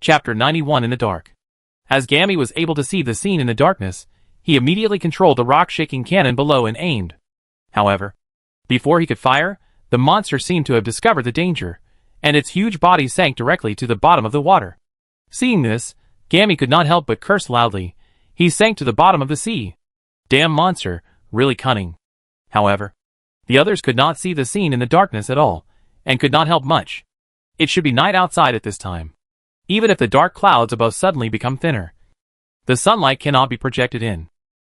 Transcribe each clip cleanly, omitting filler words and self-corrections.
Chapter 91 in the dark. As Gammy was able to see the scene in the darkness, he immediately controlled the rock-shaking cannon below and aimed. However, before he could fire, the monster seemed to have discovered the danger, and its huge body sank directly to the bottom of the water. Seeing this, Gammy could not help but curse loudly. He sank to the bottom of the sea. Damn monster, really cunning. However, the others could not see the scene in the darkness at all, and could not help much. It should be night outside at this time. Even if the dark clouds above suddenly become thinner, the sunlight cannot be projected in.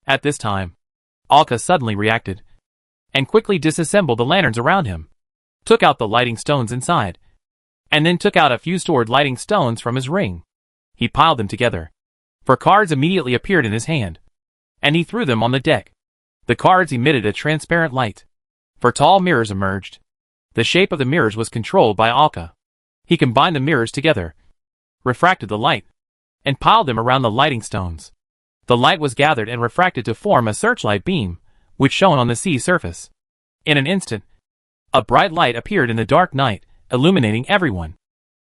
At this time, Alka suddenly reacted, and quickly disassembled the lanterns around him, took out the lighting stones inside, and then took out a few stored lighting stones from his ring. He piled them together, for cards immediately appeared in his hand, and he threw them on the deck. The cards emitted a transparent light, for tall mirrors emerged. The shape of the mirrors was controlled by Alka. He combined the mirrors together, refracted the light, and piled them around the lighting stones. The light was gathered and refracted to form a searchlight beam, which shone on the sea surface. In an instant, a bright light appeared in the dark night, illuminating everyone.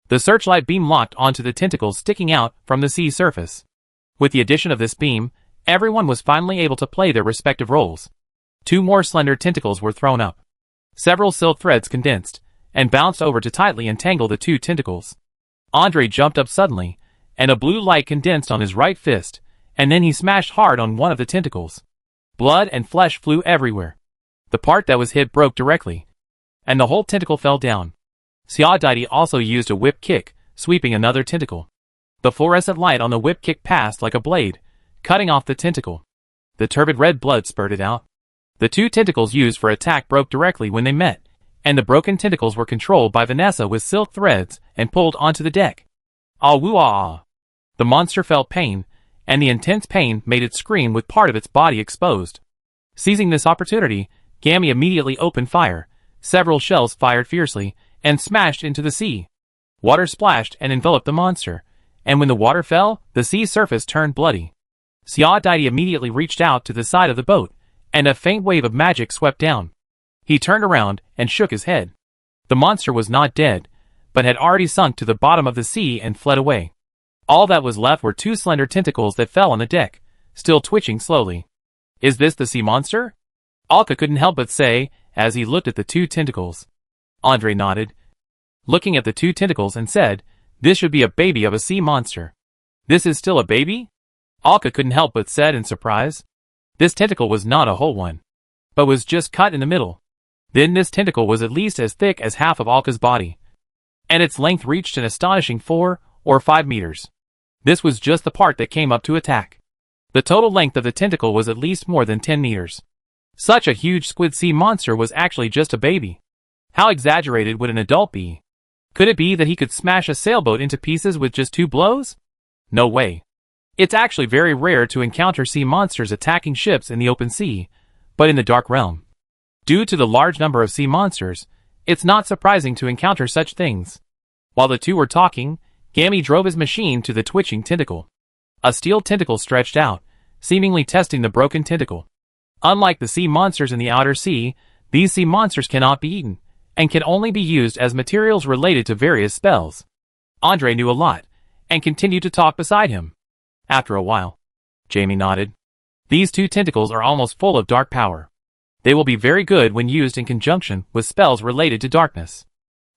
The searchlight beam locked onto the tentacles sticking out from the sea surface. With the addition of this beam, everyone was finally able to play their respective roles. 2 more slender tentacles were thrown up. Several silk threads condensed, and bounced over to tightly entangle the 2 tentacles. Andre jumped up suddenly, and a blue light condensed on his right fist, and then he smashed hard on one of the tentacles. Blood and flesh flew everywhere. The part that was hit broke directly, and the whole tentacle fell down. Xiaodai also used a whip kick, sweeping another tentacle. The fluorescent light on the whip kick passed like a blade, cutting off the tentacle. The turbid red blood spurted out. The 2 tentacles used for attack broke directly when they met, and the broken tentacles were controlled by Vanessa with silk threads and pulled onto the deck. Ah-woo-ah! The monster felt pain, and the intense pain made it scream with part of its body exposed. Seizing this opportunity, Gammy immediately opened fire. Several shells fired fiercely, and smashed into the sea. Water splashed and enveloped the monster, and when the water fell, the sea surface turned bloody. Xiaodai immediately reached out to the side of the boat, and a faint wave of magic swept down. He turned around and shook his head. The monster was not dead, but had already sunk to the bottom of the sea and fled away. All that was left were 2 slender tentacles that fell on the deck, still twitching slowly. Is this the sea monster? Alka couldn't help but say, as he looked at the 2 tentacles. Andre nodded, looking at the 2 tentacles, and said, this should be a baby of a sea monster. This is still a baby? Alka couldn't help but said in surprise. This tentacle was not a whole one, but was just cut in the middle. Then this tentacle was at least as thick as half of Alka's body, and its length reached an astonishing 4 or 5 meters. This was just the part that came up to attack. The total length of the tentacle was at least more than 10 meters. Such a huge squid sea monster was actually just a baby. How exaggerated would an adult be? Could it be that he could smash a sailboat into pieces with just 2 blows? No way. It's actually very rare to encounter sea monsters attacking ships in the open sea, but in the dark realm, due to the large number of sea monsters, it's not surprising to encounter such things. While the 2 were talking, Gammy drove his machine to the twitching tentacle. A steel tentacle stretched out, seemingly testing the broken tentacle. Unlike the sea monsters in the outer sea, these sea monsters cannot be eaten, and can only be used as materials related to various spells. Andre knew a lot, and continued to talk beside him. After a while, Jamie nodded. These 2 tentacles are almost full of dark power. They will be very good when used in conjunction with spells related to darkness.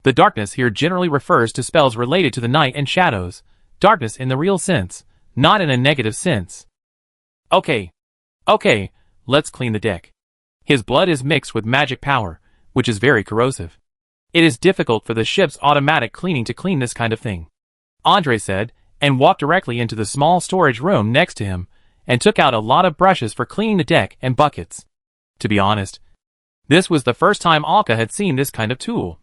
The darkness here generally refers to spells related to the night and shadows, darkness in the real sense, not in a negative sense. Okay, let's clean the deck. His blood is mixed with magic power, which is very corrosive. It is difficult for the ship's automatic cleaning to clean this kind of thing, Andre said, and walked directly into the small storage room next to him, and took out a lot of brushes for cleaning the deck and buckets. To be honest, this was the first time Alka had seen this kind of tool,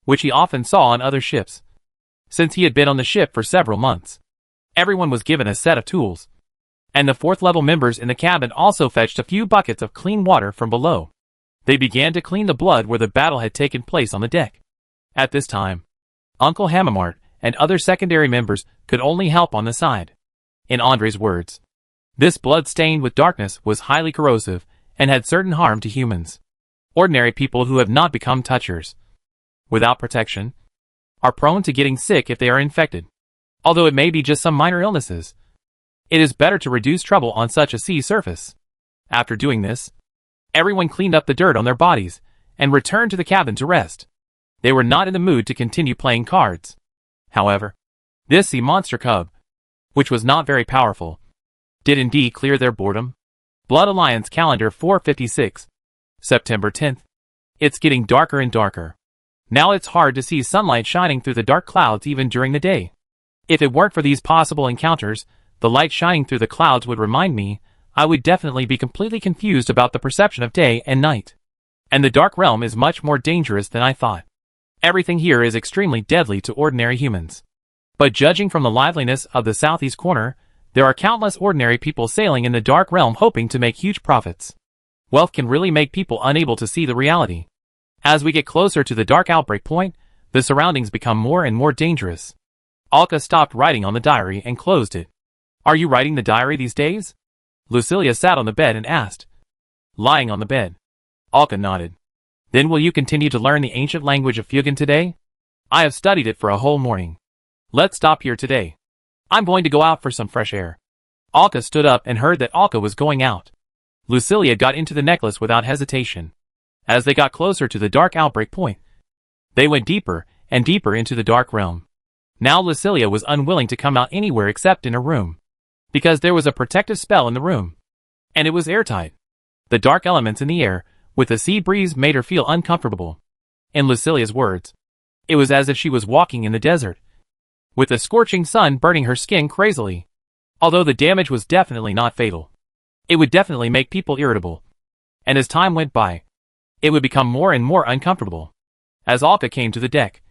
which he often saw on other ships, since he had been on the ship for several months. Everyone was given a set of tools, and the 4th level members in the cabin also fetched a few buckets of clean water from below. They began to clean the blood where the battle had taken place on the deck. At this time, Uncle Hamamart and other secondary members could only help on the side. In Andre's words, this blood stained with darkness was highly corrosive and had certain harm to humans. Ordinary people who have not become touchers, without protection, are prone to getting sick if they are infected. although it may be just some minor illnesses. It is better to reduce trouble on such a sea surface. After doing this, everyone cleaned up the dirt on their bodies and returned to the cabin to rest. They were not in the mood to continue playing cards. However, this sea monster cub, which was not very powerful, did indeed clear their boredom. Blood Alliance Calendar 456, September 10th. It's getting darker and darker. Now it's hard to see sunlight shining through the dark clouds even during the day. If it weren't for these possible encounters, the light shining through the clouds would remind me I would definitely be completely confused about the perception of day and night. And the dark realm is much more dangerous than I thought. Everything here is extremely deadly to ordinary humans. But judging from the liveliness of the southeast corner, there are countless ordinary people sailing in the dark realm hoping to make huge profits. Wealth can really make people unable to see the reality. As we get closer to the dark outbreak point, the surroundings become more and more dangerous. Alka stopped writing on the diary and closed it. Are you writing the diary these days? Lucilia sat on the bed and asked. Lying on the bed. Alka nodded. Then will you continue to learn the ancient language of Fugan today? I have studied it for a whole morning. Let's stop here today. I'm going to go out for some fresh air. Alka stood up and heard that Alka was going out. Lucilia got into the necklace without hesitation. As they got closer to the dark outbreak point, they went deeper and deeper into the dark realm. Now Lucilia was unwilling to come out anywhere except in her room, because there was a protective spell in the room, and it was airtight. The dark elements in the air, with the sea breeze, made her feel uncomfortable. In Lucilia's words, it was as if she was walking in the desert, with the scorching sun burning her skin crazily. Although the damage was definitely not fatal, it would definitely make people irritable. And as time went by, it would become more and more uncomfortable. As Alka came to the deck,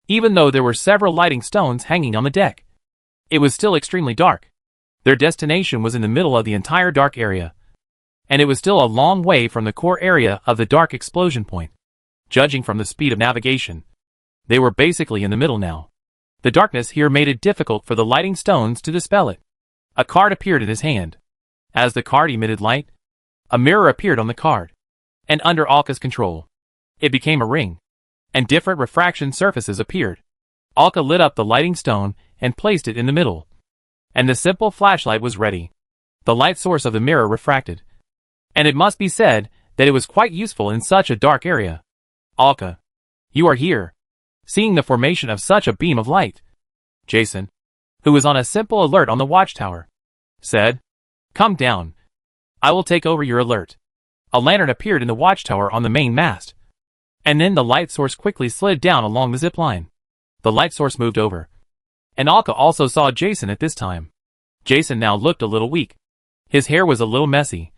even though there were several lighting stones hanging on the deck, it was still extremely dark. Their destination was in the middle of the entire dark area, and it was still a long way from the core area of the dark explosion point. Judging from the speed of navigation, they were basically in the middle now. The darkness here made it difficult for the lighting stones to dispel it. A card appeared in his hand. As the card emitted light, a mirror appeared on the card, and under Alka's control, it became a ring, and different refraction surfaces appeared. Alka lit up the lighting stone and placed it in the middle, and the simple flashlight was ready. The light source of the mirror refracted, and it must be said that it was quite useful in such a dark area. Alka, you are here. Seeing the formation of such a beam of light, Jason, who was on a simple alert on the watchtower, said, "Come down. I will take over your alert." A lantern appeared in the watchtower on the main mast, and then the light source quickly slid down along the zip line. The light source moved over, and Alka also saw Jason at this time. Jason now looked a little weak. His hair was a little messy,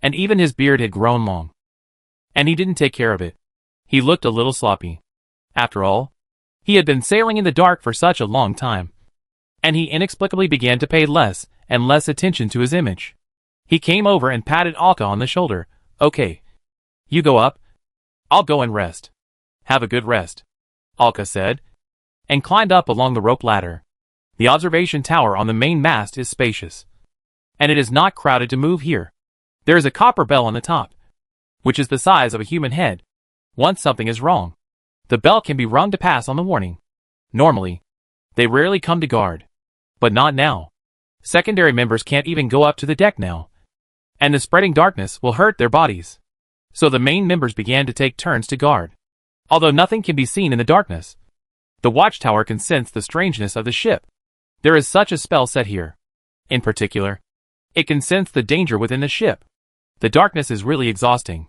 and even his beard had grown long, and he didn't take care of it. He looked a little sloppy. After all, he had been sailing in the dark for such a long time, and he inexplicably began to pay less and less attention to his image. He came over and patted Alka on the shoulder. "Okay. You go up. I'll go and rest." "Have a good rest," Alka said, and climbed up along the rope ladder. The observation tower on the main mast is spacious, and it is not crowded to move here. There is a copper bell on the top, which is the size of a human head. Once something is wrong, the bell can be rung to pass on the warning. Normally, they rarely come to guard, but not now. Secondary members can't even go up to the deck now, and the spreading darkness will hurt their bodies. So the main members began to take turns to guard. Although nothing can be seen in the darkness, the watchtower can sense the strangeness of the ship. There is such a spell set here. In particular, it can sense the danger within the ship. The darkness is really exhausting.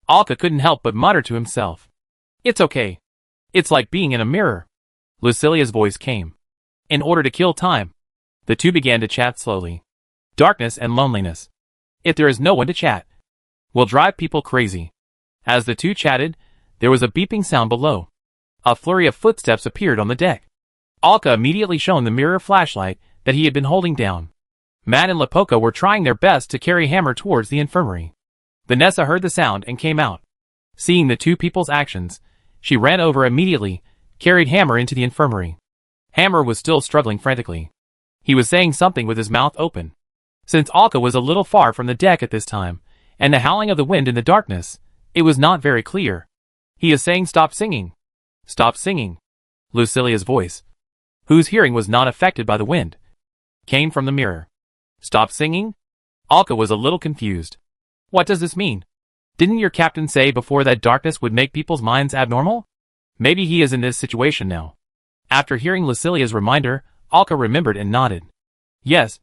Alka couldn't help but mutter to himself, "It's okay. It's like being in a mirror." Lucilia's voice came. In order to kill time, the two began to chat slowly. Darkness and loneliness, if there is no one to chat, will drive people crazy. As the two chatted, there was a beeping sound below. A flurry of footsteps appeared on the deck. Alka immediately shone the mirror flashlight that he had been holding down. Matt and Lapoka were trying their best to carry Hammer towards the infirmary. Vanessa heard the sound and came out. Seeing the two people's actions, she ran over immediately, carried Hammer into the infirmary. Hammer was still struggling frantically. He was saying something with his mouth open. Since Alka was a little far from the deck at this time, and the howling of the wind in the darkness, it was not very clear. "He is saying stop singing. Stop singing." Lucilia's voice, whose hearing was not affected by the wind, came from the mirror. Stop singing? Alka was a little confused. What does this mean? Didn't your captain say before that darkness would make people's minds abnormal? Maybe he is in this situation now. After hearing Lucilia's reminder, Alka remembered and nodded. Yes.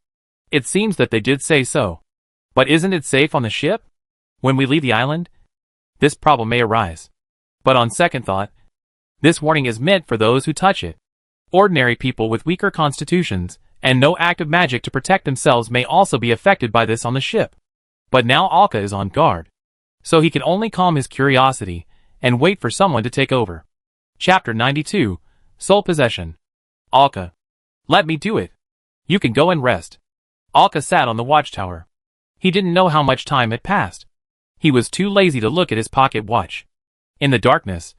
It seems that they did say so. But isn't it safe on the ship? When we leave the island? This problem may arise. But on second thought, this warning is meant for those who touch it. Ordinary people with weaker constitutions, and no active magic to protect themselves may also be affected by this on the ship. But now Alka is on guard. So he can only calm his curiosity, and wait for someone to take over. Chapter 92, Soul Possession. Alka. Let me do it. You can go and rest. Alka sat on the watchtower. He didn't know how much time had passed. He was too lazy to look at his pocket watch. In the darkness,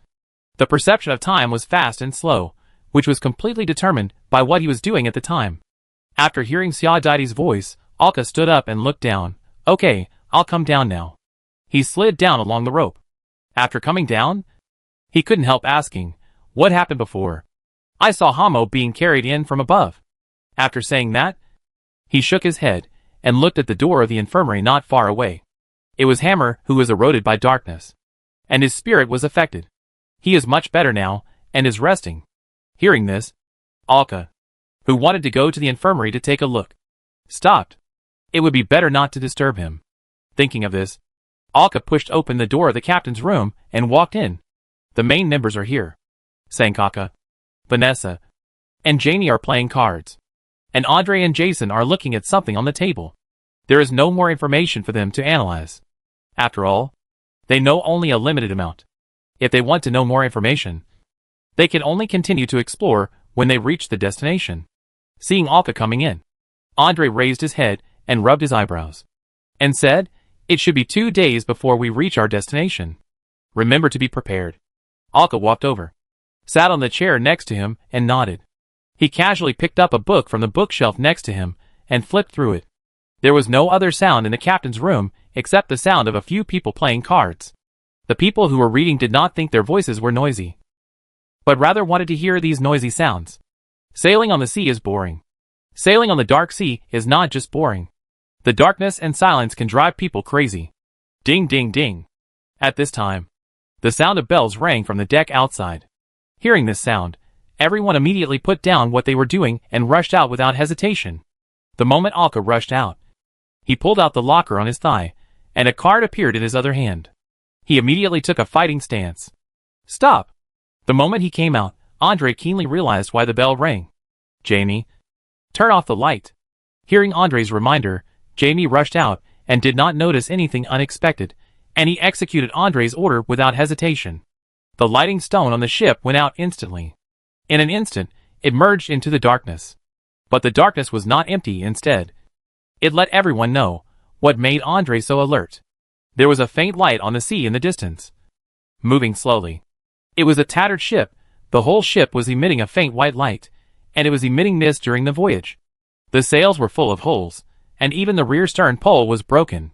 the perception of time was fast and slow, which was completely determined by what he was doing at the time. After hearing Xiaodai's voice, Alka stood up and looked down. Okay, I'll come down now. He slid down along the rope. After coming down, he couldn't help asking, what happened before? I saw Hamo being carried in from above. After saying that, he shook his head and looked at the door of the infirmary not far away. It was Hammer who was eroded by darkness, and his spirit was affected. He is much better now, and is resting. Hearing this, Alka, who wanted to go to the infirmary to take a look, stopped. It would be better not to disturb him. Thinking of this, Alka pushed open the door of the captain's room and walked in. The main members are here. Sankaka, Vanessa, and Janie are playing cards. And Andre and Jason are looking at something on the table. There is no more information for them to analyze. After all, they know only a limited amount. If they want to know more information, they can only continue to explore when they reach the destination. Seeing Alka coming in, Andre raised his head and rubbed his eyebrows, and said, it should be 2 days before we reach our destination. Remember to be prepared. Alka walked over, sat on the chair next to him, and nodded. He casually picked up a book from the bookshelf next to him, and flipped through it. There was no other sound in the captain's room except the sound of a few people playing cards. The people who were reading did not think their voices were noisy, but rather wanted to hear these noisy sounds. Sailing on the sea is boring. Sailing on the dark sea is not just boring. The darkness and silence can drive people crazy. Ding ding ding. At this time, the sound of bells rang from the deck outside. Hearing this sound, everyone immediately put down what they were doing and rushed out without hesitation. The moment Alka rushed out, he pulled out the locker on his thigh, and a card appeared in his other hand. He immediately took a fighting stance. Stop! The moment he came out, Andre keenly realized why the bell rang. Jamie, turn off the light. Hearing Andre's reminder, Jamie rushed out and did not notice anything unexpected, and he executed Andre's order without hesitation. The lighting stone on the ship went out instantly. In an instant, it merged into the darkness. But the darkness was not empty instead. It let everyone know what made Andre so alert. There was a faint light on the sea in the distance, moving slowly. It was a tattered ship. The whole ship was emitting a faint white light, and it was emitting mist during the voyage. The sails were full of holes, and even the rear stern pole was broken.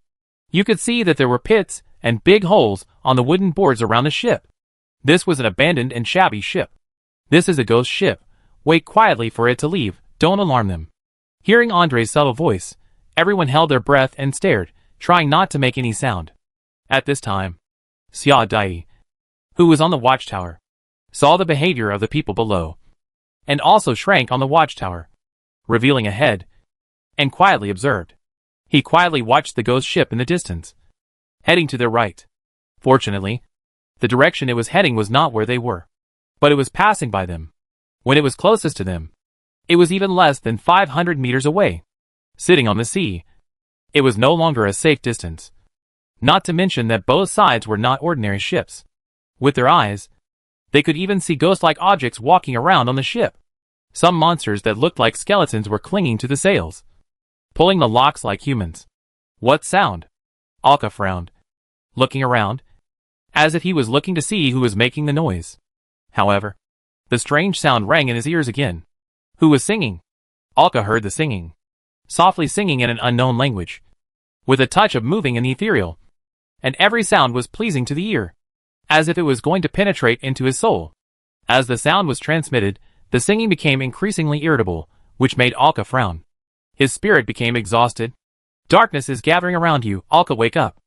You could see that there were pits and big holes on the wooden boards around the ship. This was an abandoned and shabby ship. This is a ghost ship. Wait quietly for it to leave. Don't alarm them. Hearing Andre's subtle voice, everyone held their breath and stared, trying not to make any sound. At this time, Xia Dai, who was on the watchtower, saw the behavior of the people below, and also shrank on the watchtower, revealing a head, and quietly observed. He quietly watched the ghost ship in the distance, heading to their right. Fortunately, the direction it was heading was not where they were, but it was passing by them. When it was closest to them, it was even less than 500 meters away. Sitting on the sea, it was no longer a safe distance. Not to mention that both sides were not ordinary ships. With their eyes, they could even see ghost-like objects walking around on the ship. Some monsters that looked like skeletons were clinging to the sails, pulling the locks like humans. What sound? Alka frowned, looking around, as if he was looking to see who was making the noise. However, the strange sound rang in his ears again. Who was singing? Alka heard the singing, softly singing in an unknown language, with a touch of moving and ethereal, and every sound was pleasing to the ear, as if it was going to penetrate into his soul. As the sound was transmitted, The singing became increasingly irritable, which made Alka frown. His spirit became exhausted. Darkness is gathering around you, Alka, wake up.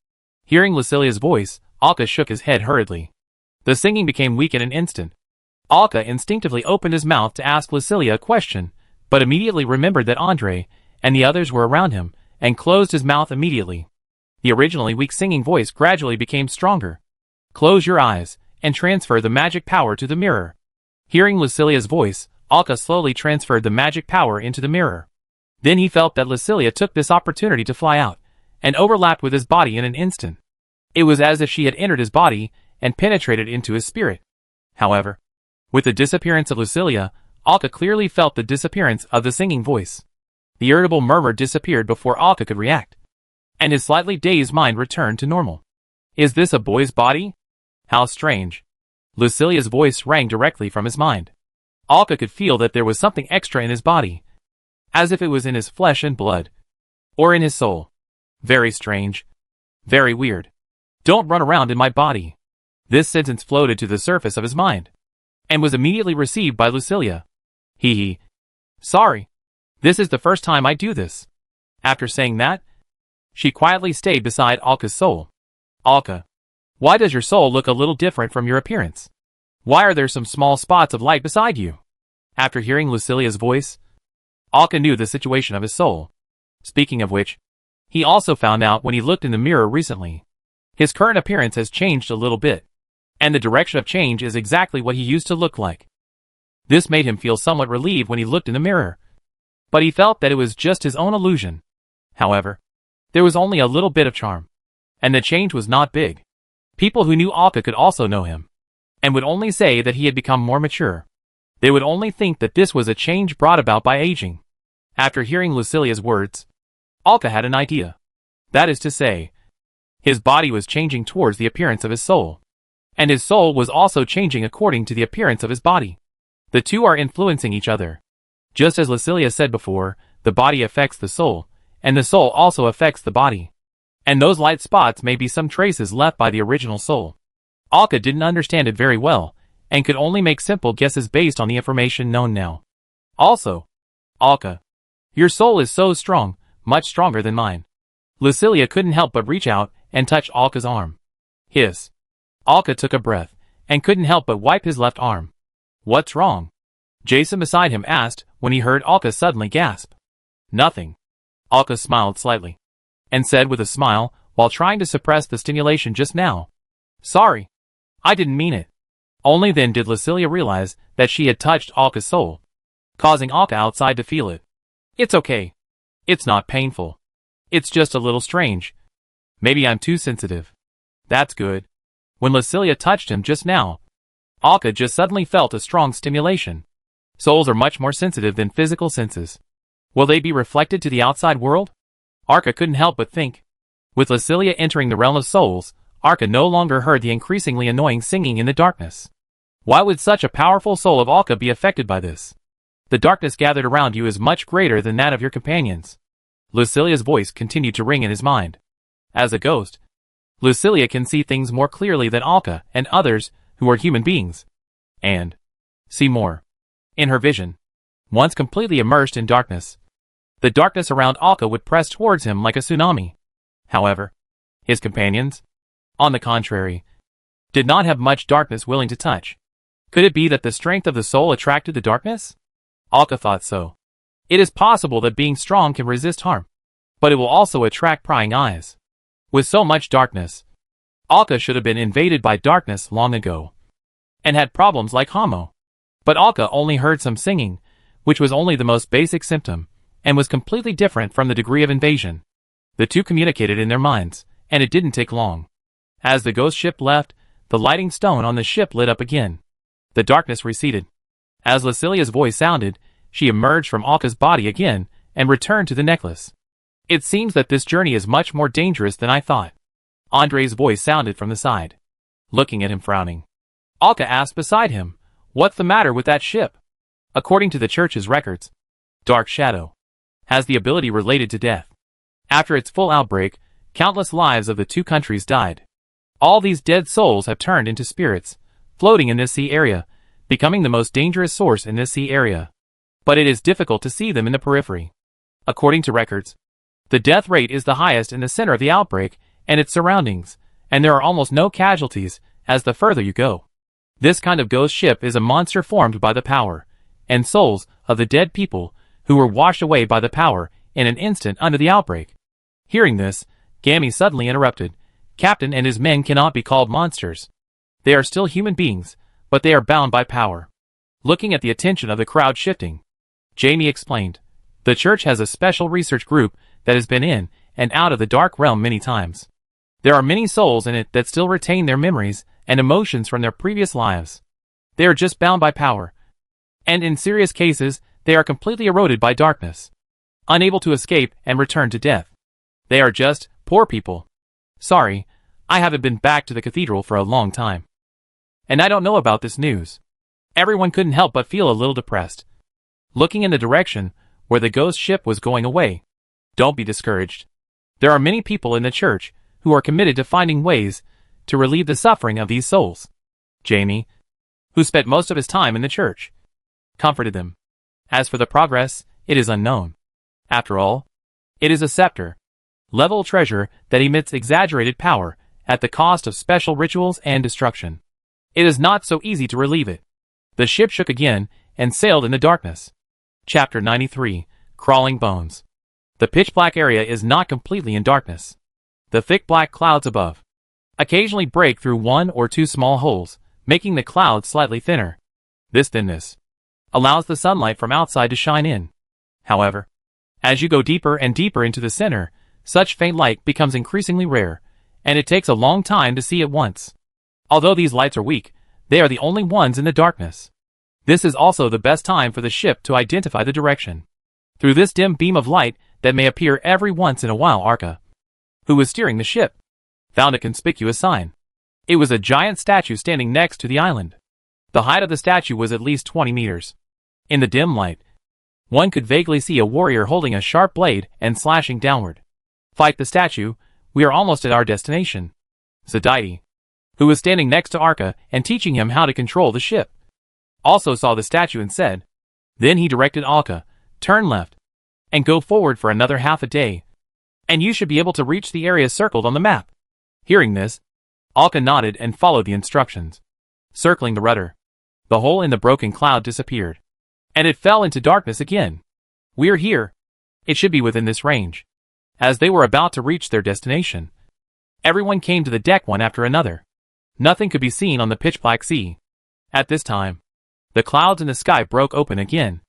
Hearing Lucilia's voice, Alka shook his head hurriedly. The singing became weak in an instant. Alka instinctively opened his mouth to ask Lucilia a question, but immediately remembered that Andre and the others were around him, and closed his mouth immediately. The originally weak singing voice gradually became stronger. Close your eyes, and transfer the magic power to the mirror. Hearing Lucilia's voice, Alka slowly transferred the magic power into the mirror. Then he felt that Lucilia took this opportunity to fly out, and overlapped with his body in an instant. It was as if she had entered his body, and penetrated into his spirit. However, with the disappearance of Lucilia, Alka clearly felt the disappearance of the singing voice. The irritable murmur disappeared before Alka could react, and his slightly dazed mind returned to normal. Is this a boy's body? How strange. Lucilia's voice rang directly from his mind. Alka could feel that there was something extra in his body, as if it was in his flesh and blood, or in his soul. Very strange. Very weird. Don't run around in my body. This sentence floated to the surface of his mind, and was immediately received by Lucilia. Hee. Sorry. This is the first time I do this. After saying that, she quietly stayed beside Alka's soul. Alka, why does your soul look a little different from your appearance? Why are there some small spots of light beside you? After hearing Lucilia's voice, Alka knew the situation of his soul. Speaking of which, he also found out when he looked in the mirror recently. His current appearance has changed a little bit, and the direction of change is exactly what he used to look like. This made him feel somewhat relieved when he looked in the mirror, but he felt that it was just his own illusion. However, there was only a little bit of charm, and the change was not big. People who knew Alka could also know him, and would only say that he had become more mature. They would only think that this was a change brought about by aging. After hearing Lucilia's words, Alka had an idea. That is to say, his body was changing towards the appearance of his soul, and his soul was also changing according to the appearance of his body. The two are influencing each other. Just as Lucilia said before, the body affects the soul, and the soul also affects the body. And those light spots may be some traces left by the original soul. Alka didn't understand it very well, and could only make simple guesses based on the information known now. Also, Alka, your soul is so strong, much stronger than mine. Lucilia couldn't help but reach out and touch Alka's arm. Hiss. Alka took a breath, and couldn't help but wipe his left arm. What's wrong? Jason beside him asked when he heard Alka suddenly gasp. Nothing. Alka smiled slightly, and said with a smile while trying to suppress the stimulation just now. Sorry. I didn't mean it. Only then did Lucilia realize that she had touched Alka's soul, causing Alka outside to feel it. It's okay. It's not painful. It's just a little strange. Maybe I'm too sensitive. That's good. When Lucilia touched him just now, Alka just suddenly felt a strong stimulation. Souls are much more sensitive than physical senses. Will they be reflected to the outside world? Alka couldn't help but think. With Lucilia entering the realm of souls, Alka no longer heard the increasingly annoying singing in the darkness. Why would such a powerful soul of Alka be affected by this? The darkness gathered around you is much greater than that of your companions. Lucilia's voice continued to ring in his mind. As a ghost, Lucilia can see things more clearly than Alka and others who are human beings, and see more. In her vision, once completely immersed in darkness, the darkness around Alka would press towards him like a tsunami. However, his companions, on the contrary, did not have much darkness willing to touch. Could it be that the strength of the soul attracted the darkness? Alka thought so. It is possible that being strong can resist harm, but it will also attract prying eyes. With so much darkness, Alka should have been invaded by darkness long ago, and had problems like Hamo. But Alka only heard some singing, which was only the most basic symptom, and was completely different from the degree of invasion. The two communicated in their minds, and it didn't take long. As the ghost ship left, the lighting stone on the ship lit up again. The darkness receded. As Lucilia's voice sounded, she emerged from Alka's body again, and returned to the necklace. It seems that this journey is much more dangerous than I thought. Andre's voice sounded from the side. Looking at him frowning, Alka asked beside him, what's the matter with that ship? According to the church's records, Dark Shadow has the ability related to death. After its full outbreak, countless lives of the two countries died. All these dead souls have turned into spirits, floating in this sea area, becoming the most dangerous source in this sea area. But it is difficult to see them in the periphery. According to records, the death rate is the highest in the center of the outbreak and its surroundings, and there are almost no casualties as the further you go. This kind of ghost ship is a monster formed by the power and souls of the dead people who were washed away by the power in an instant under the outbreak. Hearing this, Gammy suddenly interrupted. Captain and his men cannot be called monsters. They are still human beings, but they are bound by power. Looking at the attention of the crowd shifting, Jamie explained, the church has a special research group that has been in and out of the dark realm many times. There are many souls in it that still retain their memories and emotions from their previous lives. They are just bound by power. And in serious cases, they are completely eroded by darkness, unable to escape and return to death. They are just poor people. Sorry, I haven't been back to the cathedral for a long time. And I don't know about this news. Everyone couldn't help but feel a little depressed. Looking in the direction where the ghost ship was going away. Don't be discouraged. There are many people in the church who are committed to finding ways to relieve the suffering of these souls. Jamie, who spent most of his time in the church, comforted them. As for the progress, it is unknown. After all, it is a scepter, level treasure that emits exaggerated power at the cost of special rituals and destruction. It is not so easy to relieve it. The ship shook again and sailed in the darkness. Chapter 93, Crawling Bones. The pitch-black area is not completely in darkness. The thick black clouds above occasionally break through one or two small holes, making the clouds slightly thinner. This thinness allows the sunlight from outside to shine in. However, as you go deeper and deeper into the center, such faint light becomes increasingly rare, and it takes a long time to see it once. Although these lights are weak, they are the only ones in the darkness. This is also the best time for the ship to identify the direction. Through this dim beam of light that may appear every once in a while, Arca, who was steering the ship, found a conspicuous sign. It was a giant statue standing next to the island. The height of the statue was at least 20 meters. In the dim light, one could vaguely see a warrior holding a sharp blade and slashing downward. Fight the statue, we are almost at our destination. Zadaiti, who was standing next to Arca and teaching him how to control the ship, also saw the statue and said. Then he directed Arca, turn left, and go forward for another half a day, and you should be able to reach the area circled on the map. Hearing this, Arca nodded and followed the instructions. Circling the rudder, the hole in the broken cloud disappeared, and it fell into darkness again. We're here. It should be within this range. As they were about to reach their destination, everyone came to the deck one after another. Nothing could be seen on the pitch-black sea. At this time, the clouds in the sky broke open again,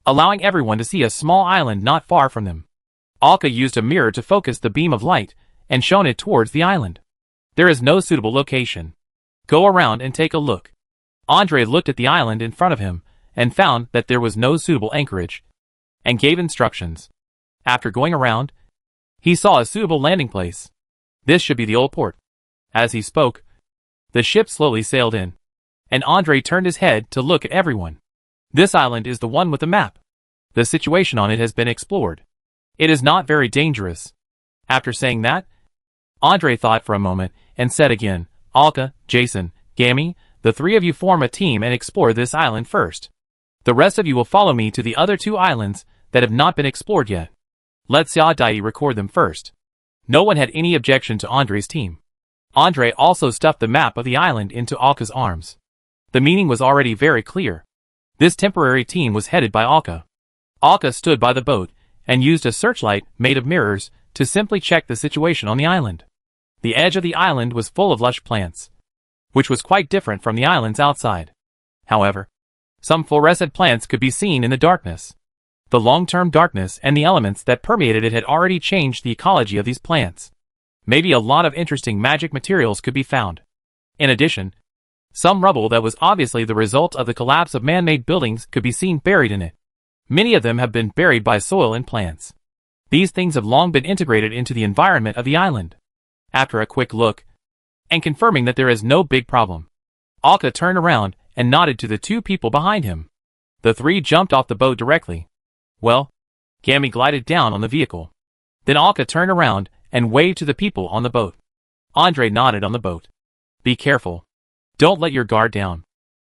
allowing everyone to see a small island not far from them. Arca used a mirror to focus the beam of light and shone it towards the island. There is no suitable location. Go around and take a look. Andre looked at the island in front of him and found that there was no suitable anchorage, and gave instructions. After going around, he saw a suitable landing place. This should be the old port. As he spoke, the ship slowly sailed in, and Andre turned his head to look at everyone. This island is the one with the map. The situation on it has been explored. It is not very dangerous. After saying that, Andre thought for a moment and said again, Arca, Jason, Gammy, the three of you form a team and explore this island first. The rest of you will follow me to the other two islands that have not been explored yet. Let Zadaiti record them first. No one had any objection to Andre's team. Andre also stuffed the map of the island into Arca's arms. The meaning was already very clear. This temporary team was headed by Arca. Arca stood by the boat and used a searchlight made of mirrors to simply check the situation on the island. The edge of the island was full of lush plants, which was quite different from the islands outside. However, some fluorescent plants could be seen in the darkness. The long-term darkness and the elements that permeated it had already changed the ecology of these plants. Maybe a lot of interesting magic materials could be found. In addition, some rubble that was obviously the result of the collapse of man-made buildings could be seen buried in it. Many of them have been buried by soil and plants. These things have long been integrated into the environment of the island. After a quick look, and confirming that there is no big problem, Arca turned around and nodded to the two people behind him. The three jumped off the boat directly. Well, Gammy glided down on the vehicle. Then Arca turned around and waved to the people on the boat. Andre nodded on the boat. Be careful. Don't let your guard down.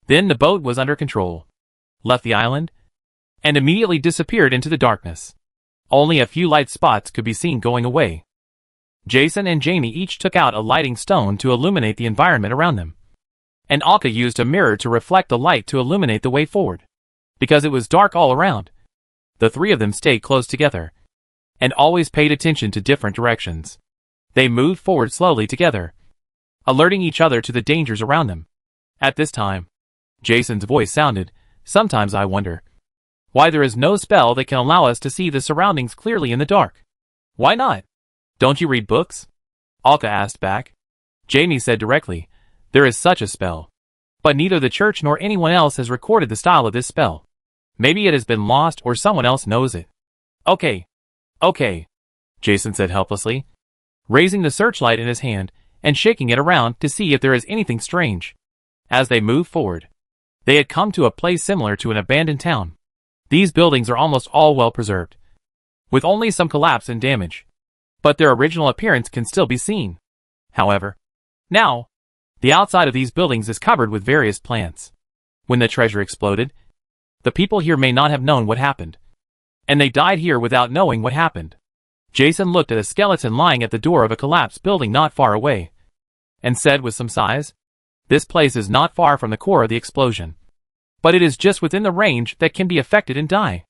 Then the boat was under control, left the island, and immediately disappeared into the darkness. Only a few light spots could be seen going away. Jason and Jamie each took out a lighting stone to illuminate the environment around them. And Alka used a mirror to reflect the light to illuminate the way forward. Because it was dark all around, the three of them stayed close together, and always paid attention to different directions. They moved forward slowly together, alerting each other to the dangers around them. At this time, Jason's voice sounded, "Sometimes I wonder why there is no spell that can allow us to see the surroundings clearly in the dark." "Why not? Don't you read books?" Alka asked back. Jamie said directly, "There is such a spell, but neither the church nor anyone else has recorded the style of this spell. Maybe it has been lost or someone else knows it." Okay, Jason said helplessly, raising the searchlight in his hand and shaking it around to see if there is anything strange. As they moved forward, they had come to a place similar to an abandoned town. These buildings are almost all well preserved, with only some collapse and damage, but their original appearance can still be seen. However, now, the outside of these buildings is covered with various plants. When the treasure exploded, the people here may not have known what happened, and they died here without knowing what happened. Jason looked at a skeleton lying at the door of a collapsed building not far away, and said with some sighs, "This place is not far from the core of the explosion, but it is just within the range that can be affected and die."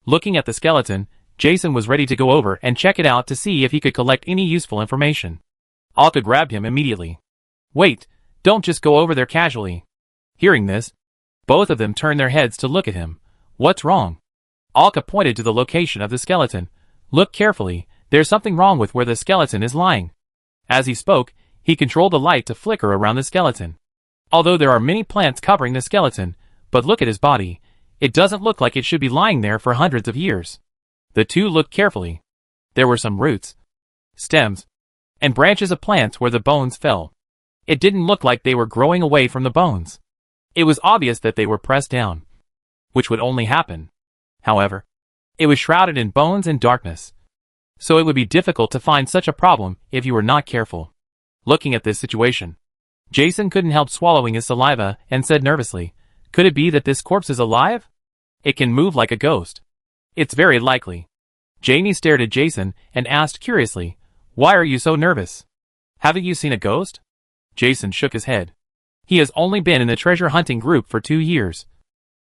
Looking at the skeleton, Jason was ready to go over and check it out to see if he could collect any useful information. Alka grabbed him immediately. "Wait, don't just go over there casually." Hearing this, both of them turned their heads to look at him. "What's wrong?" Alka pointed to the location of the skeleton. "Look carefully, there's something wrong with where the skeleton is lying." As he spoke, he controlled the light to flicker around the skeleton. Although there are many plants covering the skeleton, but look at his body, it doesn't look like it should be lying there for hundreds of years. The two looked carefully. There were some roots, stems, and branches of plants where the bones fell. It didn't look like they were growing away from the bones. It was obvious that they were pressed down, which would only happen. However, it was shrouded in bones and darkness, so it would be difficult to find such a problem if you were not careful. Looking at this situation, Jason couldn't help swallowing his saliva and said nervously, "Could it be that this corpse is alive? It can move like a ghost." "It's very likely." Jamie stared at Jason and asked curiously, "Why are you so nervous? Haven't you seen a ghost?" Jason shook his head. He has only been in the treasure hunting group for 2 years,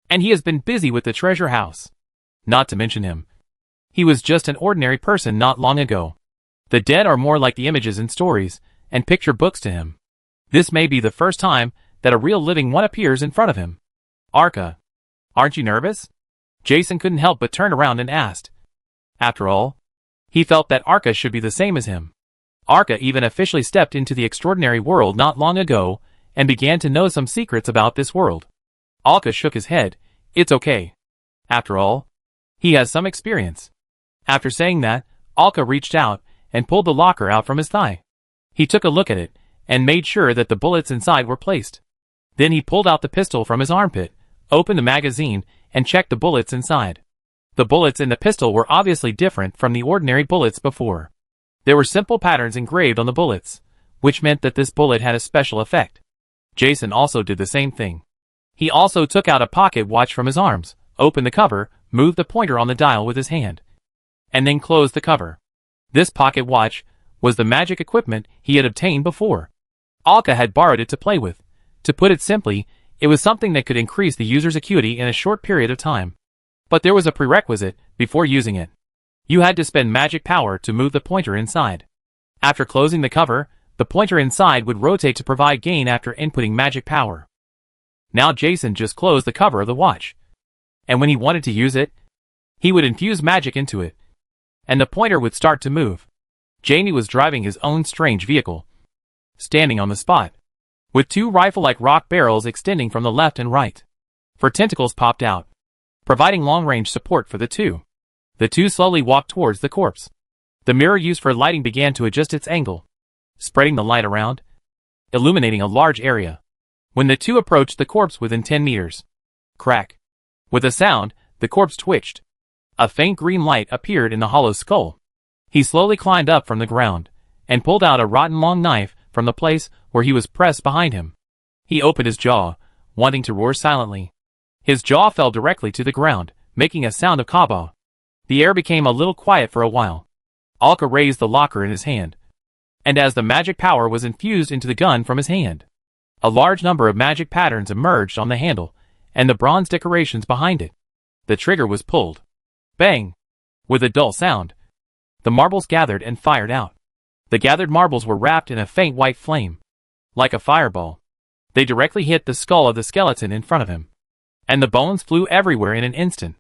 and he has been busy with the treasure house. Not to mention him, he was just an ordinary person not long ago. The dead are more like the images in stories and picture books to him. This may be the first time that a real living one appears in front of him. "Arka, aren't you nervous?" Jason couldn't help but turn around and asked. After all, he felt that Arka should be the same as him. Arka even officially stepped into the extraordinary world not long ago and began to know some secrets about this world. Arka shook his head. "It's okay. After all, he has some experience." After saying that, Arka reached out and pulled the locker out from his thigh. He took a look at it and made sure that the bullets inside were placed. Then he pulled out the pistol from his armpit, opened the magazine, and checked the bullets inside. The bullets in the pistol were obviously different from the ordinary bullets before. There were simple patterns engraved on the bullets, which meant that this bullet had a special effect. Jason also did the same thing. He also took out a pocket watch from his arms, opened the cover, moved the pointer on the dial with his hand, and then closed the cover. This pocket watch was the magic equipment he had obtained before. Alka had borrowed it to play with. To put it simply, it was something that could increase the user's acuity in a short period of time. But there was a prerequisite before using it. You had to spend magic power to move the pointer inside. After closing the cover, the pointer inside would rotate to provide gain after inputting magic power. Now Jason just closed the cover of the watch, and when he wanted to use it, he would infuse magic into it, and the pointer would start to move. Jamie was driving his own strange vehicle, standing on the spot, with 2 rifle-like rock barrels extending from the left and right. 4 tentacles popped out, providing long-range support for the two. The two slowly walked towards the corpse. The mirror used for lighting began to adjust its angle, spreading the light around, illuminating a large area. When the two approached the corpse within 10 meters, crack! With a sound, the corpse twitched. A faint green light appeared in the hollow skull. He slowly climbed up from the ground, and pulled out a rotten long knife from the place where he was pressed behind him. He opened his jaw, wanting to roar silently. His jaw fell directly to the ground, making a sound of kaba. The air became a little quiet for a while. Alka raised the locker in his hand, and as the magic power was infused into the gun from his hand, a large number of magic patterns emerged on the handle and the bronze decorations behind it. The trigger was pulled. Bang! With a dull sound, the marbles gathered and fired out. The gathered marbles were wrapped in a faint white flame. Like a fireball, they directly hit the skull of the skeleton in front of him, and the bones flew everywhere in an instant.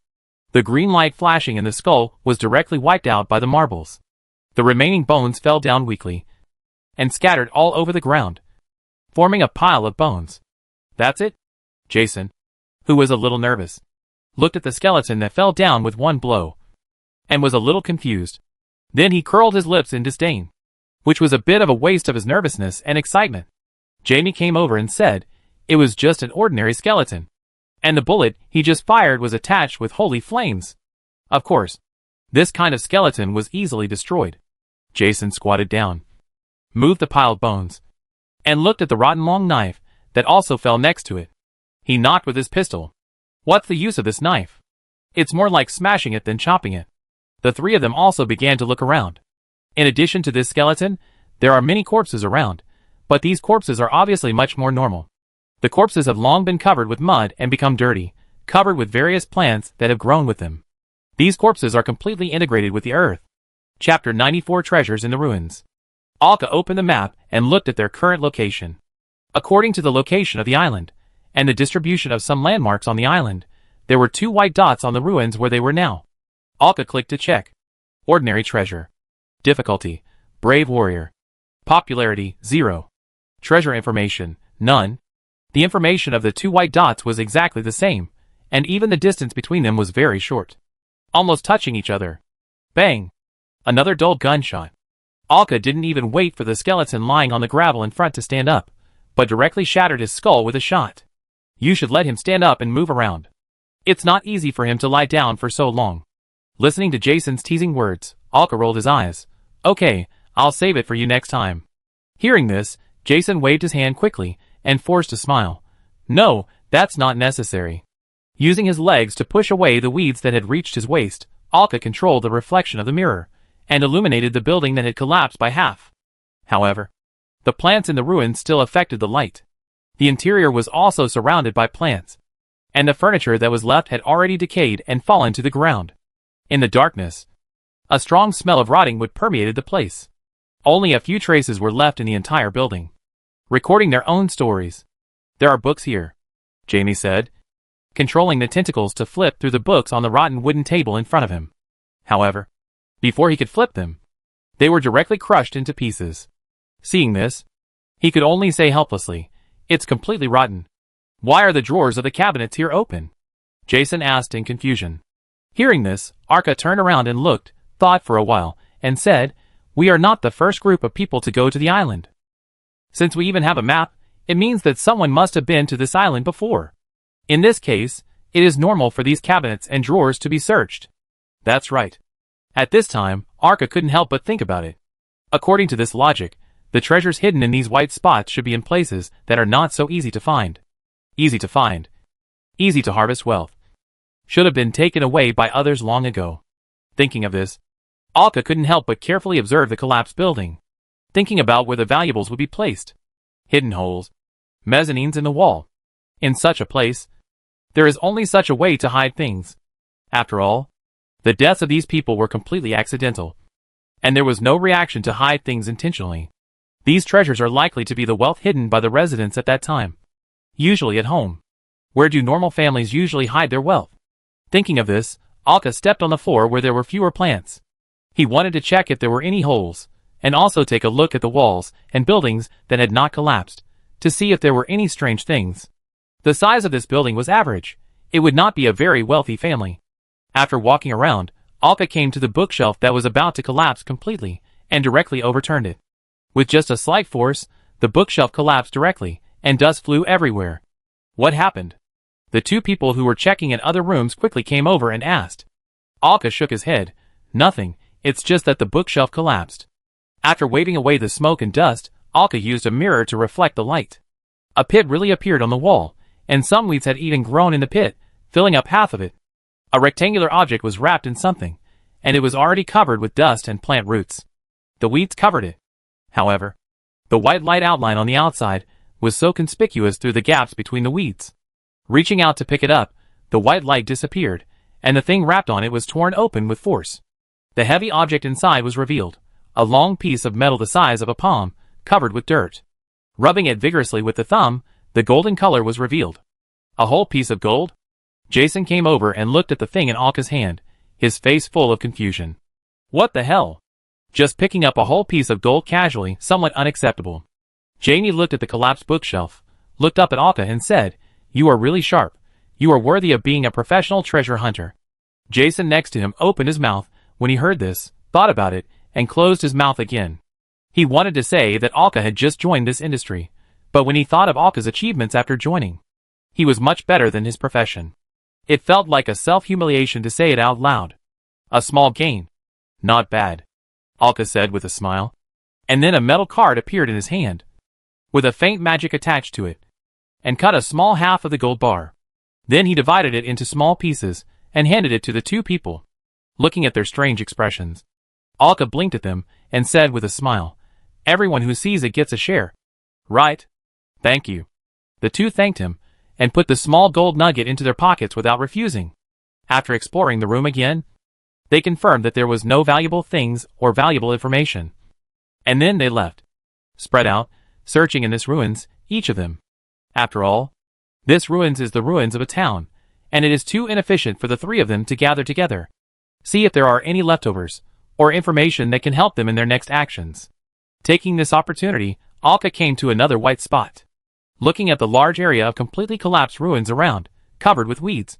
The green light flashing in the skull was directly wiped out by the marbles. The remaining bones fell down weakly and scattered all over the ground, forming a pile of bones. That's it? Jason, who was a little nervous, looked at the skeleton that fell down with one blow, and was a little confused. Then he curled his lips in disdain, which was a bit of a waste of his nervousness and excitement. Jamie came over and said it was just an ordinary skeleton, and the bullet he just fired was attached with holy flames. Of course, this kind of skeleton was easily destroyed. Jason squatted down, moved the piled bones, and looked at the rotten long knife that also fell next to it. He knocked with his pistol. What's the use of this knife? It's more like smashing it than chopping it. The three of them also began to look around. In addition to this skeleton, there are many corpses around, but these corpses are obviously much more normal. The corpses have long been covered with mud and become dirty, covered with various plants that have grown with them. These corpses are completely integrated with the earth. Chapter 94 Treasures in the Ruins. Alka opened the map and looked at their current location. According to the location of the island, and the distribution of some landmarks on the island, there were 2 white dots on the ruins where they were now. Alka clicked to check. Ordinary treasure. Difficulty: Brave Warrior. Popularity: 0. Treasure information: none. The information of the 2 white dots was exactly the same, and even the distance between them was very short, almost touching each other. Bang! Another dull gunshot. Alka didn't even wait for the skeleton lying on the gravel in front to stand up, but directly shattered his skull with a shot. You should let him stand up and move around. It's not easy for him to lie down for so long. Listening to Jason's teasing words, Alka rolled his eyes. Okay, I'll save it for you next time. Hearing this, Jason waved his hand quickly and forced a smile. No, that's not necessary. Using his legs to push away the weeds that had reached his waist, Alka controlled the reflection of the mirror and illuminated the building that had collapsed by half. However, the plants in the ruins still affected the light. The interior was also surrounded by plants, and the furniture that was left had already decayed and fallen to the ground. In the darkness, a strong smell of rotting wood permeated the place. Only a few traces were left in the entire building, recording their own stories. There are books here, Jamie said, controlling the tentacles to flip through the books on the rotten wooden table in front of him. However, before he could flip them, they were directly crushed into pieces. Seeing this, he could only say helplessly, "It's completely rotten. Why are the drawers of the cabinets here open?" Jason asked in confusion. Hearing this, Alka turned around and looked, thought for a while, and said, "We are not the first group of people to go to the island. Since we even have a map, it means that someone must have been to this island before. In this case, it is normal for these cabinets and drawers to be searched." That's right. At this time, Alka couldn't help but think about it. According to this logic, the treasures hidden in these white spots should be in places that are not so easy to find. Easy to find. Easy to harvest wealth. Should have been taken away by others long ago. Thinking of this, Alka couldn't help but carefully observe the collapsed building, thinking about where the valuables would be placed. Hidden holes. Mezzanines in the wall. In such a place, there is only such a way to hide things. After all, the deaths of these people were completely accidental, and there was no reaction to hide things intentionally. These treasures are likely to be the wealth hidden by the residents at that time. Usually at home. Where do normal families usually hide their wealth? Thinking of this, Alka stepped on the floor where there were fewer plants. He wanted to check if there were any holes, and also take a look at the walls and buildings that had not collapsed, to see if there were any strange things. The size of this building was average. It would not be a very wealthy family. After walking around, Alka came to the bookshelf that was about to collapse completely, and directly overturned it. With just a slight force, the bookshelf collapsed directly, and dust flew everywhere. What happened? The 2 people who were checking in other rooms quickly came over and asked. Alka shook his head. Nothing, it's just that the bookshelf collapsed. After waving away the smoke and dust, Alka used a mirror to reflect the light. A pit really appeared on the wall, and some weeds had even grown in the pit, filling up half of it. A rectangular object was wrapped in something, and it was already covered with dust and plant roots. The weeds covered it. However, the white light outline on the outside was so conspicuous through the gaps between the weeds. Reaching out to pick it up, the white light disappeared, and the thing wrapped on it was torn open with force. The heavy object inside was revealed, a long piece of metal the size of a palm, covered with dirt. Rubbing it vigorously with the thumb, the golden color was revealed. A whole piece of gold? Jason came over and looked at the thing in Alka's hand, his face full of confusion. What the hell? Just picking up a whole piece of gold casually, somewhat unacceptable. Jamie looked at the collapsed bookshelf, looked up at Alka and said, "You are really sharp. You are worthy of being a professional treasure hunter." Jason next to him opened his mouth when he heard this, thought about it, and closed his mouth again. He wanted to say that Alka had just joined this industry, but when he thought of Alka's achievements after joining, he was much better than his profession. It felt like a self-humiliation to say it out loud. A small gain. Not bad, Alka said with a smile. And then a metal card appeared in his hand, with a faint magic attached to it, and cut a small half of the gold bar. Then he divided it into small pieces and handed it to the two people. Looking at their strange expressions, Alka blinked at them and said with a smile, "Everyone who sees it gets a share. Right? Thank you." The two thanked him and put the small gold nugget into their pockets without refusing. After exploring the room again, they confirmed that there was no valuable things or valuable information. And then they left, spread out, searching in this ruins, each of them. After all, this ruins is the ruins of a town, and it is too inefficient for the three of them to gather together. See if there are any leftovers, or information that can help them in their next actions. Taking this opportunity, Alka came to another white spot. Looking at the large area of completely collapsed ruins around, covered with weeds,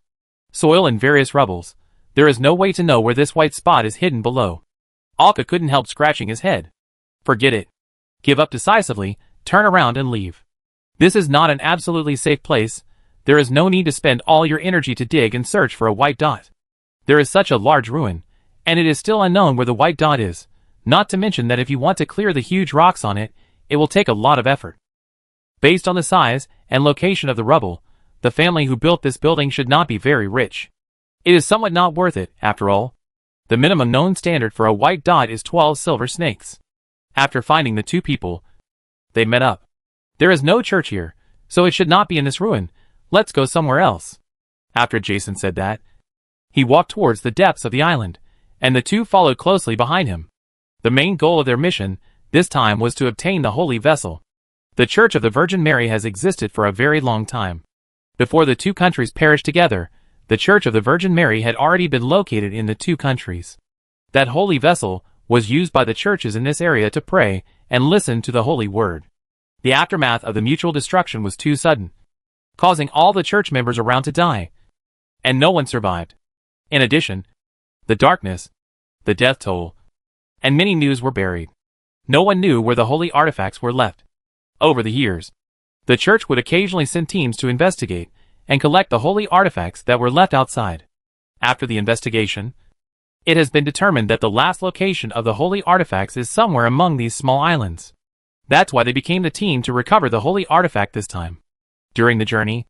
soil and various rubbles, there is no way to know where this white spot is hidden below. Alka couldn't help scratching his head. Forget it. Give up decisively, turn around and leave. This is not an absolutely safe place. There is no need to spend all your energy to dig and search for a white dot. There is such a large ruin, and it is still unknown where the white dot is, not to mention that if you want to clear the huge rocks on it, it will take a lot of effort. Based on the size and location of the rubble, the family who built this building should not be very rich. It is somewhat not worth it, after all. The minimum known standard for a white dot is 12 silver snakes. After finding the two people, they met up. There is no church here, so it should not be in this ruin. Let's go somewhere else. After Jason said that, he walked towards the depths of the island, and the two followed closely behind him. The main goal of their mission, this time, was to obtain the holy vessel. The Church of the Virgin Mary has existed for a very long time. Before the two countries perished together, the Church of the Virgin Mary had already been located in the two countries. That holy vessel was used by the churches in this area to pray and listen to the holy word. The aftermath of the mutual destruction was too sudden, causing all the church members around to die, and no one survived. In addition, the darkness, the death toll, and many news were buried. No one knew where the holy artifacts were left. Over the years, the church would occasionally send teams to investigate and collect the holy artifacts that were left outside. After the investigation, it has been determined that the last location of the holy artifacts is somewhere among these small islands. That's why they became the team to recover the holy artifact this time. During the journey,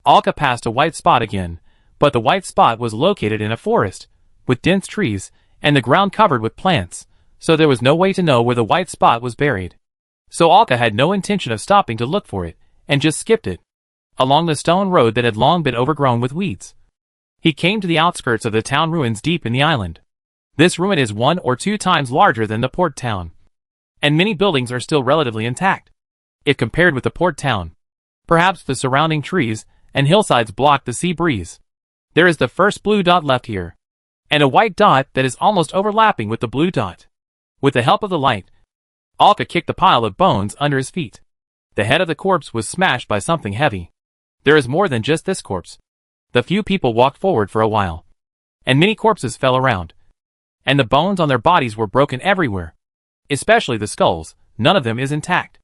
Alka passed a white spot again, but the white spot was located in a forest, with dense trees, and the ground covered with plants, so there was no way to know where the white spot was buried. So Alka had no intention of stopping to look for it, and just skipped it, along the stone road that had long been overgrown with weeds. He came to the outskirts of the town ruins deep in the island. This ruin is 1 or 2 times larger than the port town, and many buildings are still relatively intact. If compared with the port town, perhaps the surrounding trees and hillsides block the sea breeze. There is the first blue dot left here, and a white dot that is almost overlapping with the blue dot. With the help of the light, Alka kicked the pile of bones under his feet. The head of the corpse was smashed by something heavy. There is more than just this corpse. The few people walked forward for a while, and many corpses fell around, and the bones on their bodies were broken everywhere. Especially the skulls, none of them is intact.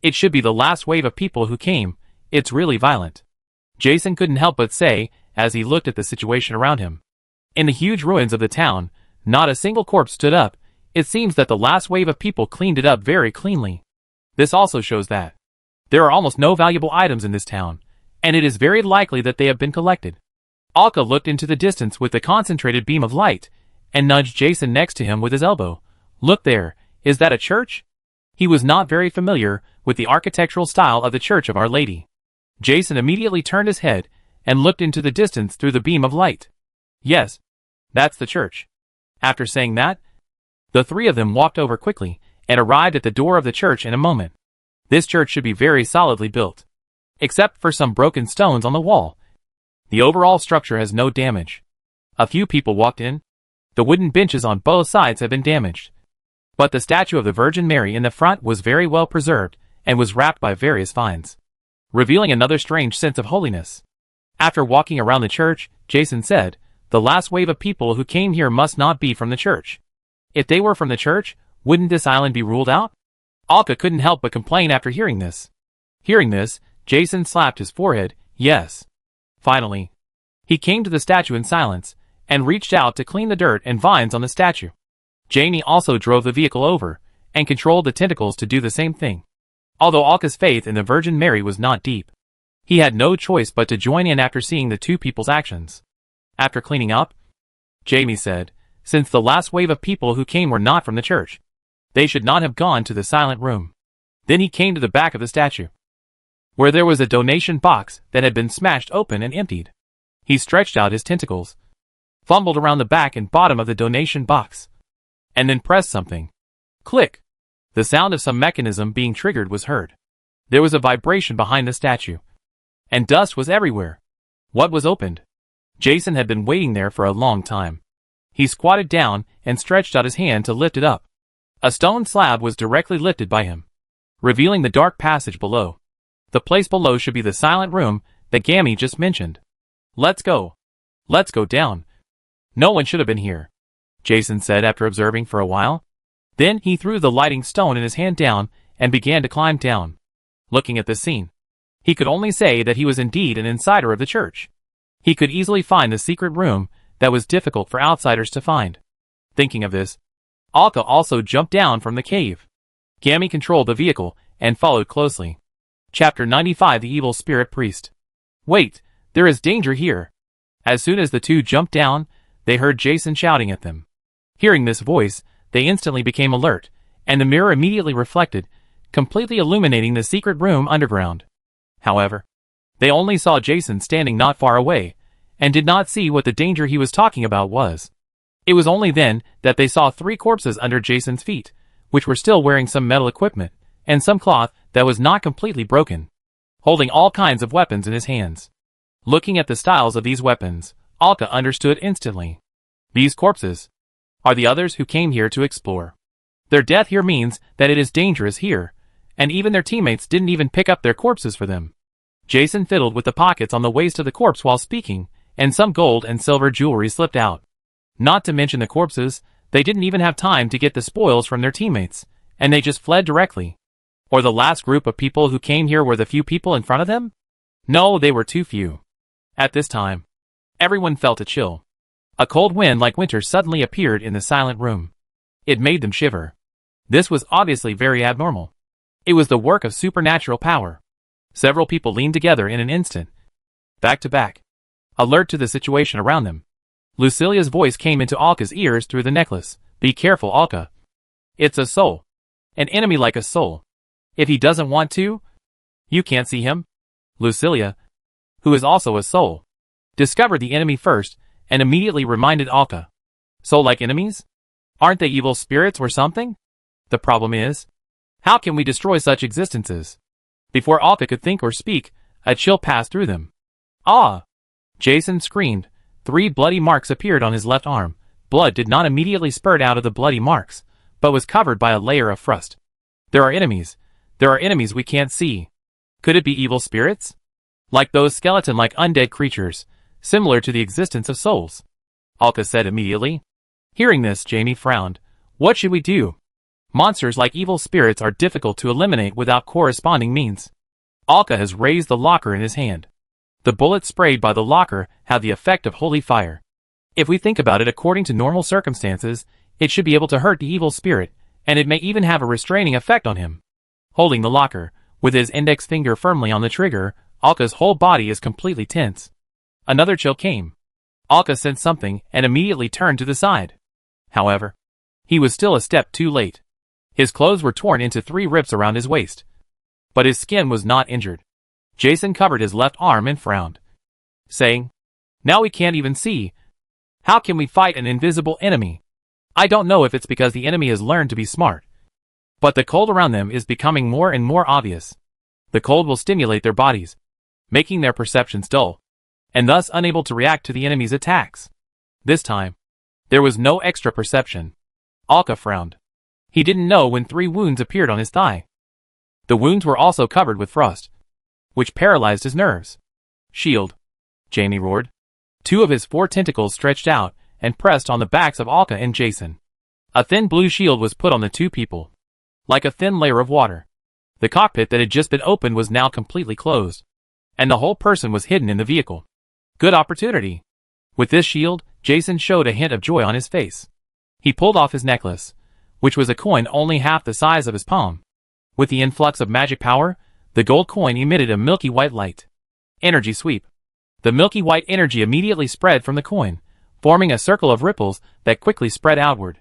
It should be the last wave of people who came. It's really violent. Jason couldn't help but say, as he looked at the situation around him. In the huge ruins of the town, not a single corpse stood up. It seems that the last wave of people cleaned it up very cleanly. This also shows that there are almost no valuable items in this town, and it is very likely that they have been collected. Alka looked into the distance with a concentrated beam of light, and nudged Jason next to him with his elbow. Look there, is that a church? He was not very familiar with the architectural style of the Church of Our Lady. Jason immediately turned his head and looked into the distance through the beam of light. Yes, that's the church. After saying that, the three of them walked over quickly and arrived at the door of the church in a moment. This church should be very solidly built. Except for some broken stones on the wall, the overall structure has no damage. A few people walked in. The wooden benches on both sides have been damaged, but the statue of the Virgin Mary in the front was very well preserved and was wrapped by various vines, revealing another strange sense of holiness. After walking around the church, Jason said, the last wave of people who came here must not be from the church. If they were from the church, wouldn't this island be ruled out? Alka couldn't help but complain after hearing this. Hearing this, Jason slapped his forehead. Yes. Finally, he came to the statue in silence, and reached out to clean the dirt and vines on the statue. Jamie also drove the vehicle over, and controlled the tentacles to do the same thing. Although Alka's faith in the Virgin Mary was not deep, he had no choice but to join in after seeing the two people's actions. After cleaning up, Jamie said, since the last wave of people who came were not from the church, they should not have gone to the silent room. Then he came to the back of the statue, where there was a donation box that had been smashed open and emptied. He stretched out his tentacles, fumbled around the back and bottom of the donation box, and then pressed something. Click! The sound of some mechanism being triggered was heard. There was a vibration behind the statue, and dust was everywhere. What was opened? Jason had been waiting there for a long time. He squatted down and stretched out his hand to lift it up. A stone slab was directly lifted by him, revealing the dark passage below. The place below should be the silent room that Gammy just mentioned. Let's go. Let's go down. No one should have been here, Jason said after observing for a while. Then he threw the lighting stone in his hand down and began to climb down. Looking at this scene, he could only say that he was indeed an insider of the church. He could easily find the secret room that was difficult for outsiders to find. Thinking of this, Alka also jumped down from the cave. Gammy controlled the vehicle and followed closely. Chapter 95: The Evil Spirit Priest. Wait, there is danger here. As soon as the two jumped down, they heard Jason shouting at them. Hearing this voice, they instantly became alert, and the mirror immediately reflected, completely illuminating the secret room underground. However, they only saw Jason standing not far away, and did not see what the danger he was talking about was. It was only then that they saw 3 corpses under Jason's feet, which were still wearing some metal equipment, and some cloth that was not completely broken, holding all kinds of weapons in his hands. Looking at the styles of these weapons, Alka understood instantly. These corpses are the others who came here to explore. Their death here means that it is dangerous here, and even their teammates didn't even pick up their corpses for them. Jason fiddled with the pockets on the waist of the corpse while speaking, and some gold and silver jewelry slipped out. Not to mention the corpses, they didn't even have time to get the spoils from their teammates, and they just fled directly. Or the last group of people who came here were the few people in front of them? No, they were too few. At this time, everyone felt a chill. A cold wind like winter suddenly appeared in the silent room. It made them shiver. This was obviously very abnormal. It was the work of supernatural power. Several people leaned together in an instant, back to back, alert to the situation around them. Lucilia's voice came into Alka's ears through the necklace. Be careful, Alka. It's a soul. An enemy like a soul. If he doesn't want to, you can't see him. Lucilia, who is also a soul, discovered the enemy first and immediately reminded Alka. Soul-like enemies? Aren't they evil spirits or something? The problem is, how can we destroy such existences? Before Alka could think or speak, a chill passed through them. Ah! Jason screamed. 3 bloody marks appeared on his left arm. Blood did not immediately spurt out of the bloody marks, but was covered by a layer of frost. There are enemies. There are enemies we can't see. Could it be evil spirits? Like those skeleton-like undead creatures, similar to the existence of souls, Alka said immediately. Hearing this, Jamie frowned. What should we do? Monsters like evil spirits are difficult to eliminate without corresponding means. Alka has raised the locker in his hand. The bullets sprayed by the locker have the effect of holy fire. If we think about it according to normal circumstances, it should be able to hurt the evil spirit, and it may even have a restraining effect on him. Holding the locker, with his index finger firmly on the trigger, Alka's whole body is completely tense. Another chill came. Alka sensed something and immediately turned to the side. However, he was still a step too late. His clothes were torn into 3 rips around his waist. But his skin was not injured. Jason covered his left arm and frowned, saying, "Now we can't even see. How can we fight an invisible enemy? I don't know if it's because the enemy has learned to be smart. But the cold around them is becoming more and more obvious. The cold will stimulate their bodies, making their perceptions dull, and thus unable to react to the enemy's attacks." This time, there was no extra perception. Alka frowned. He didn't know when 3 wounds appeared on his thigh. The wounds were also covered with frost, which paralyzed his nerves. "Shield!" Jamie roared. 2 of his 4 tentacles stretched out and pressed on the backs of Alka and Jason. A thin blue shield was put on the 2 people, like a thin layer of water. The cockpit that had just been opened was now completely closed, and the whole person was hidden in the vehicle. Good opportunity. With this shield, Jason showed a hint of joy on his face. He pulled off his necklace, which was a coin only half the size of his palm. With the influx of magic power, the gold coin emitted a milky white light. Energy sweep. The milky white energy immediately spread from the coin, forming a circle of ripples that quickly spread outward.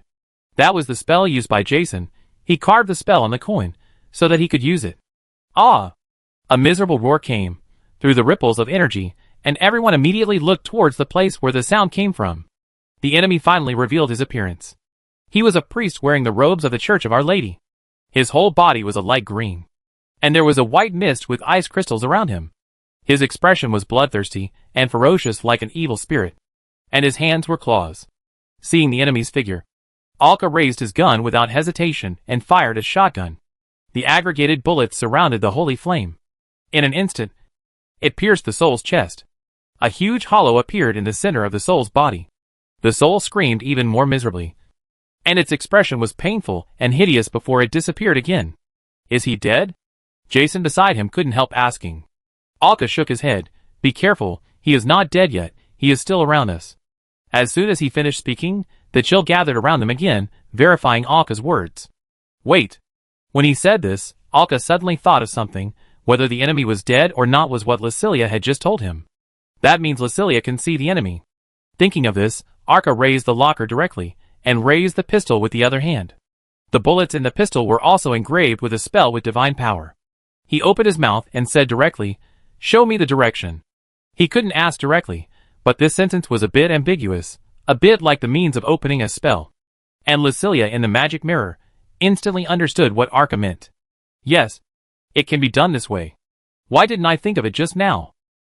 That was the spell used by Jason. He carved the spell on the coin, so that he could use it. Ah! A miserable roar came through the ripples of energy, and everyone immediately looked towards the place where the sound came from. The enemy finally revealed his appearance. He was a priest wearing the robes of the Church of Our Lady. His whole body was a light green, and there was a white mist with ice crystals around him. His expression was bloodthirsty and ferocious like an evil spirit, and his hands were claws. Seeing the enemy's figure, Alka raised his gun without hesitation and fired a shotgun. The aggregated bullets surrounded the holy flame. In an instant, it pierced the soul's chest. A huge hollow appeared in the center of the soul's body. The soul screamed even more miserably, and its expression was painful and hideous before it disappeared again. "Is he dead?" Jason beside him couldn't help asking. Alka shook his head. "Be careful, he is not dead yet, he is still around us." As soon as he finished speaking, the chill gathered around them again, verifying Alka's words. Wait. When he said this, Alka suddenly thought of something. Whether the enemy was dead or not was what Lucilia had just told him. That means Lucilia can see the enemy. Thinking of this, Alka raised the locker directly, and raised the pistol with the other hand. The bullets in the pistol were also engraved with a spell with divine power. He opened his mouth and said directly, "Show me the direction." He couldn't ask directly, but this sentence was a bit ambiguous, a bit like the means of opening a spell. And Lucilia in the magic mirror instantly understood what Alka meant. Yes, it can be done this way. Why didn't I think of it just now?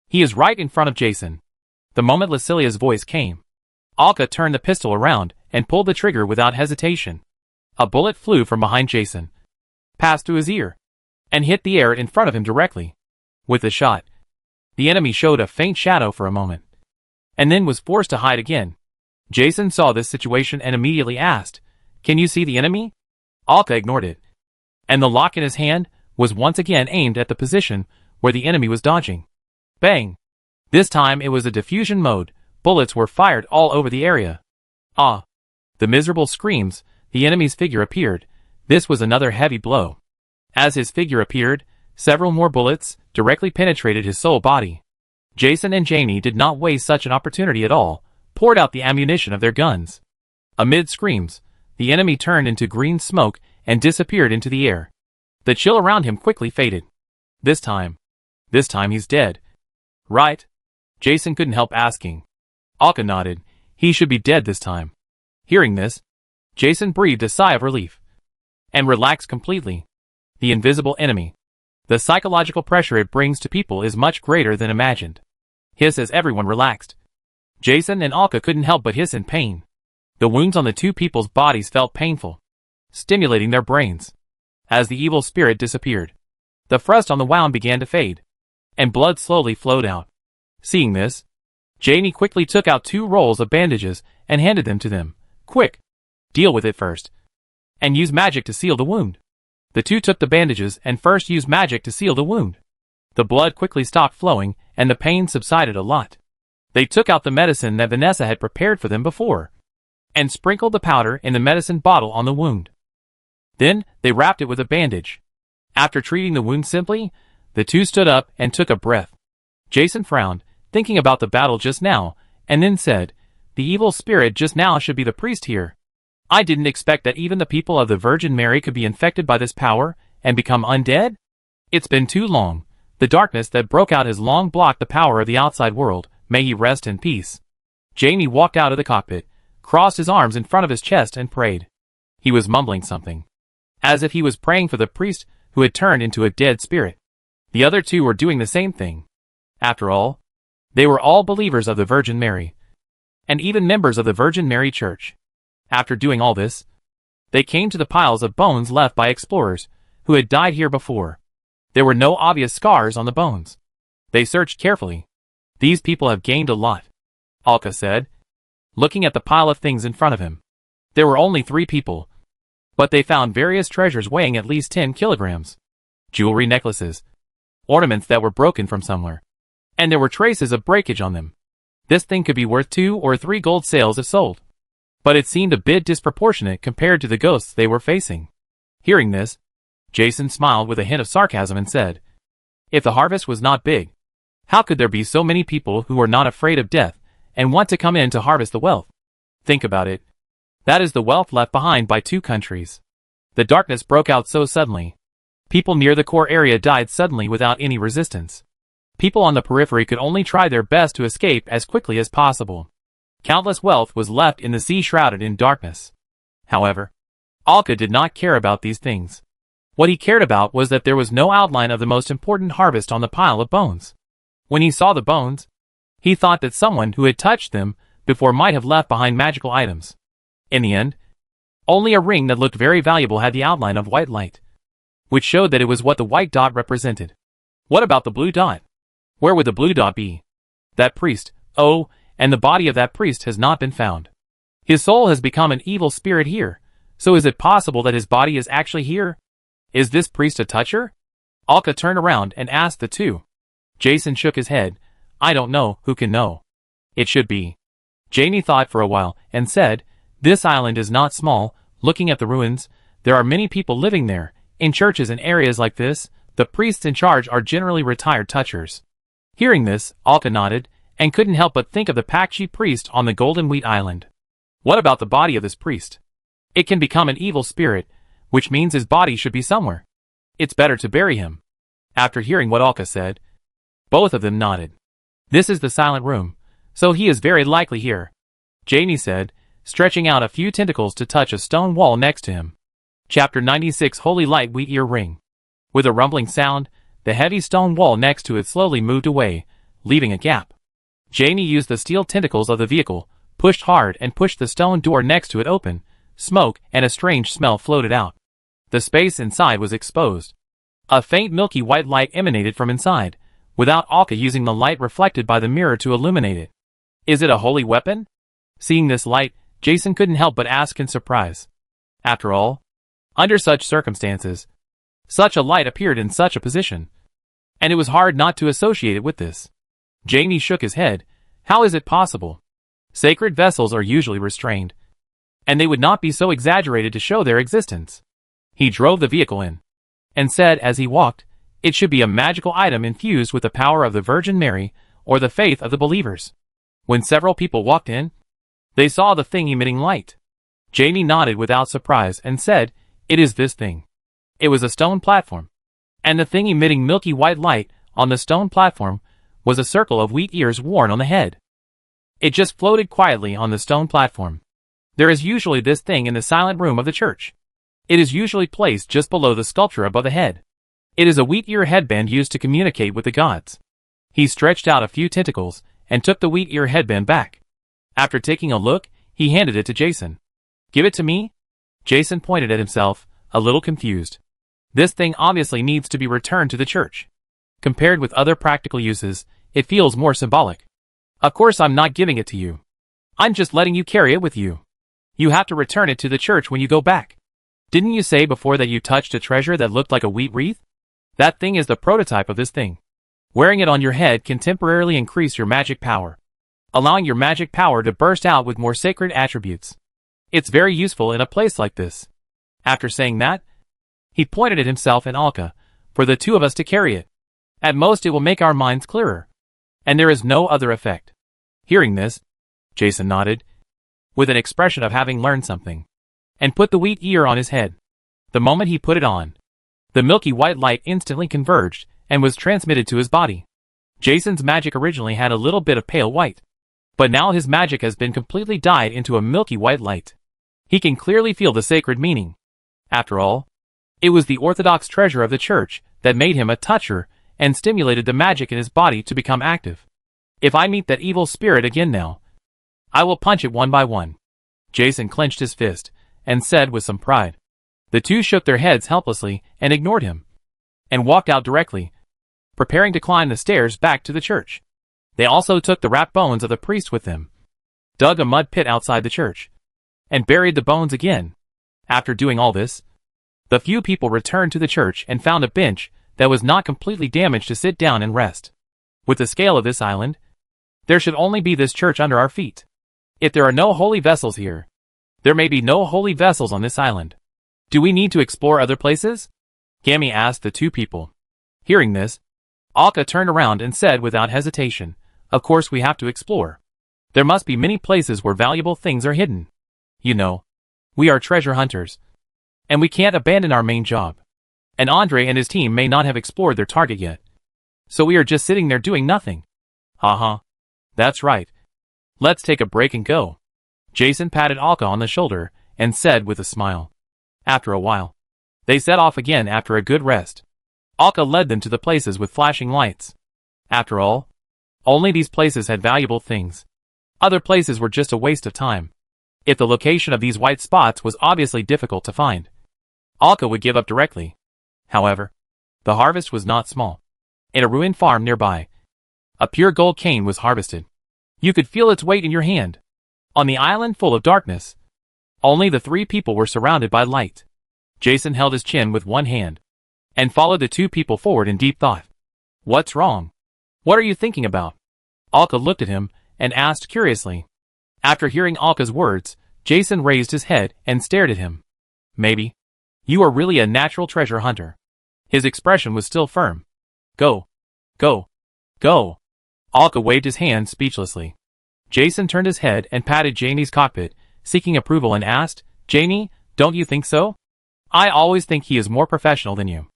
He is right in front of Jason. The moment Lucilia's voice came, Alka turned the pistol around and pulled the trigger without hesitation. A bullet flew from behind Jason, passed through his ear, and hit the air in front of him directly. With the shot, the enemy showed a faint shadow for a moment, and then was forced to hide again. Jason saw this situation and immediately asked, "Can you see the enemy?" Alka ignored it, and the lock in his hand was once again aimed at the position where the enemy was dodging. Bang! This time it was a diffusion mode. Bullets were fired all over the area. Ah! The miserable screams. The enemy's figure appeared. This was another heavy blow. As his figure appeared, several more bullets directly penetrated his soul body. Jason and Jamie did not waste such an opportunity at all, poured out the ammunition of their guns. Amid screams, the enemy turned into green smoke and disappeared into the air. The chill around him quickly faded. This time he's dead. Right? Jason couldn't help asking. Alka nodded. He should be dead this time. Hearing this, Jason breathed a sigh of relief and relaxed completely. The invisible enemy. The psychological pressure it brings to people is much greater than imagined. Hiss as everyone relaxed. Jason and Alka couldn't help but hiss in pain. The wounds on the 2 people's bodies felt painful, stimulating their brains. As the evil spirit disappeared, the frost on the wound began to fade, and blood slowly flowed out. Seeing this, Jamie quickly took out 2 rolls of bandages and handed them to them. "Quick! Deal with it first, and use magic to seal the wound." The 2 took the bandages and first used magic to seal the wound. The blood quickly stopped flowing, and the pain subsided a lot. They took out the medicine that Vanessa had prepared for them before, and sprinkled the powder in the medicine bottle on the wound. Then, they wrapped it with a bandage. After treating the wound simply, the 2 stood up and took a breath. Jason frowned, thinking about the battle just now, and then said, "The evil spirit just now should be the priest here. I didn't expect that even the people of the Virgin Mary could be infected by this power and become undead. It's been too long. The darkness that broke out has long blocked the power of the outside world. May he rest in peace." Jamie walked out of the cockpit, crossed his arms in front of his chest and prayed. He was mumbling something, as if he was praying for the priest who had turned into a dead spirit. The other two were doing the same thing. After all, they were all believers of the Virgin Mary, and even members of the Virgin Mary Church. After doing all this, they came to the piles of bones left by explorers who had died here before. There were no obvious scars on the bones. They searched carefully. "These people have gained a lot," Alka said, looking at the pile of things in front of him. There were only 3 people, but they found various treasures weighing at least 10 kilograms. Jewelry, necklaces, ornaments that were broken from somewhere, and there were traces of breakage on them. This thing could be worth 2 or 3 gold sales if sold, but it seemed a bit disproportionate compared to the ghosts they were facing. Hearing this, Jason smiled with a hint of sarcasm and said, "If the harvest was not big, how could there be so many people who are not afraid of death and want to come in to harvest the wealth? Think about it. That is the wealth left behind by 2 countries. The darkness broke out so suddenly. People near the core area died suddenly without any resistance. People on the periphery could only try their best to escape as quickly as possible. Countless wealth was left in the sea shrouded in darkness." However, Alka did not care about these things. What he cared about was that there was no outline of the most important harvest on the pile of bones. When he saw the bones, he thought that someone who had touched them before might have left behind magical items. In the end, only a ring that looked very valuable had the outline of white light, which showed that it was what the white dot represented. What about the blue dot? Where would the blue dot be? That priest, oh, and the body of that priest has not been found. His soul has become an evil spirit here, so is it possible that his body is actually here? Is this priest a toucher? Alka turned around and asked the 2. Jason shook his head. "I don't know, who can know? It should be." Jamie thought for a while and said, "This island is not small. Looking at the ruins, there are many people living there. In churches and areas like this, the priests in charge are generally retired touchers." Hearing this, Alka nodded, and couldn't help but think of the Pakchi priest on the Golden Wheat Island. What about the body of this priest? It can become an evil spirit, which means his body should be somewhere. It's better to bury him. After hearing what Alka said, both of them nodded. "This is the silent room, so he is very likely here," Jamie said, stretching out a few tentacles to touch a stone wall next to him. Chapter 96 Holy Light Wheat Ear Ring. With a rumbling sound, the heavy stone wall next to it slowly moved away, leaving a gap. Jamie used the steel tentacles of the vehicle, pushed hard and pushed the stone door next to it open. Smoke and a strange smell floated out. The space inside was exposed. A faint milky white light emanated from inside, without Alka using the light reflected by the mirror to illuminate it. "Is it a holy weapon?" Seeing this light, Jason couldn't help but ask in surprise. After all, under such circumstances, such a light appeared in such a position, and it was hard not to associate it with this. Jamie shook his head. "How is it possible? Sacred vessels are usually restrained, and they would not be so exaggerated to show their existence." He drove the vehicle in, and said as he walked, "It should be a magical item infused with the power of the Virgin Mary or the faith of the believers." When several people walked in, they saw the thing emitting light. Jamie nodded without surprise and said, "It is this thing." It was a stone platform, and the thing emitting milky white light on the stone platform was a circle of wheat ears worn on the head. It just floated quietly on the stone platform. There is usually this thing in the silent room of the church. It is usually placed just below the sculpture above the head. It is a wheat ear headband used to communicate with the gods. He stretched out a few tentacles and took the wheat ear headband back. After taking a look, he handed it to Jason. "Give it to me?" Jason pointed at himself, a little confused. This thing obviously needs to be returned to the church. Compared with other practical uses, it feels more symbolic. "Of course I'm not giving it to you. I'm just letting you carry it with you. You have to return it to the church when you go back. Didn't you say before that you touched a treasure that looked like a wheat wreath? That thing is the prototype of this thing. Wearing it on your head can temporarily increase your magic power, allowing your magic power to burst out with more sacred attributes. It's very useful in a place like this." After saying that, he pointed at himself and Alka, "For the 2 of us to carry it. At most it will make our minds clearer. and there is no other effect. Hearing this, Jason nodded, with an expression of having learned something, and put the wheat ear on his head. The moment he put it on, the milky white light instantly converged and was transmitted to his body. Jason's magic originally had a little bit of pale white, but now his magic has been completely dyed into a milky white light. He can clearly feel the sacred meaning. After all, it was the orthodox treasure of the church that made him a toucher and stimulated the magic in his body to become active. If I meet that evil spirit again now, I will punch it one by one. Jason clenched his fist and said with some pride. The two shook their heads helplessly and ignored him, and walked out directly, preparing to climb the stairs back to the church. They also took the wrapped bones of the priest with them, dug a mud pit outside the church, and buried the bones again. After doing all this, the few people returned to the church and found a bench that was not completely damaged to sit down and rest. With the scale of this island, there should only be this church under our feet. If there are no holy vessels here, there may be no holy vessels on this island. Do we need to explore other places? Gammy asked the two people. Hearing this, Alka turned around and said without hesitation, of course we have to explore. There must be many places where valuable things are hidden. You know, we are treasure hunters, and we can't abandon our main job. And Andre and his team may not have explored their target yet, so we are just sitting there doing nothing. Haha. That's right. Let's take a break and go. Jason patted Alka on the shoulder and said with a smile. After a while, they set off again after a good rest. Alka led them to the places with flashing lights. After all, only these places had valuable things. Other places were just a waste of time. If the location of these white spots was obviously difficult to find, Alka would give up directly. However, the harvest was not small. In a ruined farm nearby, a pure gold cane was harvested. You could feel its weight in your hand. On the island full of darkness, only the three people were surrounded by light. Jason held his chin with one hand and followed the two people forward in deep thought. What's wrong? What are you thinking about? Alka looked at him and asked curiously. After hearing Alka's words, Jason raised his head and stared at him. Maybe. You are really a natural treasure hunter. His expression was still firm. Go. Go. Go. Alka waved his hand speechlessly. Jason turned his head and patted Jamie's cockpit, seeking approval and asked, Jamie, don't you think so? I always think he is more professional than you.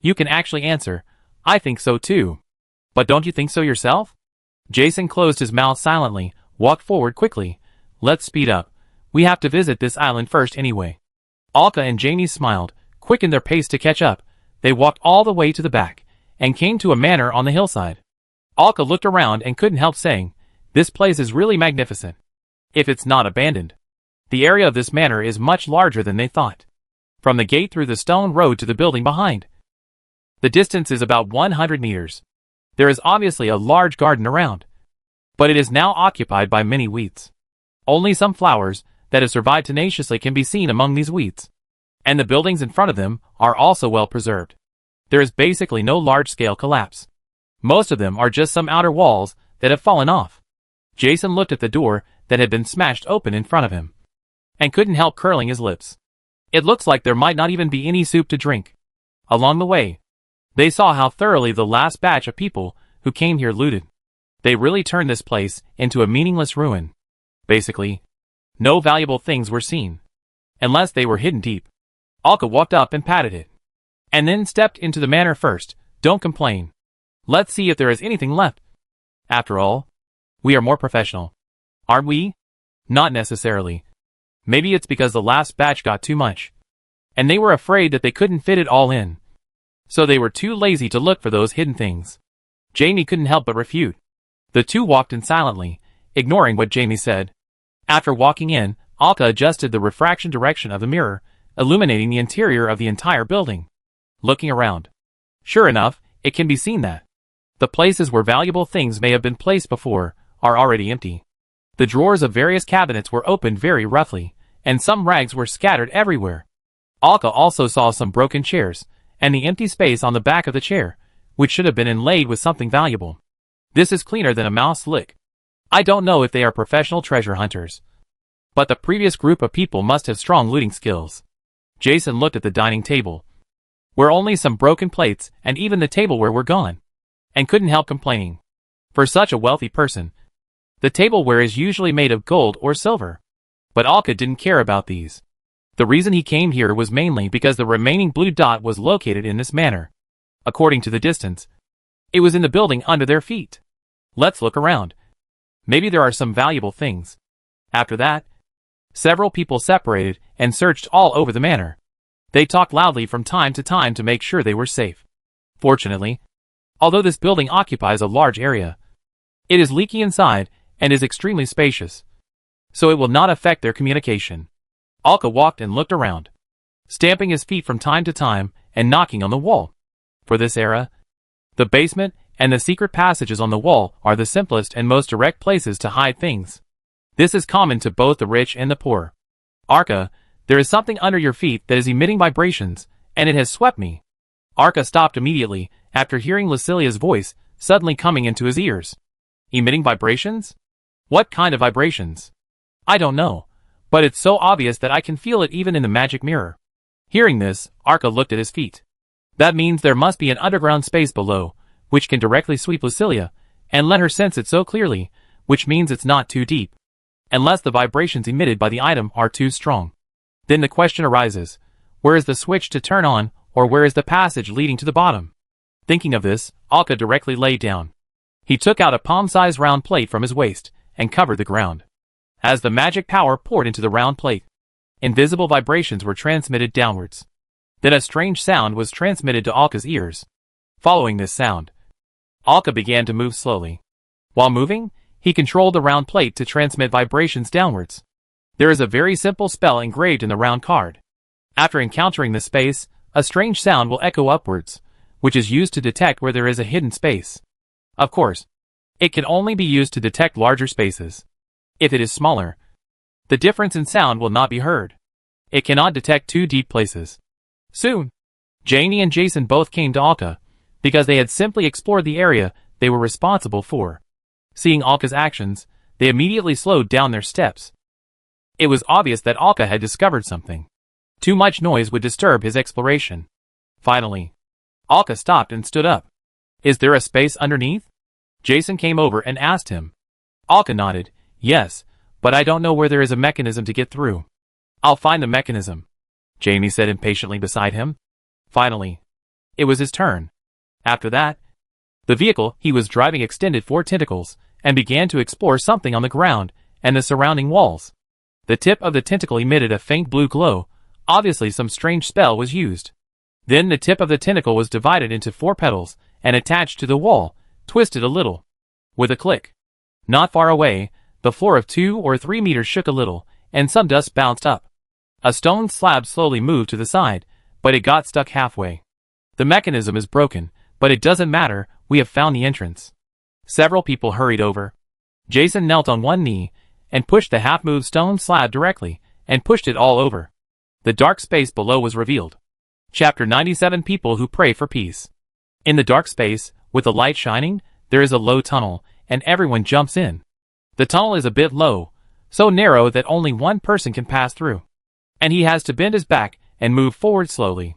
You can actually answer, I think so too. But don't you think so yourself? Jason closed his mouth silently, walked forward quickly. Let's speed up. We have to visit this island first anyway. Alka and Jamie smiled, quickened their pace to catch up. They walked all the way to the back, and came to a manor on the hillside. Alka looked around and couldn't help saying, this place is really magnificent. If it's not abandoned. The area of this manor is much larger than they thought. From the gate through the stone road to the building behind, the distance is about 100 meters. There is obviously a large garden around, but it is now occupied by many weeds. Only some flowers that have survived tenaciously can be seen among these weeds, and the buildings in front of them are also well preserved. There is basically no large-scale collapse. Most of them are just some outer walls that have fallen off. Jason looked at the door that had been smashed open in front of him, and couldn't help curling his lips. It looks like there might not even be any soup to drink. Along the way, they saw how thoroughly the last batch of people who came here looted. They really turned this place into a meaningless ruin. Basically, no valuable things were seen, unless they were hidden deep. Alka walked up and patted it, and then stepped into the manor first. Don't complain. Let's see if there is anything left. After all, we are more professional. Aren't we? Not necessarily. Maybe it's because the last batch got too much, and they were afraid that they couldn't fit it all in. So they were too lazy to look for those hidden things. Jamie couldn't help but refute. The two walked in silently, ignoring what Jamie said. After walking in, Alka adjusted the refraction direction of the mirror, illuminating the interior of the entire building. Looking around, sure enough, it can be seen that the places where valuable things may have been placed before are already empty. The drawers of various cabinets were opened very roughly, and some rags were scattered everywhere. Alka also saw some broken chairs, and the empty space on the back of the chair, which should have been inlaid with something valuable. This is cleaner than a mouse lick. I don't know if they are professional treasure hunters, but the previous group of people must have strong looting skills. Jason looked at the dining table, where only some broken plates and even the tableware were gone, and couldn't help complaining. For such a wealthy person, the tableware is usually made of gold or silver. But Alka didn't care about these. The reason he came here was mainly because the remaining blue dot was located in this manner. According to the distance, it was in the building under their feet. Let's look around. Maybe there are some valuable things. After that, several people separated and searched all over the manor. They talked loudly from time to make sure they were safe. Fortunately, although this building occupies a large area, it is leaky inside and is extremely spacious, so it will not affect their communication. Alka walked and looked around, stamping his feet from time to time and knocking on the wall. For this era, the basement and the secret passages on the wall are the simplest and most direct places to hide things. This is common to both the rich and the poor. Arka, there is something under your feet that is emitting vibrations, and it has swept me. Arka stopped immediately after hearing Lucilia's voice suddenly coming into his ears. Emitting vibrations? What kind of vibrations? I don't know, but it's so obvious that I can feel it even in the magic mirror. Hearing this, Arka looked at his feet. That means there must be an underground space below, which can directly sweep Lucilia, and let her sense it so clearly, which means it's not too deep. Unless the vibrations emitted by the item are too strong. Then the question arises, where is the switch to turn on, or where is the passage leading to the bottom? Thinking of this, Alka directly lay down. He took out a palm-sized round plate from his waist, and covered the ground. As the magic power poured into the round plate, invisible vibrations were transmitted downwards. Then a strange sound was transmitted to Alka's ears. Following this sound, Alka began to move slowly. While moving, he controlled the round plate to transmit vibrations downwards. There is a very simple spell engraved in the round card. After encountering the space, a strange sound will echo upwards, which is used to detect where there is a hidden space. Of course, it can only be used to detect larger spaces. If it is smaller, the difference in sound will not be heard. It cannot detect too deep places. Soon, Janie and Jason both came to Alka, because they had simply explored the area they were responsible for. Seeing Alka's actions, they immediately slowed down their steps. It was obvious that Alka had discovered something. Too much noise would disturb his exploration. Finally, Alka stopped and stood up. Is there a space underneath? Jason came over and asked him. Alka nodded, yes, but I don't know where there is a mechanism to get through. I'll find the mechanism, Jamie said impatiently beside him. Finally, it was his turn. After that, the vehicle he was driving extended 4 tentacles and began to explore something on the ground and the surrounding walls. The tip of the tentacle emitted a faint blue glow. Obviously some strange spell was used. Then the tip of the tentacle was divided into 4 petals and attached to the wall, twisted a little. With a click. Not far away, the floor of 2 or 3 meters shook a little, and some dust bounced up. A stone slab slowly moved to the side, but it got stuck halfway. The mechanism is broken, but it doesn't matter, we have found the entrance. Several people hurried over. Jason knelt on one knee, and pushed the half-moved stone slab directly, and pushed it all over. The dark space below was revealed. Chapter 97 People Who Pray for Peace. In the dark space, with the light shining, there is a low tunnel, and everyone jumps in. The tunnel is a bit low, so narrow that only one person can pass through. And he has to bend his back and move forward slowly.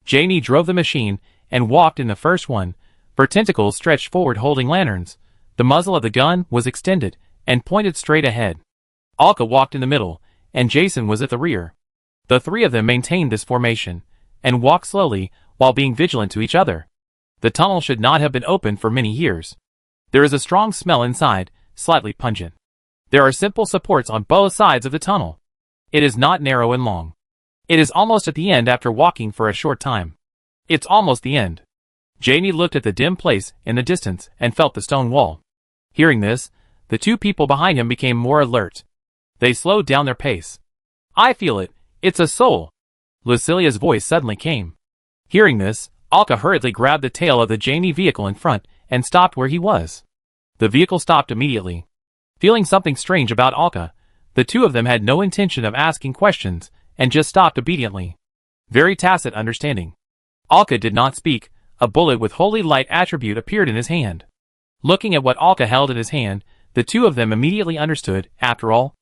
Janie drove the machine and walked in the first one, her tentacles stretched forward holding lanterns. The muzzle of the gun was extended and pointed straight ahead. Alka walked in the middle, and Jason was at the rear. The 3 of them maintained this formation, and walked slowly while being vigilant to each other. The tunnel should not have been open for many years. There is a strong smell inside, slightly pungent. There are simple supports on both sides of the tunnel. It is not narrow and long. It is almost at the end after walking for a short time. It's almost the end. Janie looked at the dim place in the distance and felt the stone wall. Hearing this, the 2 people behind him became more alert. They slowed down their pace. I feel it, it's a soul. Lucilia's voice suddenly came. Hearing this, Alka hurriedly grabbed the tail of the Janie vehicle in front and stopped where he was. The vehicle stopped immediately. Feeling something strange about Alka, the 2 of them had no intention of asking questions and just stopped obediently. Very tacit understanding. Alka did not speak. A bullet with holy light attribute appeared in his hand. Looking at what Alka held in his hand, the 2 of them immediately understood, after all,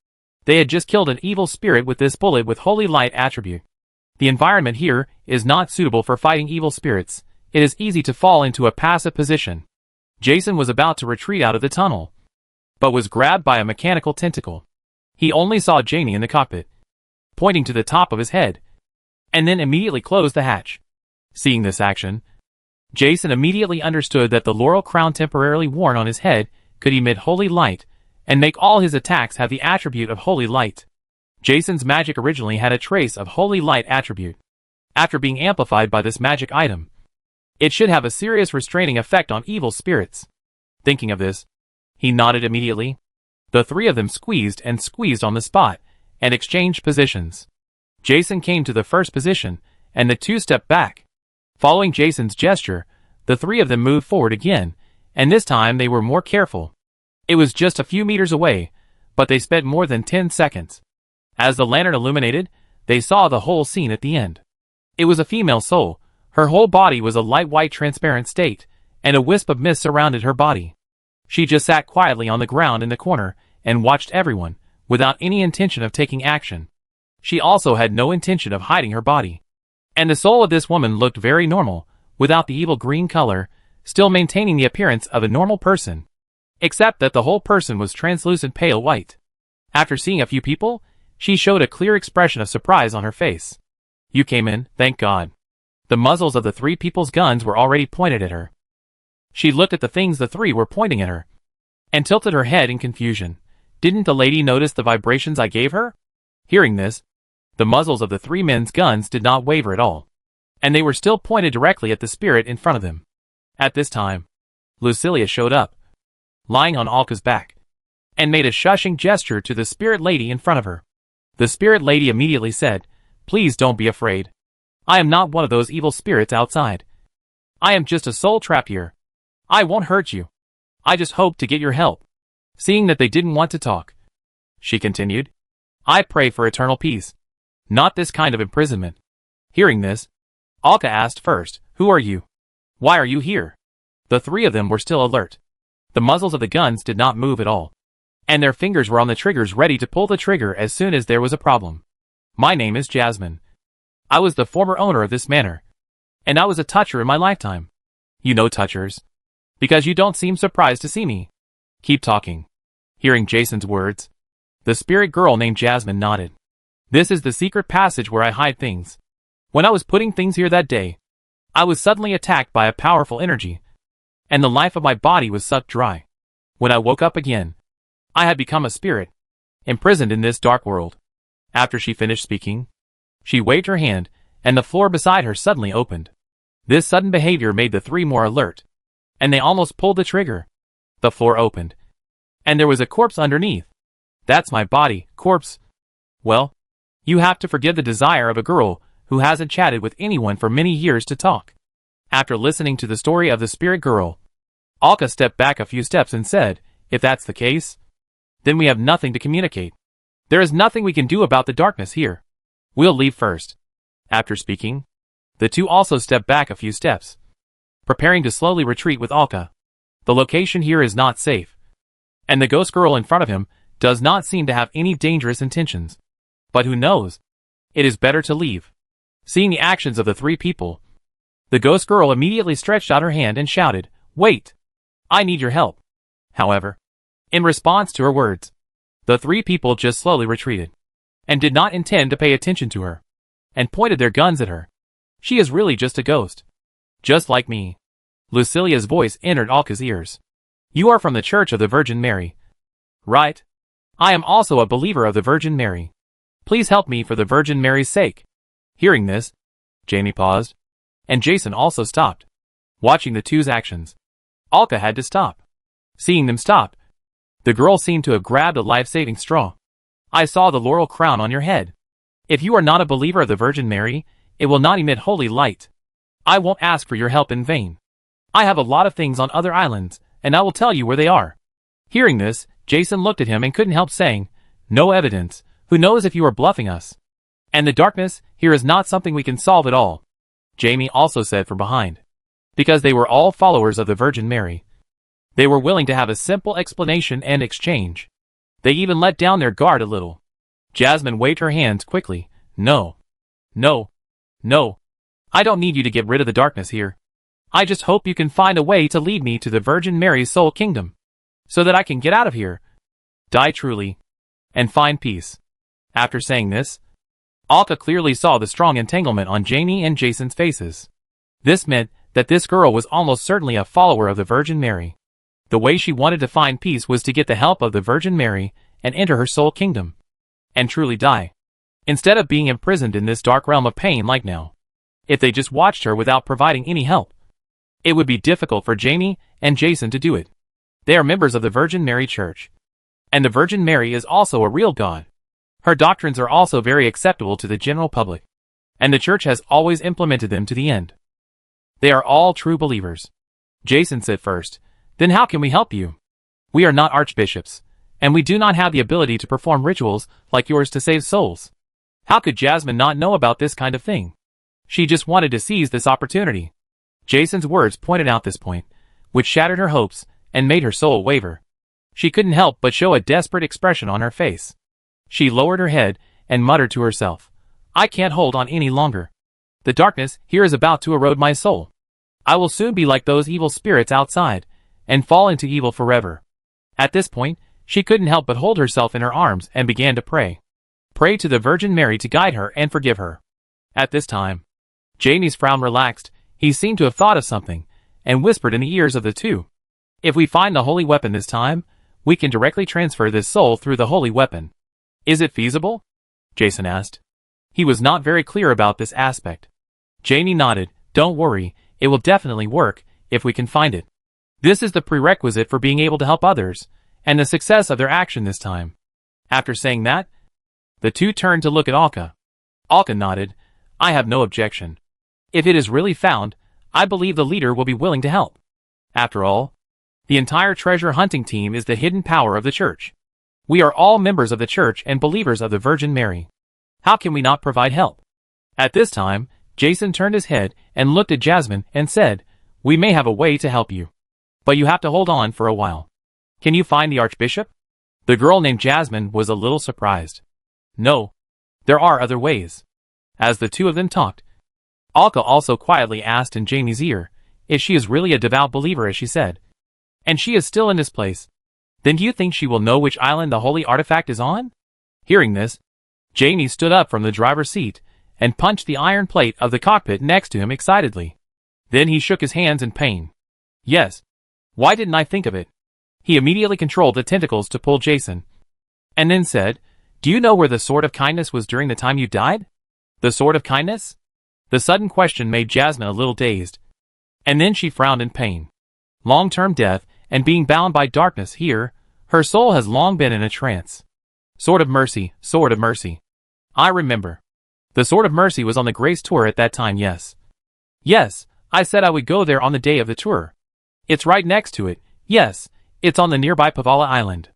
they had just killed an evil spirit with this bullet with holy light attribute. The environment here is not suitable for fighting evil spirits. It is easy to fall into a passive position. Jason was about to retreat out of the tunnel, but was grabbed by a mechanical tentacle. He only saw Jamie in the cockpit, pointing to the top of his head, and then immediately closed the hatch. Seeing this action, Jason immediately understood that the laurel crown temporarily worn on his head could emit holy light and make all his attacks have the attribute of holy light. Jason's magic originally had a trace of holy light attribute. After being amplified by this magic item, it should have a serious restraining effect on evil spirits. Thinking of this, he nodded immediately. The three of them squeezed on the spot and exchanged positions. Jason came to the first position, and the two stepped back. Following Jason's gesture, the three of them moved forward again, and this time they were more careful. It was just a few meters away, but they spent more than 10 seconds. As the lantern illuminated, they saw the whole scene at the end. It was a female soul. Her whole body was a light white transparent state, and a wisp of mist surrounded her body. She just sat quietly on the ground in the corner and watched everyone, without any intention of taking action. She also had no intention of hiding her body. And the soul of this woman looked very normal, without the evil green color, still maintaining the appearance of a normal person. Except that the whole person was translucent pale white. After seeing a few people, she showed a clear expression of surprise on her face. You came in, thank God. The muzzles of the three people's guns were already pointed at her. She looked at the things the three were pointing at her, and tilted her head in confusion. Didn't the lady notice the vibrations I gave her? Hearing this, the muzzles of the three men's guns did not waver at all, and they were still pointed directly at the spirit in front of them. At this time, Lucilia showed up, lying on Alka's back, and made a shushing gesture to the spirit lady in front of her. The spirit lady immediately said, "Please don't be afraid. I am not one of those evil spirits outside. I am just a soul trapped here. I won't hurt you. I just hope to get your help." Seeing that they didn't want to talk, she continued, "I pray for eternal peace, not this kind of imprisonment." Hearing this, Alka asked first, "Who are you? Why are you here?" The three of them were still alert. The muzzles of the guns did not move at all, and their fingers were on the triggers ready to pull the trigger as soon as there was a problem. "My name is Jasmine. I was the former owner of this manor, and I was a toucher in my lifetime." "You know touchers, because you don't seem surprised to see me. Keep talking." Hearing Jason's words, the spirit girl named Jasmine nodded. "This is the secret passage where I hide things. When I was putting things here that day, I was suddenly attacked by a powerful energy, and the life of my body was sucked dry. When I woke up again, I had become a spirit, imprisoned in this dark world." After she finished speaking, she waved her hand, and the floor beside her suddenly opened. This sudden behavior made the three more alert, and they almost pulled the trigger. The floor opened, and there was a corpse underneath. "That's my body, corpse. Well, you have to forgive the desire of a girl who hasn't chatted with anyone for many years to talk." After listening to the story of the spirit girl, Alka stepped back a few steps and said, "If that's the case, then we have nothing to communicate. There is nothing we can do about the darkness here. We'll leave first." After speaking, the two also stepped back a few steps, preparing to slowly retreat with Alka. The location here is not safe, and the ghost girl in front of him does not seem to have any dangerous intentions. But who knows? It is better to leave. Seeing the actions of the three people, the ghost girl immediately stretched out her hand and shouted, "Wait! I need your help." However, in response to her words, the three people just slowly retreated, and did not intend to pay attention to her, and pointed their guns at her. "She is really just a ghost. Just like me." Lucilia's voice entered Alka's ears. "You are from the Church of the Virgin Mary, right? I am also a believer of the Virgin Mary. Please help me for the Virgin Mary's sake." Hearing this, Jamie paused, and Jason also stopped. Watching the two's actions, Alka had to stop. Seeing them stop, the girl seemed to have grabbed a life-saving straw. "I saw the laurel crown on your head. If you are not a believer of the Virgin Mary, it will not emit holy light. I won't ask for your help in vain. I have a lot of things on other islands, and I will tell you where they are." Hearing this, Jason looked at him and couldn't help saying, "No evidence. Who knows if you are bluffing us? And the darkness here is not something we can solve at all." Jamie also said from behind, because they were all followers of the Virgin Mary, they were willing to have a simple explanation and exchange. They even let down their guard a little. Jasmine waved her hands quickly. "No. No. No. I don't need you to get rid of the darkness here. I just hope you can find a way to lead me to the Virgin Mary's soul kingdom, so that I can get out of here, die truly, and find peace. After saying this, Alka clearly saw the strong entanglement on Jamie and Jason's faces. This meant that this girl was almost certainly a follower of the Virgin Mary. The way she wanted to find peace was to get the help of the Virgin Mary and enter her soul kingdom, and truly die, instead of being imprisoned in this dark realm of pain like now. If they just watched her without providing any help, it would be difficult for Jamie and Jason to do it. They are members of the Virgin Mary Church, and the Virgin Mary is also a real God. Her doctrines are also very acceptable to the general public, and the Church has always implemented them to the end. They are all true believers. Jason said first, "Then how can we help you? We are not archbishops, and we do not have the ability to perform rituals like yours to save souls." How could Jasmine not know about this kind of thing? She just wanted to seize this opportunity. Jason's words pointed out this point, which shattered her hopes and made her soul waver. She couldn't help but show a desperate expression on her face. She lowered her head and muttered to herself, "I can't hold on any longer. The darkness here is about to erode my soul. I will soon be like those evil spirits outside, and fall into evil forever." At this point, she couldn't help but hold herself in her arms and began to pray. Pray to the Virgin Mary to guide her and forgive her. At this time, Jamie's frown relaxed. He seemed to have thought of something, and whispered in the ears of the two, "If we find the holy weapon this time, we can directly transfer this soul through the holy weapon." "Is it feasible?" Jason asked. He was not very clear about this aspect. Jamie nodded. "Don't worry, it will definitely work, if we can find it. This is the prerequisite for being able to help others, and the success of their action this time." After saying that, the two turned to look at Alka. Alka nodded. "I have no objection. If it is really found, I believe the leader will be willing to help. After all, the entire treasure hunting team is the hidden power of the Church. We are all members of the Church and believers of the Virgin Mary. How can we not provide help?" At this time, Jason turned his head and looked at Jasmine and said, "We may have a way to help you, but you have to hold on for a while. Can you find the Archbishop?" The girl named Jasmine was a little surprised. "No, there are other ways." As the two of them talked, Alka also quietly asked in Jamie's ear if she is really a devout believer, as she said, "And she is still in this place. Then do you think she will know which island the holy artifact is on?" Hearing this, Jamie stood up from the driver's seat and punched the iron plate of the cockpit next to him excitedly. Then he shook his hands in pain. "Yes. Why didn't I think of it?" He immediately controlled the tentacles to pull Jason, and then said, "Do you know where the Sword of Kindness was during the time you died?" "The Sword of Kindness?" The sudden question made Jasmine a little dazed, and then she frowned in pain. Long-term death and being bound by darkness here, her soul has long been in a trance. Sword of Mercy, Sword of Mercy. I remember. The Sword of Mercy was on the Grace Tour at that time, yes. Yes, I said I would go there on the day of the tour. It's right next to it, yes, it's on the nearby Pavala Island.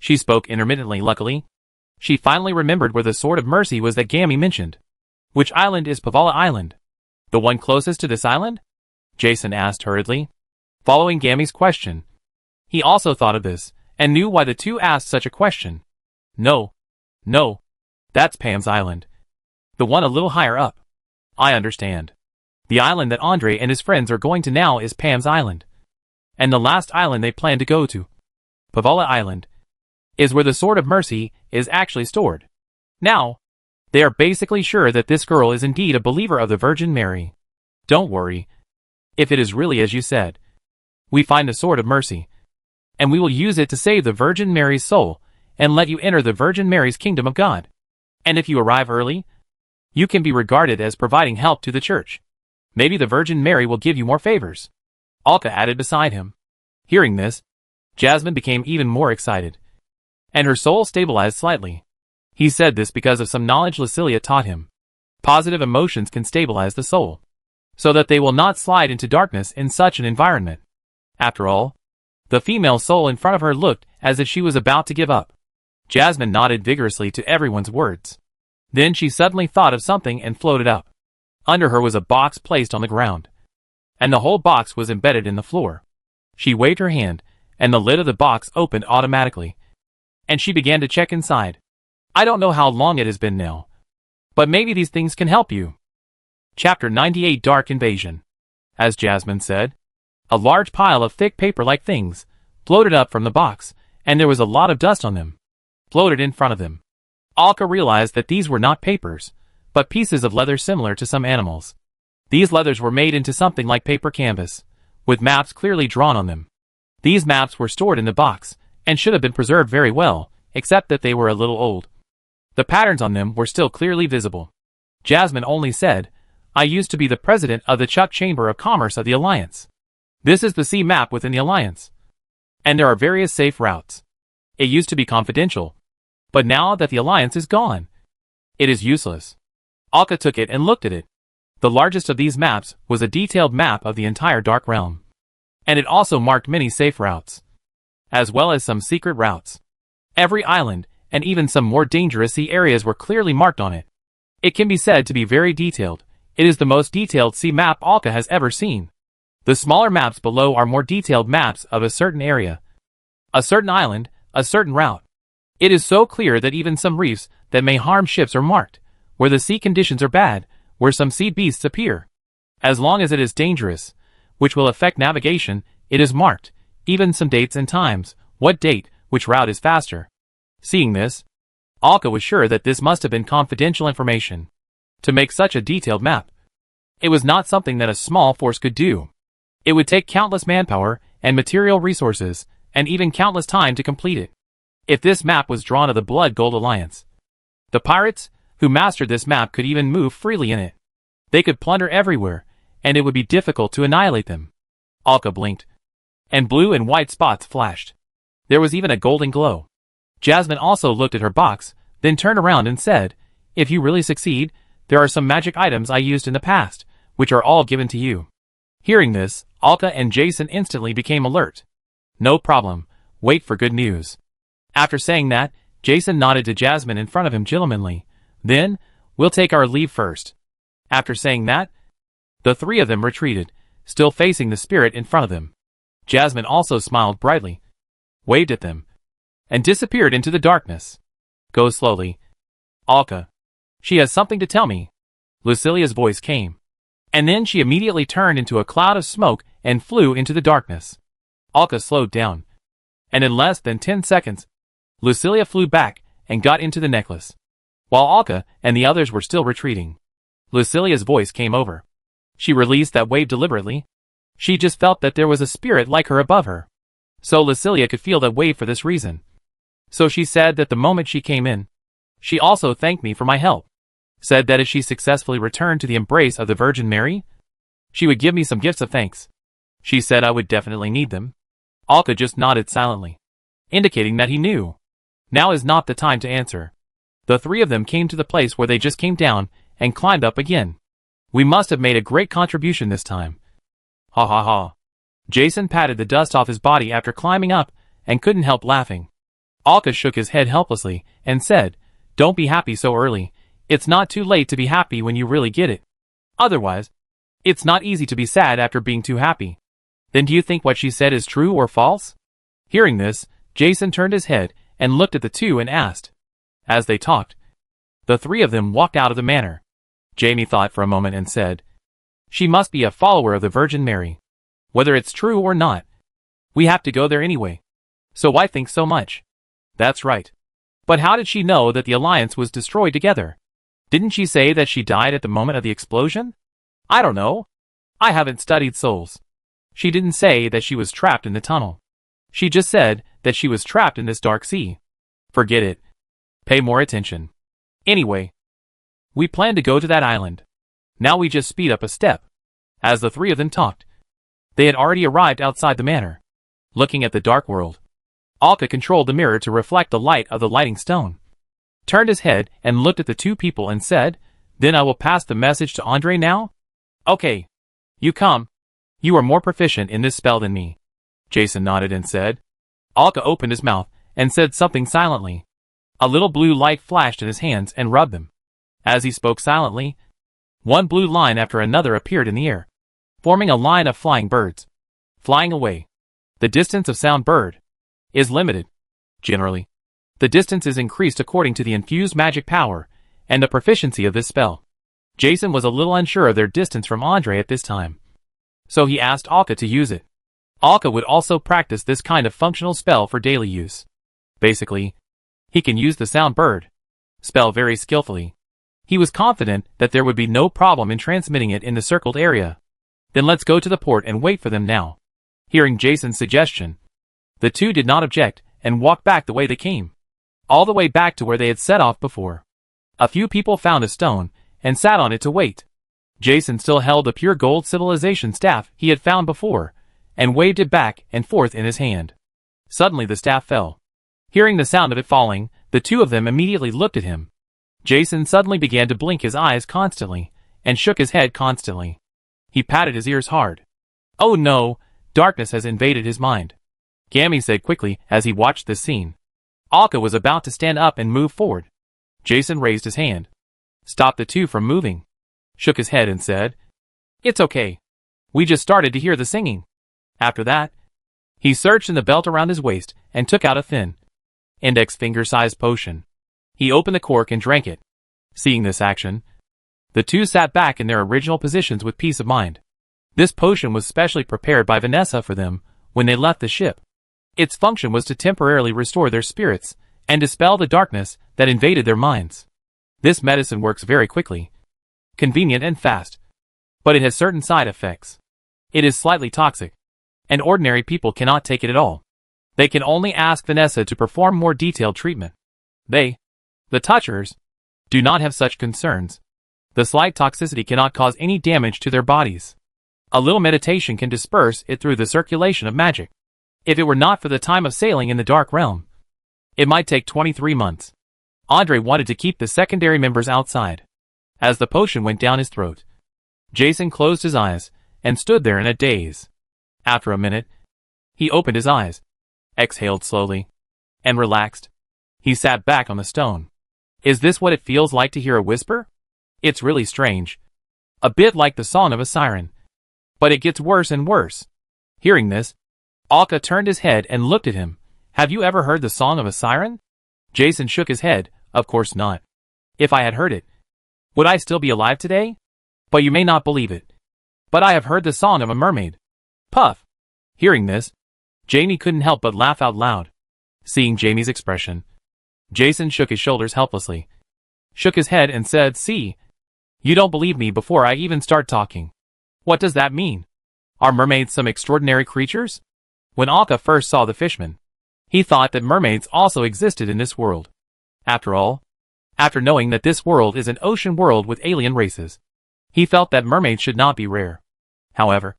She spoke intermittently, luckily. She finally remembered where the Sword of Mercy was that Gammy mentioned. "Which island is Pavala Island?" "The one closest to this island?" Jason asked hurriedly, following Gammy's question. He also thought of this, and knew why the two asked such a question. No, that's Pam's Island. The one a little higher up." "I understand. The island that Andre and his friends are going to now is Pam's Island. And the last island they plan to go to, Pavala Island, is where the Sword of Mercy is actually stored. Now, they are basically sure that this girl is indeed a believer of the Virgin Mary. Don't worry. If it is really as you said, we find the Sword of Mercy, and we will use it to save the Virgin Mary's soul and let you enter the Virgin Mary's kingdom of God. And if you arrive early, you can be regarded as providing help to the Church. Maybe the Virgin Mary will give you more favors." Alka added beside him. Hearing this, Jasmine became even more excited, and her soul stabilized slightly. He said this because of some knowledge Lucilia taught him. Positive emotions can stabilize the soul, so that they will not slide into darkness in such an environment. After all, the female soul in front of her looked as if she was about to give up. Jasmine nodded vigorously to everyone's words. Then she suddenly thought of something and floated up. Under her was a box placed on the ground, and the whole box was embedded in the floor. She waved her hand, and the lid of the box opened automatically, and she began to check inside. "I don't know how long it has been now, but maybe these things can help you." Chapter 98 Dark Invasion. as Jasmine said. A large pile of thick paper-like things floated up from the box, and there was a lot of dust on them. Floated in front of them. Alka realized that these were not papers, but pieces of leather similar to some animals. These leathers were made into something like paper canvas, with maps clearly drawn on them. These maps were stored in the box, and should have been preserved very well, except that they were a little old. The patterns on them were still clearly visible. Jasmine only said, "I used to be the president of the Chuck Chamber of Commerce of the Alliance. This is the sea map within the Alliance. And there are various safe routes. It used to be confidential. But now that the Alliance is gone, it is useless." Alka took it and looked at it. The largest of these maps was a detailed map of the entire Dark Realm. And it also marked many safe routes, as well as some secret routes. Every island, and even some more dangerous sea areas were clearly marked on it. It can be said to be very detailed. It is the most detailed sea map Alka has ever seen. The smaller maps below are more detailed maps of a certain area, a certain island, a certain route. It is so clear that even some reefs that may harm ships are marked, where the sea conditions are bad, where some sea beasts appear. As long as it is dangerous, which will affect navigation, it is marked, even some dates and times, what date, which route is faster. Seeing this, Alka was sure that this must have been confidential information. To make such a detailed map, it was not something that a small force could do. It would take countless manpower and material resources, and even countless time to complete it. If this map was drawn of the Blood Gold Alliance, the pirates who mastered this map could even move freely in it. They could plunder everywhere, and it would be difficult to annihilate them. Alka blinked, and blue and white spots flashed. There was even a golden glow. Jasmine also looked at her box, then turned around and said, "If you really succeed, there are some magic items I used in the past, which are all given to you." Hearing this, Alka and Jason instantly became alert. "No problem. Wait for good news." After saying that, Jason nodded to Jasmine in front of him gentlemanly. "Then, we'll take our leave first." After saying that, the three of them retreated, still facing the spirit in front of them. Jasmine also smiled brightly, waved at them, and disappeared into the darkness. "Go slowly, Alka. She has something to tell me." Lucilia's voice came. And then she immediately turned into a cloud of smoke and flew into the darkness. Alka slowed down, and in less than 10 seconds, Lucilia flew back and got into the necklace, while Alka and the others were still retreating. Lucilia's voice came over. She released that wave deliberately. She just felt that there was a spirit like her above her. So Lucilia could feel that wave for this reason. So she said that the moment she came in, she also thanked me for my help. Said that if she successfully returned to the embrace of the Virgin Mary, she would give me some gifts of thanks. She said I would definitely need them. Alka just nodded silently, indicating that he knew. Now is not the time to answer. The three of them came to the place where they just came down and climbed up again. "We must have made a great contribution this time." Ha ha ha. Jason patted the dust off his body after climbing up and couldn't help laughing. Alka shook his head helplessly and said, "Don't be happy so early. It's not too late to be happy when you really get it. Otherwise, it's not easy to be sad after being too happy." "Then do you think what she said is true or false?" Hearing this, Jason turned his head and looked at the two and asked. As they talked, the three of them walked out of the manor. Jamie thought for a moment and said, "She must be a follower of the Virgin Mary. Whether it's true or not, we have to go there anyway. So why think so much?" "That's right. But how did she know that the Alliance was destroyed together? Didn't she say that she died at the moment of the explosion?" "I don't know. I haven't studied souls. She didn't say that she was trapped in the tunnel. She just said that she was trapped in this dark sea." "Forget it. Pay more attention. Anyway, we plan to go to that island. Now we just speed up a step." As the three of them talked, they had already arrived outside the manor. Looking at the dark world, Alka controlled the mirror to reflect the light of the lighting stone, turned his head and looked at the two people and said, "Then I will pass the message to Andre now?" "Okay. You come. You are more proficient in this spell than me." Jason nodded and said. Alka opened his mouth and said something silently. A little blue light flashed in his hands and rubbed them. As he spoke silently, one blue line after another appeared in the air, forming a line of flying birds, flying away. The distance of sound bird is limited. Generally, the distance is increased according to the infused magic power and the proficiency of this spell. Jason was a little unsure of their distance from Andre at this time. So he asked Alka to use it. Alka would also practice this kind of functional spell for daily use. Basically, he can use the sound bird spell very skillfully. He was confident that there would be no problem in transmitting it in the circled area. Then let's go to the port and wait for them now. Hearing Jason's suggestion, the two did not object and walked back the way they came. All the way back to where they had set off before. A few people found a stone and sat on it to wait. Jason still held the pure gold civilization staff he had found before and waved it back and forth in his hand. Suddenly the staff fell. Hearing the sound of it falling, the two of them immediately looked at him. Jason suddenly began to blink his eyes constantly and shook his head constantly. He patted his ears hard. Oh no, darkness has invaded his mind. Gammy said quickly as he watched this scene. Alka was about to stand up and move forward. Jason raised his hand, stopped the two from moving, shook his head and said, "It's okay. We just started to hear the singing." After that, he searched in the belt around his waist and took out a thin, index finger-sized potion. He opened the cork and drank it. Seeing this action, the two sat back in their original positions with peace of mind. This potion was specially prepared by Vanessa for them when they left the ship. Its function was to temporarily restore their spirits and dispel the darkness that invaded their minds. This medicine works very quickly, convenient and fast, but it has certain side effects. It is slightly toxic, and ordinary people cannot take it at all. They can only ask Vanessa to perform more detailed treatment. They, the Touchers, do not have such concerns. The slight toxicity cannot cause any damage to their bodies. A little meditation can disperse it through the circulation of magic. If it were not for the time of sailing in the Dark Realm, it might take 23 months. Andre wanted to keep the secondary members outside. As the potion went down his throat, Jason closed his eyes and stood there in a daze. After a minute, he opened his eyes, exhaled slowly, and relaxed. He sat back on the stone. Is this what it feels like to hear a whisper? It's really strange. A bit like the song of a siren. But it gets worse and worse. Hearing this, Alka turned his head and looked at him. Have you ever heard the song of a siren? Jason shook his head. Of course not. If I had heard it, would I still be alive today? But you may not believe it. But I have heard the song of a mermaid. Puff. Hearing this, Jamie couldn't help but laugh out loud. Seeing Jamie's expression, Jason shook his shoulders helplessly, shook his head and said, "See, you don't believe me before I even start talking. What does that mean? Are mermaids some extraordinary creatures?" When Alka first saw the fishman, he thought that mermaids also existed in this world. After all, after knowing that this world is an ocean world with alien races, he felt that mermaids should not be rare. However,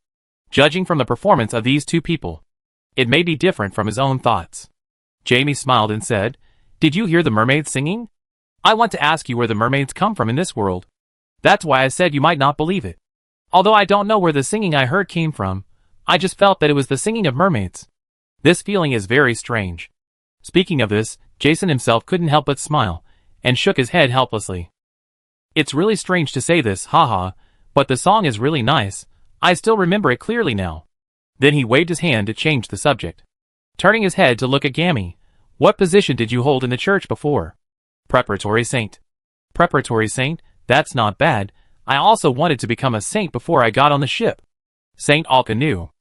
judging from the performance of these two people, it may be different from his own thoughts. Jamie smiled and said, "Did you hear the mermaids singing? I want to ask you where the mermaids come from in this world. That's why I said you might not believe it. Although I don't know where the singing I heard came from, I just felt that it was the singing of mermaids. This feeling is very strange." Speaking of this, Jason himself couldn't help but smile, and shook his head helplessly. "It's really strange to say this, haha, but the song is really nice. I still remember it clearly now." Then he waved his hand to change the subject. Turning his head to look at Gammy, "What position did you hold in the church before?" "Preparatory saint." "Preparatory saint? That's not bad. I also wanted to become a saint before I got on the ship." Saint Alka knew.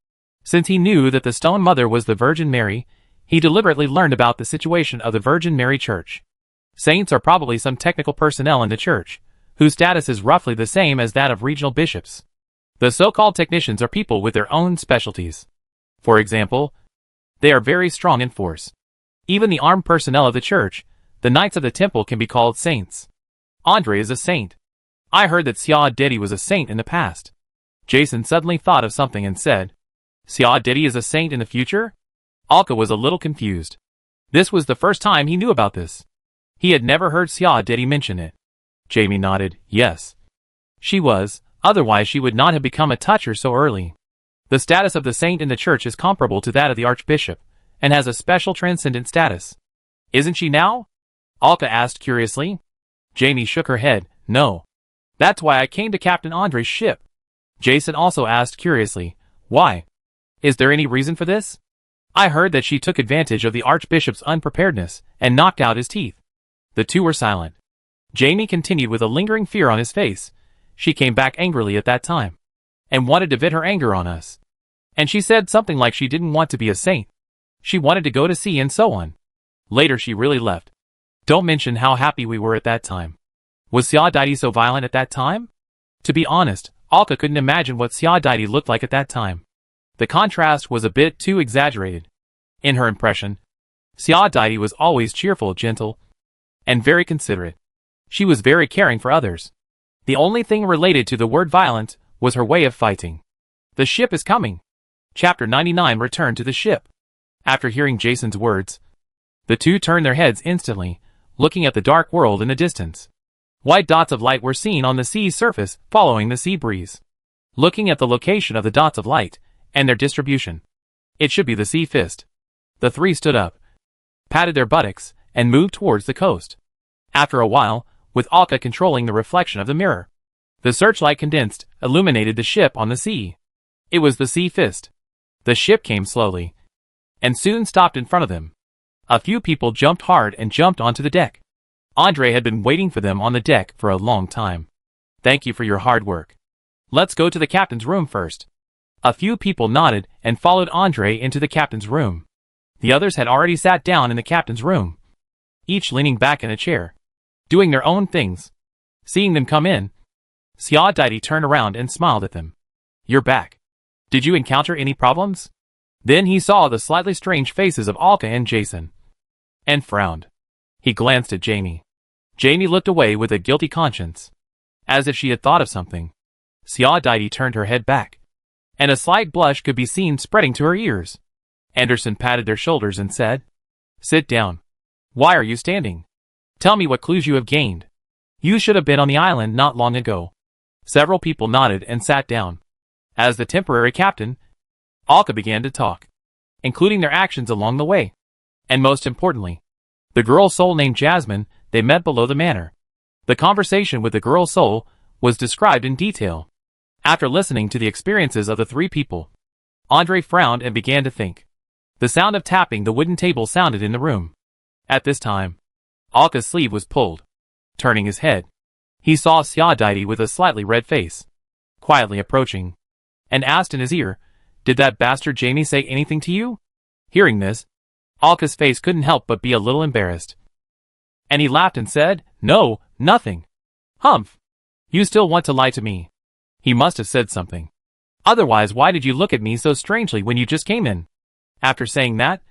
Since he knew that the Stone Mother was the Virgin Mary, he deliberately learned about the situation of the Virgin Mary Church. Saints are probably some technical personnel in the church, whose status is roughly the same as that of regional bishops. The so-called technicians are people with their own specialties. For example, they are very strong in force. Even the armed personnel of the church, the Knights of the Temple, can be called saints. Andre is a saint. I heard that Sia Dedi was a saint in the past. Jason suddenly thought of something and said, "Sia Dedi is a saint in the future?" Alka was a little confused. This was the first time he knew about this. He had never heard Sia Dedi mention it. Jamie nodded, yes. She was, otherwise she would not have become a Toucher so early. The status of the saint in the church is comparable to that of the Archbishop, and has a special transcendent status. Isn't she now? Alka asked curiously. Jamie shook her head, no. That's why I came to Captain Andre's ship. Jason also asked curiously, why? Is there any reason for this? I heard that she took advantage of the Archbishop's unpreparedness and knocked out his teeth. The two were silent. Jamie continued with a lingering fear on his face. She came back angrily at that time. and wanted to vent her anger on us. And she said something like she didn't want to be a saint. She wanted to go to sea and so on. Later she really left. Don't mention how happy we were at that time. Was Xia Daidi so violent at that time? To be honest, Alka couldn't imagine what Xia Daidi looked like at that time. The contrast was a bit too exaggerated. In her impression, Xia Daidi was always cheerful, gentle, and very considerate. She was very caring for others. The only thing related to the word violent was her way of fighting. The ship is coming. Chapter 99 returned to the ship. After hearing Jason's words, the two turned their heads instantly, looking at the dark world in the distance. White dots of light were seen on the sea's surface following the sea breeze. Looking at the location of the dots of light and their distribution, it should be the sea fist. The three stood up, patted their buttocks, and moved towards the coast. After a while, with Alka controlling the reflection of the mirror, the searchlight condensed, illuminated the ship on the sea. It was the sea fist. The ship came slowly, and soon stopped in front of them. A few people jumped hard and jumped onto the deck. Andre had been waiting for them on the deck for a long time. Thank you for your hard work. Let's go to the captain's room first. A few people nodded and followed Andre into the captain's room. The others had already sat down in the captain's room, each leaning back in a chair, doing their own things. Seeing them come in, Xia Daidi turned around and smiled at them. You're back. Did you encounter any problems? Then he saw the slightly strange faces of Alka and Jason, and frowned. He glanced at Jamie. Jamie looked away with a guilty conscience, as if she had thought of something. Xia Daidi turned her head back, and a slight blush could be seen spreading to her ears. Anderson patted their shoulders and said, Sit down. Why are you standing? Tell me what clues you have gained. You should have been on the island not long ago. Several people nodded and sat down. As the temporary captain, Alka began to talk, including their actions along the way, and most importantly, the girl soul named Jasmine they met below the manor. The conversation with the girl soul was described in detail. After listening to the experiences of the three people, Andre frowned and began to think. The sound of tapping the wooden table sounded in the room. At this time, Alka's sleeve was pulled. Turning his head, he saw Xia Daidi with a slightly red face, quietly approaching, and asked in his ear, Did that bastard Jamie say anything to you? Hearing this, Alka's face couldn't help but be a little embarrassed. And he laughed and said, No, nothing. Humph. You still want to lie to me. He must have said something. Otherwise, why did you look at me so strangely when you just came in? After saying that,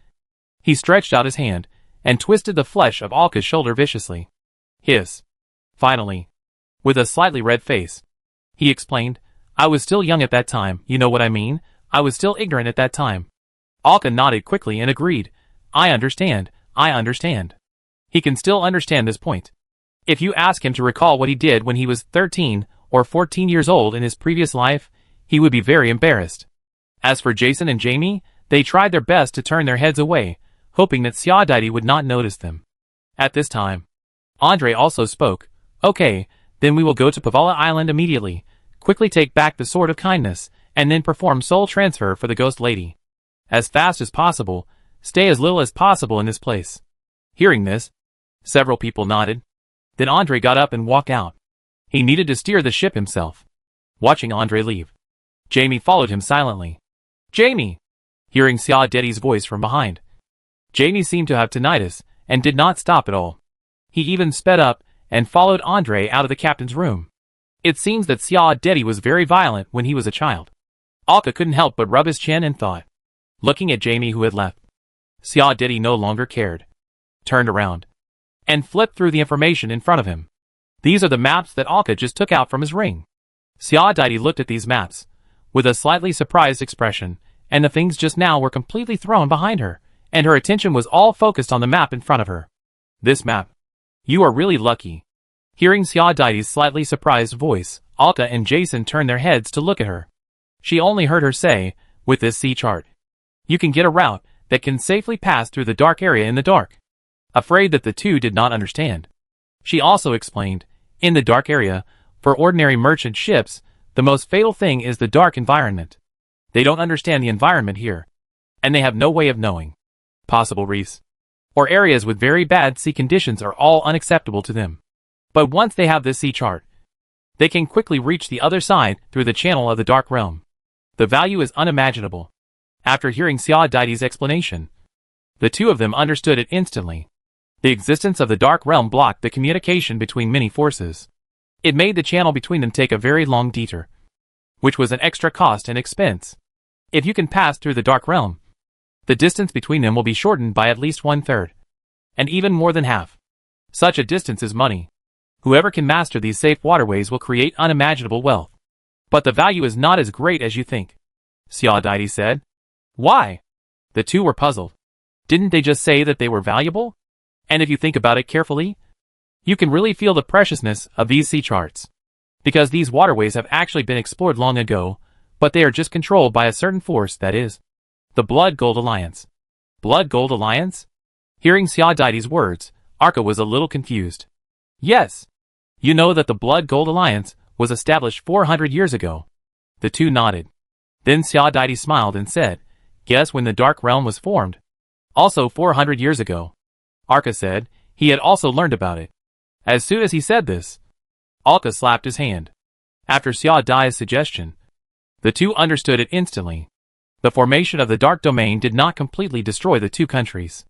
he stretched out his hand and twisted the flesh of Alka's shoulder viciously. Hiss. Finally, with a slightly red face, he explained, I was still young at that time, you know what I mean? I was still ignorant at that time. Alka nodded quickly and agreed. I understand. He can still understand this point. If you ask him to recall what he did when he was 13 or 14 years old in his previous life, he would be very embarrassed. As for Jason and Jamie, they tried their best to turn their heads away, hoping that Xia Daidi would not notice them. At this time, Andre also spoke. Okay, then we will go to Pavala Island immediately, quickly take back the Sword of Kindness, and then perform soul transfer for the Ghost Lady. As fast as possible, stay as little as possible in this place. Hearing this, several people nodded. Then Andre got up and walked out. He needed to steer the ship himself. Watching Andre leave, Jamie followed him silently. Jamie! Hearing Xia Daidi's voice from behind. Jamie seemed to have tinnitus and did not stop at all. He even sped up and followed Andre out of the captain's room. It seems that Xia Daidi was very violent when he was a child. Alka couldn't help but rub his chin and thought. Looking at Jamie who had left, Xia Daidi no longer cared. Turned around and flipped through the information in front of him. These are the maps that Alka just took out from his ring. Xia Daidi looked at these maps with a slightly surprised expression, and the things just now were completely thrown behind her, and her attention was all focused on the map in front of her. This map. You are really lucky. Hearing Xia Daidi's slightly surprised voice, Alka and Jason turned their heads to look at her. She only heard her say, with this sea chart, you can get a route that can safely pass through the dark area in the dark. Afraid that the two did not understand, she also explained, in the dark area, for ordinary merchant ships, the most fatal thing is the dark environment. They don't understand the environment here, and they have no way of knowing. Possible reefs or areas with very bad sea conditions are all unacceptable to them. But once they have this sea chart, They can quickly reach the other side through the channel of the Dark Realm. The value is unimaginable. After hearing Xiao Daidi's explanation, the two of them understood it instantly. The existence of the Dark Realm blocked the communication between many forces. It made the channel between them take a very long detour, which was an extra cost and expense. If you can pass through the Dark Realm, the distance between them will be shortened by at least 1/3, and even more than half. Such a distance is money. Whoever can master these safe waterways will create unimaginable wealth. But the value is not as great as you think, Xiao Daidi said. Why? The two were puzzled. Didn't they just say that they were valuable? And if you think about it carefully, you can really feel the preciousness of these sea charts. Because these waterways have actually been explored long ago, but they are just controlled by a certain force, that is, the Blood Gold Alliance. Blood Gold Alliance? Hearing Xiao Daidi's words, Arca was a little confused. Yes. You know that the Blood Gold Alliance was established 400 years ago. The two nodded. Then Xiao Daidi smiled and said, guess when the Dark Realm was formed? Also 400 years ago. Arca said, he had also learned about it. As soon as he said this, Arca slapped his hand. After Xiao Dai's suggestion, the two understood it instantly. The formation of the Dark Domain did not completely destroy the two countries.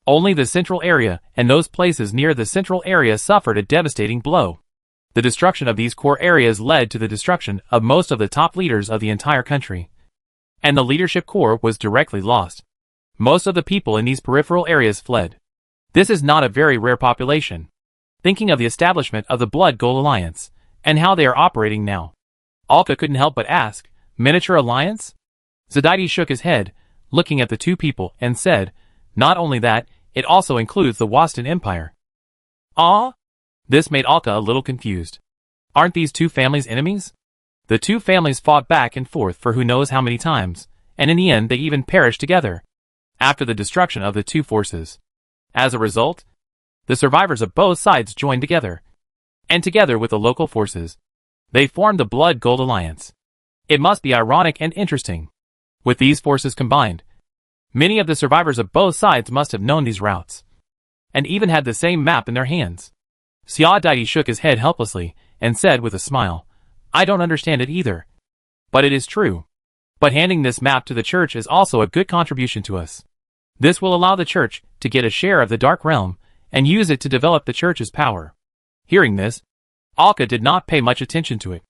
Only the central area and those places near the central area suffered a devastating blow. The destruction of these core areas led to the destruction of most of the top leaders of the entire country. And the leadership core was directly lost. Most of the people in these peripheral areas fled. This is not a very rare population. Thinking of the establishment of the Blood Gold Alliance, and how they are operating now, Alka couldn't help but ask, Miniature Alliance? Zadaidi shook his head, looking at the two people, and said, not only that, it also includes the Waston Empire. Ah? This made Alka a little confused. Aren't these two families enemies? The two families fought back and forth for who knows how many times, and in the end they even perished together, after the destruction of the two forces. As a result, the survivors of both sides joined together, and together with the local forces, they formed the Blood Gold Alliance. It must be ironic and interesting. With these forces combined, many of the survivors of both sides must have known these routes, and even had the same map in their hands. Xiao Daidi shook his head helplessly, and said with a smile, I don't understand it either. But it is true. But handing this map to the church is also a good contribution to us. This will allow the church to get a share of the Dark Realm, and use it to develop the church's power. Hearing this, Alka did not pay much attention to it.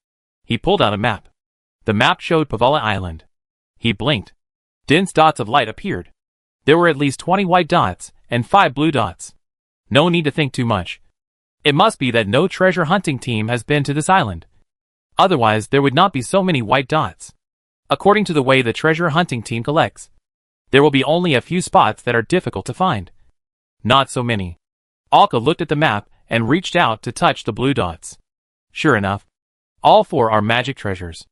He pulled out a map. The map showed Pavala Island. He blinked. Dense dots of light appeared. There were at least 20 white dots, and 5 blue dots. No need to think too much. It must be that no treasure hunting team has been to this island. Otherwise there would not be so many white dots. According to the way the treasure hunting team collects, there will be only a few spots that are difficult to find. Not so many. Alka looked at the map and reached out to touch the blue dots. Sure enough, all 4 are magic treasures.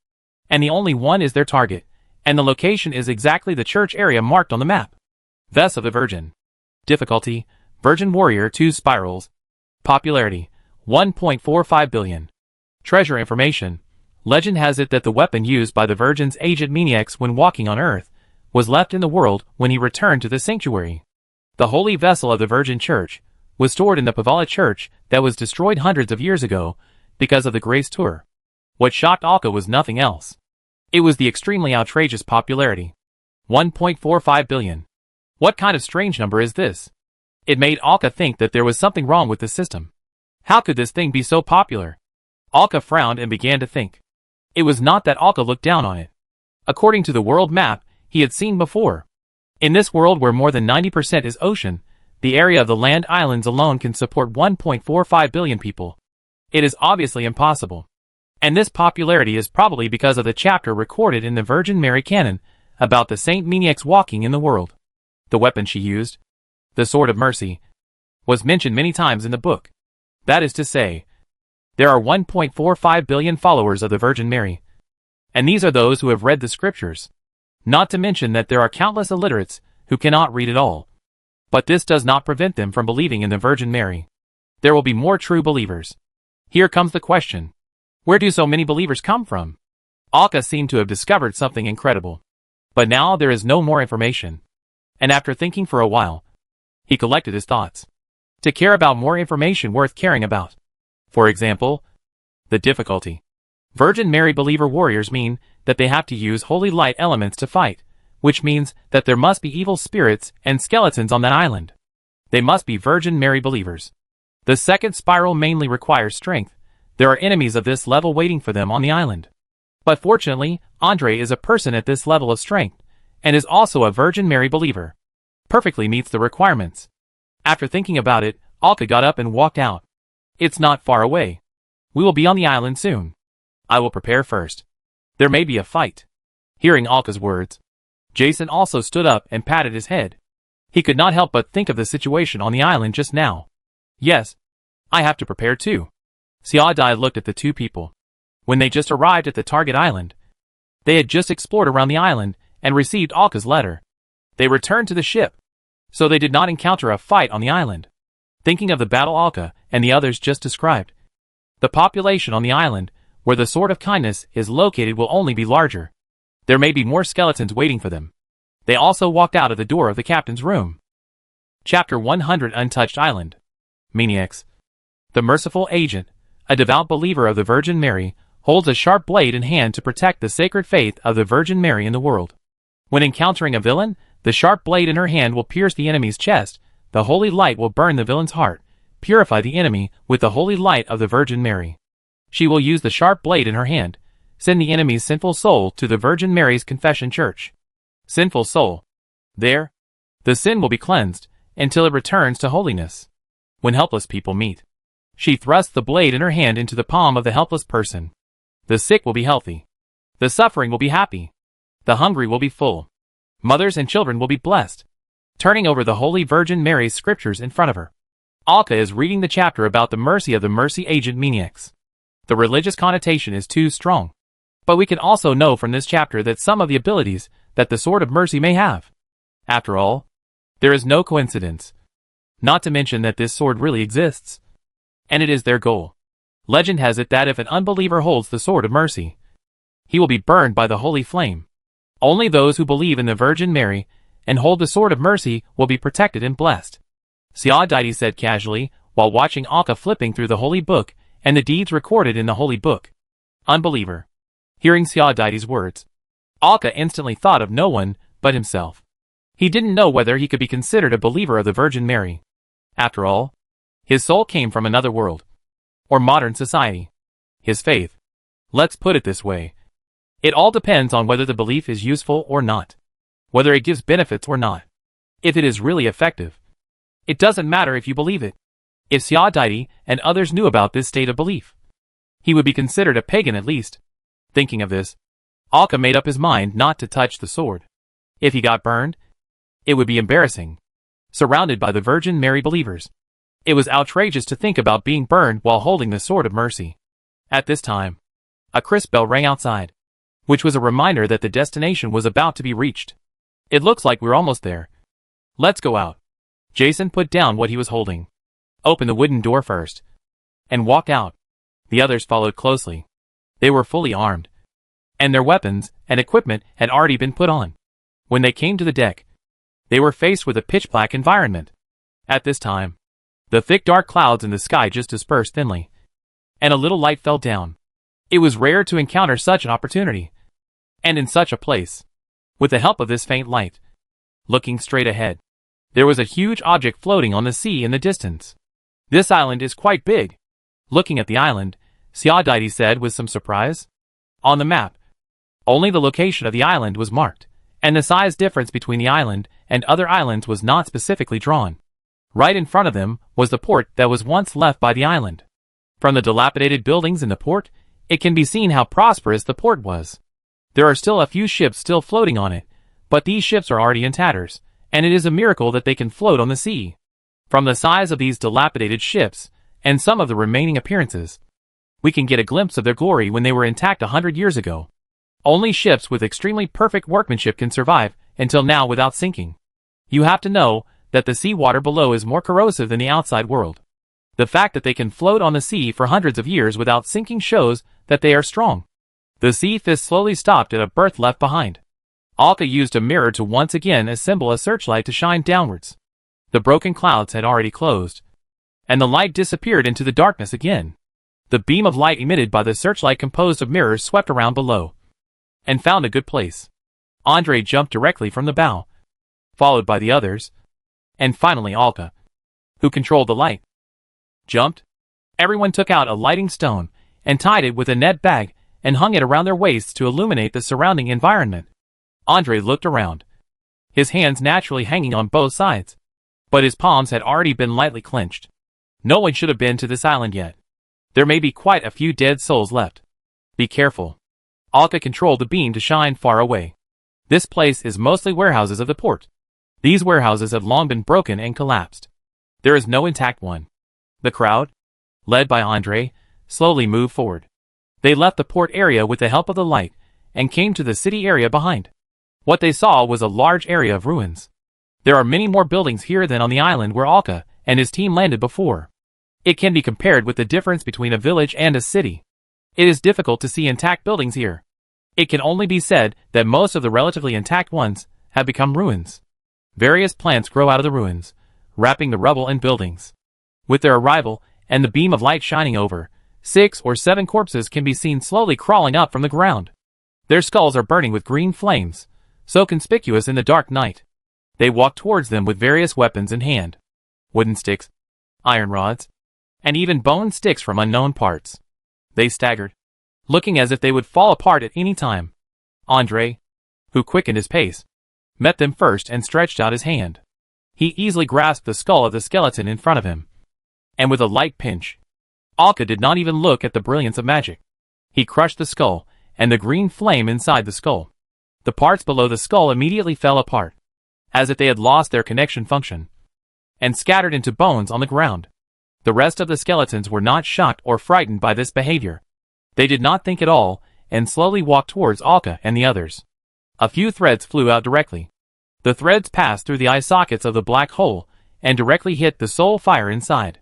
And the only one is their target, and the location is exactly the church area marked on the map. Vess of the Virgin. Difficulty, Virgin Warrior 2 Spirals. Popularity, 1.45 billion. Treasure information. Legend has it that the weapon used by the Virgin's aged maniacs when walking on Earth was left in the world when he returned to the sanctuary. The holy vessel of the Virgin Church was stored in the Pavala Church that was destroyed hundreds of years ago because of the Grace Tour. What shocked Alka was nothing else. It was the extremely outrageous popularity. 1.45 billion. What kind of strange number is this? It made Alka think that there was something wrong with the system. How could this thing be so popular? Alka frowned and began to think. It was not that Alka looked down on it. According to the world map he had seen before, in this world where more than 90% is ocean, the area of the land islands alone can support 1.45 billion people. It is obviously impossible. And this popularity is probably because of the chapter recorded in the Virgin Mary canon about the Saint Maniacs walking in the world. The weapon she used, the Sword of Mercy, was mentioned many times in the book. That is to say, there are 1.45 billion followers of the Virgin Mary. And these are those who have read the scriptures. Not to mention that there are countless illiterates who cannot read at all. But this does not prevent them from believing in the Virgin Mary. There will be more true believers. Here comes the question. Where do so many believers come from? Alka seemed to have discovered something incredible. But now there is no more information. And after thinking for a while, he collected his thoughts. To care about more information worth caring about. For example, The difficulty. Virgin Mary believer warriors mean that they have to use holy light elements to fight, which means that there must be evil spirits and skeletons on that island. They must be Virgin Mary believers. The second spiral mainly requires strength. There are enemies of this level waiting for them on the island. But fortunately, Andre is a person at this level of strength, and is also a Virgin Mary believer. Perfectly meets the requirements. After thinking about it, Alka got up and walked out. It's not far away. We will be on the island soon. I will prepare first. There may be a fight. Hearing Alka's words, Jason also stood up and patted his head. He could not help but think of the situation on the island just now. Yes, I have to prepare too. Xiaodai looked at the two people. When they just arrived at the target island, they had just explored around the island and received Alka's letter. They returned to the ship, so they did not encounter a fight on the island. Thinking of the battle Alka and the others just described, the population on the island, where the Sword of Kindness is located, will only be larger. There may be more skeletons waiting for them. They also walked out of the door of the captain's room. Chapter 100 Untouched Island. Maniacs. The merciful agent, a devout believer of the Virgin Mary, holds a sharp blade in hand to protect the sacred faith of the Virgin Mary in the world. When encountering a villain, the sharp blade in her hand will pierce the enemy's chest. The holy light will burn the villain's heart, purify the enemy with the holy light of the Virgin Mary. She will use the sharp blade in her hand, send the enemy's sinful soul to the Virgin Mary's confession church. Sinful soul. There, the sin will be cleansed, until it returns to holiness. When helpless people meet, she thrusts the blade in her hand into the palm of the helpless person. The sick will be healthy. The suffering will be happy. The hungry will be full. Mothers and children will be blessed. Turning over the Holy Virgin Mary's scriptures in front of her, Alka is reading the chapter about the mercy of the mercy agent maniacs. The religious connotation is too strong. But we can also know from this chapter that some of the abilities that the Sword of Mercy may have. After all, there is no coincidence. Not to mention that this sword really exists. And it is their goal. Legend has it that if an unbeliever holds the Sword of Mercy, he will be burned by the holy flame. Only those who believe in the Virgin Mary and hold the Sword of Mercy will be protected and blessed. Xiaodai said casually, while watching Alka flipping through the holy book and the deeds recorded in the holy book. Unbeliever. Hearing Xiaodai's words, Alka instantly thought of no one but himself. He didn't know whether he could be considered a believer of the Virgin Mary. After all, his soul came from another world, or modern society. His faith. Let's put it this way. It all depends on whether the belief is useful or not. Whether it gives benefits or not. If it is really effective. It doesn't matter if you believe it. If Xiaodai and others knew about this state of belief, he would be considered a pagan at least. Thinking of this, Alka made up his mind not to touch the sword. If he got burned, it would be embarrassing. Surrounded by the Virgin Mary believers, it was outrageous to think about being burned while holding the Sword of Mercy. At this time, a crisp bell rang outside, which was a reminder that the destination was about to be reached. It looks like we're almost there. Let's go out. Jason put down what he was holding, opened the wooden door first, and walked out. The others followed closely. They were fully armed, and their weapons and equipment had already been put on. When they came to the deck, they were faced with a pitch-black environment. At this time, the thick dark clouds in the sky just dispersed thinly, and a little light fell down. It was rare to encounter such an opportunity, and in such a place. With the help of this faint light, looking straight ahead, there was a huge object floating on the sea in the distance. This island is quite big. Looking at the island, Xiaodai said with some surprise. On the map, only the location of the island was marked, and the size difference between the island and other islands was not specifically drawn. Right in front of them was the port that was once left by the island. From the dilapidated buildings in the port, it can be seen how prosperous the port was. There are still a few ships still floating on it, but these ships are already in tatters, and it is a miracle that they can float on the sea. From the size of these dilapidated ships, and some of the remaining appearances, we can get a glimpse of their glory when they were intact 100 years ago. Only ships with extremely perfect workmanship can survive until now without sinking. You have to know that the seawater below is more corrosive than the outside world. The fact that they can float on the sea for hundreds of years without sinking shows that they are strong. The sea fist slowly stopped at a berth left behind. Alka used a mirror to once again assemble a searchlight to shine downwards. The broken clouds had already closed, and the light disappeared into the darkness again. The beam of light emitted by the searchlight composed of mirrors swept around below and found a good place. Andre jumped directly from the bow, followed by the others, and finally Alka, who controlled the light, jumped. Everyone took out a lighting stone and tied it with a net bag and hung it around their waists to illuminate the surrounding environment. Andre looked around, his hands naturally hanging on both sides, but his palms had already been lightly clenched. No one should have been to this island yet. There may be quite a few dead souls left. Be careful. Alka controlled the beam to shine far away. This place is mostly warehouses of the port. These warehouses have long been broken and collapsed. There is no intact one. The crowd, led by Andre, slowly moved forward. They left the port area with the help of the light and came to the city area behind. What they saw was a large area of ruins. There are many more buildings here than on the island where Alka and his team landed before. It can be compared with the difference between a village and a city. It is difficult to see intact buildings here. It can only be said that most of the relatively intact ones have become ruins. Various plants grow out of the ruins, wrapping the rubble and buildings. With their arrival and the beam of light shining over, 6 or 7 corpses can be seen slowly crawling up from the ground. Their skulls are burning with green flames, so conspicuous in the dark night. They walk towards them with various weapons in hand. Wooden sticks, iron rods, and even bone sticks from unknown parts. They staggered, looking as if they would fall apart at any time. Andre, who quickened his pace, met them first and stretched out his hand. He easily grasped the skull of the skeleton in front of him, and with a light pinch, Alka did not even look at the brilliance of magic. He crushed the skull and the green flame inside the skull. The parts below the skull immediately fell apart, as if they had lost their connection function, and scattered into bones on the ground. The rest of the skeletons were not shocked or frightened by this behavior. They did not think at all, and slowly walked towards Alka and the others. A few threads flew out directly. The threads passed through the eye sockets of the black hole, and directly hit the soul fire inside.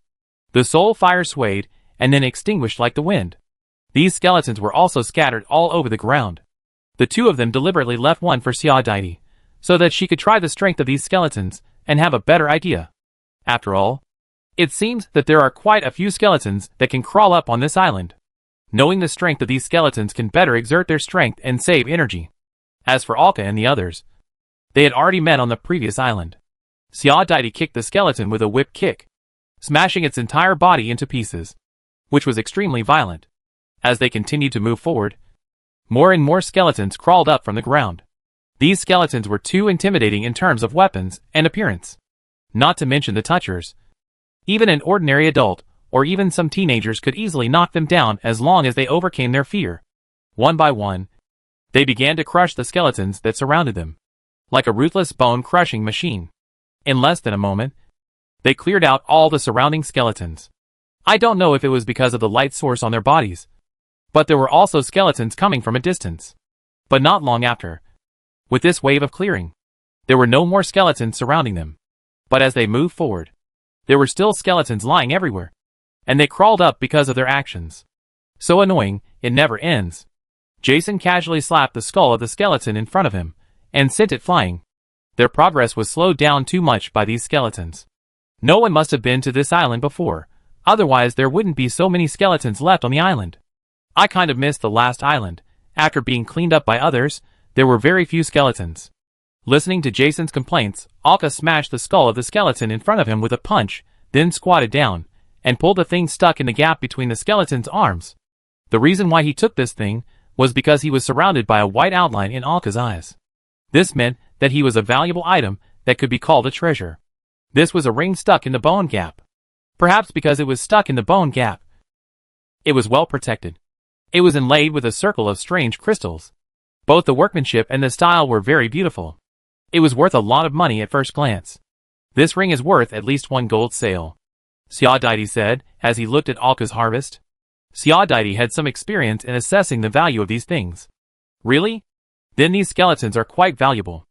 The soul fire swayed, and then extinguished like the wind. These skeletons were also scattered all over the ground. The two of them deliberately left one for Xiaodaidi, so that she could try the strength of these skeletons, and have a better idea. After all, it seems that there are quite a few skeletons that can crawl up on this island. Knowing the strength of these skeletons can better exert their strength and save energy. As for Alka and the others, they had already met on the previous island. Xiaodaidi kicked the skeleton with a whip kick, smashing its entire body into pieces, which was extremely violent. As they continued to move forward, more and more skeletons crawled up from the ground. These skeletons were too intimidating in terms of weapons and appearance. Not to mention the touchers. Even an ordinary adult, or even some teenagers could easily knock them down as long as they overcame their fear. One by one, they began to crush the skeletons that surrounded them, like a ruthless bone-crushing machine. In less than a moment, they cleared out all the surrounding skeletons. I don't know if it was because of the light source on their bodies, but there were also skeletons coming from a distance. But not long after, with this wave of clearing, there were no more skeletons surrounding them. But as they moved forward, there were still skeletons lying everywhere, and they crawled up because of their actions. So annoying, it never ends. Jason casually slapped the skull of the skeleton in front of him, and sent it flying. Their progress was slowed down too much by these skeletons. No one must have been to this island before, otherwise there wouldn't be so many skeletons left on the island. I kind of missed the last island. After being cleaned up by others, there were very few skeletons. Listening to Jason's complaints, Alka smashed the skull of the skeleton in front of him with a punch, then squatted down, and pulled the thing stuck in the gap between the skeleton's arms. The reason why he took this thing was because he was surrounded by a white outline in Alka's eyes. This meant that he was a valuable item that could be called a treasure. This was a ring stuck in the bone gap. Perhaps because it was stuck in the bone gap, it was well protected. It was inlaid with a circle of strange crystals. Both the workmanship and the style were very beautiful. It was worth a lot of money at first glance. This ring is worth at least 1 gold sale, Xiaodaidi said, as he looked at Alka's harvest. Xiaodaidi had some experience in assessing the value of these things. Really? Then these skeletons are quite valuable,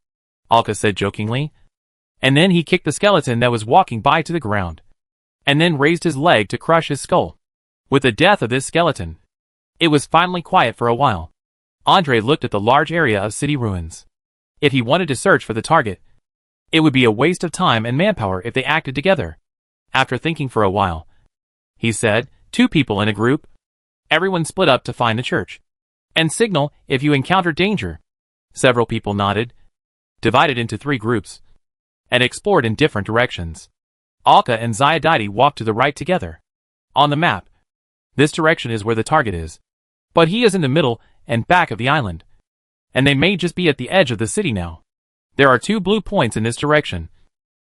Alka said jokingly. And then he kicked the skeleton that was walking by to the ground, and then raised his leg to crush his skull. With the death of this skeleton, it was finally quiet for a while. Andre looked at the large area of city ruins. If he wanted to search for the target, it would be a waste of time and manpower if they acted together. After thinking for a while, he said, 2 people in a group, Everyone split up to find the church and signal if you encounter danger. Several people nodded, divided into 3 groups, and explored in different directions. Alka and Ziadite walked to the right together. On the map, this direction is where the target is, but he is in the middle and back of the island, and they may just be at the edge of the city now. There are 2 blue points in this direction,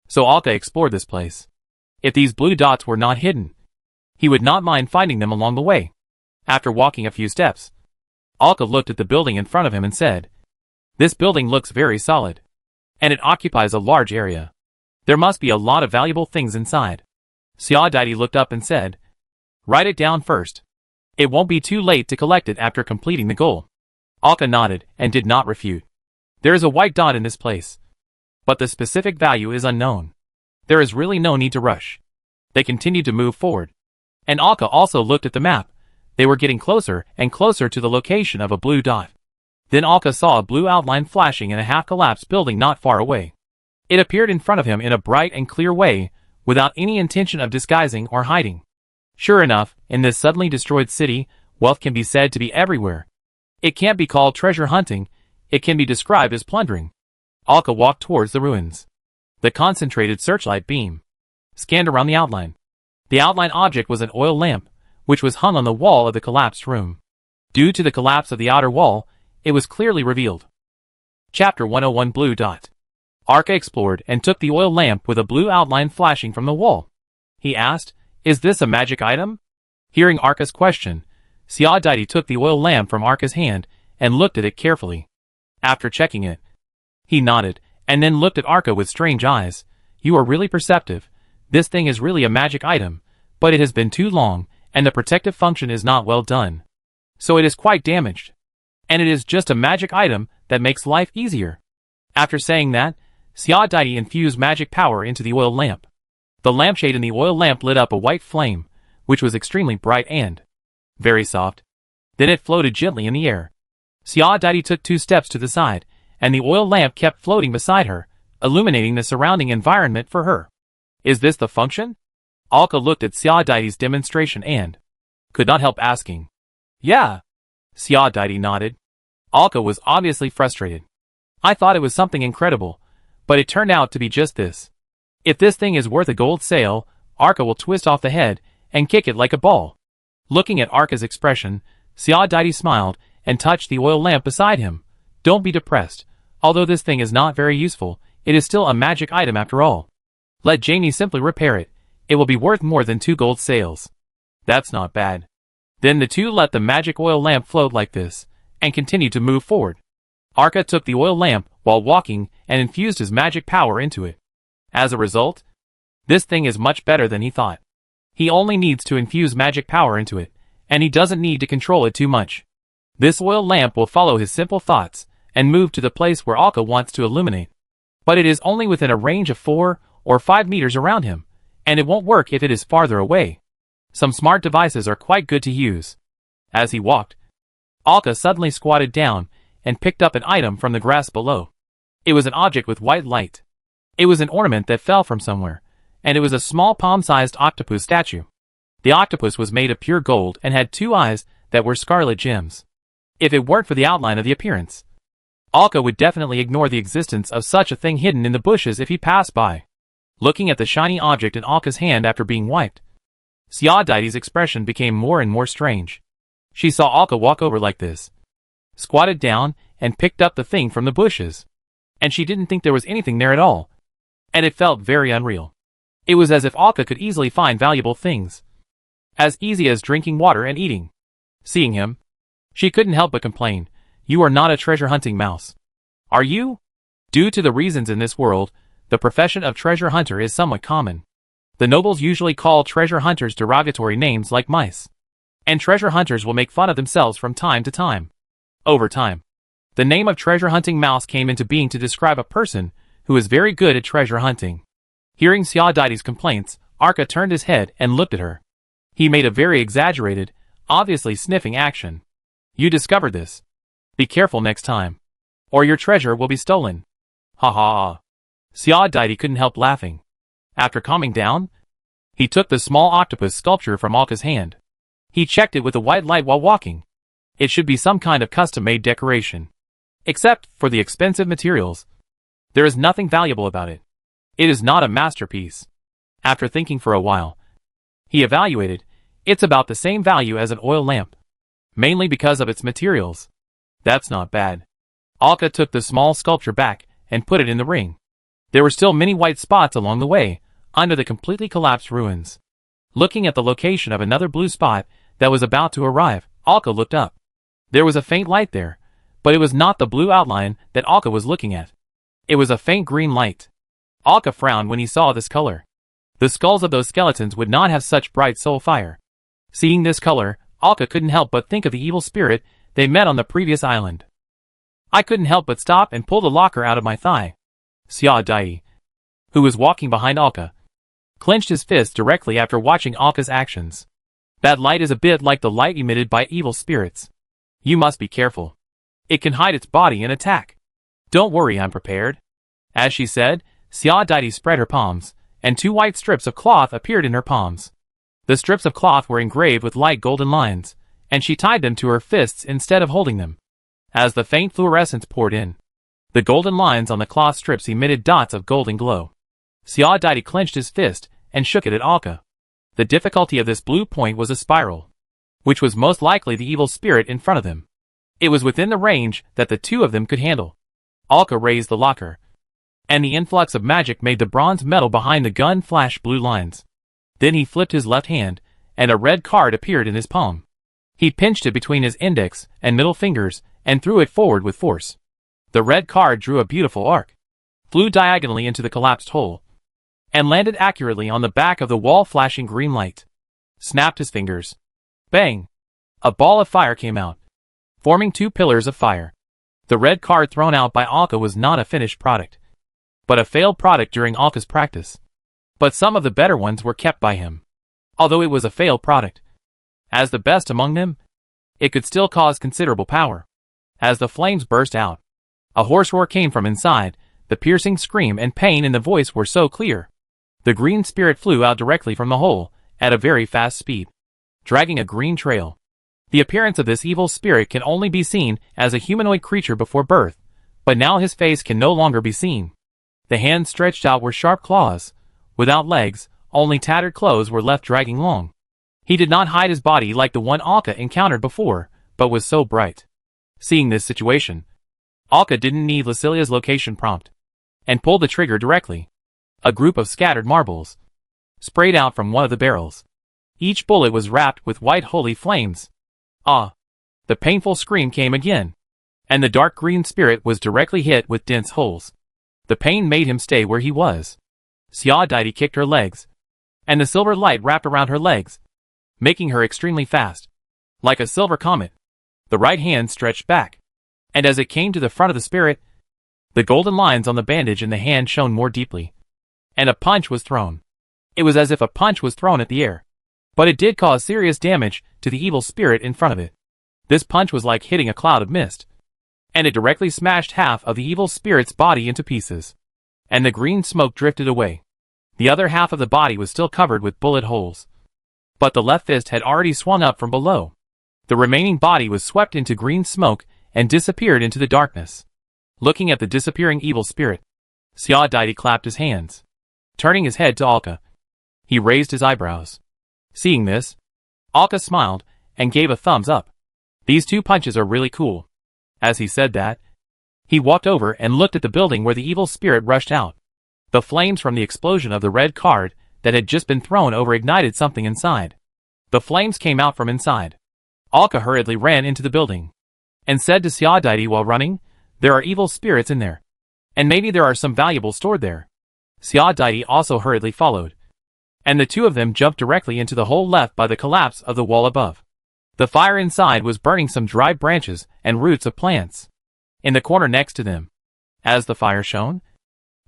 so Alka explored this place. If these blue dots were not hidden, he would not mind finding them along the way. After walking a few steps, Alka looked at the building in front of him and said, "This building looks very solid, and it occupies a large area. There must be a lot of valuable things inside." Ziadite looked up and said, "Write it down first. It won't be too late to collect it after completing the goal." Alka nodded and did not refute. "There is a white dot in this place, but the specific value is unknown. There is really no need to rush." They continued to move forward, and Alka also looked at the map. They were getting closer and closer to the location of a blue dot. Then Alka saw a blue outline flashing in a half-collapsed building not far away. It appeared in front of him in a bright and clear way, without any intention of disguising or hiding. Sure enough, in this suddenly destroyed city, wealth can be said to be everywhere. It can't be called treasure hunting, it can be described as plundering. Alka walked towards the ruins. The concentrated searchlight beam scanned around the outline. The outline object was an oil lamp, which was hung on the wall of the collapsed room. Due to the collapse of the outer wall, it was clearly revealed. Chapter 101 Blue Dot. Alka explored and took the oil lamp with a blue outline flashing from the wall. He asked, "Is this a magic item?" Hearing Alka's question, Ziadite took the oil lamp from Alka's hand and looked at it carefully. After checking it, he nodded and then looked at Alka with strange eyes. "You are really perceptive. This thing is really a magic item, but it has been too long, and the protective function is not well done. So it is quite damaged. And it is just a magic item that makes life easier." After saying that, Ziadite infused magic power into the oil lamp. The lampshade in the oil lamp lit up a white flame, which was extremely bright and very soft. Then it floated gently in the air. Ziadite took 2 steps to the side, and the oil lamp kept floating beside her, illuminating the surrounding environment for her. "Is this the function?" Alka looked at Ziadite's demonstration and could not help asking. "Yeah." Ziadite nodded. Alka was obviously frustrated. "I thought it was something incredible, but it turned out to be just this. If this thing is worth a gold sale, Alka will twist off the head and kick it like a ball." Looking at Alka's expression, Ziadite smiled and touched the oil lamp beside him. "Don't be depressed. Although this thing is not very useful, it is still a magic item after all. Let Jamie simply repair it. It will be worth more than 2 gold sales." "That's not bad." Then the 2 let the magic oil lamp float like this, and continued to move forward. Alka took the oil lamp while walking and infused his magic power into it. As a result, this thing is much better than he thought. He only needs to infuse magic power into it, and he doesn't need to control it too much. This oil lamp will follow his simple thoughts and move to the place where Alka wants to illuminate. But it is only within a range of 4 or 5 meters around him, and it won't work if it is farther away. Some smart devices are quite good to use. As he walked, Alka suddenly squatted down and picked up an item from the grass below. It was an object with white light. It was an ornament that fell from somewhere, and it was a small palm-sized octopus statue. The octopus was made of pure gold and had 2 eyes that were scarlet gems. If it weren't for the outline of the appearance, Alka would definitely ignore the existence of such a thing hidden in the bushes if he passed by. Looking at the shiny object in Alka's hand after being wiped, Ziadite's expression became more and more strange. She saw Alka walk over like this, squatted down, and picked up the thing from the bushes. And she didn't think there was anything there at all. And it felt very unreal. It was as if Alka could easily find valuable things. As easy as drinking water and eating. Seeing him, she couldn't help but complain, "You are not a treasure-hunting mouse. Are you?" Due to the reasons in this world, the profession of treasure hunter is somewhat common. The nobles usually call treasure hunters derogatory names like mice. And treasure hunters will make fun of themselves from time to time. Over time, the name of treasure hunting mouse came into being to describe a person who is very good at treasure hunting. Hearing Ziadite's complaints, Alka turned his head and looked at her. He made a very exaggerated, obviously sniffing action. "You discovered this. Be careful next time, or your treasure will be stolen." Ha ha ha. Ziadite couldn't help laughing. After calming down, he took the small octopus sculpture from Alka's hand. He checked it with a white light while walking. It should be some kind of custom-made decoration. Except for the expensive materials. There is nothing valuable about it. It is not a masterpiece. After thinking for a while, he evaluated, it's about the same value as an oil lamp. Mainly because of its materials. That's not bad. Alka took the small sculpture back and put it in the ring. There were still many white spots along the way, under the completely collapsed ruins. Looking at the location of another blue spot that was about to arrive, Alka looked up. There was a faint light there, but it was not the blue outline that Alka was looking at. It was a faint green light. Alka frowned when he saw this color. The skulls of those skeletons would not have such bright soul fire. Seeing this color, Alka couldn't help but think of the evil spirit they met on the previous island. I couldn't help but stop and pull the locker out of my thigh. Xia Dai, who was walking behind Alka, clenched his fist directly after watching Alka's actions. That light is a bit like the light emitted by evil spirits. You must be careful. It can hide its body and attack. Don't worry, I'm prepared. As she said, Xia Dai spread her palms, and 2 white strips of cloth appeared in her palms. The strips of cloth were engraved with light golden lines, and she tied them to her fists instead of holding them. As the faint fluorescence poured in, the golden lines on the cloth strips emitted dots of golden glow. Xia Dai clenched his fist and shook it at Alka. The difficulty of this blue point was a spiral, which was most likely the evil spirit in front of them. It was within the range that the 2 of them could handle. Alka raised the locker, and the influx of magic made the bronze metal behind the gun flash blue lines. Then he flipped his left hand, and a red card appeared in his palm. He pinched it between his index and middle fingers and threw it forward with force. The red card drew a beautiful arc, flew diagonally into the collapsed hole, and landed accurately on the back of the wall, flashing green light. Snapped his fingers. Bang! A ball of fire came out, forming 2 pillars of fire. The red card thrown out by Alka was not a finished product, but a failed product during Alka's practice. But some of the better ones were kept by him. Although it was a failed product, as the best among them, it could still cause considerable power. As the flames burst out, a hoarse roar came from inside. The piercing scream and pain in the voice were so clear. The green spirit flew out directly from the hole, at a very fast speed, dragging a green trail. The appearance of this evil spirit can only be seen as a humanoid creature before birth, but now his face can no longer be seen. The hands stretched out were sharp claws. Without legs, only tattered clothes were left dragging long. He did not hide his body like the one Alka encountered before, but was so bright. Seeing this situation, Alka didn't need Lucilia's location prompt, and pulled the trigger directly. A group of scattered marbles sprayed out from one of the barrels. Each bullet was wrapped with white holy flames. Ah! The painful scream came again, and the dark green spirit was directly hit with dense holes. The pain made him stay where he was. Xia Dai kicked her legs, and the silver light wrapped around her legs, making her extremely fast. Like a silver comet, the right hand stretched back, and as it came to the front of the spirit, the golden lines on the bandage in the hand shone more deeply, and a punch was thrown. It was as if a punch was thrown at the air, but it did cause serious damage to the evil spirit in front of it. This punch was like hitting a cloud of mist, and it directly smashed half of the evil spirit's body into pieces, and the green smoke drifted away. The other half of the body was still covered with bullet holes, but the left fist had already swung up from below. The remaining body was swept into green smoke and disappeared into the darkness. Looking at the disappearing evil spirit, Xia Dai clapped his hands. Turning his head to Alka, he raised his eyebrows. Seeing this, Alka smiled and gave a thumbs up. These 2 punches are really cool. As he said that, he walked over and looked at the building where the evil spirit rushed out. The flames from the explosion of the red card that had just been thrown over ignited something inside. The flames came out from inside. Alka hurriedly ran into the building, and said to Xia Dai while running, "There are evil spirits in there, and maybe there are some valuables stored there." Xia Dai also hurriedly followed, and the 2 of them jumped directly into the hole left by the collapse of the wall above. The fire inside was burning some dried branches and roots of plants. In the corner next to them, as the fire shone,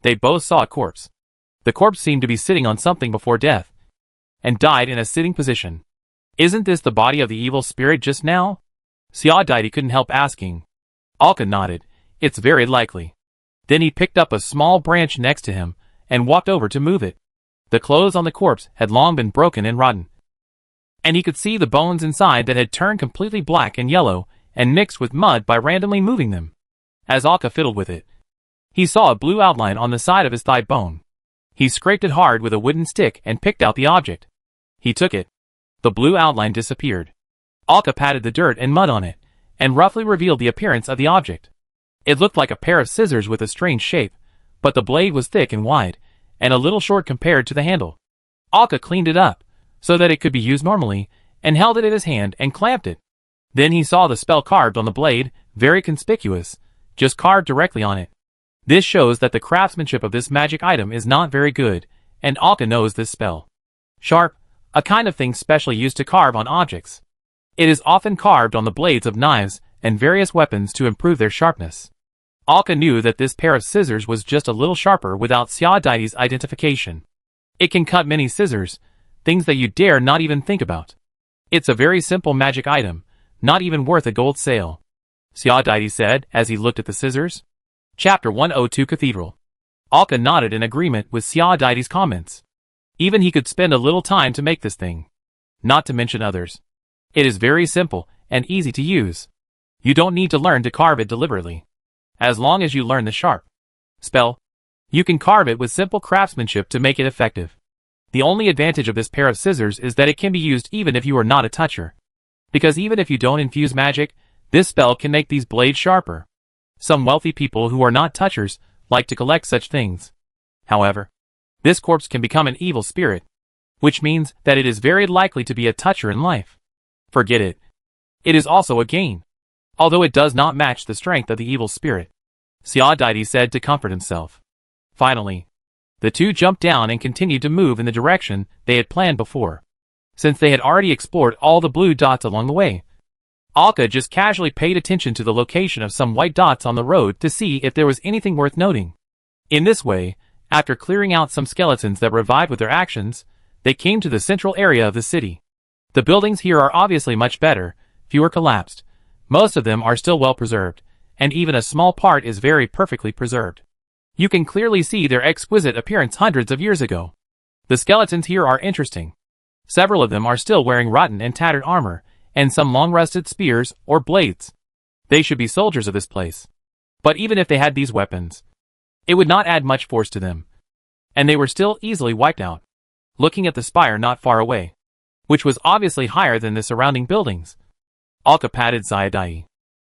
they both saw a corpse. The corpse seemed to be sitting on something before death, and died in a sitting position. "Isn't this the body of the evil spirit just now?" Xia Dai couldn't help asking. Alka nodded. "It's very likely." Then he picked up a small branch next to him, and walked over to move it. The clothes on the corpse had long been broken and rotten, and he could see the bones inside that had turned completely black and yellow and mixed with mud by randomly moving them. As Alka fiddled with it, he saw a blue outline on the side of his thigh bone. He scraped it hard with a wooden stick and picked out the object. He took it. The blue outline disappeared. Alka patted the dirt and mud on it, and roughly revealed the appearance of the object. It looked like a pair of scissors with a strange shape, but the blade was thick and wide, and a little short compared to the handle. Alka cleaned it up, so that it could be used normally, and held it in his hand and clamped it. Then he saw the spell carved on the blade, very conspicuous, just carved directly on it. This shows that the craftsmanship of this magic item is not very good, and Alka knows this spell. Sharp, a kind of thing specially used to carve on objects. It is often carved on the blades of knives and various weapons to improve their sharpness. Alka knew that this pair of scissors was just a little sharper without Xiaodaidi's identification. It can cut many scissors, things that you dare not even think about. It's a very simple magic item, not even worth a gold sale, Xiaodaidi said as he looked at the scissors. Chapter 102 Cathedral. Alka nodded in agreement with Xiaodaidi's comments. Even he could spend a little time to make this thing. Not to mention others. It is very simple and easy to use. You don't need to learn to carve it deliberately. As long as you learn the sharp spell, you can carve it with simple craftsmanship to make it effective. The only advantage of this pair of scissors is that it can be used even if you are not a toucher. Because even if you don't infuse magic, this spell can make these blades sharper. Some wealthy people who are not touchers like to collect such things. However, this corpse can become an evil spirit, which means that it is very likely to be a toucher in life. Forget it. It is also a gain, although it does not match the strength of the evil spirit, Xiaodaidi said to comfort himself. Finally, the two jumped down and continued to move in the direction they had planned before. Since they had already explored all the blue dots along the way, Alka just casually paid attention to the location of some white dots on the road to see if there was anything worth noting. In this way, after clearing out some skeletons that revived with their actions, they came to the central area of the city. The buildings here are obviously much better, fewer collapsed. Most of them are still well preserved, and even a small part is very perfectly preserved. You can clearly see their exquisite appearance hundreds of years ago. The skeletons here are interesting. Several of them are still wearing rotten and tattered armor, and some long-rusted spears or blades. They should be soldiers of this place. But even if they had these weapons, it would not add much force to them, and they were still easily wiped out. Looking at the spire not far away, which was obviously higher than the surrounding buildings, Alka patted Xiaodai.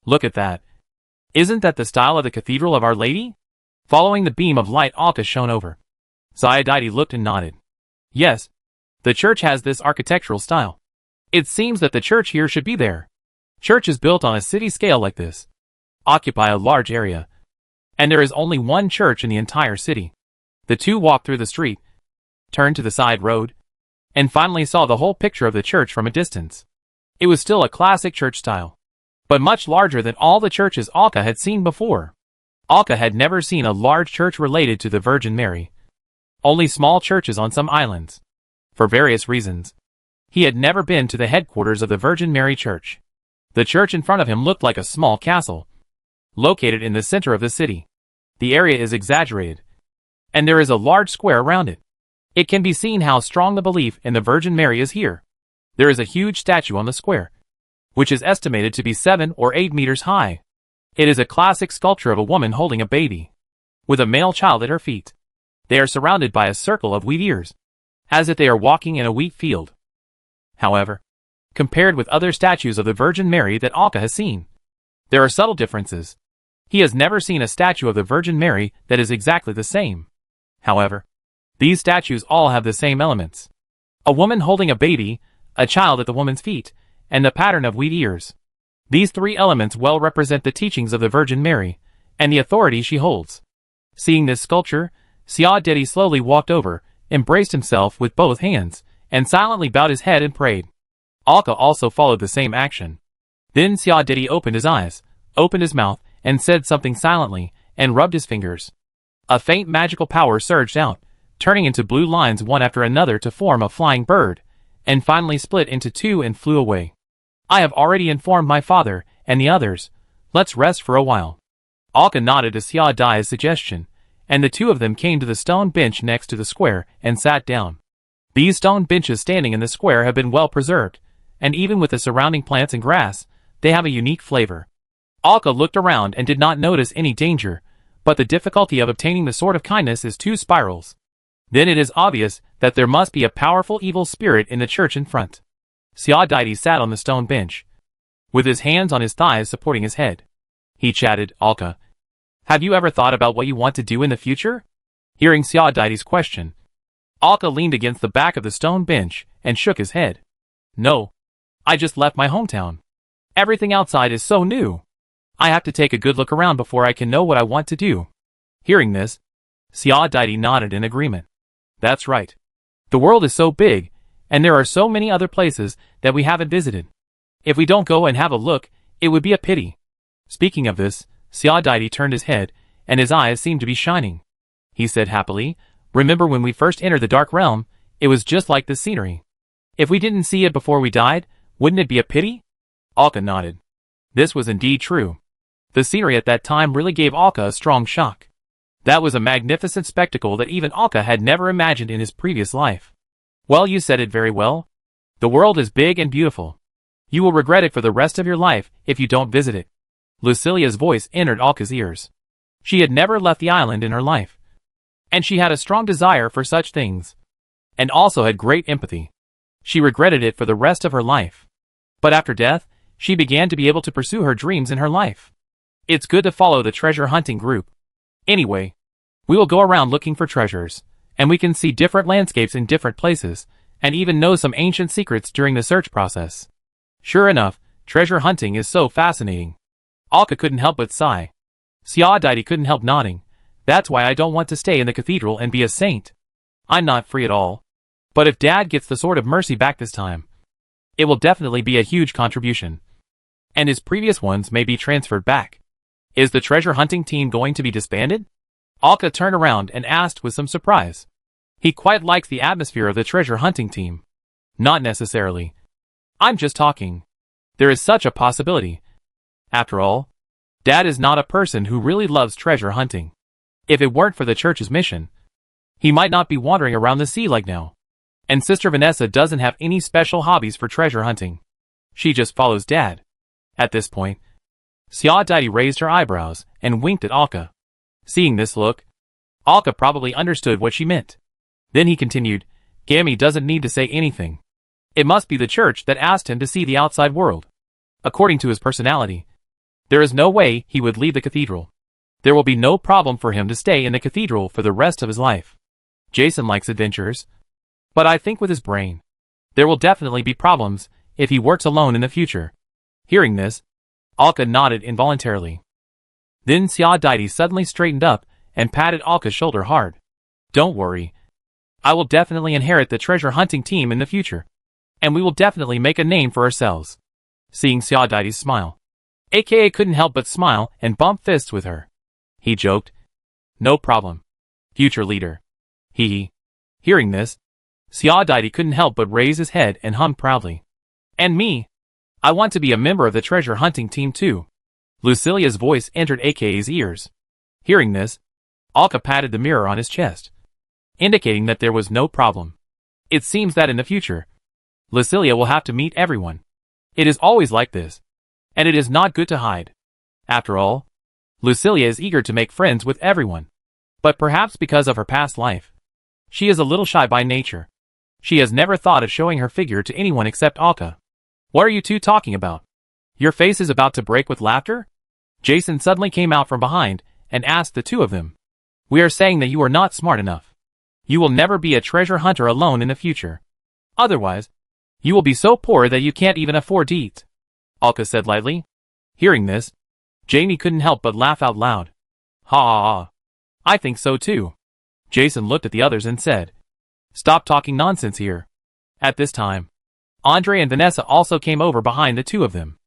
Look at that. Isn't that the style of the Cathedral of Our Lady? Following the beam of light Alka shone over, Xiaodai looked and nodded. Yes, the church has this architectural style. It seems that the church here should be there. Churches built on a city scale like this occupy a large area, and there is only one church in the entire city. The two walked through the street, turned to the side road, and finally saw the whole picture of the church from a distance. It was still a classic church style, but much larger than all the churches Alka had seen before. Alka had never seen a large church related to the Virgin Mary. Only small churches on some islands. For various reasons, he had never been to the headquarters of the Virgin Mary Church. The church in front of him looked like a small castle, located in the center of the city. The area is exaggerated, and there is a large square around it. It can be seen how strong the belief in the Virgin Mary is here. There is a huge statue on the square, which is estimated to be 7 or 8 meters high. It is a classic sculpture of a woman holding a baby, with a male child at her feet. They are surrounded by a circle of wheat ears, as if they are walking in a wheat field. However, compared with other statues of the Virgin Mary that Alka has seen, there are subtle differences. He has never seen a statue of the Virgin Mary that is exactly the same. However, these statues all have the same elements. A woman holding a baby, a child at the woman's feet, and the pattern of wheat ears. These three elements well represent the teachings of the Virgin Mary, and the authority she holds. Seeing this sculpture, Xiaodai slowly walked over, embraced himself with both hands, and silently bowed his head and prayed. Alka also followed the same action. Then Xiaodai opened his eyes, opened his mouth, and said something silently, and rubbed his fingers. A faint magical power surged out, turning into blue lines one after another to form a flying bird, and finally split into two and flew away. I have already informed my father and the others. Let's rest for a while. Alka nodded to Xiaodai's suggestion, and the two of them came to the stone bench next to the square and sat down. These stone benches standing in the square have been well preserved, and even with the surrounding plants and grass, they have a unique flavor. Alka looked around and did not notice any danger, but the difficulty of obtaining the sword of kindness is 2 spirals. Then it is obvious that there must be a powerful evil spirit in the church in front. Xiao sat on the stone bench, with his hands on his thighs supporting his head. He chatted, Alka, have you ever thought about what you want to do in the future? Hearing Xiao question, Alka leaned against the back of the stone bench and shook his head. No. I just left my hometown. Everything outside is so new. I have to take a good look around before I can know what I want to do. Hearing this, Xiao nodded in agreement. That's right. The world is so big, and there are so many other places that we haven't visited. If we don't go and have a look, it would be a pity. Speaking of this, Xiao turned his head, and his eyes seemed to be shining. He said happily, remember when we first entered the Dark Realm, it was just like this scenery. If we didn't see it before we died, wouldn't it be a pity? Alka nodded. This was indeed true. The scenery at that time really gave Alka a strong shock. That was a magnificent spectacle that even Alka had never imagined in his previous life. Well, you said it very well. The world is big and beautiful. You will regret it for the rest of your life if you don't visit it. Lucilia's voice entered Alka's ears. She had never left the island in her life, and she had a strong desire for such things, and also had great empathy. She regretted it for the rest of her life. But after death, she began to be able to pursue her dreams in her life. It's good to follow the treasure hunting group. Anyway, we will go around looking for treasures, and we can see different landscapes in different places, and even know some ancient secrets during the search process. Sure enough, treasure hunting is so fascinating. Alka couldn't help but sigh. Xiao couldn't help nodding. That's why I don't want to stay in the cathedral and be a saint. I'm not free at all. But if Dad gets the Sword of Mercy back this time, it will definitely be a huge contribution. And his previous ones may be transferred back. Is the treasure hunting team going to be disbanded? Alka turned around and asked with some surprise. He quite likes the atmosphere of the treasure hunting team. Not necessarily. I'm just talking. There is such a possibility. After all, Dad is not a person who really loves treasure hunting. If it weren't for the church's mission, he might not be wandering around the sea like now. And Sister Vanessa doesn't have any special hobbies for treasure hunting. She just follows Dad. At this point, Xiao raised her eyebrows and winked at Alka. Seeing this look, Alka probably understood what she meant. Then he continued, Gammy doesn't need to say anything. It must be the church that asked him to see the outside world. According to his personality, there is no way he would leave the cathedral. There will be no problem for him to stay in the cathedral for the rest of his life. Jason likes adventures, but I think with his brain, there will definitely be problems if he works alone in the future. Hearing this, Alka nodded involuntarily. Then Xiao suddenly straightened up and patted Alka's shoulder hard. Don't worry. I will definitely inherit the treasure hunting team in the future, and we will definitely make a name for ourselves. Seeing Xiao smile, aka couldn't help but smile and bump fists with her. He joked, no problem. Future leader. Hee. Hearing this, Xiao couldn't help but raise his head and hummed proudly. And me. I want to be a member of the treasure hunting team too. Lucilia's voice entered AK's ears. Hearing this, Alka patted the mirror on his chest, indicating that there was no problem. It seems that in the future, Lucilia will have to meet everyone. It is always like this, and it is not good to hide. After all, Lucilia is eager to make friends with everyone. But perhaps because of her past life, she is a little shy by nature. She has never thought of showing her figure to anyone except Alka. What are you two talking about? Your face is about to break with laughter? Jason suddenly came out from behind and asked the two of them. We are saying that you are not smart enough. You will never be a treasure hunter alone in the future. Otherwise, you will be so poor that you can't even afford to eat. Alka said lightly. Hearing this, Jamie couldn't help but laugh out loud. Ha ha ha. I think so too. Jason looked at the others and said, Stop talking nonsense here. At this time, Andre and Vanessa also came over behind the two of them,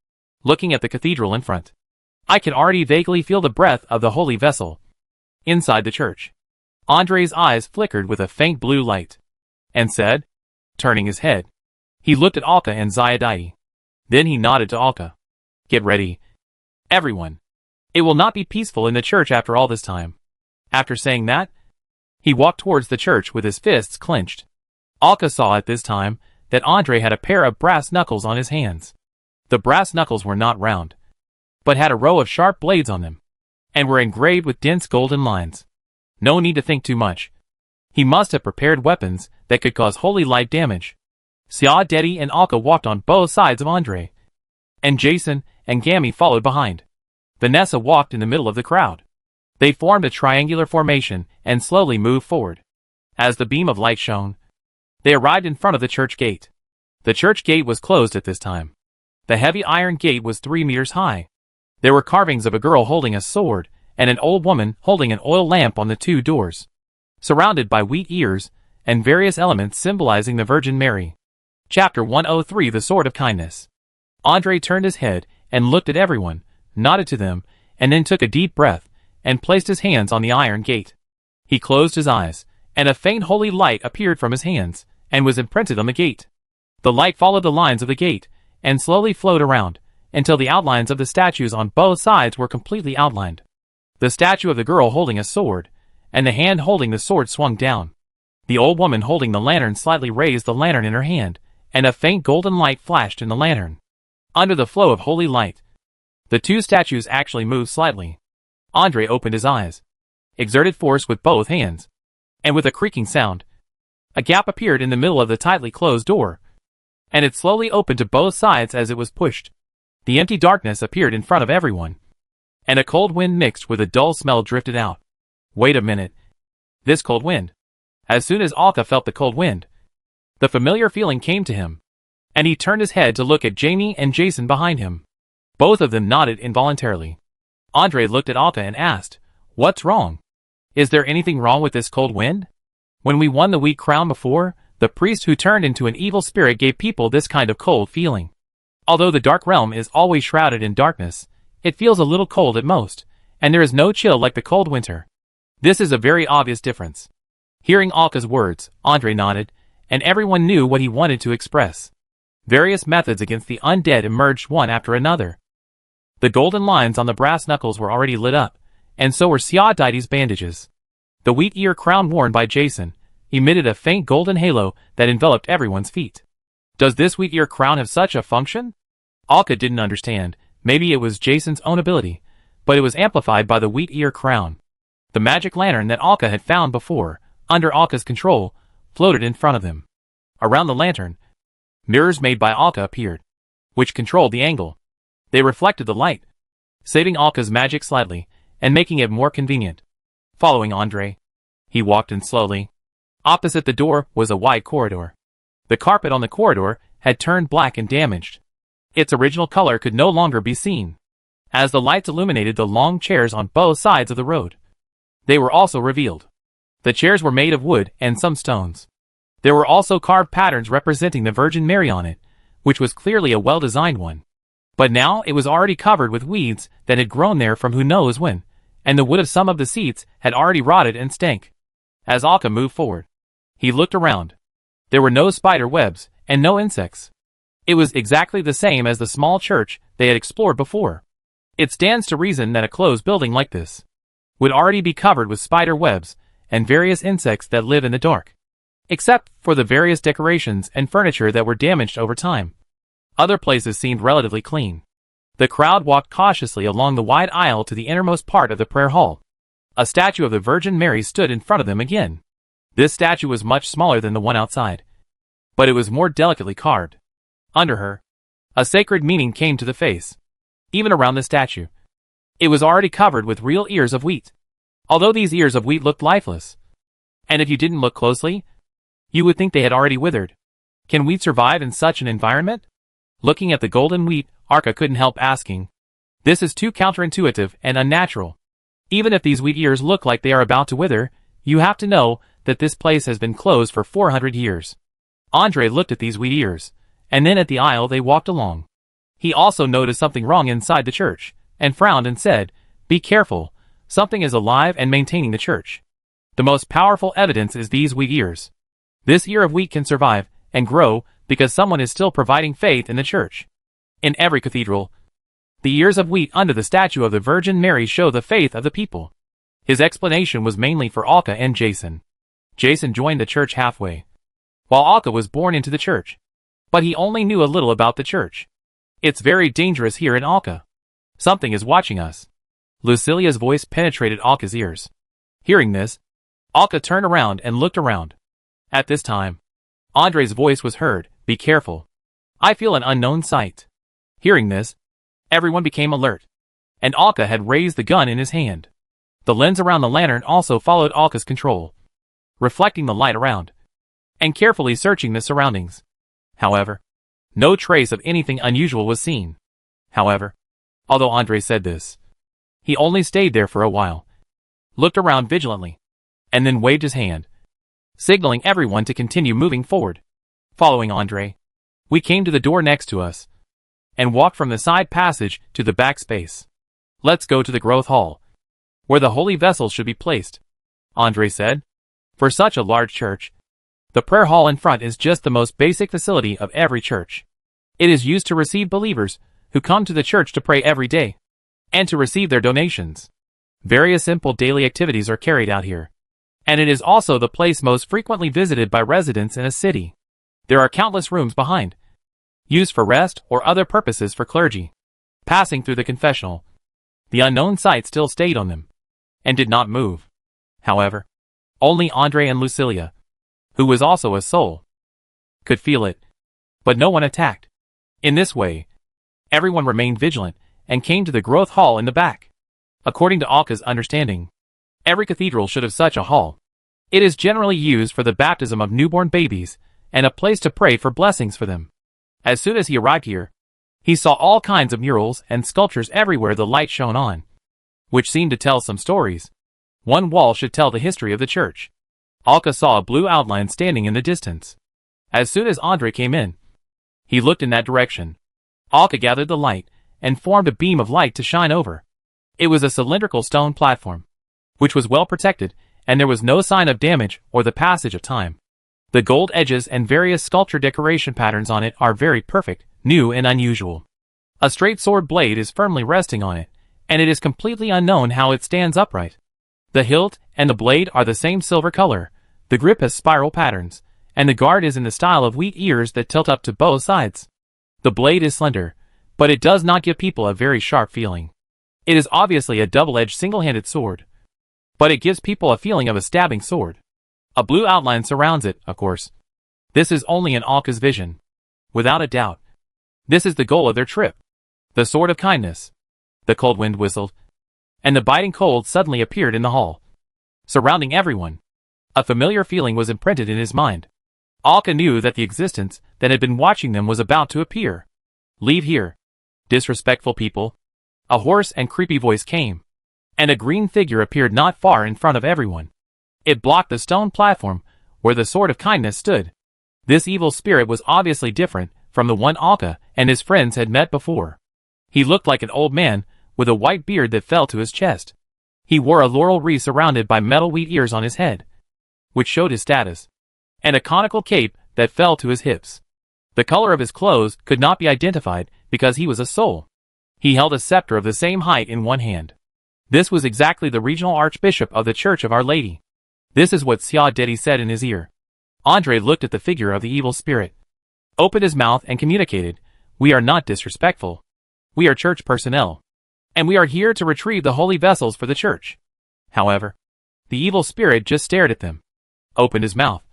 looking at the cathedral in front. I can already vaguely feel the breath of the holy vessel. Inside the church, Andre's eyes flickered with a faint blue light, and said, turning his head, he looked at Alka and Xiao. Then he nodded to Alka. Get ready. Everyone. It will not be peaceful in the church after all this time. After saying that, he walked towards the church with his fists clenched. Alka saw at this time that Andre had a pair of brass knuckles on his hands. The brass knuckles were not round, but had a row of sharp blades on them, and were engraved with dense golden lines. No need to think too much. He must have prepared weapons that could cause holy light damage. Sia, Dedi, and Alka walked on both sides of Andre, and Jason and Gammy followed behind. Vanessa walked in the middle of the crowd. They formed a triangular formation and slowly moved forward. As the beam of light shone, they arrived in front of the church gate. The church gate was closed at this time. The heavy iron gate was 3 meters high. There were carvings of a girl holding a sword and an old woman holding an oil lamp on the 2 doors, surrounded by wheat ears and various elements symbolizing the Virgin Mary. Chapter 103: The Sword of Kindness. Andre turned his head and looked at everyone, nodded to them, and then took a deep breath and placed his hands on the iron gate. He closed his eyes, and a faint holy light appeared from his hands and was imprinted on the gate. The light followed the lines of the gate and slowly flowed around until the outlines of the statues on both sides were completely outlined. The statue of the girl holding a sword and the hand holding the sword swung down. The old woman holding the lantern slightly raised the lantern in her hand, and a faint golden light flashed in the lantern. Under the flow of holy light, the 2 statues actually moved slightly. Andre opened his eyes, exerted force with both hands, and with a creaking sound, a gap appeared in the middle of the tightly closed door, and it slowly opened to both sides as it was pushed. The empty darkness appeared in front of everyone, and a cold wind mixed with a dull smell drifted out. Wait a minute. This cold wind. As soon as Alka felt the cold wind, the familiar feeling came to him, and he turned his head to look at Jamie and Jason behind him. Both of them nodded involuntarily. Andre looked at Alka and asked, "What's wrong? Is there anything wrong with this cold wind? When we won the wheat crown before, the priest who turned into an evil spirit gave people this kind of cold feeling. Although the dark realm is always shrouded in darkness, it feels a little cold at most, and there is no chill like the cold winter. This is a very obvious difference." Hearing Alka's words, Andre nodded, and everyone knew what he wanted to express. Various methods against the undead emerged one after another. The golden lines on the brass knuckles were already lit up, and so were Sia Didi's bandages. The wheat ear crown worn by Jason emitted a faint golden halo that enveloped everyone's feet. Does this wheat ear crown have such a function? Alka didn't understand. Maybe it was Jason's own ability, but it was amplified by the wheat ear crown. The magic lantern that Alka had found before, under Alka's control, floated in front of him. Around the lantern, mirrors made by Alka appeared, which controlled the angle. They reflected the light, saving Alka's magic slightly and making it more convenient. Following Andre, he walked in slowly. Opposite the door was a wide corridor. The carpet on the corridor had turned black and damaged. Its original color could no longer be seen, as the lights illuminated the long chairs on both sides of the road. They were also revealed. The chairs were made of wood and some stones. There were also carved patterns representing the Virgin Mary on it, which was clearly a well-designed one. But now it was already covered with weeds that had grown there from who knows when, and the wood of some of the seats had already rotted and stank. As Alka moved forward, he looked around. There were no spider webs and no insects. It was exactly the same as the small church they had explored before. It stands to reason that a closed building like this would already be covered with spider webs and various insects that live in the dark, except for the various decorations and furniture that were damaged over time. Other places seemed relatively clean. The crowd walked cautiously along the wide aisle to the innermost part of the prayer hall. A statue of the Virgin Mary stood in front of them again. This statue was much smaller than the one outside, but it was more delicately carved. Under her, a sacred meaning came to the face. Even around the statue, it was already covered with real ears of wheat. Although these ears of wheat looked lifeless, and if you didn't look closely, you would think they had already withered. Can wheat survive in such an environment? Looking at the golden wheat, Alka couldn't help asking. This is too counterintuitive and unnatural. Even if these wheat ears look like they are about to wither, you have to know that this place has been closed for 400 years. Andre looked at these wheat ears, and then at the aisle they walked along. He also noticed something wrong inside the church, and frowned and said, "Be careful, something is alive and maintaining the church. The most powerful evidence is these wheat ears. This ear of wheat can survive and grow because someone is still providing faith in the church. In every cathedral, the ears of wheat under the statue of the Virgin Mary show the faith of the people." His explanation was mainly for Alka and Jason. Jason joined the church halfway, while Alka was born into the church. But he only knew a little about the church. It's very dangerous here in Alka. Something is watching us. Lucilia's voice penetrated Alka's ears. Hearing this, Alka turned around and looked around. At this time, Andre's voice was heard, "Be careful. I feel an unknown sight." Hearing this, everyone became alert, and Alka had raised the gun in his hand. The lens around the lantern also followed Alka's control, reflecting the light around, and carefully searching the surroundings. However, no trace of anything unusual was seen. However, although Andre said this, he only stayed there for a while, looked around vigilantly, and then waved his hand, signaling everyone to continue moving forward. Following Andre, we came to the door next to us, and walked from the side passage to the back space. "Let's go to the growth hall, where the holy vessels should be placed," Andre said. For such a large church, the prayer hall in front is just the most basic facility of every church. It is used to receive believers who come to the church to pray every day, and to receive their donations. Various simple daily activities are carried out here, and it is also the place most frequently visited by residents in a city. There are countless rooms behind, used for rest or other purposes for clergy. Passing through the confessional, the unknown sight still stayed on them, and did not move. However, only Andre and Lucilia, who was also a soul, could feel it, but no one attacked. In this way, everyone remained vigilant, and came to the growth hall in the back. According to Alka's understanding, every cathedral should have such a hall. It is generally used for the baptism of newborn babies, and a place to pray for blessings for them. As soon as he arrived here, he saw all kinds of murals and sculptures everywhere the light shone on, which seemed to tell some stories. One wall should tell the history of the church. Alka saw a blue outline standing in the distance. As soon as Andre came in, he looked in that direction. Alka gathered the light, and formed a beam of light to shine over. It was a cylindrical stone platform, which was well protected, and there was no sign of damage or the passage of time. The gold edges and various sculpture decoration patterns on it are very perfect, new and unusual. A straight sword blade is firmly resting on it, and it is completely unknown how it stands upright. The hilt and the blade are the same silver color, the grip has spiral patterns, and the guard is in the style of wheat ears that tilt up to both sides. The blade is slender, but it does not give people a very sharp feeling. It is obviously a double-edged single-handed sword, but it gives people a feeling of a stabbing sword. A blue outline surrounds it, of course. This is only in Alka's vision. Without a doubt, this is the goal of their trip. The sword of kindness. The cold wind whistled, and the biting cold suddenly appeared in the hall, surrounding everyone. A familiar feeling was imprinted in his mind. Alka knew that the existence that had been watching them was about to appear. "Leave here, disrespectful people." A hoarse and creepy voice came, and a green figure appeared not far in front of everyone. It blocked the stone platform where the sword of kindness stood. This evil spirit was obviously different from the one Alka and his friends had met before. He looked like an old man with a white beard that fell to his chest. He wore a laurel wreath surrounded by metal wheat ears on his head, which showed his status, and a conical cape that fell to his hips. The color of his clothes could not be identified because he was a soul. He held a scepter of the same height in one hand. This was exactly the regional archbishop of the Church of Our Lady. This is what Xia Dedi said in his ear. Andre looked at the figure of the evil spirit, opened his mouth and communicated, "We are not disrespectful. We are church personnel, and we are here to retrieve the holy vessels for the church." However, the evil spirit just stared at them, opened his mouth,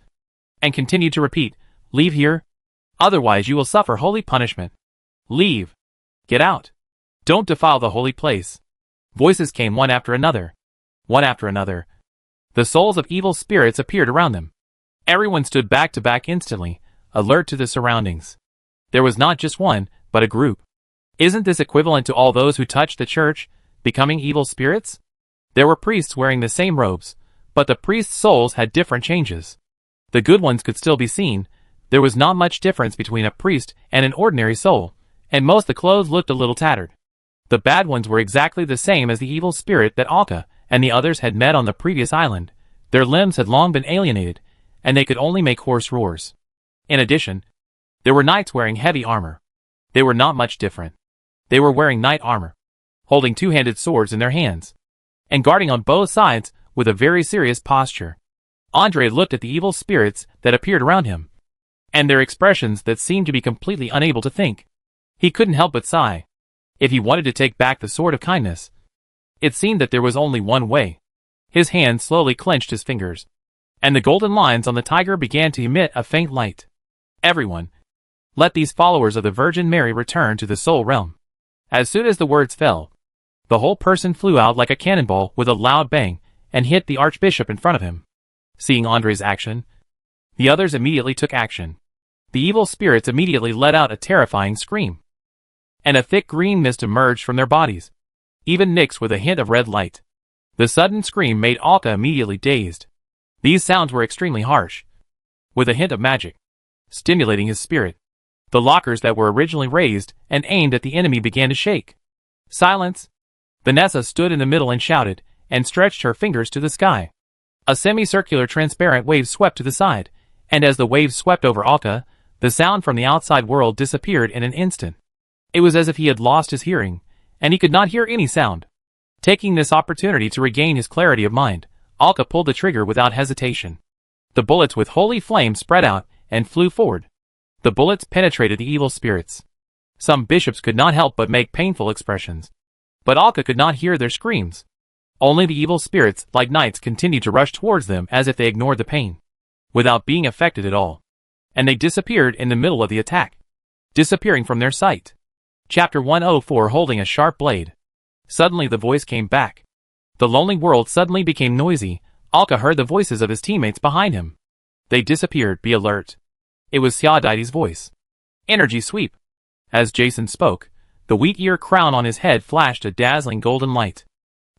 and continued to repeat, "Leave here. Otherwise you will suffer holy punishment. Leave. Get out. Don't defile the holy place." Voices came one after another. One after another. The souls of evil spirits appeared around them. Everyone stood back to back instantly, alert to the surroundings. There was not just one, but a group. Isn't this equivalent to all those who touched the church, becoming evil spirits? There were priests wearing the same robes, but the priests' souls had different changes. The good ones could still be seen. There was not much difference between a priest and an ordinary soul, and most of the clothes looked a little tattered. The bad ones were exactly the same as the evil spirit that Alka and the others had met on the previous island. Their limbs had long been alienated, and they could only make hoarse roars. In addition, there were knights wearing heavy armor. They were not much different. They were wearing knight armor, holding two-handed swords in their hands, and guarding on both sides with a very serious posture. Andre looked at the evil spirits that appeared around him. and their expressions that seemed to be completely unable to think. He couldn't help but sigh. If he wanted to take back the sword of kindness, it seemed that there was only one way. His hand slowly clenched his fingers, and the golden lines on the tiger began to emit a faint light. Everyone, let these followers of the Virgin Mary return to the soul realm. As soon as the words fell, the whole person flew out like a cannonball with a loud bang and hit the archbishop in front of him. Seeing Andre's action, the others immediately took action. The evil spirits immediately let out a terrifying scream, and a thick green mist emerged from their bodies, even mixed with a hint of red light. The sudden scream made Alka immediately dazed. These sounds were extremely harsh, with a hint of magic, stimulating his spirit. The lockers that were originally raised and aimed at the enemy began to shake. Silence! Vanessa stood in the middle and shouted, and stretched her fingers to the sky. A semicircular transparent wave swept to the side, and as the wave swept over Alka, the sound from the outside world disappeared in an instant. It was as if he had lost his hearing, and he could not hear any sound. Taking this opportunity to regain his clarity of mind, Alka pulled the trigger without hesitation. The bullets with holy flame spread out and flew forward. The bullets penetrated the evil spirits. Some bishops could not help but make painful expressions, but Alka could not hear their screams. Only the evil spirits, like knights, continued to rush towards them as if they ignored the pain, without being affected at all. And they disappeared in the middle of the attack, disappearing from their sight. Chapter 104. Holding a sharp blade. Suddenly the voice came back. The lonely world suddenly became noisy. Alka heard the voices of his teammates behind him. They disappeared. Be alert. It was Theodite's voice. Energy sweep. As Jason spoke, the wheat ear crown on his head flashed a dazzling golden light.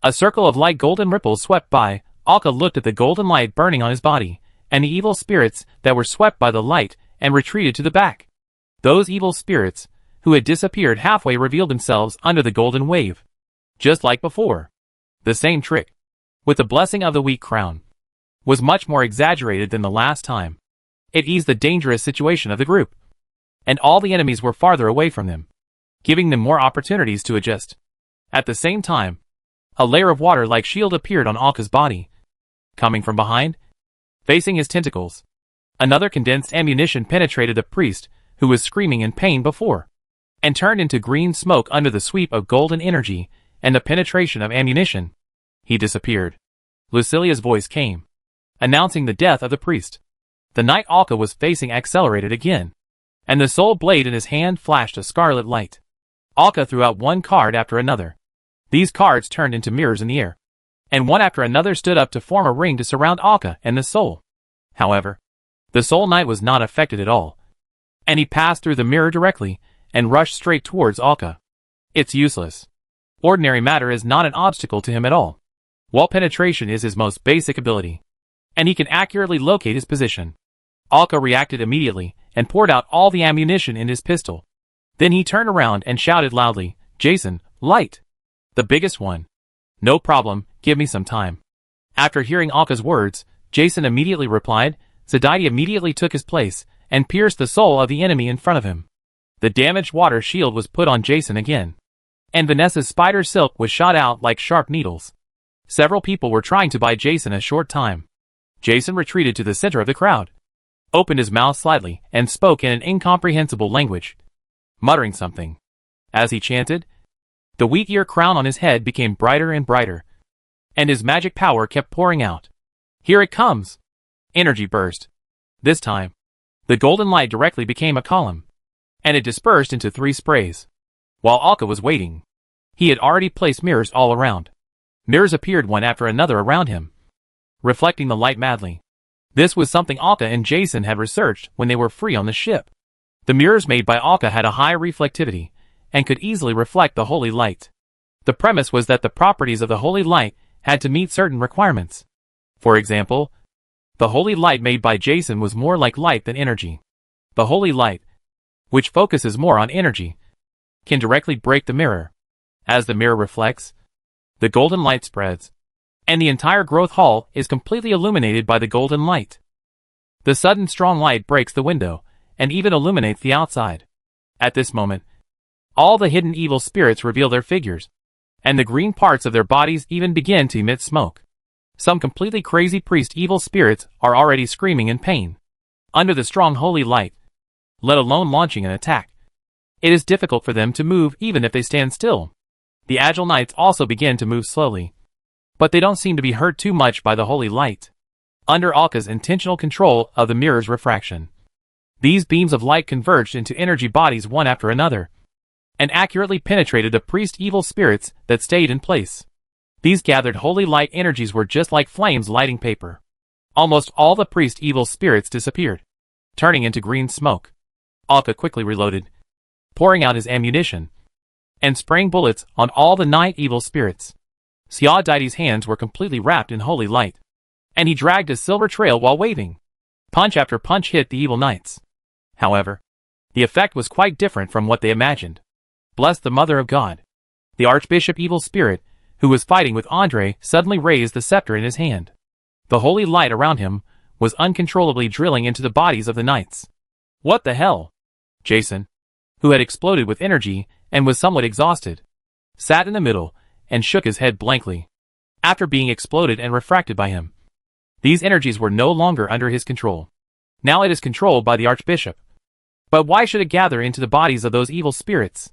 A circle of light golden ripples swept by. Alka looked at the golden light burning on his body, and the evil spirits that were swept by the light and retreated to the back. Those evil spirits, who had disappeared halfway, revealed themselves under the golden wave. Just like before. The same trick, with the blessing of the wheat crown, was much more exaggerated than the last time. It eased the dangerous situation of the group, and all the enemies were farther away from them, giving them more opportunities to adjust. At the same time, a layer of water-like shield appeared on Alka's body. Coming from behind, facing his tentacles, another condensed ammunition penetrated the priest, who was screaming in pain before, and turned into green smoke under the sweep of golden energy and the penetration of ammunition. He disappeared. Lucilia's voice came, announcing the death of the priest. The knight Alka was facing accelerated again, and the soul blade in his hand flashed a scarlet light. Alka threw out one card after another. These cards turned into mirrors in the air, and one after another stood up to form a ring to surround Alka and the soul. However, the soul knight was not affected at all, and he passed through the mirror directly and rushed straight towards Alka. It's useless. Ordinary matter is not an obstacle to him at all. Wall penetration is his most basic ability, and he can accurately locate his position. Alka reacted immediately and poured out all the ammunition in his pistol. Then he turned around and shouted loudly, "Jason, light! The biggest one." "No problem, give me some time." After hearing Alka's words, Jason immediately replied. Theodite immediately took his place and pierced the soul of the enemy in front of him. The damaged water shield was put on Jason again, and Vanessa's spider silk was shot out like sharp needles. Several people were trying to buy Jason a short time. Jason retreated to the center of the crowd, opened his mouth slightly, and spoke in an incomprehensible language, muttering something. As he chanted, the wheat ear crown on his head became brighter and brighter, and his magic power kept pouring out. Here it comes! Energy burst. This time, the golden light directly became a column, and it dispersed into 3 sprays. While Alka was waiting, he had already placed mirrors all around. Mirrors appeared one after another around him, reflecting the light madly. This was something Alka and Jason had researched when they were free on the ship. The mirrors made by Alka had a high reflectivity, and could easily reflect the holy light. The premise was that the properties of the holy light had to meet certain requirements. For example, the holy light made by Jason was more like light than energy. The holy light, which focuses more on energy, can directly break the mirror. As the mirror reflects, the golden light spreads, and the entire growth hall is completely illuminated by the golden light. The sudden strong light breaks the window, and even illuminates the outside. At this moment, all the hidden evil spirits reveal their figures, and the green parts of their bodies even begin to emit smoke. Some completely crazy priest evil spirits are already screaming in pain. Under the strong holy light, let alone launching an attack. It is difficult for them to move even if they stand still. The agile knights also begin to move slowly, but they don't seem to be hurt too much by the holy light. Under Alka's intentional control of the mirror's refraction, these beams of light converged into energy bodies one after another, and accurately penetrated the priest evil spirits that stayed in place. These gathered holy light energies were just like flames lighting paper. Almost all the priest evil spirits disappeared, turning into green smoke. Alka quickly reloaded, pouring out his ammunition, and spraying bullets on all the night evil spirits. Xia Daidi's hands were completely wrapped in holy light, and he dragged a silver trail while waving. Punch after punch hit the evil knights. However, the effect was quite different from what they imagined. Bless the Mother of God. The Archbishop Evil Spirit, who was fighting with Andre, suddenly raised the scepter in his hand. The holy light around him was uncontrollably drilling into the bodies of the knights. What the hell? Jason, who had exploded with energy and was somewhat exhausted, sat in the middle and shook his head blankly. After being exploded and refracted by him, these energies were no longer under his control. Now it is controlled by the Archbishop. But why should it gather into the bodies of those evil spirits?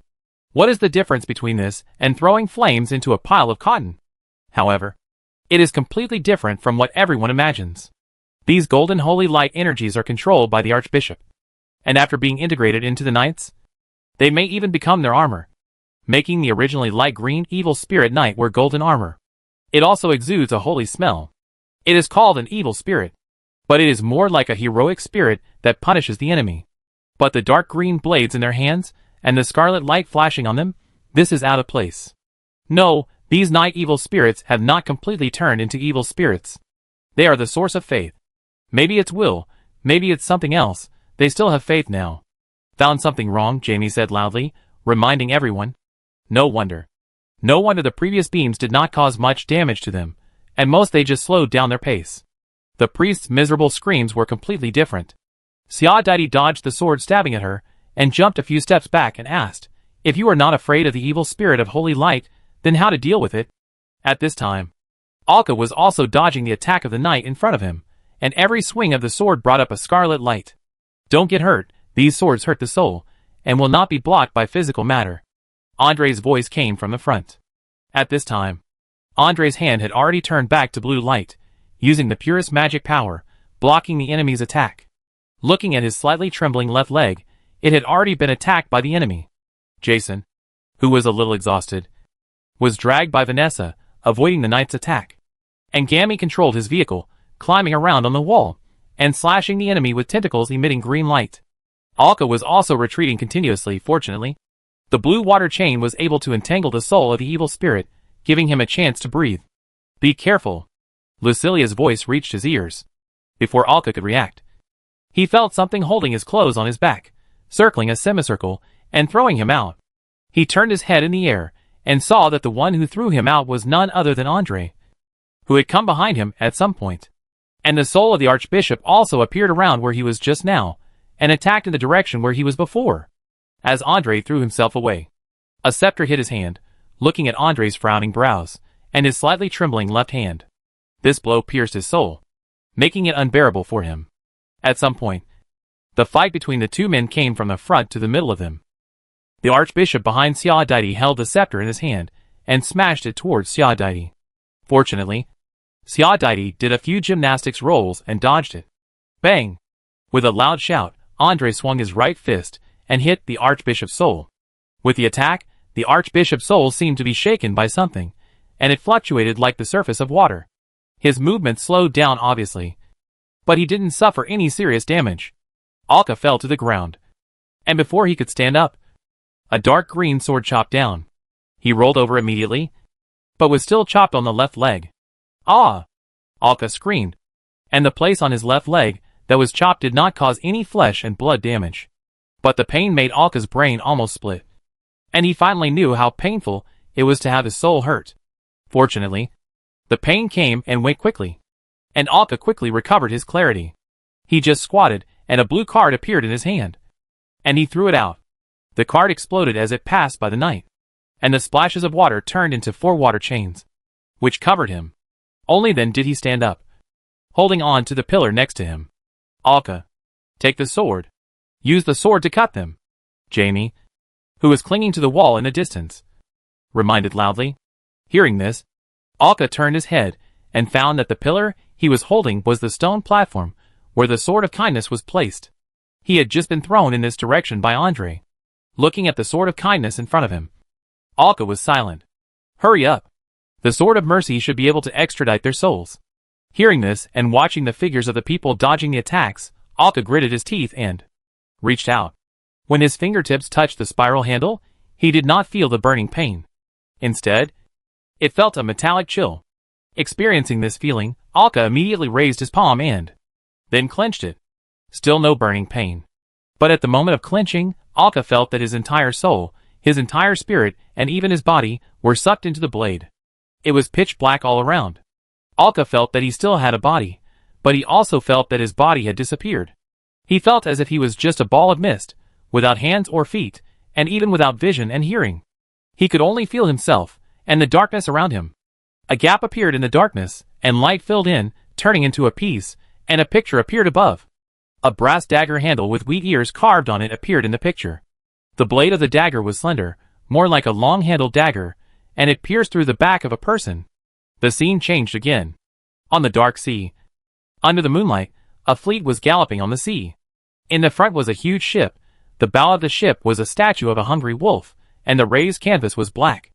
What is the difference between this and throwing flames into a pile of cotton? However, it is completely different from what everyone imagines. These golden holy light energies are controlled by the Archbishop, and after being integrated into the knights, they may even become their armor, making the originally light green evil spirit knight wear golden armor. It also exudes a holy smell. It is called an evil spirit, but it is more like a heroic spirit that punishes the enemy. But the dark green blades in their hands, and the scarlet light flashing on them, this is out of place. No, these night evil spirits have not completely turned into evil spirits. They are the source of faith. Maybe it's will, maybe it's something else, they still have faith now. Found something wrong, Jamie said loudly, reminding everyone. No wonder. No wonder the previous beams did not cause much damage to them, and most they just slowed down their pace. The priest's miserable screams were completely different. Xia Daidi dodged the sword stabbing at her, and jumped a few steps back and asked, if you are not afraid of the evil spirit of holy light, then how to deal with it? At this time, Alka was also dodging the attack of the knight in front of him, and every swing of the sword brought up a scarlet light. Don't get hurt, these swords hurt the soul, and will not be blocked by physical matter. Andre's voice came from the front. At this time, Andre's hand had already turned back to blue light, using the purest magic power, blocking the enemy's attack. Looking at his slightly trembling left leg, it had already been attacked by the enemy. Jason, who was a little exhausted, was dragged by Vanessa, avoiding the knight's attack. And Gammy controlled his vehicle, climbing around on the wall, and slashing the enemy with tentacles emitting green light. Alka was also retreating continuously. Fortunately, the blue water chain was able to entangle the soul of the evil spirit, giving him a chance to breathe. Be careful. Lucilia's voice reached his ears. Before Alka could react, he felt something holding his clothes on his back, circling a semicircle, and throwing him out. He turned his head in the air, and saw that the one who threw him out was none other than Andre, who had come behind him at some point. And the soul of the Archbishop also appeared around where he was just now, and attacked in the direction where he was before. As Andre threw himself away, a scepter hit his hand, looking at Andre's frowning brows, and his slightly trembling left hand. This blow pierced his soul, making it unbearable for him. At some point, the fight between the two men came from the front to the middle of them. The Archbishop behind Xia Daidi held the scepter in his hand, and smashed it towards Xia Daidi. Fortunately, Xia Daidi did a few gymnastics rolls and dodged it. Bang! With a loud shout, Andre swung his right fist, and hit the Archbishop's soul. With the attack, the Archbishop's soul seemed to be shaken by something, and it fluctuated like the surface of water. His movement slowed down obviously, but he didn't suffer any serious damage. Alka fell to the ground, and before he could stand up, a dark green sword chopped down. He rolled over immediately, but was still chopped on the left leg. Ah! Alka screamed, and the place on his left leg that was chopped did not cause any flesh and blood damage. But the pain made Alka's brain almost split, and he finally knew how painful it was to have his soul hurt. Fortunately, the pain came and went quickly, and Alka quickly recovered his clarity. He just squatted, and a blue card appeared in his hand, and he threw it out. The card exploded as it passed by the knight, and the splashes of water turned into 4 water chains, which covered him. Only then did he stand up, holding on to the pillar next to him. Alka, take the sword. Use the sword to cut them. Jamie, who was clinging to the wall in the distance, reminded loudly. Hearing this, Alka turned his head and found that the pillar he was holding was the stone platform where the sword of kindness was placed. He had just been thrown in this direction by Andre. Looking at the sword of kindness in front of him, Alka was silent. Hurry up. The sword of mercy should be able to extradite their souls. Hearing this and watching the figures of the people dodging the attacks, Alka gritted his teeth and reached out. When his fingertips touched the spiral handle, he did not feel the burning pain. Instead, it felt a metallic chill. Experiencing this feeling, Alka immediately raised his palm and then clenched it. Still no burning pain. But at the moment of clenching, Alka felt that his entire soul, his entire spirit, and even his body were sucked into the blade. It was pitch black all around. Alka felt that he still had a body, but he also felt that his body had disappeared. He felt as if he was just a ball of mist, without hands or feet, and even without vision and hearing. He could only feel himself, and the darkness around him. A gap appeared in the darkness, and light filled in, turning into a piece, and a picture appeared above. A brass dagger handle with wheat ears carved on it appeared in the picture. The blade of the dagger was slender, more like a long-handled dagger, and it pierced through the back of a person. The scene changed again. On the dark sea, under the moonlight, a fleet was galloping on the sea. In the front was a huge ship. The bow of the ship was a statue of a hungry wolf, and the raised canvas was black.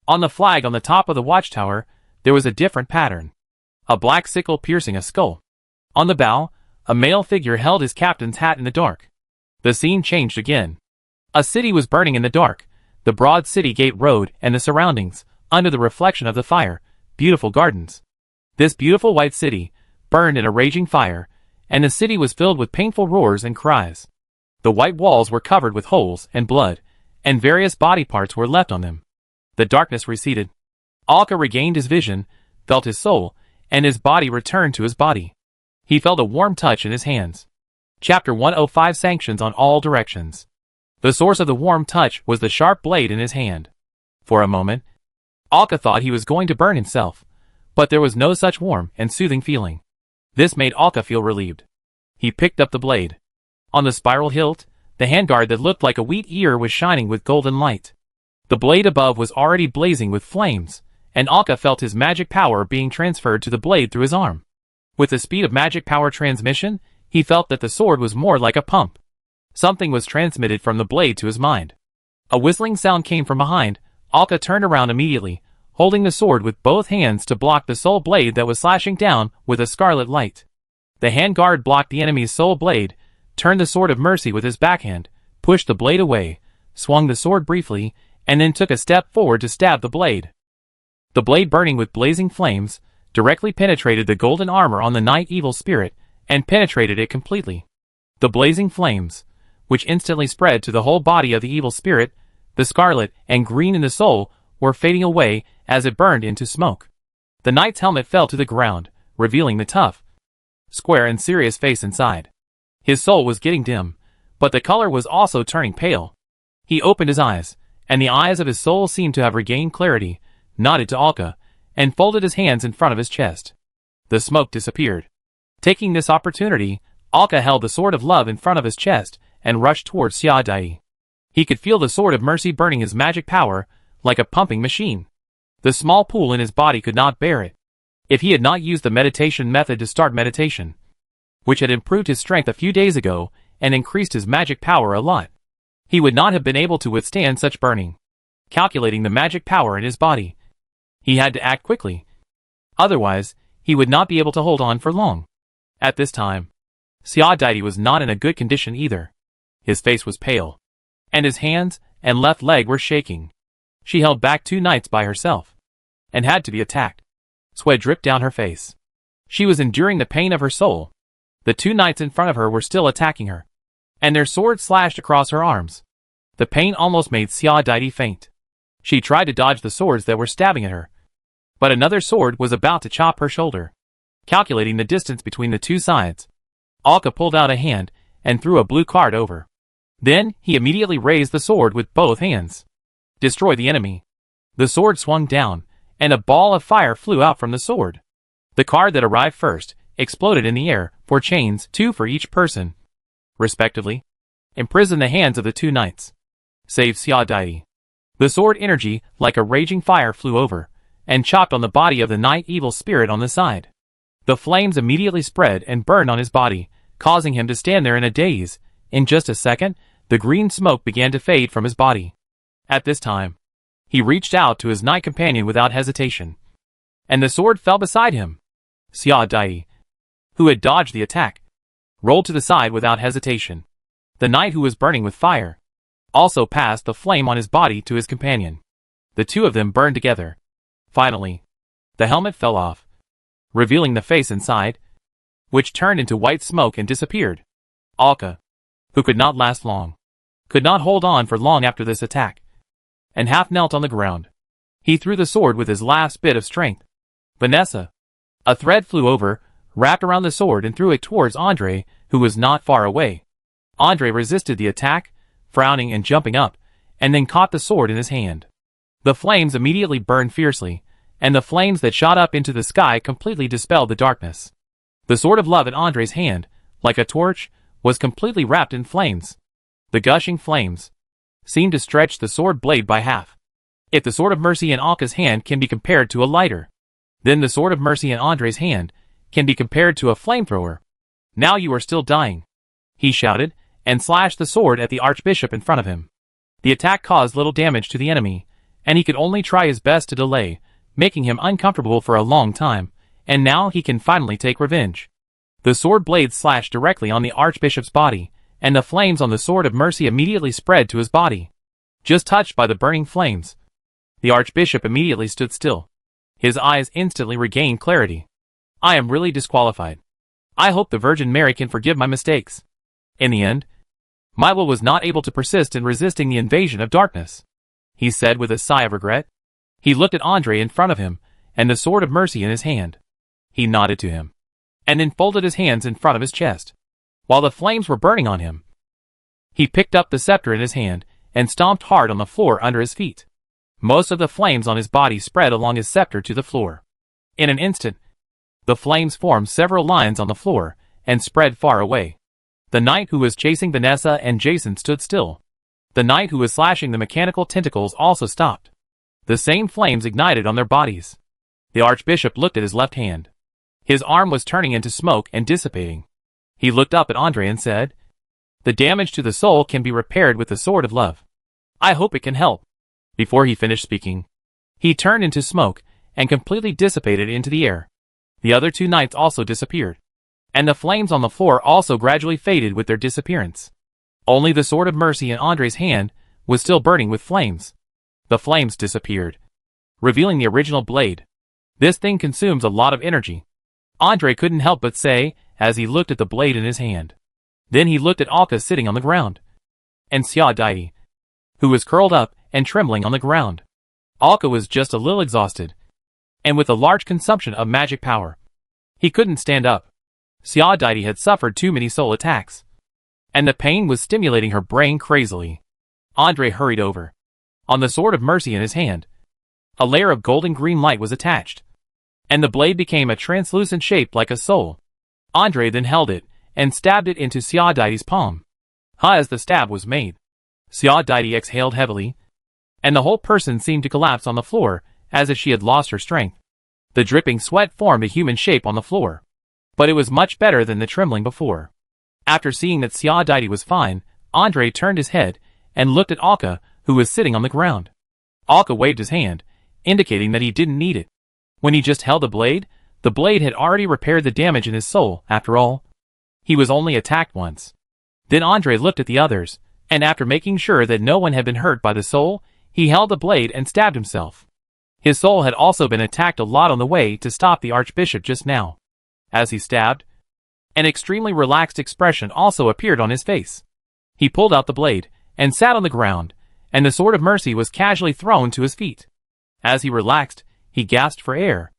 On the flag on the top of the watchtower, there was a different pattern. A black sickle piercing a skull. On the bow, a male figure held his captain's hat in the dark. The scene changed again. A city was burning in the dark. The broad city gate road and the surroundings, under the reflection of the fire, beautiful gardens. This beautiful white city burned in a raging fire, and the city was filled with painful roars and cries. The white walls were covered with holes and blood, and various body parts were left on them. The darkness receded. Alka regained his vision, felt his soul, and his body returned to his body. He felt a warm touch in his hands. Chapter 105 Sanctions on all directions. The source of the warm touch was the sharp blade in his hand. For a moment, Alka thought he was going to burn himself, but there was no such warm and soothing feeling. This made Alka feel relieved. He picked up the blade. On the spiral hilt, the handguard that looked like a wheat ear was shining with golden light. The blade above was already blazing with flames, and Alka felt his magic power being transferred to the blade through his arm. With the speed of magic power transmission, he felt that the sword was more like a pump. Something was transmitted from the blade to his mind. A whistling sound came from behind. Alka turned around immediately, holding the sword with both hands to block the soul blade that was slashing down with a scarlet light. The handguard blocked the enemy's soul blade, turned the sword of mercy with his backhand, pushed the blade away, swung the sword briefly, and then took a step forward to stab the blade. The blade, burning with blazing flames, directly penetrated the golden armor on the night evil spirit, and penetrated it completely. The blazing flames, which instantly spread to the whole body of the evil spirit, the scarlet and green in the soul, were fading away as it burned into smoke. The knight's helmet fell to the ground, revealing the tough, square and serious face inside. His soul was getting dim, but the color was also turning pale. He opened his eyes, and the eyes of his soul seemed to have regained clarity, nodded to Alka, and folded his hands in front of his chest. The smoke disappeared. Taking this opportunity, Alka held the sword of love in front of his chest and rushed towards Xiaodai. He could feel the sword of mercy burning his magic power like a pumping machine. The small pool in his body could not bear it. If he had not used the meditation method to start meditation, which had improved his strength a few days ago and increased his magic power a lot, he would not have been able to withstand such burning. Calculating the magic power in his body, he had to act quickly. Otherwise, he would not be able to hold on for long. At this time, Xiaodai was not in a good condition either. His face was pale, and his hands and left leg were shaking. She held back 2 knights by herself, and had to be attacked. Sweat dripped down her face. She was enduring the pain of her soul. The 2 knights in front of her were still attacking her, and their swords slashed across her arms. The pain almost made Xiaodai faint. She tried to dodge the swords that were stabbing at her, but another sword was about to chop her shoulder. Calculating the distance between the 2 sides, Alka pulled out a hand and threw a blue card over. Then, he immediately raised the sword with both hands. Destroy the enemy. The sword swung down, and a ball of fire flew out from the sword. The card that arrived first exploded in the air, 4 chains, 2 for each person, respectively. imprison the hands of the two knights. Save Xia Daidi. The sword energy, like a raging fire, flew over, and chopped on the body of the knight evil spirit on the side. The flames immediately spread and burned on his body, causing him to stand there in a daze. In just a second, the green smoke began to fade from his body. At this time, he reached out to his knight companion without hesitation, and the sword fell beside him. Xia Daidi, who had dodged the attack, rolled to the side without hesitation. The knight, who was burning with fire, also passed the flame on his body to his companion. The two of them burned together. Finally, the helmet fell off, revealing the face inside, which turned into white smoke and disappeared. Alka, who could not last long, could not hold on for long after this attack, and half knelt on the ground. He threw the sword with his last bit of strength. Vanessa. A thread flew over, wrapped around the sword, and threw it towards Andre, who was not far away. Andre resisted the attack, frowning and jumping up, and then caught the sword in his hand. The flames immediately burned fiercely, and the flames that shot up into the sky completely dispelled the darkness. The sword of love in Andre's hand, like a torch, was completely wrapped in flames. The gushing flames seemed to stretch the sword blade by half. If the sword of mercy in Alka's hand can be compared to a lighter, then the sword of mercy in Andre's hand can be compared to a flamethrower. Now you are still dying, he shouted, and slashed the sword at the archbishop in front of him. The attack caused little damage to the enemy, and he could only try his best to delay, making him uncomfortable for a long time, and now he can finally take revenge. The sword blade slashed directly on the archbishop's body, and the flames on the sword of mercy immediately spread to his body. Just touched by the burning flames, the archbishop immediately stood still. His eyes instantly regained clarity. I am really disqualified. I hope the Virgin Mary can forgive my mistakes. In the end, my will was not able to persist in resisting the invasion of darkness, he said with a sigh of regret. He looked at Andre in front of him, and the sword of mercy in his hand. He nodded to him, and then folded his hands in front of his chest. While the flames were burning on him, he picked up the scepter in his hand, and stomped hard on the floor under his feet. Most of the flames on his body spread along his scepter to the floor. In an instant, the flames formed several lines on the floor, and spread far away. The knight who was chasing Vanessa and Jason stood still. The knight who was slashing the mechanical tentacles also stopped. The same flames ignited on their bodies. The archbishop looked at his left hand. His arm was turning into smoke and dissipating. He looked up at Andre and said, "The damage to the soul can be repaired with the sword of love. I hope it can help." Before he finished speaking, he turned into smoke and completely dissipated into the air. The other two knights also disappeared, and the flames on the floor also gradually faded with their disappearance. Only the sword of mercy in Andre's hand was still burning with flames. The flames disappeared, revealing the original blade. This thing consumes a lot of energy, Andre couldn't help but say, as he looked at the blade in his hand. Then he looked at Alka sitting on the ground, and Xia Daidi, who was curled up and trembling on the ground. Alka was just a little exhausted, and with a large consumption of magic power. He couldn't stand up. Xia Daidi had suffered too many soul attacks, and the pain was stimulating her brain crazily. Andre hurried over. On the sword of mercy in his hand, a layer of golden green light was attached, and the blade became a translucent shape like a soul. Andre then held it, and stabbed it into Xia Daidi's palm. As the stab was made, Xia Daidi exhaled heavily, and the whole person seemed to collapse on the floor, as if she had lost her strength. The dripping sweat formed a human shape on the floor, but it was much better than the trembling before. After seeing that Xia Daidi was fine, Andre turned his head, and looked at Alka, who was sitting on the ground. Alka waved his hand, indicating that he didn't need it. When he just held the blade had already repaired the damage in his soul, after all. He was only attacked once. Then Andre looked at the others, and after making sure that no one had been hurt by the soul, he held the blade and stabbed himself. His soul had also been attacked a lot on the way to stop the archbishop just now. As he stabbed, an extremely relaxed expression also appeared on his face. He pulled out the blade, and sat on the ground, and the sword of mercy was casually thrown to his feet. As he relaxed, he gasped for air.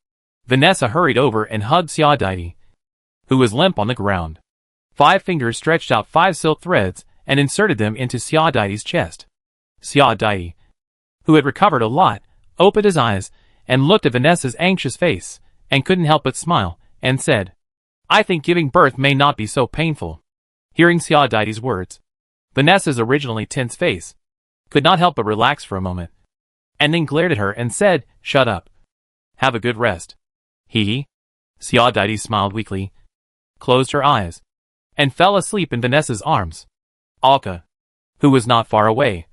Vanessa hurried over and hugged Xia Daidi, who was limp on the ground. 5 fingers stretched out 5 silk threads and inserted them into Xia Daidi's chest. Xia Daidi, who had recovered a lot, opened his eyes and looked at Vanessa's anxious face, and couldn't help but smile, and said, "I think giving birth may not be so painful." Hearing Xia Daidi's words, Vanessa's originally tense face could not help but relax for a moment, and then glared at her and said, "Shut up. Have a good rest." Hee. Xiao smiled weakly, closed her eyes, and fell asleep in Vanessa's arms. Alka, who was not far away,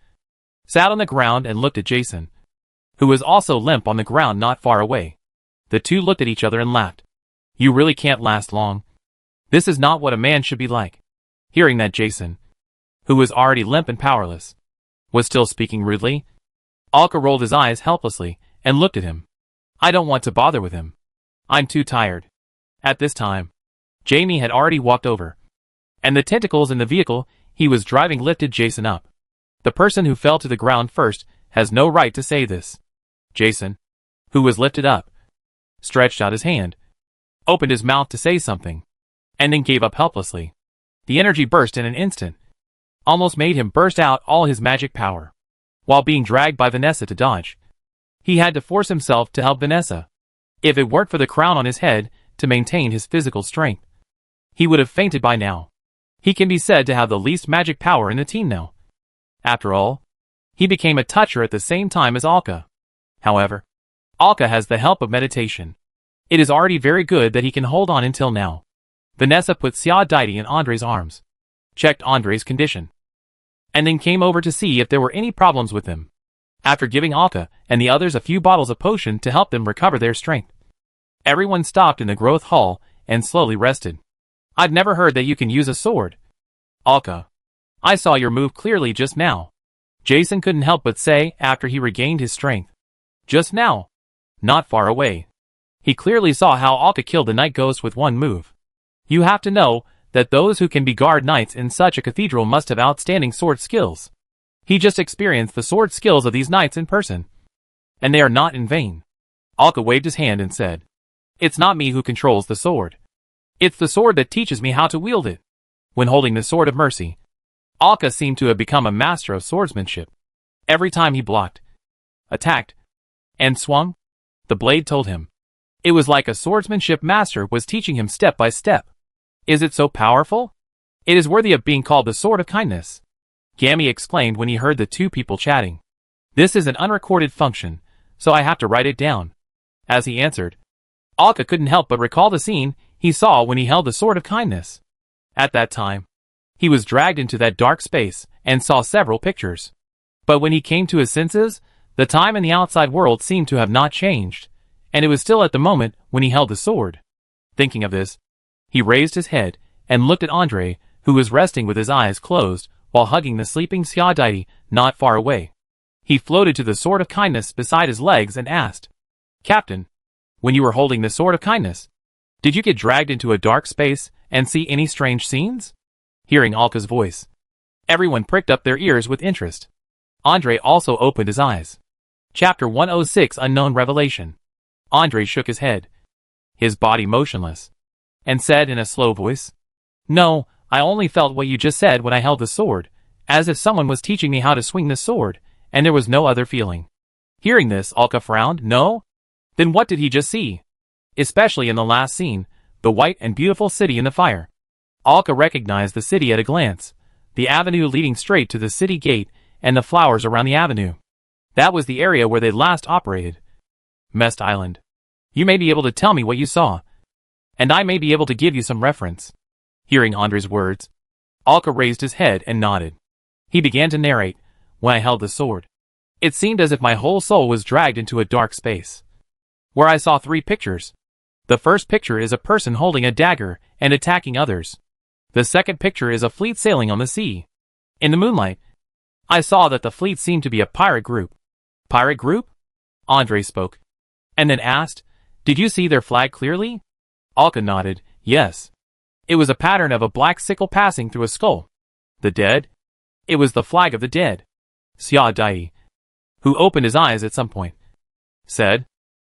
sat on the ground and looked at Jason, who was also limp on the ground not far away. The two looked at each other and laughed. "You really can't last long. This is not what a man should be like." Hearing that, Jason, who was already limp and powerless, was still speaking rudely. Alka rolled his eyes helplessly and looked at him. "I don't want to bother with him. I'm too tired." At this time, Jamie had already walked over, and the tentacles in the vehicle he was driving lifted Jason up. The person who fell to the ground first has no right to say this. Jason, who was lifted up, stretched out his hand, opened his mouth to say something, and then gave up helplessly. The energy burst in an instant, almost made him burst out all his magic power. While being dragged by Vanessa to dodge, he had to force himself to help Vanessa. If it weren't for the crown on his head to maintain his physical strength, he would have fainted by now. He can be said to have the least magic power in the team now. After all, he became a toucher at the same time as Alka. However, Alka has the help of meditation. It is already very good that he can hold on until now. Vanessa put Xiao in Andre's arms, checked Andre's condition, and then came over to see if there were any problems with him. After giving Alka and the others a few bottles of potion to help them recover their strength, everyone stopped in the growth hall and slowly rested. "I've never heard that you can use a sword. Alka, I saw your move clearly just now," Jason couldn't help but say after he regained his strength. Just now, not far away, he clearly saw how Alka killed the night ghost with one move. You have to know that those who can be guard knights in such a cathedral must have outstanding sword skills. He just experienced the sword skills of these knights in person, and they are not in vain. Alka waved his hand and said, "It's not me who controls the sword. It's the sword that teaches me how to wield it." When holding the Sword of Mercy, Alka seemed to have become a master of swordsmanship. Every time he blocked, attacked, and swung, the blade told him. It was like a swordsmanship master was teaching him step by step. Is it so powerful? It is worthy of being called the Sword of Kindness, Gammy exclaimed when he heard the two people chatting. "This is an unrecorded function, so I have to write it down." As he answered, Alka couldn't help but recall the scene he saw when he held the Sword of Kindness. At that time, he was dragged into that dark space and saw several pictures. But when he came to his senses, the time in the outside world seemed to have not changed, and it was still at the moment when he held the sword. Thinking of this, he raised his head and looked at Andre, who was resting with his eyes closed while hugging the sleeping Xiao not far away. He floated to the Sword of Kindness beside his legs and asked, "Captain, when you were holding the Sword of Kindness, did you get dragged into a dark space and see any strange scenes?" Hearing Alka's voice, everyone pricked up their ears with interest. Andre also opened his eyes. Chapter 106 Unknown Revelation. Andre shook his head, his body motionless, and said in a slow voice, "No, I only felt what you just said when I held the sword, as if someone was teaching me how to swing the sword, and there was no other feeling." Hearing this, Alka frowned. "No? Then what did he just see?" Especially in the last scene, the white and beautiful city in the fire. Alka recognized the city at a glance, the avenue leading straight to the city gate, and the flowers around the avenue. That was the area where they last operated. Mest Island. You may be able to tell me what you saw, and I may be able to give you some reference. Hearing Andre's words, Alka raised his head and nodded. He began to narrate, "When I held the sword, it seemed as if my whole soul was dragged into a dark space, where I saw 3 pictures. The first picture is a person holding a dagger and attacking others. The second picture is a fleet sailing on the sea. In the moonlight, I saw that the fleet seemed to be a pirate group." "Pirate group?" Andre spoke, and then asked, "Did you see their flag clearly?" Alka nodded, "Yes. It was a pattern of a black sickle passing through a skull." "The dead?" "It was the flag of the dead." Xiao, who opened his eyes at some point, said.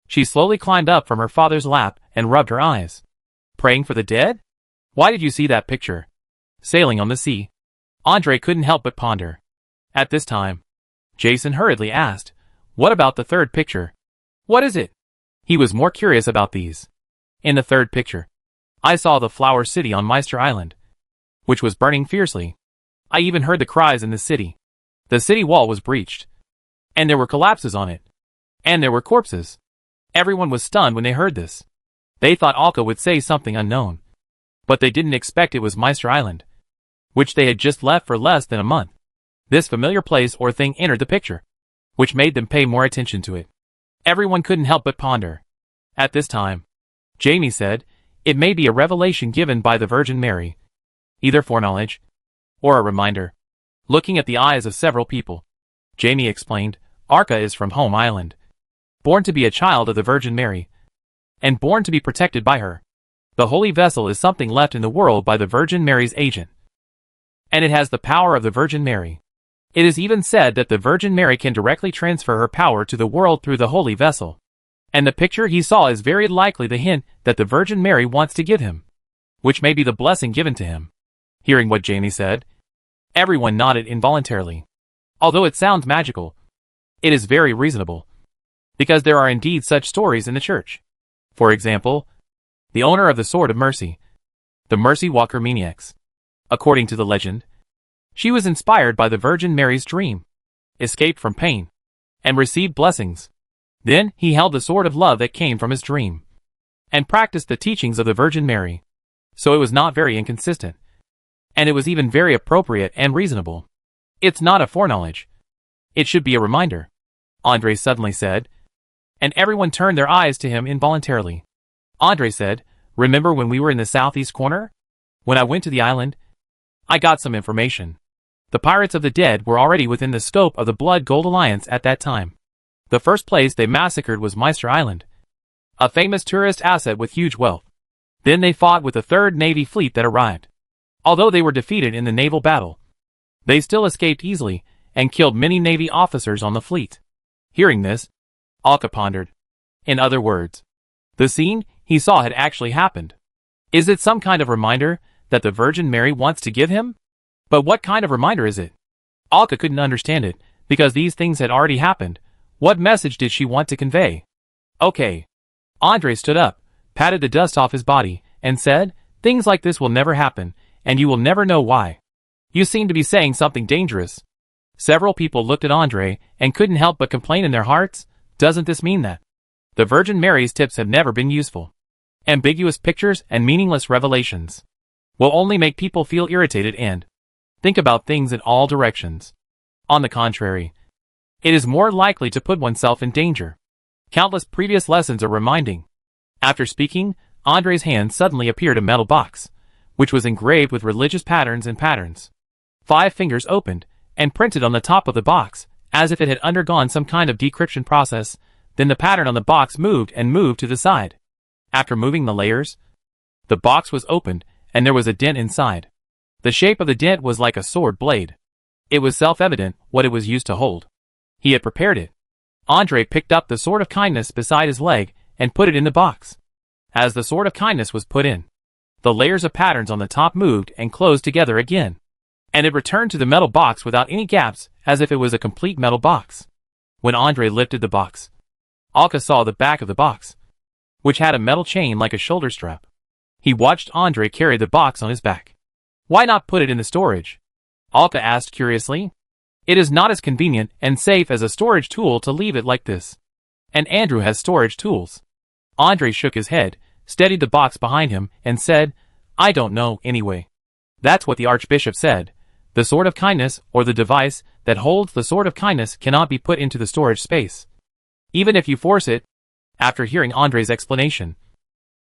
She slowly climbed up from her father's lap and rubbed her eyes. "Praying for the dead? Why did you see that picture?" "Sailing on the sea." Andre couldn't help but ponder. At this time, Jason hurriedly asked, "What about the third picture? What is it?" He was more curious about these. "In the third picture, I saw the flower city on Meister Island, which was burning fiercely. I even heard the cries in the city. The city wall was breached. And there were collapses on it. And there were corpses. Everyone was stunned when they heard this. They thought Alka would say something unknown. But they didn't expect it was Meister Island, which they had just left for less than a month. This familiar place or thing entered the picture, which made them pay more attention to it. Everyone couldn't help but ponder. At this time, Jamie said, it may be a revelation given by the Virgin Mary, either foreknowledge or a reminder. Looking at the eyes of several people, Jamie explained, Arca is from Home Island, born to be a child of the Virgin Mary, and born to be protected by her. The holy vessel is something left in the world by the Virgin Mary's agent, and it has the power of the Virgin Mary. It is even said that the Virgin Mary can directly transfer her power to the world through the holy vessel. And the picture he saw is very likely the hint that the Virgin Mary wants to give him, which may be the blessing given to him. Hearing what Jamie said, everyone nodded involuntarily. Although it sounds magical, it is very reasonable, because there are indeed such stories in the church. For example, the owner of the Sword of Mercy, the Mercy Walker Maniacs. According to the legend, she was inspired by the Virgin Mary's dream, escaped from pain, and received blessings. Then he held the sword of love that came from his dream, and practiced the teachings of the Virgin Mary. So it was not very inconsistent, and it was even very appropriate and reasonable. It's not a foreknowledge. It should be a reminder, Andre suddenly said, and everyone turned their eyes to him involuntarily. Andre said, remember when we were in the southeast corner? When I went to the island, I got some information. The Pirates of the Dead were already within the scope of the Blood Gold Alliance at that time. The first place they massacred was Meister Island, a famous tourist asset with huge wealth. Then they fought with the Third Navy Fleet that arrived. Although they were defeated in the naval battle, they still escaped easily and killed many Navy officers on the fleet. Hearing this, Alka pondered. In other words, the scene he saw had actually happened. Is it some kind of reminder that the Virgin Mary wants to give him? But what kind of reminder is it? Alka couldn't understand it, because these things had already happened. What message did she want to convey? Okay. Andre stood up, patted the dust off his body, and said, things like this will never happen, and you will never know why. You seem to be saying something dangerous. Several people looked at Andre and couldn't help but complain in their hearts, doesn't this mean that the Virgin Mary's tips have never been useful? Ambiguous pictures and meaningless revelations will only make people feel irritated and think about things in all directions. On the contrary, it is more likely to put oneself in danger. Countless previous lessons are reminding. After speaking, Andre's hand suddenly appeared a metal box, which was engraved with religious patterns and patterns. 5 fingers opened and printed on the top of the box, as if it had undergone some kind of decryption process. Then the pattern on the box moved and moved to the side. After moving the layers, the box was opened and there was a dent inside. The shape of the dent was like a sword blade. It was self-evident what it was used to hold. He had prepared it. Andre picked up the sword of kindness beside his leg and put it in the box. As the sword of kindness was put in, the layers of patterns on the top moved and closed together again, and it returned to the metal box without any gaps, as if it was a complete metal box. When Andre lifted the box, Alka saw the back of the box, which had a metal chain like a shoulder strap. He watched Andre carry the box on his back. Why not put it in the storage? Alka asked curiously. It is not as convenient and safe as a storage tool to leave it like this. And Andrew has storage tools. Andre shook his head, steadied the box behind him, and said, I don't know, anyway. That's what the Archbishop said. The sword of kindness, or the device that holds the sword of kindness, cannot be put into the storage space, even if you force it. After hearing Andre's explanation,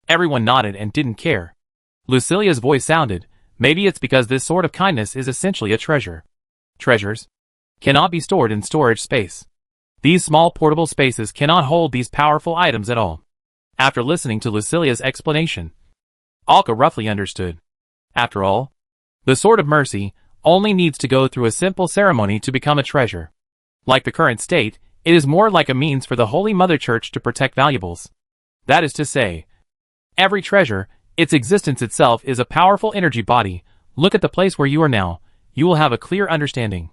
everyone nodded and didn't care. Lucilia's voice sounded, maybe it's because this sword of kindness is essentially a treasure. Treasures cannot be stored in storage space. These small portable spaces cannot hold these powerful items at all. After listening to Lucilia's explanation, Alka roughly understood. After all, the Sword of Mercy only needs to go through a simple ceremony to become a treasure. Like the current state, it is more like a means for the Holy Mother Church to protect valuables. That is to say, every treasure, its existence itself, is a powerful energy body. Look at the place where you are now, you will have a clear understanding.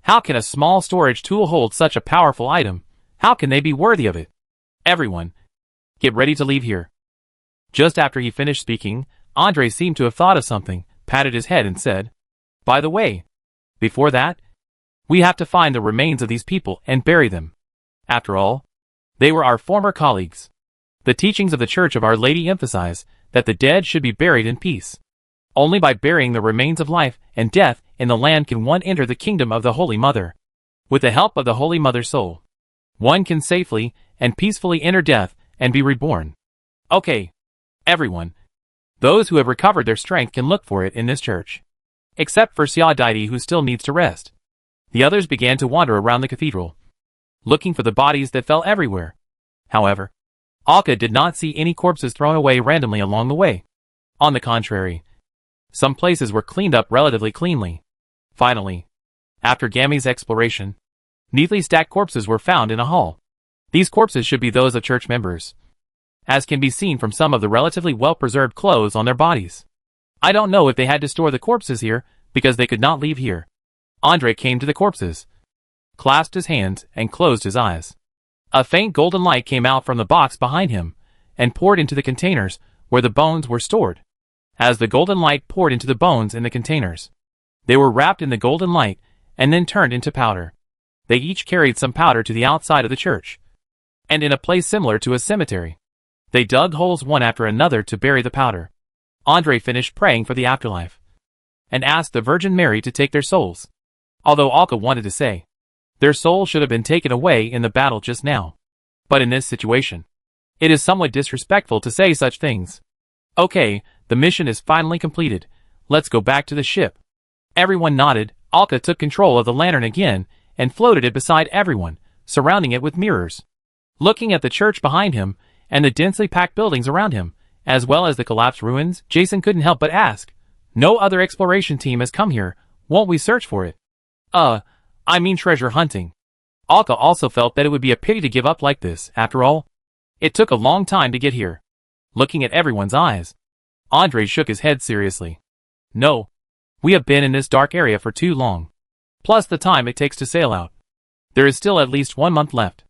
How can a small storage tool hold such a powerful item? How can they be worthy of it? Everyone, get ready to leave here. Just after he finished speaking, Andre seemed to have thought of something, patted his head and said, by the way, Before that, we have to find the remains of these people and bury them. After all, they were our former colleagues. The teachings of the Church of Our Lady emphasize that the dead should be buried in peace. Only by burying the remains of life and death in the land can one enter the kingdom of the Holy Mother. With the help of the Holy Mother's soul, one can safely and peacefully enter death and be reborn. Okay, everyone. Those who have recovered their strength can look for it in this church. Except for Xiao, who still needs to rest. The others began to wander around the cathedral, looking for the bodies that fell everywhere. However, Alka did not see any corpses thrown away randomly along the way. On the contrary, some places were cleaned up relatively cleanly. Finally, after Gami's exploration, neatly stacked corpses were found in a hall. These corpses should be those of church members, as can be seen from some of the relatively well-preserved clothes on their bodies. I don't know if they had to store the corpses here, because they could not leave here. Andre came to the corpses, clasped his hands, and closed his eyes. A faint golden light came out from the box behind him, and poured into the containers where the bones were stored. As the golden light poured into the bones in the containers, they were wrapped in the golden light, and then turned into powder. They each carried some powder to the outside of the church, and in a place similar to a cemetery, they dug holes one after another to bury the powder. Andre finished praying for the afterlife, and asked the Virgin Mary to take their souls. Although Alka wanted to say, their souls should have been taken away in the battle just now. But in this situation, it is somewhat disrespectful to say such things. Okay, the mission is finally completed. Let's go back to the ship. Everyone nodded. Alka took control of the lantern again, and floated it beside everyone, surrounding it with mirrors. Looking at the church behind him, and the densely packed buildings around him, as well as the collapsed ruins, Jason couldn't help but ask, no other exploration team has come here, won't we search for it? I mean treasure hunting. Alka also felt that it would be a pity to give up like this, after all. It took a long time to get here. Looking at everyone's eyes, Andre shook his head seriously. No. We have been in this dark area for too long. Plus the time it takes to sail out. There is still at least 1 month left.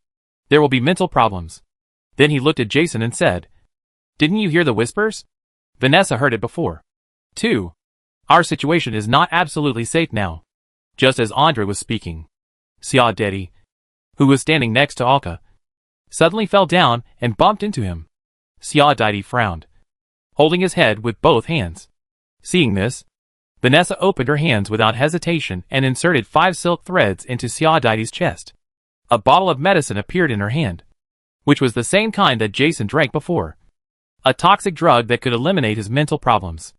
There will be mental problems. Then he looked at Jason and said, didn't you hear the whispers? Vanessa heard it before. 2. Our situation is not absolutely safe now. Just as Andre was speaking, Xiao, who was standing next to Alka, suddenly fell down and bumped into him. Xiao frowned, holding his head with both hands. Seeing this, Vanessa opened her hands without hesitation and inserted 5 silk threads into Xiao's chest. A bottle of medicine appeared in her hand, which was the same kind that Jason drank before. A toxic drug that could eliminate his mental problems.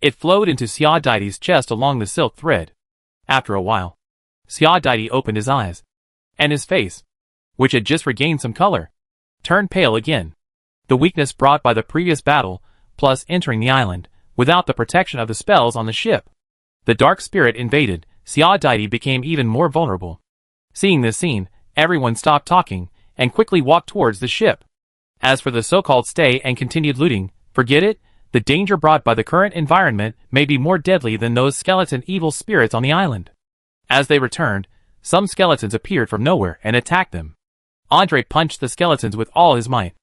It flowed into Xiao's chest along the silk thread. After a while, Xiao opened his eyes, and his face, which had just regained some color, turned pale again. The weakness brought by the previous battle, plus entering the island, without the protection of the spells on the ship. The dark spirit invaded. Xiao became even more vulnerable. Seeing this scene, everyone stopped talking, and quickly walked towards the ship. As for the so-called stay and continued looting, forget it. The danger brought by the current environment may be more deadly than those skeleton evil spirits on the island. As they returned, some skeletons appeared from nowhere and attacked them. Andre punched the skeletons with all his might,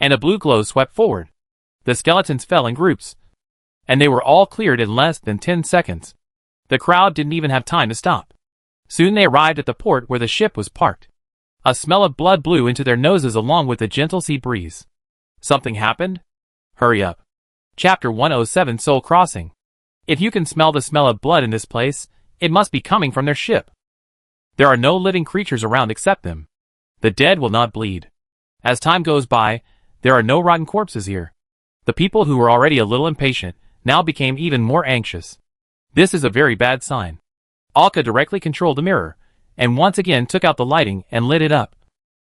and a blue glow swept forward. The skeletons fell in groups, and they were all cleared in less than 10 seconds. The crowd didn't even have time to stop. Soon they arrived at the port where the ship was parked. A smell of blood blew into their noses along with the gentle sea breeze. Something happened? Hurry up. Chapter 107 Soul Crossing. If you can smell the smell of blood in this place, it must be coming from their ship. There are no living creatures around except them. The dead will not bleed. As time goes by, there are no rotten corpses here. The people who were already a little impatient now became even more anxious. This is a very bad sign. Alka directly controlled the mirror, and once again took out the lighting and lit it up.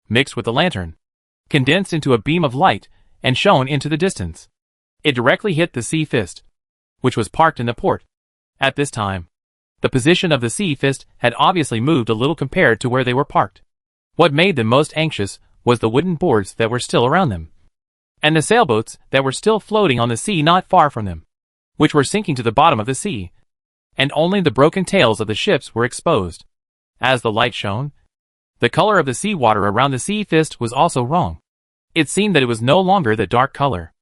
Mixed with the lantern, condensed into a beam of light, and shone into the distance. It directly hit the Sea Fist, which was parked in the port. At this time, the position of the Sea Fist had obviously moved a little compared to where they were parked. What made them most anxious was the wooden boards that were still around them, and the sailboats that were still floating on the sea not far from them, which were sinking to the bottom of the sea, and only the broken tails of the ships were exposed. As the light shone, the color of the seawater around the Sea Fist was also wrong. It seemed that it was no longer the dark color.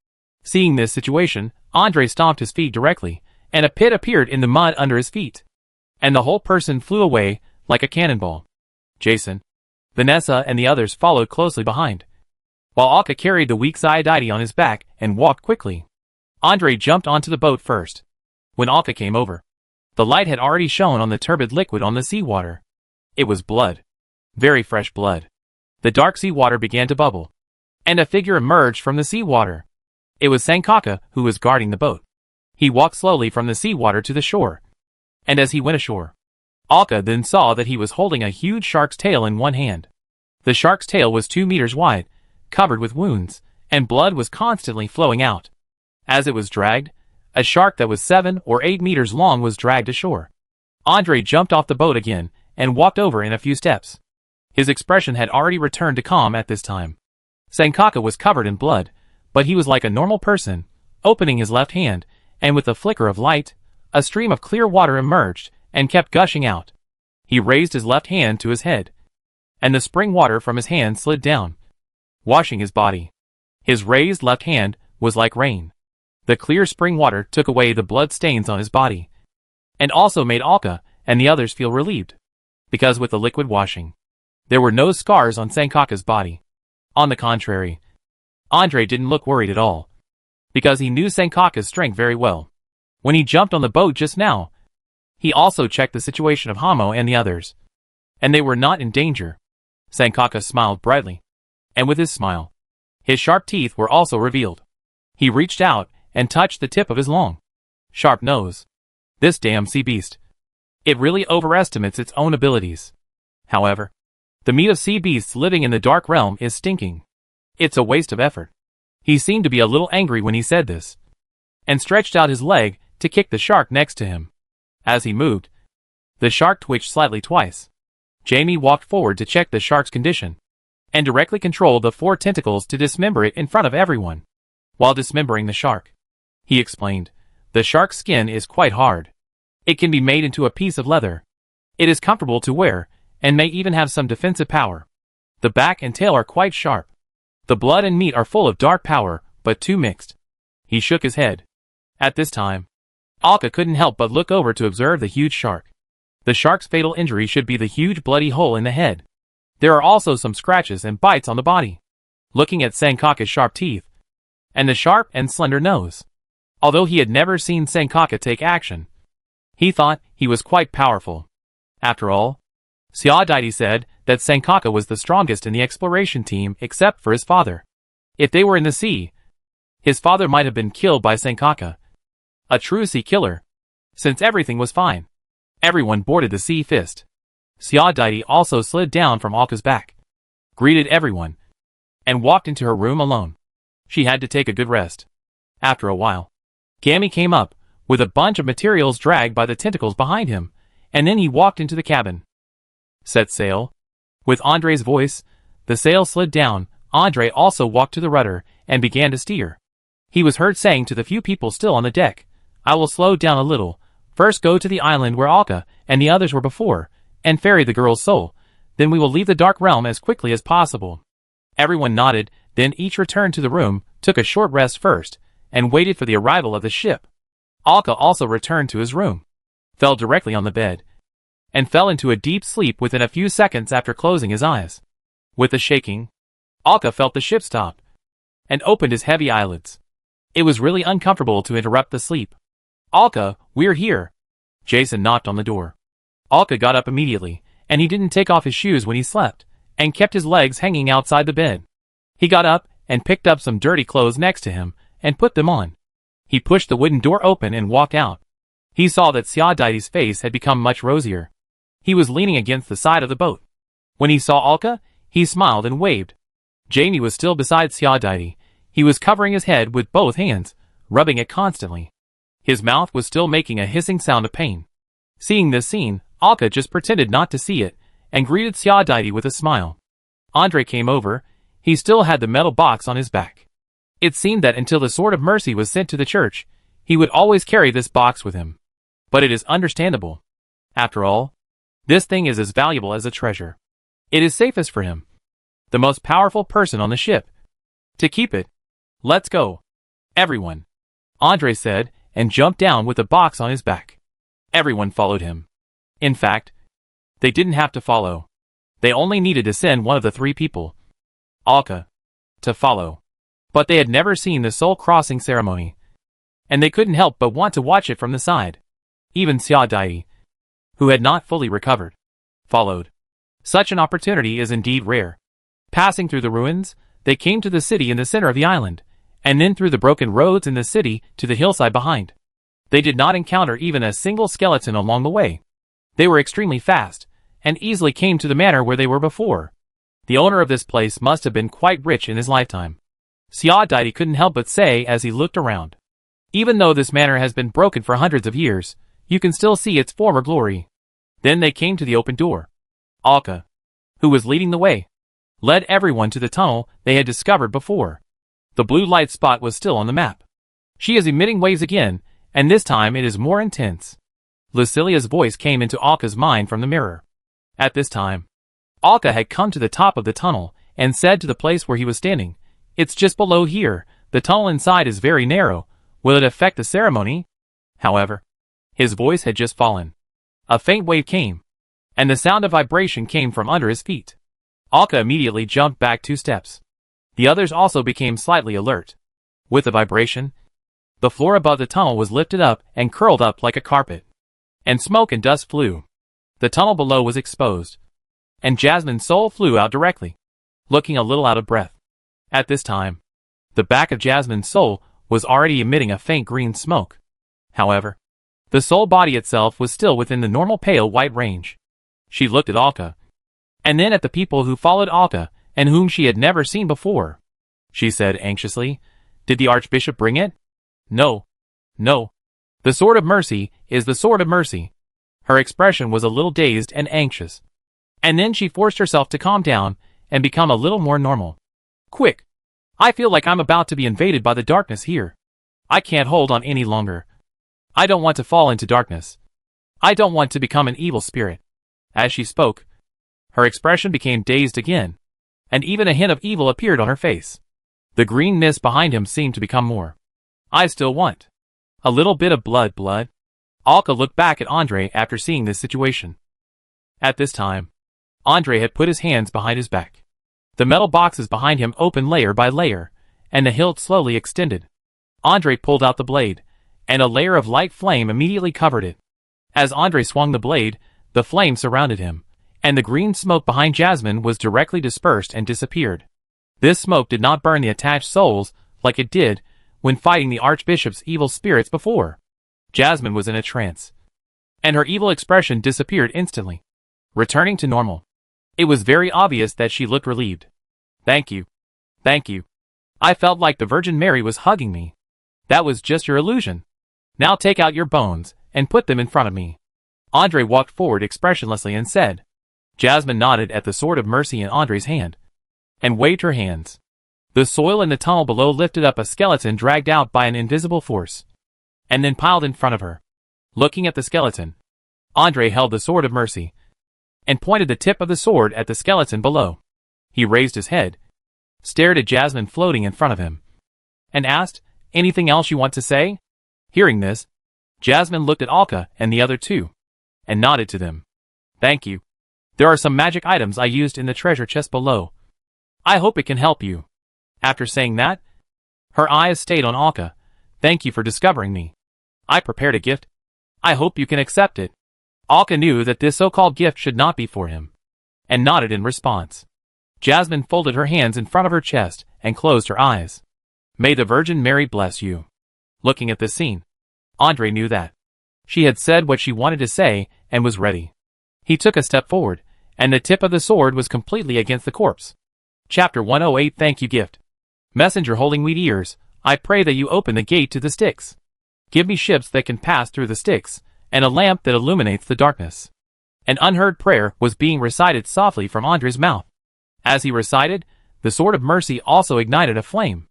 Seeing this situation, Andre stomped his feet directly, and a pit appeared in the mud under his feet. and the whole person flew away like a cannonball. Jason, Vanessa and the others followed closely behind, while Alka carried the weak Ziadite on his back and walked quickly. Andre jumped onto the boat first. When Alka came over, the light had already shone on the turbid liquid on the seawater. It was blood. Very fresh blood. The dark seawater began to bubble, and a figure emerged from the seawater. It was Sankaka who was guarding the boat. He walked slowly from the seawater to the shore, and as he went ashore, Alka then saw that he was holding a huge shark's tail in one hand. The shark's tail was 2 meters wide, covered with wounds, and blood was constantly flowing out. As it was dragged, a shark that was 7 or 8 meters long was dragged ashore. Andre jumped off the boat again and walked over in a few steps. His expression had already returned to calm at this time. Sankaka was covered in blood, but he was like a normal person, opening his left hand, and with a flicker of light, a stream of clear water emerged and kept gushing out. He raised his left hand to his head, and the spring water from his hand slid down, washing his body. His raised left hand was like rain. The clear spring water took away the blood stains on his body, and also made Alka and the others feel relieved, because with the liquid washing, there were no scars on Sankaka's body. On the contrary, Andre didn't look worried at all, because he knew Sankaka's strength very well. When he jumped on the boat just now, he also checked the situation of Hamo and the others, and they were not in danger. Sankaka smiled brightly, and with his smile, his sharp teeth were also revealed. He reached out and touched the tip of his long, sharp nose. This damn sea beast. It really overestimates its own abilities. However, the meat of sea beasts living in the dark realm is stinking. It's a waste of effort. He seemed to be a little angry when he said this, and stretched out his leg to kick the shark next to him. As he moved, the shark twitched slightly twice. Jamie walked forward to check the shark's condition, and directly controlled the 4 tentacles to dismember it in front of everyone. While dismembering the shark, he explained, the shark's skin is quite hard. It can be made into a piece of leather. It is comfortable to wear, and may even have some defensive power. The back and tail are quite sharp. The blood and meat are full of dark power, but too mixed. He shook his head. At this time, Alka couldn't help but look over to observe the huge shark. The shark's fatal injury should be the huge bloody hole in the head. There are also some scratches and bites on the body. Looking at Sankaka's sharp teeth, and the sharp and slender nose, although he had never seen Sankaka take action, he thought he was quite powerful. After all, Ziadite said that Sankaka was the strongest in the exploration team except for his father. If they were in the sea, his father might have been killed by Sankaka, a true sea killer. Since everything was fine, everyone boarded the sea fist. Ziadite also slid down from Alka's back, greeted everyone, and walked into her room alone. She had to take a good rest. After a while, Gammy came up, with a bunch of materials dragged by the tentacles behind him, and then he walked into the cabin. Set sail. With Andre's voice, the sail slid down. Andre also walked to the rudder, and began to steer. He was heard saying to the few people still on the deck, I will slow down a little, first go to the island where Alka and the others were before, and ferry the girl's soul, then we will leave the dark realm as quickly as possible. Everyone nodded, then each returned to the room, took a short rest first, and waited for the arrival of the ship. Alka also returned to his room, fell directly on the bed, and fell into a deep sleep within a few seconds after closing his eyes. With a shaking, Alka felt the ship stop, and opened his heavy eyelids. It was really uncomfortable to interrupt the sleep. Alka, we're here. Jason knocked on the door. Alka got up immediately, and he didn't take off his shoes when he slept, and kept his legs hanging outside the bed. He got up, and picked up some dirty clothes next to him, and put them on. He pushed the wooden door open and walked out. He saw that Ziadite's face had become much rosier. He was leaning against the side of the boat. When he saw Alka, he smiled and waved. Jamie was still beside Ziadite. He was covering his head with both hands, rubbing it constantly. His mouth was still making a hissing sound of pain. Seeing this scene, Alka just pretended not to see it, and greeted Ziadite with a smile. Andre came over. He still had the metal box on his back. It seemed that until the Sword of Mercy was sent to the church, he would always carry this box with him. But it is understandable. After all, this thing is as valuable as a treasure. It is safest for him, the most powerful person on the ship, to keep it. Let's go, everyone, Andre said, and jumped down with the box on his back. Everyone followed him. In fact, they didn't have to follow. They only needed to send one of the three people, Alka, to follow. But they had never seen the soul crossing ceremony, and they couldn't help but want to watch it from the side. Even Xia Dai, who had not fully recovered, followed. Such an opportunity is indeed rare. Passing through the ruins, they came to the city in the center of the island, and then through the broken roads in the city to the hillside behind. They did not encounter even a single skeleton along the way. They were extremely fast, and easily came to the manor where they were before. The owner of this place must have been quite rich in his lifetime. Xia Dai couldn't help but say as he looked around. Even though this manor has been broken for hundreds of years, you can still see its former glory. Then they came to the open door. Alka, who was leading the way, led everyone to the tunnel they had discovered before. The blue light spot was still on the map. She is emitting waves again, and this time it is more intense. Lucilia's voice came into Alka's mind from the mirror. At this time, Alka had come to the top of the tunnel and said to the place where he was standing, "It's just below here. The tunnel inside is very narrow. Will it affect the ceremony?" However, his voice had just fallen. A faint wave came, and the sound of vibration came from under his feet. Alka immediately jumped back 2 steps. The others also became slightly alert. With the vibration, the floor above the tunnel was lifted up and curled up like a carpet, and smoke and dust flew. The tunnel below was exposed, and Jasmine's soul flew out directly, looking a little out of breath. At this time, the back of Jasmine's soul was already emitting a faint green smoke. However, the soul body itself was still within the normal pale white range. She looked at Alka, and then at the people who followed Alka and whom she had never seen before. She said anxiously, "Did the Archbishop bring it?" "No. No. The Sword of Mercy is the Sword of Mercy." Her expression was a little dazed and anxious. And then she forced herself to calm down and become a little more normal. "Quick! I feel like I'm about to be invaded by the darkness here. I can't hold on any longer. I don't want to fall into darkness. I don't want to become an evil spirit." As she spoke, her expression became dazed again, and even a hint of evil appeared on her face. The green mist behind him seemed to become more. "I still want a little bit of blood. Alka looked back at Andre after seeing this situation. At this time, Andre had put his hands behind his back. The metal boxes behind him opened layer by layer, and the hilt slowly extended. Andre pulled out the blade, and a layer of light flame immediately covered it. As Andre swung the blade, the flame surrounded him, and the green smoke behind Jasmine was directly dispersed and disappeared. This smoke did not burn the attached souls like it did when fighting the Archbishop's evil spirits before. Jasmine was in a trance, and her evil expression disappeared instantly, returning to normal. It was very obvious that she looked relieved. Thank you. I felt like the Virgin Mary was hugging me." "That was just your illusion. Now take out your bones and put them in front of me." Andre walked forward expressionlessly and said. Jasmine nodded at the Sword of Mercy in Andre's hand, and waved her hands. The soil in the tunnel below lifted up a skeleton dragged out by an invisible force, and then piled in front of her. Looking at the skeleton, Andre held the Sword of Mercy, and pointed the tip of the sword at the skeleton below. He raised his head, stared at Jasmine floating in front of him, and asked, "Anything else you want to say?" Hearing this, Jasmine looked at Alka and the other two, and nodded to them. "Thank you. There are some magic items I used in the treasure chest below. I hope it can help you." After saying that, her eyes stayed on Alka. "Thank you for discovering me. I prepared a gift. I hope you can accept it." Alka knew that this so-called gift should not be for him, and nodded in response. Jasmine folded her hands in front of her chest and closed her eyes. "May the Virgin Mary bless you." Looking at this scene, Andre knew that she had said what she wanted to say and was ready. He took a step forward, and the tip of the sword was completely against the corpse. Chapter 108 Thank You Gift. Messenger holding wheat ears, I pray that you open the gate to the Styx. Give me ships that can pass through the Styx, and a lamp that illuminates the darkness. An unheard prayer was being recited softly from Andre's mouth. As he recited, the Sword of Mercy also ignited a flame.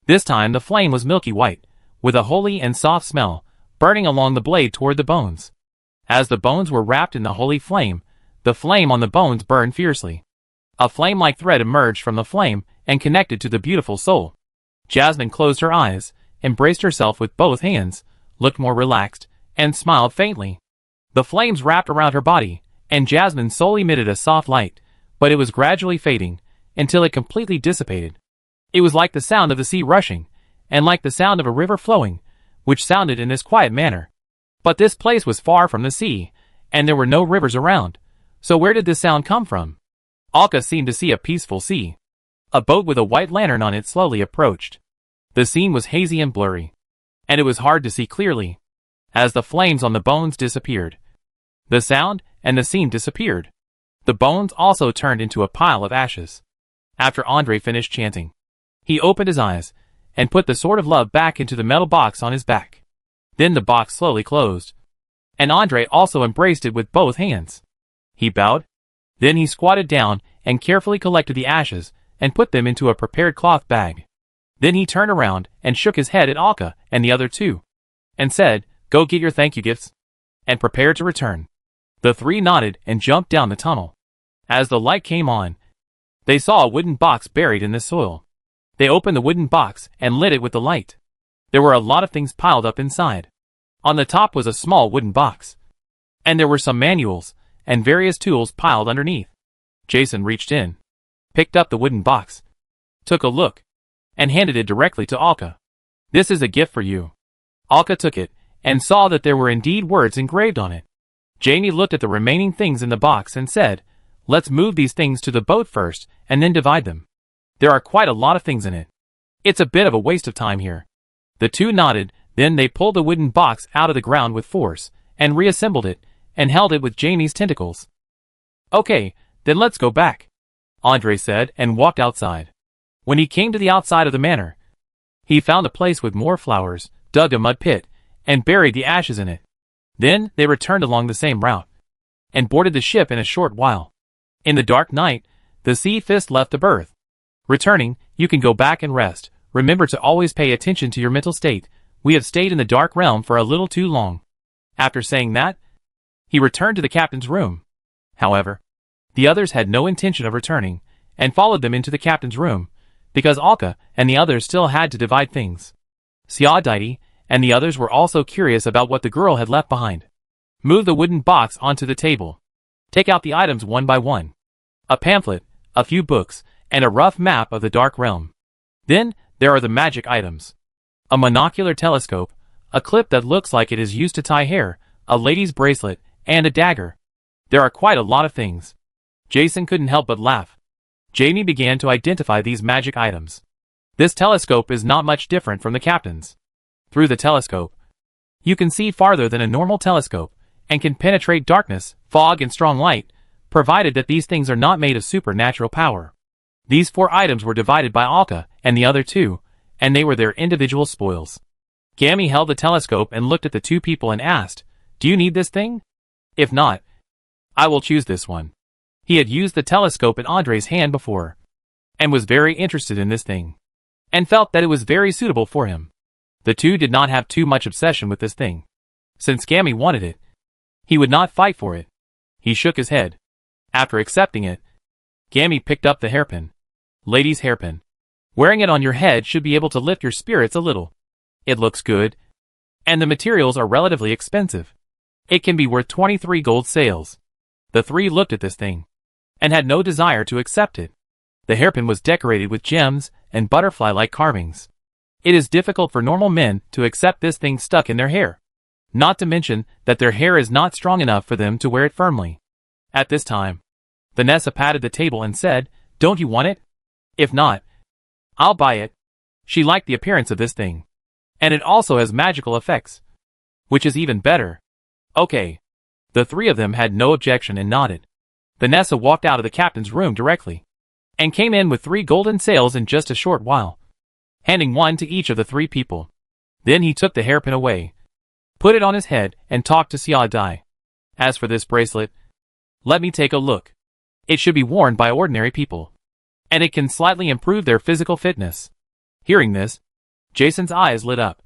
This time the flame was milky white, with a holy and soft smell, burning along the blade toward the bones. As the bones were wrapped in the holy flame, the flame on the bones burned fiercely. A flame-like thread emerged from the flame and connected to the beautiful soul. Jasmine closed her eyes, embraced herself with both hands, looked more relaxed, and smiled faintly. The flames wrapped around her body, and Jasmine's soul emitted a soft light, but it was gradually fading, until it completely dissipated. It was like the sound of the sea rushing, and like the sound of a river flowing, which sounded in this quiet manner. But this place was far from the sea, and there were no rivers around, so where did this sound come from? Alka seemed to see a peaceful sea. A boat with a white lantern on it slowly approached. The scene was hazy and blurry, and it was hard to see clearly, as the flames on the bones disappeared. The sound and the scene disappeared. The bones also turned into a pile of ashes. After Andre finished chanting, he opened his eyes, and put the sword of love back into the metal box on his back. Then the box slowly closed, and Andre also embraced it with both hands. He bowed. Then he squatted down and carefully collected the ashes and put them into a prepared cloth bag. Then he turned around and shook his head at Alka and the other two, and said, "Go get your thank you gifts," and prepared to return. The three nodded and jumped down the tunnel. As the light came on, they saw a wooden box buried in the soil. They opened the wooden box and lit it with the light. There were a lot of things piled up inside. On the top was a small wooden box, and there were some manuals and various tools piled underneath. Jason reached in, picked up the wooden box, took a look, and handed it directly to Alka. "This is a gift for you." Alka took it and saw that there were indeed words engraved on it. Jamie looked at the remaining things in the box and said, "Let's move these things to the boat first and then divide them. There are quite a lot of things in it. It's a bit of a waste of time here." The two nodded, then they pulled the wooden box out of the ground with force, and reassembled it, and held it with Jamie's tentacles. "Okay, then let's go back," Andre said and walked outside. When he came to the outside of the manor, he found a place with more flowers, dug a mud pit, and buried the ashes in it. Then they returned along the same route, and boarded the ship in a short while. In the dark night, the Sea Fist left the berth. "Returning, you can go back and rest. Remember to always pay attention to your mental state. We have stayed in the Dark Realm for a little too long." After saying that, he returned to the captain's room. However, the others had no intention of returning, and followed them into the captain's room, because Alka and the others still had to divide things. Siadaiti and the others were also curious about what the girl had left behind. Move the wooden box onto the table. Take out the items one by one. A pamphlet, a few books, and a rough map of the Dark Realm. Then, there are the magic items. A monocular telescope, a clip that looks like it is used to tie hair, a lady's bracelet, and a dagger. There are quite a lot of things. Jason couldn't help but laugh. Jamie began to identify these magic items. This telescope is not much different from the captain's. Through the telescope, you can see farther than a normal telescope, and can penetrate darkness, fog, and strong light, provided that these things are not made of supernatural power. These 4 items were divided by Alka and the other 2, and they were their individual spoils. Gammy held the telescope and looked at the 2 people and asked, "Do you need this thing? If not, I will choose this one." He had used the telescope in Andre's hand before, and was very interested in this thing, and felt that it was very suitable for him. The 2 did not have too much obsession with this thing. Since Gammy wanted it, he would not fight for it. He shook his head. After accepting it, Gammy picked up the hairpin. Lady's hairpin. Wearing it on your head should be able to lift your spirits a little. It looks good, and the materials are relatively expensive. It can be worth 23 gold sales. The 3 looked at this thing, and had no desire to accept it. The hairpin was decorated with gems and butterfly-like carvings. It is difficult for normal men to accept this thing stuck in their hair. Not to mention that their hair is not strong enough for them to wear it firmly. At this time, Vanessa patted the table and said, "Don't you want it? If not, I'll buy it." She liked the appearance of this thing, and it also has magical effects, which is even better. Okay. The 3 of them had no objection and nodded. Vanessa walked out of the captain's room directly, and came in with 3 golden sails in just a short while, handing 1 to each of the 3 people. Then he took the hairpin away, put it on his head, and talked to Siadai. "As for this bracelet, let me take a look. It should be worn by ordinary people, and it can slightly improve their physical fitness." Hearing this, Jason's eyes lit up,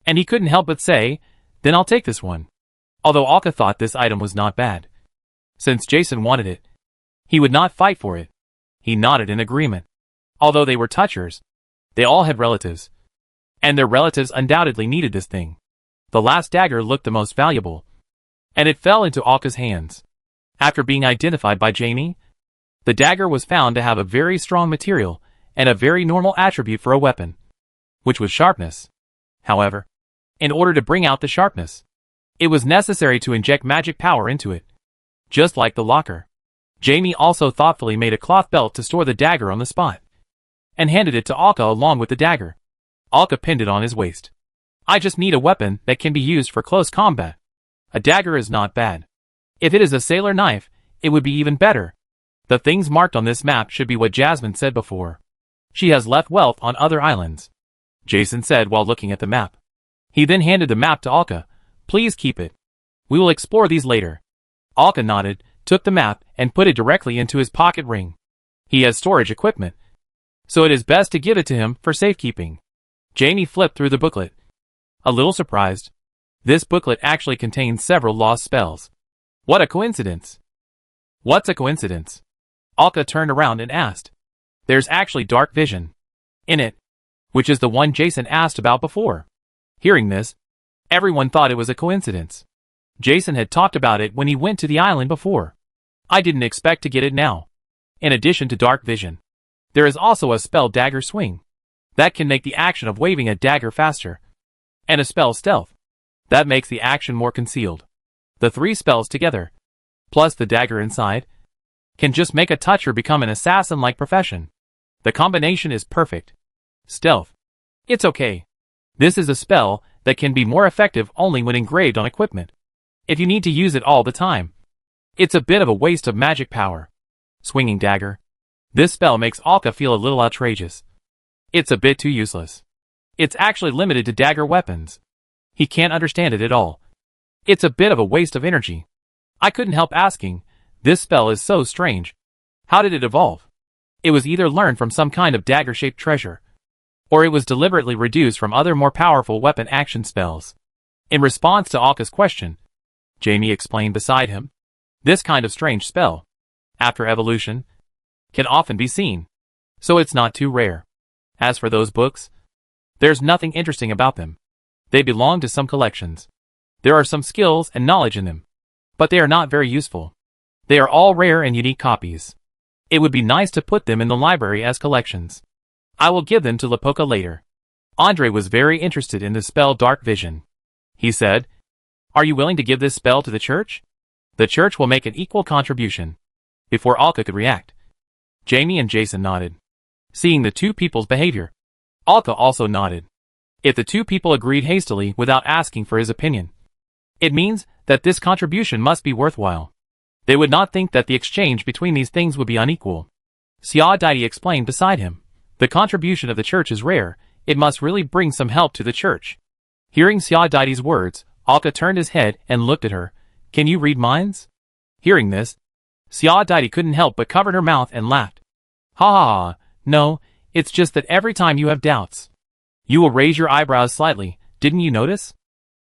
and he couldn't help but say, "Then I'll take this one." Although Alka thought this item was not bad. Since Jason wanted it, he would not fight for it. He nodded in agreement. Although they were touchers, they all had relatives, and their relatives undoubtedly needed this thing. The last dagger looked the most valuable, and it fell into Alka's hands. After being identified by Jamie, the dagger was found to have a very strong material and a very normal attribute for a weapon, which was sharpness. However, in order to bring out the sharpness, it was necessary to inject magic power into it. Just like the locker, Jamie also thoughtfully made a cloth belt to store the dagger on the spot, and handed it to Alka along with the dagger. Alka pinned it on his waist. I just need a weapon that can be used for close combat. A dagger is not bad. If it is a sailor knife, it would be even better. The things marked on this map should be what Jasmine said before. She has left wealth on other islands, Jason said while looking at the map. He then handed the map to Alka. Please keep it. We will explore these later. Alka nodded, took the map, and put it directly into his pocket ring. He has storage equipment, so it is best to give it to him for safekeeping. Jamie flipped through the booklet. A little surprised. This booklet actually contains several lost spells. What a coincidence. What's a coincidence? Alka turned around and asked. There's actually dark vision in it, which is the one Jason asked about before. Hearing this, everyone thought it was a coincidence. Jason had talked about it when he went to the island before. I didn't expect to get it now. In addition to dark vision, there is also a spell dagger swing that can make the action of waving a dagger faster, and a spell stealth that makes the action more concealed. The three spells together, plus the dagger inside, can just make a toucher become an assassin-like profession. The combination is perfect. Stealth. It's okay. This is a spell that can be more effective only when engraved on equipment. If you need to use it all the time, it's a bit of a waste of magic power. Swinging dagger. This spell makes Alka feel a little outrageous. It's a bit too useless. It's actually limited to dagger weapons. He can't understand it at all. It's a bit of a waste of energy. I couldn't help asking, this spell is so strange. How did it evolve? It was either learned from some kind of dagger-shaped treasure, or it was deliberately reduced from other more powerful weapon action spells. In response to Alka's question, Jamie explained beside him, this kind of strange spell, after evolution, can often be seen, so it's not too rare. As for those books, there's nothing interesting about them. They belong to some collections. There are some skills and knowledge in them, but they are not very useful. They are all rare and unique copies. It would be nice to put them in the library as collections. I will give them to Lapoka later. Andre was very interested in the spell Dark Vision. He said, are you willing to give this spell to the church? The church will make an equal contribution. Before Alka could react, Jamie and Jason nodded. Seeing the two people's behavior, Alka also nodded. If the two people agreed hastily without asking for his opinion, it means that this contribution must be worthwhile. They would not think that the exchange between these things would be unequal. Sia Daidi explained beside him. The contribution of the church is rare, it must really bring some help to the church. Hearing Sia Daidi's words, Alka turned his head and looked at her. Can you read minds? Hearing this, Sia Daidi couldn't help but covered her mouth and laughed. Ha ha ha, no, it's just that every time you have doubts, you will raise your eyebrows slightly, didn't you notice?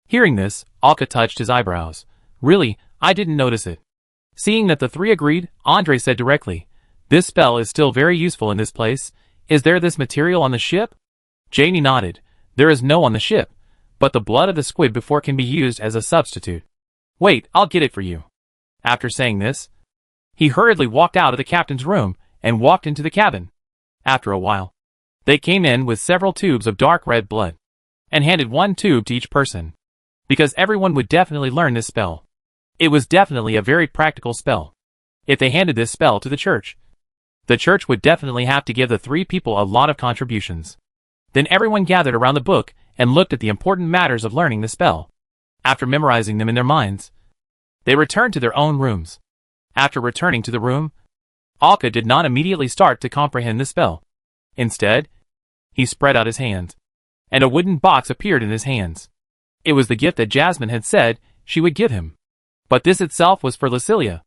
Hearing this, Alka touched his eyebrows. Really, I didn't notice it. Seeing that the three agreed, Andre said directly, this spell is still very useful in this place. Is there this material on the ship? Jamie nodded. There is no on the ship, but the blood of the squid before can be used as a substitute. Wait, I'll get it for you. After saying this, he hurriedly walked out of the captain's room and walked into the cabin. After a while, they came in with several tubes of dark red blood and handed one tube to each person, because everyone would definitely learn this spell. It was definitely a very practical spell. If they handed this spell to the church would definitely have to give the three people a lot of contributions. Then everyone gathered around the book and looked at the important matters of learning the spell. After memorizing them in their minds, they returned to their own rooms. After returning to the room, Alka did not immediately start to comprehend the spell. Instead, he spread out his hands, and a wooden box appeared in his hands. It was the gift that Jasmine had said she would give him. But this itself was for Lucilia.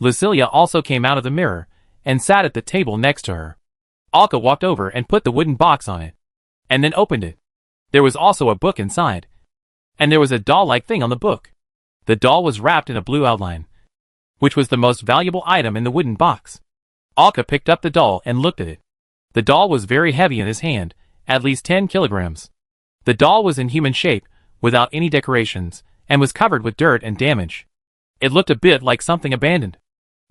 Lucilia also came out of the mirror and sat at the table next to her. Alka walked over and put the wooden box on it, and then opened it. There was also a book inside, and there was a doll-like thing on the book. The doll was wrapped in a blue outline, which was the most valuable item in the wooden box. Alka picked up the doll and looked at it. The doll was very heavy in his hand, at least 10 kilograms. The doll was in human shape, without any decorations, and was covered with dirt and damage. It looked a bit like something abandoned.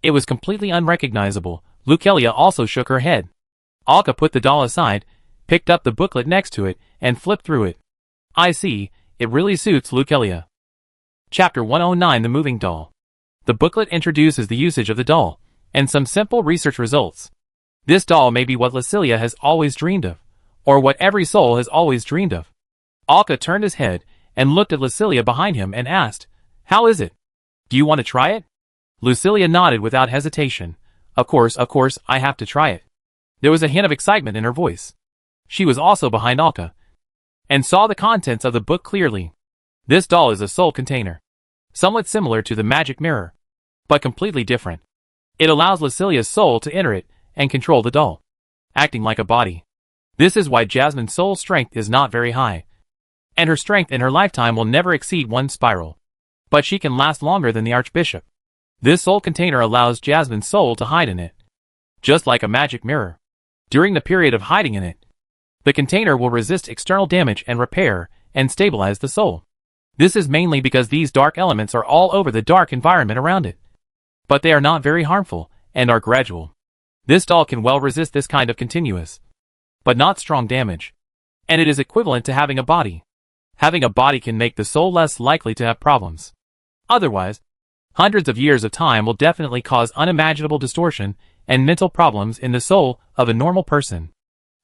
It was completely unrecognizable. Lukelia also shook her head. Alka put the doll aside, picked up the booklet next to it, and flipped through it. I see, it really suits Lukelia. Chapter 109 The Moving Doll. The booklet introduces the usage of the doll, and some simple research results. This doll may be what Lucilia has always dreamed of, or what every soul has always dreamed of. Alka turned his head, and looked at Lucilia behind him and asked, "How is it? Do you want to try it?" Lucilia nodded without hesitation. Of course, I have to try it." There was a hint of excitement in her voice. She was also behind Alka, and saw the contents of the book clearly. This doll is a soul container, somewhat similar to the magic mirror, but completely different. It allows Lucilia's soul to enter it and control the doll, acting like a body. This is why Jasmine's soul strength is not very high, and her strength in her lifetime will never exceed 1 spiral. But she can last longer than the Archbishop. This soul container allows Jasmine's soul to hide in it, just like a magic mirror. During the period of hiding in it, the container will resist external damage and repair and stabilize the soul. This is mainly because these dark elements are all over the dark environment around it. But they are not very harmful and are gradual. This doll can well resist this kind of continuous, but not strong damage. And it is equivalent to having a body. Having a body can make the soul less likely to have problems. Otherwise, hundreds of years of time will definitely cause unimaginable distortion and mental problems in the soul of a normal person.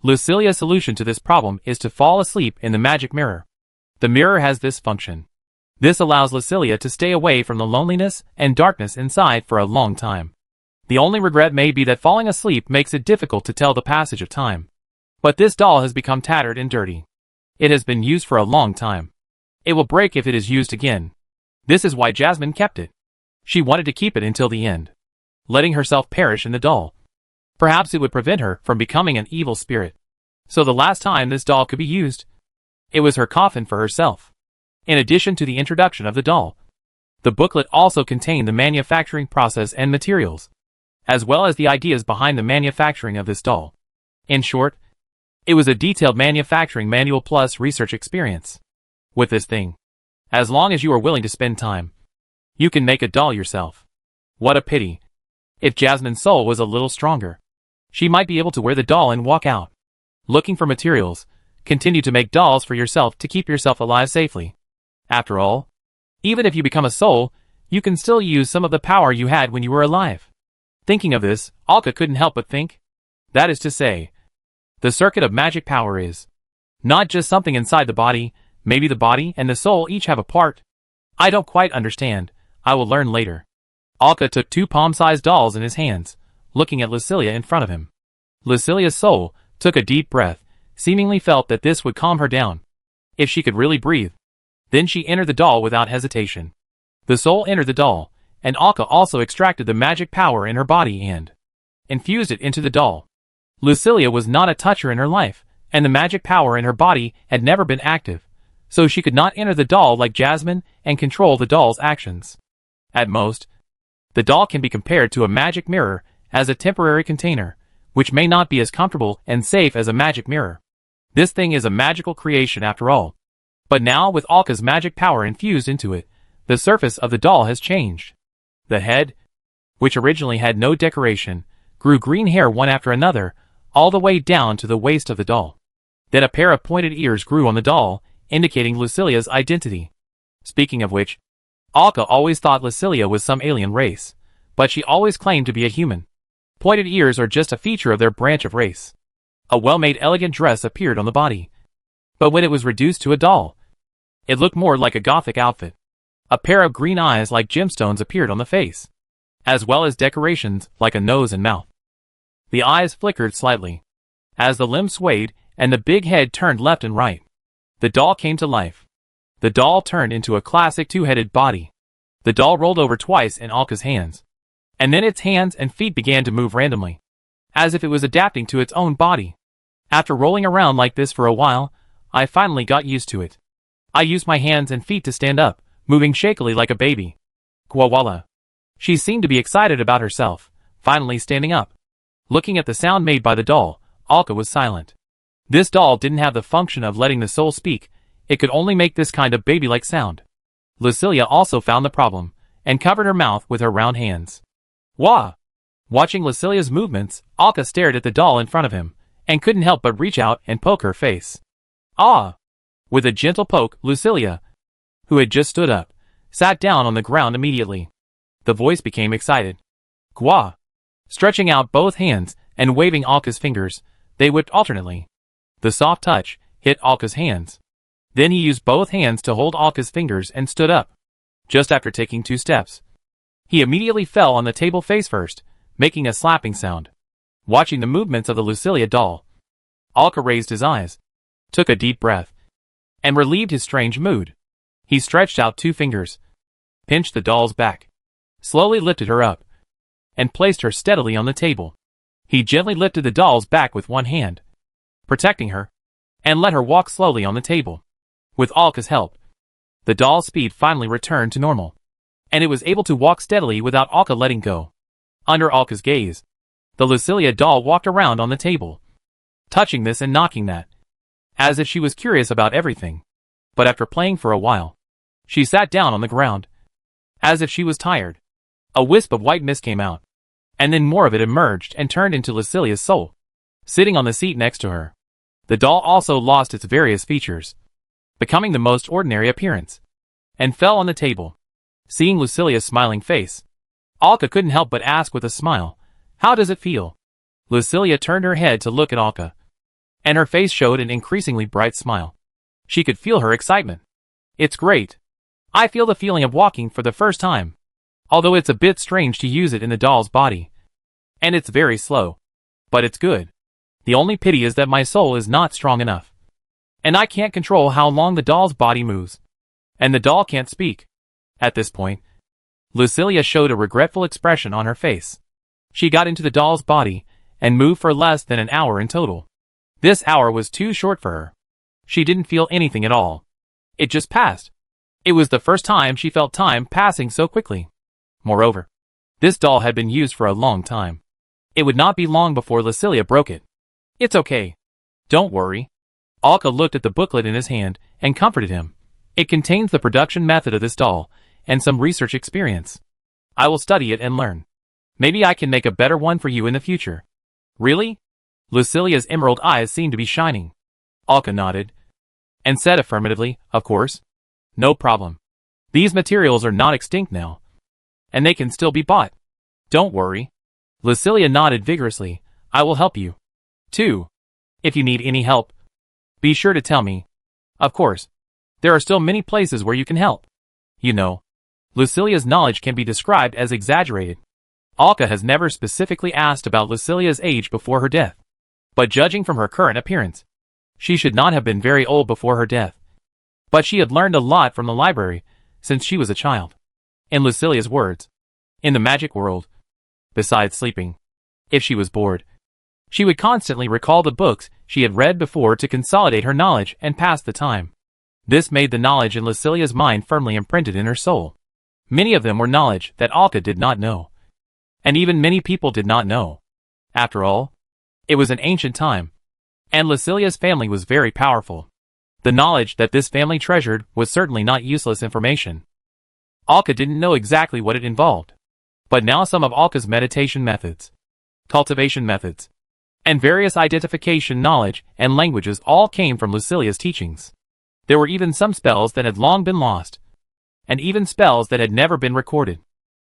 Lucilia's solution to this problem is to fall asleep in the magic mirror. The mirror has this function. This allows Lucilia to stay away from the loneliness and darkness inside for a long time. The only regret may be that falling asleep makes it difficult to tell the passage of time. But this doll has become tattered and dirty. It has been used for a long time. It will break if it is used again. This is why Jasmine kept it. She wanted to keep it until the end, letting herself perish in the doll. Perhaps it would prevent her from becoming an evil spirit. So the last time this doll could be used, it was her coffin for herself. In addition to the introduction of the doll, the booklet also contained the manufacturing process and materials, as well as the ideas behind the manufacturing of this doll. In short, it was a detailed manufacturing manual plus research experience. With this thing, as long as you are willing to spend time, you can make a doll yourself. What a pity. If Jasmine's soul was a little stronger, she might be able to wear the doll and walk out. Looking for materials, continue to make dolls for yourself to keep yourself alive safely. After all, even if you become a soul, you can still use some of the power you had when you were alive. Thinking of this, Alka couldn't help but think. That is to say, the circuit of magic power is not just something inside the body. Maybe the body and the soul each have a part. I don't quite understand. I will learn later. Alka took 2 palm-sized dolls in his hands, looking at Lucilia in front of him. Lucilia's soul took a deep breath, seemingly felt that this would calm her down. If she could really breathe. Then she entered the doll without hesitation. The soul entered the doll, and Alka also extracted the magic power in her body and infused it into the doll. Lucilia was not a toucher in her life, and the magic power in her body had never been active, so she could not enter the doll like Jasmine and control the doll's actions. At most, the doll can be compared to a magic mirror as a temporary container, which may not be as comfortable and safe as a magic mirror. This thing is a magical creation after all. But now with Alka's magic power infused into it, the surface of the doll has changed. The head, which originally had no decoration, grew green hair one after another, all the way down to the waist of the doll. Then a pair of pointed ears grew on the doll, indicating Lucilia's identity. Speaking of which, Alka always thought Lucilia was some alien race, but she always claimed to be a human. Pointed ears are just a feature of their branch of race. A well-made elegant dress appeared on the body. But when it was reduced to a doll, it looked more like a gothic outfit. A pair of green eyes like gemstones appeared on the face, as well as decorations like a nose and mouth. The eyes flickered slightly, as the limbs swayed and the big head turned left and right. The doll came to life. The doll turned into a classic 2-headed body. The doll rolled over twice in Alka's hands, and then its hands and feet began to move randomly, as if it was adapting to its own body. After rolling around like this for a while, I finally got used to it. I used my hands and feet to stand up, moving shakily like a baby. Gwawala. She seemed to be excited about herself, finally standing up. Looking at the sound made by the doll, Alka was silent. This doll didn't have the function of letting the soul speak, it could only make this kind of baby-like sound. Lucilia also found the problem, and covered her mouth with her round hands. Wah! Watching Lucilia's movements, Alka stared at the doll in front of him, and couldn't help but reach out and poke her face. Ah! With a gentle poke, Lucilia, who had just stood up, sat down on the ground immediately. The voice became excited. Gwa! Stretching out both hands and waving Alka's fingers, they whipped alternately. The soft touch hit Alka's hands. Then he used both hands to hold Alka's fingers and stood up. Just after taking 2 steps, he immediately fell on the table face first, making a slapping sound. Watching the movements of the Lucilia doll, Alka raised his eyes, took a deep breath, and relieved his strange mood. He stretched out 2 fingers, pinched the doll's back, slowly lifted her up, and placed her steadily on the table. He gently lifted the doll's back with one hand, protecting her, and let her walk slowly on the table. With Alka's help, the doll's speed finally returned to normal, and it was able to walk steadily without Alka letting go. Under Alka's gaze, the Lucilia doll walked around on the table, touching this and knocking that, as if she was curious about everything. But after playing for a while, she sat down on the ground, as if she was tired. A wisp of white mist came out, and then more of it emerged and turned into Lucilia's soul, sitting on the seat next to her. The doll also lost its various features, becoming the most ordinary appearance, and fell on the table. Seeing Lucilia's smiling face, Alka couldn't help but ask with a smile, "How does it feel?" Lucilia turned her head to look at Alka, and her face showed an increasingly bright smile. She could feel her excitement. "It's great. I feel the feeling of walking for the first time. Although it's a bit strange to use it in the doll's body. And it's very slow. But it's good. The only pity is that my soul is not strong enough. And I can't control how long the doll's body moves. And the doll can't speak." At this point, Lucilia showed a regretful expression on her face. She got into the doll's body and moved for less than an hour in total. This hour was too short for her. She didn't feel anything at all. It just passed. It was the first time she felt time passing so quickly. Moreover, this doll had been used for a long time. It would not be long before Lucilia broke it. "It's okay. Don't worry." Alka looked at the booklet in his hand and comforted him. "It contains the production method of this doll and some research experience. I will study it and learn. Maybe I can make a better one for you in the future." "Really?" Lucilia's emerald eyes seemed to be shining. Alka nodded and said affirmatively, "Of course. No problem. These materials are not extinct now, and they can still be bought. Don't worry." Lucilia nodded vigorously. "I will help you, too. If you need any help, be sure to tell me. Of course, there are still many places where you can help. You know, Lucilia's knowledge can be described as exaggerated." Alka has never specifically asked about Lucilia's age before her death. But judging from her current appearance, she should not have been very old before her death. But she had learned a lot from the library since she was a child. In Lucilia's words, in the magic world, besides sleeping, if she was bored, she would constantly recall the books she had read before to consolidate her knowledge and pass the time. This made the knowledge in Lucilia's mind firmly imprinted in her soul. Many of them were knowledge that Alka did not know. And even many people did not know. After all, it was an ancient time, and Lucilia's family was very powerful. The knowledge that this family treasured was certainly not useless information. Alka didn't know exactly what it involved. But now some of Alka's meditation methods, cultivation methods, and various identification knowledge and languages all came from Lucilia's teachings. There were even some spells that had long been lost, and even spells that had never been recorded.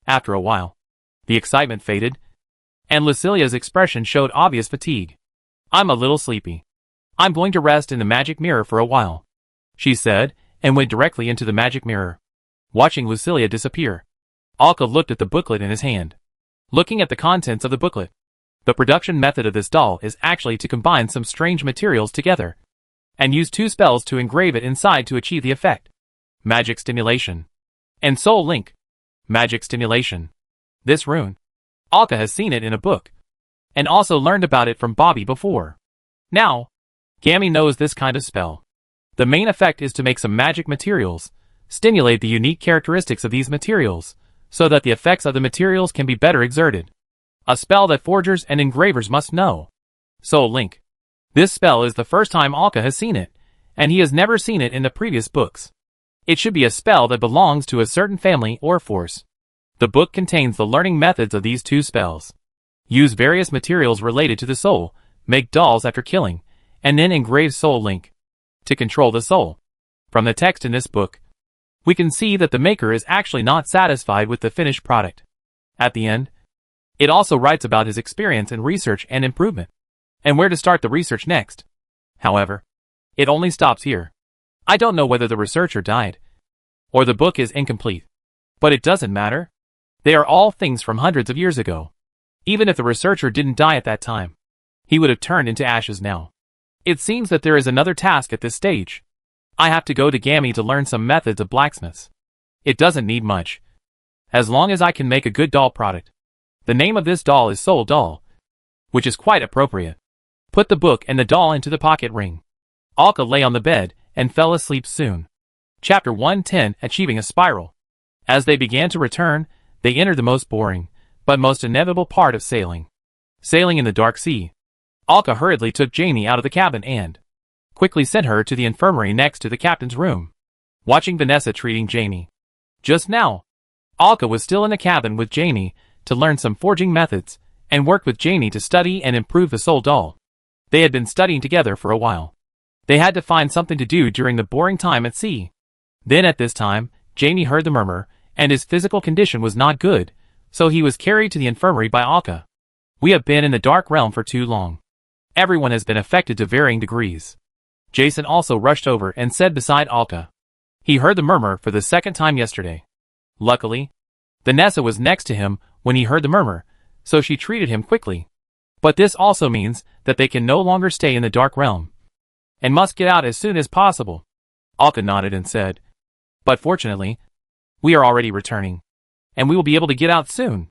After a while, the excitement faded, and Lucilia's expression showed obvious fatigue. "I'm a little sleepy. I'm going to rest in the magic mirror for a while," she said, and went directly into the magic mirror. Watching Lucilia disappear, Alka looked at the booklet in his hand. Looking at the contents of the booklet, the production method of this doll is actually to combine some strange materials together, and use 2 spells to engrave it inside to achieve the effect. Magic Stimulation and Soul Link. Magic Stimulation. This rune, Alka has seen it in a book, and also learned about it from Bobby before. Now, Gammy knows this kind of spell. The main effect is to make some magic materials, stimulate the unique characteristics of these materials, so that the effects of the materials can be better exerted. A spell that forgers and engravers must know. Soul Link. This spell is the first time Alka has seen it, and he has never seen it in the previous books. It should be a spell that belongs to a certain family or force. The book contains the learning methods of these two spells. Use various materials related to the soul, make dolls after killing, and then engrave soul link to control the soul. From the text in this book, we can see that the maker is actually not satisfied with the finished product. At the end, it also writes about his experience in research and improvement, and where to start the research next. However, it only stops here. I don't know whether the researcher died, or the book is incomplete. But it doesn't matter. They are all things from hundreds of years ago. Even if the researcher didn't die at that time, he would have turned into ashes now. It seems that there is another task at this stage. I have to go to Gammy to learn some methods of blacksmiths. It doesn't need much, as long as I can make a good doll product. The name of this doll is Soul Doll, which is quite appropriate. Put the book and the doll into the pocket ring. Alka lay on the bed and fell asleep soon. Chapter 110, Achieving a Spiral. As they began to return, they entered the most boring, but most inevitable part of sailing. Sailing in the dark sea. Alka hurriedly took Janie out of the cabin and quickly sent her to the infirmary next to the captain's room. Watching Vanessa treating Janie. Just now, Alka was still in the cabin with Janie to learn some forging methods, and worked with Janie to study and improve the soul doll. They had been studying together for a while. They had to find something to do during the boring time at sea. Then at this time, Janie heard the murmur, and his physical condition was not good, so he was carried to the infirmary by Alka. We have been in the dark realm for too long. Everyone has been affected to varying degrees. Jason also rushed over and said beside Alka. He heard the murmur for the second time yesterday. Luckily, Vanessa was next to him when he heard the murmur, so she treated him quickly. But this also means that they can no longer stay in the dark realm, and must get out as soon as possible. Alka nodded and said, but fortunately, we are already returning, and we will be able to get out soon.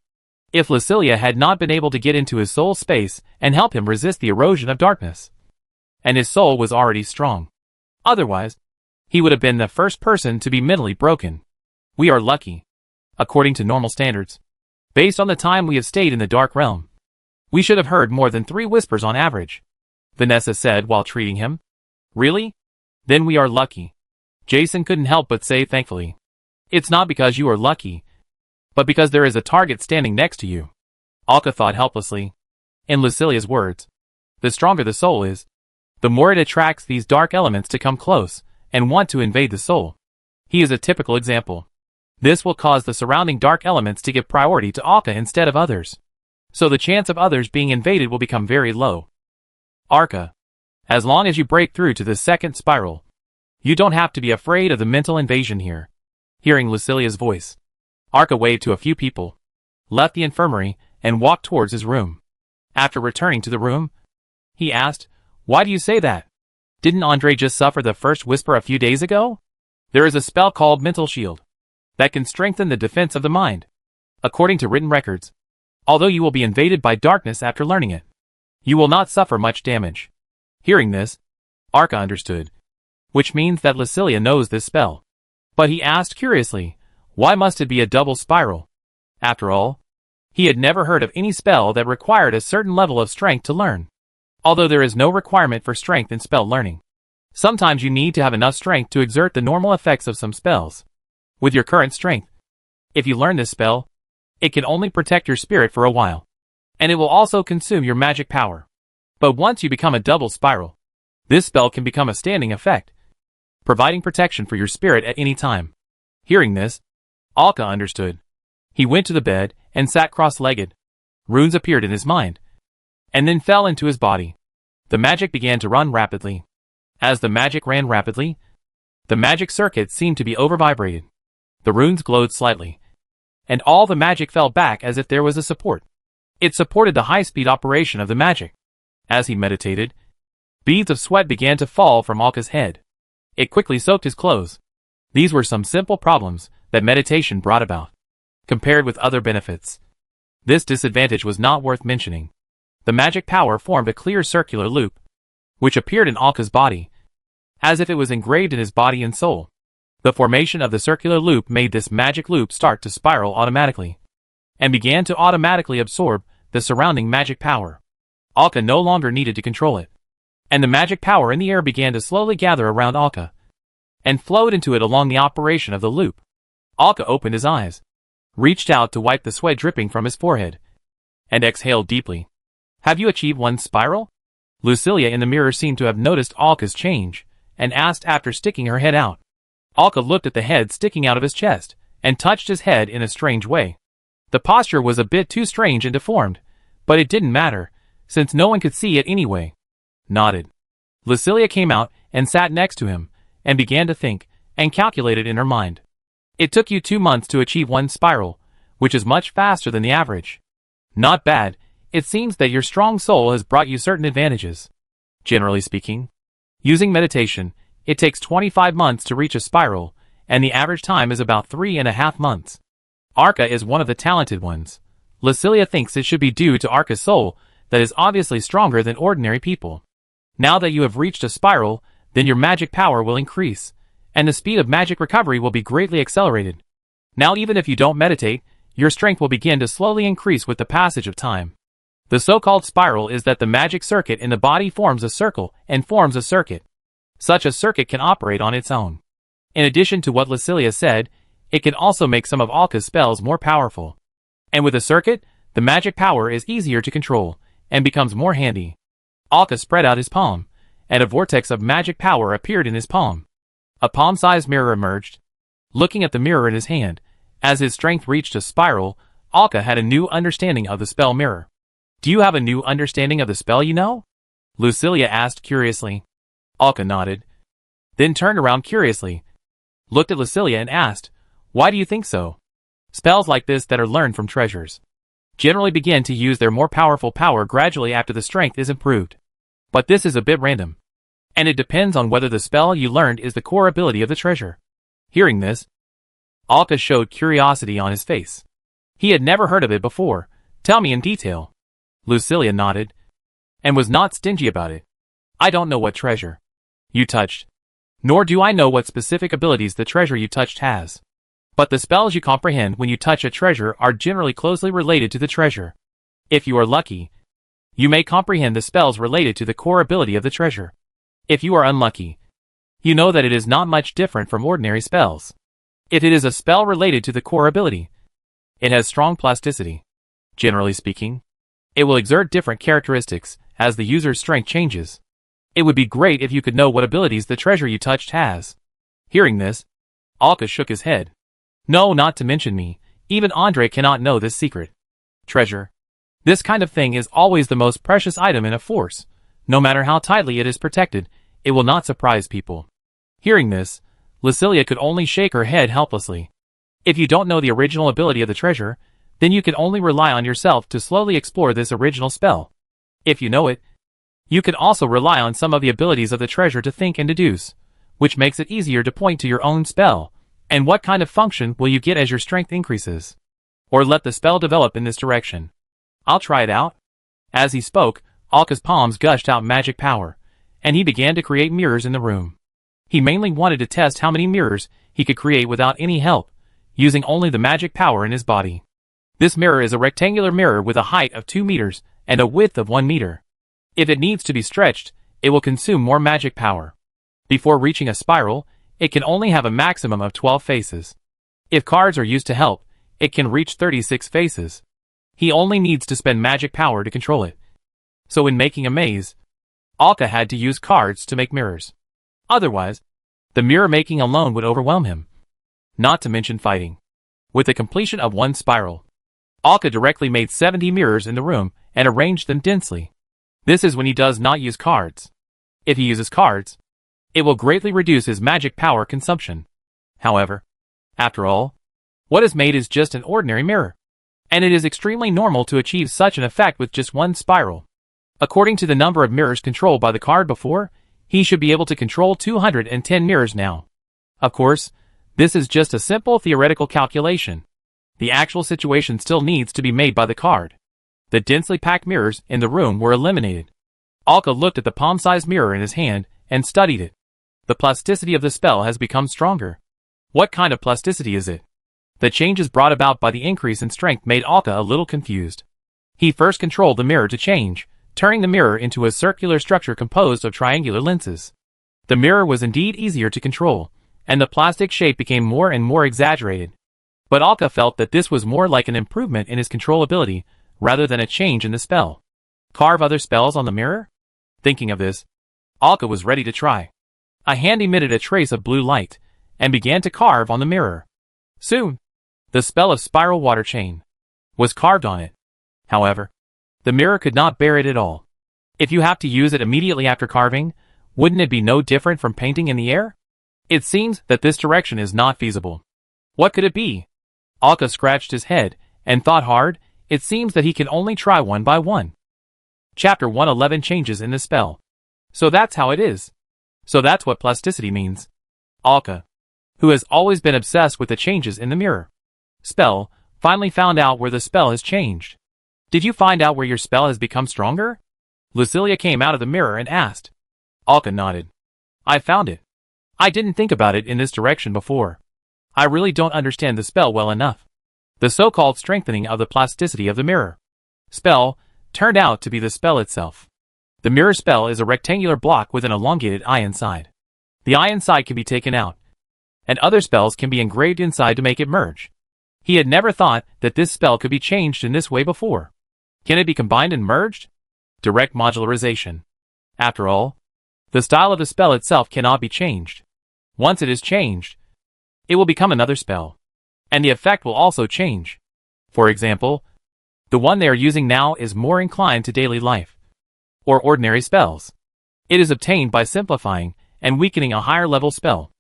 If Lucilia had not been able to get into his soul space and help him resist the erosion of darkness, and his soul was already strong. Otherwise, he would have been the first person to be mentally broken. We are lucky, according to normal standards. Based on the time we have stayed in the dark realm, we should have heard more than 3 whispers on average, Vanessa said while treating him. Really? Then we are lucky. Jason couldn't help but say thankfully. It's not because you are lucky, but because there is a target standing next to you. Alka thought helplessly. In Lucilia's words, the stronger the soul is, the more it attracts these dark elements to come close and want to invade the soul. He is a typical example. This will cause the surrounding dark elements to give priority to Alka instead of others. So the chance of others being invaded will become very low. Arka, as long as you break through to the second spiral, you don't have to be afraid of the mental invasion here. Hearing Lucilia's voice, Arka waved to a few people, left the infirmary, and walked towards his room. After returning to the room, he asked, why do you say that? Didn't Andre just suffer the first whisper a few days ago? There is a spell called Mental Shield that can strengthen the defense of the mind. According to written records, although you will be invaded by darkness after learning it, you will not suffer much damage. Hearing this, Arka understood, which means that Lucilia knows this spell. But he asked curiously, why must it be a double spiral? After all, he had never heard of any spell that required a certain level of strength to learn. Although there is no requirement for strength in spell learning, sometimes you need to have enough strength to exert the normal effects of some spells. With your current strength, if you learn this spell, it can only protect your spirit for a while, and it will also consume your magic power. But once you become a double spiral, this spell can become a standing effect, providing protection for your spirit at any time. Hearing this, Alka understood. He went to the bed and sat cross-legged. Runes appeared in his mind, and then fell into his body. The magic began to run rapidly. As the magic ran rapidly, the magic circuit seemed to be over-vibrated. The runes glowed slightly, and all the magic fell back as if there was a support. It supported the high-speed operation of the magic. As he meditated, beads of sweat began to fall from Alka's head. It quickly soaked his clothes. These were some simple problems that meditation brought about. Compared with other benefits, this disadvantage was not worth mentioning. The magic power formed a clear circular loop, which appeared in Alka's body, as if it was engraved in his body and soul. The formation of the circular loop made this magic loop start to spiral automatically, and began to automatically absorb the surrounding magic power. Alka no longer needed to control it, and the magic power in the air began to slowly gather around Alka, and flowed into it along the operation of the loop. Alka opened his eyes. reached out to wipe the sweat dripping from his forehead, and exhaled deeply. Have you achieved one spiral? Lucilia in the mirror seemed to have noticed Alka's change, and asked after sticking her head out. Alka looked at the head sticking out of his chest, and touched his head in a strange way. The posture was a bit too strange and deformed, but it didn't matter, since no one could see it anyway. Nodded. Lucilia came out and sat next to him, and began to think, and calculated in her mind. It took you 2 months to achieve one spiral, which is much faster than the average. Not bad. It seems that your strong soul has brought you certain advantages. Generally speaking, using meditation, it takes 25 months to reach a spiral, and the average time is about 3.5 months. Arca is one of the talented ones. Lucilia thinks it should be due to Arca's soul that is obviously stronger than ordinary people. Now that you have reached a spiral, then your magic power will increase, and the speed of magic recovery will be greatly accelerated. Now even if you don't meditate, your strength will begin to slowly increase with the passage of time. The so-called spiral is that the magic circuit in the body forms a circle and forms a circuit. Such a circuit can operate on its own. In addition to what Lucilia said, it can also make some of Alka's spells more powerful. And with a circuit, the magic power is easier to control, and becomes more handy. Alka spread out his palm, and a vortex of magic power appeared in his palm. A palm-sized mirror emerged. Looking at the mirror in his hand, as his strength reached a spiral, Alka had a new understanding of the spell mirror. Do you have a new understanding of the spell you know? Lucilia asked curiously. Alka nodded, then turned around curiously, looked at Lucilia and asked, why do you think so? Spells like this that are learned from treasures generally begin to use their more powerful power gradually after the strength is improved. But this is a bit random, and it depends on whether the spell you learned is the core ability of the treasure. Hearing this, Alka showed curiosity on his face. He had never heard of it before. Tell me in detail. Lucilia nodded, and was not stingy about it. I don't know what treasure you touched, nor do I know what specific abilities the treasure you touched has. But the spells you comprehend when you touch a treasure are generally closely related to the treasure. If you are lucky, you may comprehend the spells related to the core ability of the treasure. If you are unlucky, you know that it is not much different from ordinary spells. If it is a spell related to the core ability, it has strong plasticity. Generally speaking, it will exert different characteristics as the user's strength changes. It would be great if you could know what abilities the treasure you touched has. Hearing this, Alka shook his head. No, not to mention me. Even Andre cannot know this secret. Treasure. This kind of thing is always the most precious item in a force. No matter how tightly it is protected, it will not surprise people. Hearing this, Lucilia could only shake her head helplessly. If you don't know the original ability of the treasure, then you can only rely on yourself to slowly explore this original spell. If you know it, you can also rely on some of the abilities of the treasure to think and deduce, which makes it easier to point to your own spell, and what kind of function will you get as your strength increases. Or let the spell develop in this direction. I'll try it out. As he spoke, Alka's palms gushed out magic power, and he began to create mirrors in the room. He mainly wanted to test how many mirrors he could create without any help, using only the magic power in his body. This mirror is a rectangular mirror with a height of 2 meters and a width of 1 meter. If it needs to be stretched, it will consume more magic power. Before reaching a spiral, it can only have a maximum of 12 faces. If cards are used to help, it can reach 36 faces. He only needs to spend magic power to control it. So in making a maze, Alka had to use cards to make mirrors. Otherwise, the mirror making alone would overwhelm him. Not to mention fighting. With the completion of one spiral, Alka directly made 70 mirrors in the room and arranged them densely. This is when he does not use cards. If he uses cards, it will greatly reduce his magic power consumption. However, after all, what is made is just an ordinary mirror, and it is extremely normal to achieve such an effect with just one spiral. According to the number of mirrors controlled by the card before, he should be able to control 210 mirrors now. Of course, this is just a simple theoretical calculation. The actual situation still needs to be made by the card. The densely packed mirrors in the room were eliminated. Alka looked at the palm-sized mirror in his hand and studied it. The plasticity of the spell has become stronger. What kind of plasticity is it? The changes brought about by the increase in strength made Alka a little confused. He first controlled the mirror to change, turning the mirror into a circular structure composed of triangular lenses. The mirror was indeed easier to control, and the plastic shape became more and more exaggerated. But Alka felt that this was more like an improvement in his control ability, rather than a change in the spell. Carve other spells on the mirror? Thinking of this, Alka was ready to try. A hand emitted a trace of blue light, and began to carve on the mirror. Soon, the spell of Spiral Water Chain was carved on it. However, the mirror could not bear it at all. If you have to use it immediately after carving, wouldn't it be no different from painting in the air? It seems that this direction is not feasible. What could it be? Alka scratched his head and thought hard. It seems that he can only try one by one. Chapter 111 Changes in the spell. So that's how it is. So that's what plasticity means. Alka, who has always been obsessed with the changes in the mirror spell, finally found out where the spell has changed. Did you find out where your spell has become stronger? Lucilia came out of the mirror and asked. Alka nodded. I found it. I didn't think about it in this direction before. I really don't understand the spell well enough. The so-called strengthening of the plasticity of the mirror spell turned out to be the spell itself. The mirror spell is a rectangular block with an elongated eye inside. The eye inside can be taken out, and other spells can be engraved inside to make it merge. He had never thought that this spell could be changed in this way before. Can it be combined and merged? Direct modularization. After all, the style of the spell itself cannot be changed. Once it is changed, it will become another spell, and the effect will also change. For example, the one they are using now is more inclined to daily life, or ordinary spells. It is obtained by simplifying and weakening a higher level spell.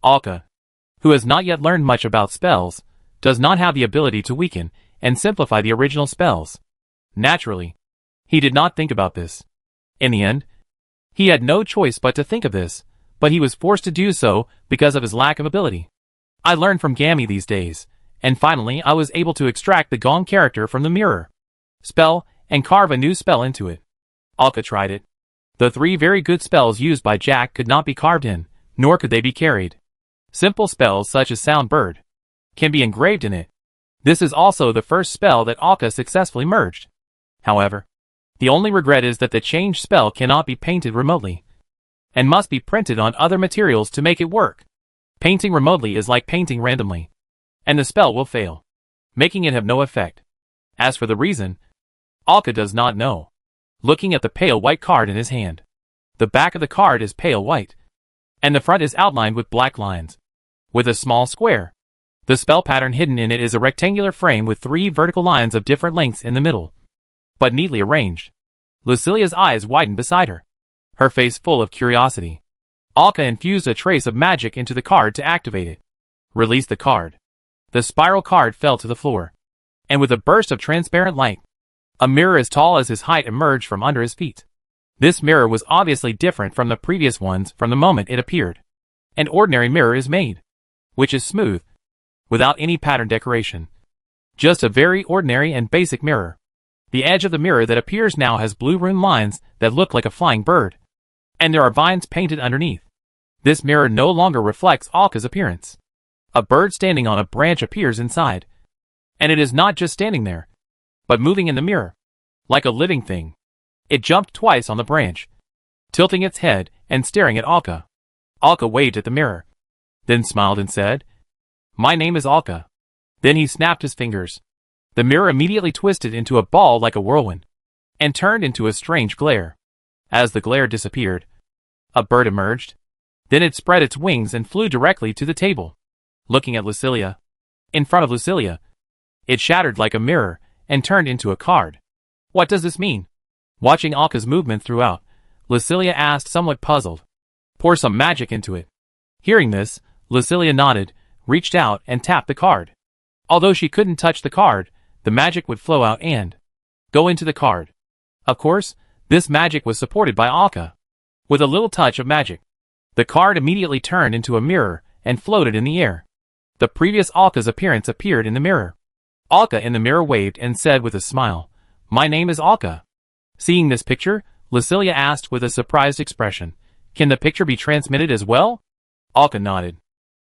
Alka, who has not yet learned much about spells, does not have the ability to weaken and simplify the original spells. Naturally, he did not think about this. In the end, he had no choice but to think of this, but he was forced to do so because of his lack of ability. I learned from Gammy these days, and finally I was able to extract the Gong character from the mirror spell and carve a new spell into it. Alka tried it. The 3 very good spells used by Jack could not be carved in, nor could they be carried. Simple spells such as Sound Bird can be engraved in it. This is also the first spell that Alka successfully merged. However, the only regret is that the changed spell cannot be painted remotely, and must be printed on other materials to make it work. Painting remotely is like painting randomly, and the spell will fail, making it have no effect. As for the reason, Alka does not know. Looking at the pale white card in his hand, the back of the card is pale white, and the front is outlined with black lines, with a small square. The spell pattern hidden in it is a rectangular frame with 3 vertical lines of different lengths in the middle, but neatly arranged. Lucilia's eyes widened beside her, her face full of curiosity. Alka infused a trace of magic into the card to activate it. Release the card. The spiral card fell to the floor, and with a burst of transparent light, a mirror as tall as his height emerged from under his feet. This mirror was obviously different from the previous ones from the moment it appeared. An ordinary mirror is made, which is smooth, without any pattern decoration. Just a very ordinary and basic mirror. The edge of the mirror that appears now has blue rune lines that look like a flying bird, and there are vines painted underneath. This mirror no longer reflects Alka's appearance. A bird standing on a branch appears inside, and it is not just standing there, but moving in the mirror, like a living thing. It jumped twice on the branch, tilting its head and staring at Alka. Alka waved at the mirror, then smiled and said, "My name is Alka." Then he snapped his fingers. The mirror immediately twisted into a ball like a whirlwind, and turned into a strange glare. As the glare disappeared, a bird emerged. Then it spread its wings and flew directly to the table, looking at Lucilia. In front of Lucilia, it shattered like a mirror and turned into a card. What does this mean? Watching Alka's movement throughout, Lucilia asked, somewhat puzzled. Pour some magic into it. Hearing this, Lucilia nodded, reached out and tapped the card. Although she couldn't touch the card, the magic would flow out and go into the card. Of course, this magic was supported by Alka. With a little touch of magic, the card immediately turned into a mirror and floated in the air. The previous Alka's appearance appeared in the mirror. Alka in the mirror waved and said with a smile, "My name is Alka." Seeing this picture, Lucilia asked with a surprised expression, "Can the picture be transmitted as well?" Alka nodded.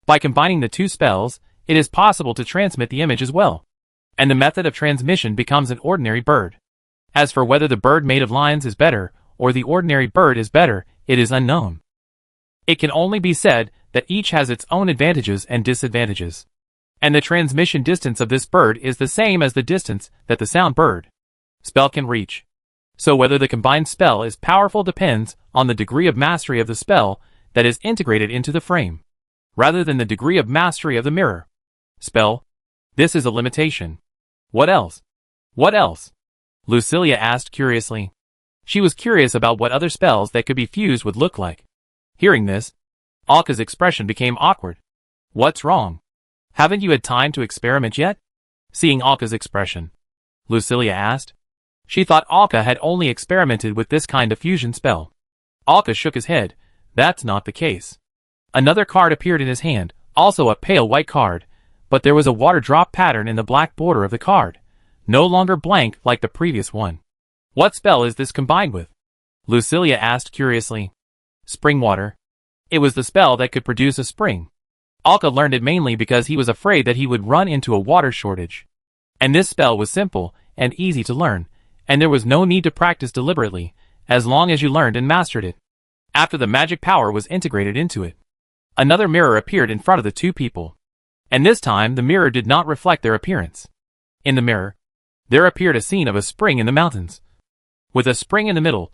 By combining the 2 spells, it is possible to transmit the image as well, and the method of transmission becomes an ordinary bird. As for whether the bird made of lines is better, or the ordinary bird is better, it is unknown. It can only be said that each has its own advantages and disadvantages. And the transmission distance of this bird is the same as the distance that the sound bird spell can reach. So whether the combined spell is powerful depends on the degree of mastery of the spell that is integrated into the frame, rather than the degree of mastery of the mirror spell. This is a limitation. What else? What else? Lucilia asked curiously. She was curious about what other spells that could be fused would look like. Hearing this, Alka's expression became awkward. What's wrong? Haven't you had time to experiment yet? Seeing Alka's expression, Lucilia asked. She thought Alka had only experimented with this kind of fusion spell. Alka shook his head. That's not the case. Another card appeared in his hand, also a pale white card, but there was a water drop pattern in the black border of the card, no longer blank like the previous one. What spell is this combined with? Lucilia asked curiously. Spring water. It was the spell that could produce a spring. Alka learned it mainly because he was afraid that he would run into a water shortage. And this spell was simple and easy to learn, and there was no need to practice deliberately, as long as you learned and mastered it. After the magic power was integrated into it, another mirror appeared in front of the two people. And this time the mirror did not reflect their appearance. In the mirror, there appeared a scene of a spring in the mountains, with a spring in the middle,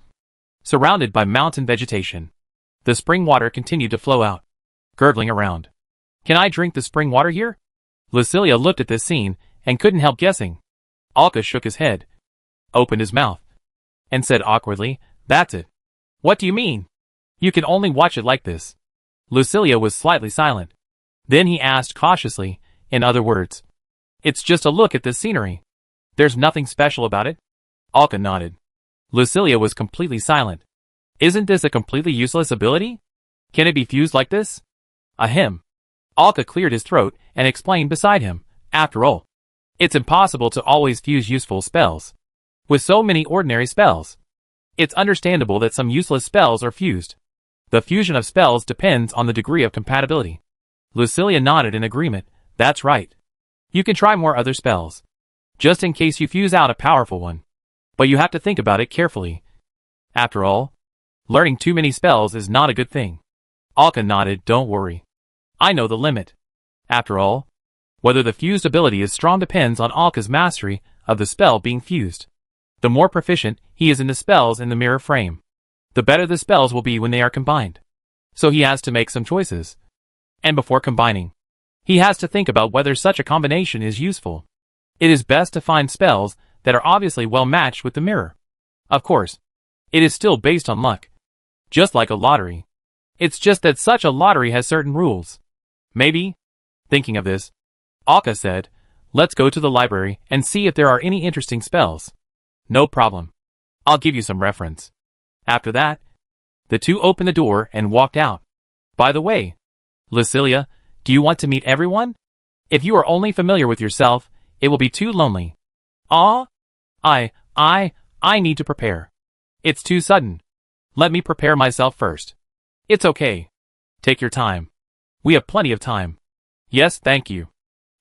surrounded by mountain vegetation. The spring water continued to flow out, gurgling around. Can I drink the spring water here? Lucilia looked at this scene and couldn't help guessing. Alka shook his head, opened his mouth, and said awkwardly, That's it. What do you mean? You can only watch it like this. Lucilia was slightly silent. Then he asked cautiously, in other words, It's just a look at this scenery. There's nothing special about it? Alka nodded. Lucilia was completely silent. Isn't this a completely useless ability? Can it be fused like this? Ahem. Alka cleared his throat and explained beside him, After all, it's impossible to always fuse useful spells with so many ordinary spells. It's understandable that some useless spells are fused. The fusion of spells depends on the degree of compatibility. Lucilia nodded in agreement. That's right. You can try more other spells, just in case you fuse out a powerful one. But you have to think about it carefully. After all, learning too many spells is not a good thing. Alka nodded. Don't worry. I know the limit. After all, whether the fused ability is strong depends on Alka's mastery of the spell being fused. The more proficient he is in the spells in the mirror frame, the better the spells will be when they are combined. So he has to make some choices. And before combining, he has to think about whether such a combination is useful. It is best to find spells that are obviously well matched with the mirror. Of course, it is still based on luck, just like a lottery. It's just that such a lottery has certain rules. Maybe, thinking of this, Alka said, Let's go to the library and see if there are any interesting spells. No problem. I'll give you some reference. After that, the two opened the door and walked out. By the way, Lucilia, do you want to meet everyone? If you are only familiar with yourself, it will be too lonely. I need to prepare. It's too sudden. Let me prepare myself first. It's okay. Take your time. We have plenty of time. Yes, thank you.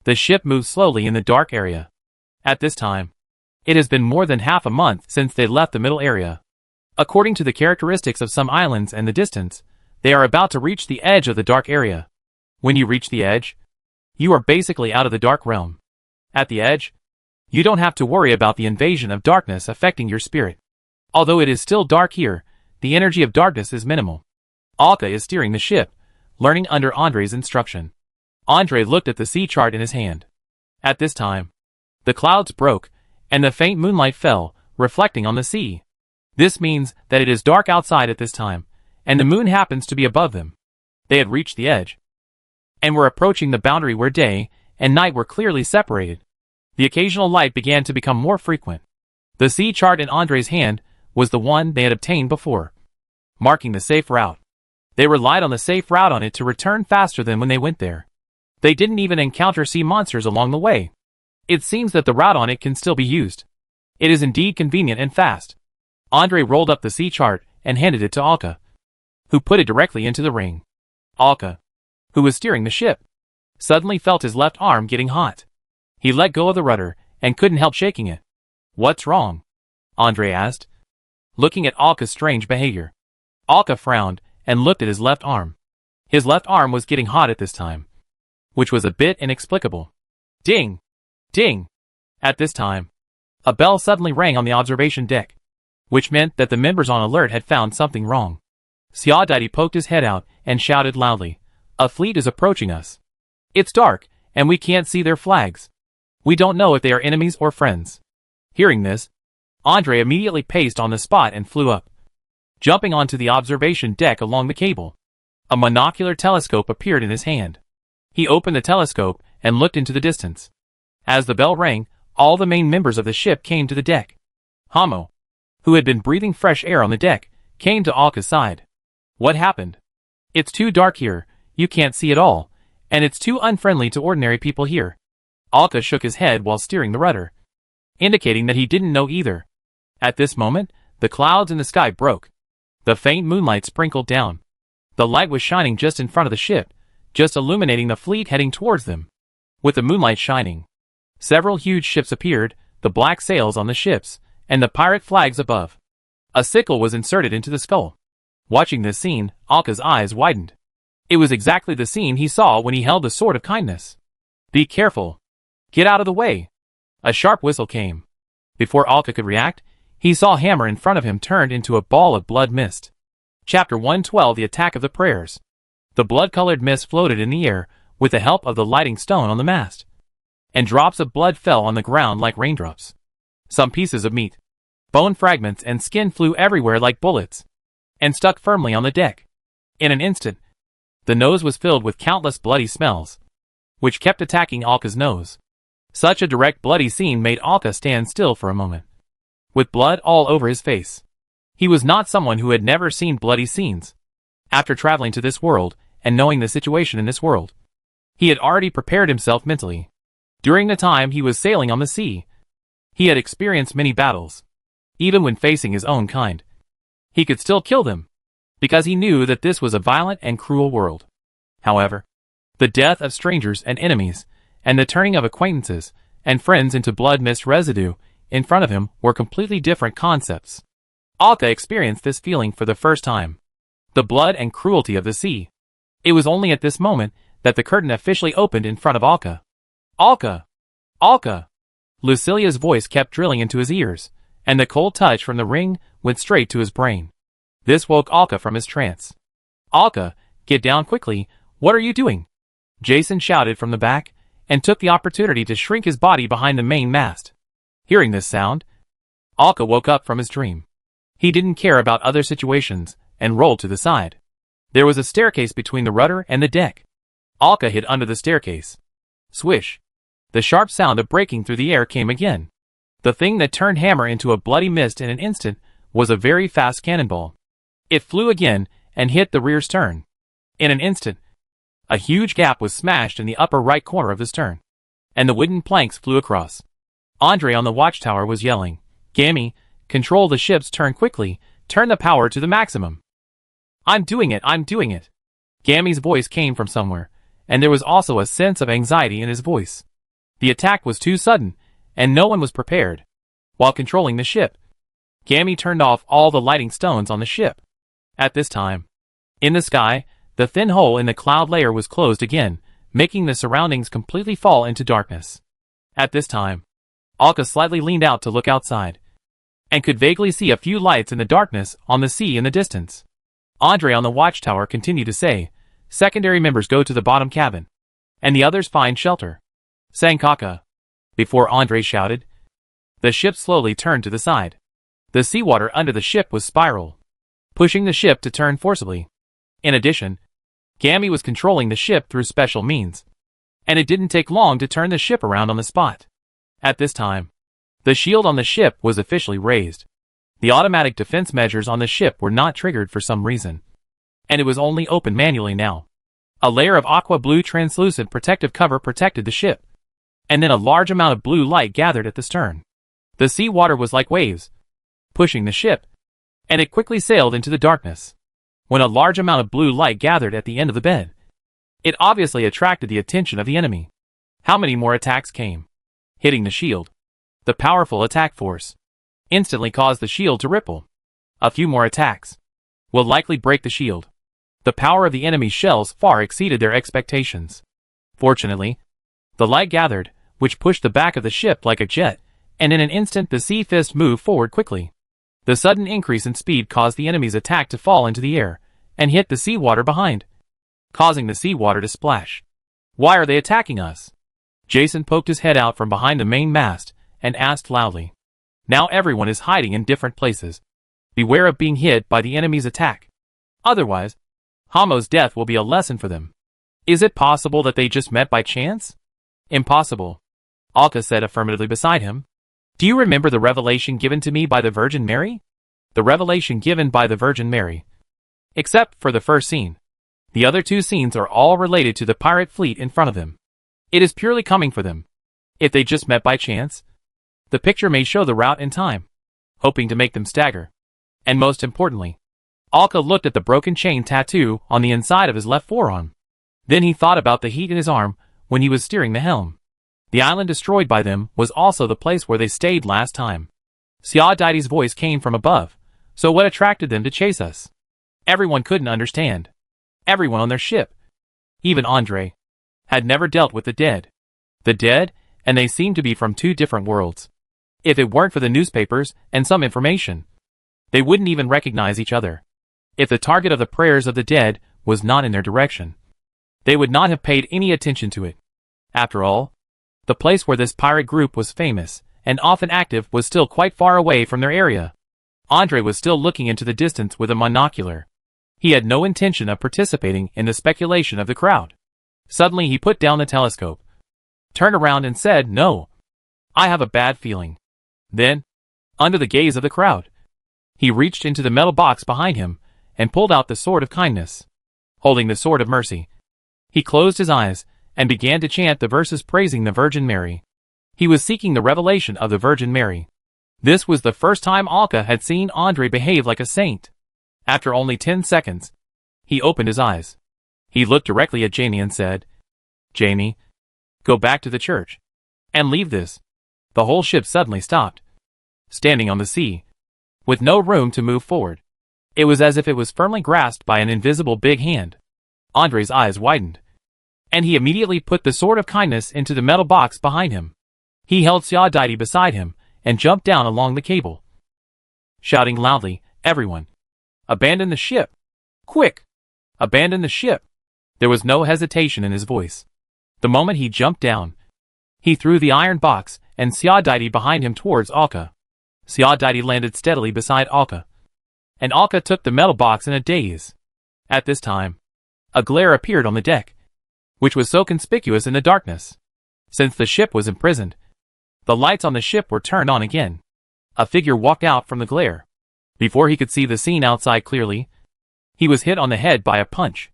The ship moved slowly in the dark area. At this time, it has been more than half a month since they left the middle area. According to the characteristics of some islands and the distance, they are about to reach the edge of the dark area. When you reach the edge, you are basically out of the dark realm. At the edge, you don't have to worry about the invasion of darkness affecting your spirit. Although it is still dark here, the energy of darkness is minimal. Alka is steering the ship, learning under Andre's instruction. Andre looked at the sea chart in his hand. At this time, the clouds broke, and the faint moonlight fell, reflecting on the sea. This means that it is dark outside at this time, and the moon happens to be above them. They had reached the edge, and were approaching the boundary where day and night were clearly separated. The occasional light began to become more frequent. The sea chart in Andre's hand was the one they had obtained before, marking the safe route. They relied on the safe route on it to return faster than when they went there. They didn't even encounter sea monsters along the way. It seems that the route on it can still be used. It is indeed convenient and fast. Andre rolled up the sea chart and handed it to Alka, who put it directly into the ring. Alka, who was steering the ship, suddenly felt his left arm getting hot. He let go of the rudder and couldn't help shaking it. What's wrong? Andre asked, looking at Alka's strange behavior. Alka frowned and looked at his left arm. His left arm was getting hot at this time, which was a bit inexplicable. Ding! Ding! At this time, a bell suddenly rang on the observation deck, which meant that the members on alert had found something wrong. Xiaodai poked his head out and shouted loudly, "A fleet is approaching us. It's dark, and we can't see their flags. We don't know if they are enemies or friends." Hearing this, Andre immediately paced on the spot and flew up. Jumping onto the observation deck along the cable, a monocular telescope appeared in his hand. He opened the telescope and looked into the distance. As the bell rang, all the main members of the ship came to the deck. Hamo, who had been breathing fresh air on the deck, came to Alka's side. "What happened? It's too dark here, you can't see at all, and it's too unfriendly to ordinary people here." Alka shook his head while steering the rudder, indicating that he didn't know either. At this moment, the clouds in the sky broke. The faint moonlight sprinkled down. The light was shining just in front of the ship, just illuminating the fleet heading towards them. With the moonlight shining, several huge ships appeared, the black sails on the ships, and the pirate flags above. A sickle was inserted into the skull. Watching this scene, Alka's eyes widened. It was exactly the scene he saw when he held the sword of kindness. "Be careful! Get out of the way!" A sharp whistle came. Before Alka could react, he saw Hammer in front of him turned into a ball of blood mist. Chapter 112: The Attack of the Prayers. The blood-colored mist floated in the air with the help of the lighting stone on the mast, and drops of blood fell on the ground like raindrops. Some pieces of meat, bone fragments and skin flew everywhere like bullets, and stuck firmly on the deck. In an instant, the nose was filled with countless bloody smells, which kept attacking Alka's nose. Such a direct bloody scene made Alka stand still for a moment, with blood all over his face. He was not someone who had never seen bloody scenes. After traveling to this world, and knowing the situation in this world, he had already prepared himself mentally. During the time he was sailing on the sea, he had experienced many battles. Even when facing his own kind, he could still kill them, because he knew that this was a violent and cruel world. However, the death of strangers and enemies, and the turning of acquaintances and friends into blood mist residue in front of him were completely different concepts. Alka experienced this feeling for the first time. The blood and cruelty of the sea. It was only at this moment that the curtain officially opened in front of Alka. "Alka! Alka!" Lucilia's voice kept drilling into his ears, and the cold touch from the ring went straight to his brain. This woke Alka from his trance. "Alka, get down quickly, what are you doing?" Jason shouted from the back, and took the opportunity to shrink his body behind the main mast. Hearing this sound, Alka woke up from his dream. He didn't care about other situations, and rolled to the side. There was a staircase between the rudder and the deck. Alka hid under the staircase. Swish! The sharp sound of breaking through the air came again. The thing that turned Hammer into a bloody mist in an instant was a very fast cannonball. It flew again and hit the rear stern. In an instant, a huge gap was smashed in the upper right corner of the stern, and the wooden planks flew across. Andre on the watchtower was yelling, "Gammy, control the ship's turn quickly, turn the power to the maximum." I'm doing it. Gammy's voice came from somewhere, and there was also a sense of anxiety in his voice. The attack was too sudden, and no one was prepared. While controlling the ship, Gammy turned off all the lighting stones on the ship. At this time, in the sky, the thin hole in the cloud layer was closed again, making the surroundings completely fall into darkness. At this time, Alka slightly leaned out to look outside, and could vaguely see a few lights in the darkness on the sea in the distance. Andre on the watchtower continued to say, "Secondary members go to the bottom cabin, and the others find shelter." "Sankaka!" Before Andre shouted, the ship slowly turned to the side. The seawater under the ship was spiral, pushing the ship to turn forcibly. In addition, Gammy was controlling the ship through special means, and it didn't take long to turn the ship around on the spot. At this time, the shield on the ship was officially raised. The automatic defense measures on the ship were not triggered for some reason, and it was only opened manually now. A layer of aqua blue translucent protective cover protected the ship, and then a large amount of blue light gathered at the stern. The sea water was like waves, pushing the ship, and it quickly sailed into the darkness. When a large amount of blue light gathered at the end of the bed, it obviously attracted the attention of the enemy. How many more attacks came? Hitting the shield. The powerful attack force instantly caused the shield to ripple. A few more attacks will likely break the shield. The power of the enemy's shells far exceeded their expectations. Fortunately, the light gathered which pushed the back of the ship like a jet, and in an instant the sea fist moved forward quickly. The sudden increase in speed caused the enemy's attack to fall into the air, and hit the seawater behind, causing the seawater to splash. "Why are they attacking us?" Jason poked his head out from behind the main mast, and asked loudly. "Now everyone is hiding in different places. Beware of being hit by the enemy's attack. Otherwise, Hamo's death will be a lesson for them." "Is it possible that they just met by chance?" "Impossible," Alka said affirmatively beside him. "Do you remember the revelation given to me by the Virgin Mary?" "The revelation given by the Virgin Mary." "Except for the first scene. The other two scenes are all related to the pirate fleet in front of them. It is purely coming for them. If they just met by chance, the picture may show the route and time, hoping to make them stagger. And most importantly," Alka looked at the broken chain tattoo on the inside of his left forearm. Then he thought about the heat in his arm when he was steering the helm. The island destroyed by them was also the place where they stayed last time. Siadi's voice came from above. "So what attracted them to chase us?" Everyone couldn't understand. Everyone on their ship, even Andre, had never dealt with the dead. The dead, and they seemed to be from two different worlds. If it weren't for the newspapers and some information, they wouldn't even recognize each other. If the target of the prayers of the dead was not in their direction, they would not have paid any attention to it. After all, the place where this pirate group was famous and often active was still quite far away from their area. Andre was still looking into the distance with a monocular. He had no intention of participating in the speculation of the crowd. Suddenly he put down the telescope, turned around and said, "No. I have a bad feeling." Then, under the gaze of the crowd, he reached into the metal box behind him and pulled out the sword of kindness. Holding the sword of mercy, he closed his eyes and began to chant the verses praising the Virgin Mary. He was seeking the revelation of the Virgin Mary. This was the first time Alka had seen Andre behave like a saint. After only 10 seconds, he opened his eyes. He looked directly at Jamie and said, "Jamie, go back to the church and leave this." The whole ship suddenly stopped, standing on the sea, with no room to move forward. It was as if it was firmly grasped by an invisible big hand. Andre's eyes widened, and he immediately put the sword of kindness into the metal box behind him. He held Siadi beside him and jumped down along the cable, shouting loudly, "Everyone, abandon the ship! Quick! Abandon the ship!" There was no hesitation in his voice. The moment he jumped down, he threw the iron box and Siadi behind him towards Alka. Siadi landed steadily beside Alka, and Alka took the metal box in a daze. At this time, a glare appeared on the deck, which was so conspicuous in the darkness. Since the ship was imprisoned, the lights on the ship were turned on again. A figure walked out from the glare. Before he could see the scene outside clearly, he was hit on the head by a punch.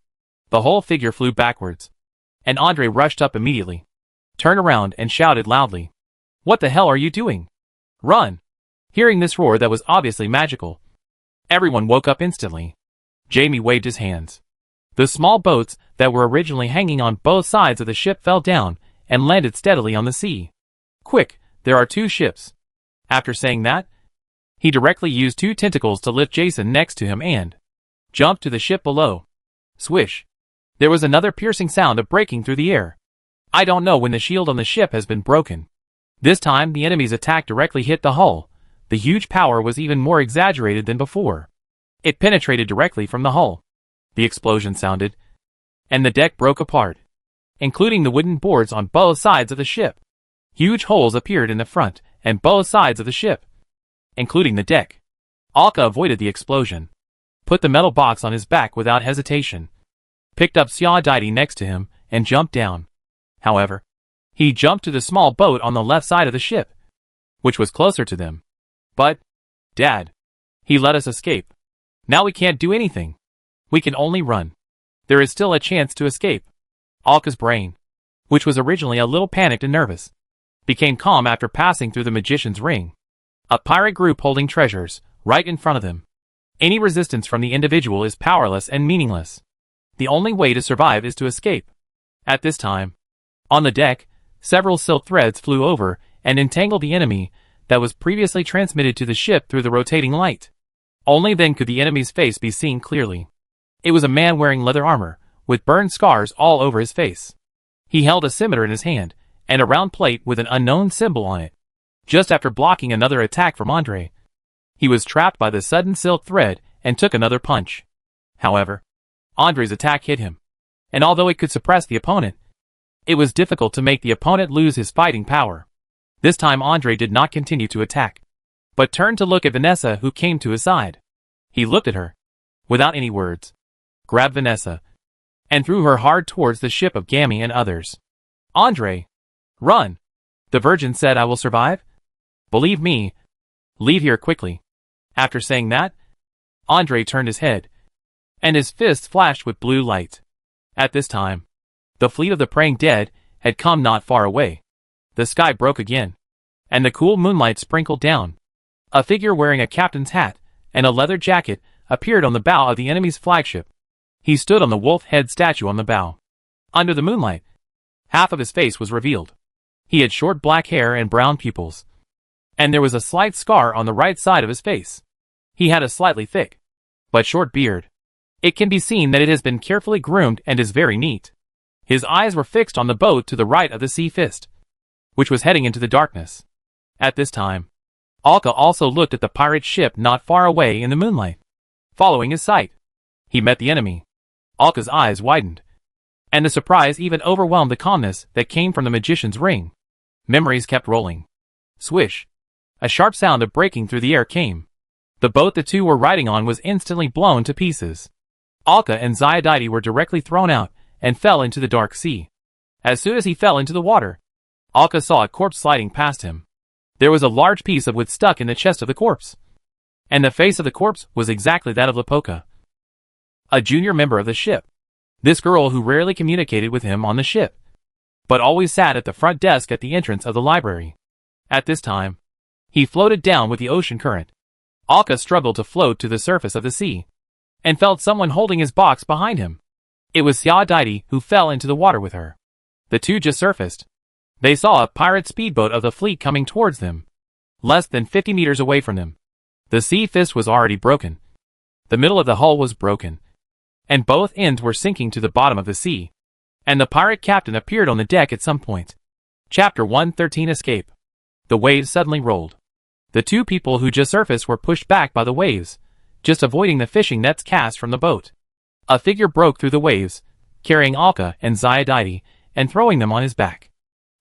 The whole figure flew backwards, and Andre rushed up immediately, turned around and shouted loudly, "What the hell are you doing? Run!" Hearing this roar that was obviously magical, everyone woke up instantly. Jamie waved his hands. The small boats that were originally hanging on both sides of the ship fell down and landed steadily on the sea. "Quick, there are two ships." After saying that, he directly used two tentacles to lift Jason next to him and jumped to the ship below. Swish! There was another piercing sound of breaking through the air. I don't know when the shield on the ship has been broken. This time the enemy's attack directly hit the hull. The huge power was even more exaggerated than before. It penetrated directly from the hull. The explosion sounded, and the deck broke apart, including the wooden boards on both sides of the ship. Huge holes appeared in the front and both sides of the ship, including the deck. Alka avoided the explosion, put the metal box on his back without hesitation, picked up Siadi next to him, and jumped down. However, he jumped to the small boat on the left side of the ship, which was closer to them. "But, Dad, he let us escape. Now we can't do anything. We can only run. There is still a chance to escape." Alka's brain, which was originally a little panicked and nervous, became calm after passing through the magician's ring. A pirate group holding treasures, right in front of them. Any resistance from the individual is powerless and meaningless. The only way to survive is to escape. At this time, on the deck, several silk threads flew over and entangled the enemy that was previously transmitted to the ship through the rotating light. Only then could the enemy's face be seen clearly. It was a man wearing leather armor, with burned scars all over his face. He held a scimitar in his hand, and a round plate with an unknown symbol on it. Just after blocking another attack from Andre, he was trapped by the sudden silk thread and took another punch. However, Andre's attack hit him, and although it could suppress the opponent, it was difficult to make the opponent lose his fighting power. This time Andre did not continue to attack, but turned to look at Vanessa, who came to his side. He looked at her, without any words, grabbed Vanessa, and threw her hard towards the ship of Gammy and others. Andre, run! The Virgin said, I will survive. Believe me, leave here quickly. After saying that, Andre turned his head, and his fists flashed with blue light. At this time, the fleet of the praying dead had come not far away. The sky broke again, and the cool moonlight sprinkled down. A figure wearing a captain's hat and a leather jacket appeared on the bow of the enemy's flagship. He stood on the wolf-head statue on the bow. Under the moonlight, half of his face was revealed. He had short black hair and brown pupils, and there was a slight scar on the right side of his face. He had a slightly thick, but short beard. It can be seen that it has been carefully groomed and is very neat. His eyes were fixed on the boat to the right of the Sea Fist, which was heading into the darkness. At this time, Alka also looked at the pirate ship not far away in the moonlight. Following his sight, he met the enemy. Alka's eyes widened, and the surprise even overwhelmed the calmness that came from the magician's ring. Memories kept rolling. Swish! A sharp sound of breaking through the air came. The boat the two were riding on was instantly blown to pieces. Alka and Ziadide were directly thrown out and fell into the dark sea. As soon as he fell into the water, Alka saw a corpse sliding past him. There was a large piece of wood stuck in the chest of the corpse, and the face of the corpse was exactly that of Lapoka, a junior member of the ship. This girl who rarely communicated with him on the ship, but always sat at the front desk at the entrance of the library. At this time, he floated down with the ocean current. Alka struggled to float to the surface of the sea, and felt someone holding his box behind him. It was Ziadide, who fell into the water with her. The two just surfaced. They saw a pirate speedboat of the fleet coming towards them, less than 50 meters away from them. The Sea Fist was already broken. The middle of the hull was broken, and both ends were sinking to the bottom of the sea. And the pirate captain appeared on the deck at some point. Chapter 113 Escape. The waves suddenly rolled. The two people who just surfaced were pushed back by the waves, just avoiding the fishing nets cast from the boat. A figure broke through the waves, carrying Alka and Ziadide, and throwing them on his back.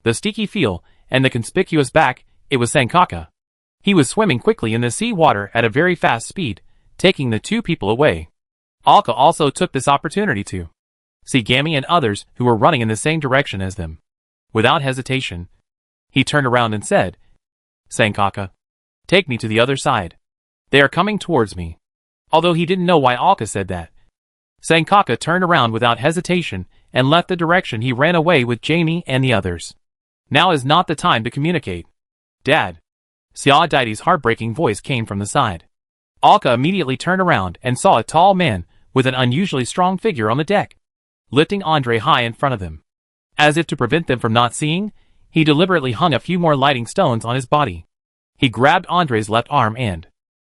The sticky feel, and the conspicuous back, it was Sankaka. He was swimming quickly in the sea water at a very fast speed, taking the two people away. Alka also took this opportunity to see Gammy and others who were running in the same direction as them. Without hesitation, he turned around and said, Sankaka, take me to the other side. They are coming towards me. Although he didn't know why Alka said that, Sankaka turned around without hesitation and left the direction he ran away with Jamie and the others. Now is not the time to communicate. Dad. Ziadide's heartbreaking voice came from the side. Alka immediately turned around and saw a tall man with an unusually strong figure on the deck, lifting Andre high in front of them. As if to prevent them from not seeing, he deliberately hung a few more lighting stones on his body. He grabbed Andre's left arm and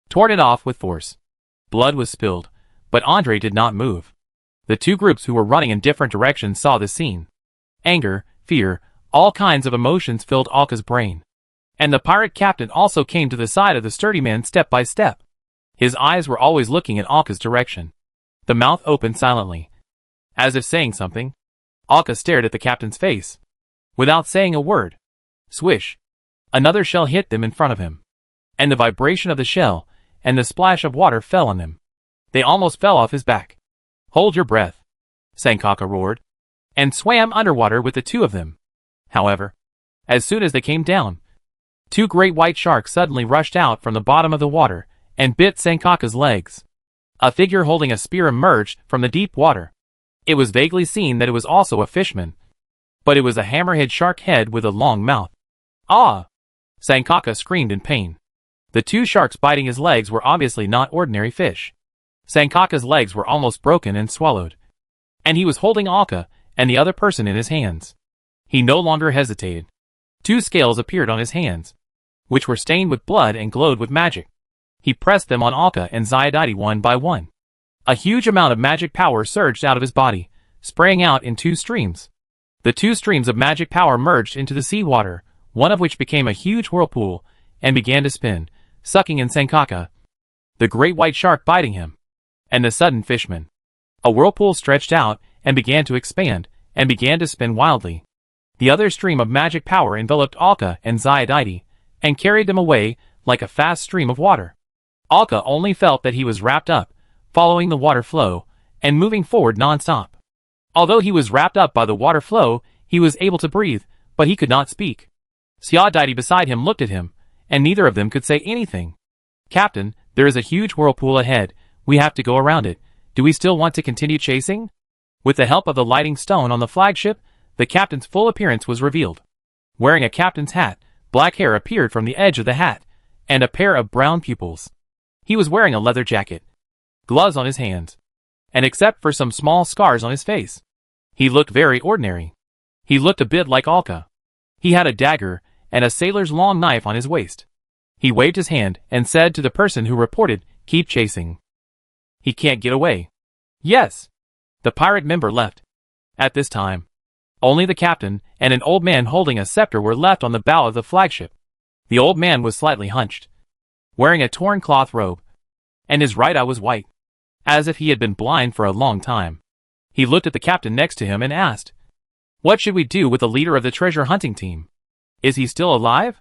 torn it off with force. Blood was spilled, but Andre did not move. The two groups who were running in different directions saw the scene. Anger, fear, all kinds of emotions filled Alka's brain. And the pirate captain also came to the side of the sturdy man step by step. His eyes were always looking in Alka's direction. The mouth opened silently, as if saying something. Alka stared at the captain's face, without saying a word. Swish! Another shell hit them in front of him, and the vibration of the shell and the splash of water fell on them. They almost fell off his back. Hold your breath, Sankaka roared, and swam underwater with the two of them. However, as soon as they came down, two great white sharks suddenly rushed out from the bottom of the water and bit Sankaka's legs. A figure holding a spear emerged from the deep water. It was vaguely seen that it was also a fishman, but it was a hammerhead shark head with a long mouth. Ah! Sankaka screamed in pain. The two sharks biting his legs were obviously not ordinary fish. Sankaka's legs were almost broken and swallowed, and he was holding Alka and the other person in his hands. He no longer hesitated. Two scales appeared on his hands, which were stained with blood and glowed with magic. He pressed them on Alka and Ziadide one by one. A huge amount of magic power surged out of his body, spraying out in two streams. The two streams of magic power merged into the sea water, one of which became a huge whirlpool, and began to spin, sucking in Sankaka, the great white shark biting him, and the sudden fishman. A whirlpool stretched out, and began to expand, and began to spin wildly. The other stream of magic power enveloped Alka and Xiaodaidi, and carried them away like a fast stream of water. Alka only felt that he was wrapped up, following the water flow, and moving forward non-stop. Although he was wrapped up by the water flow, he was able to breathe, but he could not speak. Xiaodaidi beside him looked at him, and neither of them could say anything. "Captain, there is a huge whirlpool ahead, we have to go around it. Do we still want to continue chasing?" With the help of the lighting stone on the flagship, the captain's full appearance was revealed. Wearing a captain's hat, black hair appeared from the edge of the hat, and a pair of brown pupils. He was wearing a leather jacket, gloves on his hands, and except for some small scars on his face, he looked very ordinary. He looked a bit like Alka. He had a dagger and a sailor's long knife on his waist. He waved his hand and said to the person who reported, "Keep chasing. He can't get away." "Yes." The pirate member left. At this time, only the captain and an old man holding a scepter were left on the bow of the flagship. The old man was slightly hunched, wearing a torn cloth robe, and his right eye was white, as if he had been blind for a long time. He looked at the captain next to him and asked, "What should we do with the leader of the treasure hunting team? Is he still alive?"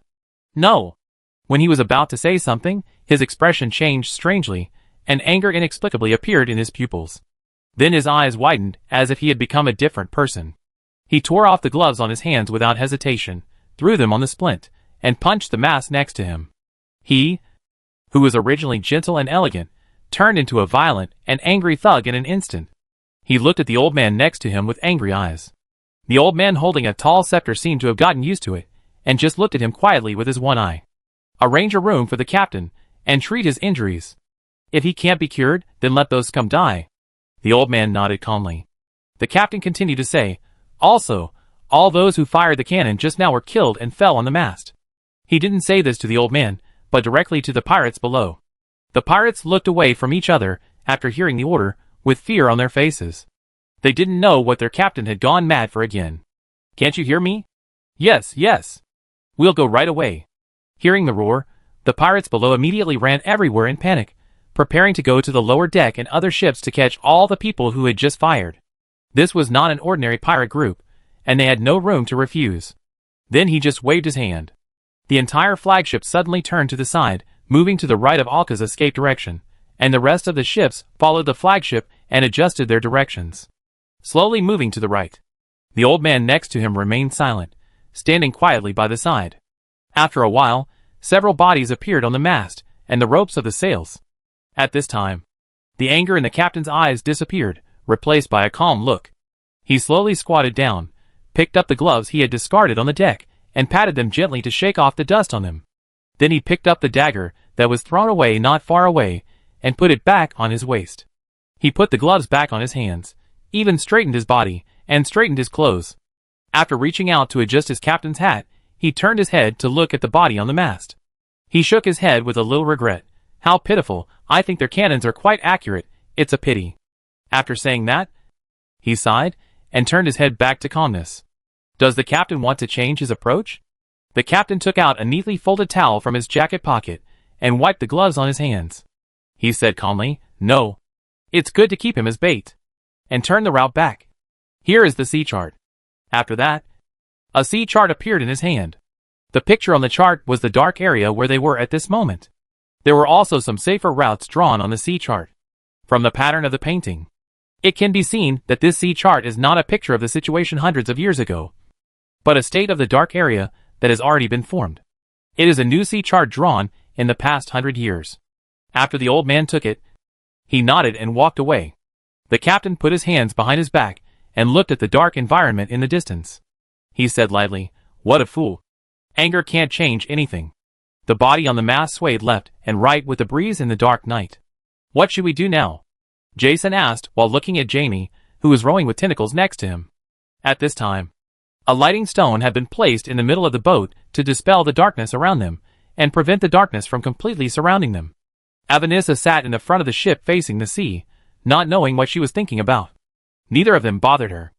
"No." When he was about to say something, his expression changed strangely, and anger inexplicably appeared in his pupils. Then his eyes widened as if he had become a different person. He tore off the gloves on his hands without hesitation, threw them on the splint, and punched the mask next to him. He, who was originally gentle and elegant, turned into a violent and angry thug in an instant. He looked at the old man next to him with angry eyes. The old man holding a tall scepter seemed to have gotten used to it, and just looked at him quietly with his one eye. "Arrange a room for the captain, and treat his injuries. If he can't be cured, then let those scum die." The old man nodded calmly. The captain continued to say, "Also, all those who fired the cannon just now were killed and fell on the mast." He didn't say this to the old man, but directly to the pirates below. The pirates looked away from each other after hearing the order, with fear on their faces. They didn't know what their captain had gone mad for again. "Can't you hear me?" "Yes, yes. We'll go right away." Hearing the roar, the pirates below immediately ran everywhere in panic, preparing to go to the lower deck and other ships to catch all the people who had just fired. This was not an ordinary pirate group, and they had no room to refuse. Then he just waved his hand. The entire flagship suddenly turned to the side, moving to the right of Alka's escape direction, and the rest of the ships followed the flagship and adjusted their directions, slowly moving to the right. The old man next to him remained silent, standing quietly by the side. After a while, several bodies appeared on the mast and the ropes of the sails. At this time, the anger in the captain's eyes disappeared, replaced by a calm look. He slowly squatted down, picked up the gloves he had discarded on the deck, and patted them gently to shake off the dust on them. Then he picked up the dagger that was thrown away not far away, and put it back on his waist. He put the gloves back on his hands, even straightened his body, and straightened his clothes. After reaching out to adjust his captain's hat, he turned his head to look at the body on the mast. He shook his head with a little regret. "How pitiful, I think their cannons are quite accurate, it's a pity." After saying that, he sighed, and turned his head back to calmness. Does the captain want to change his approach? The captain took out a neatly folded towel from his jacket pocket, and wiped the gloves on his hands. He said calmly, "No. It's good to keep him as bait," and turned the route back. "Here is the sea chart." After that, a sea chart appeared in his hand. The picture on the chart was the dark area where they were at this moment. There were also some safer routes drawn on the sea chart. From the pattern of the painting, it can be seen that this sea chart is not a picture of the situation hundreds of years ago, but a state of the dark area that has already been formed. It is a new sea chart drawn in the past 100 years. After the old man took it, he nodded and walked away. The captain put his hands behind his back and looked at the dark environment in the distance. He said lightly, "What a fool. Anger can't change anything." The body on the mast swayed left and right with the breeze in the dark night. "What should we do now?" Jason asked while looking at Jamie, who was rowing with tentacles next to him. At this time, a lighting stone had been placed in the middle of the boat to dispel the darkness around them and prevent the darkness from completely surrounding them. Avanissa sat in the front of the ship facing the sea, not knowing what she was thinking about. Neither of them bothered her.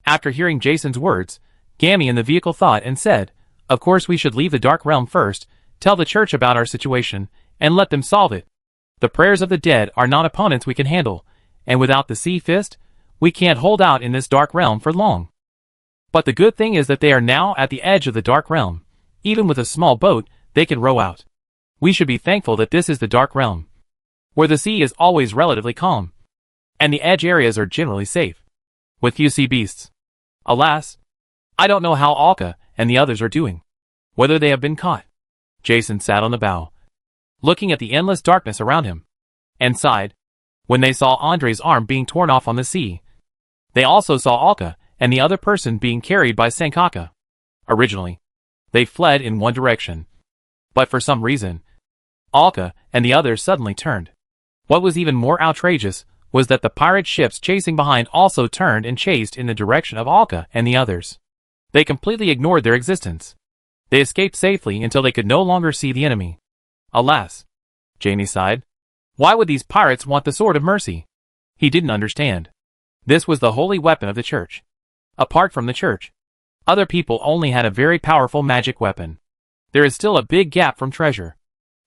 After hearing Jason's words, Gammy in the vehicle thought and said, "Of course we should leave the Dark Realm first, tell the church about our situation, and let them solve it. The prayers of the dead are not opponents we can handle, and without the Sea Fist, we can't hold out in this Dark Realm for long. But the good thing is that they are now at the edge of the Dark Realm. Even with a small boat, they can row out. We should be thankful that this is the Dark Realm, where the sea is always relatively calm, and the edge areas are generally safe, with few sea beasts. Alas, I don't know how Alka and the others are doing, whether they have been caught." Jason sat on the bow, looking at the endless darkness around him, and sighed. When they saw Andre's arm being torn off on the sea, they also saw Alka and the other person being carried by Sankaka. Originally, they fled in one direction, but for some reason, Alka and the others suddenly turned. What was even more outrageous was that the pirate ships chasing behind also turned and chased in the direction of Alka and the others. They completely ignored their existence. They escaped safely until they could no longer see the enemy. Alas, Jamie sighed. Why would these pirates want the Sword of Mercy? He didn't understand. This was the holy weapon of the church. Apart from the church, other people only had a very powerful magic weapon. There is still a big gap from treasure.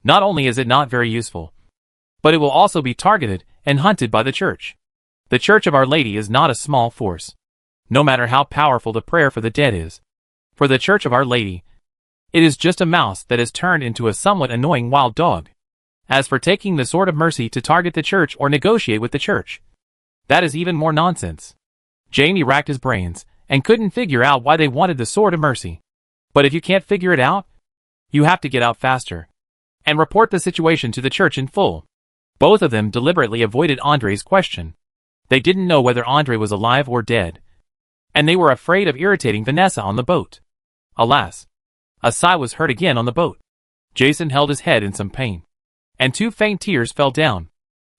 Not only is it not very useful, but it will also be targeted and hunted by the church. The Church of Our Lady is not a small force, no matter how powerful the prayer for the dead is. For the Church of Our Lady, it is just a mouse that is turned into a somewhat annoying wild dog. As for taking the Sword of Mercy to target the church or negotiate with the church, that is even more nonsense. Jamie racked his brains and couldn't figure out why they wanted the Sword of Mercy. But if you can't figure it out, you have to get out faster and report the situation to the church in full. Both of them deliberately avoided Andre's question. They didn't know whether Andre was alive or dead, and they were afraid of irritating Vanessa on the boat. Alas, a sigh was heard again on the boat. Jason held his head in some pain, and 2 faint tears fell down.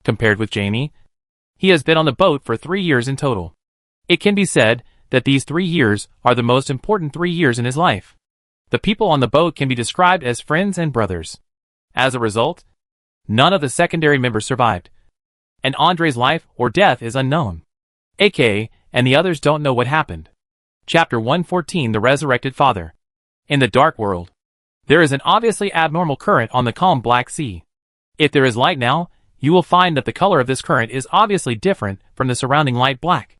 Compared with Jamie, he has been on the boat for 3 years in total. It can be said that these 3 years are the most important 3 years in his life. The people on the boat can be described as friends and brothers. As a result, none of the secondary members survived, and Andre's life or death is unknown. aka, and the others don't know what happened. Chapter 114: The Resurrected Father. In the Dark World, there is an obviously abnormal current on the calm Black Sea. If there is light now, you will find that the color of this current is obviously different from the surrounding light black.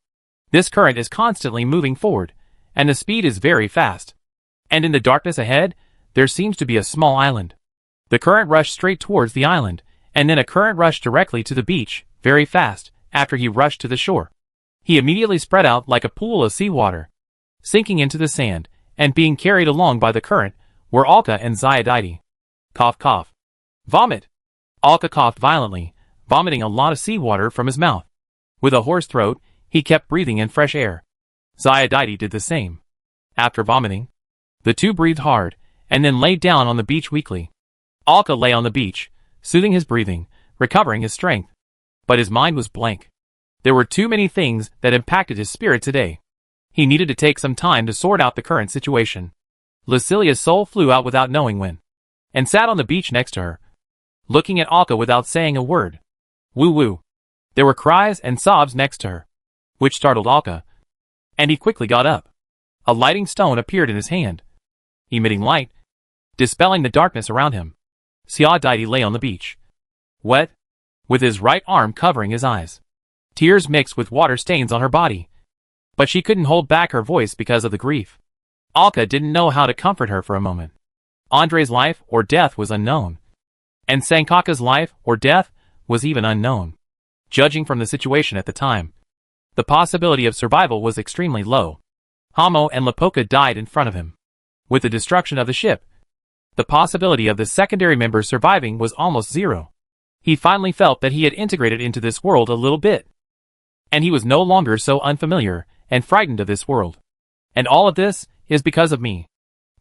This current is constantly moving forward, and the speed is very fast. And in the darkness ahead, there seems to be a small island. The current rushed straight towards the island, and then a current rushed directly to the beach, very fast, after he rushed to the shore. He immediately spread out like a pool of seawater, sinking into the sand, and being carried along by the current were Alka and Ziadite. Cough cough. Vomit. Alka coughed violently, vomiting a lot of seawater from his mouth. With a hoarse throat, he kept breathing in fresh air. Ziadite did the same. After vomiting, the two breathed hard, and then laid down on the beach weakly. Alka lay on the beach, soothing his breathing, recovering his strength. But his mind was blank. There were too many things that impacted his spirit today. He needed to take some time to sort out the current situation. Lucilia's soul flew out without knowing when, and sat on the beach next to her, looking at Alka without saying a word. Woo woo. There were cries and sobs next to her, which startled Alka, and he quickly got up. A lighting stone appeared in his hand, emitting light, dispelling the darkness around him. Ziadite lay on the beach, wet, with his right arm covering his eyes. Tears mixed with water stains on her body, but she couldn't hold back her voice because of the grief. Alka didn't know how to comfort her for a moment. Andre's life or death was unknown, and Sankaka's life or death was even unknown. Judging from the situation at the time, the possibility of survival was extremely low. Hamo and Lapoka died in front of him. With the destruction of the ship, the possibility of the secondary members surviving was almost zero. He finally felt that he had integrated into this world a little bit, and he was no longer so unfamiliar and frightened of this world. And all of this is because of me.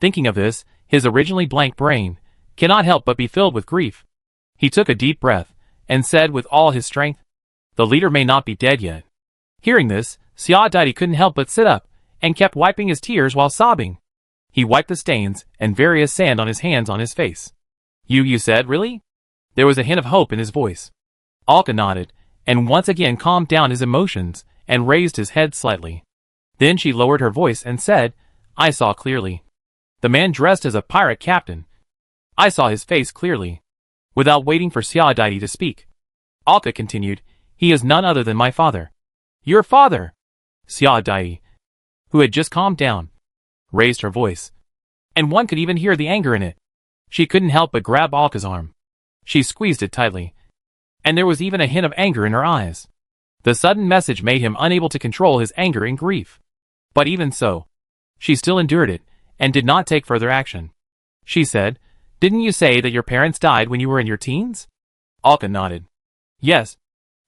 Thinking of this, his originally blank brain cannot help but be filled with grief. He took a deep breath and said with all his strength, "The leader may not be dead yet." Hearing this, Ziadite couldn't help but sit up and kept wiping his tears while sobbing. He wiped the stains and various sand on his hands on his face. You said, really?" There was a hint of hope in his voice. Alka nodded, and once again calmed down his emotions and raised his head slightly. Then she lowered her voice and said, I saw clearly. The man dressed as a pirate captain. I saw his face clearly. Without waiting for Xiaodaidi to speak, Alka continued, he is none other than my father. Your father! Xiaodaidi, who had just calmed down, raised her voice. And one could even hear the anger in it. She couldn't help but grab Alka's arm. She squeezed it tightly. And there was even a hint of anger in her eyes. The sudden message made him unable to control his anger and grief. But even so, she still endured it, and did not take further action. She said, didn't you say that your parents died when you were in your teens? Alka nodded. Yes.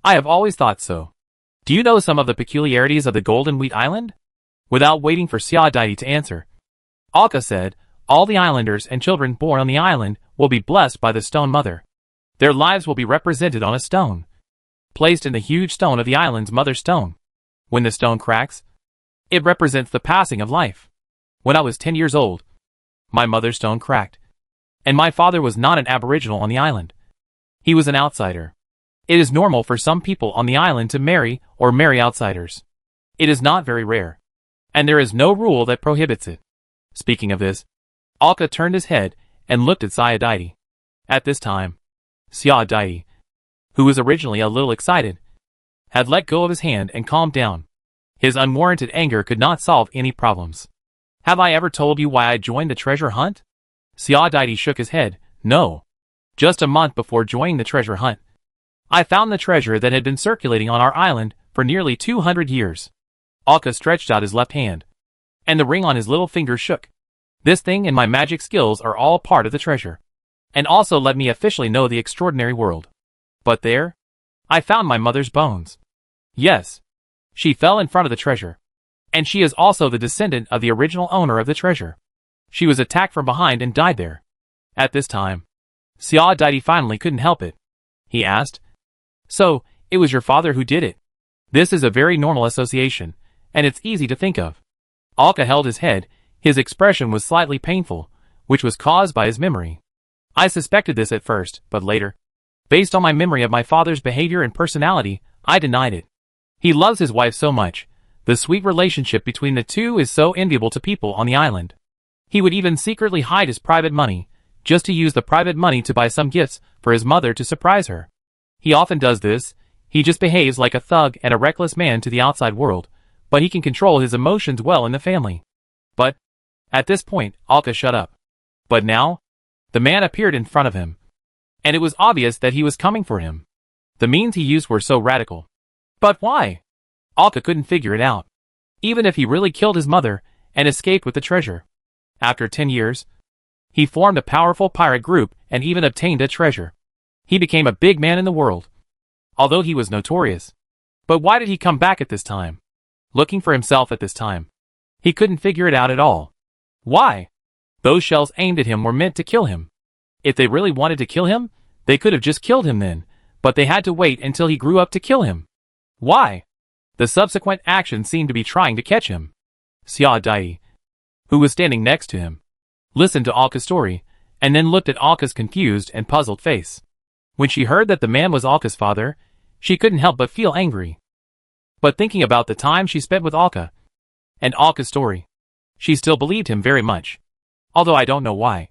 I have always thought so. Do you know some of the peculiarities of the Golden Wheat Island? Without waiting for Xiaodaidi to answer, Alka said, all the islanders and children born on the island will be blessed by the Stone Mother. Their lives will be represented on a stone, placed in the huge stone of the island's mother stone. When the stone cracks, it represents the passing of life. When I was 10 years old, my mother's stone cracked. And my father was not an aboriginal on the island. He was an outsider. It is normal for some people on the island to marry or marry outsiders. It is not very rare. And there is no rule that prohibits it. Speaking of this, Alka turned his head and looked at Xiaodaidi. At this time, Xiaodaidi, who was originally a little excited, had let go of his hand and calmed down. His unwarranted anger could not solve any problems. Have I ever told you why I joined the treasure hunt? Xiaodaidi shook his head. No. Just a month before joining the treasure hunt, I found the treasure that had been circulating on our island for nearly 200 years. Alka stretched out his left hand, and the ring on his little finger shook. This thing and my magic skills are all part of the treasure, and also let me officially know the extraordinary world. But there, I found my mother's bones. Yes, she fell in front of the treasure, and she is also the descendant of the original owner of the treasure. She was attacked from behind and died there. At this time, Xiaodaidi finally couldn't help it. He asked, so, it was your father who did it? This is a very normal association, and it's easy to think of. Alka held his head. His expression was slightly painful, which was caused by his memory. I suspected this at first, but later, based on my memory of my father's behavior and personality, I denied it. He loves his wife so much. The sweet relationship between the two is so enviable to people on the island. He would even secretly hide his private money, just to use the private money to buy some gifts for his mother to surprise her. He often does this. He just behaves like a thug and a reckless man to the outside world, but he can control his emotions well in the family. But, at this point, Alka shut up. But now, the man appeared in front of him, and it was obvious that he was coming for him. The means he used were so radical. But why? Alka couldn't figure it out. Even if he really killed his mother and escaped with the treasure. After 10 years, he formed a powerful pirate group and even obtained a treasure. He became a big man in the world, although he was notorious. But why did he come back at this time? Looking for himself at this time. He couldn't figure it out at all. Why? Those shells aimed at him were meant to kill him. If they really wanted to kill him, they could have just killed him then, but they had to wait until he grew up to kill him. Why? The subsequent action seemed to be trying to catch him. Xiaodaidi, who was standing next to him, listened to Alka's story, and then looked at Alka's confused and puzzled face. When she heard that the man was Alka's father, she couldn't help but feel angry. But thinking about the time she spent with Alka, and Alka's story, she still believed him very much. Although I don't know why.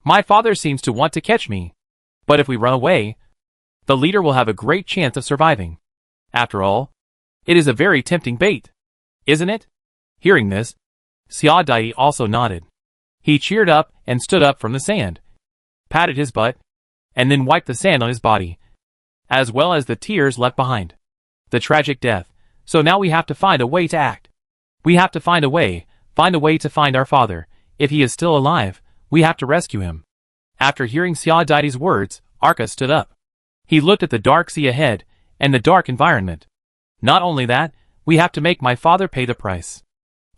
My father seems to want to catch me. But if we run away, the leader will have a great chance of surviving. After all, it is a very tempting bait, isn't it? Hearing this, Xiaodaidi also nodded. He cheered up and stood up from the sand, patted his butt, and then wiped the sand on his body, as well as the tears left behind. The tragic death. So now we have to find a way to act. We have to find a way to find our father. If he is still alive, we have to rescue him. After hearing Xiaodaidi's words, Alka stood up. He looked at the dark sea ahead, and the dark environment. Not only that, we have to make my father pay the price.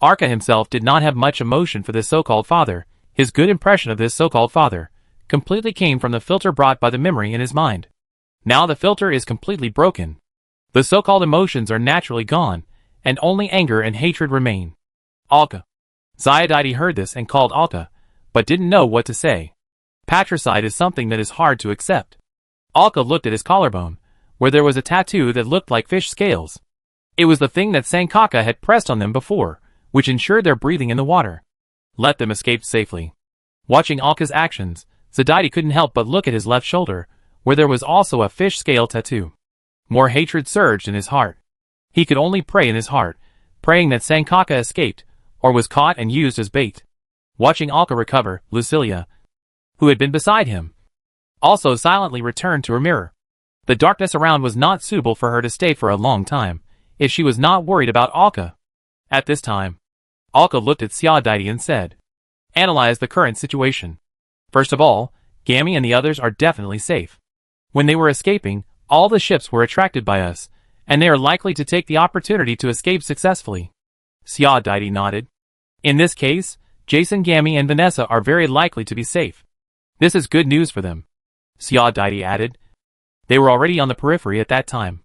Alka himself did not have much emotion for this so-called father. His good impression of this so-called father completely came from the filter brought by the memory in his mind. Now the filter is completely broken. The so-called emotions are naturally gone, and only anger and hatred remain. Alka. Xiaodaidi heard this and called Alka, but didn't know what to say. Patricide is something that is hard to accept. Alka looked at his collarbone, where there was a tattoo that looked like fish scales. It was the thing that Sankaka had pressed on them before, which ensured their breathing in the water. Let them escape safely. Watching Alka's actions, Zadaidi couldn't help but look at his left shoulder, where there was also a fish scale tattoo. More hatred surged in his heart. He could only pray in his heart, praying that Sankaka escaped, or was caught and used as bait. Watching Alka recover, Lucilia, who had been beside him, also silently returned to her mirror. The darkness around was not suitable for her to stay for a long time, if she was not worried about Alka. At this time, Alka looked at Zadaidi and said, "Analyze the current situation. First of all, Gammy and the others are definitely safe. When they were escaping, all the ships were attracted by us, and they are likely to take the opportunity to escape successfully." Zadaidi nodded. "In this case, Jason, Gammy, and Vanessa are very likely to be safe. This is good news for them," Zadaidi added. "They were already on the periphery at that time.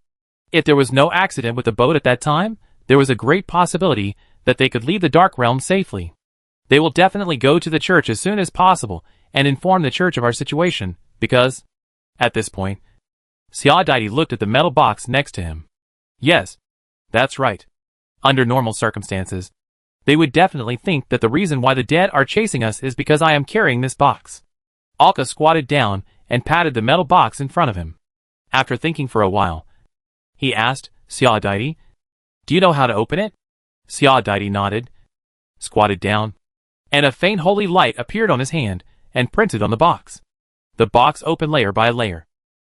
If there was no accident with the boat at that time, there was a great possibility that they could leave the Dark Realm safely. They will definitely go to the church as soon as possible and inform the church of our situation, because..." At this point, Zadaidi looked at the metal box next to him. "Yes, that's right. Under normal circumstances, they would definitely think that the reason why the dead are chasing us is because I am carrying this box." Alka squatted down and patted the metal box in front of him. After thinking for a while, he asked, "Zadaidi, do you know how to open it?" Zadaidi nodded, squatted down, and a faint holy light appeared on his hand and printed on the box. The box opened layer by layer,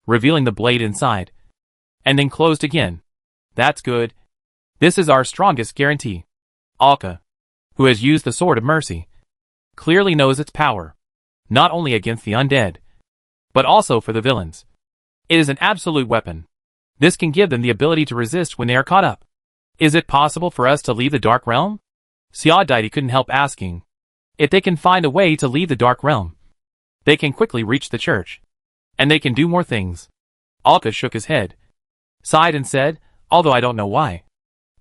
revealing the blade inside, and then closed again. "That's good. This is our strongest guarantee." Alka, who has used the Sword of Mercy, clearly knows its power, not only against the undead, but also for the villains. It is an absolute weapon. This can give them the ability to resist when they are caught up. "Is it possible for us to leave the Dark Realm?" Zadaidi couldn't help asking. "If they can find a way to leave the Dark Realm, they can quickly reach the church, and they can do more things." Alka shook his head, sighed and said, "Although I don't know why.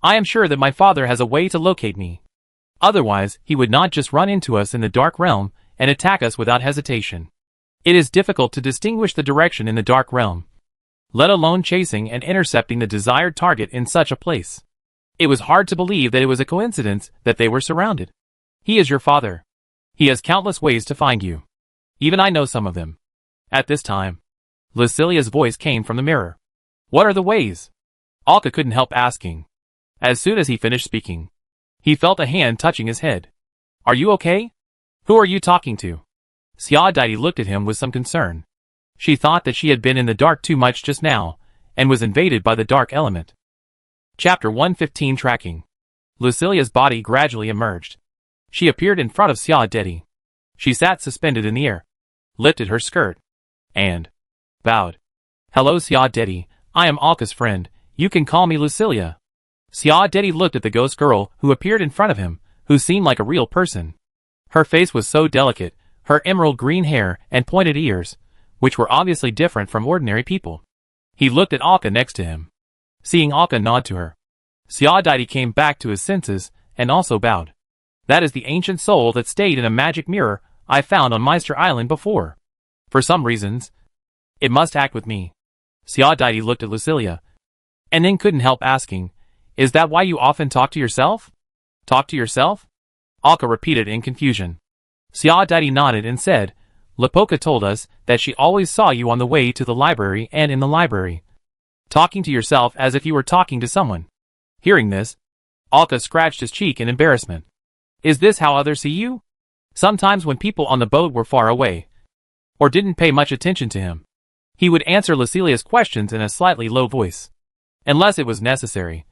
I am sure that my father has a way to locate me. Otherwise, he would not just run into us in the Dark Realm and attack us without hesitation. It is difficult to distinguish the direction in the Dark Realm, let alone chasing and intercepting the desired target in such a place. It was hard to believe that it was a coincidence that they were surrounded. He is your father. He has countless ways to find you. Even I know some of them." At this time, Lucilia's voice came from the mirror. "What are the ways?" Alka couldn't help asking. As soon as he finished speaking, he felt a hand touching his head. "Are you okay? Who are you talking to?" Zadaidi looked at him with some concern. She thought that she had been in the dark too much just now, and was invaded by the dark element. Chapter 115 Tracking. Lucilia's body gradually emerged. She appeared in front of Zadaidi. She sat suspended in the air, lifted her skirt, and bowed. "Hello Zadaidi, I am Alka's friend, you can call me Lucilia." Zadaidi looked at the ghost girl who appeared in front of him, who seemed like a real person. Her face was so delicate, her emerald green hair and pointed ears, which were obviously different from ordinary people. He looked at Alka next to him. Seeing Alka nod to her, Zadaidi came back to his senses and also bowed. "That is the ancient soul that stayed in a magic mirror I found on Meister Island before. For some reasons, it must act with me." Zadaidi looked at Lucilia, and then couldn't help asking, "Is that why you often talk to yourself?" "Talk to yourself?" Alka repeated in confusion. Zadaidi nodded and said, "Lapoka told us that she always saw you on the way to the library and in the library, talking to yourself as if you were talking to someone." Hearing this, Alka scratched his cheek in embarrassment. "Is this how others see you?" Sometimes when people on the boat were far away, or didn't pay much attention to him, he would answer Lucilia's questions in a slightly low voice, unless it was necessary.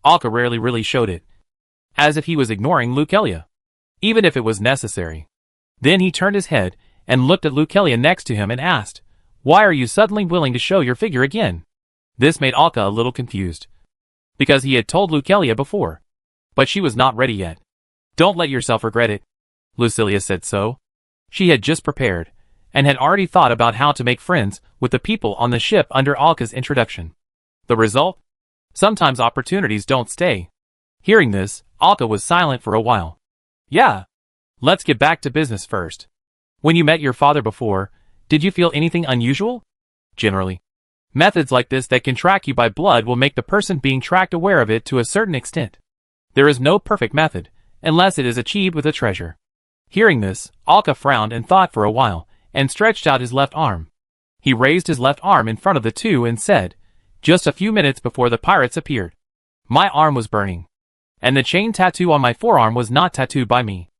Alka rarely really showed it, as if he was ignoring Lucelia, even if it was necessary. Then he turned his head and looked at Lucelia next to him and asked, "Why are you suddenly willing to show your figure again?" This made Alka a little confused, because he had told Lucelia before, but she was not ready yet. "Don't let yourself regret it." Lucilia said so. She had just prepared, and had already thought about how to make friends with the people on the ship under Alka's introduction. The result? Sometimes opportunities don't stay. Hearing this, Alka was silent for a while. "Yeah. Let's get back to business first. When you met your father before, did you feel anything unusual?" "Generally, Methods like this that can track you by blood will make the person being tracked aware of it to a certain extent. There is no perfect method, unless it is achieved with a treasure. Hearing this, Alka frowned and thought for a while, and stretched out his left arm. He raised his left arm in front of the two and said, "Just a few minutes before the pirates appeared, my arm was burning. And the chain tattoo on my forearm was not tattooed by me,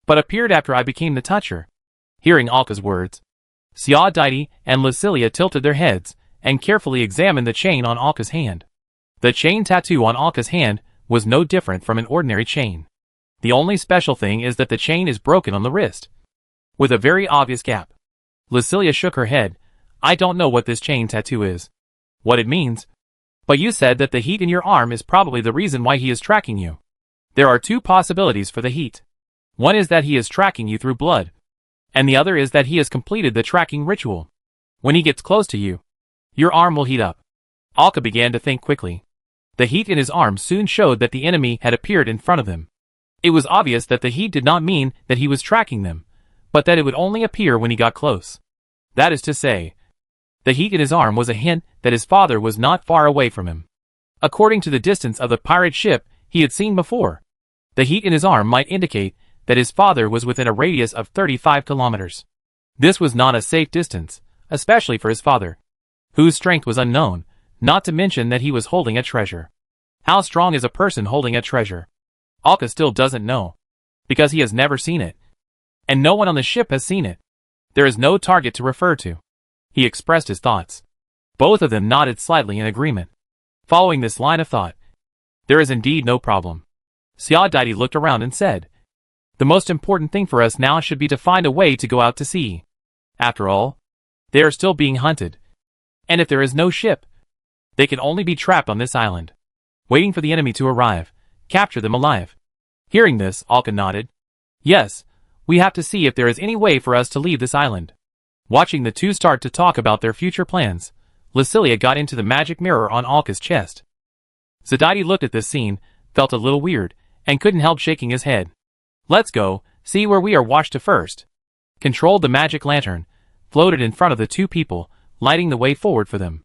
but appeared after I became the toucher." Hearing Alka's words, Xiao and Lucilia tilted their heads, and carefully examined the chain on Alka's hand. The chain tattoo on Alka's hand was no different from an ordinary chain. The only special thing is that the chain is broken on the wrist, with a very obvious gap. Lucilia shook her head. "I don't know what this chain tattoo is, what it means. But you said that the heat in your arm is probably the reason why he is tracking you. There are two possibilities for the heat. One is that he is tracking you through blood, and the other is that he has completed the tracking ritual. When he gets close to you, your arm will heat up." Alka began to think quickly. The heat in his arm soon showed that the enemy had appeared in front of him. It was obvious that the heat did not mean that he was tracking them, but that it would only appear when he got close. That is to say, the heat in his arm was a hint that his father was not far away from him. According to the distance of the pirate ship he had seen before, the heat in his arm might indicate that his father was within a radius of 35 kilometers. This was not a safe distance, especially for his father, whose strength was unknown, not to mention that he was holding a treasure. How strong is a person holding a treasure? Alka still doesn't know, because he has never seen it, and no one on the ship has seen it. There is no target to refer to. He expressed his thoughts. Both of them nodded slightly in agreement. Following this line of thought, "There is indeed no problem." Xiao looked around and said, "The most important thing for us now should be to find a way to go out to sea. After all, they are still being hunted. And if there is no ship, they can only be trapped on this island, waiting for the enemy to arrive, capture them alive." Hearing this, Alka nodded. "Yes, we have to see if there is any way for us to leave this island." Watching the two start to talk about their future plans, Lucilia got into the magic mirror on Alka's chest. Zadidi looked at this scene, felt a little weird, and couldn't help shaking his head. "Let's go, see where we are washed to first." Controlled the magic lantern, floated in front of the two people, lighting the way forward for them.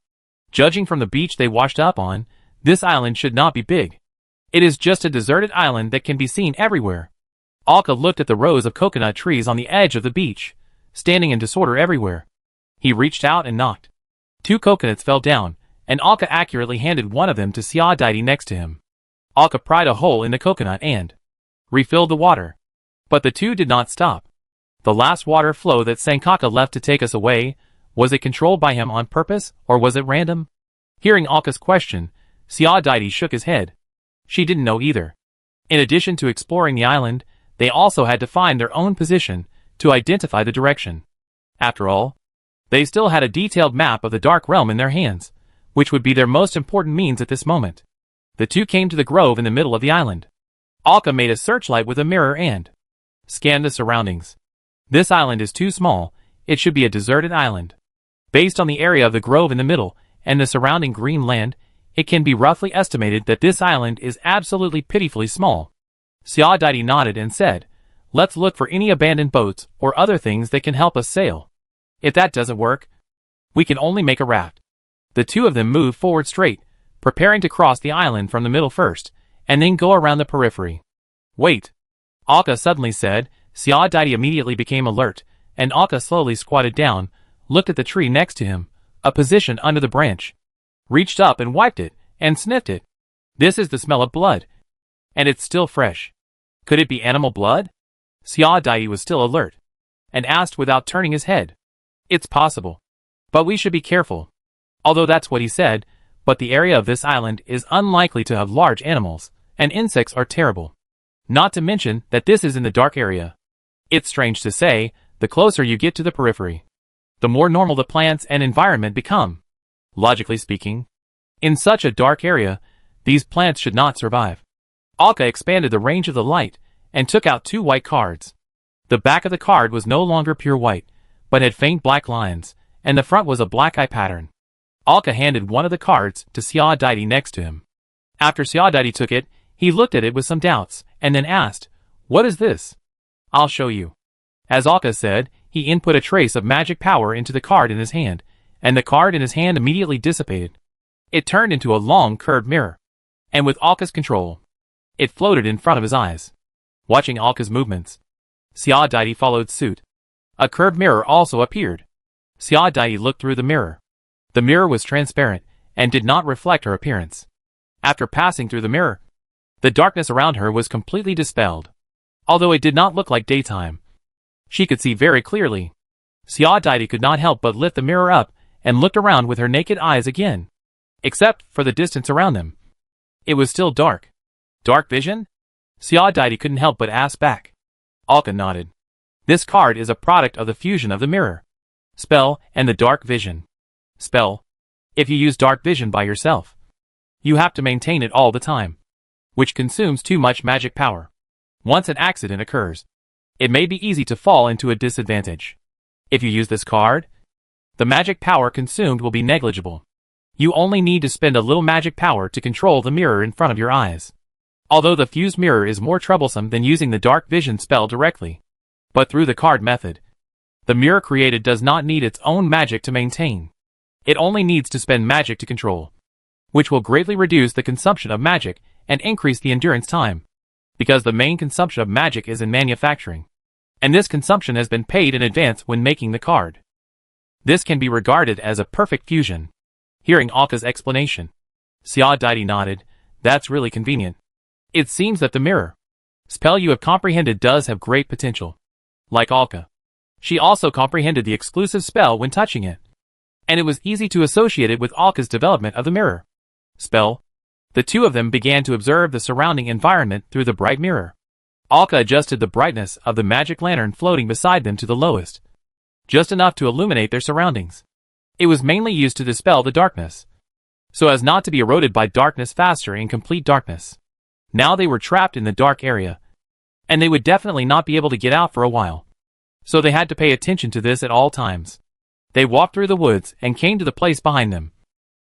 Judging from the beach they washed up on, this island should not be big. It is just a deserted island that can be seen everywhere. Alka looked at the rows of coconut trees on the edge of the beach, standing in disorder everywhere. He reached out and knocked. 2 coconuts fell down, and Alka accurately handed one of them to Xiao next to him. Alka pried a hole in the coconut and refilled the water. But the two did not stop. The last water flow that Sankaka left to take us away, was it controlled by him on purpose, or was it random? Hearing Alka's question, Xiao shook his head. She didn't know either. In addition to exploring the island, they also had to find their own position to identify the direction. After all, they still had a detailed map of the Dark Realm in their hands, which would be their most important means at this moment. The two came to the grove in the middle of the island. Alka made a searchlight with a mirror and scanned the surroundings. This island is too small, it should be a deserted island. Based on the area of the grove in the middle and the surrounding green land, it can be roughly estimated that this island is absolutely pitifully small. Xiao nodded and said, "Let's look for any abandoned boats or other things that can help us sail. If that doesn't work, we can only make a raft." The two of them moved forward straight, preparing to cross the island from the middle first, and then go around the periphery. "Wait," Alka suddenly said. Xiao immediately became alert, and Alka slowly squatted down, looked at the tree next to him, a position under the branch, reached up and wiped it, and sniffed it. This is the smell of blood. And it's still fresh. Could it be animal blood? Xiao was still alert, and asked without turning his head. "It's possible. But we should be careful." Although that's what he said, but the area of this island is unlikely to have large animals, and insects are terrible. Not to mention that this is in the dark area. It's strange to say, the closer you get to the periphery, the more normal the plants and environment become. Logically speaking, in such a dark area, these plants should not survive. Alka expanded the range of the light, and took out 2 white cards. The back of the card was no longer pure white, but had faint black lines, and the front was a black eye pattern. Alka handed one of the cards to Xiao next to him. After Xiao took it, he looked at it with some doubts, and then asked, "What is this?" "I'll show you." As Alka said, he input a trace of magic power into the card in his hand, and the card in his hand immediately dissipated. It turned into a long curved mirror, and with Alka's control, it floated in front of his eyes. Watching Alka's movements, Xiao Daidi followed suit. A curved mirror also appeared. Xiao Daidi looked through the mirror. The mirror was transparent and did not reflect her appearance. After passing through the mirror, the darkness around her was completely dispelled. Although it did not look like daytime, she could see very clearly. Xiao Daidi could not help but lift the mirror up and looked around with her naked eyes again. Except for the distance around them, it was still dark. Dark vision? Xiao Daidi couldn't help but ask back. Alka nodded. This card is a product of the fusion of the mirror spell and the dark vision spell. If you use dark vision by yourself, you have to maintain it all the time, which consumes too much magic power. Once an accident occurs, it may be easy to fall into a disadvantage. If you use this card, the magic power consumed will be negligible. You only need to spend a little magic power to control the mirror in front of your eyes. Although the fused mirror is more troublesome than using the dark vision spell directly, but through the card method, the mirror created does not need its own magic to maintain. It only needs to spend magic to control, which will greatly reduce the consumption of magic and increase the endurance time, because the main consumption of magic is in manufacturing, and this consumption has been paid in advance when making the card. This can be regarded as a perfect fusion. Hearing Alka's explanation, Xiao Daidi nodded. That's really convenient. It seems that the mirror spell you have comprehended does have great potential. Like Alka, she also comprehended the exclusive spell when touching it, and it was easy to associate it with Alka's development of the mirror spell. The two of them began to observe the surrounding environment through the bright mirror. Alka adjusted the brightness of the magic lantern floating beside them to the lowest, just enough to illuminate their surroundings. It was mainly used to dispel the darkness, so as not to be eroded by darkness faster in complete darkness. Now they were trapped in the dark area, and they would definitely not be able to get out for a while, so they had to pay attention to this at all times. They walked through the woods and came to the place behind them,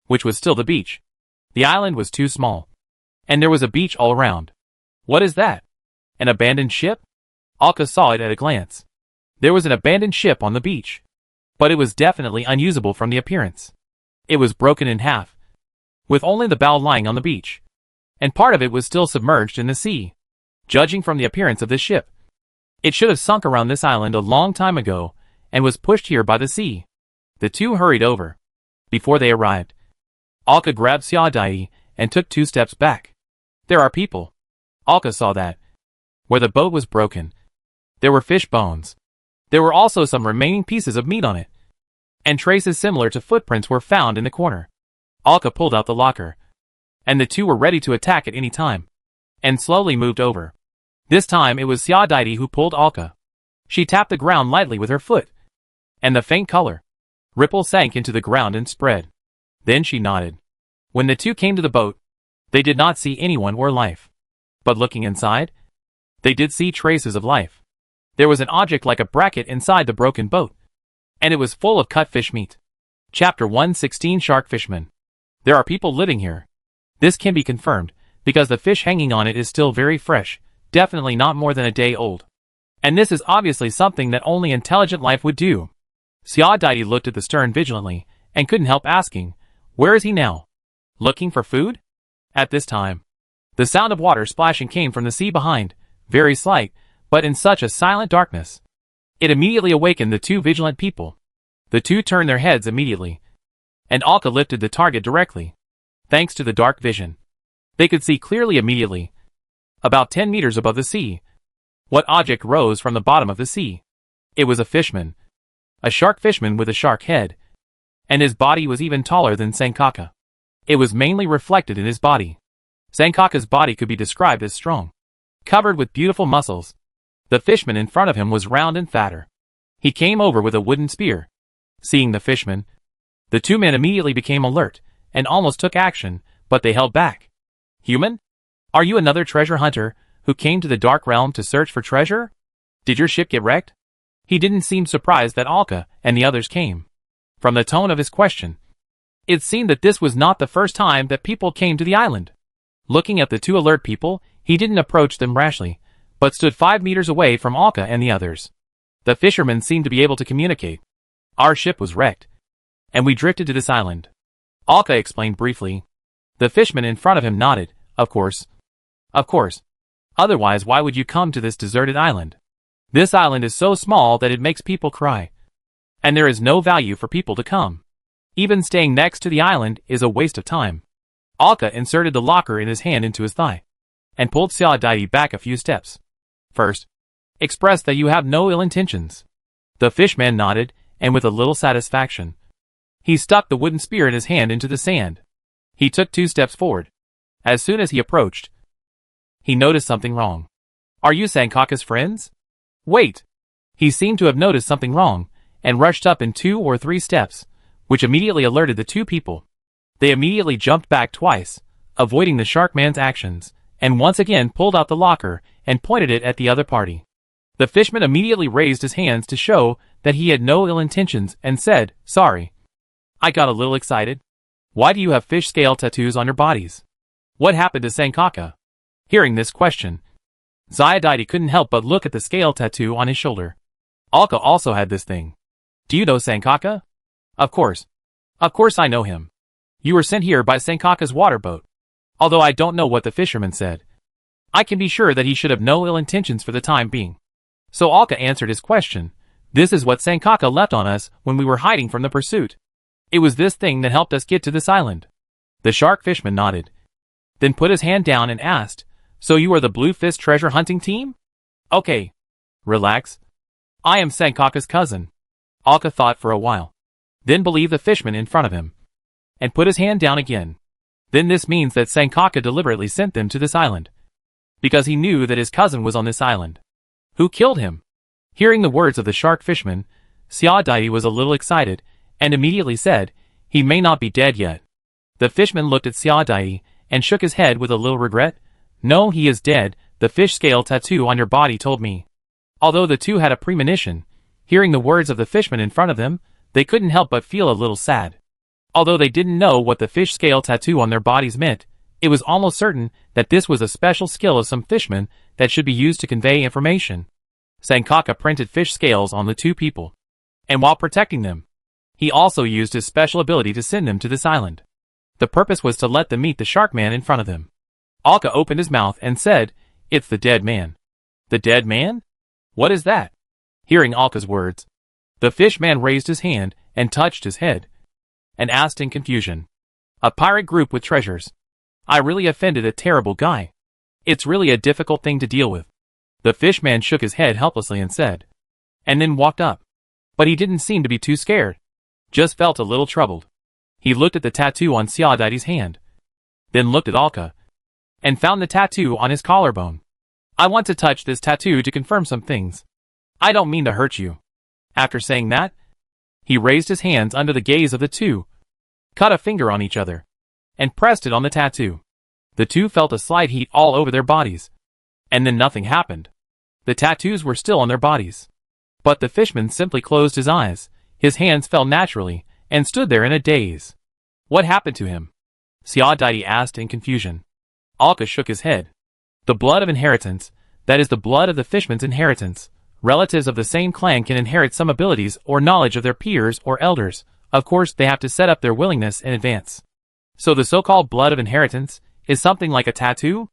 which was still the beach. The island was too small, and there was a beach all around. What is that? An abandoned ship? Alka saw it at a glance. There was an abandoned ship on the beach, but it was definitely unusable from the appearance. It was broken in half, with only the bow lying on the beach, and part of it was still submerged in the sea. Judging from the appearance of this ship, it should have sunk around this island a long time ago and was pushed here by the sea. The two hurried over. Before they arrived, Alka grabbed Xiao Daidi and took 2 steps back. There are people. Alka saw that. Where the boat was broken, there were fish bones. There were also some remaining pieces of meat on it, and traces similar to footprints were found in the corner. Alka pulled out the locker, and the two were ready to attack at any time, and slowly moved over. This time it was Xiao Daidi who pulled Alka. She tapped the ground lightly with her foot, and the faint color ripple sank into the ground and spread. Then she nodded. When the two came to the boat, they did not see anyone or life. But looking inside, they did see traces of life. There was an object like a bracket inside the broken boat, and it was full of cut fish meat. Chapter 116 Shark Fishman. There are people living here. This can be confirmed, because the fish hanging on it is still very fresh, definitely not more than a day old. And this is obviously something that only intelligent life would do. Xiao Daidi looked at the stern vigilantly, and couldn't help asking, where is he now? Looking for food? At this time, the sound of water splashing came from the sea behind, very slight, but in such a silent darkness. It immediately awakened the two vigilant people. The two turned their heads immediately, and Alka lifted the target directly. Thanks to the dark vision, they could see clearly immediately, about 10 meters above the sea, what object rose from the bottom of the sea. It was a fishman. A shark fishman with a shark head, and his body was even taller than Sankaka. It was mainly reflected in his body. Sankaka's body could be described as strong, covered with beautiful muscles. The fishman in front of him was round and fatter. He came over with a wooden spear. Seeing the fishman, the two men immediately became alert, and almost took action, but they held back. Human? Are you another treasure hunter, who came to the Dark Realm to search for treasure? Did your ship get wrecked? He didn't seem surprised that Alka and the others came. From the tone of his question, it seemed that this was not the first time that people came to the island. Looking at the two alert people, he didn't approach them rashly, but stood 5 meters away from Alka and the others. The fishermen seemed to be able to communicate. Our ship was wrecked, and we drifted to this island. Alka explained briefly. The fisherman in front of him nodded. Of course. Of course. Otherwise, why would you come to this deserted island? This island is so small that it makes people cry. And there is no value for people to come. Even staying next to the island is a waste of time. Alka inserted the locker in his hand into his thigh, and pulled Xiaodaidi back a few steps. First, express that you have no ill intentions. The fishman nodded, and with a little satisfaction, he stuck the wooden spear in his hand into the sand. He took 2 steps forward. As soon as he approached, he noticed something wrong. Are you Sankaka's friends? Wait! He seemed to have noticed something wrong, and rushed up in 2 or 3 steps, which immediately alerted the 2 people. They immediately jumped back twice, avoiding the shark man's actions, and once again pulled out the locker and pointed it at the other party. The fishman immediately raised his hands to show that he had no ill intentions and said, "Sorry. I got a little excited. Why do you have fish scale tattoos on your bodies? What happened to Sankaka?" Hearing this question, Xiaodaidi couldn't help but look at the scale tattoo on his shoulder. Alka also had this thing. Do you know Sankaka? Of course. Of course I know him. You were sent here by Sankaka's water boat. Although I don't know what the fisherman said, I can be sure that he should have no ill intentions for the time being. So Alka answered his question. This is what Sankaka left on us when we were hiding from the pursuit. It was this thing that helped us get to this island. The shark fishman nodded, then put his hand down and asked, So you are the Bluefish treasure hunting team? Okay. Relax. I am Sankaka's cousin. Alka thought for a while, then believed the fishman in front of him, and put his hand down again. Then this means that Sankaka deliberately sent them to this island, because he knew that his cousin was on this island. Who killed him? Hearing the words of the shark fishman, Xiaodaidi was a little excited, and immediately said, He may not be dead yet. The fishman looked at Xiaodaidi, and shook his head with a little regret. No, he is dead, the fish scale tattoo on your body told me. Although the 2 had a premonition, hearing the words of the fishman in front of them, they couldn't help but feel a little sad. Although they didn't know what the fish scale tattoo on their bodies meant, it was almost certain that this was a special skill of some fishermen that should be used to convey information. Sankaka printed fish scales on the 2 people, and while protecting them, he also used his special ability to send them to this island. The purpose was to let them meet the shark man in front of them. Alka opened his mouth and said, It's the dead man. The dead man? What is that? Hearing Alka's words, the fish man raised his hand and touched his head, and asked in confusion, A pirate group with treasures. I really offended a terrible guy. It's really a difficult thing to deal with. The fish man shook his head helplessly and said, and then walked up. But he didn't seem to be too scared, just felt a little troubled. He looked at the tattoo on Xiaodaidi's hand, then looked at Alka, and found the tattoo on his collarbone. I want to touch this tattoo to confirm some things. I don't mean to hurt you. After saying that, he raised his hands under the gaze of the 2, cut a finger on each other, and pressed it on the tattoo. The 2 felt a slight heat all over their bodies, and then nothing happened. The tattoos were still on their bodies. But the fishman simply closed his eyes, his hands fell naturally, and stood there in a daze. What happened to him? Xiaodaidi asked in confusion. Alka shook his head. The blood of inheritance, that is the blood of the fishman's inheritance. Relatives of the same clan can inherit some abilities or knowledge of their peers or elders. Of course, they have to set up their willingness in advance. So the so-called blood of inheritance is something like a tattoo?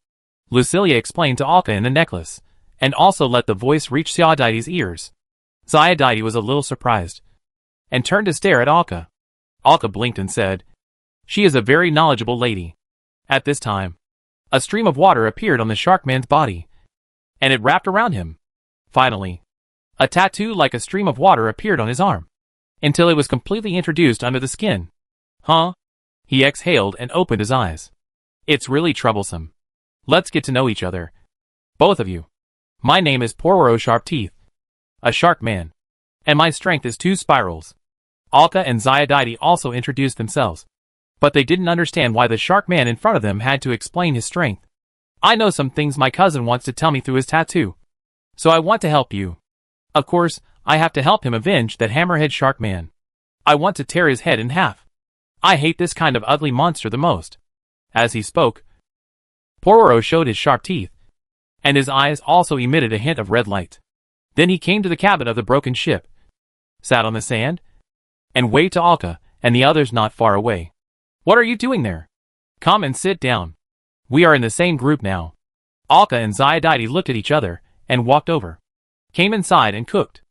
Lucilia explained to Alka in the necklace, and also let the voice reach Xiaodaidi's ears. Xiaodaidi was a little surprised, and turned to stare at Alka. Alka blinked and said, She is a very knowledgeable lady. At this time, a stream of water appeared on the shark man's body, and it wrapped around him. Finally, a tattoo like a stream of water appeared on his arm, until it was completely introduced under the skin. Huh? He exhaled and opened his eyes. It's really troublesome. Let's get to know each other. Both of you. My name is Pororo Sharpteeth, a shark man, and my strength is 2 spirals. Alka and Xiaodaidi also introduced themselves, but they didn't understand why the shark man in front of them had to explain his strength. I know some things my cousin wants to tell me through his tattoo, so I want to help you. Of course, I have to help him avenge that hammerhead shark man. I want to tear his head in half. I hate this kind of ugly monster the most. As he spoke, Pororo showed his sharp teeth, and his eyes also emitted a hint of red light. Then he came to the cabin of the broken ship, sat on the sand, and waved to Alka, and the others not far away. What are you doing there? Come and sit down. We are in the same group now. Alka and Xiaodai looked at each other and walked over. Came inside and cooked.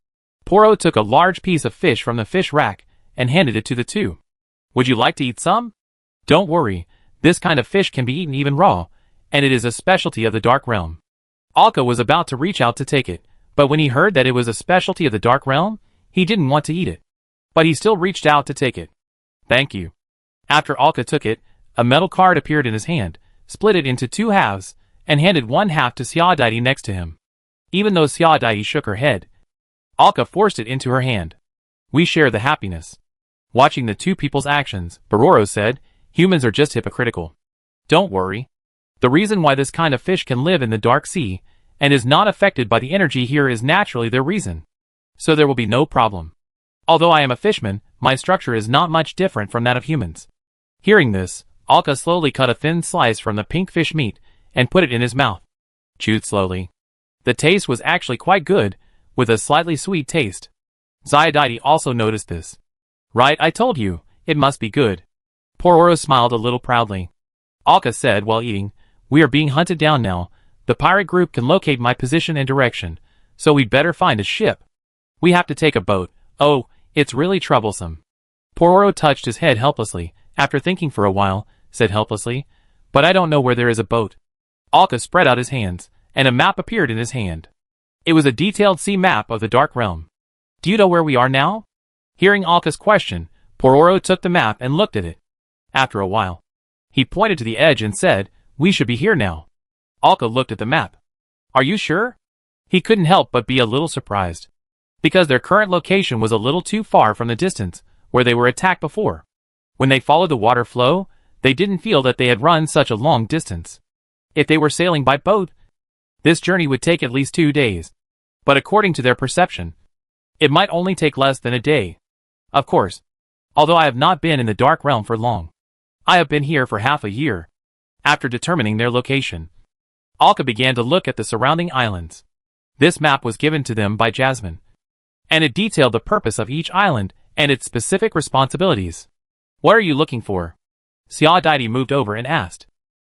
Poro took a large piece of fish from the fish rack and handed it to the two. Would you like to eat some? Don't worry, this kind of fish can be eaten even raw, and it is a specialty of the Dark Realm. Alka was about to reach out to take it, but when he heard that it was a specialty of the Dark Realm, he didn't want to eat it. But he still reached out to take it. Thank you. After Alka took it, a metal card appeared in his hand, split it into two halves, and handed one half to Xiaodai next to him. Even though Xiaodai shook her head, Alka forced it into her hand. We share the happiness. Watching the two people's actions, Bororo said, humans are just hypocritical. Don't worry. The reason why this kind of fish can live in the Dark Sea, and is not affected by the energy here is naturally their reason. So there will be no problem. Although I am a fishman, my structure is not much different from that of humans. Hearing this, Alka slowly cut a thin slice from the pink fish meat, and put it in his mouth. Chewed slowly. The taste was actually quite good, with a slightly sweet taste. Xiaodai also noticed this. Right, I told you, it must be good. Pororo smiled a little proudly. Alka said while eating, we are being hunted down now. The pirate group can locate my position and direction, so we'd better find a ship. We have to take a boat. Oh, it's really troublesome. Pororo touched his head helplessly, after thinking for a while, said helplessly, but I don't know where there is a boat. Alka spread out his hands, and a map appeared in his hand. It was a detailed sea map of the Dark Realm. Do you know where we are now? Hearing Alka's question, Pororo took the map and looked at it. After a while, he pointed to the edge and said, we should be here now. Alka looked at the map. Are you sure? He couldn't help but be a little surprised. Because their current location was a little too far from the distance where they were attacked before. When they followed the water flow, they didn't feel that they had run such a long distance. If they were sailing by boat, this journey would take at least 2 days. But according to their perception, it might only take less than a day. Of course, although I have not been in the Dark Realm for long, I have been here for half a year. After determining their location, Alka began to look at the surrounding islands. This map was given to them by Jasmine, and it detailed the purpose of each island and its specific responsibilities. What are you looking for? Xiaodai moved over and asked.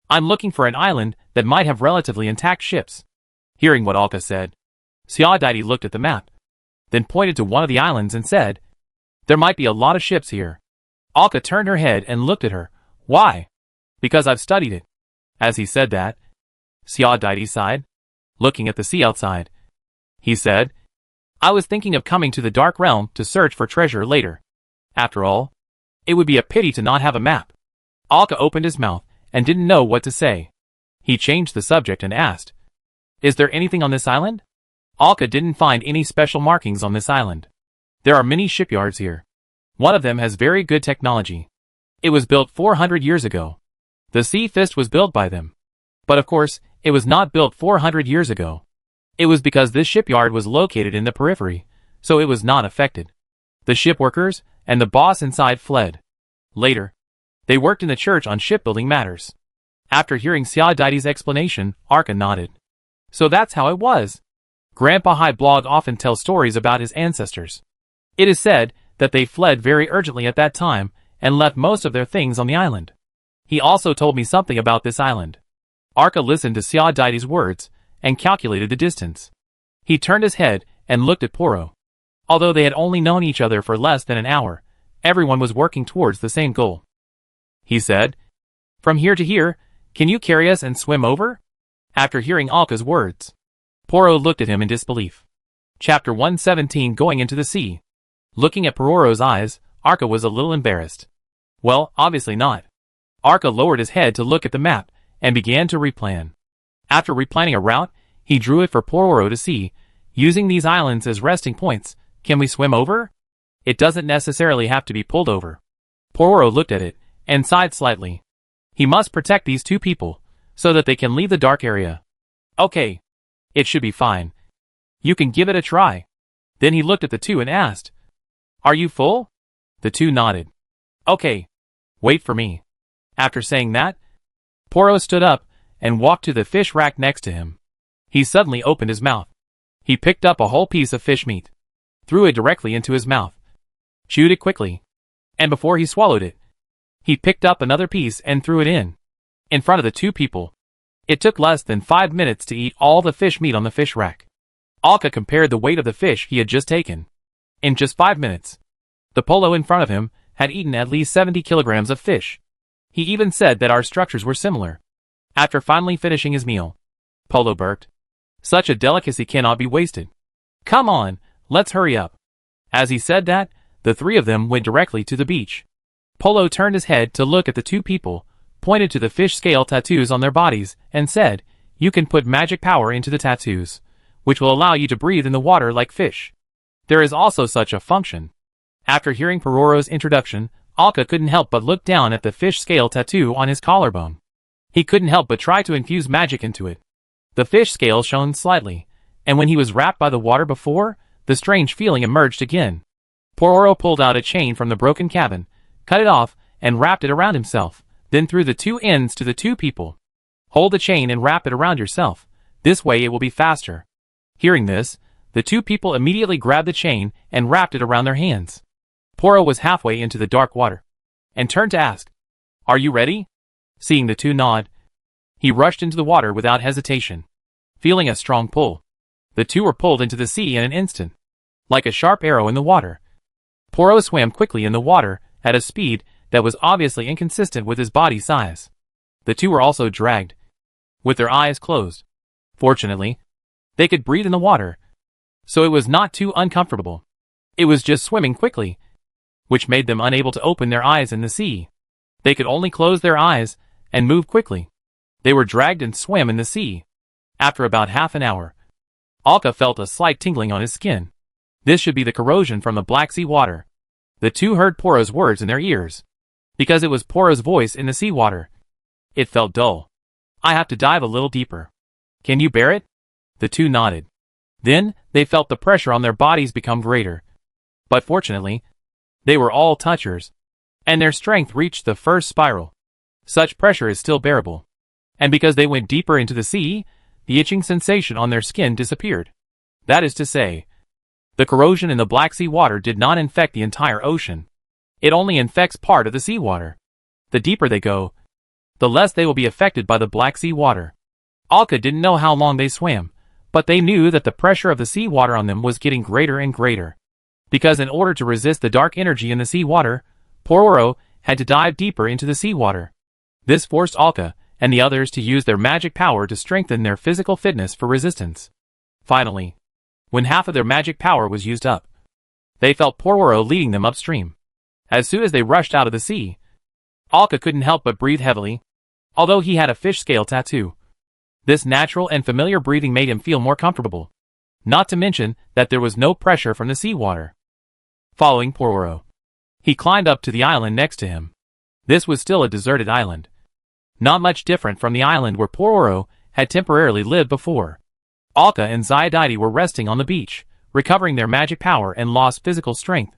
I'm looking for an island that might have relatively intact ships. Hearing what Alka said, Xiaodai looked at the map, then pointed to one of the islands and said, there might be a lot of ships here. Alka turned her head and looked at her. Why? Because I've studied it. As he said that, Xiaodai sighed, looking at the sea outside. He said, I was thinking of coming to the Dark Realm to search for treasure later. After all, it would be a pity to not have a map. Alka opened his mouth and didn't know what to say. He changed the subject and asked, is there anything on this island? Alka didn't find any special markings on this island. There are many shipyards here. One of them has very good technology. It was built 400 years ago. The Sea Fist was built by them. But of course, it was not built 400 years ago. It was because this shipyard was located in the periphery, so it was not affected. The ship workers and the boss inside fled. Later, they worked in the church on shipbuilding matters. After hearing Xiaodai's explanation, Alka nodded. So that's how it was. Grandpa High Blog often tells stories about his ancestors. It is said that they fled very urgently at that time and left most of their things on the island. He also told me something about this island. Alka listened to Xiaodai's words and calculated the distance. He turned his head and looked at Poro. Although they had only known each other for less than an hour, everyone was working towards the same goal. He said, from here to here, can you carry us and swim over? After hearing Alka's words, Poro looked at him in disbelief. Chapter 117 Going into the Sea. Looking at Pororo's eyes, Alka was a little embarrassed. Well, obviously not. Alka lowered his head to look at the map and began to replan. After replanning a route, he drew it for Pororo to see. Using these islands as resting points, can we swim over? It doesn't necessarily have to be pulled over. Pororo looked at it and sighed slightly. He must protect these two people so that they can leave the dark area. Okay. It should be fine. You can give it a try. Then he looked at the two and asked, are you full? The two nodded. Okay. Wait for me. After saying that, Poro stood up and walked to the fish rack next to him. He suddenly opened his mouth. He picked up a whole piece of fish meat, threw it directly into his mouth, chewed it quickly, and before he swallowed it, he picked up another piece and threw it in front of the two people. It took less than 5 minutes to eat all the fish meat on the fish rack. Alka compared the weight of the fish he had just taken. In just 5 minutes, the polo in front of him had eaten at least 70 kilograms of fish. He even said that our structures were similar. After finally finishing his meal, Polo burped. Such a delicacy cannot be wasted. Come on, let's hurry up. As he said that, the three of them went directly to the beach. Polo turned his head to look at the two people, pointed to the fish scale tattoos on their bodies, and said, "You can put magic power into the tattoos, which will allow you to breathe in the water like fish. There is also such a function." After hearing Pororo's introduction, Alka couldn't help but look down at the fish scale tattoo on his collarbone. He couldn't help but try to infuse magic into it. The fish scale shone slightly, and when he was wrapped by the water before, the strange feeling emerged again. Pororo pulled out a chain from the broken cabin, cut it off, and wrapped it around himself, then threw the two ends to the two people. Hold the chain and wrap it around yourself. This way it will be faster. Hearing this, the two people immediately grabbed the chain and wrapped it around their hands. Poro was halfway into the dark water, and turned to ask, "Are you ready?" Seeing the two nod, he rushed into the water without hesitation. Feeling a strong pull, the two were pulled into the sea in an instant. Like a sharp arrow in the water, Poro swam quickly in the water at a speed that was obviously inconsistent with his body size. The two were also dragged, with their eyes closed. Fortunately, they could breathe in the water, so it was not too uncomfortable. It was just swimming quickly, which made them unable to open their eyes in the sea. They could only close their eyes and move quickly. They were dragged and swam in the sea. After about half an hour, Alka felt a slight tingling on his skin. This should be the corrosion from the Black Sea water. The two heard Poro's words in their ears, because it was Poro's voice in the seawater. It felt dull. "I have to dive a little deeper. Can you bear it?" The two nodded. Then, they felt the pressure on their bodies become greater. But fortunately, they were all touchers, and their strength reached the first spiral. Such pressure is still bearable. And because they went deeper into the sea, the itching sensation on their skin disappeared. That is to say, the corrosion in the Black Sea water did not infect the entire ocean. It only infects part of the seawater. The deeper they go, the less they will be affected by the Black Sea water. Alka didn't know how long they swam, but they knew that the pressure of the seawater on them was getting greater and greater. Because in order to resist the dark energy in the seawater, Pororo had to dive deeper into the seawater. This forced Alka and the others to use their magic power to strengthen their physical fitness for resistance. Finally, when half of their magic power was used up, they felt Pororo leading them upstream. As soon as they rushed out of the sea, Alka couldn't help but breathe heavily, although he had a fish scale tattoo. This natural and familiar breathing made him feel more comfortable, not to mention that there was no pressure from the seawater. Following Pororo, he climbed up to the island next to him. This was still a deserted island, not much different from the island where Pororo had temporarily lived before. Alka and Zyadite were resting on the beach, recovering their magic power and lost physical strength.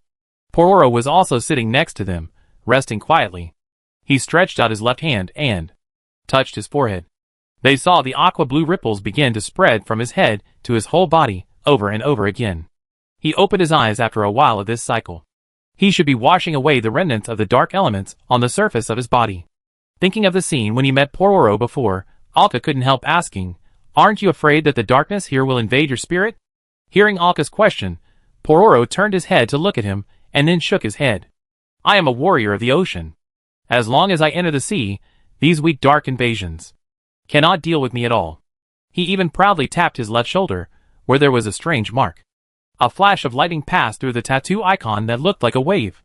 Pororo was also sitting next to them, resting quietly. He stretched out his left hand and touched his forehead. They saw the aqua blue ripples begin to spread from his head to his whole body, over and over again. He opened his eyes after a while of this cycle. He should be washing away the remnants of the dark elements on the surface of his body. Thinking of the scene when he met Pororo before, Alka couldn't help asking, "Aren't you afraid that the darkness here will invade your spirit?" Hearing Alka's question, Pororo turned his head to look at him, and then shook his head. "I am a warrior of the ocean. As long as I enter the sea, these weak dark invasions cannot deal with me at all." He even proudly tapped his left shoulder, where there was a strange mark. A flash of lightning passed through the tattoo icon that looked like a wave.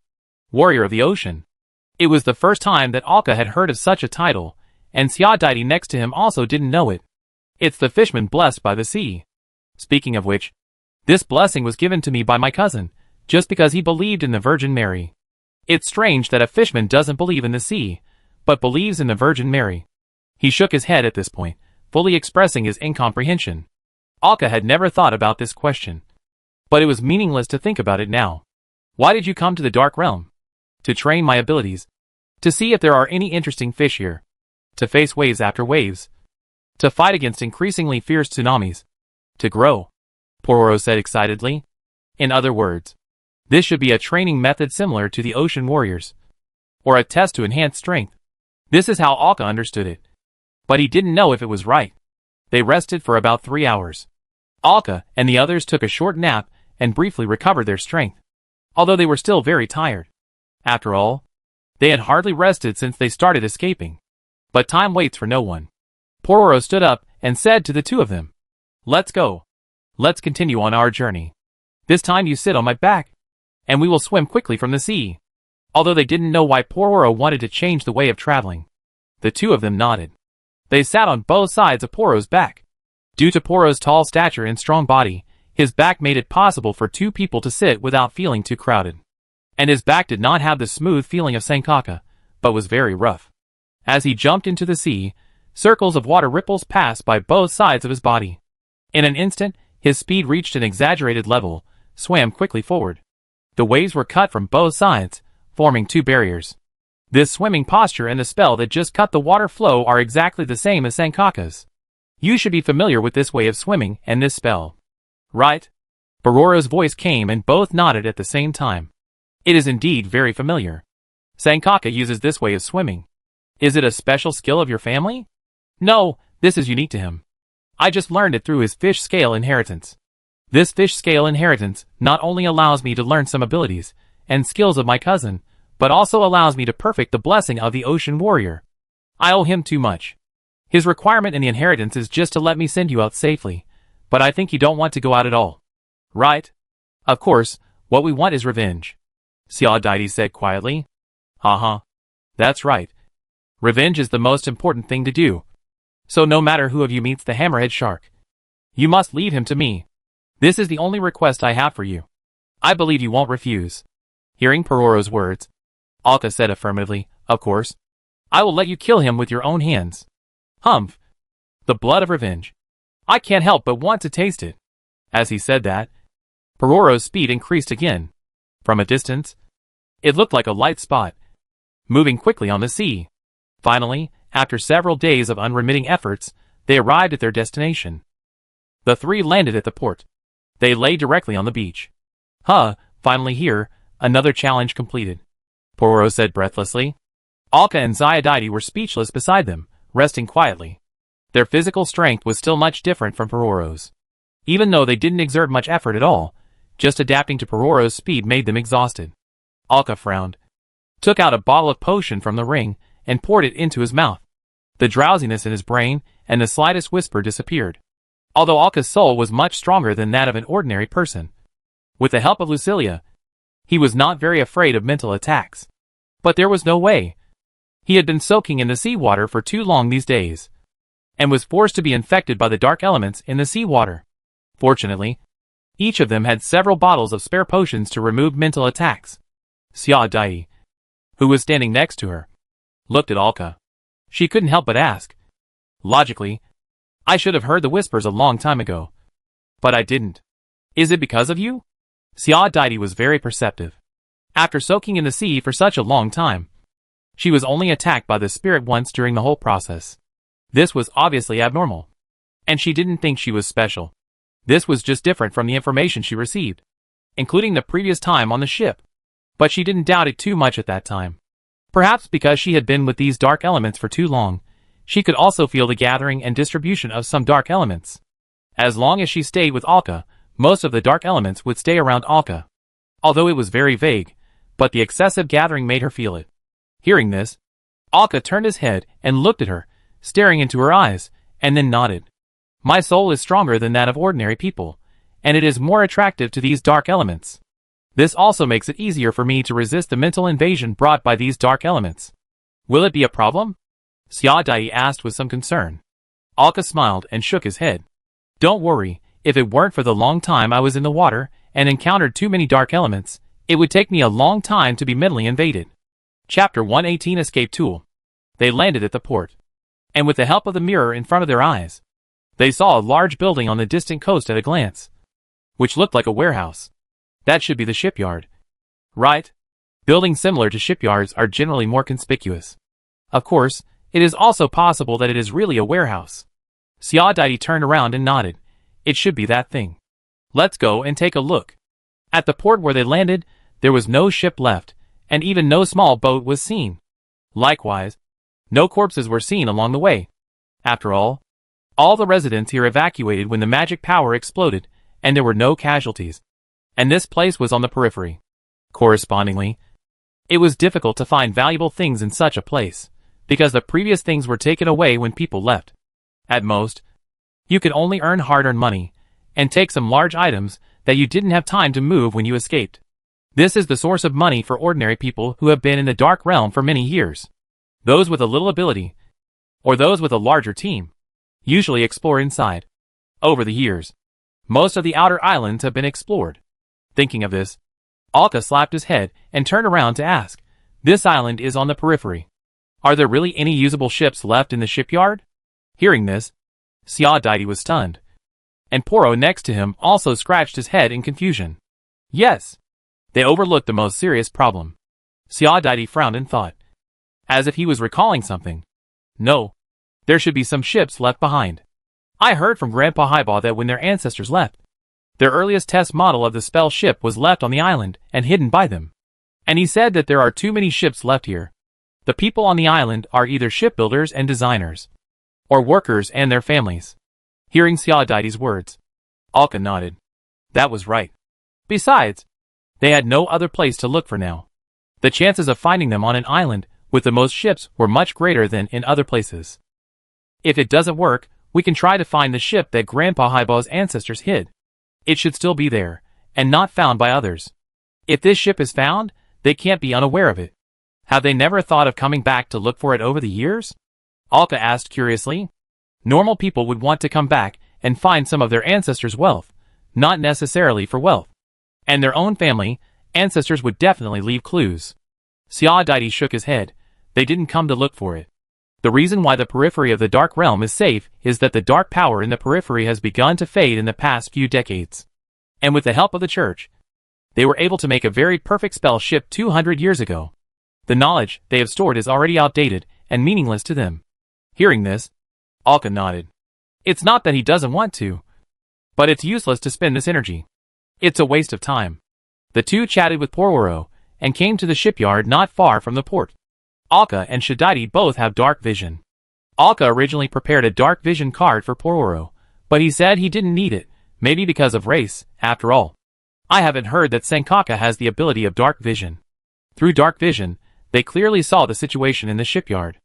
Warrior of the Ocean. It was the first time that Alka had heard of such a title, and Zyadite next to him also didn't know it. It's the fishman blessed by the sea. Speaking of which, this blessing was given to me by my cousin, just because he believed in the Virgin Mary. It's strange that a fishman doesn't believe in the sea, but believes in the Virgin Mary. He shook his head at this point, fully expressing his incomprehension. Alka had never thought about this question, but it was meaningless to think about it now. "Why did you come to the Dark Realm?" "To train my abilities. To see if there are any interesting fish here. To face waves after waves. To fight against increasingly fierce tsunamis. To grow," Pororo said excitedly. In other words, This should be a training method similar to the Ocean Warriors, or a test to enhance strength. This is how Alka understood it. But he didn't know if it was right. They rested for about 3 hours. Alka and the others took a short nap and briefly recovered their strength, although they were still very tired. After all, they had hardly rested since they started escaping. But time waits for no one. Pororo stood up and said to the two of them, "Let's go. Let's continue on our journey. This time you sit on my back, and we will swim quickly from the sea." Although they didn't know why Pororo wanted to change the way of traveling, the two of them nodded. They sat on both sides of Pororo's back. Due to Pororo's tall stature and strong body, his back made it possible for two people to sit without feeling too crowded. And his back did not have the smooth feeling of Sankaka, but was very rough. As he jumped into the sea, circles of water ripples passed by both sides of his body. In an instant, his speed reached an exaggerated level, swam quickly forward. The waves were cut from both sides, forming two barriers. This swimming posture and the spell that just cut the water flow are exactly the same as Sankaka's. You should be familiar with this way of swimming and this spell, right? Pororo's voice came and both nodded at the same time. It is indeed very familiar. Sankaka uses this way of swimming. Is it a special skill of your family? No, this is unique to him. I just learned it through his fish scale inheritance. This fish scale inheritance not only allows me to learn some abilities and skills of my cousin, but also allows me to perfect the blessing of the Ocean Warrior. I owe him too much. His requirement in the inheritance is just to let me send you out safely, but I think you don't want to go out at all. Right? Of course, what we want is revenge. Xiao Daidi said quietly. That's right. Revenge is the most important thing to do. So no matter who of you meets the hammerhead shark, you must leave him to me. This is the only request I have for you. I believe you won't refuse. Hearing Pororo's words, Alka said affirmatively, "Of course. I will let you kill him with your own hands." Humph. The blood of revenge. I can't help but want to taste it. As he said that, Pororo's speed increased again. From a distance, it looked like a light spot, moving quickly on the sea. Finally, after several days of unremitting efforts, they arrived at their destination. The three landed at the port. They lay directly on the beach. Finally here, another challenge completed, Pororo said breathlessly. Alka and Xiaodaidi were speechless beside them, resting quietly. Their physical strength was still much different from Pororo's. Even though they didn't exert much effort at all, just adapting to Pororo's speed made them exhausted. Alka frowned, took out a bottle of potion from the ring, and poured it into his mouth. The drowsiness in his brain and the slightest whisper disappeared. Although Alka's soul was much stronger than that of an ordinary person. With the help of Lucilia, he was not very afraid of mental attacks. But there was no way. He had been soaking in the seawater for too long these days, and was forced to be infected by the dark elements in the seawater. Fortunately, each of them had several bottles of spare potions to remove mental attacks. Xiaodaidi, who was standing next to her, looked at Alka. She couldn't help but ask. Logically, I should have heard the whispers a long time ago. But I didn't. Is it because of you? Xiaodaidi was very perceptive. After soaking in the sea for such a long time, she was only attacked by the spirit once during the whole process. This was obviously abnormal. And she didn't think she was special. This was just different from the information she received, including the previous time on the ship. But she didn't doubt it too much at that time. Perhaps because she had been with these dark elements for too long, she could also feel the gathering and distribution of some dark elements. As long as she stayed with Alka, most of the dark elements would stay around Alka. Although it was very vague, but the excessive gathering made her feel it. Hearing this, Alka turned his head and looked at her, staring into her eyes, and then nodded. My soul is stronger than that of ordinary people, and it is more attractive to these dark elements. This also makes it easier for me to resist the mental invasion brought by these dark elements. Will it be a problem? Xiaodaidi asked with some concern. Alka smiled and shook his head. Don't worry, if it weren't for the long time I was in the water and encountered too many dark elements, it would take me a long time to be mentally invaded. Chapter 118 Escape Tool. They landed at the port, and with the help of the mirror in front of their eyes, they saw a large building on the distant coast at a glance, which looked like a warehouse. That should be the shipyard. Right? Buildings similar to shipyards are generally more conspicuous. Of course, it is also possible that it is really a warehouse. Xiaodaidi turned around and nodded. It should be that thing. Let's go and take a look. At the port where they landed, There was no ship left, and even no small boat was seen. Likewise, no corpses were seen along the way. After all the residents here evacuated when the magic power exploded, and there were no casualties. And this place was on the periphery. Correspondingly, it was difficult to find valuable things in such a place, because the previous things were taken away when people left. At most, you could only earn hard-earned money, and take some large items that you didn't have time to move when you escaped. This is the source of money for ordinary people who have been in the Dark Realm for many years. Those with a little ability, or those with a larger team, usually explore inside. Over the years, most of the outer islands have been explored. Thinking of this, Alka slapped his head and turned around to ask, "This island is on the periphery. Are there really any usable ships left in the shipyard?" Hearing this, Xiao was stunned, and Poro next to him also scratched his head in confusion. Yes, they overlooked the most serious problem. Xiao frowned and thought, as if he was recalling something. No, there should be some ships left behind. I heard from Grandpa Highball that when their ancestors left, their earliest test model of the spell ship was left on the island and hidden by them. And he said that there are too many ships left here. The people on the island are either shipbuilders and designers, or workers and their families. Hearing Xiao words, Alka nodded. That was right. Besides, they had no other place to look for now. The chances of finding them on an island with the most ships were much greater than in other places. If it doesn't work, we can try to find the ship that Grandpa Highball's ancestors hid. It should still be there, and not found by others. If this ship is found, they can't be unaware of it. Have they never thought of coming back to look for it over the years? Alka asked curiously. Normal people would want to come back and find some of their ancestors' wealth, not necessarily for wealth. And their own family, ancestors would definitely leave clues. Xiao shook his head. They didn't come to look for it. The reason why the periphery of the Dark Realm is safe is that the dark power in the periphery has begun to fade in the past few decades. And with the help of the church, they were able to make a very perfect spell ship 200 years ago. The knowledge they have stored is already outdated and meaningless to them. Hearing this, Alka nodded. It's not that he doesn't want to, but it's useless to spend this energy. It's a waste of time. The two chatted with Pororo and came to the shipyard not far from the port. Alka and Shadidi both have dark vision. Alka originally prepared a dark vision card for Pororo, but he said he didn't need it, maybe because of race, after all. I haven't heard that Sankaka has the ability of dark vision. Through dark vision, they clearly saw the situation in the shipyard.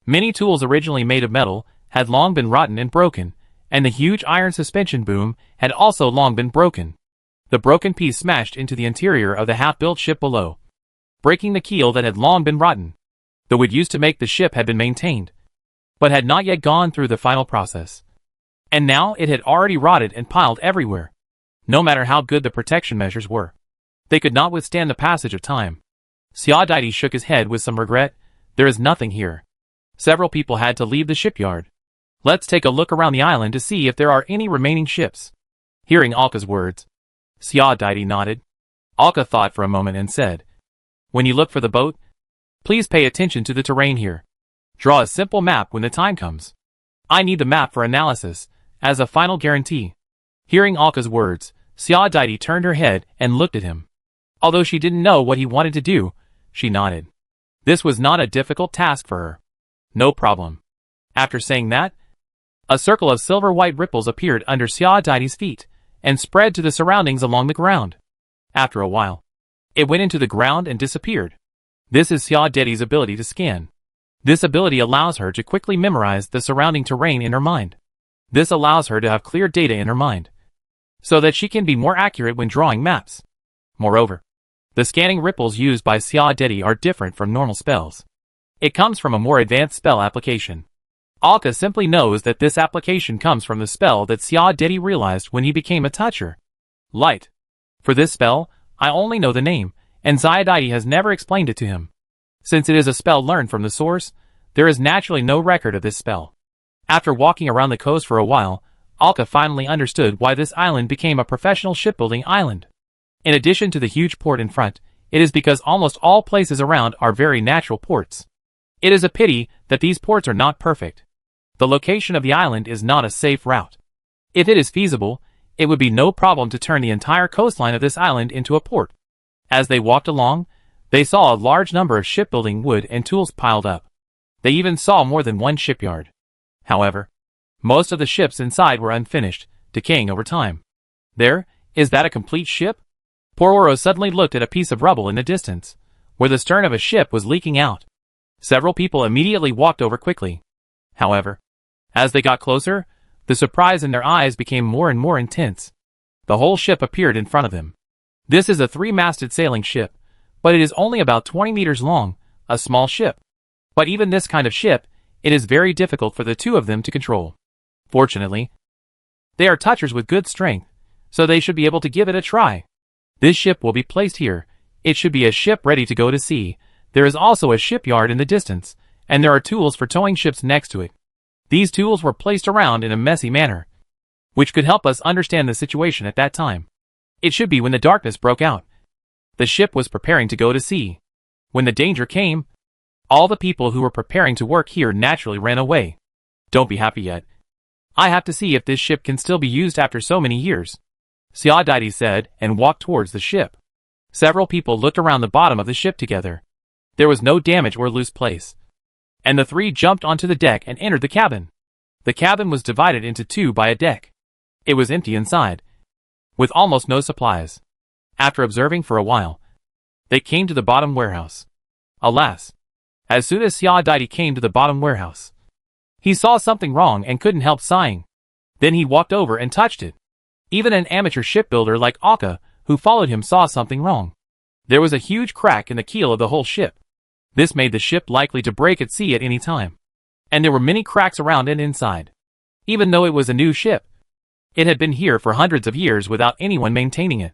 Many tools originally made of metal had long been rotten and broken, and the huge iron suspension boom had also long been broken. The broken piece smashed into the interior of the half-built ship below, breaking the keel that had long been rotten. The wood used to make the ship had been maintained, but had not yet gone through the final process. And now it had already rotted and piled everywhere. No matter how good the protection measures were, they could not withstand the passage of time. Xiao shook his head with some regret. There is nothing here. Several people had to leave the shipyard. Let's take a look around the island to see if there are any remaining ships. Hearing Alka's words, Xiao nodded. Alka thought for a moment and said, When you look for the boat, please pay attention to the terrain here. Draw a simple map when the time comes. I need the map for analysis, as a final guarantee. Hearing Alka's words, Xiao turned her head and looked at him. Although she didn't know what he wanted to do, she nodded. This was not a difficult task for her. No problem. After saying that, a circle of silver-white ripples appeared under Xiao feet, and spread to the surroundings along the ground. After a while, it went into the ground and disappeared. This is Xiao ability to scan. This ability allows her to quickly memorize the surrounding terrain in her mind. This allows her to have clear data in her mind, so that she can be more accurate when drawing maps. Moreover, the scanning ripples used by Xiao are different from normal spells. It comes from a more advanced spell application. Alka simply knows that this application comes from the spell that Xiao realized when he became a toucher. Light. For this spell, I only know the name, and Xiao has never explained it to him. Since it is a spell learned from the source, there is naturally no record of this spell. After walking around the coast for a while, Alka finally understood why this island became a professional shipbuilding island. In addition to the huge port in front, it is because almost all places around are very natural ports. It is a pity that these ports are not perfect. The location of the island is not a safe route. If it is feasible, it would be no problem to turn the entire coastline of this island into a port. As they walked along, they saw a large number of shipbuilding wood and tools piled up. They even saw more than one shipyard. However, most of the ships inside were unfinished, decaying over time. Is that a complete ship? Pororo suddenly looked at a piece of rubble in the distance, where the stern of a ship was leaking out. Several people immediately walked over quickly. However, as they got closer, the surprise in their eyes became more and more intense. The whole ship appeared in front of them. This is a 3-masted sailing ship, but it is only about 20 meters long, a small ship. But even this kind of ship, it is very difficult for the two of them to control. Fortunately, they are touchers with good strength, so they should be able to give it a try. This ship will be placed here. It should be a ship ready to go to sea. There is also a shipyard in the distance, and there are tools for towing ships next to it. These tools were placed around in a messy manner, which could help us understand the situation at that time. It should be when the darkness broke out. The ship was preparing to go to sea. When the danger came, all the people who were preparing to work here naturally ran away. Don't be happy yet. I have to see if this ship can still be used after so many years, Xiaodaidi said and walked towards the ship. Several people looked around the bottom of the ship together. There was no damage or loose place, and the three jumped onto the deck and entered the cabin. The cabin was divided into two by a deck. It was empty inside, with almost no supplies. After observing for a while, they came to the bottom warehouse. Alas, as soon as Xiaodaidi came to the bottom warehouse, he saw something wrong and couldn't help sighing. Then he walked over and touched it. Even an amateur shipbuilder like Aka, who followed him, saw something wrong. There was a huge crack in the keel of the whole ship. This made the ship likely to break at sea at any time. And there were many cracks around and inside. Even though it was a new ship, it had been here for hundreds of years without anyone maintaining it.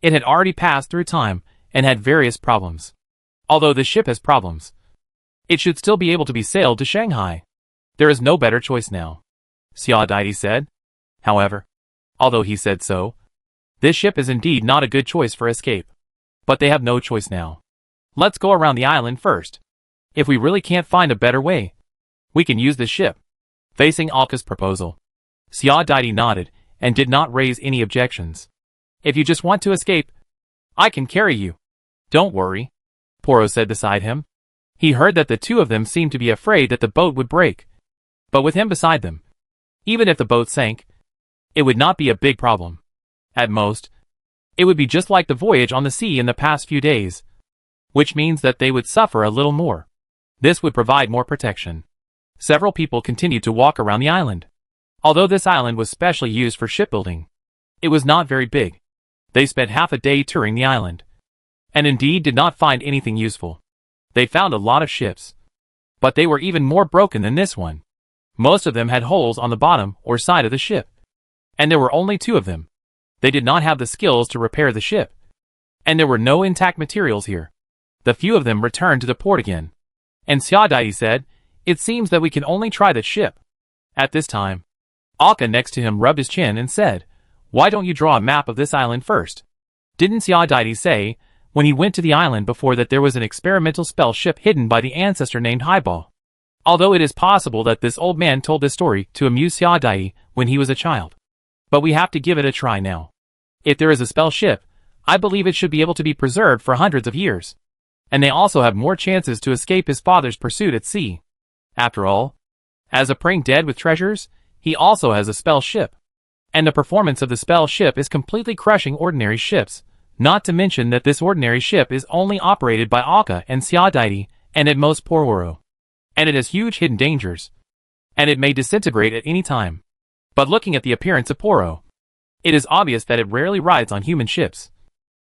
It had already passed through time and had various problems. Although the ship has problems, it should still be able to be sailed to Shanghai. There is no better choice now, Xiaodaidi said. However, although he said so, this ship is indeed not a good choice for escape. But they have no choice now. Let's go around the island first. If we really can't find a better way, we can use this ship. Facing Alka's proposal, Xiaodaidi nodded and did not raise any objections. If you just want to escape, I can carry you. Don't worry, Poro said beside him. He heard that the two of them seemed to be afraid that the boat would break. But with him beside them, even if the boat sank, it would not be a big problem. At most, it would be just like the voyage on the sea in the past few days, which means that they would suffer a little more. This would provide more protection. Several people continued to walk around the island. Although this island was specially used for shipbuilding, it was not very big. They spent half a day touring the island, and indeed did not find anything useful. They found a lot of ships, but they were even more broken than this one. Most of them had holes on the bottom or side of the ship, and there were only two of them. They did not have the skills to repair the ship, and there were no intact materials here. The few of them returned to the port again, and Xiaodaidi said, "It seems that we can only try the ship." At this time, Aka next to him rubbed his chin and said, "Why don't you draw a map of this island first?" Didn't Xiaodaidi say, when he went to the island before, that there was an experimental spell ship hidden by the ancestor named Highball? Although it is possible that this old man told this story to amuse Xiaodaidi when he was a child. But we have to give it a try now. If there is a spell ship, I believe it should be able to be preserved for hundreds of years. And they also have more chances to escape his father's pursuit at sea. After all, as a praying dead with treasures, he also has a spell ship. And the performance of the spell ship is completely crushing ordinary ships, not to mention that this ordinary ship is only operated by Aka and Xiaodaidi, and at most Pororo. And it has huge hidden dangers, and it may disintegrate at any time. But looking at the appearance of Poro, it is obvious that it rarely rides on human ships,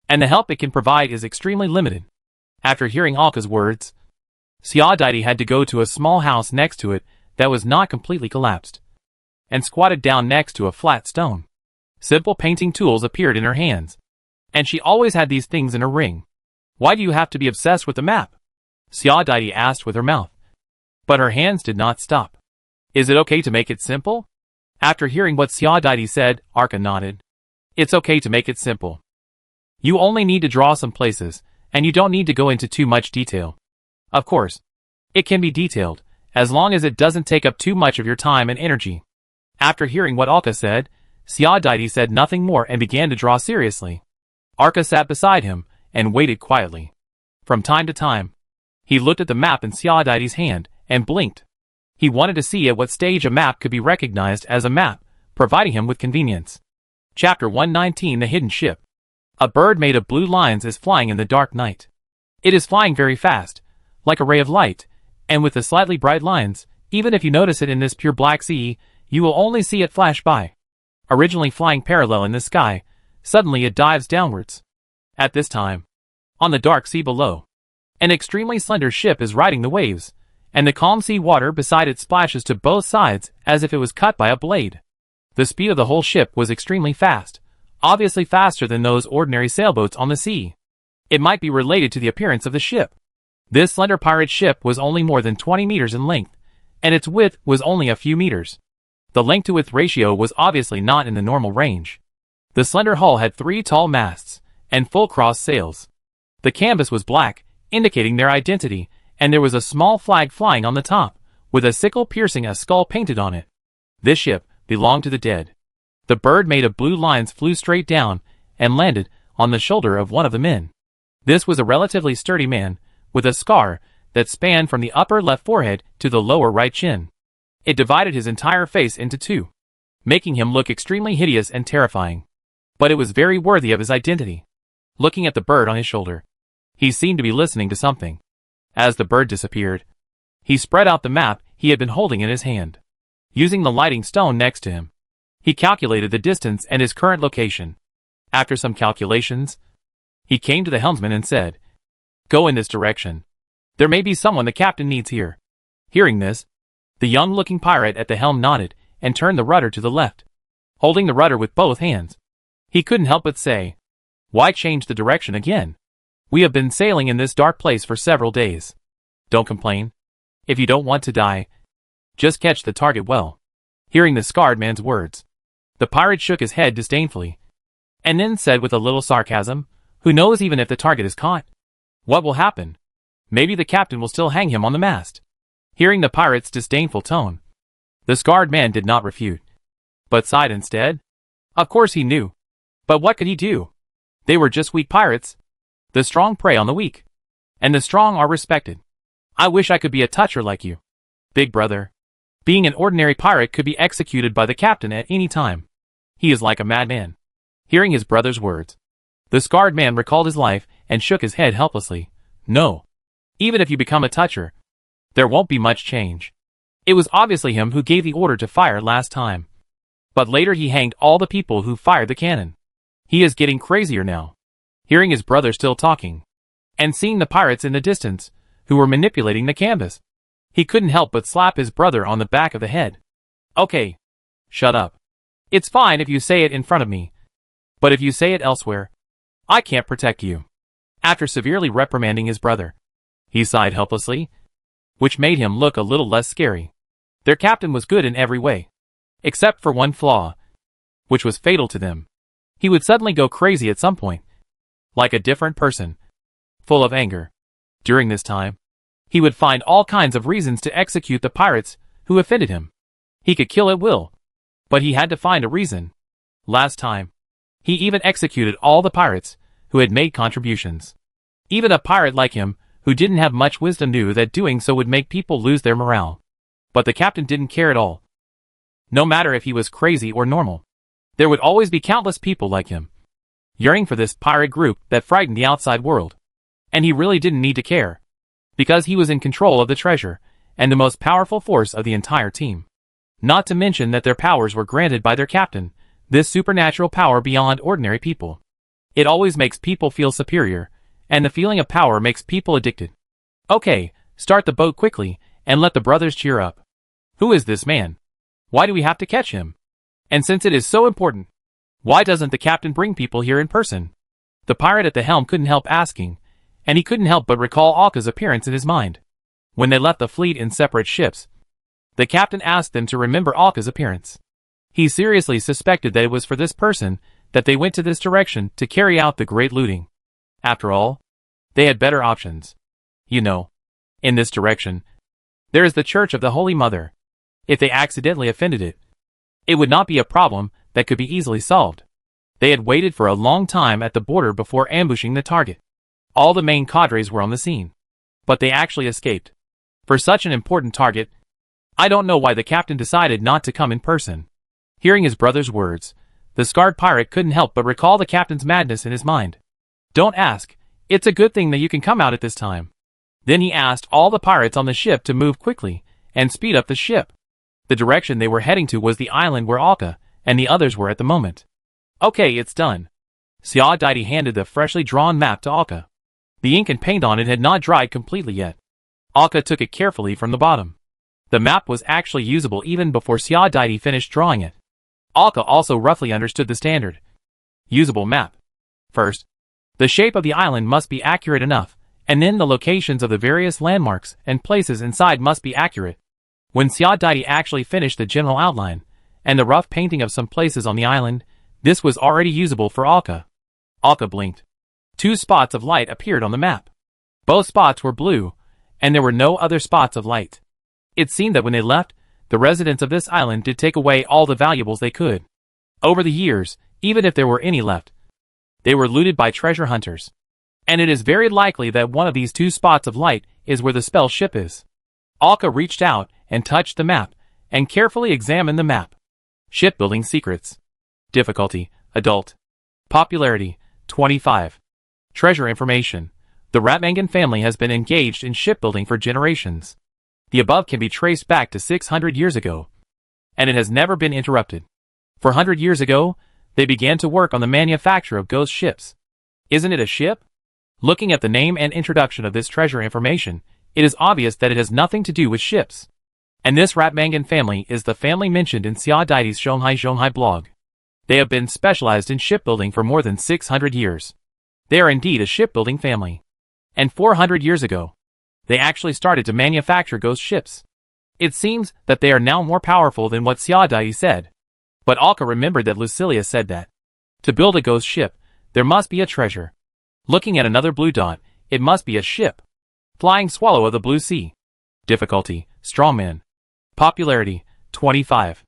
and the help it can provide is extremely limited. After hearing Alka's words, Xiaodaidi had to go to a small house next to it that was not completely collapsed, and squatted down next to a flat stone. Simple painting tools appeared in her hands, and she always had these things in her ring. "Why do you have to be obsessed with the map?" Xiaodaidi asked with her mouth. But her hands did not stop. "Is it okay to make it simple?" After hearing what Xiaodaidi said, Arka nodded. "It's okay to make it simple. You only need to draw some places, and you don't need to go into too much detail. Of course, it can be detailed, as long as it doesn't take up too much of your time and energy." After hearing what Arka said, Xiaodaidi said nothing more and began to draw seriously. Arka sat beside him, and waited quietly. From time to time, he looked at the map in Xiaodai's hand and blinked. He wanted to see at what stage a map could be recognized as a map, providing him with convenience. Chapter 119: The Hidden Ship. A bird made of blue lines is flying in the dark night. It is flying very fast, like a ray of light, and with the slightly bright lines. Even if you notice it in this pure black sea, you will only see it flash by. Originally flying parallel in the sky, suddenly it dives downwards. At this time, on the dark sea below, an extremely slender ship is riding the waves, and the calm sea water beside it splashes to both sides as if it was cut by a blade. The speed of the whole ship was extremely fast, obviously faster than those ordinary sailboats on the sea. It might be related to the appearance of the ship. This slender pirate ship was only more than 20 meters in length, and its width was only a few meters. The length-to-width ratio was obviously not in the normal range. The slender hull had 3 tall masts and full cross sails. The canvas was black, indicating their identity, and there was a small flag flying on the top, with a sickle piercing a skull painted on it. This ship belonged to the dead. The bird made of blue lines flew straight down and landed on the shoulder of one of the men. This was a relatively sturdy man, with a scar that spanned from the upper left forehead to the lower right chin. It divided his entire face into 2, making him look extremely hideous and terrifying. But it was very worthy of his identity. Looking at the bird on his shoulder, he seemed to be listening to something. As the bird disappeared, he spread out the map he had been holding in his hand. Using the lighting stone next to him, he calculated the distance and his current location. After some calculations, he came to the helmsman and said, "Go in this direction. There may be someone the captain needs here." Hearing this, the young-looking pirate at the helm nodded and turned the rudder to the left. Holding the rudder with both hands, he couldn't help but say, "Why change the direction again? We have been sailing in this dark place for several days. Don't complain. If you don't want to die, just catch the target well." Hearing the scarred man's words, the pirate shook his head disdainfully, and then said with a little sarcasm, "Who knows even if the target is caught? What will happen? Maybe the captain will still hang him on the mast." Hearing the pirate's disdainful tone, the scarred man did not refute, but sighed instead. Of course he knew. But what could he do? They were just weak pirates. The strong prey on the weak, and the strong are respected. I wish I could be a toucher like you, big brother. Being an ordinary pirate could be executed by the captain at any time. He is like a madman. Hearing his brother's words, the scarred man recalled his life and shook his head helplessly. No. Even if you become a toucher, there won't be much change. It was obviously him who gave the order to fire last time. But later he hanged all the people who fired the cannon. He is getting crazier now. Hearing his brother still talking, and seeing the pirates in the distance, who were manipulating the canvas, he couldn't help but slap his brother on the back of the head. "Okay. Shut up. It's fine if you say it in front of me. But if you say it elsewhere, I can't protect you." After severely reprimanding his brother, he sighed helplessly, which made him look a little less scary. Their captain was good in every way, except for one flaw, which was fatal to them. He would suddenly go crazy at some point, like a different person, full of anger. During this time, he would find all kinds of reasons to execute the pirates who offended him. He could kill at will, but he had to find a reason. Last time, he even executed all the pirates who had made contributions. Even a pirate like him, who didn't have much wisdom, knew that doing so would make people lose their morale. But the captain didn't care at all. No matter if he was crazy or normal, there would always be countless people like him, yearning for this pirate group that frightened the outside world. And he really didn't need to care, because he was in control of the treasure, and the most powerful force of the entire team. Not to mention that their powers were granted by their captain, this supernatural power beyond ordinary people. It always makes people feel superior, and the feeling of power makes people addicted. Okay, start the boat quickly, and let the brothers cheer up. Who is this man? Why do we have to catch him? And since it is so important, why doesn't the captain bring people here in person? The pirate at the helm couldn't help asking, and he couldn't help but recall Alka's appearance in his mind. When they left the fleet in separate ships, the captain asked them to remember Alka's appearance. He seriously suspected that it was for this person that they went to this direction to carry out the great looting. After all, they had better options. You know, in this direction, there is the Church of the Holy Mother. If they accidentally offended it, it would not be a problem that could be easily solved. They had waited for a long time at the border before ambushing the target. All the main cadres were on the scene. But they actually escaped. For such an important target, I don't know why the captain decided not to come in person. Hearing his brother's words, the scarred pirate couldn't help but recall the captain's madness in his mind. Don't ask. It's a good thing that you can come out at this time. Then he asked all the pirates on the ship to move quickly and speed up the ship. The direction they were heading to was the island where Alka and the others were at the moment. Okay, it's done. Sia Daidi handed the freshly drawn map to Alka. The ink and paint on it had not dried completely yet. Alka took it carefully from the bottom. The map was actually usable even before Sia Daidi finished drawing it. Alka also roughly understood the standard usable map. First, the shape of the island must be accurate enough, and then the locations of the various landmarks and places inside must be accurate. When Sia Daidi actually finished the general outline, and the rough painting of some places on the island, this was already usable for Alka. Alka blinked. 2 spots of light appeared on the map. Both spots were blue, and there were no other spots of light. It seemed that when they left, the residents of this island did take away all the valuables they could. Over the years, even if there were any left, they were looted by treasure hunters. And it is very likely that one of these 2 spots of light is where the spell ship is. Alka reached out and touched the map, and carefully examined the map. Shipbuilding secrets. Difficulty, adult. Popularity, 25. Treasure information. The Ratmangan family has been engaged in shipbuilding for generations. The above can be traced back to 600 years ago, and it has never been interrupted. 400 years ago, they began to work on the manufacture of ghost ships. Isn't it a ship? Looking at the name and introduction of this treasure information, it is obvious that it has nothing to do with ships. And this Ratmangan family is the family mentioned in Sia Daidi's Zhonghai blog. They have been specialized in shipbuilding for more than 600 years. They are indeed a shipbuilding family. And 400 years ago, they actually started to manufacture ghost ships. It seems that they are now more powerful than what Sia Daidi said. But Alka remembered that Lucilia said that to build a ghost ship, there must be a treasure. Looking at another blue dot, it must be a ship. Flying Swallow of the Blue Sea. Difficulty, Strongman. Popularity, 25.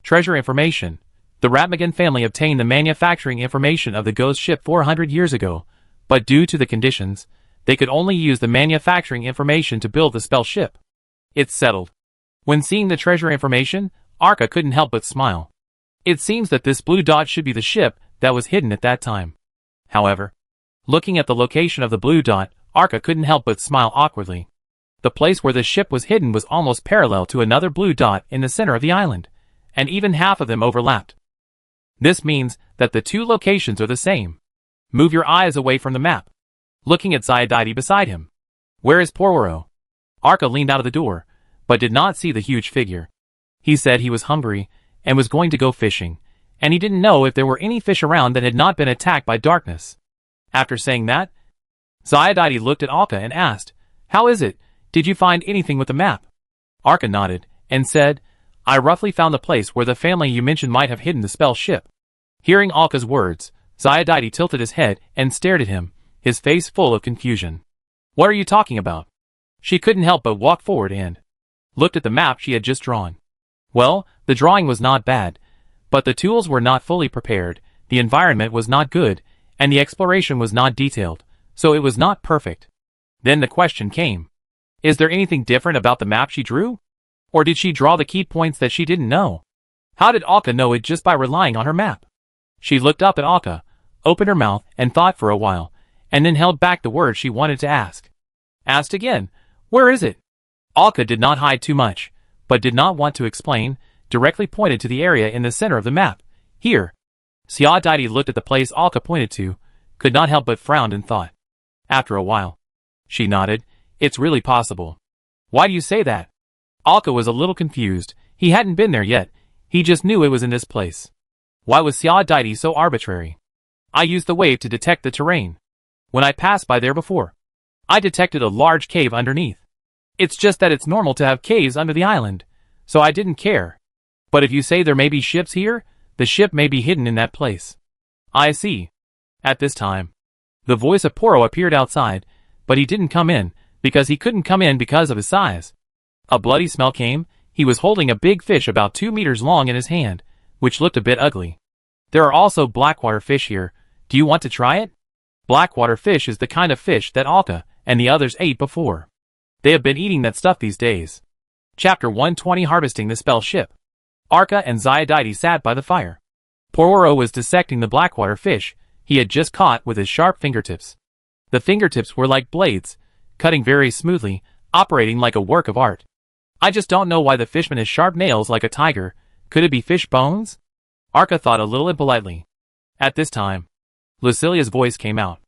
Treasure information. The Ratmagan family obtained the manufacturing information of the ghost ship 400 years ago, but due to the conditions, they could only use the manufacturing information to build the spell ship. It's settled. When seeing the treasure information, Arka couldn't help but smile. It seems that this blue dot should be the ship that was hidden at that time. However, looking at the location of the blue dot, Arka couldn't help but smile awkwardly. The place where the ship was hidden was almost parallel to another blue dot in the center of the island, and even half of them overlapped. This means that the 2 locations are the same. Move your eyes away from the map. Looking at Sia Daidi beside him. Where is Pororo? Arka leaned out of the door, but did not see the huge figure. He said he was hungry, and was going to go fishing, and he didn't know if there were any fish around that had not been attacked by darkness. After saying that, Sia Daidi looked at Alka and asked, "How is it? Did you find anything with the map?" Arka nodded, and said, "I roughly found the place where the family you mentioned might have hidden the spell ship." Hearing Alka's words, Sia Daidi tilted his head and stared at him, his face full of confusion. "What are you talking about?" She couldn't help but walk forward and looked at the map she had just drawn. Well, the drawing was not bad, but the tools were not fully prepared, the environment was not good, and the exploration was not detailed, so it was not perfect. Then the question came. Is there anything different about the map she drew? Or did she draw the key points that she didn't know? How did Alka know it just by relying on her map? She looked up at Alka, opened her mouth and thought for a while, and then held back the words she wanted to ask. Asked again, "Where is it?" Alka did not hide too much, but did not want to explain, directly pointed to the area in the center of the map. Here. Sia Daidi looked at the place Alka pointed to, could not help but frowned and thought. After a while, she nodded. It's really possible. Why do you say that? Alka was a little confused. He hadn't been there yet. He just knew it was in this place. Why was Sia Daidi so arbitrary? I used the wave to detect the terrain. When I passed by there before, I detected a large cave underneath. It's just that it's normal to have caves under the island, so I didn't care. But if you say there may be ships here, the ship may be hidden in that place. I see. At this time, the voice of Poro appeared outside, but he didn't come in, because he couldn't come in because of his size. A bloody smell came. He was holding a big fish about 2 meters long in his hand, which looked a bit ugly. There are also blackwater fish here. Do you want to try it? Blackwater fish is the kind of fish that Alka and the others ate before. They have been eating that stuff these days. Chapter 120 Harvesting the Spell Ship. Arka and Ziadite sat by the fire. Pororo was dissecting the blackwater fish he had just caught with his sharp fingertips. The fingertips were like blades, cutting very smoothly, operating like a work of art. I just don't know why the fishman has sharp nails like a tiger. Could it be fish bones? Arka thought a little impolitely. At this time, Lucilia's voice came out.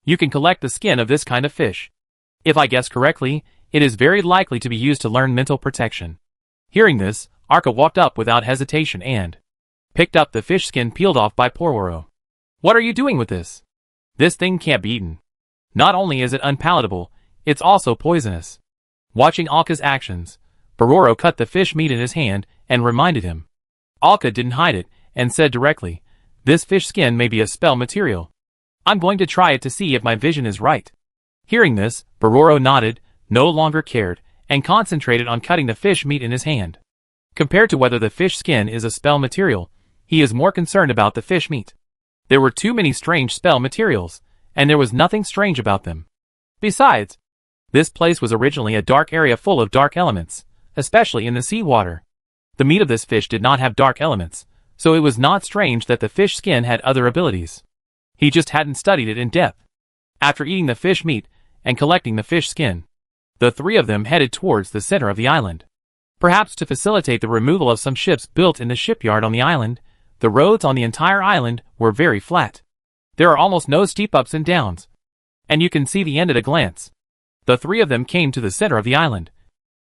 You can collect the skin of this kind of fish. If I guess correctly, it is very likely to be used to learn mental protection. Hearing this, Arka walked up without hesitation and picked up the fish skin peeled off by Pororo. What are you doing with this? This thing can't be eaten. Not only is it unpalatable, it's also poisonous. Watching Alka's actions, Pororo cut the fish meat in his hand and reminded him. Alka didn't hide it and said directly, this fish skin may be a spell material. I'm going to try it to see if my vision is right. Hearing this, Pororo nodded, no longer cared, and concentrated on cutting the fish meat in his hand. Compared to whether the fish skin is a spell material, he is more concerned about the fish meat. There were too many strange spell materials, and there was nothing strange about them. Besides, this place was originally a dark area full of dark elements, especially in the seawater. The meat of this fish did not have dark elements, so it was not strange that the fish skin had other abilities. He just hadn't studied it in depth. After eating the fish meat and collecting the fish skin, the three of them headed towards the center of the island. Perhaps to facilitate the removal of some ships built in the shipyard on the island, the roads on the entire island were very flat. There are almost no steep ups and downs, and you can see the end at a glance. The three of them came to the center of the island,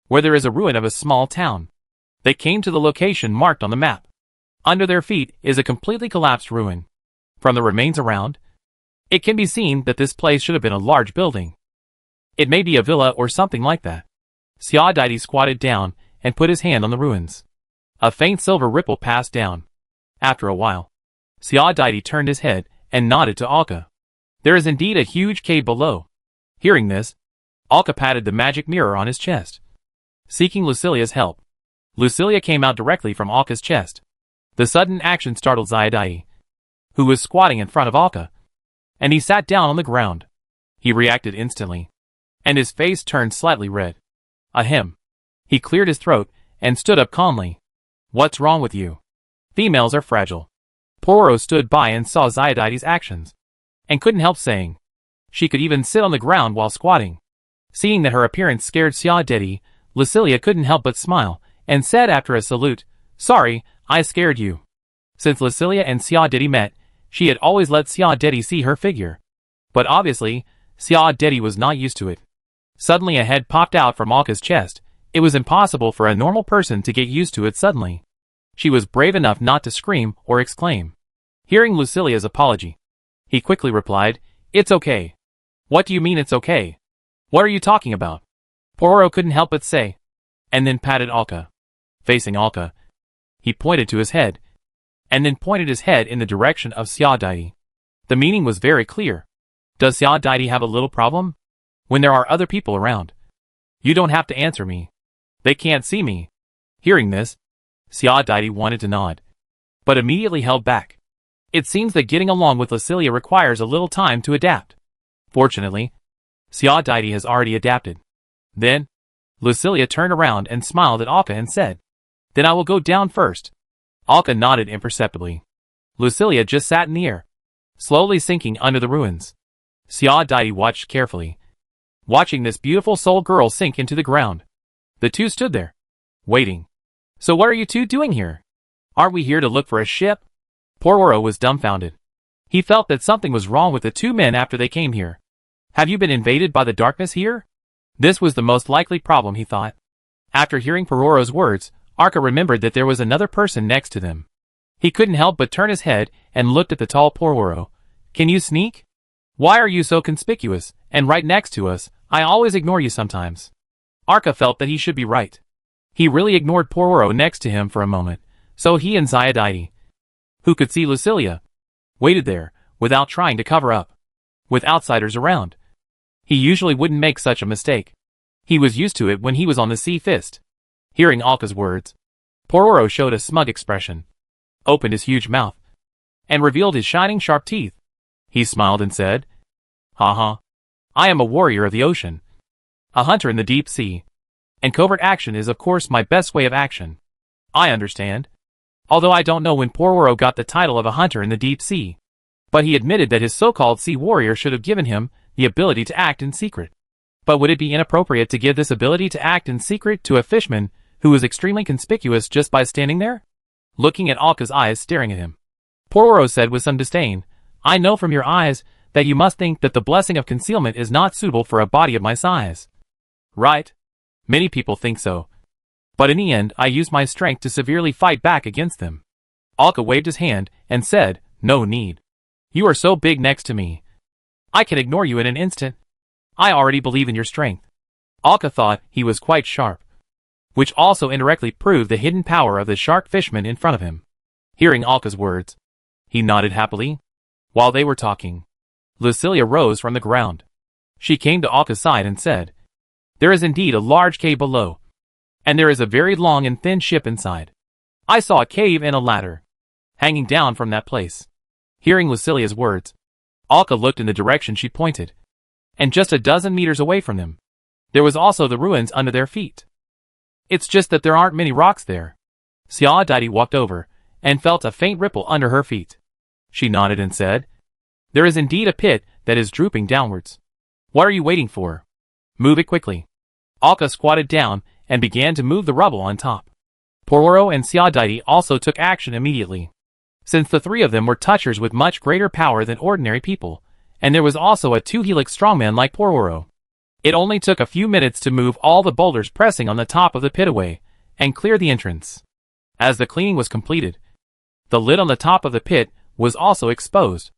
where there is a ruin of a small town. They came to the location marked on the map. Under their feet is a completely collapsed ruin. From the remains around, it can be seen that this place should have been a large building. It may be a villa or something like that. Ziadite squatted down and put his hand on the ruins. A faint silver ripple passed down. After a while, Ziadite turned his head and nodded to Alka. There is indeed a huge cave below. Hearing this, Alka patted the magic mirror on his chest, seeking Lucilia's help. Lucilia came out directly from Alka's chest. The sudden action startled Ziadite, who was squatting in front of Alka, and he sat down on the ground. He reacted instantly, and his face turned slightly red. Ahem. He cleared his throat and stood up calmly. What's wrong with you? Females are fragile. Pororo stood by and saw Ziadite's actions, and couldn't help saying. She could even sit on the ground while squatting. Seeing that her appearance scared Ziadite, Lucilia couldn't help but smile, and said after a salute, Sorry, I scared you. Since Lucilia and Ziadite met, she had always let Ziadite see her figure. But obviously, Ziadite was not used to it. Suddenly a head popped out from Alka's chest. It was impossible for a normal person to get used to it suddenly. She was brave enough not to scream or exclaim. Hearing Lucilia's apology, he quickly replied, It's okay. What do you mean it's okay? What are you talking about? Pororo couldn't help but say, and then patted Alka. Facing Alka, he pointed to his head, and then pointed his head in the direction of Ziadite. The meaning was very clear. Does Ziadite have a little problem? When there are other people around, you don't have to answer me. They can't see me. Hearing this, Ziadite wanted to nod, but immediately held back. It seems that getting along with Lucilia requires a little time to adapt. Fortunately, Ziadite has already adapted. Then, Lucilia turned around and smiled at Alka and said, Then I will go down first. Alka nodded imperceptibly. Lucilia just sat in the air, slowly sinking under the ruins. Ziadite watched carefully, watching this beautiful soul girl sink into the ground. The two stood there, waiting. So what are you two doing here? Aren't we here to look for a ship? Pororo was dumbfounded. He felt that something was wrong with the two men after they came here. Have you been invaded by the darkness here? This was the most likely problem, he thought. After hearing Pororo's words, Arka remembered that there was another person next to them. He couldn't help but turn his head and looked at the tall Pororo. Can you sneak? Why are you so conspicuous, and right next to us? I always ignore you sometimes. Arka felt that he should be right. He really ignored Pororo next to him for a moment, so he and Ziadite, who could see Lucilia, waited there, without trying to cover up. With outsiders around, he usually wouldn't make such a mistake. He was used to it when he was on the Sea Fist. Hearing Alka's words, Pororo showed a smug expression, opened his huge mouth, and revealed his shining sharp teeth. He smiled and said, Haha. I am a warrior of the ocean. A hunter in the deep sea. And covert action is of course my best way of action. I understand. Although I don't know when Pororo got the title of a hunter in the deep sea. But he admitted that his so-called sea warrior should have given him the ability to act in secret. But would it be inappropriate to give this ability to act in secret to a fishman who was extremely conspicuous just by standing there? Looking at Alka's eyes staring at him, Pororo said with some disdain, I know from your eyes that you must think that the blessing of concealment is not suitable for a body of my size. Right? Many people think so. But in the end I used my strength to severely fight back against them. Alka waved his hand and said, no need. You are so big next to me. I can ignore you in an instant. I already believe in your strength. Alka thought he was quite sharp. Which also indirectly proved the hidden power of the shark fishman in front of him. Hearing Alka's words, he nodded happily. While they were talking, Lucilia rose from the ground. She came to Alka's side and said, there is indeed a large cave below. And there is a very long and thin ship inside. I saw a cave and a ladder hanging down from that place. Hearing Lucilia's words, Alka looked in the direction she pointed. And just a dozen meters away from them, there was also the ruins under their feet. It's just that there aren't many rocks there. Xiaodaidi walked over and felt a faint ripple under her feet. She nodded and said, there is indeed a pit that is drooping downwards. What are you waiting for? Move it quickly. Alka squatted down and began to move the rubble on top. Pororo and Xiaodaidi also took action immediately. Since the three of them were touchers with much greater power than ordinary people, and there was also a two-helix strongman like Pororo. It only took a few minutes to move all the boulders pressing on the top of the pit away, and clear the entrance. As the cleaning was completed, the lid on the top of the pit was also exposed.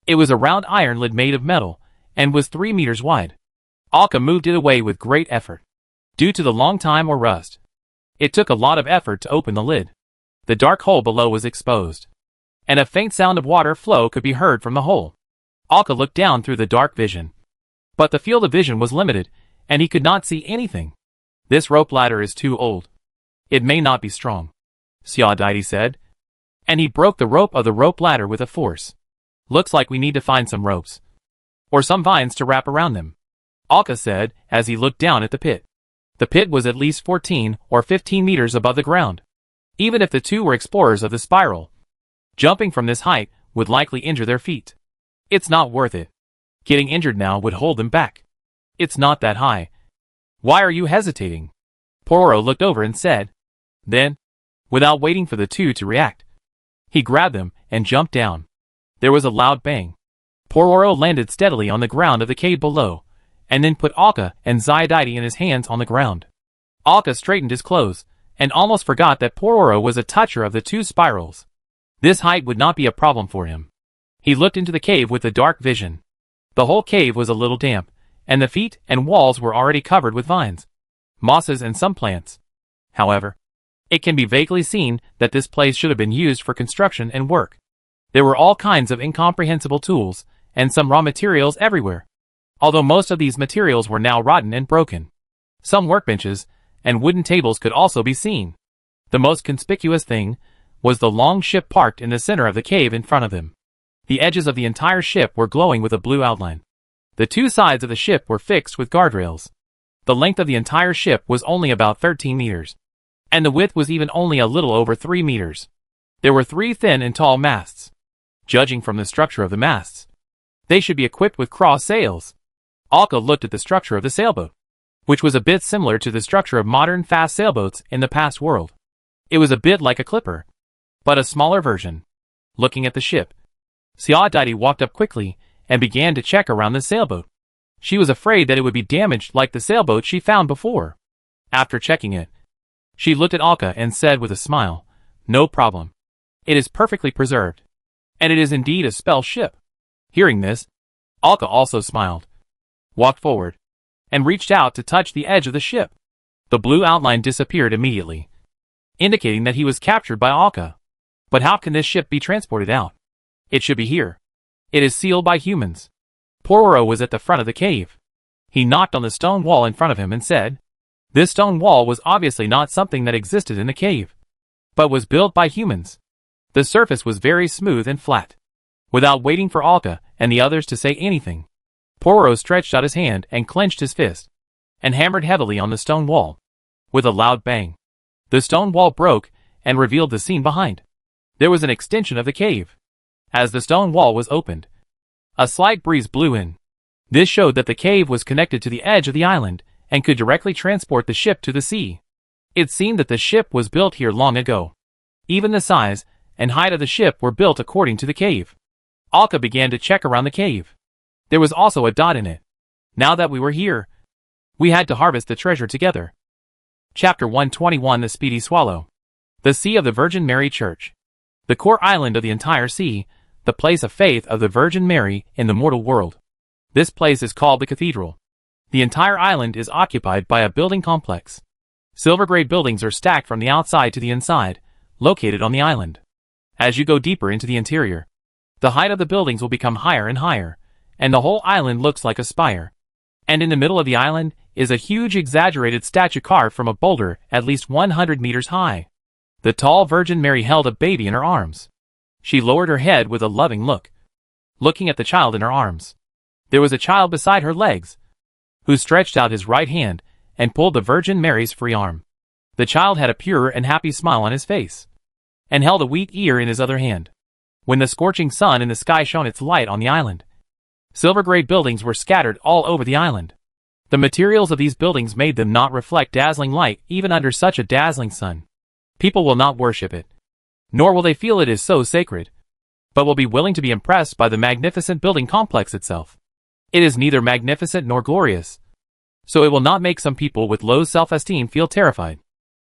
It was a round iron lid made of metal, and was 3 meters wide. Alka moved it away with great effort. Due to the long time or rust, it took a lot of effort to open the lid. The dark hole below was exposed, and a faint sound of water flow could be heard from the hole. Alka looked down through the dark vision. But the field of vision was limited, and he could not see anything. This rope ladder is too old. It may not be strong, Xiaodaidi said. And he broke the rope of the rope ladder with a force. Looks like we need to find some ropes. Or some vines to wrap around them, Alka said as he looked down at the pit. The pit was at least 14 or 15 meters above the ground. Even if the two were explorers of the spiral, jumping from this height would likely injure their feet. It's not worth it. Getting injured now would hold them back. It's not that high. Why are you hesitating? Pororo looked over and said. Then, without waiting for the two to react, he grabbed them and jumped down. There was a loud bang. Pororo landed steadily on the ground of the cave below, and then put Alka and Xiaodaidi in his hands on the ground. Alka straightened his clothes, and almost forgot that Pororo was a toucher of the two spirals. This height would not be a problem for him. He looked into the cave with the dark vision. The whole cave was a little damp, and the feet and walls were already covered with vines, mosses and some plants. However, it can be vaguely seen that this place should have been used for construction and work. There were all kinds of incomprehensible tools, and some raw materials everywhere. Although most of these materials were now rotten and broken. Some workbenches and wooden tables could also be seen. The most conspicuous thing was the long ship parked in the center of the cave in front of them. The edges of the entire ship were glowing with a blue outline. The two sides of the ship were fixed with guardrails. The length of the entire ship was only about 13 meters. And the width was even only a little over 3 meters. There were 3 thin and tall masts. Judging from the structure of the masts, they should be equipped with cross sails. Alka looked at the structure of the sailboat, which was a bit similar to the structure of modern fast sailboats in the past world. It was a bit like a clipper, but a smaller version. Looking at the ship, Xiaodaidi walked up quickly and began to check around the sailboat. She was afraid that it would be damaged like the sailboat she found before. After checking it, she looked at Alka and said with a smile, "No problem. It is perfectly preserved. And it is indeed a spell ship." Hearing this, Alka also smiled, walked forward, and reached out to touch the edge of the ship. The blue outline disappeared immediately, indicating that he was captured by Alka. But how can this ship be transported out? It should be here. It is sealed by humans. Pororo was at the front of the cave. He knocked on the stone wall in front of him and said, this stone wall was obviously not something that existed in the cave, but was built by humans. The surface was very smooth and flat. Without waiting for Alka and the others to say anything, Poirot stretched out his hand and clenched his fist, and hammered heavily on the stone wall. With a loud bang, the stone wall broke and revealed the scene behind. There was an extension of the cave. As the stone wall was opened, a slight breeze blew in. This showed that the cave was connected to the edge of the island and could directly transport the ship to the sea. It seemed that the ship was built here long ago. Even the size and height of the ship were built according to the cave. Alka began to check around the cave. There was also a dot in it. Now that we were here, we had to harvest the treasure together. Chapter 121: The Speedy Swallow. The Sea of the Virgin Mary Church. The core island of the entire sea, the place of faith of the Virgin Mary in the mortal world. This place is called the Cathedral. The entire island is occupied by a building complex. Silver-grade buildings are stacked from the outside to the inside, located on the island. As you go deeper into the interior, the height of the buildings will become higher and higher, and the whole island looks like a spire. And in the middle of the island is a huge exaggerated statue carved from a boulder at least 100 meters high. The tall Virgin Mary held a baby in her arms. She lowered her head with a loving look, looking at the child in her arms. There was a child beside her legs, who stretched out his right hand and pulled the Virgin Mary's free arm. The child had a pure and happy smile on his face, and held a wheat ear in his other hand. When the scorching sun in the sky shone its light on the island, silver-grade buildings were scattered all over the island. The materials of these buildings made them not reflect dazzling light even under such a dazzling sun. People will not worship it, nor will they feel it is so sacred, but will be willing to be impressed by the magnificent building complex itself. It is neither magnificent nor glorious, so it will not make some people with low self-esteem feel terrified.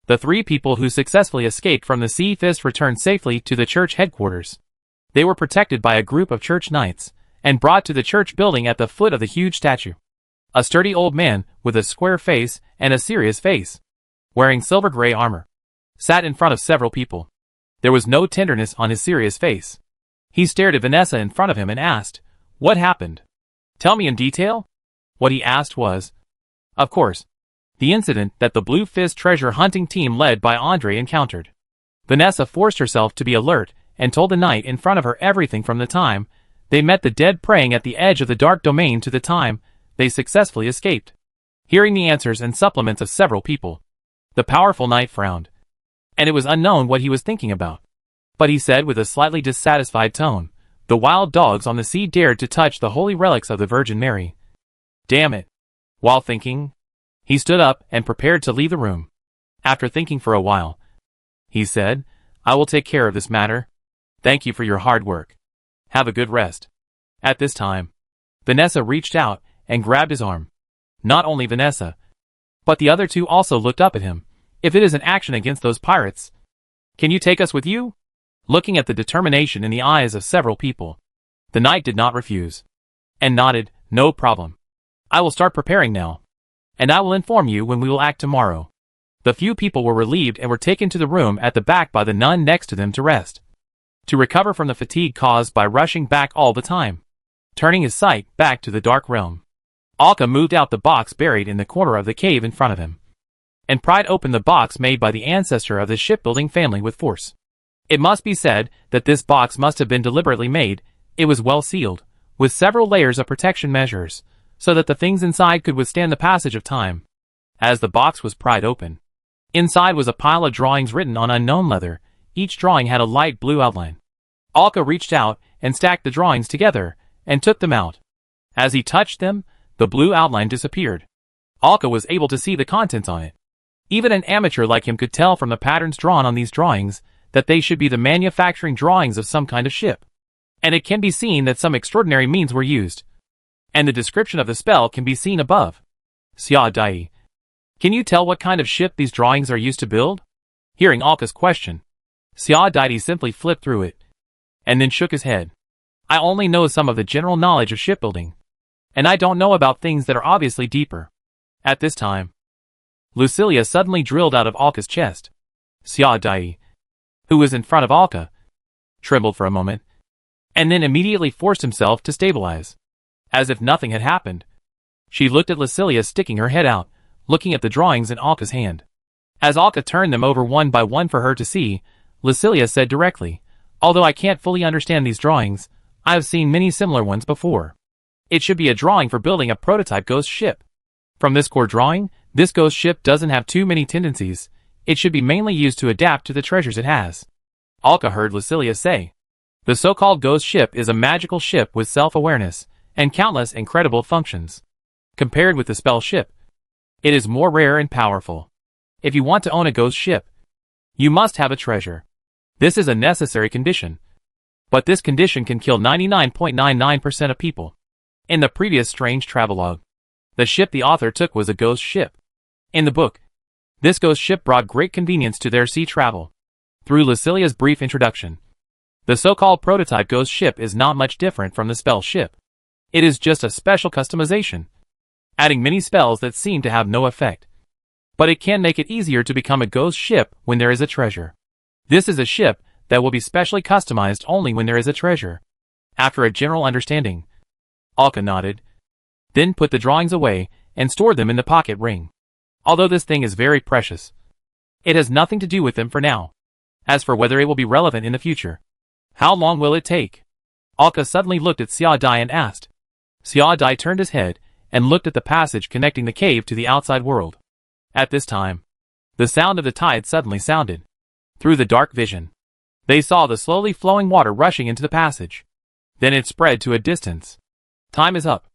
The 3 people who successfully escaped from the Sea Fist returned safely to the church headquarters. They were protected by a group of church knights, and brought to the church building at the foot of the huge statue. A sturdy old man, with a square face and a serious face, wearing silver-gray armor, sat in front of several people. There was no tenderness on his serious face. He stared at Vanessa in front of him and asked, "What happened? Tell me in detail?" What he asked was, of course, the incident that the Blue Fist treasure hunting team led by Andre encountered. Vanessa forced herself to be alert and told the knight in front of her everything from the time they met the dead praying at the edge of the dark domain to the time they successfully escaped. Hearing the answers and supplements of several people, the powerful knight frowned, and it was unknown what he was thinking about. But he said with a slightly dissatisfied tone, "The wild dogs on the sea dared to touch the holy relics of the Virgin Mary. Damn it." While thinking, he stood up and prepared to leave the room. After thinking for a while, he said, "I will take care of this matter. Thank you for your hard work. Have a good rest." At this time, Vanessa reached out and grabbed his arm. Not only Vanessa, but the other 2 also looked up at him. "If it is an action against those pirates, can you take us with you?" Looking at the determination in the eyes of several people, the knight did not refuse, and nodded, "No problem. I will start preparing now, and I will inform you when we will act tomorrow." The few people were relieved and were taken to the room at the back by the nun next to them to rest, to recover from the fatigue caused by rushing back all the time. Turning his sight back to the dark realm, Alka moved out the box buried in the corner of the cave in front of him, and pried open the box made by the ancestor of the shipbuilding family with force. It must be said that this box must have been deliberately made. It was well sealed, with several layers of protection measures, so that the things inside could withstand the passage of time. As the box was pried open, inside was a pile of drawings written on unknown leather. Each drawing had a light blue outline. Alka reached out and stacked the drawings together, and took them out. As he touched them, the blue outline disappeared. Alka was able to see the contents on it. Even an amateur like him could tell from the patterns drawn on these drawings that they should be the manufacturing drawings of some kind of ship. And it can be seen that some extraordinary means were used. And the description of the spell can be seen above. Xia Dai, can you tell what kind of ship these drawings are used to build? Hearing Alka's question, Xia Dai simply flipped through it, and then shook his head. I only know some of the general knowledge of shipbuilding, and I don't know about things that are obviously deeper. At this time, Lucilia suddenly drilled out of Alka's chest. Xia Dai, who was in front of Alka, trembled for a moment, and then immediately forced himself to stabilize. As if nothing had happened, she looked at Lucilia sticking her head out, looking at the drawings in Alka's hand. As Alka turned them over one by one for her to see, Lucilia said directly, "Although I can't fully understand these drawings, I have seen many similar ones before. It should be a drawing for building a prototype ghost ship. From this core drawing, this ghost ship doesn't have too many tendencies. It should be mainly used to adapt to the treasures it has. Alka heard Lucilia say. The so-called ghost ship is a magical ship with self-awareness and countless incredible functions. Compared with the spell ship, it is more rare and powerful. If you want to own a ghost ship, you must have a treasure. This is a necessary condition. But this condition can kill 99.99% of people. In the previous strange travelogue, the ship the author took was a ghost ship. In the book, this ghost ship brought great convenience to their sea travel. Through Lucilia's brief introduction, the so-called prototype ghost ship is not much different from the spell ship. It is just a special customization, adding many spells that seem to have no effect. But it can make it easier to become a ghost ship when there is a treasure. This is a ship that will be specially customized only when there is a treasure. After a general understanding, Alka nodded, then put the drawings away and stored them in the pocket ring. Although this thing is very precious, it has nothing to do with them for now. As for whether it will be relevant in the future, how long will it take? Alka suddenly looked at Xia Dai and asked. Xia Dai turned his head and looked at the passage connecting the cave to the outside world. At this time, the sound of the tide suddenly sounded. Through the dark vision, they saw the slowly flowing water rushing into the passage. Then it spread to a distance. Time is up.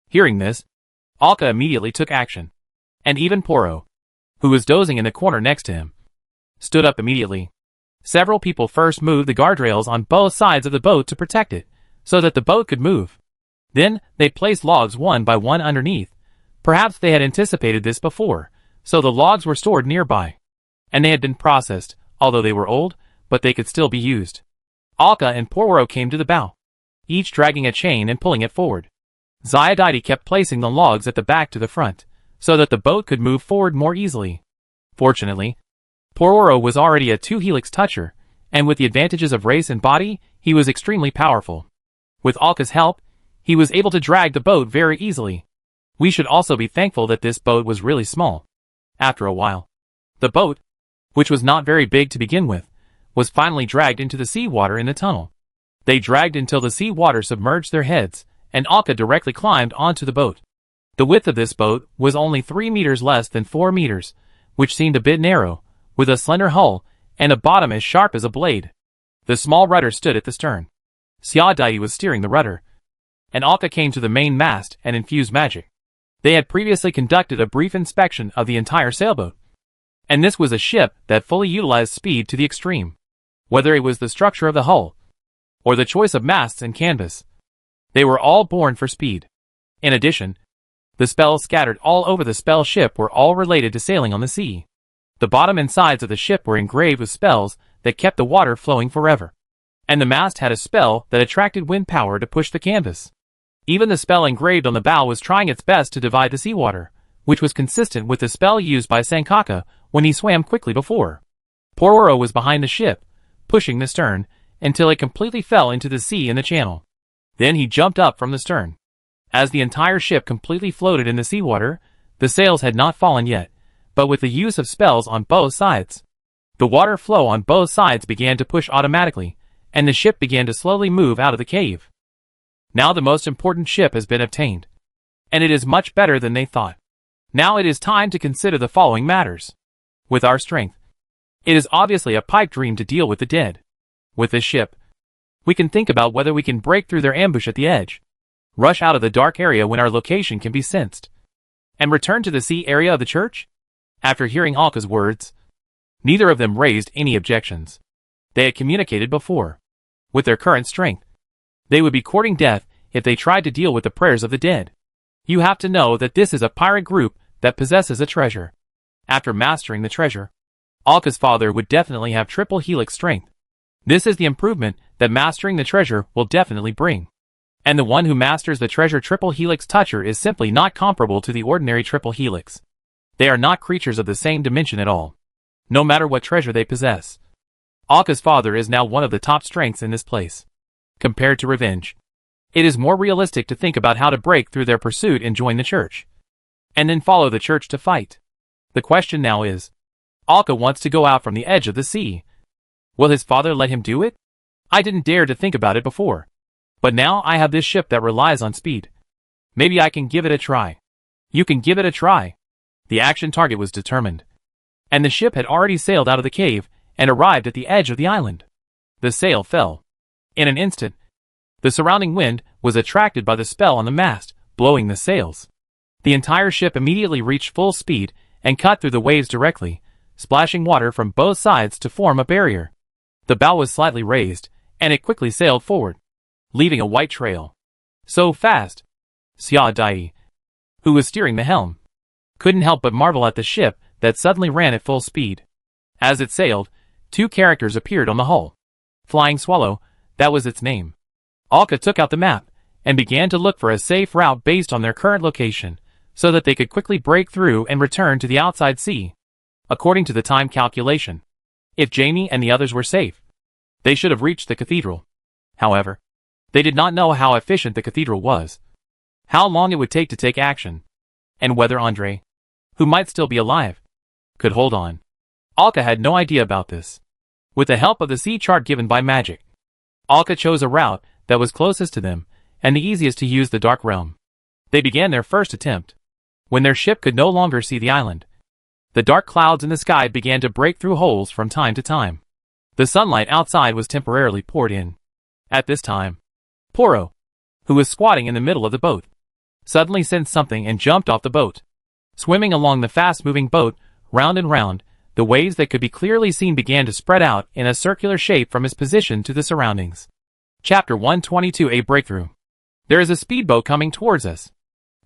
Hearing this, Alka immediately took action. And even Poro, who was dozing in the corner next to him, stood up immediately. Several people first moved the guardrails on both sides of the boat to protect it, so that the boat could move. Then, they placed logs one by one underneath. Perhaps they had anticipated this before, so the logs were stored nearby. And they had been processed, although they were old, but they could still be used. Alka and Poro came to the bow, each dragging a chain and pulling it forward. Xiaodaidi kept placing the logs at the back to the front, so that the boat could move forward more easily. Fortunately, Poro was already a 2-helix toucher, and with the advantages of race and body, he was extremely powerful. With Alka's help, he was able to drag the boat very easily. We should also be thankful that this boat was really small. After a while, the boat, which was not very big to begin with, was finally dragged into the seawater in the tunnel. They dragged until the seawater submerged their heads, and Alka directly climbed onto the boat. The width of this boat was only 3 meters less than 4 meters, which seemed a bit narrow, with a slender hull and a bottom as sharp as a blade. The small rudder stood at the stern. Xiaodai was steering the rudder, and Alka came to the main mast and infused magic. They had previously conducted a brief inspection of the entire sailboat, and this was a ship that fully utilized speed to the extreme. Whether it was the structure of the hull, or the choice of masts and canvas, they were all born for speed. In addition, the spells scattered all over the spell ship were all related to sailing on the sea. The bottom and sides of the ship were engraved with spells that kept the water flowing forever. And the mast had a spell that attracted wind power to push the canvas. Even the spell engraved on the bow was trying its best to divide the seawater, which was consistent with the spell used by Sankaka when he swam quickly before. Poro was behind the ship, pushing the stern, until it completely fell into the sea in the channel. Then he jumped up from the stern. As the entire ship completely floated in the seawater, the sails had not fallen yet, but with the use of spells on both sides, the water flow on both sides began to push automatically, and the ship began to slowly move out of the cave. Now the most important ship has been obtained, and it is much better than they thought. Now it is time to consider the following matters. With our strength, it is obviously a pipe dream to deal with the dead. With this ship, we can think about whether we can break through their ambush at the edge, rush out of the dark area when our location can be sensed, and return to the sea area of the church. After hearing Alka's words, neither of them raised any objections. They had communicated before. With their current strength, they would be courting death if they tried to deal with the prayers of the dead. You have to know that this is a pirate group that possesses a treasure. After mastering the treasure, Alka's father would definitely have triple helix strength. This is the improvement that mastering the treasure will definitely bring. And the one who masters the treasure triple helix toucher is simply not comparable to the ordinary triple helix. They are not creatures of the same dimension at all, no matter what treasure they possess. Alka's father is now one of the top strengths in this place. Compared to revenge, it is more realistic to think about how to break through their pursuit and join the church, and then follow the church to fight. The question now is, Alka wants to go out from the edge of the sea. Will his father let him do it? I didn't dare to think about it before. But now I have this ship that relies on speed. Maybe I can give it a try. You can give it a try. The action target was determined. And the ship had already sailed out of the cave and arrived at the edge of the island. The sail fell. In an instant, the surrounding wind was attracted by the spell on the mast, blowing the sails. The entire ship immediately reached full speed and cut through the waves directly, splashing water from both sides to form a barrier. The bow was slightly raised, and it quickly sailed forward, leaving a white trail. So fast! Xia Dai, who was steering the helm, couldn't help but marvel at the ship that suddenly ran at full speed. As it sailed, two characters appeared on the hull. Flying Swallow, that was its name. Alka took out the map and began to look for a safe route based on their current location, so that they could quickly break through and return to the outside sea. According to the time calculation, if Jamie and the others were safe, they should have reached the cathedral. However, they did not know how efficient the cathedral was, how long it would take to take action, and whether Andre, who might still be alive, could hold on. Alka had no idea about this. With the help of the sea chart given by magic, Alka chose a route that was closest to them and the easiest to use the Dark Realm. They began their first attempt. When their ship could no longer see the island, the dark clouds in the sky began to break through holes from time to time. The sunlight outside was temporarily poured in. At this time, Poro, who was squatting in the middle of the boat, suddenly sensed something and jumped off the boat. Swimming along the fast-moving boat, round and round, the waves that could be clearly seen began to spread out in a circular shape from his position to the surroundings. Chapter 122: A Breakthrough. There is a speedboat coming towards us.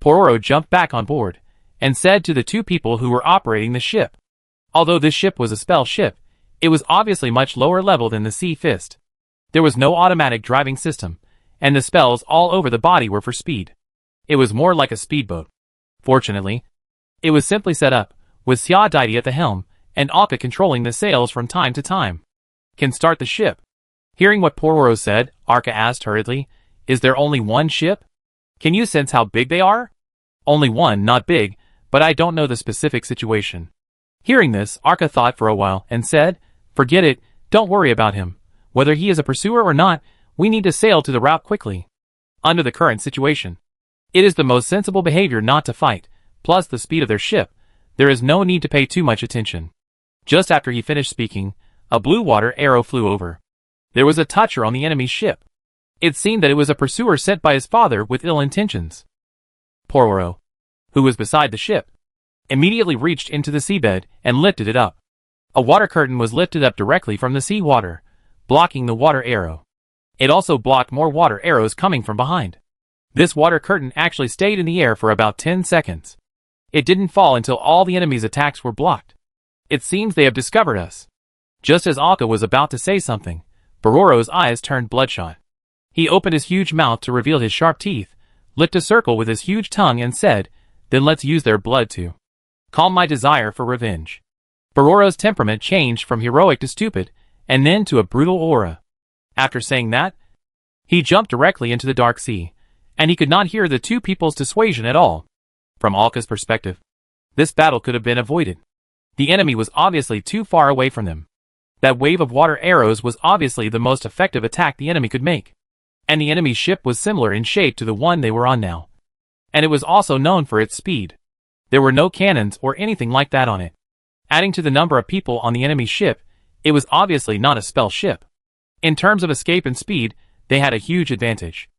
Pororo jumped back on board and said to the two people who were operating the ship. Although this ship was a spell ship, it was obviously much lower level than the Sea Fist. There was no automatic driving system, and the spells all over the body were for speed. It was more like a speedboat. Fortunately, it was simply set up, with Xia Daidi at the helm, and Alka controlling the sails from time to time. Can start the ship. Hearing what Pororo said, Arka asked hurriedly, "Is there only one ship? Can you sense how big they are?" "Only one, not big, but I don't know the specific situation." Hearing this, Arka thought for a while and said, "Forget it, don't worry about him. Whether he is a pursuer or not, we need to sail to the route quickly. Under the current situation, it is the most sensible behavior not to fight, plus the speed of their ship. There is no need to pay too much attention." Just after he finished speaking, a blue water arrow flew over. There was a toucher on the enemy's ship. It seemed that it was a pursuer sent by his father with ill intentions. Pororo, who was beside the ship, immediately reached into the seabed and lifted it up. A water curtain was lifted up directly from the sea water, blocking the water arrow. It also blocked more water arrows coming from behind. This water curtain actually stayed in the air for about 10 seconds. It didn't fall until all the enemy's attacks were blocked. "It seems they have discovered us." Just as Alka was about to say something, Pororo's eyes turned bloodshot. He opened his huge mouth to reveal his sharp teeth, licked a circle with his huge tongue and said, "Then let's use their blood to calm my desire for revenge." Pororo's temperament changed from heroic to stupid, and then to a brutal aura. After saying that, he jumped directly into the dark sea, and he could not hear the two people's dissuasion at all. From Alka's perspective, this battle could have been avoided. The enemy was obviously too far away from them. That wave of water arrows was obviously the most effective attack the enemy could make. And the enemy's ship was similar in shape to the one they were on now. And it was also known for its speed. There were no cannons or anything like that on it. Adding to the number of people on the enemy's ship, it was obviously not a spell ship. In terms of escape and speed, they had a huge advantage.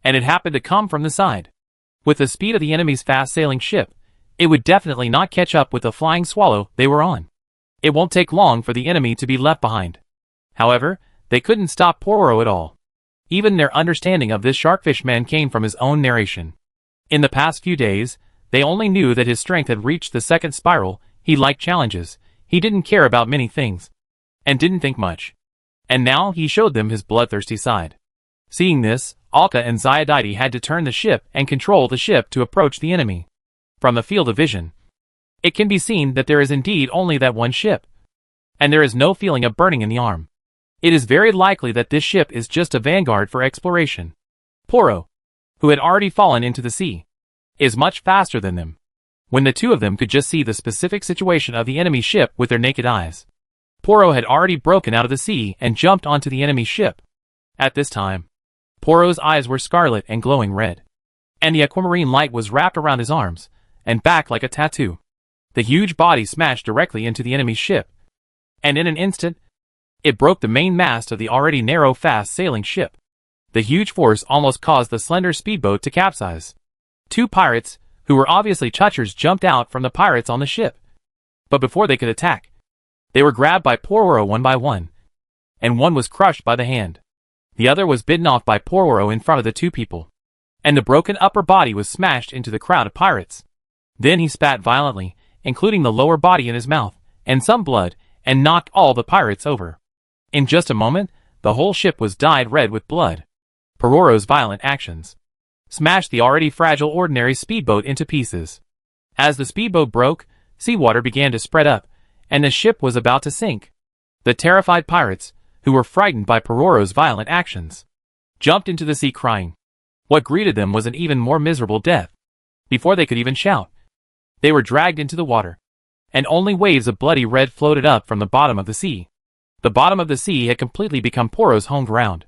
And it happened to come from the side. With the speed of the enemy's fast-sailing ship, it would definitely not catch up with the flying swallow they were on. It won't take long for the enemy to be left behind. However, they couldn't stop Pororo at all. Even their understanding of this sharkfish man came from his own narration. In the past few days, they only knew that his strength had reached the second spiral. He liked challenges, he didn't care about many things, and didn't think much. And now he showed them his bloodthirsty side. Seeing this, Alka and Xia Daidi had to turn the ship and control the ship to approach the enemy. From the field of vision, it can be seen that there is indeed only that one ship. And there is no feeling of burning in the arm. It is very likely that this ship is just a vanguard for exploration. Poro, who had already fallen into the sea, is much faster than them. When the two of them could just see the specific situation of the enemy ship with their naked eyes, Poro had already broken out of the sea and jumped onto the enemy ship. At this time, Poro's eyes were scarlet and glowing red. and the aquamarine light was wrapped around his arms and back like a tattoo. The huge body smashed directly into the enemy's ship, and in an instant, it broke the main mast of the already narrow, fast-sailing ship. The huge force almost caused the slender speedboat to capsize. Two pirates, who were obviously touchers, jumped out from the pirates on the ship. But before they could attack, they were grabbed by Pororo one by one, and one was crushed by the hand. The other was bitten off by Pororo in front of the two people, and the broken upper body was smashed into the crowd of pirates. Then he spat violently, including the lower body in his mouth, and some blood, and knocked all the pirates over. In just a moment, the whole ship was dyed red with blood. Pororo's violent actions smashed the already fragile ordinary speedboat into pieces. As the speedboat broke, seawater began to spread up, and the ship was about to sink. The terrified pirates, who were frightened by Pororo's violent actions, jumped into the sea crying. What greeted them was an even more miserable death. Before they could even shout, they were dragged into the water, and only waves of bloody red floated up from the bottom of the sea. The bottom of the sea had completely become Pororo's home ground,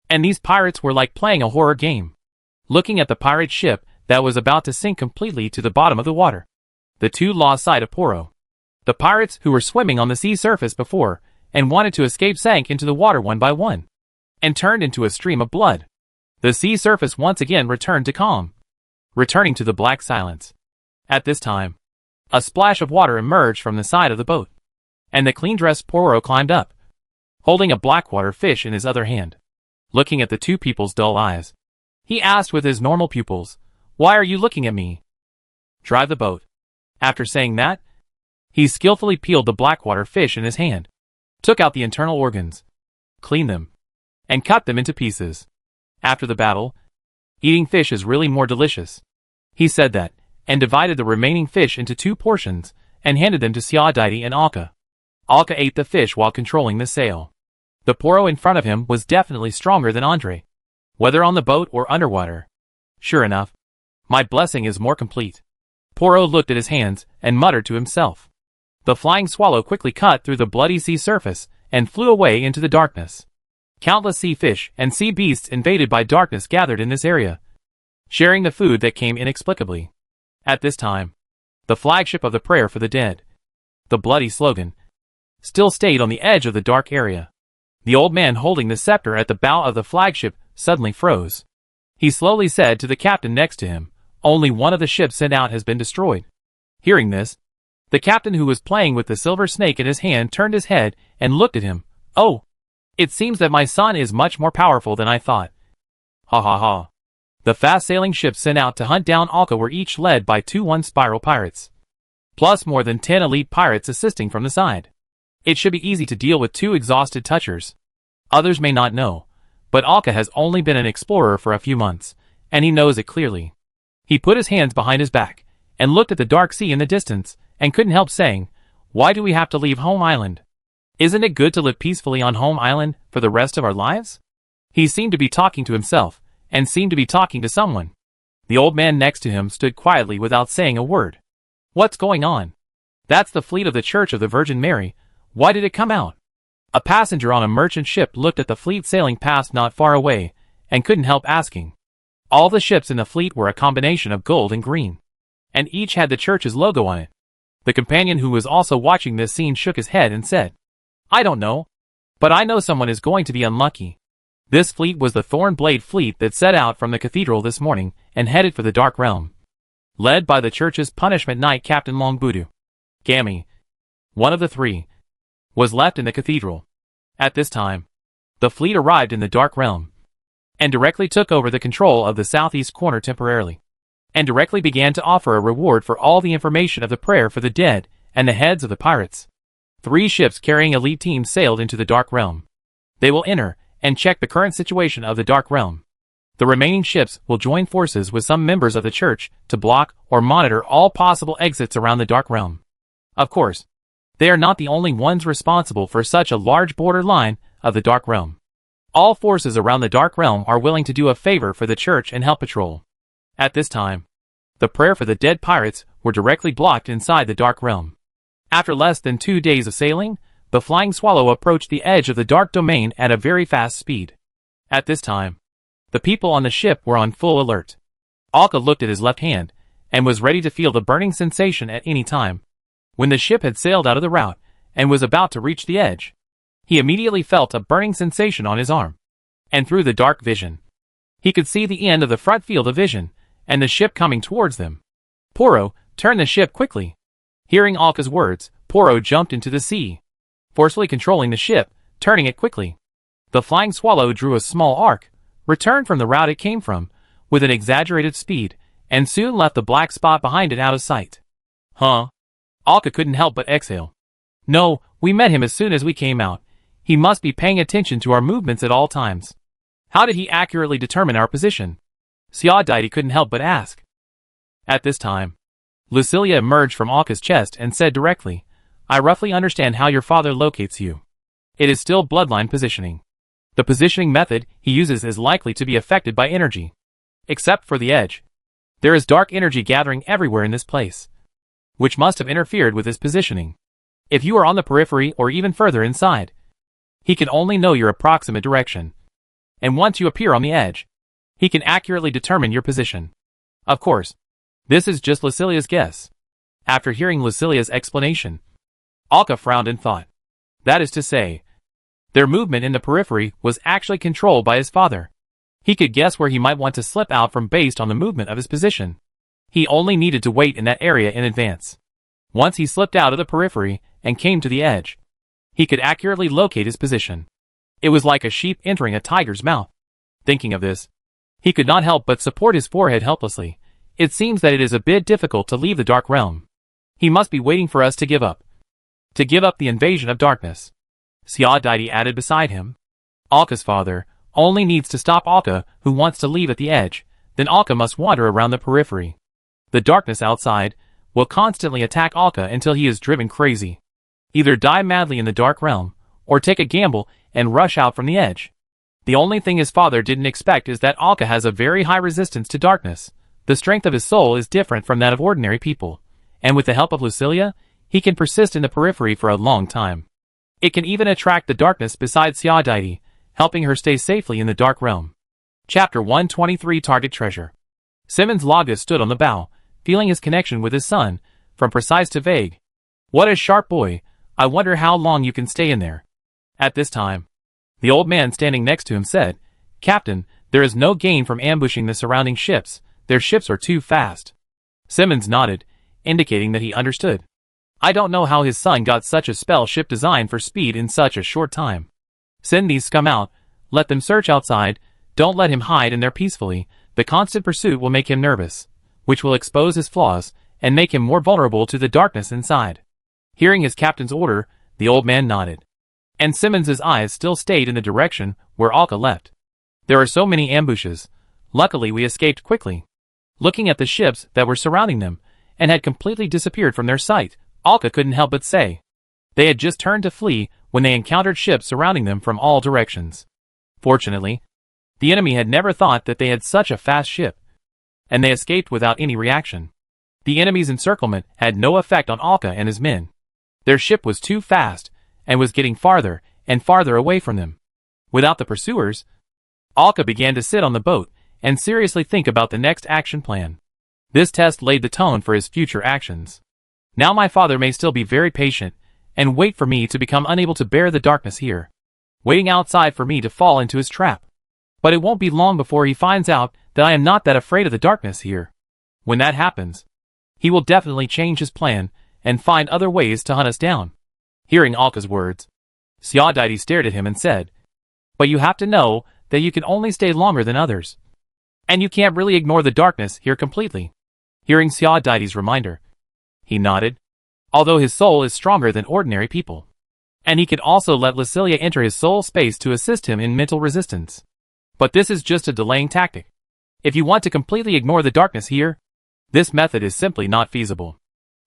and these pirates were like playing a horror game, looking at the pirate ship that was about to sink completely to the bottom of the water. The two lost sight of Pororo. The pirates who were swimming on the sea surface before and wanted to escape sank into the water one by one, and turned into a stream of blood. The sea surface once again returned to calm, returning to the black silence. At this time, a splash of water emerged from the side of the boat, and the clean-dressed Pororo climbed up, holding a blackwater fish in his other hand. Looking at the two people's dull eyes, he asked with his normal pupils, "Why are you looking at me?" "Drive the boat." After saying that, he skillfully peeled the blackwater fish in his hand, took out the internal organs, cleaned them, and cut them into pieces. After the battle, eating fish is really more delicious, he said that, and divided the remaining fish into two portions, and handed them to Siadaiti and Alka. Alka ate the fish while controlling the sail. The Pororo in front of him was definitely stronger than Andre, whether on the boat or underwater. Sure enough, my blessing is more complete. Pororo looked at his hands and muttered to himself. The flying swallow quickly cut through the bloody sea surface and flew away into the darkness. Countless sea fish and sea beasts invaded by darkness gathered in this area, sharing the food that came inexplicably. At this time, the flagship of the prayer for the dead, the bloody slogan, still stayed on the edge of the dark area. The old man holding the scepter at the bow of the flagship suddenly froze. He slowly said to the captain next to him, "Only one of the ships sent out has been destroyed." Hearing this, the captain who was playing with the silver snake in his hand turned his head and looked at him. "Oh, it seems that my son is much more powerful than I thought." Ha ha ha. The fast-sailing ships sent out to hunt down Alka were each led by 2 one-spiral pirates, plus more than 10 elite pirates assisting from the side. It should be easy to deal with 2 exhausted touchers. Others may not know, but Alka has only been an explorer for a few months, and he knows it clearly. He put his hands behind his back, and looked at the dark sea in the distance, and couldn't help saying, "Why do we have to leave Home Island? Isn't it good to live peacefully on Home Island for the rest of our lives?" He seemed to be talking to himself, and seemed to be talking to someone. The old man next to him stood quietly without saying a word. "What's going on?" "That's the fleet of the Church of the Virgin Mary. Why did it come out?" A passenger on a merchant ship looked at the fleet sailing past not far away, and couldn't help asking. All the ships in the fleet were a combination of gold and green, and each had the church's logo on it. The companion who was also watching this scene shook his head and said, "I don't know, but I know someone is going to be unlucky." This fleet was the Thornblade fleet that set out from the cathedral this morning and headed for the Dark Realm, led by the church's punishment knight Captain Longbudu. Gammy, one of the 3, was left in the cathedral. At this time, the fleet arrived in the Dark Realm, and directly took over the control of the southeast corner temporarily, and directly began to offer a reward for all the information of the prayer for the dead and the heads of the pirates. 3 ships carrying elite teams sailed into the Dark Realm. They will enter and check the current situation of the Dark Realm. The remaining ships will join forces with some members of the church to block or monitor all possible exits around the Dark Realm. Of course, they are not the only ones responsible for such a large border line of the Dark Realm. All forces around the Dark Realm are willing to do a favor for the church and help patrol. At this time, the prayer for the dead pirates were directly blocked inside the Dark Realm. After less than 2 days of sailing, the Flying Swallow approached the edge of the Dark Domain at a very fast speed. At this time, the people on the ship were on full alert. Alka looked at his left hand, and was ready to feel the burning sensation at any time. When the ship had sailed out of the route, and was about to reach the edge, he immediately felt a burning sensation on his arm. And through the dark vision, he could see the end of the front field of vision, and the ship coming towards them. Poro, turn the ship quickly. Hearing Alka's words, Poro jumped into the sea, forcefully controlling the ship, turning it quickly. The flying swallow drew a small arc, returned from the route it came from, with an exaggerated speed, and soon left the black spot behind it out of sight. Huh? Alka couldn't help but exhale. No, we met him as soon as we came out. He must be paying attention to our movements at all times. How did he accurately determine our position? Xiaodai couldn't help but ask. At this time, Lucilia emerged from Alka's chest and said directly, I roughly understand how your father locates you. It is still bloodline positioning. The positioning method he uses is likely to be affected by energy. Except for the edge. There is dark energy gathering everywhere in this place, which must have interfered with his positioning. If you are on the periphery or even further inside, he can only know your approximate direction. And once you appear on the edge, he can accurately determine your position. Of course, this is just Lucilia's guess. After hearing Lucilia's explanation, Alka frowned and thought. That is to say, their movement in the periphery was actually controlled by his father. He could guess where he might want to slip out from based on the movement of his position. He only needed to wait in that area in advance. Once he slipped out of the periphery and came to the edge, he could accurately locate his position. It was like a sheep entering a tiger's mouth. Thinking of this, he could not help but support his forehead helplessly. It seems that it is a bit difficult to leave the dark realm. He must be waiting for us to give up. To give up the invasion of darkness. Xiaodai added beside him. Alka's father only needs to stop Alka, who wants to leave at the edge, then Alka must wander around the periphery. The darkness outside will constantly attack Alka until he is driven crazy. Either die madly in the dark realm, or take a gamble and rush out from the edge. The only thing his father didn't expect is that Alka has a very high resistance to darkness. The strength of his soul is different from that of ordinary people, and with the help of Lucilia, he can persist in the periphery for a long time. It can even attract the darkness besides Xiaodai, helping her stay safely in the dark realm. Chapter 123 Target Treasure. Simmons Laga stood on the bow, feeling his connection with his son, from precise to vague. What a sharp boy, I wonder how long you can stay in there. At this time, the old man standing next to him said, Captain, there is no gain from ambushing the surrounding ships, their ships are too fast. Simmons nodded, indicating that he understood. I don't know how his son got such a spell ship designed for speed in such a short time. Send these scum out, let them search outside, don't let him hide in there peacefully, the constant pursuit will make him nervous, which will expose his flaws, and make him more vulnerable to the darkness inside. Hearing his captain's order, the old man nodded. And Simmons's eyes still stayed in the direction where Alka left. There are so many ambushes. Luckily we escaped quickly. Looking at the ships that were surrounding them, and had completely disappeared from their sight, Alka couldn't help but say. They had just turned to flee when they encountered ships surrounding them from all directions. Fortunately, the enemy had never thought that they had such a fast ship, and they escaped without any reaction. The enemy's encirclement had no effect on Alka and his men. Their ship was too fast, and was getting farther and farther away from them. Without the pursuers, Alka began to sit on the boat and seriously think about the next action plan. This test laid the tone for his future actions. Now my father may still be very patient, and wait for me to become unable to bear the darkness here, waiting outside for me to fall into his trap. But it won't be long before he finds out that I am not that afraid of the darkness here. When that happens, he will definitely change his plan and find other ways to hunt us down. Hearing Alka's words, Xiaodai stared at him and said, But you have to know that you can only stay longer than others. And you can't really ignore the darkness here completely. Hearing Xiaodai's reminder, he nodded. Although his soul is stronger than ordinary people, and he could also let Lucilia enter his soul space to assist him in mental resistance. But this is just a delaying tactic. If you want to completely ignore the darkness here, this method is simply not feasible.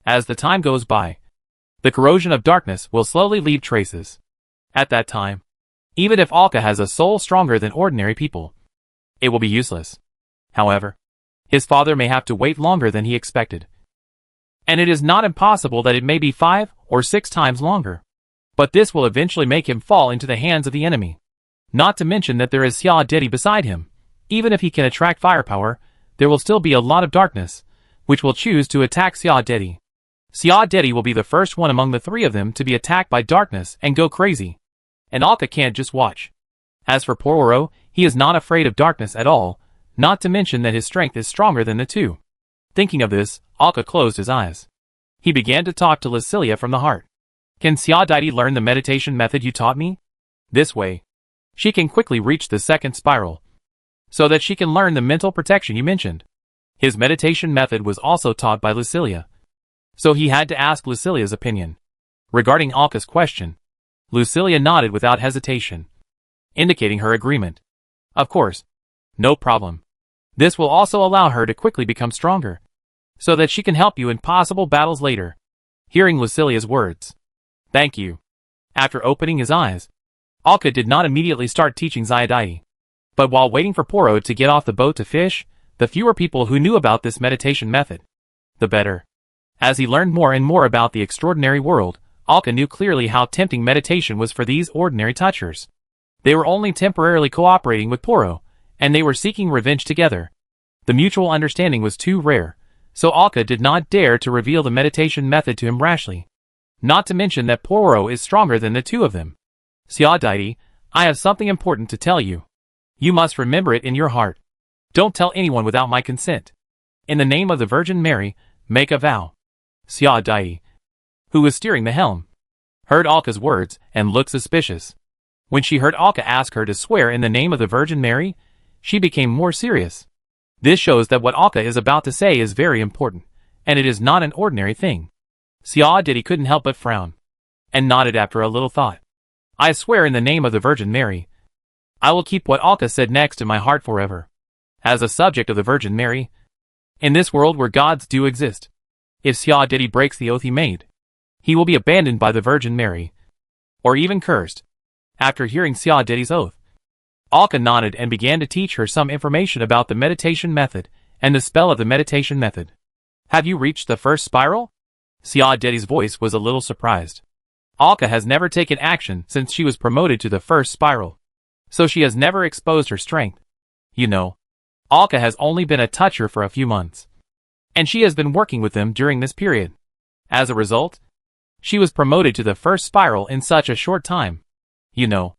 As the time goes by, the corrosion of darkness will slowly leave traces. At that time, even if Alka has a soul stronger than ordinary people, it will be useless. However, his father may have to wait longer than he expected. And it is not impossible that it may be 5 or 6 times longer. But this will eventually make him fall into the hands of the enemy. Not to mention that there is Xiaodai beside him. Even if he can attract firepower, there will still be a lot of darkness, which will choose to attack Sia Dedi. Sia Dedi will be the first one among the three of them to be attacked by darkness and go crazy. And Alka can't just watch. As for Pororo, he is not afraid of darkness at all, not to mention that his strength is stronger than the two. Thinking of this, Alka closed his eyes. He began to talk to Lucilia from the heart. Can Sia Dedi learn the meditation method you taught me? This way, she can quickly reach the second spiral, so that she can learn the mental protection you mentioned. His meditation method was also taught by Lucilia, so he had to ask Lucilia's opinion. Regarding Alka's question, Lucilia nodded without hesitation, indicating her agreement. Of course. No problem. This will also allow her to quickly become stronger, so that she can help you in possible battles later. Hearing Lucilia's words. Thank you. After opening his eyes, Alka did not immediately start teaching Xiaodai. But while waiting for Poro to get off the boat to fish, the fewer people who knew about this meditation method, the better. As he learned more and more about the extraordinary world, Alka knew clearly how tempting meditation was for these ordinary touchers. They were only temporarily cooperating with Poro, and they were seeking revenge together. The mutual understanding was too rare, so Alka did not dare to reveal the meditation method to him rashly. Not to mention that Poro is stronger than the two of them. Xiaodai, I have something important to tell you. You must remember it in your heart. Don't tell anyone without my consent. In the name of the Virgin Mary, make a vow. Xiaodai, who was steering the helm, heard Alka's words and looked suspicious. When she heard Alka ask her to swear in the name of the Virgin Mary, she became more serious. This shows that what Alka is about to say is very important, and it is not an ordinary thing. Xiaodai couldn't help but frown, and nodded after a little thought. I swear in the name of the Virgin Mary. I will keep what Alka said next in my heart forever. As a subject of the Virgin Mary, in this world where gods do exist, if Xiaodai breaks the oath he made, he will be abandoned by the Virgin Mary, or even cursed. After hearing Xiaodai's oath, Alka nodded and began to teach her some information about the meditation method and the spell of the meditation method. Have you reached the first spiral? Xiaodai's voice was a little surprised. Alka has never taken action since she was promoted to the first spiral, so she has never exposed her strength. You know, Alka has only been a toucher for a few months, and she has been working with them during this period. As a result, she was promoted to the first spiral in such a short time. You know,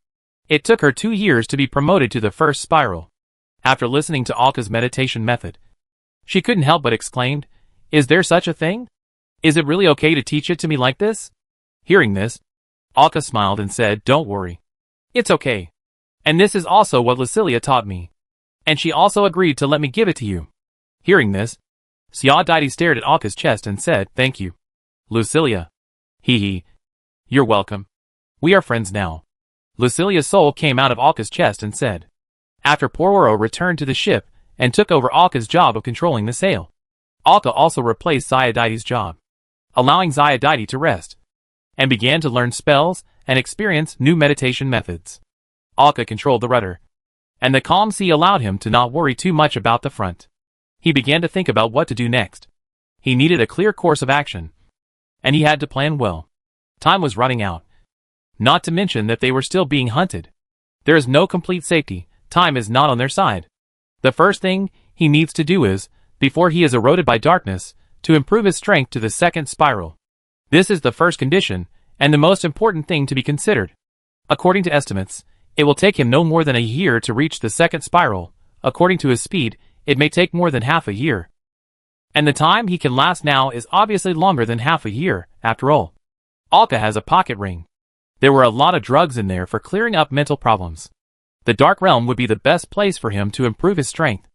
it took her 2 years to be promoted to the first spiral. After listening to Alka's meditation method, she couldn't help but exclaimed, Is there such a thing? Is it really okay to teach it to me like this? Hearing this, Alka smiled and said, Don't worry. It's okay. And this is also what Lucilia taught me. And she also agreed to let me give it to you. Hearing this, Xiaodai stared at Alka's chest and said, Thank you. Lucilia. Hee. You're welcome. We are friends now. Lucilia's soul came out of Alka's chest and said. After Pororo returned to the ship and took over Alka's job of controlling the sail, Alka also replaced Xiaodai's job, allowing Xiaodai to rest, and began to learn spells and experience new meditation methods. Alka controlled the rudder, and the calm sea allowed him to not worry too much about the front. He began to think about what to do next. He needed a clear course of action, and he had to plan well. Time was running out. Not to mention that they were still being hunted. There is no complete safety. Time is not on their side. The first thing he needs to do is, before he is eroded by darkness, to improve his strength to the second spiral. This is the first condition, and the most important thing to be considered. According to estimates, it will take him no more than a year to reach the second spiral. According to his speed, it may take more than half a year. And the time he can last now is obviously longer than half a year, after all. Alka has a pocket ring. There were a lot of drugs in there for clearing up mental problems. The Dark Realm would be the best place for him to improve his strength.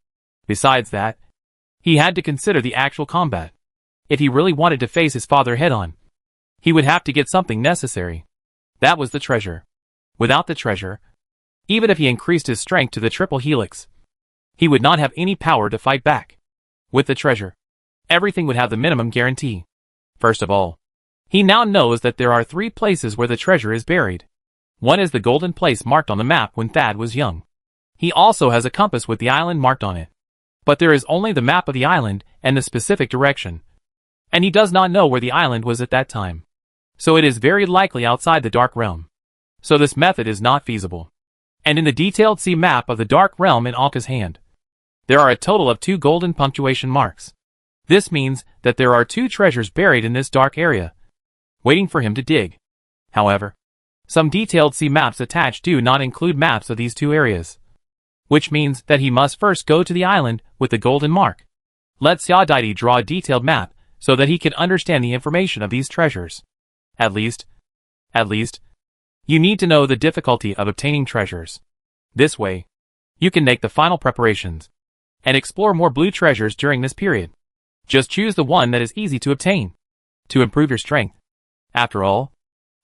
Besides that, he had to consider the actual combat. If he really wanted to face his father head-on, he would have to get something necessary. That was the treasure. Without the treasure, even if he increased his strength to the triple helix, he would not have any power to fight back. With the treasure, everything would have the minimum guarantee. First of all, he now knows that there are 3 places where the treasure is buried. One is the golden place marked on the map when Thad was young. He also has a compass with the island marked on it. But there is only the map of the island and the specific direction. And he does not know where the island was at that time. So it is very likely outside the Dark Realm. So this method is not feasible. And in the detailed sea map of the Dark Realm in Alka's hand, There are a total of 2 golden punctuation marks. This means that there are 2 treasures buried in this dark area, waiting for him to dig. However, some detailed sea maps attached do not include maps of these 2 areas, which means that he must first go to the island with the golden mark. Let Xiaodaidi draw a detailed map so that he can understand the information of these treasures. At least, you need to know the difficulty of obtaining treasures. This way, you can make the final preparations and explore more blue treasures during this period. Just choose the one that is easy to obtain to improve your strength. After all,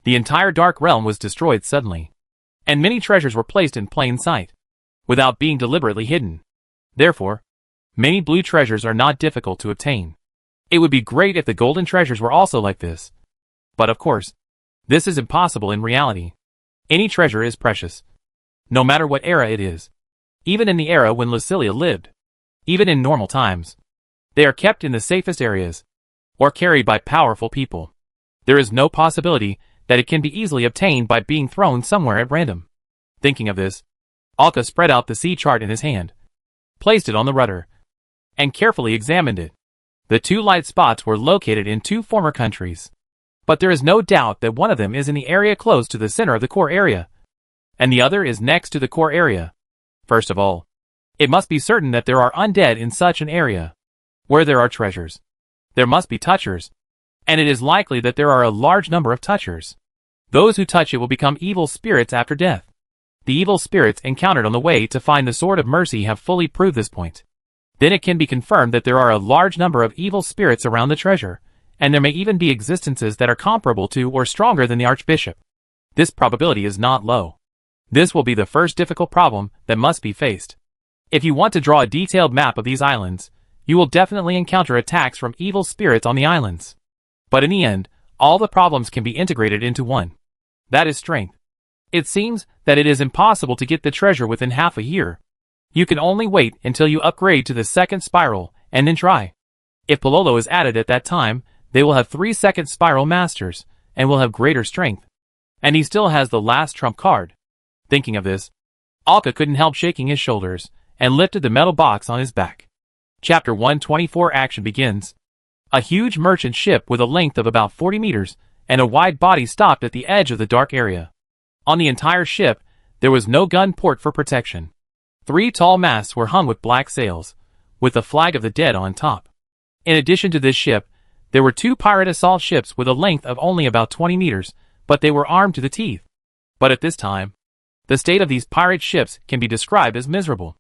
the entire Dark Realm was destroyed suddenly, and many treasures were placed in plain sight, without being deliberately hidden. Therefore, many blue treasures are not difficult to obtain. It would be great if the golden treasures were also like this. But of course, this is impossible in reality. Any treasure is precious, no matter what era it is. Even in the era when Lucilia lived, even in normal times, they are kept in the safest areas, or carried by powerful people. There is no possibility that it can be easily obtained by being thrown somewhere at random. Thinking of this, Alka spread out the sea chart in his hand, placed it on the rudder, and carefully examined it. The 2 light spots were located in 2 former countries, but there is no doubt that one of them is in the area close to the center of the core area, and the other is next to the core area. First of all, it must be certain that there are undead in such an area. Where there are treasures, there must be touchers, and it is likely that there are a large number of touchers. Those who touch it will become evil spirits after death. The evil spirits encountered on the way to find the Sword of Mercy have fully proved this point. Then it can be confirmed that there are a large number of evil spirits around the treasure, and there may even be existences that are comparable to or stronger than the Archbishop. This probability is not low. This will be the first difficult problem that must be faced. If you want to draw a detailed map of these islands, you will definitely encounter attacks from evil spirits on the islands. But in the end, all the problems can be integrated into one. That is strength. It seems that it is impossible to get the treasure within half a year. You can only wait until you upgrade to the 2nd spiral, and then try. If Pololo is added at that time, they will have 3 second spiral masters, and will have greater strength. And he still has the last trump card. Thinking of this, Alka couldn't help shaking his shoulders, and lifted the metal box on his back. Chapter 124 action begins. A huge merchant ship with a length of about 40 meters, and a wide body stopped at the edge of the dark area. On the entire ship, there was no gun port for protection. 3 tall masts were hung with black sails, with the flag of the dead on top. In addition to this ship, there were 2 pirate assault ships with a length of only about 20 meters, but they were armed to the teeth. But at this time, the state of these pirate ships can be described as miserable.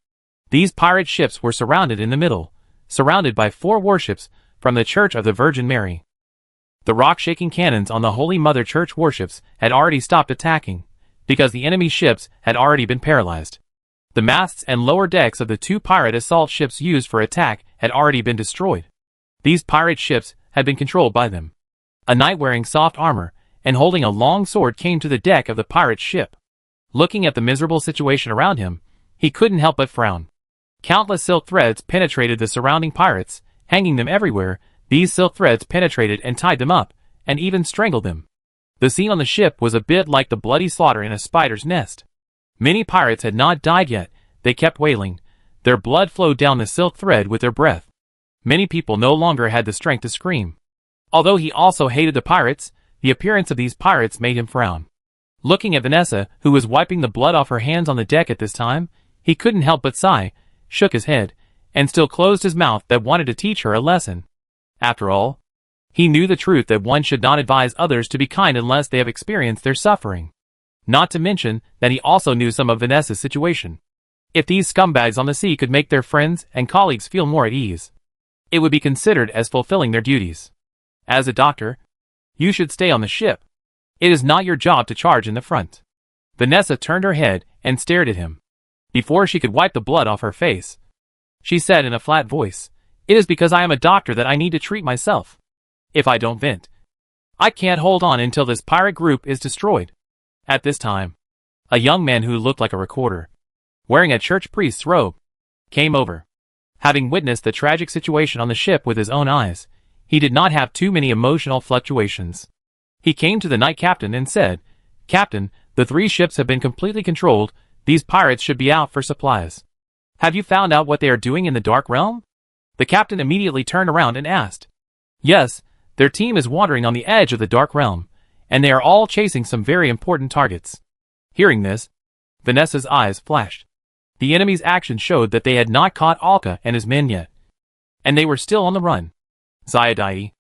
These pirate ships were surrounded in the middle, surrounded by 4 warships from the Church of the Virgin Mary. The rock-shaking cannons on the Holy Mother Church warships had already stopped attacking, because the enemy ships had already been paralyzed. The masts and lower decks of the 2 pirate assault ships used for attack had already been destroyed. These pirate ships had been controlled by them. A knight wearing soft armor and holding a long sword came to the deck of the pirate ship. Looking at the miserable situation around him, he couldn't help but frown. Countless silk threads penetrated the surrounding pirates, hanging them everywhere. These silk threads penetrated and tied them up, and even strangled them. The scene on the ship was a bit like the bloody slaughter in a spider's nest. Many pirates had not died yet. They kept wailing. Their blood flowed down the silk thread with their breath. Many people no longer had the strength to scream. Although he also hated the pirates, the appearance of these pirates made him frown. Looking at Vanessa, who was wiping the blood off her hands on the deck at this time, he couldn't help but sigh, shook his head, and still closed his mouth that wanted to teach her a lesson. After all, he knew the truth that one should not advise others to be kind unless they have experienced their suffering. Not to mention that he also knew some of Vanessa's situation. If these scumbags on the sea could make their friends and colleagues feel more at ease, it would be considered as fulfilling their duties. As a doctor, you should stay on the ship. It is not your job to charge in the front. Vanessa turned her head and stared at him. Before she could wipe the blood off her face, she said in a flat voice, "It is because I am a doctor that I need to treat myself. If I don't vent, I can't hold on until this pirate group is destroyed." At this time, a young man who looked like a recorder, wearing a church priest's robe, came over. Having witnessed the tragic situation on the ship with his own eyes, he did not have too many emotional fluctuations. He came to the knight captain and said, "Captain, the 3 ships have been completely controlled. These pirates should be out for supplies." Have you found out what they are doing in the Dark Realm? The captain immediately turned around and asked. Yes, their team is wandering on the edge of the Dark Realm, and they are all chasing some very important targets. Hearing this, Vanessa's eyes flashed. The enemy's action showed that they had not caught Alka and his men yet, and they were still on the run. Zayadai,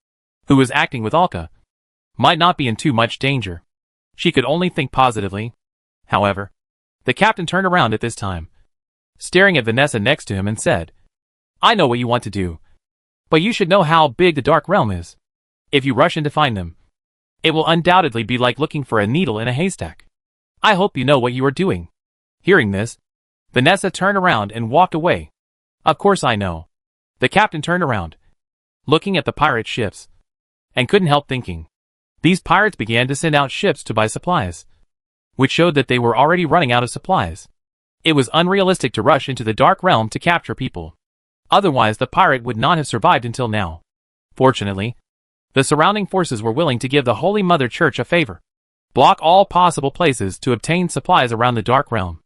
who was acting with Alka, might not be in too much danger. She could only think positively. However, the captain turned around at this time, staring at Vanessa next to him and said, I know what you want to do, but you should know how big the Dark Realm is. If you rush in to find them, it will undoubtedly be like looking for a needle in a haystack. I hope you know what you are doing. Hearing this, Vanessa turned around and walked away. Of course I know. The captain turned around, looking at the pirate ships, and couldn't help thinking. These pirates began to send out ships to buy supplies, which showed that they were already running out of supplies. It was unrealistic to rush into the Dark Realm to capture people. Otherwise the pirate would not have survived until now. Fortunately, the surrounding forces were willing to give the Holy Mother Church a favor. Block all possible places to obtain supplies around the Dark Realm,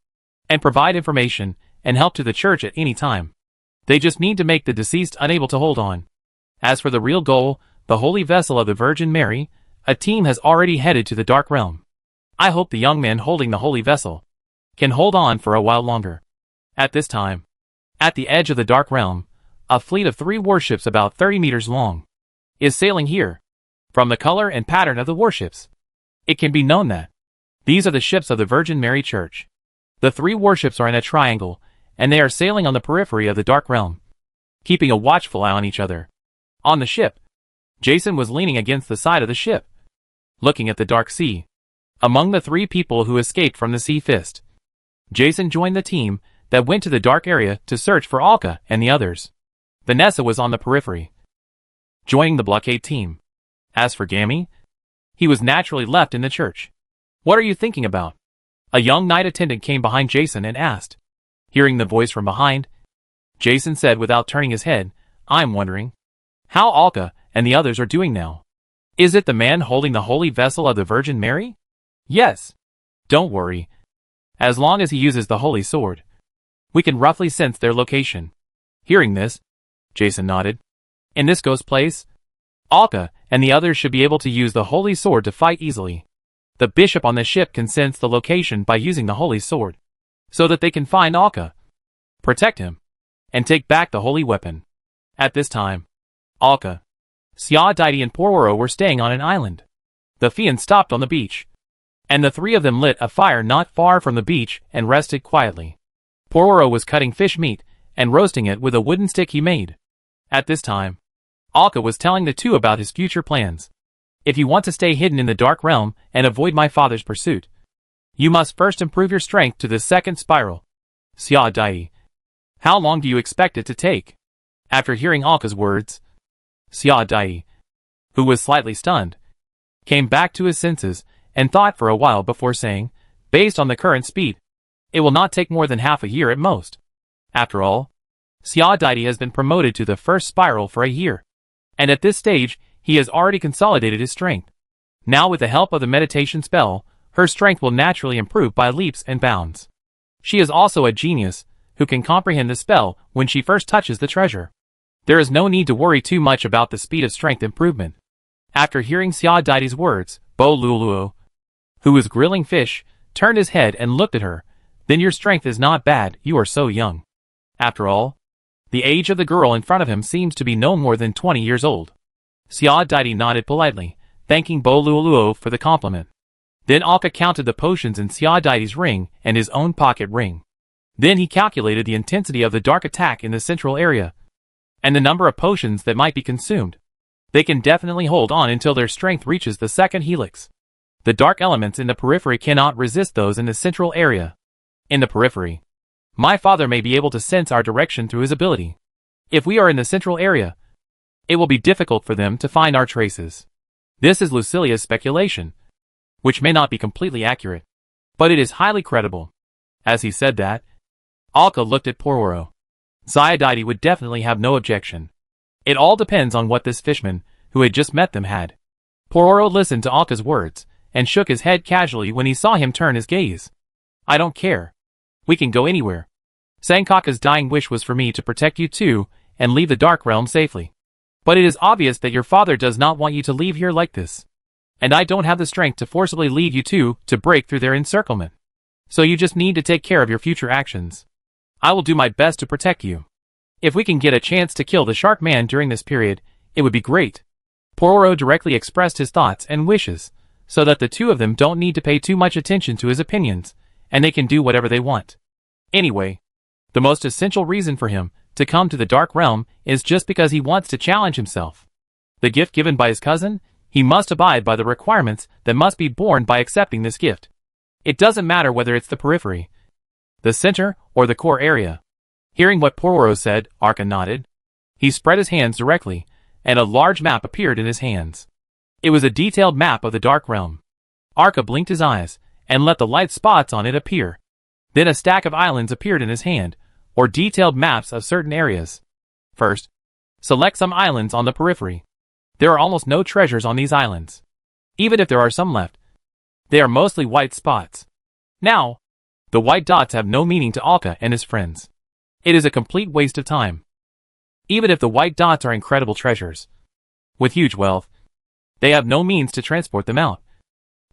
and provide information and help to the church at any time. They just need to make the deceased unable to hold on. As for the real goal, the holy vessel of the Virgin Mary, a team has already headed to the Dark Realm. I hope the young man holding the holy vessel can hold on for a while longer. At this time, at the edge of the Dark Realm, a fleet of 3 warships about 30 meters long is sailing here. From the color and pattern of the warships, it can be known that these are the ships of the Virgin Mary Church. The 3 warships are in a triangle, and they are sailing on the periphery of the Dark Realm, keeping a watchful eye on each other. On the ship, Jason was leaning against the side of the ship, looking at the dark sea. Among the 3 people who escaped from the Sea Fist, Jason joined the team that went to the dark area to search for Alka and the others. Vanessa was on the periphery, joining the blockade team. As for Gammy, he was naturally left in the church. What are you thinking about? A young knight attendant came behind Jason and asked. Hearing the voice from behind, Jason said without turning his head, I'm wondering how Alka and the others are doing now. Is it the man holding the holy vessel of the Virgin Mary? Yes. Don't worry. As long as he uses the holy sword, we can roughly sense their location. Hearing this, Jason nodded. In this ghost place, Alka and the others should be able to use the holy sword to fight easily. The bishop on the ship can sense the location by using the holy sword, so that they can find Alka, protect him, and take back the holy weapon. At this time, Alka, Siadaiti and Pororo were staying on an island. The Fian stopped on the beach, and the 3 of them lit a fire not far from the beach and rested quietly. Pororo was cutting fish meat and roasting it with a wooden stick he made. At this time, Alka was telling the 2 about his future plans. If you want to stay hidden in the Dark Realm and avoid my father's pursuit, you must first improve your strength to the 2nd spiral. Siadaiti, how long do you expect it to take? After hearing Alka's words, Siadaiti, who was slightly stunned, came back to his senses and thought for a while before saying, based on the current speed, it will not take more than half a year at most. After all, Siadaiti has been promoted to the 1st spiral for a year, and at this stage, he has already consolidated his strength. Now with the help of the meditation spell, her strength will naturally improve by leaps and bounds. She is also a genius, who can comprehend the spell when she first touches the treasure. There is no need to worry too much about the speed of strength improvement. After hearing Siadaiti's words, Bo Luluo, who was grilling fish, turned his head and looked at her. Then your strength is not bad, you are so young. After all, the age of the girl in front of him seems to be no more than 20 years old. Siadaiti nodded politely, thanking Bo Luluo for the compliment. Then Alka counted the potions in Siadaiti's ring and his own pocket ring. Then he calculated the intensity of the dark attack in the central area, and the number of potions that might be consumed. They can definitely hold on until their strength reaches the 2nd helix. The dark elements in the periphery cannot resist those in the central area. In the periphery, my father may be able to sense our direction through his ability. If we are in the central area, it will be difficult for them to find our traces. This is Lucilia's speculation, which may not be completely accurate, but it is highly credible. As he said that, Alka looked at Pororo. Zayadaiti would definitely have no objection. It all depends on what this fishman, who had just met them, had. Pororo listened to Alka's words, and shook his head casually when he saw him turn his gaze. I don't care. We can go anywhere. Sankaka's dying wish was for me to protect you too and leave the Dark Realm safely. But it is obvious that your father does not want you to leave here like this. And I don't have the strength to forcibly lead you two to break through their encirclement. So you just need to take care of your future actions. I will do my best to protect you. If we can get a chance to kill the Shark Man during this period, it would be great. Pororo directly expressed his thoughts and wishes, so that the two of them don't need to pay too much attention to his opinions, and they can do whatever they want. Anyway, the most essential reason for him to come to the Dark Realm is just because he wants to challenge himself. The gift given by his cousin, he must abide by the requirements that must be borne by accepting this gift. It doesn't matter whether it's the periphery, the center, or the core area. Hearing what Pororo said, Arca nodded. He spread his hands directly, and a large map appeared in his hands. It was a detailed map of the Dark Realm. Arca blinked his eyes, and let the light spots on it appear. Then a stack of islands appeared in his hand, or detailed maps of certain areas. First, select some islands on the periphery. There are almost no treasures on these islands. Even if there are some left, they are mostly white spots. Now, the white dots have no meaning to Alka and his friends. It is a complete waste of time. Even if the white dots are incredible treasures, with huge wealth, they have no means to transport them out,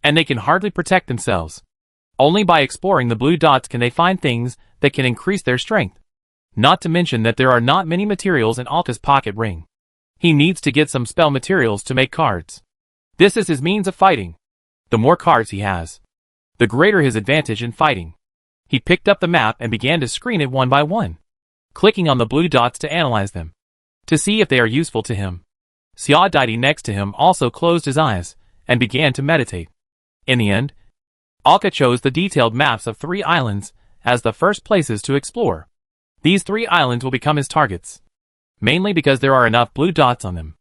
and they can hardly protect themselves. Only by exploring the blue dots can they find things that can increase their strength. Not to mention that there are not many materials in Alka's pocket ring. He needs to get some spell materials to make cards. This is his means of fighting. The more cards he has, the greater his advantage in fighting. He picked up the map and began to screen it one by one, clicking on the blue dots to analyze them, to see if they are useful to him. Xia Daidi next to him also closed his eyes and began to meditate. In the end, Alka chose the detailed maps of 3 islands as the first places to explore. These 3 islands will become his targets, mainly because there are enough blue dots on them.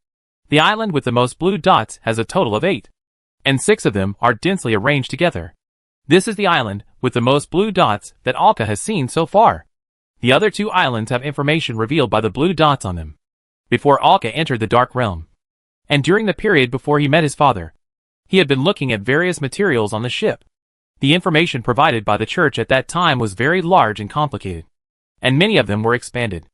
The island with the most blue dots has a total of 8, and 6 of them are densely arranged together. This is the island with the most blue dots that Alka has seen so far. The other 2 islands have information revealed by the blue dots on them before Alka entered the Dark Realm. And during the period before he met his father, he had been looking at various materials on the ship. The information provided by the church at that time was very large and complicated, and many of them were expanded.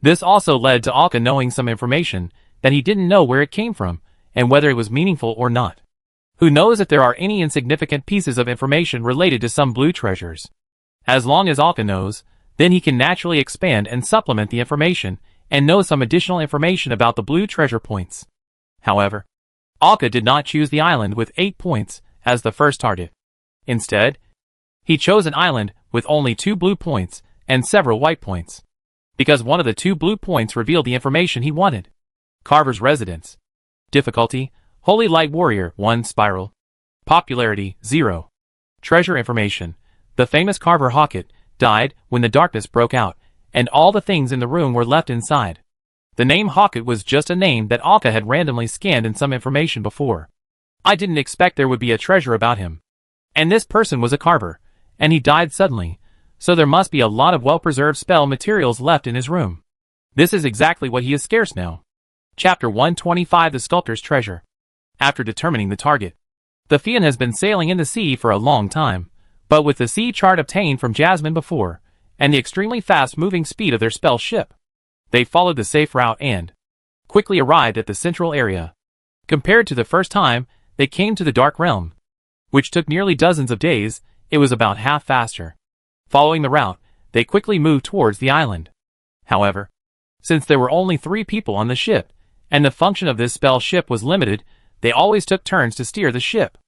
This also led to Alka knowing some information that he didn't know where it came from and whether it was meaningful or not. Who knows if there are any insignificant pieces of information related to some blue treasures? As long as Alka knows, then he can naturally expand and supplement the information and know some additional information about the blue treasure points. However, Alka did not choose the island with 8 points as the first target. Instead, he chose an island with only 2 blue points and several white points, because one of the 2 blue points revealed the information he wanted. Carver's Residence. Difficulty, Holy Light Warrior 1 Spiral. Popularity 0. Treasure information. The famous Carver Hockett died when the darkness broke out, and all the things in the room were left inside. The name Hockett was just a name that Alka had randomly scanned in some information before. I didn't expect there would be a treasure about him. And this person was a Carver, and he died suddenly, so there must be a lot of well-preserved spell materials left in his room. This is exactly what he is scarce now. Chapter 125 The Sculptor's Treasure. After determining the target, the Fian has been sailing in the sea for a long time, but with the sea chart obtained from Jasmine before, and the extremely fast-moving speed of their spell ship, they followed the safe route and quickly arrived at the central area. Compared to the first time they came to the Dark Realm, which took nearly dozens of days, it was about half faster. Following the route, they quickly moved towards the island. However, since there were only 3 people on the ship, and the function of this spell ship was limited, they always took turns to steer the ship.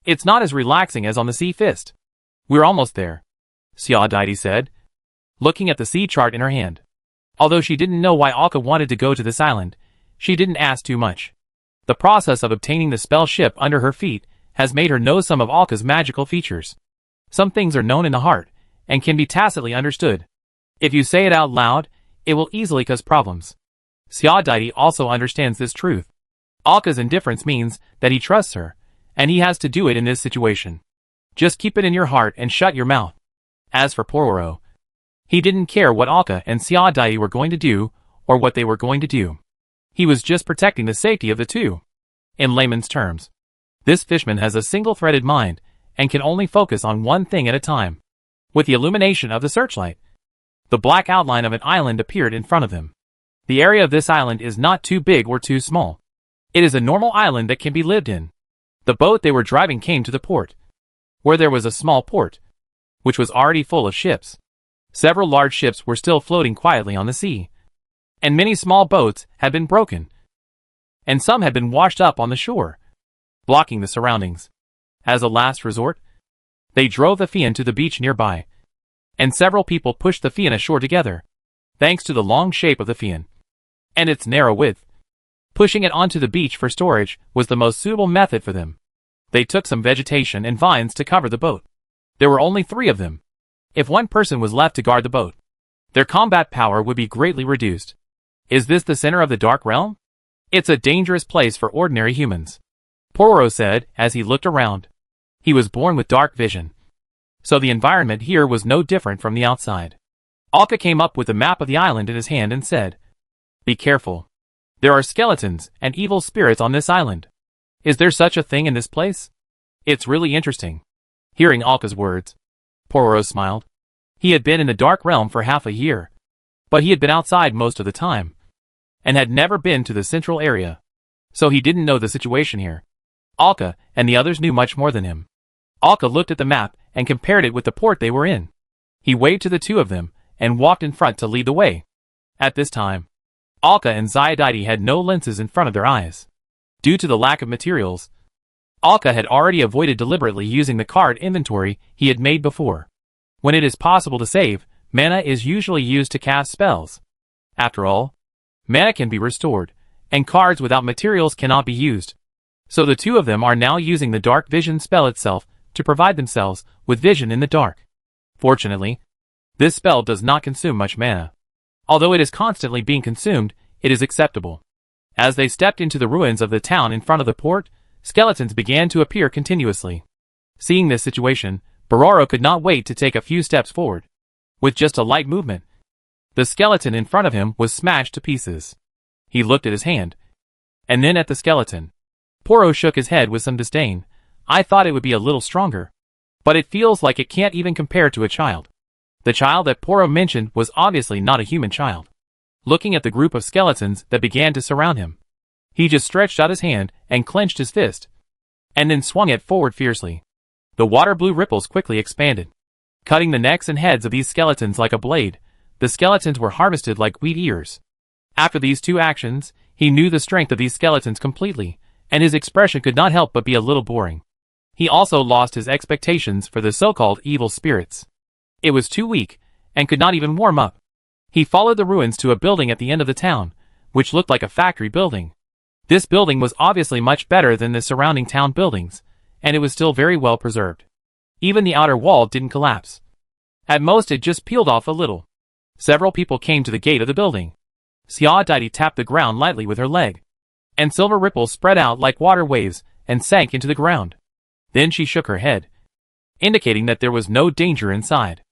It's not as relaxing as on the Sea Fist. We're almost there, Xia Daidi said, looking at the sea chart in her hand. Although she didn't know why Alka wanted to go to this island, she didn't ask too much. The process of obtaining the spell ship under her feet has made her know some of Alka's magical features. Some things are known in the heart, and can be tacitly understood. If you say it out loud, it will easily cause problems. Xia Daidi also understands this truth. Alka's indifference means that he trusts her, and he has to do it in this situation. Just keep it in your heart and shut your mouth. As for Pororo, he didn't care what Alka and Xia Daidi were going to do, or what they were going to do. He was just protecting the safety of the two. In layman's terms, this fishman has a single-threaded mind, and can only focus on one thing at a time. With the illumination of the searchlight, The black outline of an island appeared in front of them. The area of this island is not too big or too small. It is a normal island that can be lived in. The boat they were driving came to the port, where there was a small port, which was already full of ships. Several large ships were still floating quietly on the sea, and many small boats had been broken, and some had been washed up on the shore, blocking the surroundings. As a last resort, they drove the Fian to the beach nearby, and several people pushed the Fian ashore together, thanks to the long shape of the Fian and its narrow width. Pushing it onto the beach for storage was the most suitable method for them. They took some vegetation and vines to cover the boat. There were only 3 of them. If one person was left to guard the boat, their combat power would be greatly reduced. Is this the center of the Dark Realm? It's a dangerous place for ordinary humans, Pororo said as he looked around. He was born with dark vision, so the environment here was no different from the outside. Alka came up with a map of the island in his hand and said, "Be careful. There are skeletons and evil spirits on this island. Is there such a thing in this place? It's really interesting." Hearing Alka's words, Pororo smiled. He had been in the Dark Realm for half a year, but he had been outside most of the time, and had never been to the central area, so he didn't know the situation here. Alka and the others knew much more than him. Alka looked at the map and compared it with the port they were in. He waved to the 2 of them and walked in front to lead the way. At this time, Alka and Xiaodaidi had no lenses in front of their eyes. Due to the lack of materials, Alka had already avoided deliberately using the card inventory he had made before. When it is possible to save, mana is usually used to cast spells. After all, mana can be restored, and cards without materials cannot be used. So the 2 of them are now using the Dark Vision spell itself to provide themselves with vision in the dark. Fortunately, this spell does not consume much mana. Although it is constantly being consumed, it is acceptable. As they stepped into the ruins of the town in front of the port, skeletons began to appear continuously. Seeing this situation, Pororo could not wait to take a few steps forward. With just a light movement, the skeleton in front of him was smashed to pieces. He looked at his hand, and then at the skeleton. Pororo shook his head with some disdain. "I thought it would be a little stronger, but it feels like it can't even compare to a child." The child that Pororo mentioned was obviously not a human child. Looking at the group of skeletons that began to surround him, he just stretched out his hand and clenched his fist, and then swung it forward fiercely. The water-blue ripples quickly expanded, cutting the necks and heads of these skeletons like a blade. The skeletons were harvested like wheat ears. After these 2 actions, he knew the strength of these skeletons completely, and his expression could not help but be a little boring. He also lost his expectations for the so-called evil spirits. It was too weak, and could not even warm up. He followed the ruins to a building at the end of the town, which looked like a factory building. This building was obviously much better than the surrounding town buildings, and it was still very well preserved. Even the outer wall didn't collapse. At most it just peeled off a little. Several people came to the gate of the building. Xiaodaidi tapped the ground lightly with her leg, and silver ripples spread out like water waves and sank into the ground. Then she shook her head, indicating that there was no danger inside.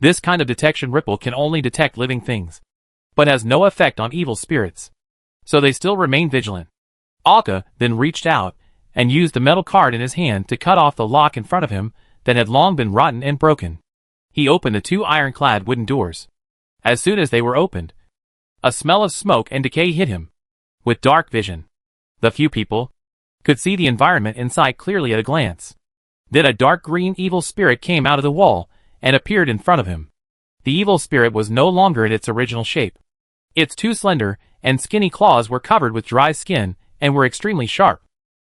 This kind of detection ripple can only detect living things, but has no effect on evil spirits, so they still remain vigilant. Alka then reached out and used the metal card in his hand to cut off the lock in front of him that had long been rotten and broken. He opened the 2 ironclad wooden doors. As soon as they were opened, a smell of smoke and decay hit him. With dark vision, the few people could see the environment inside clearly at a glance. Then a dark green evil spirit came out of the wall and appeared in front of him. The evil spirit was no longer in its original shape. Its 2 slender and skinny claws were covered with dry skin and were extremely sharp.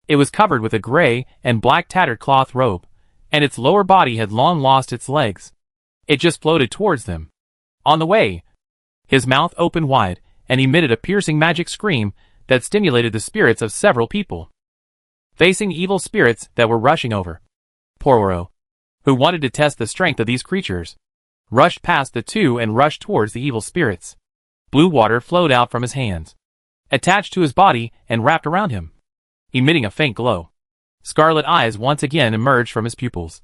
It was covered with a gray and black tattered cloth robe, and its lower body had long lost its legs. It just floated towards them. On the way, his mouth opened wide and emitted a piercing magic scream that stimulated the spirits of several people, facing evil spirits that were rushing over. Pororo, who wanted to test the strength of these creatures, rushed past the 2 and rushed towards the evil spirits. Blue water flowed out from his hands, attached to his body and wrapped around him, emitting a faint glow. Scarlet eyes once again emerged from his pupils,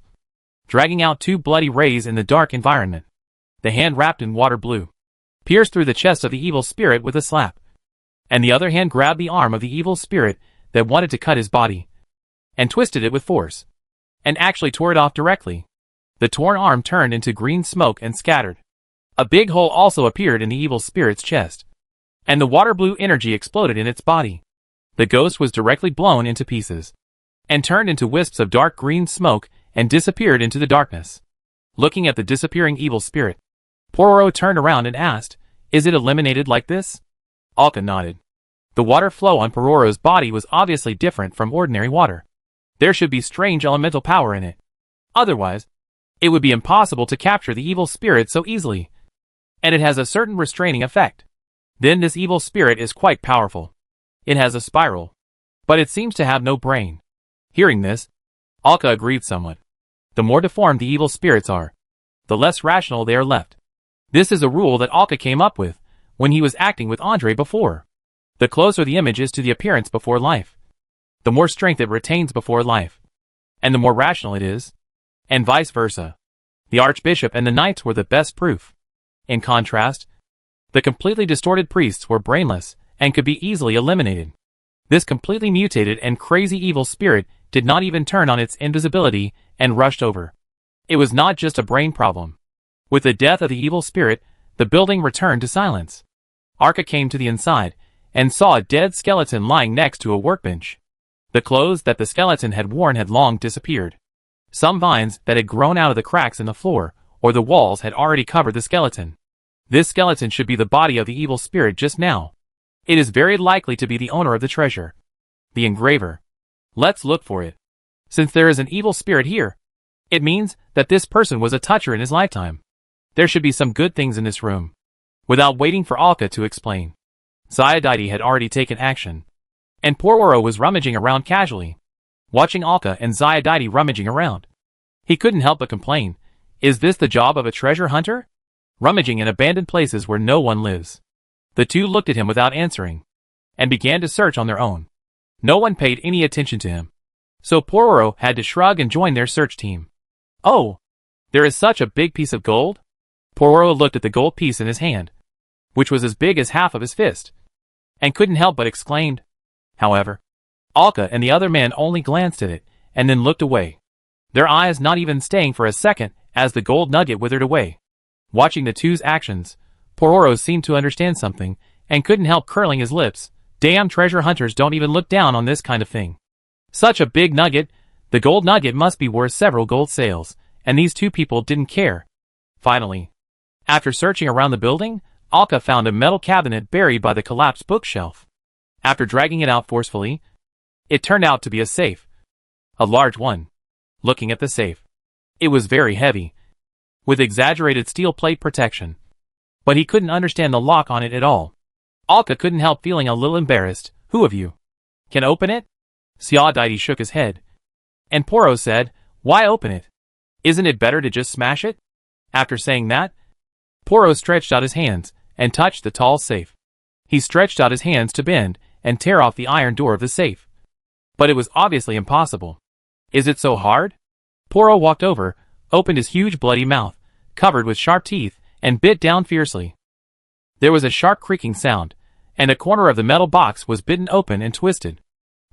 dragging out 2 bloody rays in the dark environment. The hand wrapped in water blue pierced through the chest of the evil spirit with a slap, and the other hand grabbed the arm of the evil spirit that wanted to cut his body, and twisted it with force, and actually tore it off directly. The torn arm turned into green smoke and scattered. A big hole also appeared in the evil spirit's chest, and the water blue energy exploded in its body. The ghost was directly blown into pieces, and turned into wisps of dark green smoke and disappeared into the darkness. Looking at the disappearing evil spirit, Pororo turned around and asked, "Is it eliminated like this?" Alka nodded. The water flow on Pororo's body was obviously different from ordinary water. There should be strange elemental power in it. Otherwise, it would be impossible to capture the evil spirit so easily. And it has a certain restraining effect. Then this evil spirit is quite powerful. It has a spiral, but it seems to have no brain. Hearing this, Alka agreed somewhat. The more deformed the evil spirits are, the less rational they are left. This is a rule that Alka came up with when he was acting with Andre before. The closer the image is to the appearance before life, the more strength it retains before life, and the more rational it is, and vice versa. The Archbishop and the Knights were the best proof. In contrast, the completely distorted priests were brainless and could be easily eliminated. This completely mutated and crazy evil spirit did not even turn on its invisibility and rushed over. It was not just a brain problem. With the death of the evil spirit, the building returned to silence. Arka came to the inside and saw a dead skeleton lying next to a workbench. The clothes that the skeleton had worn had long disappeared. Some vines that had grown out of the cracks in the floor or the walls had already covered the skeleton. This skeleton should be the body of the evil spirit just now. It is very likely to be the owner of the treasure, the engraver. Let's look for it. Since there is an evil spirit here, it means that this person was a toucher in his lifetime. There should be some good things in this room. Without waiting for Alka to explain, Ziadite had already taken action, and Pororo was rummaging around casually, watching Alka and Ziadite rummaging around. He couldn't help but complain, "Is this the job of a treasure hunter? Rummaging in abandoned places where no one lives." The two looked at him without answering, and began to search on their own. No one paid any attention to him, so Pororo had to shrug and join their search team. "Oh, there is such a big piece of gold?" Pororo looked at the gold piece in his hand, which was as big as half of his fist, and couldn't help but exclaimed. However, Alka and the other men only glanced at it, and then looked away, their eyes not even staying for a second as the gold nugget withered away. Watching the two's actions, Pororo seemed to understand something, and couldn't help curling his lips. Damn, treasure hunters don't even look down on this kind of thing. Such a big nugget, the gold nugget must be worth several gold sales, and these two people didn't care. Finally, after searching around the building, Alka found a metal cabinet buried by the collapsed bookshelf. After dragging it out forcefully, it turned out to be a safe. A large one. Looking at the safe, it was very heavy, with exaggerated steel plate protection. But he couldn't understand the lock on it at all. Alka couldn't help feeling a little embarrassed. "Who of you can open it?" Ziadite shook his head, and Pororo said, "Why open it? Isn't it better to just smash it?" After saying that, Pororo stretched out his hands and touched the tall safe. He stretched out his hands to bend and tear off the iron door of the safe. But it was obviously impossible. "Is it so hard?" Pororo walked over, opened his huge bloody mouth, covered with sharp teeth, and bit down fiercely. There was a sharp creaking sound, and a corner of the metal box was bitten open and twisted.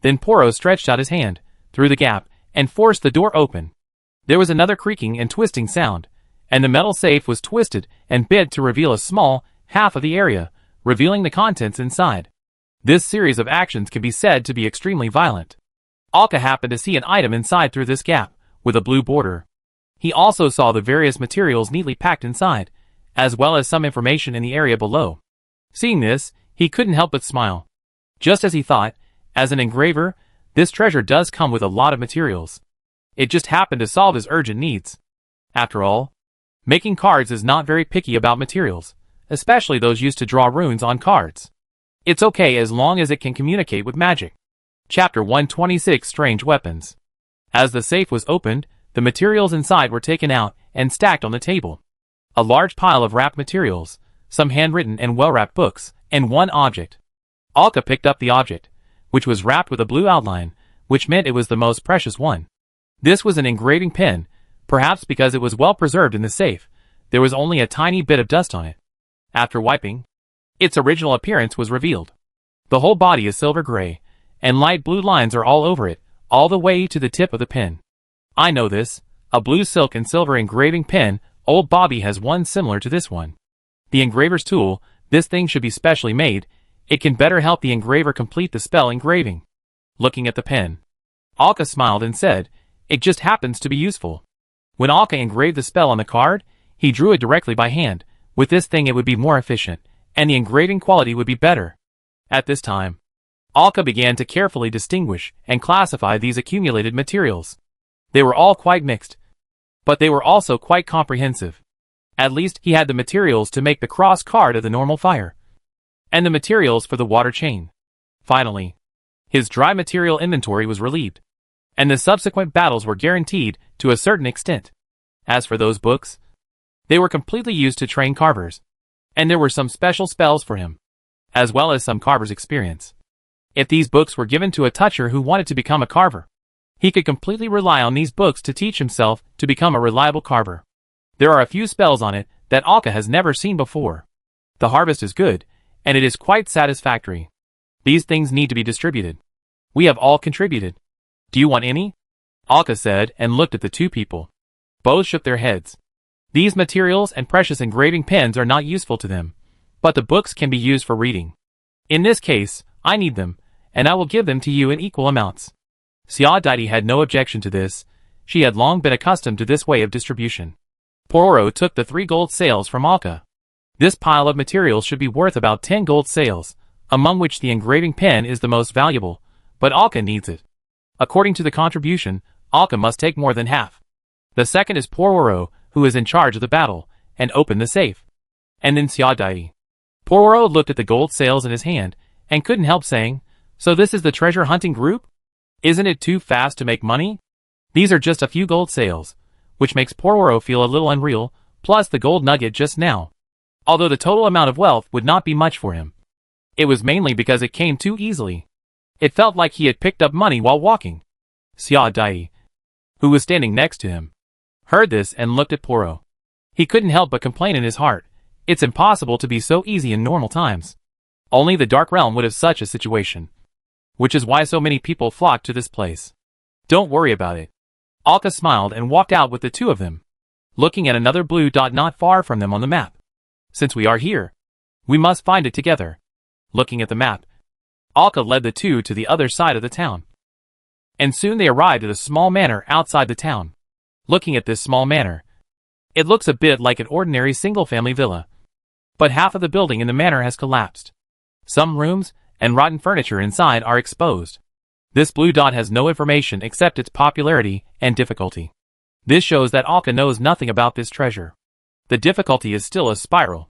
Then Pororo stretched out his hand through the gap and forced the door open. There was another creaking and twisting sound, and the metal safe was twisted and bent to reveal a small half of the area, revealing the contents inside. This series of actions can be said to be extremely violent. Alka happened to see an item inside through this gap, with a blue border. He also saw the various materials neatly packed inside, as well as some information in the area below. Seeing this, he couldn't help but smile. Just as he thought, as an engraver, this treasure does come with a lot of materials. It just happened to solve his urgent needs. After all, making cards is not very picky about materials, especially those used to draw runes on cards. It's okay as long as it can communicate with magic. Chapter 126 Strange Weapons. As the safe was opened, the materials inside were taken out and stacked on the table. A large pile of wrapped materials, some handwritten and well-wrapped books, and one object. Alka picked up the object, which was wrapped with a blue outline, which meant it was the most precious one. This was an engraving pen, perhaps because it was well preserved in the safe. There was only a tiny bit of dust on it. After wiping, its original appearance was revealed. The whole body is silver gray, and light blue lines are all over it, all the way to the tip of the pen. I know this, a blue silk and silver engraving pen. Old Bobby has one similar to this one. The engraver's tool, this thing should be specially made. It can better help the engraver complete the spell engraving. Looking at the pen, Alka smiled and said, it just happens to be useful. When Alka engraved the spell on the card, he drew it directly by hand. With this thing it would be more efficient, and the engraving quality would be better. At this time, Alka began to carefully distinguish and classify these accumulated materials. They were all quite mixed, but they were also quite comprehensive. At least he had the materials to make the cross card of the normal fire, and the materials for the water chain. Finally, his dry material inventory was relieved, and the subsequent battles were guaranteed to a certain extent. As for those books, they were completely used to train carvers, and there were some special spells for him, as well as some carver's experience. If these books were given to a toucher who wanted to become a carver, he could completely rely on these books to teach himself to become a reliable carver. There are a few spells on it that Alka has never seen before. The harvest is good, and it is quite satisfactory. These things need to be distributed. We have all contributed. Do you want any? Alka said and looked at the two people. Both shook their heads. These materials and precious engraving pens are not useful to them, but the books can be used for reading. In this case, I need them, and I will give them to you in equal amounts. Xiaodaidi had no objection to this. She had long been accustomed to this way of distribution. Pororo took the 3 gold sails from Alka. This pile of materials should be worth about 10 gold sails, among which the engraving pen is the most valuable, but Alka needs it. According to the contribution, Alka must take more than half. The second is Pororo, who is in charge of the battle, and opened the safe. And then Xiaodaidi. Pororo looked at the gold sails in his hand, and couldn't help saying, so this is the treasure hunting group? Isn't it too fast to make money? These are just a few gold sails, which makes Pororo feel a little unreal, plus the gold nugget just now. Although the total amount of wealth would not be much for him. It was mainly because it came too easily. It felt like he had picked up money while walking. Xiaodaidi, who was standing next to him, heard this and looked at Pororo. He couldn't help but complain in his heart. It's impossible to be so easy in normal times. Only the Dark Realm would have such a situation. Which is why so many people flock to this place. Don't worry about it. Alka smiled and walked out with the two of them, looking at another blue dot not far from them on the map. Since we are here, we must find it together. Looking at the map, Alka led the two to the other side of the town. And soon they arrived at a small manor outside the town. Looking at this small manor, it looks a bit like an ordinary single-family villa. But half of the building in the manor has collapsed. Some rooms and rotten furniture inside are exposed. This blue dot has no information except its popularity and difficulty. This shows that Alka knows nothing about this treasure. The difficulty is still a spiral.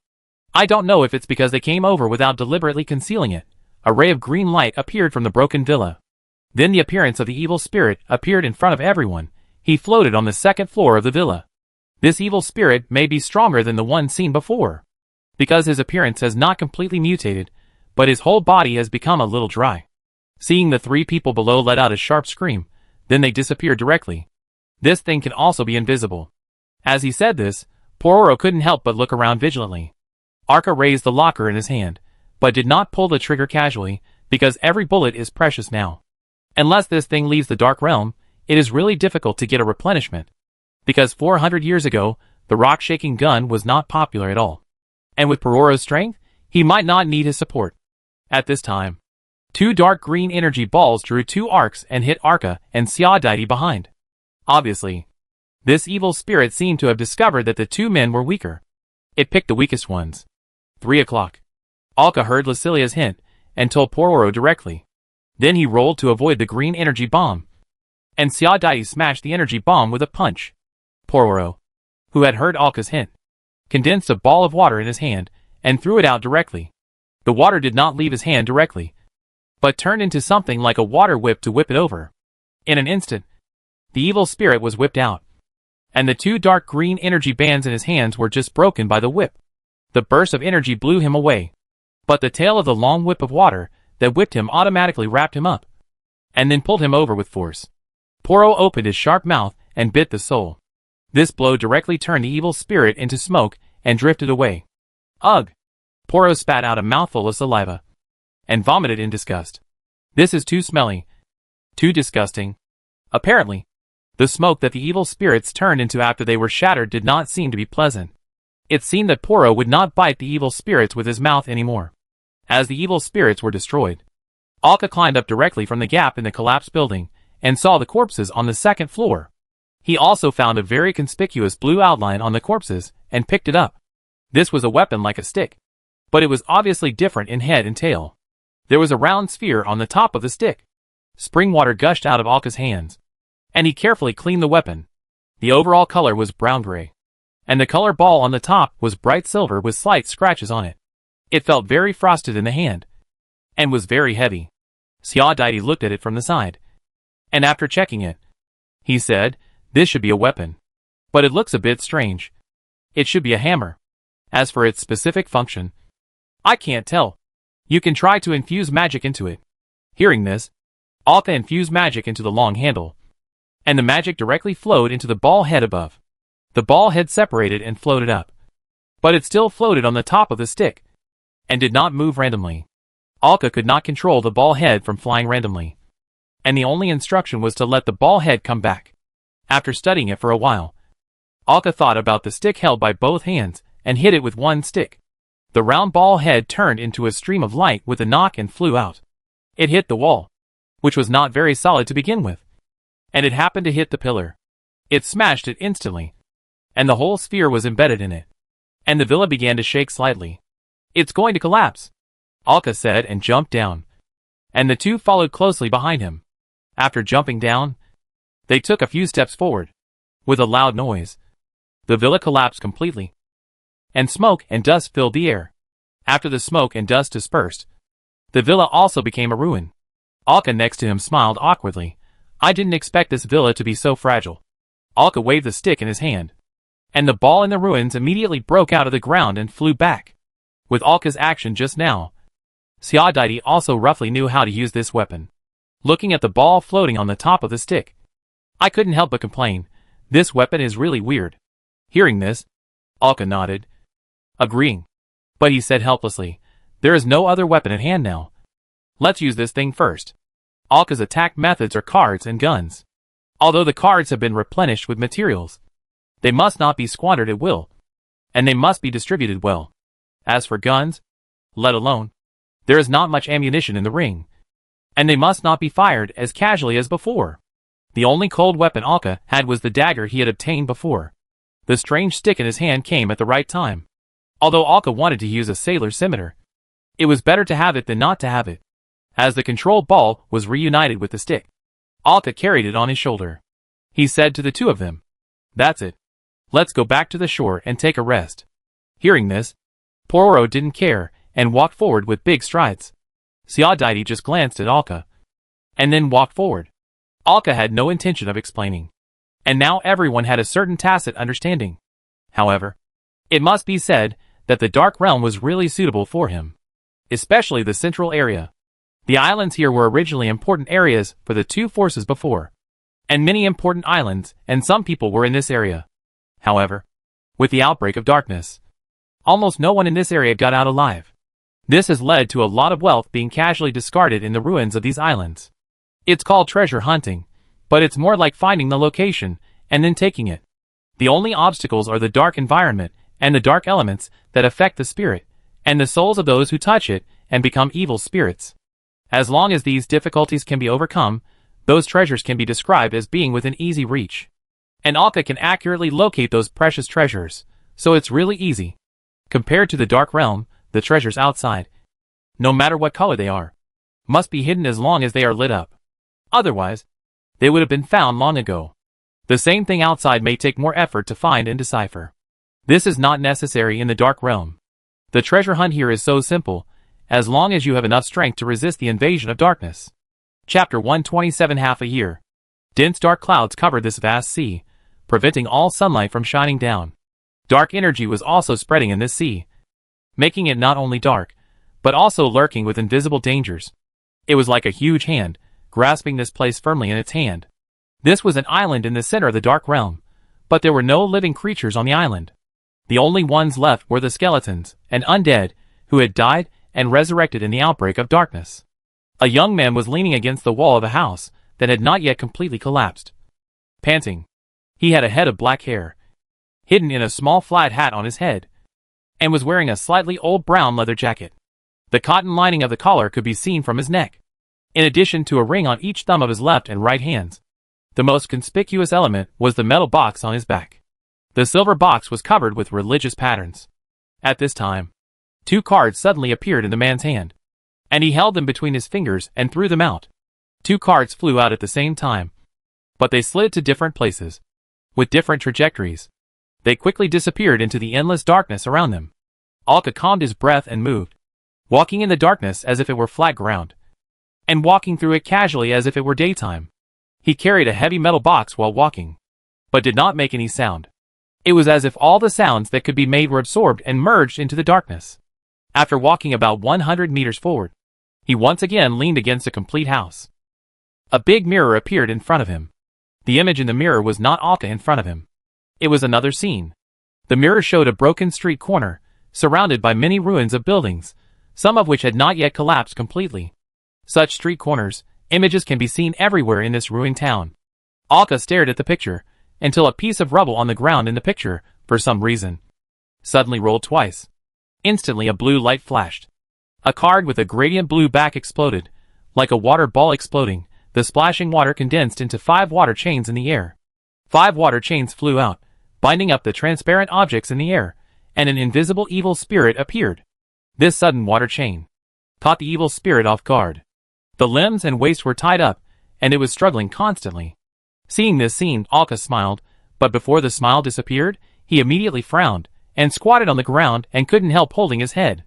I don't know if it's because they came over without deliberately concealing it. A ray of green light appeared from the broken villa. Then the appearance of the evil spirit appeared in front of everyone. He floated on the second floor of the villa. This evil spirit may be stronger than the one seen before, because his appearance has not completely mutated, but his whole body has become a little dry. Seeing the 3 people below let out a sharp scream, then they disappeared directly. This thing can also be invisible. As he said this, Pororo couldn't help but look around vigilantly. Arka raised the locker in his hand, but did not pull the trigger casually, because every bullet is precious now. Unless this thing leaves the Dark Realm, it is really difficult to get a replenishment. Because 400 years ago, the rock-shaking gun was not popular at all. And with Pororo's strength, he might not need his support. At this time, 2 dark green energy balls drew 2 arcs and hit Arka and Xiaodaidi behind. Obviously, this evil spirit seemed to have discovered that the 2 men were weaker. It picked the weakest ones. 3 o'clock. Alka heard Lucilia's hint and told Pororo directly. Then he rolled to avoid the green energy bomb. And Xiaodaidi smashed the energy bomb with a punch. Pororo, who had heard Alka's hint, condensed a ball of water in his hand and threw it out directly. The water did not leave his hand directly, but turned into something like a water whip to whip it over. In an instant, the evil spirit was whipped out, and the 2 dark green energy bands in his hands were just broken by the whip. The burst of energy blew him away, but the tail of the long whip of water that whipped him automatically wrapped him up, and then pulled him over with force. Pororo opened his sharp mouth and bit the soul. This blow directly turned the evil spirit into smoke and drifted away. Ugh! Pororo spat out a mouthful of saliva and vomited in disgust. This is too smelly. Too disgusting. Apparently, the smoke that the evil spirits turned into after they were shattered did not seem to be pleasant. It seemed that Poro would not bite the evil spirits with his mouth anymore. As the evil spirits were destroyed, Alka climbed up directly from the gap in the collapsed building and saw the corpses on the second floor. He also found a very conspicuous blue outline on the corpses and picked it up. This was a weapon like a stick, but it was obviously different in head and tail. There was a round sphere on the top of the stick. Spring water gushed out of Alka's hands, and he carefully cleaned the weapon. The overall color was brown-gray, and the color ball on the top was bright silver with slight scratches on it. It felt very frosted in the hand, and was very heavy. Xiaodaidi looked at it from the side, and after checking it, he said, "This should be a weapon. But it looks a bit strange. It should be a hammer. As for its specific function, I can't tell. You can try to infuse magic into it." Hearing this, Alka infused magic into the long handle, and the magic directly flowed into the ball head above. The ball head separated and floated up, but it still floated on the top of the stick, and did not move randomly. Alka could not control the ball head from flying randomly, and the only instruction was to let the ball head come back. After studying it for a while, Alka thought about the stick held by both hands and hit it with one stick. The round ball head turned into a stream of light with a knock and flew out. It hit the wall, which was not very solid to begin with, and it happened to hit the pillar. It smashed it instantly, and the whole sphere was embedded in it, and the villa began to shake slightly. "It's going to collapse," Alka said and jumped down, and the two followed closely behind him. After jumping down, they took a few steps forward. With a loud noise, the villa collapsed completely, and smoke and dust filled the air. After the smoke and dust dispersed, the villa also became a ruin. Alka next to him smiled awkwardly. "I didn't expect this villa to be so fragile." Alka waved the stick in his hand, and the ball in the ruins immediately broke out of the ground and flew back. With Alka's action just now, Xiaodaidi also roughly knew how to use this weapon. Looking at the ball floating on the top of the stick, I couldn't help but complain, "This weapon is really weird." Hearing this, Alka nodded, agreeing. But he said helplessly, "There is no other weapon at hand now. Let's use this thing first." Alka's attack methods are cards and guns. Although the cards have been replenished with materials, they must not be squandered at will, and they must be distributed well. As for guns, let alone, there is not much ammunition in the ring, and they must not be fired as casually as before. The only cold weapon Alka had was the dagger he had obtained before. The strange stick in his hand came at the right time. Although Alka wanted to use a sailor's scimitar, it was better to have it than not to have it. As the control ball was reunited with the stick, Alka carried it on his shoulder. He said to the two of them, "That's it. Let's go back to the shore and take a rest." Hearing this, Poro didn't care and walked forward with big strides. Xiaodaidi just glanced at Alka, and then walked forward. Alka had no intention of explaining, and now everyone had a certain tacit understanding. However, it must be said that the Dark Realm was really suitable for him, especially the central area. The islands here were originally important areas for the two forces before, and many important islands and some people were in this area. However, with the outbreak of darkness, almost no one in this area got out alive. This has led to a lot of wealth being casually discarded in the ruins of these islands. It's called treasure hunting, but it's more like finding the location and then taking it. The only obstacles are the dark environment and the dark elements that affect the spirit and the souls of those who touch it and become evil spirits. As long as these difficulties can be overcome, those treasures can be described as being within easy reach. And Alka can accurately locate those precious treasures, so it's really easy. Compared to the Dark Realm, the treasures outside, no matter what color they are, must be hidden as long as they are lit up. Otherwise, they would have been found long ago. The same thing outside may take more effort to find and decipher. This is not necessary in the Dark Realm. The treasure hunt here is so simple, as long as you have enough strength to resist the invasion of darkness. Chapter 127. Half a year. Dense dark clouds covered this vast sea, preventing all sunlight from shining down. Dark energy was also spreading in this sea, making it not only dark, but also lurking with invisible dangers. It was like a huge hand, grasping this place firmly in its hand. This was an island in the center of the Dark Realm, but there were no living creatures on the island. The only ones left were the skeletons and undead who had died and resurrected in the outbreak of darkness. A young man was leaning against the wall of a house that had not yet completely collapsed. Panting, he had a head of black hair, hidden in a small flat hat on his head. and was wearing a slightly old brown leather jacket. The cotton lining of the collar could be seen from his neck, in addition to a ring on each thumb of his left and right hands. The most conspicuous element was the metal box on his back. The silver box was covered with religious patterns. At this time, 2 cards suddenly appeared in the man's hand, and he held them between his fingers and threw them out. 2 cards flew out at the same time, but they slid to different places, with different trajectories. They quickly disappeared into the endless darkness around them. Alka calmed his breath and moved, walking in the darkness as if it were flat ground, and walking through it casually as if it were daytime. He carried a heavy metal box while walking, but did not make any sound. It was as if all the sounds that could be made were absorbed and merged into the darkness. After walking about 100 meters forward, he once again leaned against a complete house. A big mirror appeared in front of him. The image in the mirror was not Alka in front of him. It was another scene. The mirror showed a broken street corner, surrounded by many ruins of buildings, some of which had not yet collapsed completely. Such street corners, images can be seen everywhere in this ruined town. Alka stared at the picture, until a piece of rubble on the ground in the picture, for some reason, suddenly rolled twice. Instantly a blue light flashed. A card with a gradient blue back exploded, like a water ball exploding. The splashing water condensed into 5 water chains in the air. 5 water chains flew out, binding up the transparent objects in the air, and an invisible evil spirit appeared. This sudden water chain caught the evil spirit off guard. The limbs and waist were tied up, and it was struggling constantly. Seeing this scene, Alka smiled, but before the smile disappeared, he immediately frowned, and squatted on the ground and couldn't help holding his head.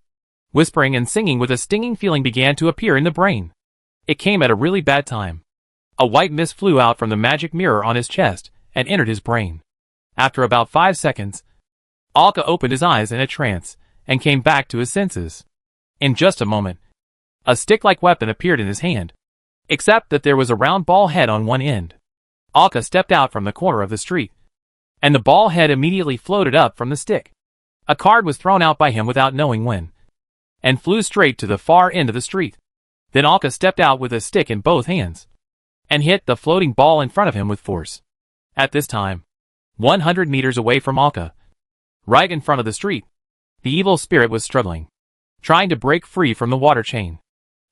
Whispering and singing with a stinging feeling began to appear in the brain. It came at a really bad time. A white mist flew out from the magic mirror on his chest and entered his brain. After about 5 seconds, Alka opened his eyes in a trance and came back to his senses. In just a moment, a stick-like weapon appeared in his hand, except that there was a round ball head on one end. Alka stepped out from the corner of the street, and the ball head immediately floated up from the stick. A card was thrown out by him without knowing when, and flew straight to the far end of the street. Then Alka stepped out with a stick in both hands, and hit the floating ball in front of him with force. At this time, 100 meters away from Alka, right in front of the street, the evil spirit was struggling, trying to break free from the water chain.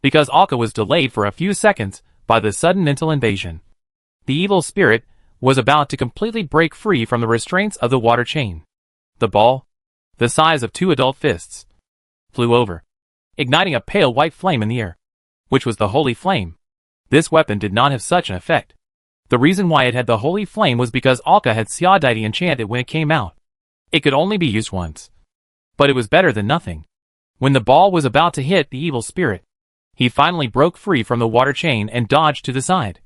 Because Alka was delayed for a few seconds by the sudden mental invasion, the evil spirit was about to completely break free from the restraints of the water chain. The ball, the size of 2 adult fists, flew over, igniting a pale white flame in the air, which was the holy flame. This weapon did not have such an effect. The reason why it had the holy flame was because Alka had Siadaiti enchanted when it came out. It could only be used once, but it was better than nothing. When the ball was about to hit the evil spirit, he finally broke free from the water chain and dodged to the side,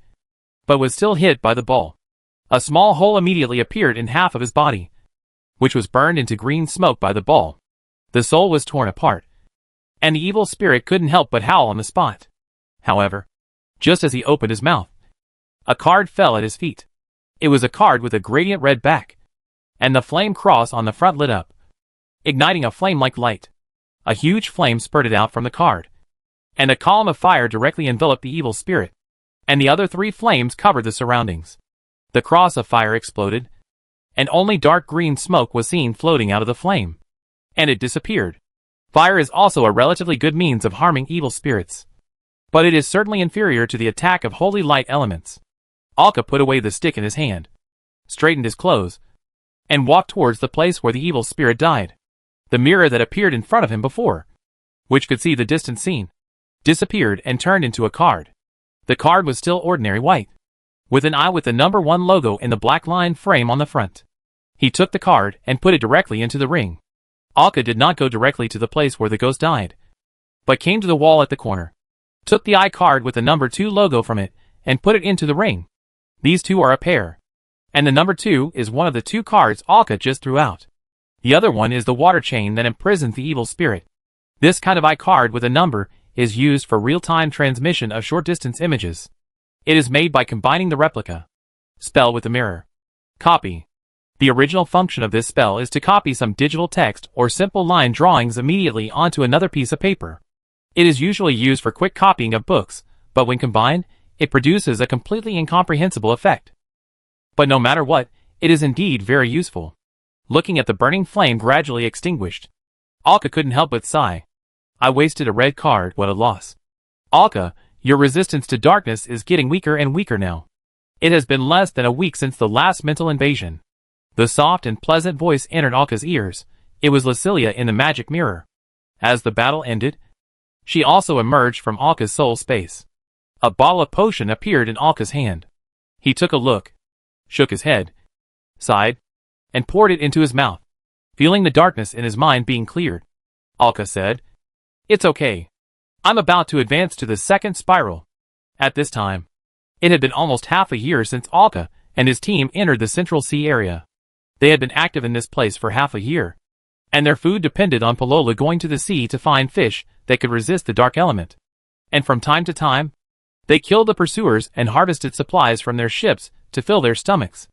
but was still hit by the ball. A small hole immediately appeared in half of his body, which was burned into green smoke by the ball. The soul was torn apart, and the evil spirit couldn't help but howl on the spot. However, just as he opened his mouth, a card fell at his feet. It was a card with a gradient red back, and the flame cross on the front lit up, igniting a flame-like light. A huge flame spurted out from the card, and a column of fire directly enveloped the evil spirit, and the other 3 flames covered the surroundings. The cross of fire exploded, and only dark green smoke was seen floating out of the flame, and it disappeared. Fire is also a relatively good means of harming evil spirits, but it is certainly inferior to the attack of holy light elements. Alka put away the stick in his hand, straightened his clothes, and walked towards the place where the evil spirit died. The mirror that appeared in front of him before, which could see the distant scene, disappeared and turned into a card. The card was still ordinary white, with an eye with the number 1 logo in the black line frame on the front. He took the card and put it directly into the ring. Alka did not go directly to the place where the ghost died, but came to the wall at the corner, took the eye card with the number 2 logo from it, and put it into the ring. These 2 are a pair, and the number 2 is one of the 2 cards Alka just threw out. The other one is the water chain that imprisons the evil spirit. This kind of eye card with a number is used for real-time transmission of short-distance images. It is made by combining the replica spell with the mirror copy. The original function of this spell is to copy some digital text or simple line drawings immediately onto another piece of paper. It is usually used for quick copying of books, but when combined, it produces a completely incomprehensible effect. But no matter what, it is indeed very useful. Looking at the burning flame gradually extinguished, Alka couldn't help but sigh. I wasted a red card, what a loss. Alka, your resistance to darkness is getting weaker and weaker now. It has been less than a week since the last mental invasion. The soft and pleasant voice entered Alka's ears. It was Lucilia in the magic mirror. As the battle ended, she also emerged from Alka's soul space. A bottle of potion appeared in Alka's hand. He took a look, shook his head, sighed, and poured it into his mouth. Feeling the darkness in his mind being cleared, Alka said, "It's okay. I'm about to advance to the second spiral." At this time, it had been almost half a year since Alka and his team entered the Central Sea area. They had been active in this place for half a year, and their food depended on Palola going to the sea to find fish that could resist the dark element. And from time to time, they killed the pursuers and harvested supplies from their ships to fill their stomachs.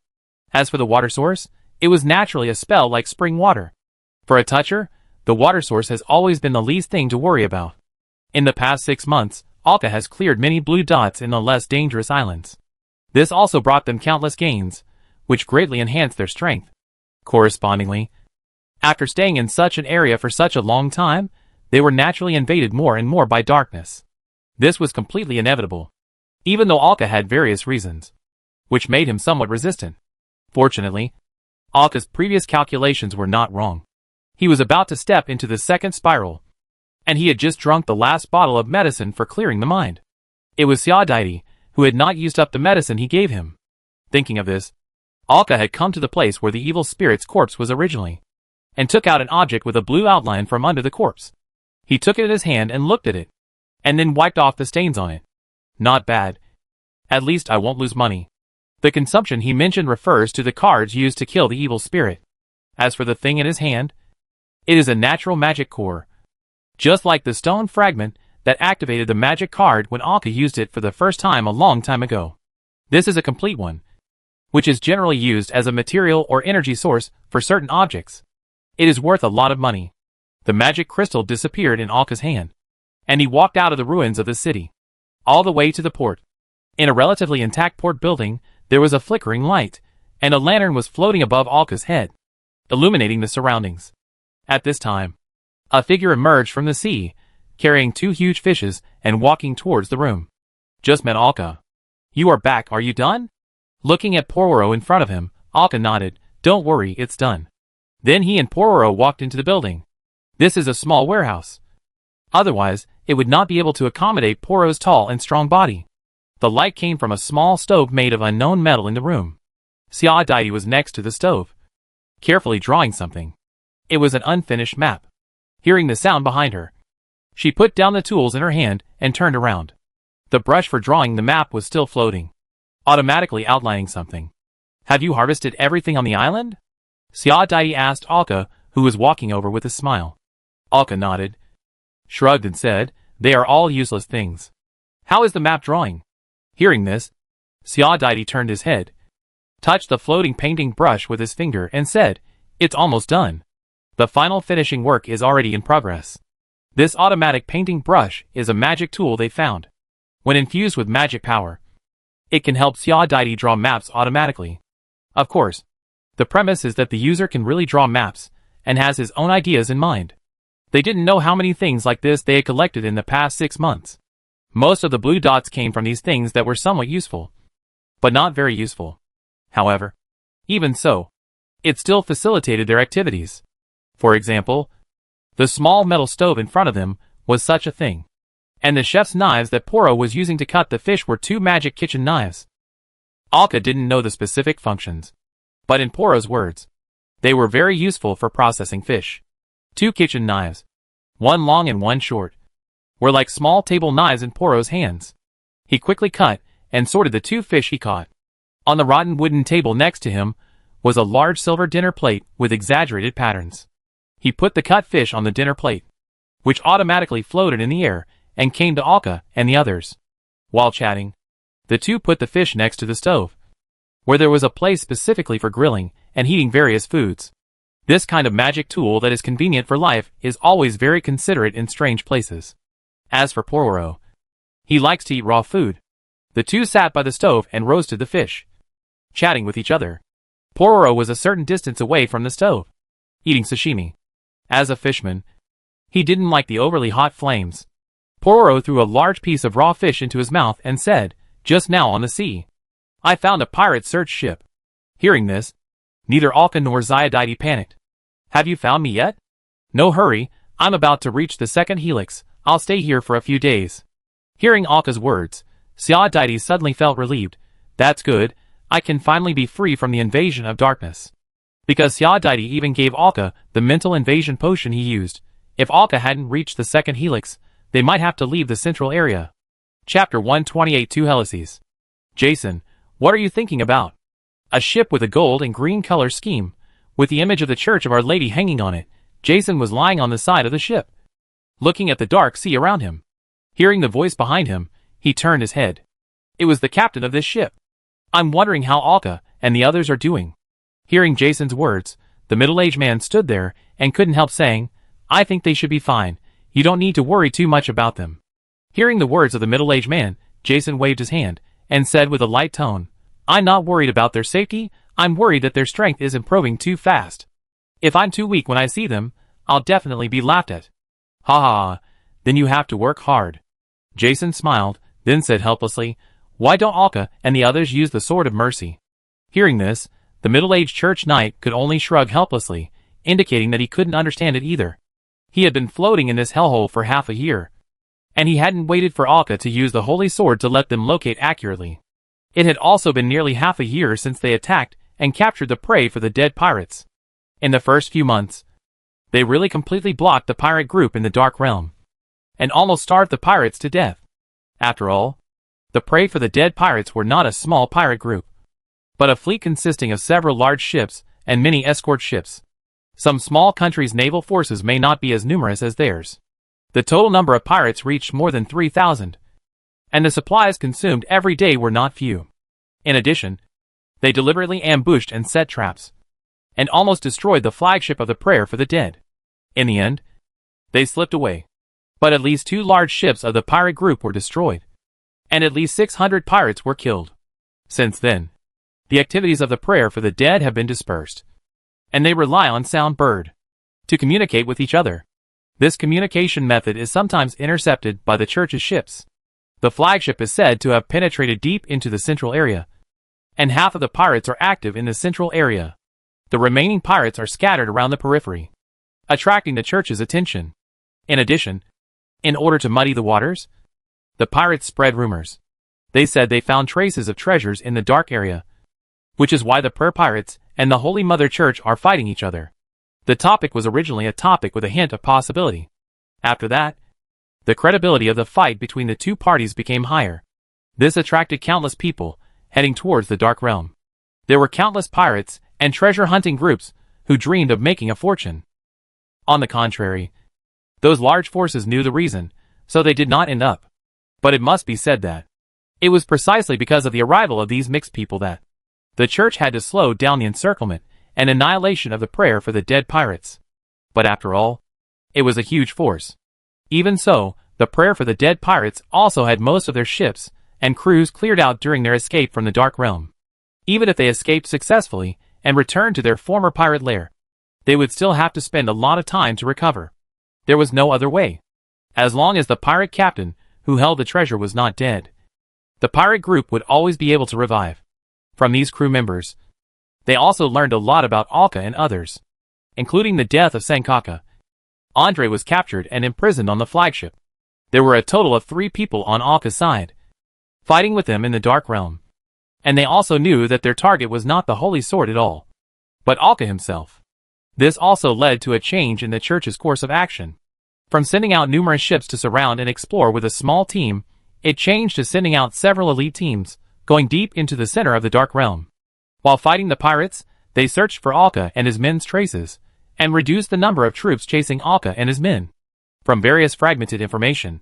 As for the water source, it was naturally a spell like spring water. For a toucher, the water source has always been the least thing to worry about. In the past 6 months, Alka has cleared many blue dots in the less dangerous islands. This also brought them countless gains, which greatly enhanced their strength. Correspondingly, after staying in such an area for such a long time, they were naturally invaded more and more by darkness. This was completely inevitable, even though Alka had various reasons, which made him somewhat resistant. Fortunately, Alka's previous calculations were not wrong. He was about to step into the second spiral, and he had just drunk the last bottle of medicine for clearing the mind. It was Xiao who had not used up the medicine he gave him. Thinking of this, Alka had come to the place where the evil spirit's corpse was originally, and took out an object with a blue outline from under the corpse. He took it in his hand and looked at it, and then wiped off the stains on it. Not bad. At least I won't lose money. The consumption he mentioned refers to the cards used to kill the evil spirit. As for the thing in his hand, it is a natural magic core, just like the stone fragment that activated the magic card when Alka used it for the first time a long time ago. This is a complete one, which is generally used as a material or energy source for certain objects. It is worth a lot of money. The magic crystal disappeared in Alka's hand, and he walked out of the ruins of the city, all the way to the port. In a relatively intact port building, there was a flickering light, and a lantern was floating above Alka's head, illuminating the surroundings. At this time, a figure emerged from the sea, carrying 2 huge fishes and walking towards the room. "Just met Alka. You are back, are you done?" Looking at Pororo in front of him, Alka nodded. "Don't worry, it's done." Then he and Pororo walked into the building. This is a small warehouse. Otherwise, it would not be able to accommodate Pororo's tall and strong body. The light came from a small stove made of unknown metal in the room. Xiao was next to the stove, carefully drawing something. It was an unfinished map. Hearing the sound behind her, she put down the tools in her hand and turned around. The brush for drawing the map was still floating, automatically outlining something. "Have you harvested everything on the island?" Xiao asked Alka, who was walking over with a smile. Alka nodded, shrugged and said, "They are all useless things. How is the map drawing?" Hearing this, Xiao turned his head, touched the floating painting brush with his finger and said, "It's almost done. The final finishing work is already in progress." This automatic painting brush is a magic tool they found. When infused with magic power, it can help Xiao draw maps automatically. Of course, the premise is that the user can really draw maps and has his own ideas in mind. They didn't know how many things like this they had collected in the past 6 months. Most of the blue dots came from these things that were somewhat useful, but not very useful. However, even so, it still facilitated their activities. For example, the small metal stove in front of them was such a thing, and the chef's knives that Poro was using to cut the fish were 2 magic kitchen knives. Alka didn't know the specific functions, but in Poro's words, they were very useful for processing fish. 2 kitchen knives, one long and one short, were like small table knives in Poro's hands. He quickly cut and sorted the 2 fish he caught. On the rotten wooden table next to him was a large silver dinner plate with exaggerated patterns. He put the cut fish on the dinner plate, which automatically floated in the air and came to Alka and the others. While chatting, the 2 put the fish next to the stove, where there was a place specifically for grilling and heating various foods. This kind of magic tool that is convenient for life is always very considerate in strange places. As for Pororo, he likes to eat raw food. The 2 sat by the stove and roasted the fish, chatting with each other. Pororo was a certain distance away from the stove, eating sashimi. As a fisherman, He didn't like the overly hot flames. Pororo threw a large piece of raw fish into his mouth and said, "Just now on the sea, I found a pirate search ship." Hearing this, neither Alka nor Xiaodide panicked. "Have you found me yet?" "No hurry, I'm about to reach the second helix, I'll stay here for a few days." Hearing Alka's words, Xiaodide suddenly felt relieved. "That's good, I can finally be free from the invasion of darkness." Because Xiaodide even gave Alka the mental invasion potion he used. If Alka hadn't reached the second helix, they might have to leave the central area. Chapter 128 Two Helices. "Jason, what are you thinking about?" A ship with a gold and green color scheme, with the image of the Church of Our Lady hanging on it. Jason was lying on the side of the ship, looking at the dark sea around him. Hearing the voice behind him, he turned his head. It was the captain of this ship. "I'm wondering how Alka and the others are doing." Hearing Jason's words, the middle-aged man stood there and couldn't help saying, "I think they should be fine. You don't need to worry too much about them." Hearing the words of the middle-aged man, Jason waved his hand and said with a light tone, "I'm not worried about their safety, I'm worried that their strength is improving too fast. If I'm too weak when I see them, I'll definitely be laughed at." "Ha ha, then you have to work hard." Jason smiled, then said helplessly, "Why don't Alka and the others use the Sword of Mercy?" Hearing this, the middle-aged church knight could only shrug helplessly, indicating that he couldn't understand it either. He had been floating in this hellhole for half a year, and he hadn't waited for Alka to use the holy sword to let them locate accurately. It had also been nearly half a year since they attacked and captured the prey for the dead pirates. In the first few months, they really completely blocked the pirate group in the Dark Realm, and almost starved the pirates to death. After all, the prey for the dead pirates were not a small pirate group, but a fleet consisting of several large ships and many escort ships. Some small countries' naval forces may not be as numerous as theirs. The total number of pirates reached more than 3,000, and the supplies consumed every day were not few. In addition, they deliberately ambushed and set traps, and almost destroyed the flagship of the Prayer for the Dead. In the end, they slipped away, but at least 2 large ships of the pirate group were destroyed, and at least 600 pirates were killed. Since then, the activities of the Prayer for the Dead have been dispersed, and they rely on sound bird to communicate with each other. This communication method is sometimes intercepted by the church's ships. The flagship is said to have penetrated deep into the central area, and half of the pirates are active in the central area. The remaining pirates are scattered around the periphery, attracting the church's attention. In addition, in order to muddy the waters, the pirates spread rumors. They said they found traces of treasures in the dark area, which is why the Prayer Pirates and the Holy Mother Church are fighting each other. The topic was originally a topic with a hint of possibility. After that, the credibility of the fight between the two parties became higher. This attracted countless people heading towards the Dark Realm. There were countless pirates and treasure-hunting groups who dreamed of making a fortune. On the contrary, those large forces knew the reason, so they did not end up. But it must be said that it was precisely because of the arrival of these mixed people that the church had to slow down the encirclement and annihilation of the Prayer for the Dead pirates. But after all, it was a huge force. Even so, the Prayer for the Dead pirates also had most of their ships and crews cleared out during their escape from the Dark Realm. Even if they escaped successfully and returned to their former pirate lair, they would still have to spend a lot of time to recover. There was no other way. As long as the pirate captain who held the treasure was not dead, the pirate group would always be able to revive. From these crew members, they also learned a lot about Alka and others, including the death of Sankaka. Andre was captured and imprisoned on the flagship. There were a total of 3 people on Alka's side, fighting with them in the Dark Realm. And they also knew that their target was not the Holy Sword at all, but Alka himself. This also led to a change in the church's course of action. From sending out numerous ships to surround and explore with a small team, it changed to sending out several elite teams, going deep into the center of the Dark Realm. While fighting the pirates, they searched for Alka and his men's traces, and reduced the number of troops chasing Alka and his men. From various fragmented information,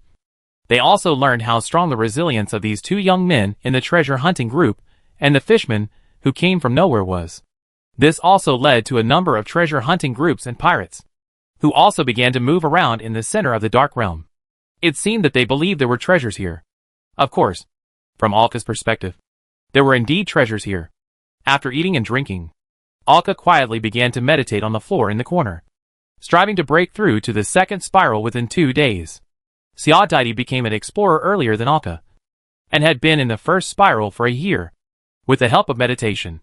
they also learned how strong the resilience of these 2 young men in the treasure-hunting group and the fishmen who came from nowhere was. This also led to a number of treasure-hunting groups and pirates, who also began to move around in the center of the Dark Realm. It seemed that they believed there were treasures here. Of course, from Alka's perspective, there were indeed treasures here. After eating and drinking, Alka quietly began to meditate on the floor in the corner. striving to break through to the second spiral within 2 days. Xiaodaidi became an explorer earlier than Alka, and had been in the first spiral for a year. With the help of meditation,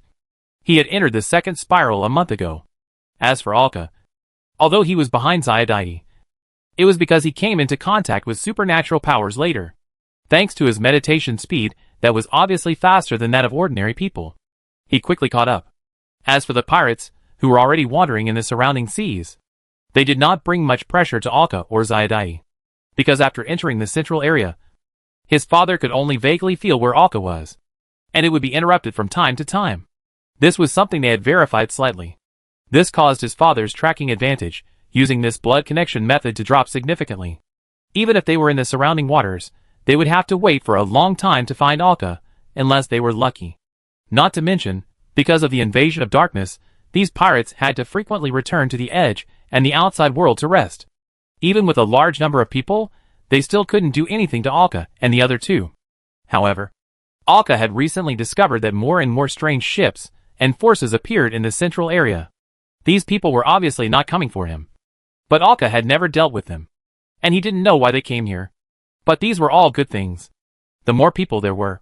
he had entered the second spiral a month ago. As for Alka, although he was behind Xiaodaidi, it was because he came into contact with supernatural powers later, thanks to his meditation speed that was obviously faster than that of ordinary people. He quickly caught up. As for the pirates, who were already wandering in the surrounding seas, they did not bring much pressure to Alka or Xiaodaidi, because after entering the central area, his father could only vaguely feel where Alka was, and it would be interrupted from time to time. This was something they had verified slightly. This caused his father's tracking advantage, using this blood connection method, to drop significantly. Even if they were in the surrounding waters, they would have to wait for a long time to find Alka, unless they were lucky. Not to mention, because of the invasion of darkness, these pirates had to frequently return to the edge and the outside world to rest. Even with a large number of people, they still couldn't do anything to Alka and the other two. However, Alka had recently discovered that more and more strange ships and forces appeared in the central area. These people were obviously not coming for him, but Alka had never dealt with them, and he didn't know why they came here. But these were all good things. The more people there were,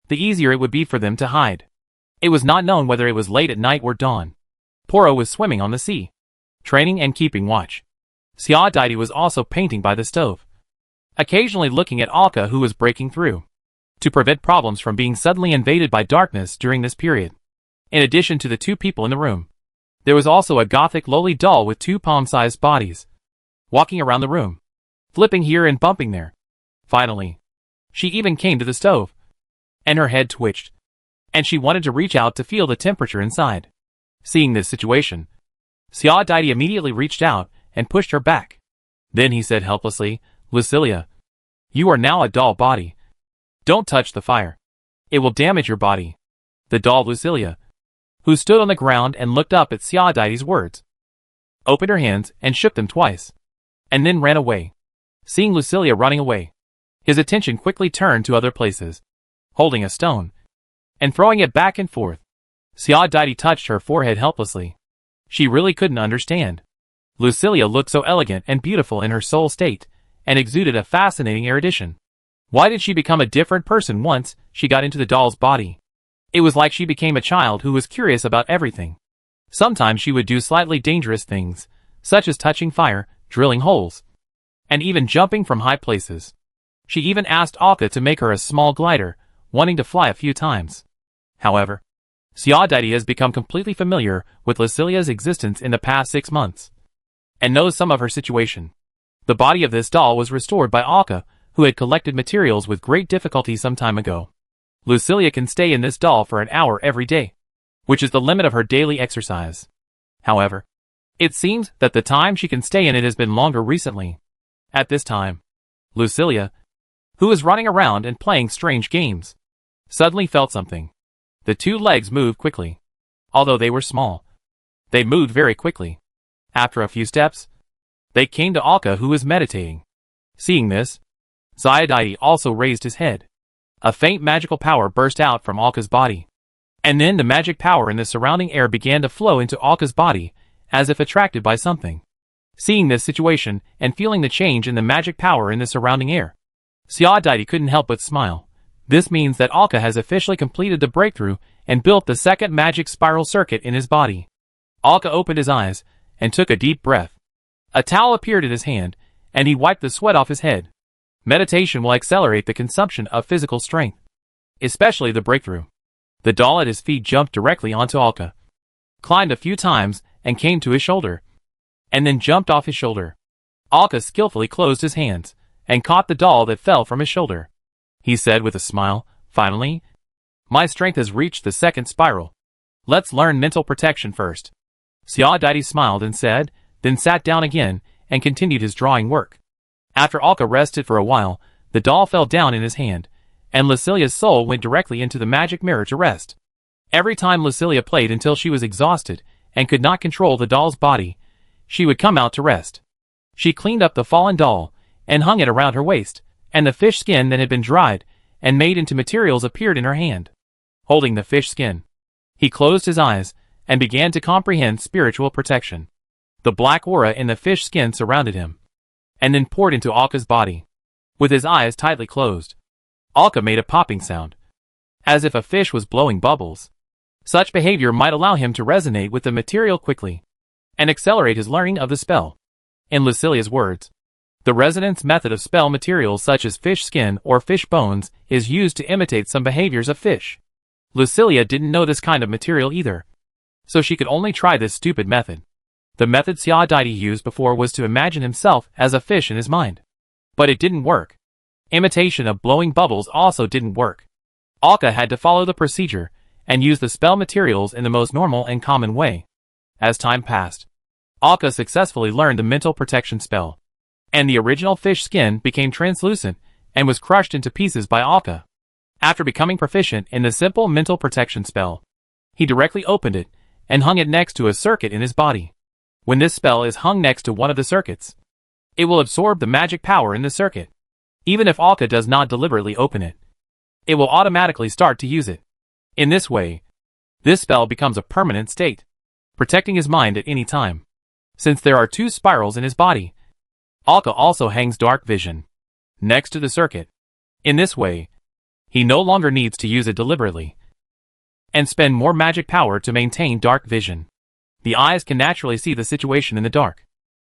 the easier it would be for them to hide. It was not known whether it was late at night or dawn. Poro was swimming on the sea, training and keeping watch. Xiaodaidi was also painting by the stove, occasionally looking at Alka, who was breaking through, to prevent problems from being suddenly invaded by darkness during this period. In addition to the two people in the room, there was also a gothic lowly doll with 2 palm-sized bodies, walking around the room, flipping here and bumping there. Finally, she even came to the stove, and her head twitched, and she wanted to reach out to feel the temperature inside. Seeing this situation, Xiaodaidi immediately reached out and pushed her back. Then he said helplessly, "Lucilia, you are now a doll body. Don't touch the fire. It will damage your body." The doll Lucilia, who stood on the ground and looked up at Xiaodaidi's words, opened her hands and shook them twice, and then ran away. Seeing Lucilia running away, his attention quickly turned to other places, holding a stone and throwing it back and forth. Xiaodaidi touched her forehead helplessly. She really couldn't understand. Lucilia looked so elegant and beautiful in her soul state, and exuded a fascinating erudition. Why did she become a different person once she got into the doll's body? It was like she became a child who was curious about everything. Sometimes she would do slightly dangerous things, such as touching fire, drilling holes, and even jumping from high places. She even asked Alka to make her a small glider, wanting to fly a few times. However, Xiaodaidi has become completely familiar with Lucilia's existence in the past 6 months, and knows some of her situation. The body of this doll was restored by Alka, who had collected materials with great difficulty some time ago. Lucilia can stay in this doll for an hour every day, which is the limit of her daily exercise. However, it seems that the time she can stay in it has been longer recently. At this time, Lucilia, who was running around and playing strange games, suddenly felt something. The 2 legs moved quickly. Although they were small, they moved very quickly. After a few steps, they came to Alka, who was meditating. Seeing this, Xiaodaidi also raised his head. A faint magical power burst out from Alka's body, and then the magic power in the surrounding air began to flow into Alka's body, as if attracted by something. Seeing this situation and feeling the change in the magic power in the surrounding air, Xiaodaidi couldn't help but smile. This means that Alka has officially completed the breakthrough and built the second magic spiral circuit in his body. Alka opened his eyes and took a deep breath. A towel appeared in his hand, and he wiped the sweat off his head. Meditation will accelerate the consumption of physical strength, especially the breakthrough. The doll at his feet jumped directly onto Alka, climbed a few times and came to his shoulder, and then jumped off his shoulder. Alka skillfully closed his hands and caught the doll that fell from his shoulder. He said with a smile, "Finally, my strength has reached the second spiral. Let's learn mental protection first." Xiaodaidi smiled and said, then sat down again and continued his drawing work. After Alka rested for a while, the doll fell down in his hand, and Lucilia's soul went directly into the magic mirror to rest. Every time Lucilia played until she was exhausted and could not control the doll's body, she would come out to rest. She cleaned up the fallen doll and hung it around her waist, and the fish skin that had been dried and made into materials appeared in her hand. Holding the fish skin, he closed his eyes and began to comprehend spiritual protection. The black aura in the fish skin surrounded him, and then poured into Alka's body. With his eyes tightly closed, Alka made a popping sound, as if a fish was blowing bubbles. Such behavior might allow him to resonate with the material quickly, and accelerate his learning of the spell. In Lucilia's words, the resonance method of spell materials such as fish skin or fish bones is used to imitate some behaviors of fish. Lucilia didn't know this kind of material either, so she could only try this stupid method. The method Xiao used before was to imagine himself as a fish in his mind. But it didn't work. Imitation of blowing bubbles also didn't work. Alka had to follow the procedure and use the spell materials in the most normal and common way. As time passed, Alka successfully learned the mental protection spell, and the original fish skin became translucent and was crushed into pieces by Alka. After becoming proficient in the simple mental protection spell, he directly opened it and hung it next to a circuit in his body. When this spell is hung next to one of the circuits, it will absorb the magic power in the circuit. Even if Alka does not deliberately open it, it will automatically start to use it. In this way, this spell becomes a permanent state, protecting his mind at any time. Since there are 2 spirals in his body, Alka also hangs dark vision next to the circuit. In this way, he no longer needs to use it deliberately and spend more magic power to maintain dark vision. The eyes can naturally see the situation in the dark.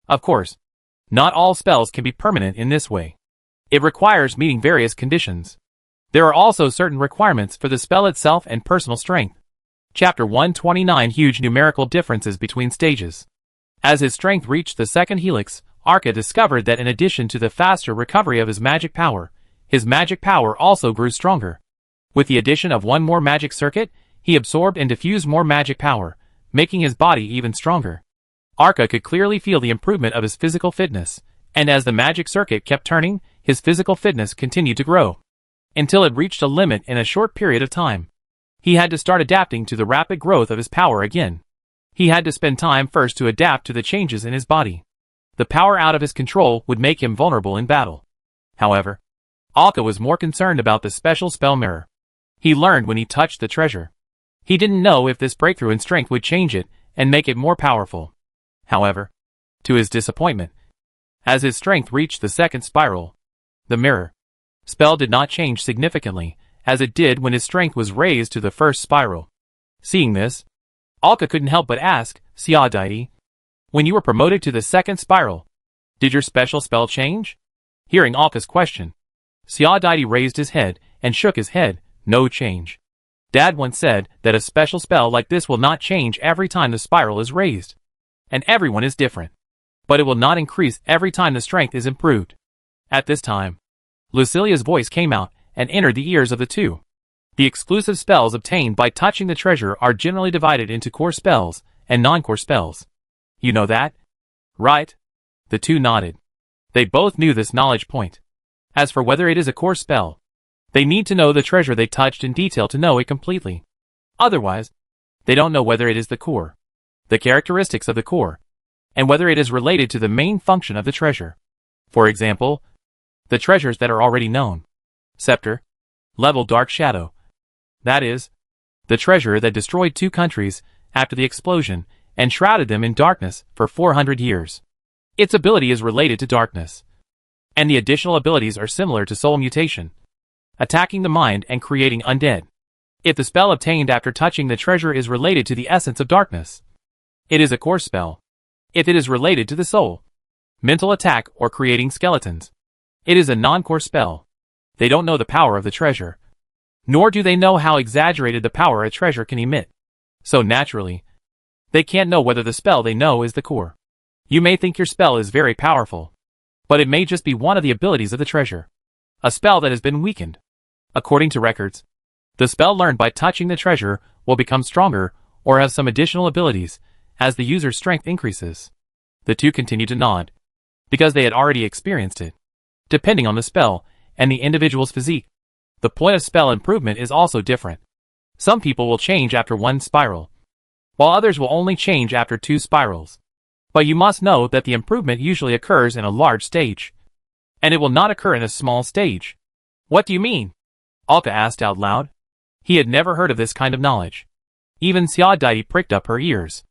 Of course, not all spells can be permanent in this way. It requires meeting various conditions. There are also certain requirements for the spell itself and personal strength. Chapter 129 Huge numerical differences between stages. As his strength reached the second helix, Arca discovered that in addition to the faster recovery of his magic power also grew stronger. With the addition of one more magic circuit, he absorbed and diffused more magic power, making his body even stronger. Arca could clearly feel the improvement of his physical fitness, and as the magic circuit kept turning, his physical fitness continued to grow, until it reached a limit in a short period of time. He had to start adapting to the rapid growth of his power again. He had to spend time first to adapt to the changes in his body. The power out of his control would make him vulnerable in battle. However, Alka was more concerned about the special spell mirror he learned when he touched the treasure. He didn't know if this breakthrough in strength would change it and make it more powerful. However, to his disappointment, as his strength reached the second spiral, the mirror spell did not change significantly, as it did when his strength was raised to the first spiral. Seeing this, Alka couldn't help but ask, Xiao, when you were promoted to the second spiral, did your special spell change? Hearing Alka's question, Xiao raised his head and shook his head. No change. Dad once said that a special spell like this will not change every time the spiral is raised. And everyone is different. But it will not increase every time the strength is improved. At this time, Lucilia's voice came out and entered the ears of the two. The exclusive spells obtained by touching the treasure are generally divided into core spells and non-core spells. You know that? Right? The two nodded. They both knew this knowledge point. As for whether it is a core spell, they need to know the treasure they touched in detail to know it completely. Otherwise, they don't know whether it is the core, the characteristics of the core, and whether it is related to the main function of the treasure. For example, the treasures that are already known. Scepter. Level Dark Shadow. That is, the treasure that destroyed 2 countries after the explosion and shrouded them in darkness for 400 years. Its ability is related to darkness, and the additional abilities are similar to soul mutation, attacking the mind and creating undead. If the spell obtained after touching the treasure is related to the essence of darkness, it is a core spell. If it is related to the soul, mental attack or creating skeletons, it is a non-core spell. They don't know the power of the treasure, nor do they know how exaggerated the power a treasure can emit. So naturally, they can't know whether the spell they know is the core. You may think your spell is very powerful, but it may just be one of the abilities of the treasure, a spell that has been weakened. According to records, the spell learned by touching the treasure will become stronger or have some additional abilities as the user's strength increases. The two continued to nod, because they had already experienced it. Depending on the spell and the individual's physique, the point of spell improvement is also different. Some people will change after 1 spiral, while others will only change after 2 spirals. But you must know that the improvement usually occurs in a large stage, and it will not occur in a small stage. What do you mean? Alka asked out loud. He had never heard of this kind of knowledge. Even Xiao pricked up her ears.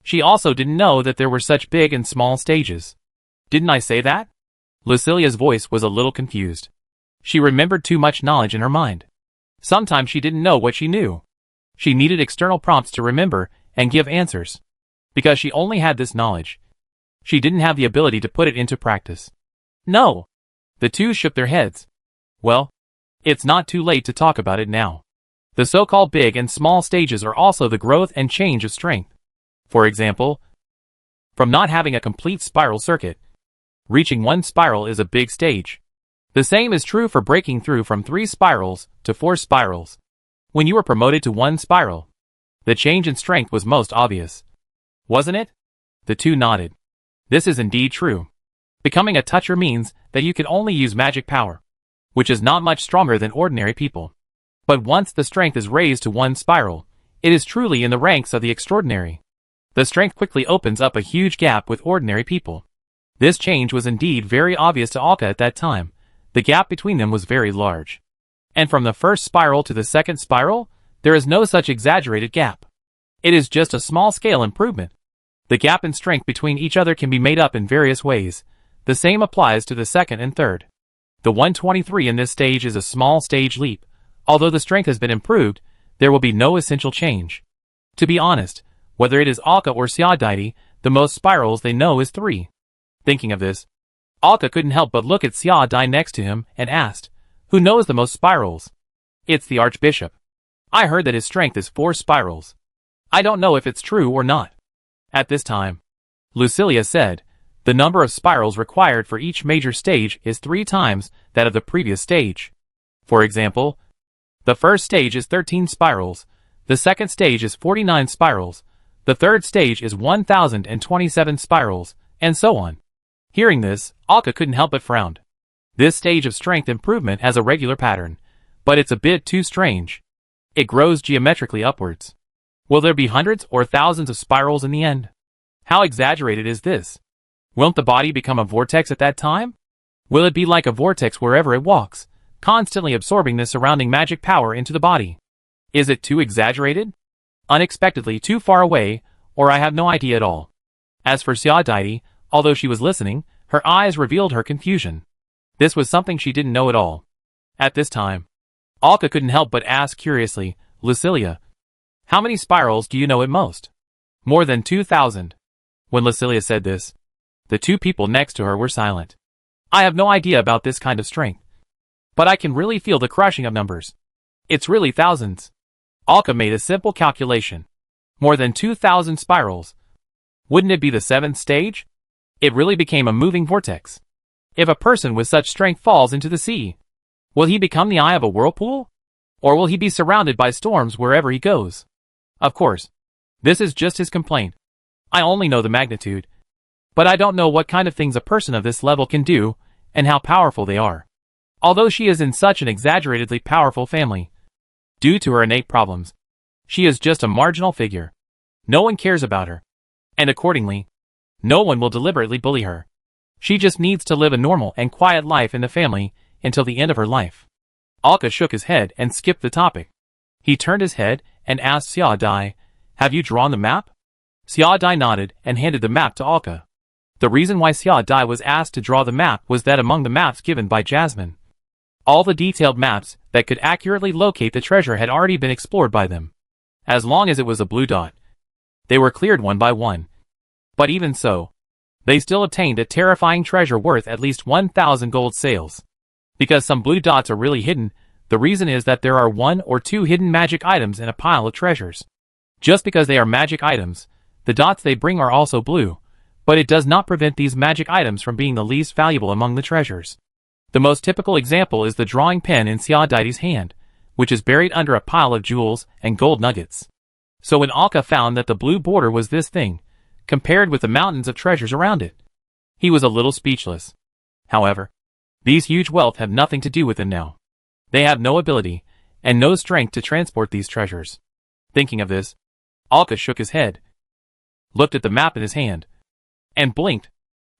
She also didn't know that there were such big and small stages. Didn't I say that? Lucilia's voice was a little confused. She remembered too much knowledge in her mind. Sometimes she didn't know what she knew. She needed external prompts to remember and give answers. Because she only had this knowledge, she didn't have the ability to put it into practice. No. The two shook their heads. Well, it's not too late to talk about it now. The so-called big and small stages are also the growth and change of strength. For example, from not having a complete spiral circuit, reaching one spiral is a big stage. The same is true for breaking through from 3 spirals to 4 spirals. When you were promoted to 1 spiral, the change in strength was most obvious. Wasn't it? The two nodded. This is indeed true. Becoming a toucher means that you can only use magic power, which is not much stronger than ordinary people. But once the strength is raised to 1 spiral, it is truly in the ranks of the extraordinary. The strength quickly opens up a huge gap with ordinary people. This change was indeed very obvious to Alka at that time. The gap between them was very large. And from the first spiral to the second spiral, there is no such exaggerated gap. It is just a small-scale improvement. The gap in strength between each other can be made up in various ways. The same applies to the second and third. The 123 in this stage is a small stage leap. Although the strength has been improved, there will be no essential change. To be honest, whether it is Alka or Xiaodaidi, the most spirals they know is 3. Thinking of this, Alka couldn't help but look at Xiaodai next to him and asked, "Who knows the most spirals?" "It's the Archbishop. I heard that his strength is 4 spirals. I don't know if it's true or not." At this time, Lucilia said, "The number of spirals required for each major stage is 3 times that of the previous stage. For example, the first stage is 13 spirals, the second stage is 49 spirals, the third stage is 1027 spirals, and so on." Hearing this, Alka couldn't help but frown. This stage of strength improvement has a regular pattern, but it's a bit too strange. It grows geometrically upwards. Will there be hundreds or thousands of spirals in the end? How exaggerated is this? Won't the body become a vortex at that time? Will it be like a vortex wherever it walks, constantly absorbing the surrounding magic power into the body? Is it too exaggerated? Unexpectedly too far away, or I have no idea at all. As for Xiaodaidi, although she was listening, her eyes revealed her confusion. This was something she didn't know at all. At this time, Alka couldn't help but ask curiously, "Lucilia, how many spirals do you know at most?" "More than 2,000. When Lucilia said this, the two people next to her were silent. "I have no idea about this kind of strength. But I can really feel the crushing of numbers. It's really thousands." Alka made a simple calculation. More than 2,000 spirals. Wouldn't it be the 7th stage? It really became a moving vortex. If a person with such strength falls into the sea, will he become the eye of a whirlpool? Or will he be surrounded by storms wherever he goes? Of course, this is just his complaint. I only know the magnitude. But I don't know what kind of things a person of this level can do, and how powerful they are. Although she is in such an exaggeratedly powerful family, due to her innate problems, she is just a marginal figure. No one cares about her. And accordingly, no one will deliberately bully her. She just needs to live a normal and quiet life in the family until the end of her life. Alka shook his head and skipped the topic. He turned his head and asked Xiaodai, "Have you drawn the map?" Xiaodai nodded and handed the map to Alka. The reason why Xiaodai was asked to draw the map was that among the maps given by Jasmine, all the detailed maps that could accurately locate the treasure had already been explored by them. As long as it was a blue dot, they were cleared one by one. But even so, they still obtained a terrifying treasure worth at least 1,000 gold sales. Because some blue dots are really hidden, the reason is that there are 1 or 2 hidden magic items in a pile of treasures. Just because they are magic items, the dots they bring are also blue, but it does not prevent these magic items from being the least valuable among the treasures. The most typical example is the drawing pen in Xiaodaidi's hand, which is buried under a pile of jewels and gold nuggets. So when Alka found that the blue border was this thing, compared with the mountains of treasures around it, he was a little speechless. However, these huge wealth have nothing to do with them now. They have no ability, and no strength to transport these treasures. Thinking of this, Alka shook his head, looked at the map in his hand, and blinked.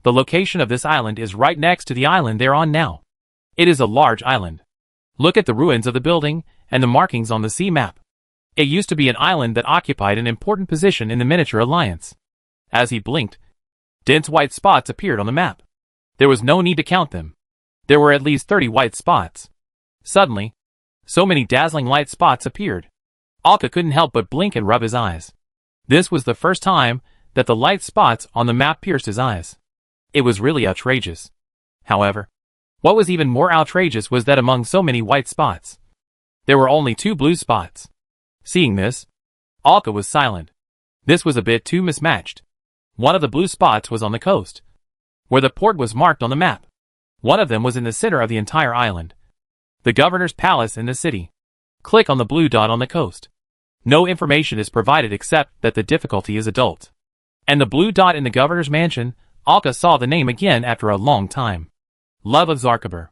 The location of this island is right next to the island they're on now. It is a large island. Look at the ruins of the building, and the markings on the sea map. It used to be an island that occupied an important position in the miniature alliance. As he blinked, dense white spots appeared on the map. There was no need to count them. There were at least 30 white spots. Suddenly, so many dazzling light spots appeared. Alka couldn't help but blink and rub his eyes. This was the first time that the light spots on the map pierced his eyes. It was really outrageous. However, what was even more outrageous was that among so many white spots, there were only 2 blue spots. Seeing this, Alka was silent. This was a bit too mismatched. One of the blue spots was on the coast, where the port was marked on the map. One of them was in the center of the entire island, the governor's palace in the city. Click on the blue dot on the coast. No information is provided except that the difficulty is adult. And the blue dot in the governor's mansion, Alka saw the name again after a long time. Love of Zarkaber.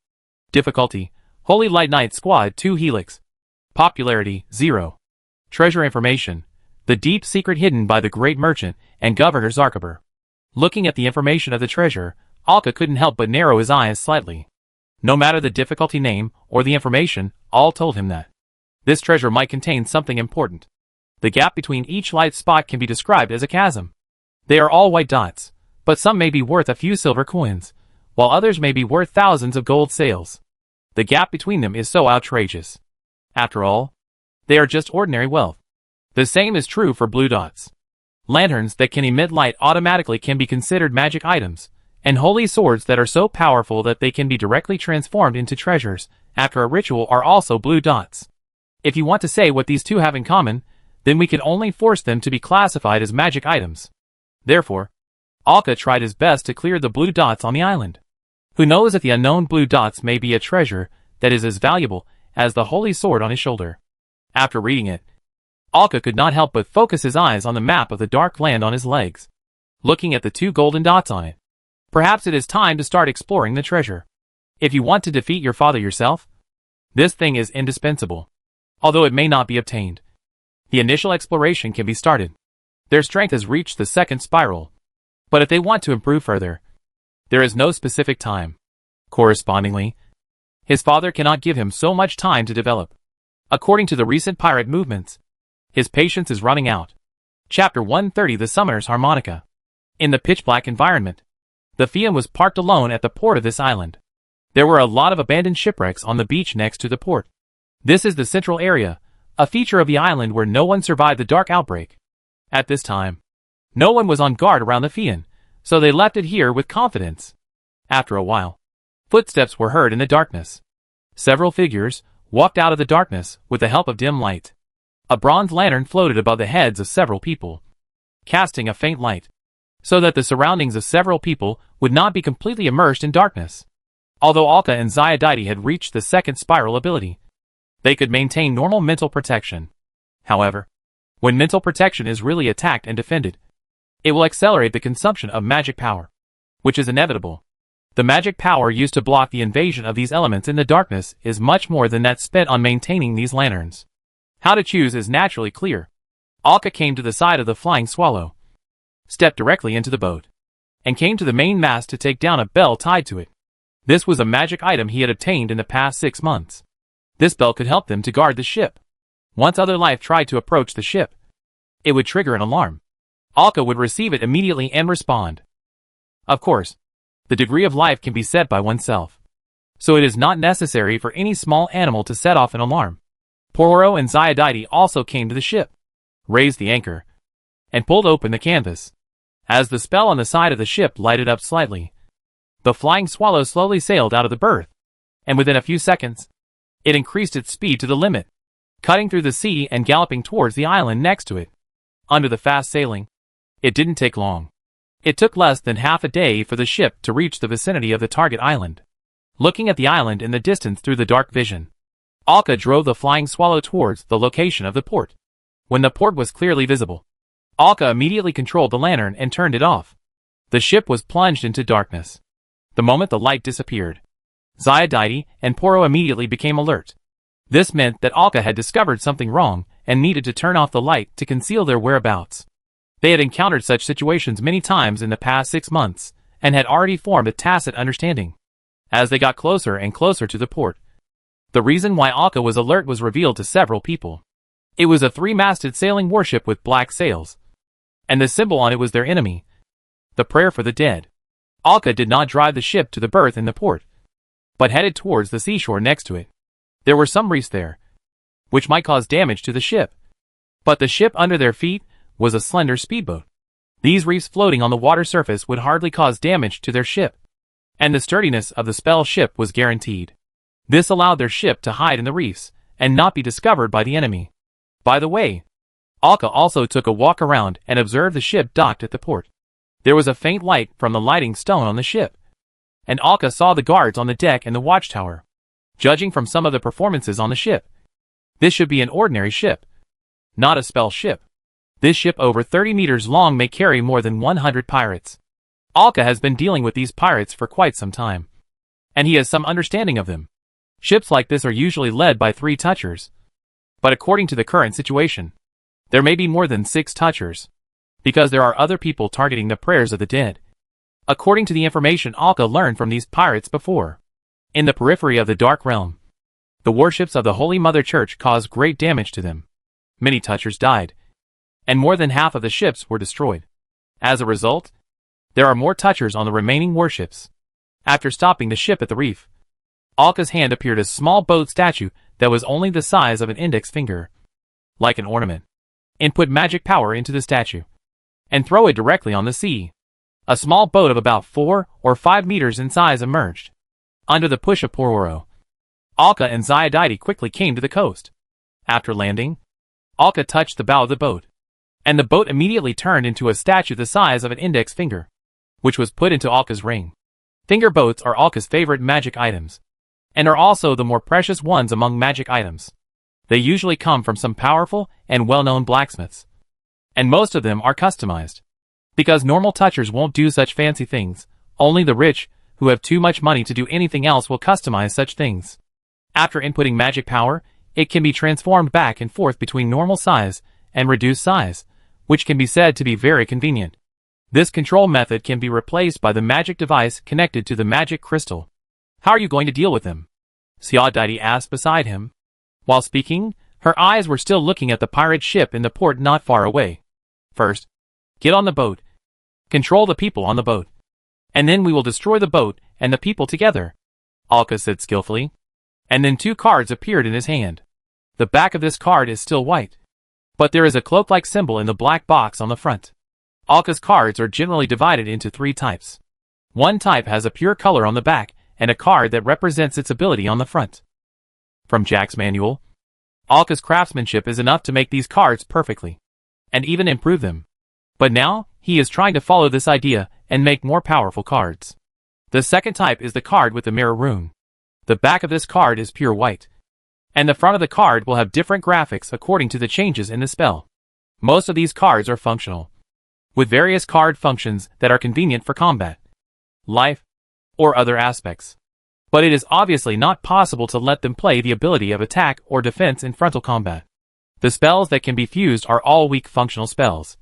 Difficulty, Holy Light Knight Squad 2 Helix. Popularity, 0. Treasure information, the deep secret hidden by the great merchant and Governor Zarkaber. Looking at the information of the treasure, Alka couldn't help but narrow his eyes slightly. No matter the difficulty name or the information, all told him that this treasure might contain something important. The gap between each light spot can be described as a chasm. They are all white dots, but some may be worth a few silver coins, while others may be worth thousands of gold sails. The gap between them is so outrageous. After all, they are just ordinary wealth. The same is true for blue dots. Lanterns that can emit light automatically can be considered magic items, and holy swords that are so powerful that they can be directly transformed into treasures after a ritual are also blue dots. If you want to say what these two have in common, then we can only force them to be classified as magic items. Therefore, Alka tried his best to clear the blue dots on the island. Who knows if the unknown blue dots may be a treasure that is as valuable as the holy sword on his shoulder. After reading it, Alka could not help but focus his eyes on the map of the dark land on his legs, looking at the 2 golden dots on it. Perhaps it is time to start exploring the treasure. If you want to defeat your father yourself, this thing is indispensable. Although it may not be obtained, the initial exploration can be started. Their strength has reached the 2nd spiral. But if they want to improve further, there is no specific time. Correspondingly, his father cannot give him so much time to develop. According to the recent pirate movements, his patience is running out. Chapter 130, The Summoner's Harmonica. In the pitch-black environment, the Fium was parked alone at the port of this island. There were a lot of abandoned shipwrecks on the beach next to the port. This is the central area, a feature of the island where no one survived the dark outbreak. At this time, no one was on guard around the Fium, so they left it here with confidence. After a while, footsteps were heard in the darkness. Several figures walked out of the darkness with the help of dim light. A bronze lantern floated above the heads of several people, casting a faint light, so that the surroundings of several people would not be completely immersed in darkness. Although Alka and Zyadite had reached the 2nd spiral ability, they could maintain normal mental protection. However, when mental protection is really attacked and defended, it will accelerate the consumption of magic power, which is inevitable. The magic power used to block the invasion of these elements in the darkness is much more than that spent on maintaining these lanterns. How to choose is naturally clear. Alka came to the side of the flying swallow, stepped directly into the boat, and came to the main mast to take down a bell tied to it. This was a magic item he had obtained in the past 6 months. This bell could help them to guard the ship. Once other life tried to approach the ship, it would trigger an alarm. Alka would receive it immediately and respond. Of course, the degree of life can be set by oneself, so it is not necessary for any small animal to set off an alarm. Poro and Zyadite also came to the ship, raised the anchor, and pulled open the canvas. As the spell on the side of the ship lighted up slightly, the flying swallow slowly sailed out of the berth, and within a few seconds, it increased its speed to the limit, cutting through the sea and galloping towards the island next to it. Under the fast sailing, it didn't take long. It took less than half a day for the ship to reach the vicinity of the target island. Looking at the island in the distance through the dark vision, Alka drove the flying swallow towards the location of the port. When the port was clearly visible, Alka immediately controlled the lantern and turned it off. The ship was plunged into darkness. The moment the light disappeared, Zyadite and Poro immediately became alert. This meant that Alka had discovered something wrong and needed to turn off the light to conceal their whereabouts. They had encountered such situations many times in the past 6 months, and had already formed a tacit understanding. As they got closer and closer to the port, the reason why Alka was alert was revealed to several people. It was a 3-masted sailing warship with black sails, and the symbol on it was their enemy, the prayer for the dead. Alka did not drive the ship to the berth in the port, but headed towards the seashore next to it. There were some reefs there, which might cause damage to the ship. But the ship under their feet was a slender speedboat. These reefs floating on the water surface would hardly cause damage to their ship, and the sturdiness of the spell ship was guaranteed. This allowed their ship to hide in the reefs and not be discovered by the enemy. By the way, Alka also took a walk around and observed the ship docked at the port. There was a faint light from the lighting stone on the ship, and Alka saw the guards on the deck and the watchtower. Judging from some of the performances on the ship, this should be an ordinary ship, not a spell ship. This ship over 30 meters long may carry more than 100 pirates. Alka has been dealing with these pirates for quite some time, and he has some understanding of them. Ships like this are usually led by 3 touchers, but according to the current situation, there may be more than 6 touchers, because there are other people targeting the prayers of the dead. According to the information Alka learned from these pirates before, in the periphery of the Dark Realm, the warships of the Holy Mother Church caused great damage to them. Many touchers died, and more than half of the ships were destroyed. As a result, there are more touchers on the remaining warships. After stopping the ship at the reef, Alka's hand appeared a small boat statue that was only the size of an index finger, like an ornament. Input magic power into the statue, and throw it directly on the sea. A small boat of about 4 or 5 meters in size emerged. Under the push of Pororo, Alka and Xiaodai quickly came to the coast. After landing, Alka touched the bow of the boat, and the boat immediately turned into a statue the size of an index finger, which was put into Alka's ring. Finger boats are Alka's favorite magic items, and are also the more precious ones among magic items. They usually come from some powerful and well-known blacksmiths, and most of them are customized. Because normal touchers won't do such fancy things, only the rich, who have too much money to do anything else, will customize such things. After inputting magic power, it can be transformed back and forth between normal size and reduced size, which can be said to be very convenient. This control method can be replaced by the magic device connected to the magic crystal. How are you going to deal with them? Xiaodai asked beside him. While speaking, her eyes were still looking at the pirate ship in the port not far away. First, get on the boat. Control the people on the boat, and then we will destroy the boat and the people together, Alka said skillfully. And then 2 cards appeared in his hand. The back of this card is still white, but there is a cloak-like symbol in the black box on the front. Alka's cards are generally divided into 3 types. One type has a pure color on the back and a card that represents its ability on the front. From Jack's manual, Alka's craftsmanship is enough to make these cards perfectly, and even improve them. But now, he is trying to follow this idea and make more powerful cards. The second type is the card with the mirror rune. The back of this card is pure white, and the front of the card will have different graphics according to the changes in the spell. Most of these cards are functional, with various card functions that are convenient for combat, life, or other aspects. But it is obviously not possible to let them play the ability of attack or defense in frontal combat. The spells that can be fused are all weak functional spells,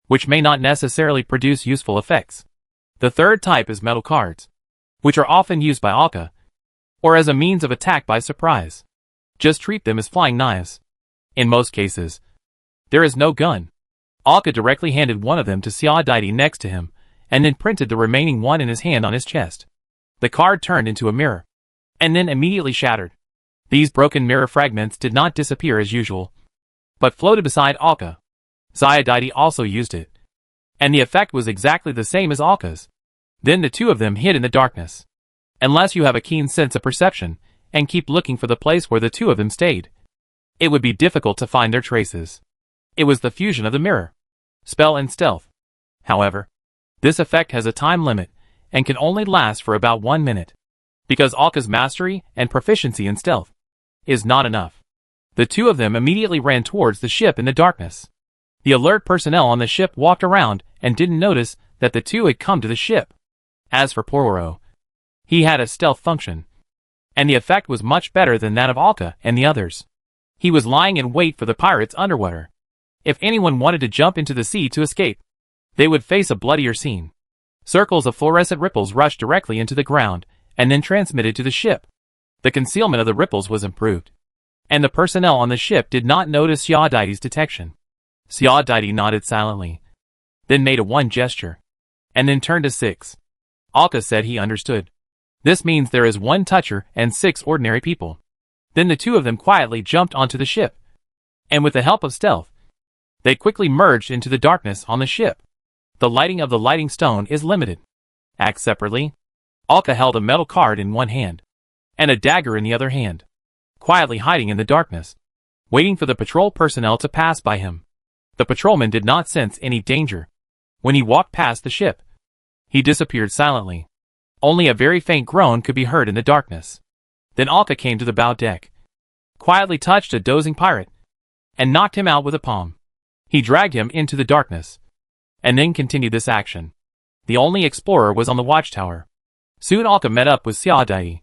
which may not necessarily produce useful effects. The third type is metal cards, which are often used by Alka, or as a means of attack by surprise. Just treat them as flying knives. In most cases, there is no gun. Alka directly handed one of them to Xiaodai next to him, and then printed the remaining one in his hand on his chest. The card turned into a mirror, and then immediately shattered. These broken mirror fragments did not disappear as usual, but floated beside Alka. Xiaodai also used it, and the effect was exactly the same as Alka's. Then the 2 of them hid in the darkness. Unless you have a keen sense of perception, and keep looking for the place where the 2 of them stayed, it would be difficult to find their traces. It was the fusion of the mirror, spell and stealth. However, this effect has a time limit, and can only last for about 1 minute, because Alka's mastery and proficiency in stealth is not enough. The 2 of them immediately ran towards the ship in the darkness. The alert personnel on the ship walked around and didn't notice that the 2 had come to the ship. As for Pororo, he had a stealth function, and the effect was much better than that of Alka and the others. He was lying in wait for the pirates underwater. If anyone wanted to jump into the sea to escape, they would face a bloodier scene. Circles of fluorescent ripples rushed directly into the ground, and then transmitted to the ship. The concealment of the ripples was improved, and the personnel on the ship did not notice Xiaodai's detection. Xiaodai nodded silently, then made a 1 gesture. and then turned to 6. Alka said he understood. This means there is 1 toucher and 6 ordinary people. Then the 2 of them quietly jumped onto the ship. And with the help of stealth, they quickly merged into the darkness on the ship. The lighting of the lighting stone is limited. Act separately. Alka held a metal card in one hand, and a dagger in the other hand, quietly hiding in the darkness, waiting for the patrol personnel to pass by him. The patrolman did not sense any danger. When he walked past the ship, he disappeared silently. Only a very faint groan could be heard in the darkness. Then Alka came to the bow deck, quietly touched a dozing pirate, and knocked him out with a palm. He dragged him into the darkness, and then continued this action. The only explorer was on the watchtower. Soon Alka met up with Xiaodai,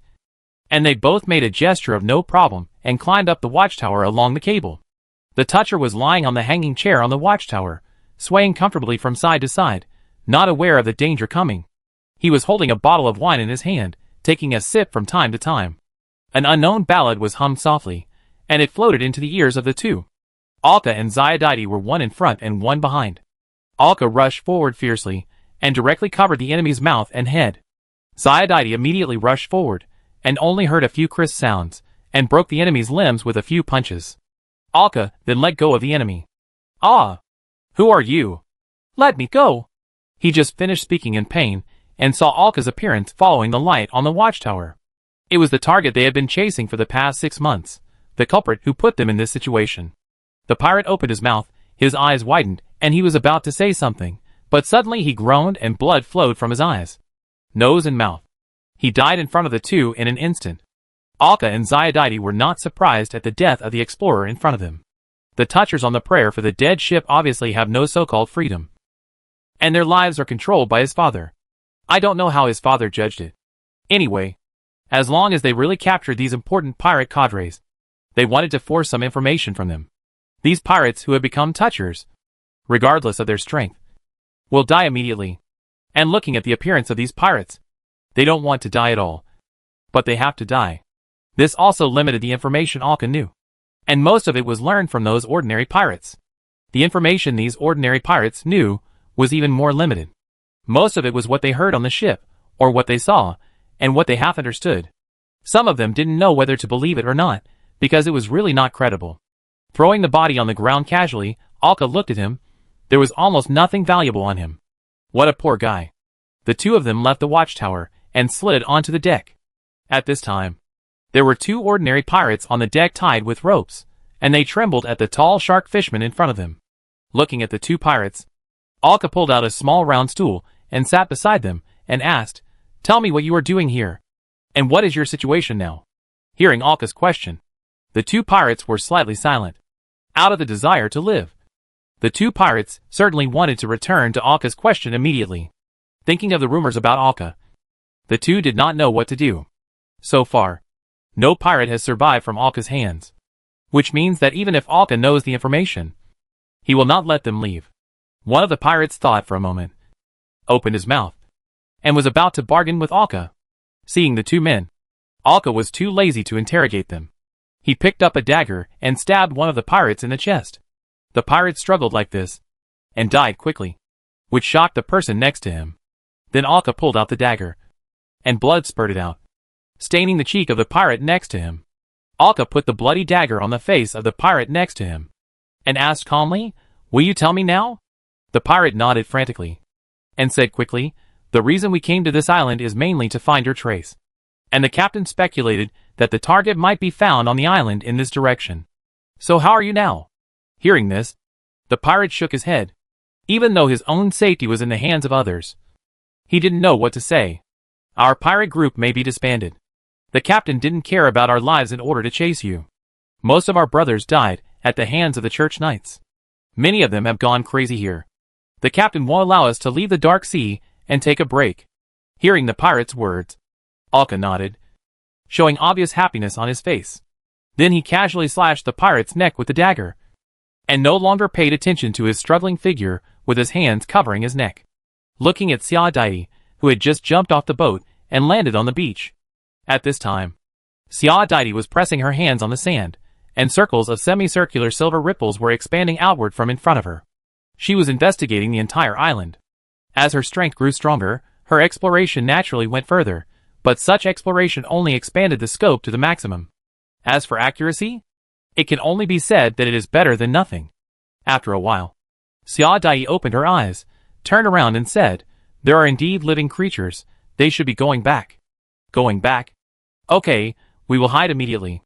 and they both made a gesture of no problem and climbed up the watchtower along the cable. The toucher was lying on the hanging chair on the watchtower, swaying comfortably from side to side, not aware of the danger coming. He was holding a bottle of wine in his hand, taking a sip from time to time. An unknown ballad was hummed softly, and it floated into the ears of the 2. Alka and Xiaodai were one in front and one behind. Alka rushed forward fiercely, and directly covered the enemy's mouth and head. Xiaodai immediately rushed forward, and only heard a few crisp sounds, and broke the enemy's limbs with a few punches. Alka then let go of the enemy. "Ah! Who are you? Let me go!" He just finished speaking in pain, and saw Alka's appearance following the light on the watchtower. It was the target they had been chasing for the past 6 months, the culprit who put them in this situation. The pirate opened his mouth, his eyes widened, and he was about to say something, but suddenly he groaned and blood flowed from his eyes, nose and mouth. He died in front of the 2 in an instant. Alka and Xiaodai were not surprised at the death of the explorer in front of them. The touchers on the prayer for the dead ship obviously have no so-called freedom, and their lives are controlled by his father. I don't know how his father judged it. Anyway, as long as they really captured these important pirate cadres, they wanted to force some information from them. These pirates who have become touchers, regardless of their strength, will die immediately. And looking at the appearance of these pirates, they don't want to die at all. But they have to die. This also limited the information Alka knew, and most of it was learned from those ordinary pirates. The information these ordinary pirates knew was even more limited. Most of it was what they heard on the ship, or what they saw, and what they half understood. Some of them didn't know whether to believe it or not, because it was really not credible. Throwing the body on the ground casually, Alka looked at him. There was almost nothing valuable on him. What a poor guy. The 2 of them left the watchtower and slid onto the deck. At this time, there were 2 ordinary pirates on the deck tied with ropes, and they trembled at the tall shark fisherman in front of them. Looking at the 2 pirates, Alka pulled out a small round stool and sat beside them and asked, "Tell me what you are doing here, and what is your situation now?" Hearing Alka's question, the 2 pirates were slightly silent, out of the desire to live. The 2 pirates certainly wanted to return to Alka's question immediately. Thinking of the rumors about Alka, the 2 did not know what to do. So far, no pirate has survived from Alka's hands, which means that even if Alka knows the information, he will not let them leave. One of the pirates thought for a moment, opened his mouth, and was about to bargain with Alka. Seeing the 2 men, Alka was too lazy to interrogate them. He picked up a dagger and stabbed one of the pirates in the chest. The pirate struggled like this, and died quickly, which shocked the person next to him. Then Alka pulled out the dagger, and blood spurted out, staining the cheek of the pirate next to him. Alka put the bloody dagger on the face of the pirate next to him, and asked calmly, "Will you tell me now?" The pirate nodded frantically, and said quickly, "The reason we came to this island is mainly to find your trace." And the captain speculated that the target might be found on the island in this direction. "So how are you now?" Hearing this, the pirate shook his head. Even though his own safety was in the hands of others, he didn't know what to say. "Our pirate group may be disbanded. The captain didn't care about our lives in order to chase you. Most of our brothers died at the hands of the church knights. Many of them have gone crazy here. The captain won't allow us to leave the dark sea and take a break." Hearing the pirate's words, Alka nodded, showing obvious happiness on his face. Then he casually slashed the pirate's neck with the dagger, and no longer paid attention to his struggling figure with his hands covering his neck. Looking at Xiaodai, who had just jumped off the boat and landed on the beach. At this time, Xiaodai was pressing her hands on the sand, and circles of semicircular silver ripples were expanding outward from in front of her. She was investigating the entire island. As her strength grew stronger, her exploration naturally went further, but such exploration only expanded the scope to the maximum. As for accuracy, it can only be said that it is better than nothing. After a while, Xia Dai opened her eyes, turned around and said, "There are indeed living creatures, they should be going back." Going back? Okay, we will hide immediately.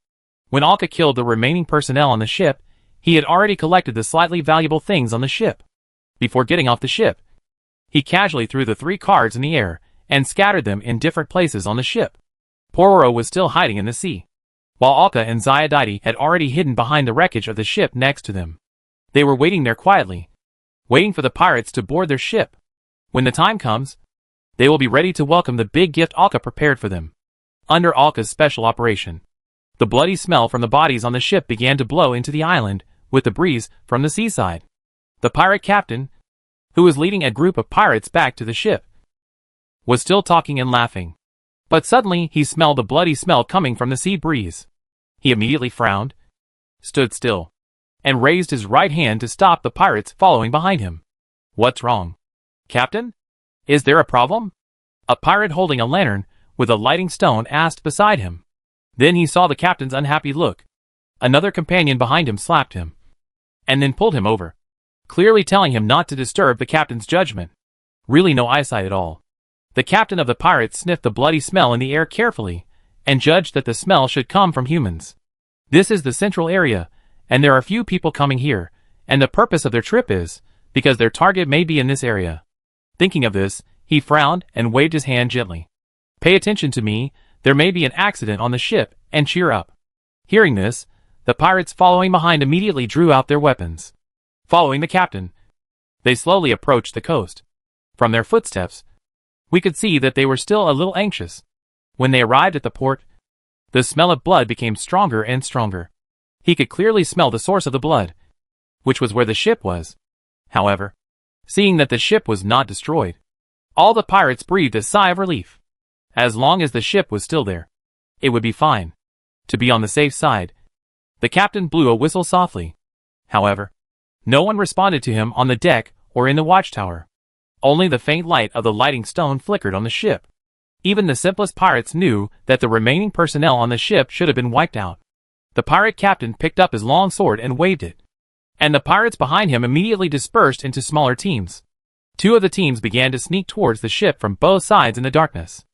When Alka killed the remaining personnel on the ship, he had already collected the slightly valuable things on the ship. Before getting off the ship, he casually threw the 3 cards in the air and scattered them in different places on the ship. Pororo was still hiding in the sea, while Alka and Xiaodaidi had already hidden behind the wreckage of the ship next to them. They were waiting there quietly, waiting for the pirates to board their ship. When the time comes, they will be ready to welcome the big gift Alka prepared for them. Under Alka's special operation, the bloody smell from the bodies on the ship began to blow into the island with the breeze from the seaside. The pirate captain, who was leading a group of pirates back to the ship, was still talking and laughing. But suddenly he smelled the bloody smell coming from the sea breeze. He immediately frowned, stood still, and raised his right hand to stop the pirates following behind him. "What's wrong, Captain? Is there a problem?" A pirate holding a lantern with a lighting stone asked beside him. Then he saw the captain's unhappy look. Another companion behind him slapped him, and then pulled him over, clearly telling him not to disturb the captain's judgment. Really no eyesight at all. The captain of the pirates sniffed the bloody smell in the air carefully, and judged that the smell should come from humans. This is the central area, and there are few people coming here, and the purpose of their trip is, because their target may be in this area. Thinking of this, he frowned and waved his hand gently. "Pay attention to me, there may be an accident on the ship, and cheer up." Hearing this, the pirates following behind immediately drew out their weapons. Following the captain, they slowly approached the coast. From their footsteps, we could see that they were still a little anxious. When they arrived at the port, the smell of blood became stronger and stronger. He could clearly smell the source of the blood, which was where the ship was. However, seeing that the ship was not destroyed, all the pirates breathed a sigh of relief. As long as the ship was still there, it would be fine. To be on the safe side, the captain blew a whistle softly. However, no one responded to him on the deck or in the watchtower. Only the faint light of the lighting stone flickered on the ship. Even the simplest pirates knew that the remaining personnel on the ship should have been wiped out. The pirate captain picked up his long sword and waved it, and the pirates behind him immediately dispersed into smaller teams. 2 of the teams began to sneak towards the ship from both sides in the darkness.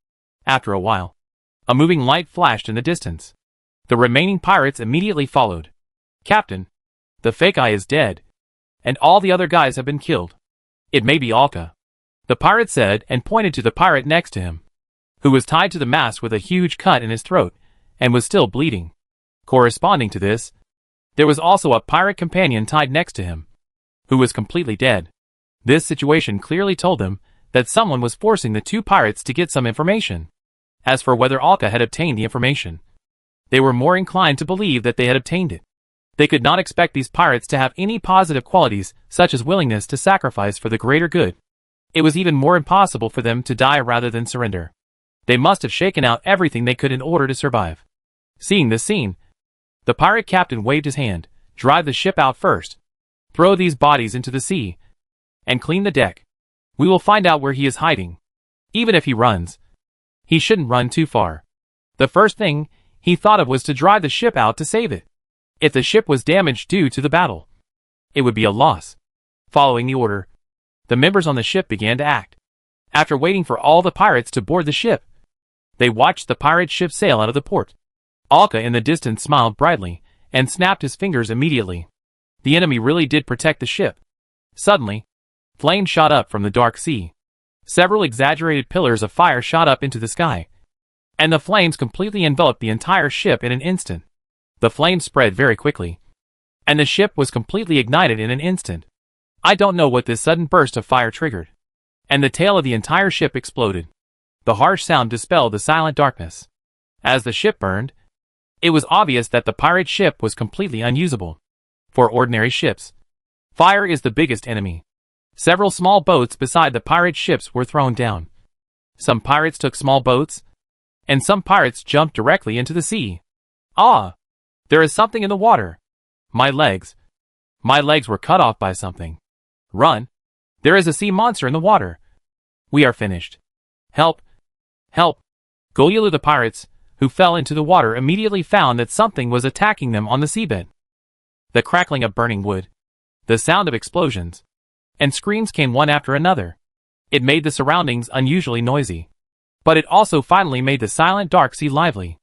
After a while, a moving light flashed in the distance. The remaining pirates immediately followed. "Captain, the fake eye is dead, and all the other guys have been killed. It may be Alka," the pirate said and pointed to the pirate next to him, who was tied to the mast with a huge cut in his throat and was still bleeding. Corresponding to this, there was also a pirate companion tied next to him, who was completely dead. This situation clearly told them that someone was forcing the 2 pirates to get some information. As for whether Alka had obtained the information, they were more inclined to believe that they had obtained it. They could not expect these pirates to have any positive qualities such as willingness to sacrifice for the greater good. It was even more impossible for them to die rather than surrender. They must have shaken out everything they could in order to survive. Seeing this scene, the pirate captain waved his hand. "Drive the ship out first. Throw these bodies into the sea, and clean the deck. We will find out where he is hiding. Even if he runs, he shouldn't run too far." The first thing he thought of was to drive the ship out to save it. If the ship was damaged due to the battle, it would be a loss. Following the order, the members on the ship began to act. After waiting for all the pirates to board the ship, they watched the pirate ship sail out of the port. Alka in the distance smiled brightly and snapped his fingers immediately. The enemy really did protect the ship. Suddenly, flames shot up from the dark sea. Several exaggerated pillars of fire shot up into the sky, and the flames completely enveloped the entire ship in an instant. The flames spread very quickly, and the ship was completely ignited in an instant. I don't know what this sudden burst of fire triggered, and the tail of the entire ship exploded. The harsh sound dispelled the silent darkness. As the ship burned, it was obvious that the pirate ship was completely unusable. For ordinary ships, fire is the biggest enemy. Several small boats beside the pirate ships were thrown down. Some pirates took small boats, and some pirates jumped directly into the sea. "Ah! There is something in the water. My legs were cut off by something. Run! There is a sea monster in the water." We are finished. Help! Help! Golyulu the pirates, who fell into the water, immediately found that something was attacking them on the seabed. The crackling of burning wood, the sound of explosions, and screams came one after another. It made the surroundings unusually noisy. But it also finally made the silent dark sea lively.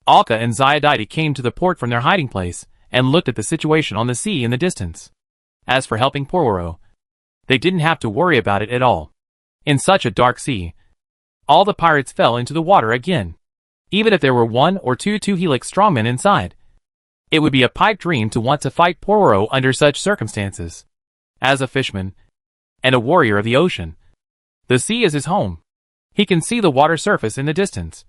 Alka and Xiaodai came to the port from their hiding place and looked at the situation on the sea in the distance. As for helping Pororo, they didn't have to worry about it at all. In such a dark sea, all the pirates fell into the water again. Even if there were one or two helix strongmen inside, it would be a pipe dream to want to fight Pororo under such circumstances. As a fisherman and a warrior of the ocean, the sea is his home. He can see the water surface in the distance.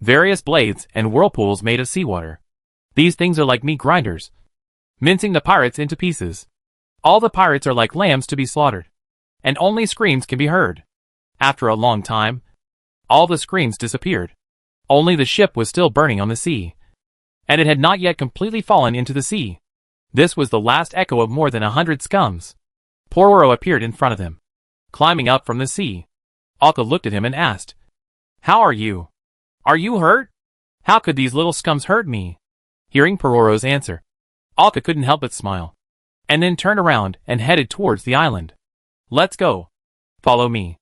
Various blades and whirlpools made of seawater. These things are like meat grinders, mincing the pirates into pieces. All the pirates are like lambs to be slaughtered, and only screams can be heard. After a long time, all the screams disappeared. Only the ship was still burning on the sea, and it had not yet completely fallen into the sea. This was the last echo of more than 100 scums. Pororo appeared in front of them, climbing up from the sea. Alka looked at him and asked, "How are you? Are you hurt? How could these little scums hurt me?" Hearing Pororo's answer, Alka couldn't help but smile, and then turned around and headed towards the island. "Let's go. Follow me."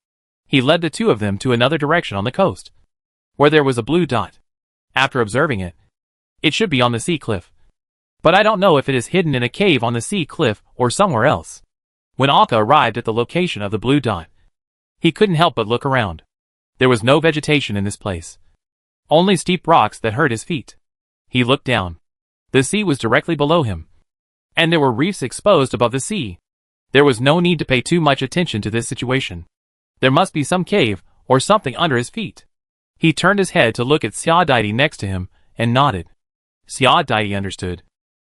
He led the two of them to another direction on the coast, where there was a blue dot. After observing it, it should be on the sea cliff. But I don't know if it is hidden in a cave on the sea cliff or somewhere else. When Alka arrived at the location of the blue dot, he couldn't help but look around. There was no vegetation in this place, only steep rocks that hurt his feet. He looked down. The sea was directly below him, and there were reefs exposed above the sea. There was no need to pay too much attention to this situation. There must be some cave or something under his feet. He turned his head to look at Xiaodai next to him and nodded. Xiaodai understood,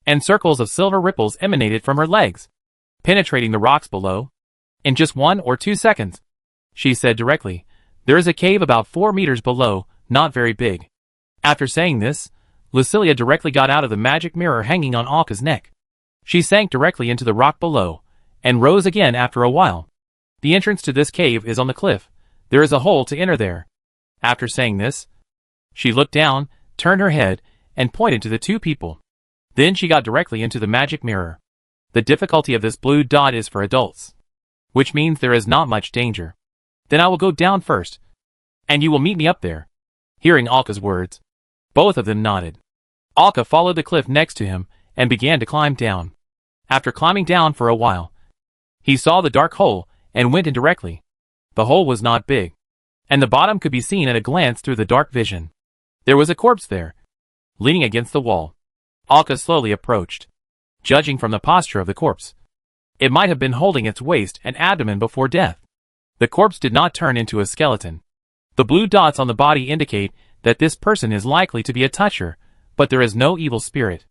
and circles of silver ripples emanated from her legs, penetrating the rocks below. "In just 1 or 2 seconds," she said directly, "there is a cave about 4 meters below, not very big." After saying this, Lucilia directly got out of the magic mirror hanging on Alka's neck. She sank directly into the rock below, and rose again after a while. "The entrance to this cave is on the cliff. There is a hole to enter there." After saying this, she looked down, turned her head, and pointed to the two people. Then she got directly into the magic mirror. "The difficulty of this blue dot is for adults, which means there is not much danger. Then I will go down first, and you will meet me up there." Hearing Alka's words, both of them nodded. Alka followed the cliff next to him and began to climb down. After climbing down for a while, he saw the dark hole and went in directly. The hole was not big, and the bottom could be seen at a glance through the dark vision. There was a corpse there, leaning against the wall. Alka slowly approached. Judging from the posture of the corpse, it might have been holding its waist and abdomen before death. The corpse did not turn into a skeleton. The blue dots on the body indicate that this person is likely to be a toucher, but there is no evil spirit.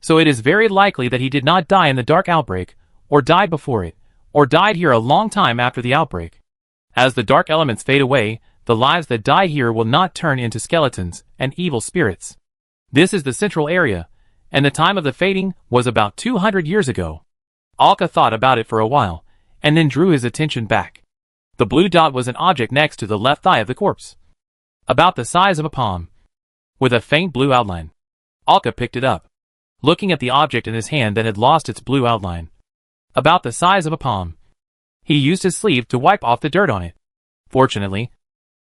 So it is very likely that he did not die in the dark outbreak, or died before it, or died here a long time after the outbreak. As the dark elements fade away, the lives that die here will not turn into skeletons and evil spirits. This is the central area, and the time of the fading was about 200 years ago. Alka thought about it for a while, and then drew his attention back. The blue dot was an object next to the left thigh of the corpse, about the size of a palm, with a faint blue outline. Alka picked it up, looking at the object in his hand that had lost its blue outline, about the size of a palm. He used his sleeve to wipe off the dirt on it. Fortunately,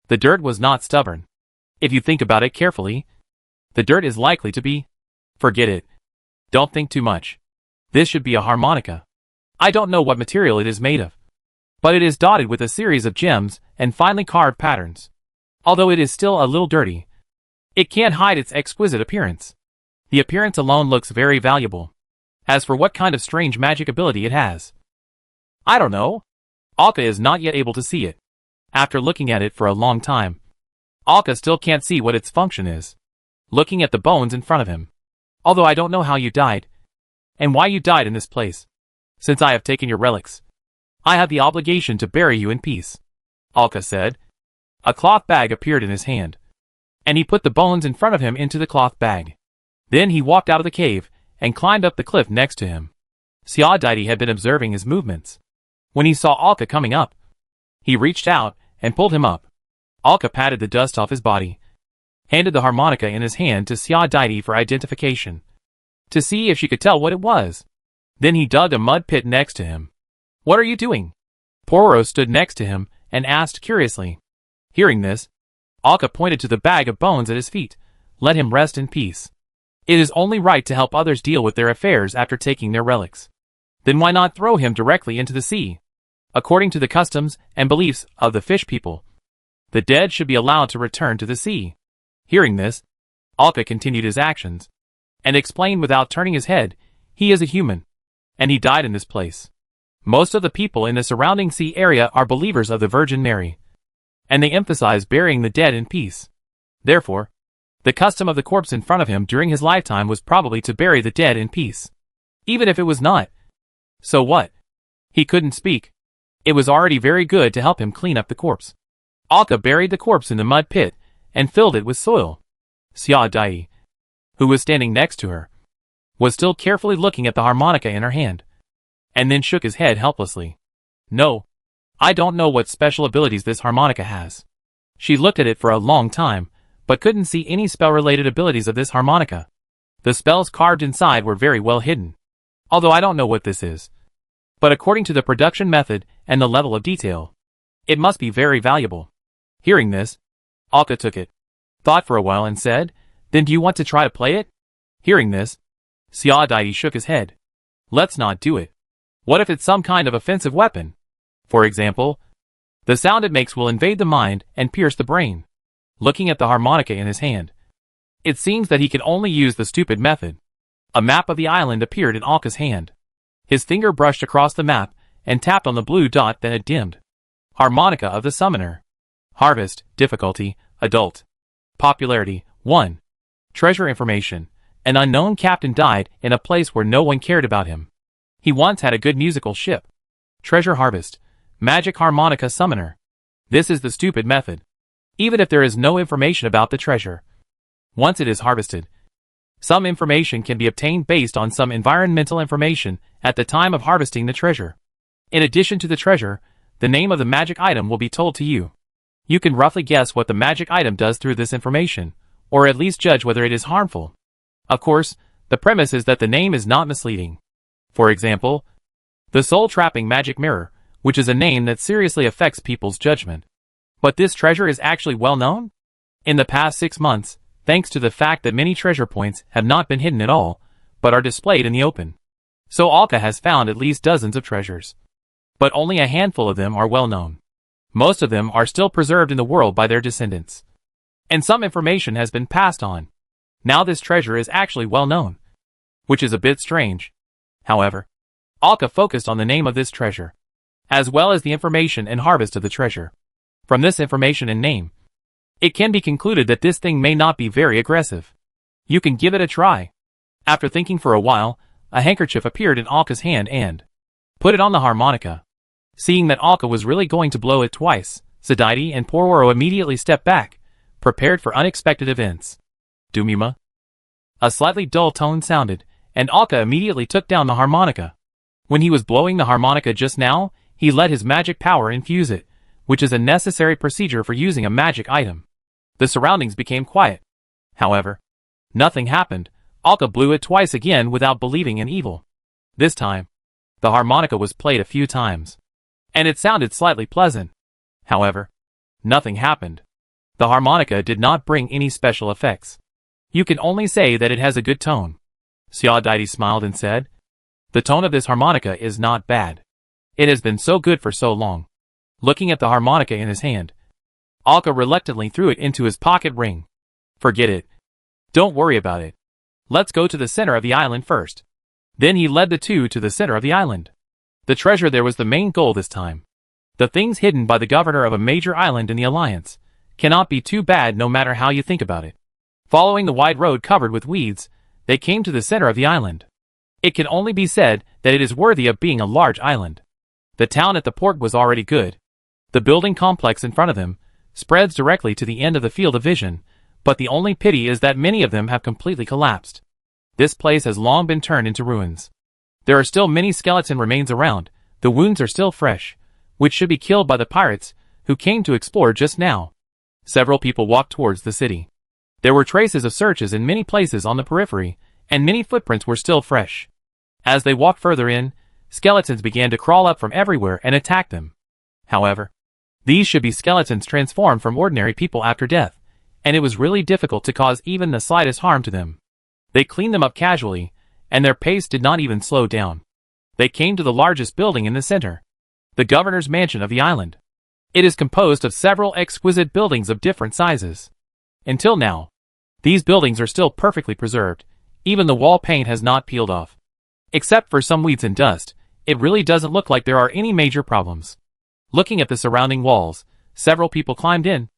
the dirt was not stubborn. If you think about it carefully, the dirt is likely to be. Forget it. Don't think too much. This should be a harmonica. I don't know what material it is made of, but it is dotted with a series of gems and finely carved patterns. Although it is still a little dirty, it can't hide its exquisite appearance. The appearance alone looks very valuable. As for what kind of strange magic ability it has, I don't know. Alka is not yet able to see it. After looking at it for a long time, Alka still can't see what its function is. Looking at the bones in front of him. "Although I don't know how you died, and why you died in this place, since I have taken your relics, I have the obligation to bury you in peace," Alka said. A cloth bag appeared in his hand, and he put the bones in front of him into the cloth bag. Then he walked out of the cave and climbed up the cliff next to him. Xiaodai had been observing his movements. When he saw Alka coming up, he reached out and pulled him up. Alka patted the dust off his body, handed the harmonica in his hand to Xia Daidi for identification, to see if she could tell what it was. Then he dug a mud pit next to him. "What are you doing?" Pororo stood next to him and asked curiously. Hearing this, Alka pointed to the bag of bones at his feet. "Let him rest in peace. It is only right to help others deal with their affairs after taking their relics. Then why not throw him directly into the sea? According to the customs and beliefs of the fish people, the dead should be allowed to return to the sea." Hearing this, Alka continued his actions, and explained without turning his head, "He is a human, and he died in this place. Most of the people in the surrounding sea area are believers of the Virgin Mary, and they emphasize burying the dead in peace. Therefore, the custom of the corpse in front of him during his lifetime was probably to bury the dead in peace. Even if it was not. So what? He couldn't speak. It was already very good to help him clean up the corpse. Alka buried the corpse in the mud pit and filled it with soil. Xia Daidi, who was standing next to her, was still carefully looking at the harmonica in her hand, and then shook his head helplessly. "No, I don't know what special abilities this harmonica has." She looked at it for a long time, but couldn't see any spell-related abilities of this harmonica. The spells carved inside were very well hidden, although I don't know what this is. But according to the production method and the level of detail, it must be very valuable. Hearing this, Alka took it, thought for a while and said, "Then do you want to try to play it?" Hearing this, Xia Daidi shook his head. "Let's not do it. What if it's some kind of offensive weapon? For example, the sound it makes will invade the mind and pierce the brain." Looking at the harmonica in his hand, it seems that he can only use the stupid method. A map of the island appeared in Alka's hand. His finger brushed across the map and tapped on the blue dot that had dimmed. Harmonica of the Summoner. Harvest, difficulty, adult. Popularity, 1. Treasure information. An unknown captain died in a place where no one cared about him. He once had a good musical ship. Treasure harvest. Magic harmonica summoner. This is the stupid method. Even if there is no information about the treasure, once it is harvested, some information can be obtained based on some environmental information at the time of harvesting the treasure. In addition to the treasure, the name of the magic item will be told to you. You can roughly guess what the magic item does through this information, or at least judge whether it is harmful. Of course, the premise is that the name is not misleading. For example, the soul-trapping magic mirror, which is a name that seriously affects people's judgment. But this treasure is actually well known? In the past 6 months, thanks to the fact that many treasure points have not been hidden at all, but are displayed in the open. So Alka has found at least dozens of treasures. But only a handful of them are well known. Most of them are still preserved in the world by their descendants. And some information has been passed on. Now this treasure is actually well known, which is a bit strange. However, Alka focused on the name of this treasure, as well as the information and harvest of the treasure. From this information and name, it can be concluded that this thing may not be very aggressive. You can give it a try. After thinking for a while, a handkerchief appeared in Alka's hand and put it on the harmonica. Seeing that Alka was really going to blow it twice, Daidi and Pororo immediately stepped back, prepared for unexpected events. Dumima. A slightly dull tone sounded, and Alka immediately took down the harmonica. When he was blowing the harmonica just now, he let his magic power infuse it, which is a necessary procedure for using a magic item. The surroundings became quiet. However, nothing happened. Alka blew it twice again without believing in evil. This time, the harmonica was played a few times, and it sounded slightly pleasant. However, nothing happened. The harmonica did not bring any special effects. You can only say that it has a good tone. Xia Daidi smiled and said, "The tone of this harmonica is not bad. It has been so good for so long." Looking at the harmonica in his hand, Alka reluctantly threw it into his pocket ring. "Forget it. Don't worry about it. Let's go to the center of the island first." Then he led the two to the center of the island. The treasure there was the main goal this time. The things hidden by the governor of a major island in the Alliance cannot be too bad no matter how you think about it. Following the wide road covered with weeds, they came to the center of the island. It can only be said that it is worthy of being a large island. The town at the port was already good. The building complex in front of them spreads directly to the end of the field of vision, but the only pity is that many of them have completely collapsed. This place has long been turned into ruins. There are still many skeleton remains around. The wounds are still fresh, which should be killed by the pirates, who came to explore just now. Several people walked towards the city. There were traces of searches in many places on the periphery, and many footprints were still fresh. As they walked further in, skeletons began to crawl up from everywhere and attack them. However, these should be skeletons transformed from ordinary people after death, and it was really difficult to cause even the slightest harm to them. They cleaned them up casually, and their pace did not even slow down. They came to the largest building in the center, the governor's mansion of the island. It is composed of several exquisite buildings of different sizes. Until now, these buildings are still perfectly preserved. Even the wall paint has not peeled off. Except for some weeds and dust, it really doesn't look like there are any major problems. Looking at the surrounding walls, several people climbed in.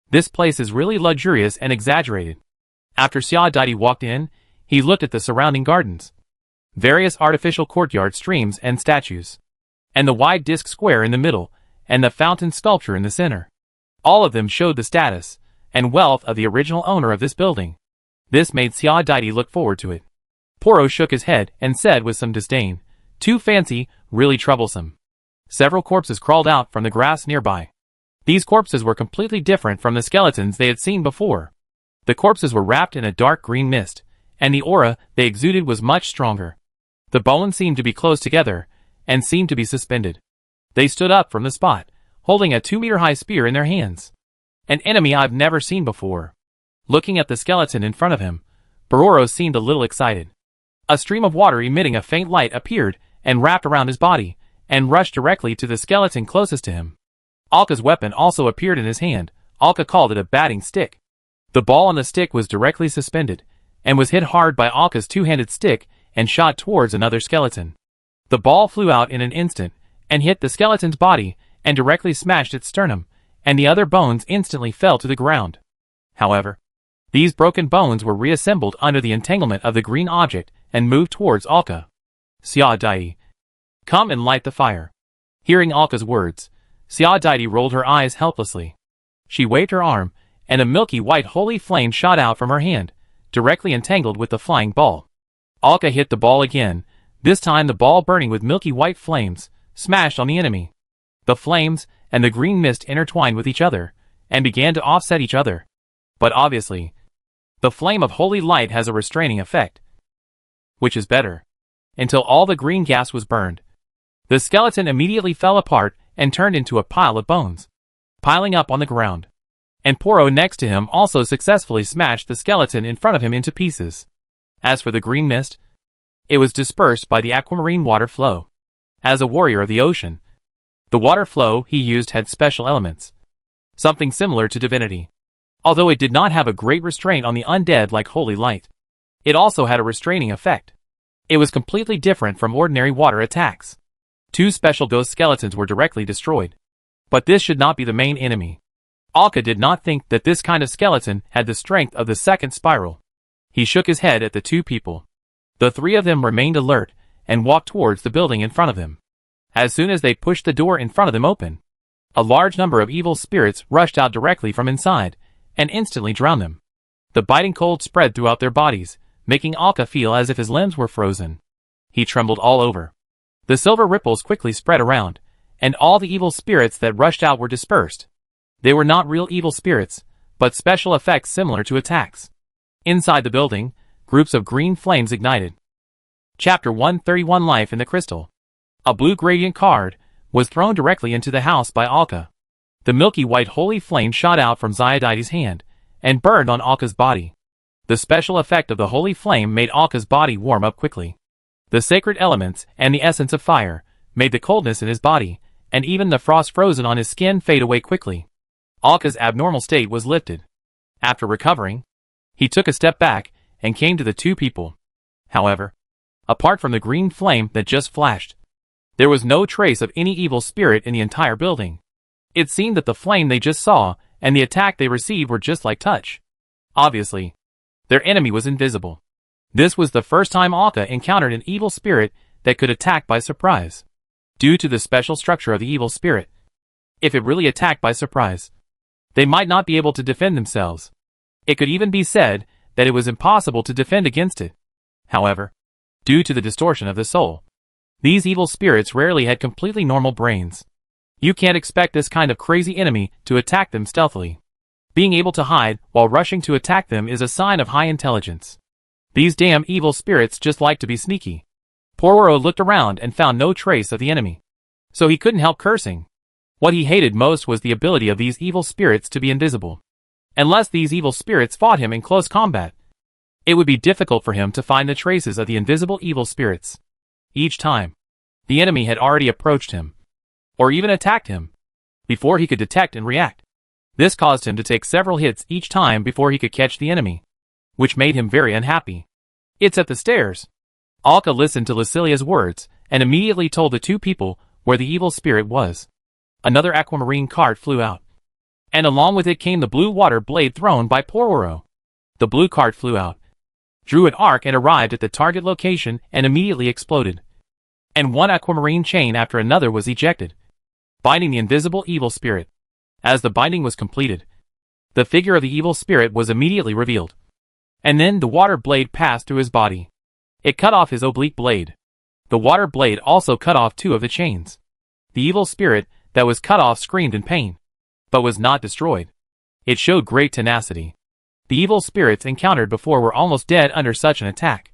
This place is really luxurious and exaggerated. After Xiao walked in, he looked at the surrounding gardens, various artificial courtyard streams and statues, and the wide disc square in the middle, and the fountain sculpture in the center. All of them showed the status and wealth of the original owner of this building. This made Xiao look forward to it. Poro shook his head and said with some disdain, "Too fancy, really troublesome." Several corpses crawled out from the grass nearby. These corpses were completely different from the skeletons they had seen before. The corpses were wrapped in a dark green mist, and the aura they exuded was much stronger. The bones seemed to be close together, and seemed to be suspended. They stood up from the spot, holding a 2-meter-high spear in their hands. An enemy I've never seen before. Looking at the skeleton in front of him, Bororo seemed a little excited. A stream of water emitting a faint light appeared and wrapped around his body, and rushed directly to the skeleton closest to him. Alka's weapon also appeared in his hand. Alka called it a batting stick. The ball on the stick was directly suspended, and was hit hard by Alka's two-handed stick and shot towards another skeleton. The ball flew out in an instant, and hit the skeleton's body, and directly smashed its sternum, and the other bones instantly fell to the ground. However, these broken bones were reassembled under the entanglement of the green object, and moved towards Alka. "Xiao, come and light the fire." Hearing Alka's words, Xiao rolled her eyes helplessly. She waved her arm, and a milky white holy flame shot out from her hand, directly entangled with the flying ball. Alka hit the ball again, this time the ball burning with milky white flames, smashed on the enemy. The flames and the green mist intertwined with each other, and began to offset each other. But obviously, the flame of holy light has a restraining effect. Which is better. Until all the green gas was burned. The skeleton immediately fell apart and turned into a pile of bones, piling up on the ground. And Poro next to him also successfully smashed the skeleton in front of him into pieces. As for the green mist, it was dispersed by the aquamarine water flow. As a warrior of the ocean, the water flow he used had special elements, something similar to divinity. Although it did not have a great restraint on the undead like holy light, it also had a restraining effect. It was completely different from ordinary water attacks. 2 special ghost skeletons were directly destroyed. But this should not be the main enemy. Alka did not think that this kind of skeleton had the strength of the second spiral. He shook his head at the 2 people. The 3 of them remained alert, and walked towards the building in front of them. As soon as they pushed the door in front of them open, a large number of evil spirits rushed out directly from inside, and instantly drowned them. The biting cold spread throughout their bodies, making Alka feel as if his limbs were frozen. He trembled all over. The silver ripples quickly spread around, and all the evil spirits that rushed out were dispersed. They were not real evil spirits, but special effects similar to attacks. Inside the building, groups of green flames ignited. Chapter 131 Life in the Crystal. A blue gradient card was thrown directly into the house by Alka. The milky white holy flame shot out from Xiaodi's hand, and burned on Alka's body. The special effect of the holy flame made Alka's body warm up quickly. The sacred elements and the essence of fire made the coldness in his body, and even the frost frozen on his skin fade away quickly. Alka's abnormal state was lifted. After recovering, he took a step back, and came to the 2 people. However, apart from the green flame that just flashed, there was no trace of any evil spirit in the entire building. It seemed that the flame they just saw, and the attack they received were just like touch. Obviously, their enemy was invisible. This was the first time Alka encountered an evil spirit that could attack by surprise. Due to the special structure of the evil spirit, if it really attacked by surprise, they might not be able to defend themselves. It could even be said that it was impossible to defend against it. However, due to the distortion of the soul, these evil spirits rarely had completely normal brains. You can't expect this kind of crazy enemy to attack them stealthily. Being able to hide while rushing to attack them is a sign of high intelligence. These damn evil spirits just like to be sneaky. Pororo looked around and found no trace of the enemy. So he couldn't help cursing. What he hated most was the ability of these evil spirits to be invisible. Unless these evil spirits fought him in close combat, it would be difficult for him to find the traces of the invisible evil spirits. Each time, the enemy had already approached him, or even attacked him, before he could detect and react. This caused him to take several hits each time before he could catch the enemy, which made him very unhappy. It's at the stairs. Alka listened to Lucilia's words and immediately told the two people where the evil spirit was. Another aquamarine cart flew out, and along with it came the blue water blade thrown by Pororo. The blue cart flew out, drew an arc and arrived at the target location and immediately exploded. And one aquamarine chain after another was ejected, binding the invisible evil spirit. As the binding was completed, the figure of the evil spirit was immediately revealed. And then the water blade passed through his body. It cut off his oblique blade. The water blade also cut off two of the chains. The evil spirit that was cut off screamed in pain, but was not destroyed. It showed great tenacity. The evil spirits encountered before were almost dead under such an attack.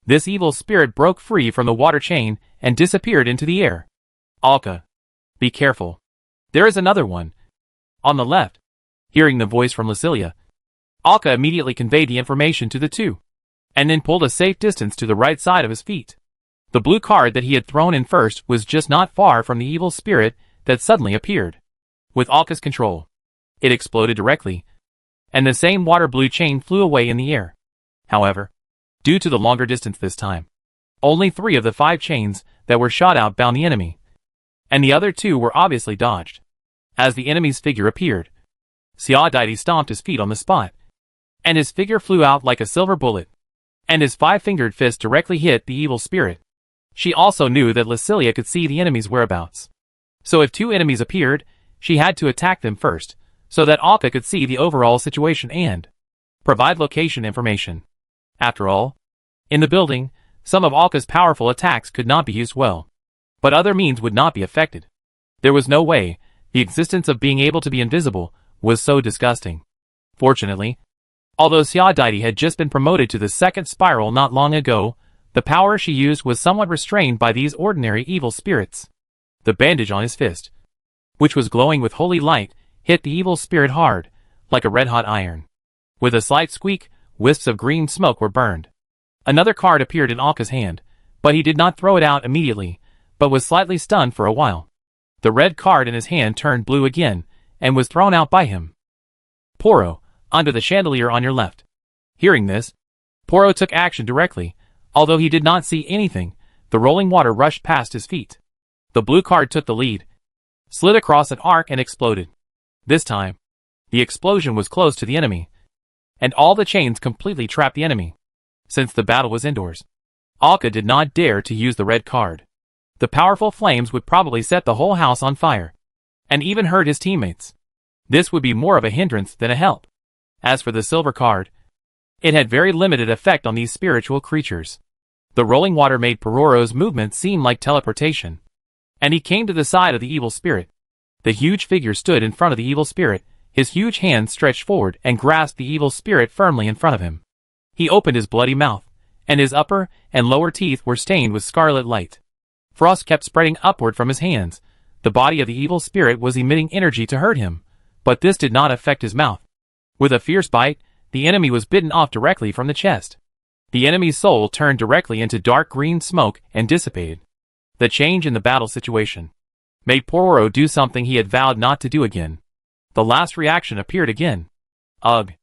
This evil spirit broke free from the water chain and disappeared into the air. Alka, be careful. There is another one. On the left. Hearing the voice from Lucilia, Alka immediately conveyed the information to the two, and then pulled a safe distance to the right side of his feet. The blue card that he had thrown in first was just not far from the evil spirit that suddenly appeared. With Alka's control, it exploded directly, and the same water blue chain flew away in the air. However, due to the longer distance this time, only 3 of the 5 chains that were shot out bound the enemy, and the other 2 were obviously dodged. As the enemy's figure appeared, Xiaodaidi stomped his feet on the spot, and his figure flew out like a silver bullet, and his 5-fingered fist directly hit the evil spirit. She also knew that Lucilia could see the enemy's whereabouts. So if 2 enemies appeared, she had to attack them first, so that Alka could see the overall situation and provide location information. After all, in the building, some of Alka's powerful attacks could not be used well, but other means would not be affected. There was no way. The existence of being able to be invisible was so disgusting. Fortunately, although Xiaodaidi had just been promoted to the 2nd spiral not long ago, the power she used was somewhat restrained by these ordinary evil spirits. The bandage on his fist, which was glowing with holy light, hit the evil spirit hard, like a red-hot iron. With a slight squeak, wisps of green smoke were burned. Another card appeared in Alka's hand, but he did not throw it out immediately, but was slightly stunned for a while. The red card in his hand turned blue again, and was thrown out by him. Poro, under the chandelier on your left. Hearing this, Poro took action directly. Although he did not see anything, the rolling water rushed past his feet. The blue card took the lead, slid across an arc and exploded. This time, the explosion was close to the enemy, and all the chains completely trapped the enemy. Since the battle was indoors, Alka did not dare to use the red card. The powerful flames would probably set the whole house on fire, and even hurt his teammates. This would be more of a hindrance than a help. As for the silver card, it had very limited effect on these spiritual creatures. The rolling water made Pororo's movement seem like teleportation, and he came to the side of the evil spirit. The huge figure stood in front of the evil spirit, his huge hands stretched forward and grasped the evil spirit firmly in front of him. He opened his bloody mouth, and his upper and lower teeth were stained with scarlet light. Frost kept spreading upward from his hands. The body of the evil spirit was emitting energy to hurt him, but this did not affect his mouth. With a fierce bite, the enemy was bitten off directly from the chest. The enemy's soul turned directly into dark green smoke and dissipated. The change in the battle situation made Pororo do something he had vowed not to do again. The last reaction appeared again. Ugh!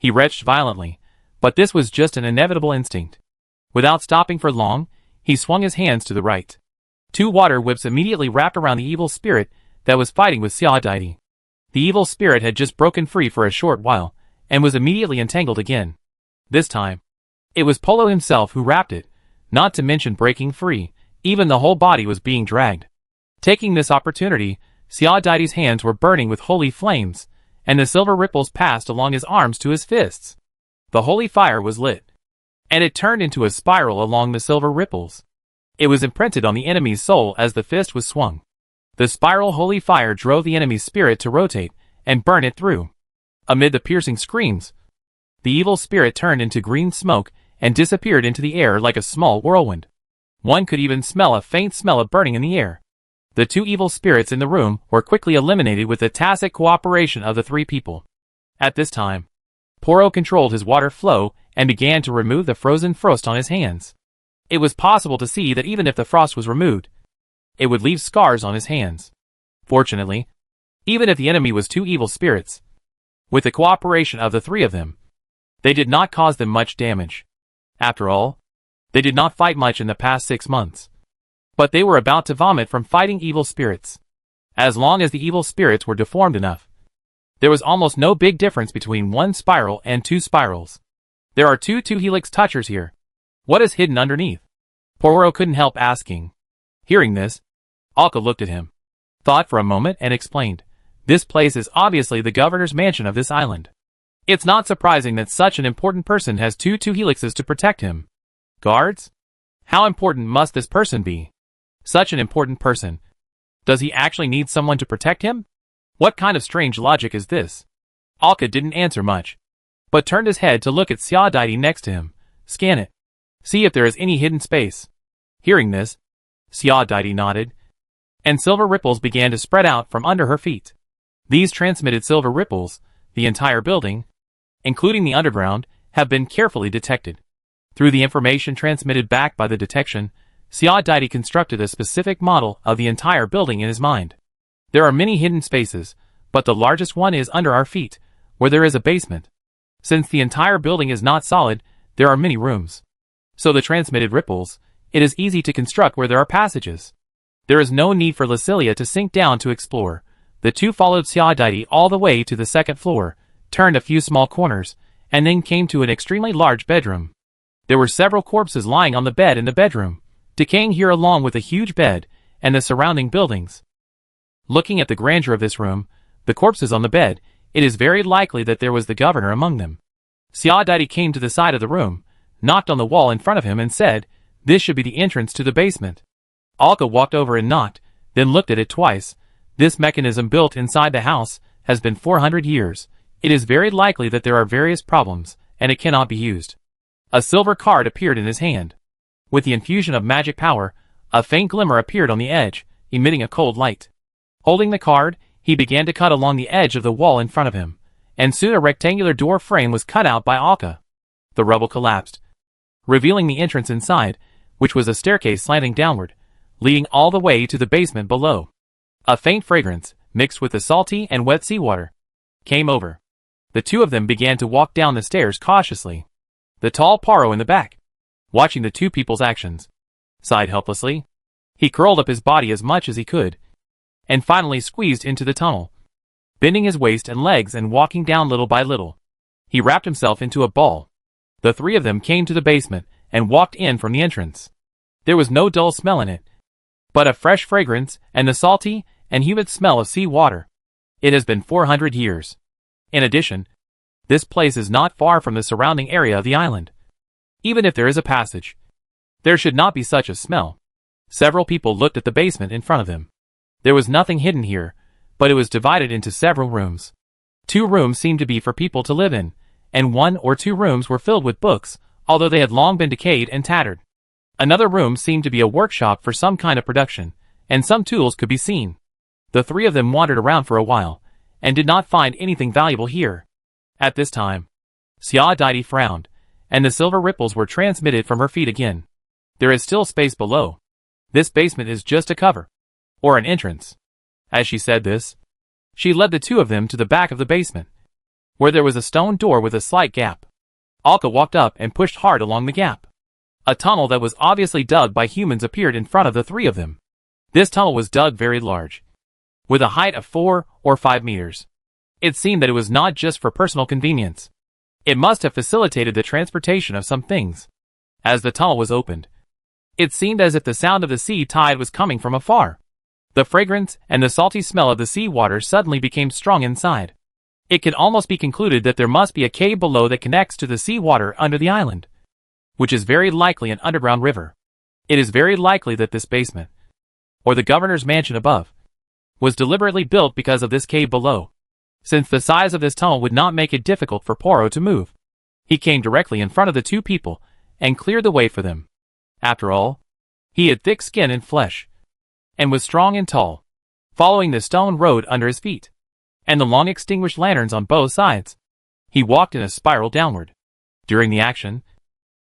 He retched violently, but this was just an inevitable instinct. Without stopping for long, he swung his hands to the right. 2 water whips immediately wrapped around the evil spirit that was fighting with Xiaodaidi. The evil spirit had just broken free for a short while, and was immediately entangled again. This time, it was Polo himself who wrapped it, not to mention breaking free. Even the whole body was being dragged. Taking this opportunity, Xiaodaidi's hands were burning with holy flames, and the silver ripples passed along his arms to his fists. The holy fire was lit, and it turned into a spiral along the silver ripples. It was imprinted on the enemy's soul as the fist was swung. The spiral holy fire drove the enemy's spirit to rotate and burn it through. Amid the piercing screams, the evil spirit turned into green smoke and disappeared into the air like a small whirlwind. One could even smell a faint smell of burning in the air. The two evil spirits in the room were quickly eliminated with the tacit cooperation of the three people. At this time, Poirot controlled his water flow and began to remove the frozen frost on his hands. It was possible to see that even if the frost was removed, it would leave scars on his hands. Fortunately, even if the enemy was two evil spirits, with the cooperation of the three of them, they did not cause them much damage. After all, they did not fight much in the past 6 months. But they were about to vomit from fighting evil spirits. As long as the evil spirits were deformed enough, there was almost no big difference between one spiral and two spirals. There are two helix touchers here. What is hidden underneath? Poirot couldn't help asking. Hearing this, Alka looked at him, thought for a moment and explained. This place is obviously the governor's mansion of this island. It's not surprising that such an important person has two helixes to protect him. Guards? How important must this person be? Such an important person. Does he actually need someone to protect him? What kind of strange logic is this? Alka didn't answer much, but turned his head to look at Xiaodaidi next to him. Scan it. See if there is any hidden space. Hearing this, Xiaodaidi nodded, and silver ripples began to spread out from under her feet. These transmitted silver ripples, the entire building, including the underground, have been carefully detected. Through the information transmitted back by the detection, Xiaodaidi constructed a specific model of the entire building in his mind. There are many hidden spaces, but the largest one is under our feet, where there is a basement. Since the entire building is not solid, there are many rooms. So the transmitted ripples, it is easy to construct where there are passages. There is no need for Lacilia to sink down to explore. The two followed Xiaodaidi all the way to the second floor, turned a few small corners, and then came to an extremely large bedroom. There were several corpses lying on the bed in the bedroom, decaying here along with a huge bed and the surrounding buildings. Looking at the grandeur of this room, the corpses on the bed, it is very likely that there was the governor among them. Xiaodaidi came to the side of the room, knocked on the wall in front of him and said, "This should be the entrance to the basement." Alka walked over and knocked, then looked at it twice. This mechanism built inside the house has been 400 years. It is very likely that there are various problems, and it cannot be used. A silver card appeared in his hand. With the infusion of magic power, a faint glimmer appeared on the edge, emitting a cold light. Holding the card, he began to cut along the edge of the wall in front of him, and soon a rectangular door frame was cut out by Alka. The rubble collapsed, revealing the entrance inside, which was a staircase slanting downward, leading all the way to the basement below. A faint fragrance, mixed with the salty and wet seawater, came over. The two of them began to walk down the stairs cautiously. The tall Poirot in the back, watching the two people's actions, sighed helplessly. He curled up his body as much as he could, and finally squeezed into the tunnel, bending his waist and legs and walking down little by little. He wrapped himself into a ball. The three of them came to the basement and walked in from the entrance. There was no dull smell in it, but a fresh fragrance and the salty and humid smell of sea water. It has been 400 years. In addition, this place is not far from the surrounding area of the island. Even if there is a passage, there should not be such a smell. Several people looked at the basement in front of them. There was nothing hidden here, but it was divided into several rooms. 2 rooms seemed to be for people to live in, and 1 or 2 rooms were filled with books, although they had long been decayed and tattered. Another room seemed to be a workshop for some kind of production, and some tools could be seen. The three of them wandered around for a while, and did not find anything valuable here. At this time, Xiaodaidi frowned, and the silver ripples were transmitted from her feet again. There is still space below. This basement is just a cover, or an entrance. As she said this, she led the two of them to the back of the basement, where there was a stone door with a slight gap. Alka walked up and pushed hard along the gap. A tunnel that was obviously dug by humans appeared in front of the three of them. This tunnel was dug very large, with a height of 4 or 5 meters. It seemed that it was not just for personal convenience. It must have facilitated the transportation of some things. As the tunnel was opened, it seemed as if the sound of the sea tide was coming from afar. The fragrance and the salty smell of the sea water suddenly became strong inside. It could almost be concluded that there must be a cave below that connects to the sea water under the island, which is very likely an underground river. It is very likely that this basement, or the governor's mansion above, was deliberately built because of this cave below. Since the size of this tunnel would not make it difficult for Poirot to move, he came directly in front of the two people and cleared the way for them. After all, he had thick skin and flesh, and was strong and tall. Following the stone road under his feet, and the long extinguished lanterns on both sides, he walked in a spiral downward. During the action,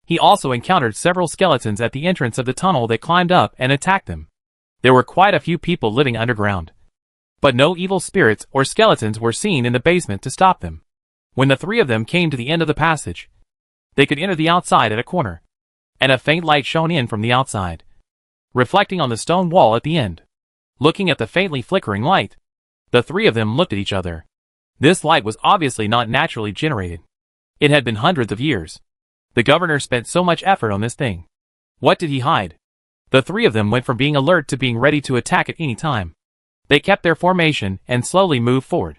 he also encountered several skeletons at the entrance of the tunnel that climbed up and attacked them. There were quite a few people living underground, but no evil spirits or skeletons were seen in the basement to stop them. When the three of them came to the end of the passage, they could enter the outside at a corner, and a faint light shone in from the outside, reflecting on the stone wall at the end. Looking at the faintly flickering light, the three of them looked at each other. This light was obviously not naturally generated. It had been hundreds of years. The governor spent so much effort on this thing. What did he hide? The three of them went from being alert to being ready to attack at any time. They kept their formation and slowly moved forward.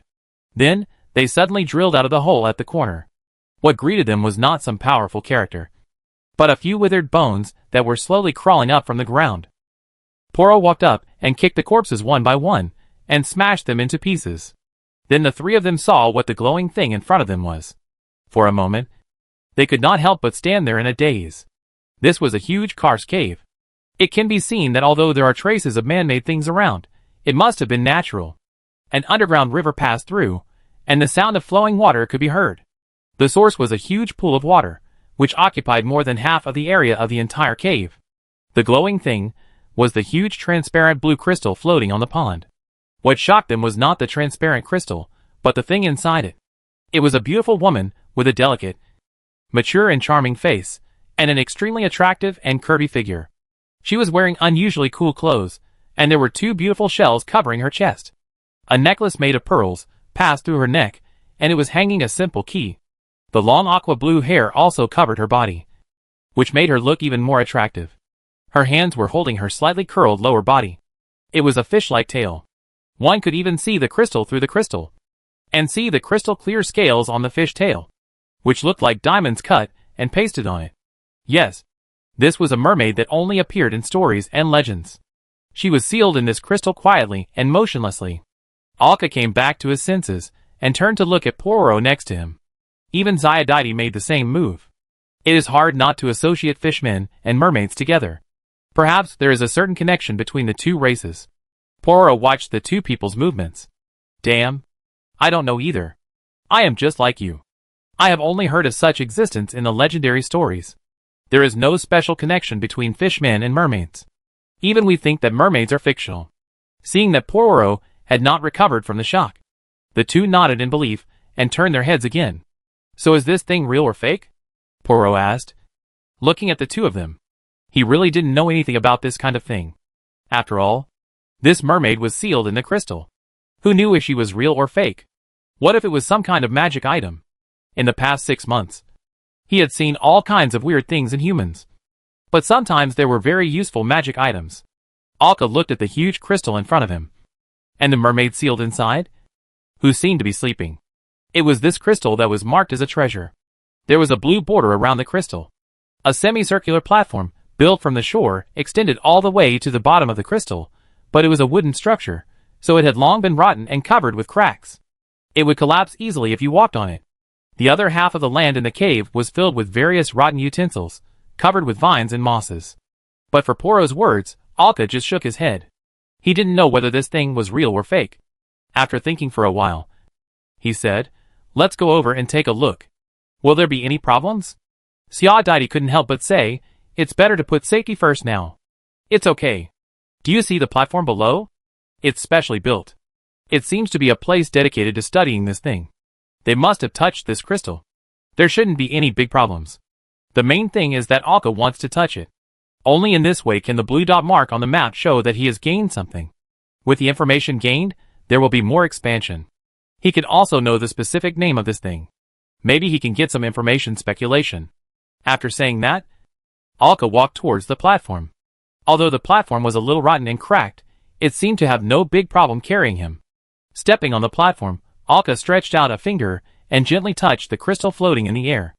Then, they suddenly drilled out of the hole at the corner. What greeted them was not some powerful character, but a few withered bones that were slowly crawling up from the ground. Poirot walked up and kicked the corpses one by one, and smashed them into pieces. Then the three of them saw what the glowing thing in front of them was. For a moment, they could not help but stand there in a daze. This was a huge karst cave. It can be seen that although there are traces of man-made things around, it must have been natural. An underground river passed through, and the sound of flowing water could be heard. The source was a huge pool of water, which occupied more than half of the area of the entire cave. The glowing thing was the huge transparent blue crystal floating on the pond. What shocked them was not the transparent crystal, but the thing inside it. It was a beautiful woman with a delicate, mature and charming face, and an extremely attractive and curvy figure. She was wearing unusually cool clothes, and there were two beautiful shells covering her chest. A necklace made of pearls passed through her neck, and it was hanging a simple key. The long aqua blue hair also covered her body, which made her look even more attractive. Her hands were holding her slightly curled lower body. It was a fish-like tail. One could even see the crystal through the crystal, and see the crystal clear scales on the fish tail, which looked like diamonds cut and pasted on it. Yes, this was a mermaid that only appeared in stories and legends. She was sealed in this crystal quietly and motionlessly. Alka came back to his senses and turned to look at Poirot next to him. Even Ziadide made the same move. It is hard not to associate fishmen and mermaids together. Perhaps there is a certain connection between the two races. Poirot watched the two people's movements. Damn. I don't know either. I am just like you. I have only heard of such existence in the legendary stories. There is no special connection between fishmen and mermaids. Even we think that mermaids are fictional. Seeing that Poirot had not recovered from the shock, the two nodded in belief and turned their heads again. So is this thing real or fake? Poirot asked, looking at the two of them. He really didn't know anything about this kind of thing. After all, this mermaid was sealed in the crystal. Who knew if she was real or fake? What if it was some kind of magic item? In the past 6 months, he had seen all kinds of weird things in humans. But sometimes there were very useful magic items. Alka looked at the huge crystal in front of him. And the mermaid sealed inside? Who seemed to be sleeping. It was this crystal that was marked as a treasure. There was a blue border around the crystal. A semicircular platform, built from the shore, extended all the way to the bottom of the crystal, but it was a wooden structure, so it had long been rotten and covered with cracks. It would collapse easily if you walked on it. The other half of the land in the cave was filled with various rotten utensils, covered with vines and mosses. But for Poirot's words, Alka just shook his head. He didn't know whether this thing was real or fake. After thinking for a while, he said, "Let's go over and take a look. Will there be any problems?" Ziadide couldn't help but say, "It's better to put safety first now." "It's okay. Do you see the platform below? It's specially built. It seems to be a place dedicated to studying this thing. They must have touched this crystal. There shouldn't be any big problems. The main thing is that Alka wants to touch it. Only in this way can the blue dot mark on the map show that he has gained something. With the information gained, there will be more expansion. He can also know the specific name of this thing. Maybe he can get some information speculation." After saying that, Alka walked towards the platform. Although the platform was a little rotten and cracked, it seemed to have no big problem carrying him. Stepping on the platform, Alka stretched out a finger and gently touched the crystal floating in the air.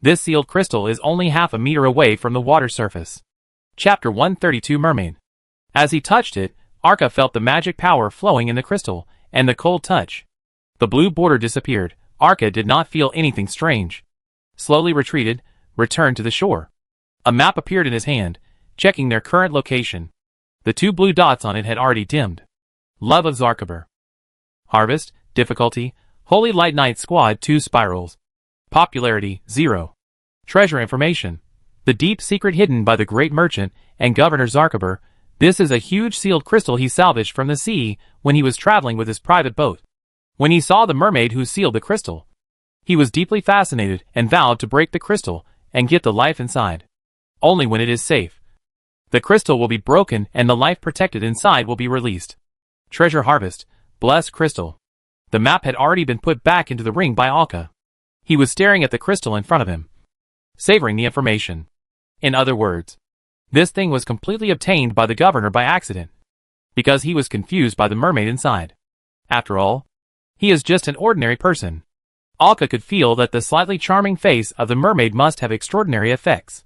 This sealed crystal is only half a meter away from the water surface. Chapter 132 Mermaid. As he touched it, Arca felt the magic power flowing in the crystal, and the cold touch. The blue border disappeared. Arca did not feel anything strange. Slowly retreated, returned to the shore. A map appeared in his hand, checking their current location. The 2 blue dots on it had already dimmed. Love of Zarkabur. Harvest, difficulty, Holy Light Knight Squad 2 spirals. Popularity, 0. Treasure information. The deep secret hidden by the great merchant and Governor Zarkabur. This is a huge sealed crystal he salvaged from the sea when he was traveling with his private boat. When he saw the mermaid who sealed the crystal, he was deeply fascinated and vowed to break the crystal and get the life inside. Only when it is safe. The crystal will be broken and the life protected inside will be released. Treasure harvest, blessed crystal. The map had already been put back into the ring by Alka. He was staring at the crystal in front of him, savoring the information. In other words, this thing was completely obtained by the governor by accident, because he was confused by the mermaid inside. After all, he is just an ordinary person. Alka could feel that the slightly charming face of the mermaid must have extraordinary effects.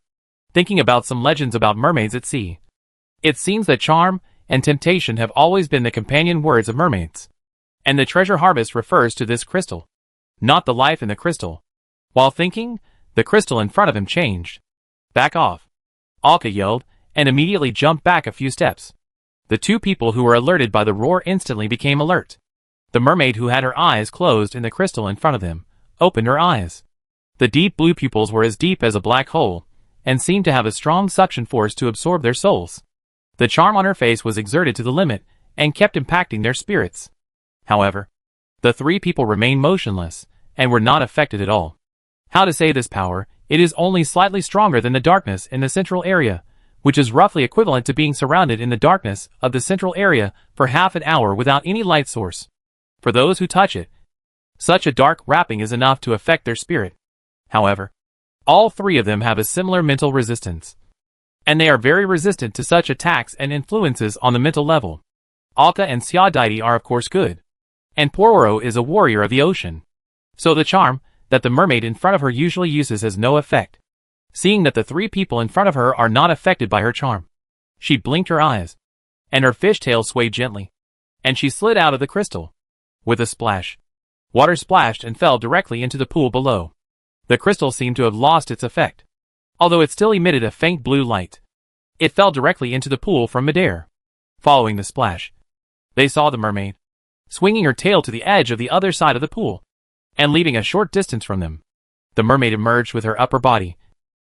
Thinking about some legends about mermaids at sea, it seems that charm and temptation have always been the companion words of mermaids. And the treasure harvest refers to this crystal, not the life in the crystal. While thinking, the crystal in front of him changed. Back off! Alka yelled, and immediately jumped back a few steps. The 2 people who were alerted by the roar instantly became alert. The mermaid who had her eyes closed in the crystal in front of them, opened her eyes. The deep blue pupils were as deep as a black hole, and seemed to have a strong suction force to absorb their souls. The charm on her face was exerted to the limit, and kept impacting their spirits. However, the 3 people remained motionless, and were not affected at all. How to say this power? It is only slightly stronger than the darkness in the central area, which is roughly equivalent to being surrounded in the darkness of the central area for half an hour without any light source. For those who touch it, such a dark wrapping is enough to affect their spirit. However, all 3 of them have a similar mental resistance, and they are very resistant to such attacks and influences on the mental level. Alka and Siadaiti are of course good, and Pororo is a warrior of the ocean. So the charm that the mermaid in front of her usually uses has no effect. Seeing that the 3 people in front of her are not affected by her charm, she blinked her eyes, and her fishtail swayed gently, and she slid out of the crystal. With a splash, water splashed and fell directly into the pool below. The crystal seemed to have lost its effect, although it still emitted a faint blue light. It fell directly into the pool from midair. Following the splash, they saw the mermaid, swinging her tail to the edge of the other side of the pool, and leaving a short distance from them. The mermaid emerged with her upper body,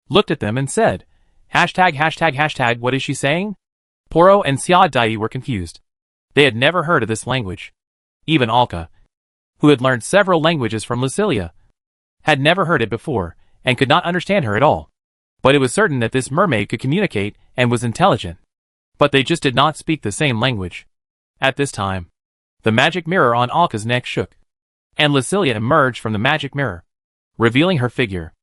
looked at them and said, ####, what is she saying? Poro and Siadaiti were confused. They had never heard of this language. Even Alka, who had learned several languages from Lucilia, had never heard it before, and could not understand her at all. But it was certain that this mermaid could communicate and was intelligent. But they just did not speak the same language. At this time, the magic mirror on Alka's neck shook, and Lucilia emerged from the magic mirror, revealing her figure,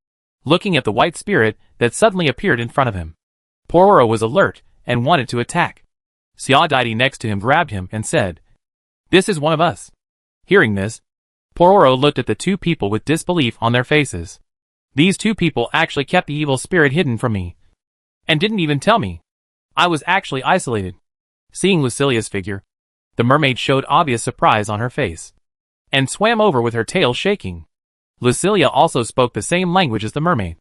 looking at the white spirit that suddenly appeared in front of him. Pororo was alert and wanted to attack. Siadaiti next to him grabbed him and said, "This is one of us." Hearing this, Pororo looked at the 2 people with disbelief on their faces. These 2 people actually kept the evil spirit hidden from me, and didn't even tell me. I was actually isolated. Seeing Lucilia's figure, the mermaid showed obvious surprise on her face, and swam over with her tail shaking. Lucilia also spoke the same language as the mermaid,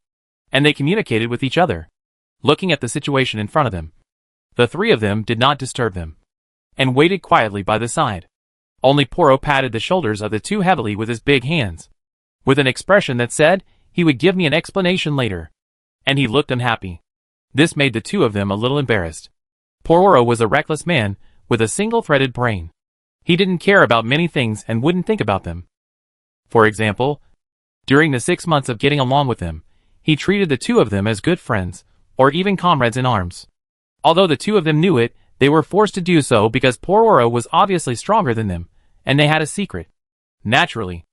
and they communicated with each other. Looking at the situation in front of them, the 3 of them did not disturb them, and waited quietly by the side. Only Poro patted the shoulders of the 2 heavily with his big hands, with an expression that said he would give me an explanation later, and he looked unhappy. This made the 2 of them a little embarrassed. Pororo was a reckless man with a single-threaded brain. He didn't care about many things and wouldn't think about them. For example, during the 6 months of getting along with them, he treated the 2 of them as good friends, or even comrades in arms. Although the 2 of them knew it, they were forced to do so because Pororo was obviously stronger than them, and they had a secret. Naturally,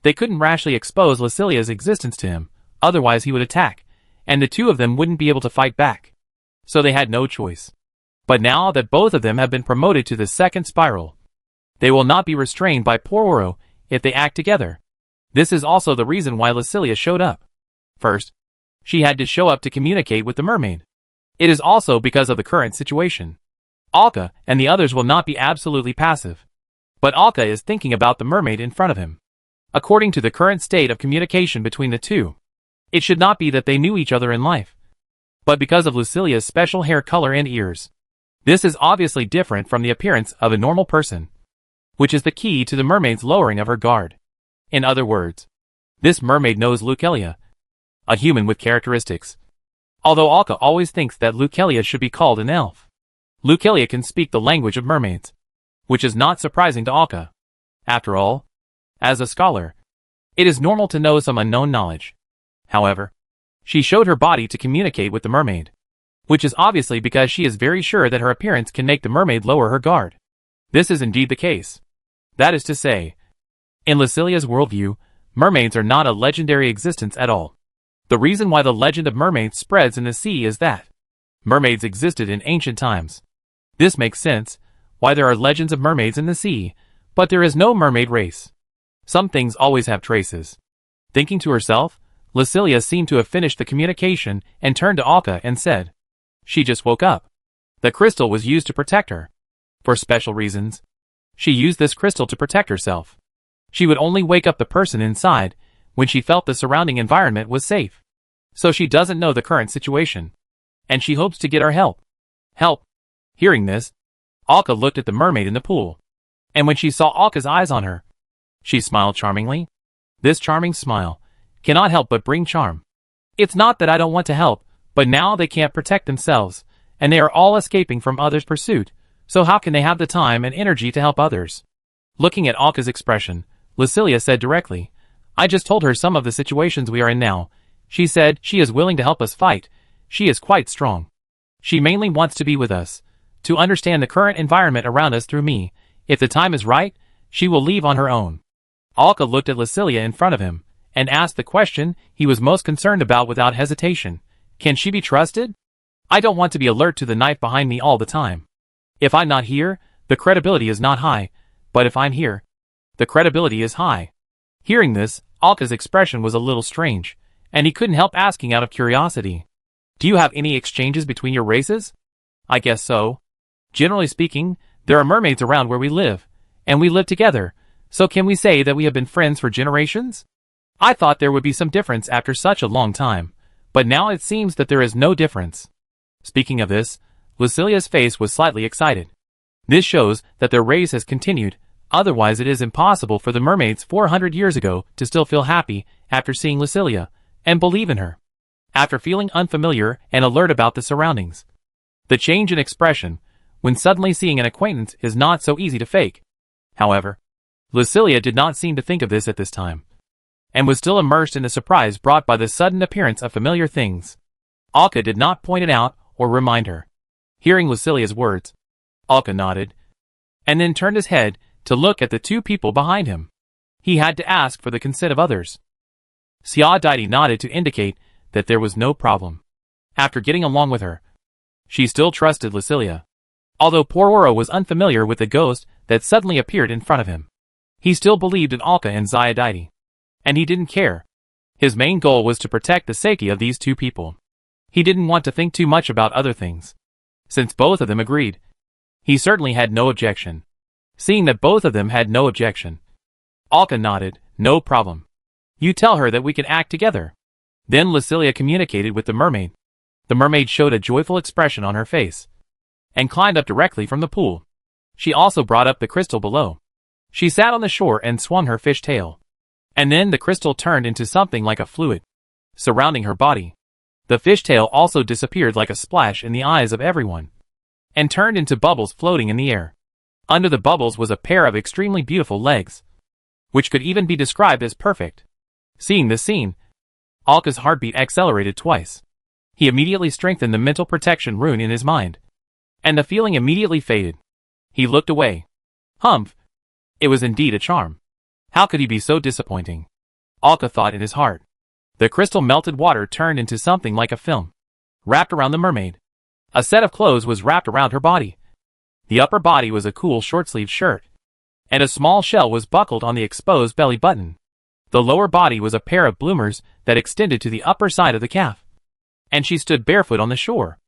they couldn't rashly expose Lucilia's existence to him, otherwise he would attack, and the 2 of them wouldn't be able to fight back. So they had no choice. But now that both of them have been promoted to the 2nd spiral, they will not be restrained by Pororo if they act together. This is also the reason why Lucilia showed up. First, she had to show up to communicate with the mermaid. It is also because of the current situation. Alka and the others will not be absolutely passive. But Alka is thinking about the mermaid in front of him. According to the current state of communication between the two, it should not be that they knew each other in life, but because of Lucilia's special hair color and ears. This is obviously different from the appearance of a normal person, which is the key to the mermaid's lowering of her guard. In other words, this mermaid knows Lucelia, a human with characteristics. Although Alka always thinks that Lucelia should be called an elf, Lucelia can speak the language of mermaids, which is not surprising to Alka. After all, as a scholar, it is normal to know some unknown knowledge. However, she showed her body to communicate with the mermaid, which is obviously because she is very sure that her appearance can make the mermaid lower her guard. This is indeed the case. That is to say, in Lucilia's worldview, mermaids are not a legendary existence at all. The reason why the legend of mermaids spreads in the sea is that mermaids existed in ancient times. This makes sense, why there are legends of mermaids in the sea, but there is no mermaid race. Some things always have traces. Thinking to herself, Lucilia seemed to have finished the communication and turned to Alka and said, "She just woke up. The crystal was used to protect her. For special reasons. She used this crystal to protect herself. She would only wake up the person inside when she felt the surrounding environment was safe. So she doesn't know the current situation. And she hopes to get our help." Help. Hearing this, Alka looked at the mermaid in the pool. And when she saw Alka's eyes on her, she smiled charmingly. This charming smile cannot help but bring charm. It's not that I don't want to help, but now they can't protect themselves, and they are all escaping from others' pursuit, so how can they have the time and energy to help others? Looking at Alka's expression, Lucilia said directly, "I just told her some of the situations we are in now. She said she is willing to help us fight. She is quite strong. She mainly wants to be with us, to understand the current environment around us through me. If the time is right, she will leave on her own." Alka looked at Lucilia in front of him, and asked the question he was most concerned about without hesitation. Can she be trusted? I don't want to be alert to the knife behind me all the time. If I'm not here, the credibility is not high, but if I'm here, the credibility is high. Hearing this, Alka's expression was a little strange, and he couldn't help asking out of curiosity. Do you have any exchanges between your races? I guess so. Generally speaking, there are mermaids around where we live, and we live together, so can we say that we have been friends for generations? I thought there would be some difference after such a long time, but now it seems that there is no difference. Speaking of this, Lucilia's face was slightly excited. This shows that their race has continued, otherwise it is impossible for the mermaids 400 years ago to still feel happy after seeing Lucilia, and believe in her, after feeling unfamiliar and alert about the surroundings. The change in expression, when suddenly seeing an acquaintance, is not so easy to fake. However, Lucilia did not seem to think of this at this time, and was still immersed in the surprise brought by the sudden appearance of familiar things. Alka did not point it out or remind her. Hearing Lucilia's words, Alka nodded, and then turned his head to look at the two people behind him. He had to ask for the consent of others. Xia Daidi nodded to indicate that there was no problem. After getting along with her, she still trusted Lucilia. Although Pororo was unfamiliar with the ghost that suddenly appeared in front of him, he still believed in Alka and Xia Daidi. And he didn't care. His main goal was to protect the safety of these two people. He didn't want to think too much about other things. Since both of them agreed, he certainly had no objection. Seeing that both of them had no objection, Alka nodded, "No problem. You tell her that we can act together." Then Lucilia communicated with the mermaid. The mermaid showed a joyful expression on her face, and climbed up directly from the pool. She also brought up the crystal below. She sat on the shore and swung her fish tail. And then the crystal turned into something like a fluid, surrounding her body. The fishtail also disappeared like a splash in the eyes of everyone, and turned into bubbles floating in the air. Under the bubbles was a pair of extremely beautiful legs, which could even be described as perfect. Seeing this scene, Alka's heartbeat accelerated twice. He immediately strengthened the mental protection rune in his mind, and the feeling immediately faded. He looked away. Humph! It was indeed a charm. How could he be so disappointing? Alka thought in his heart. The crystal melted water turned into something like a film, wrapped around the mermaid. A set of clothes was wrapped around her body. The upper body was a cool short-sleeved shirt, and a small shell was buckled on the exposed belly button. The lower body was a pair of bloomers that extended to the upper side of the calf, and she stood barefoot on the shore.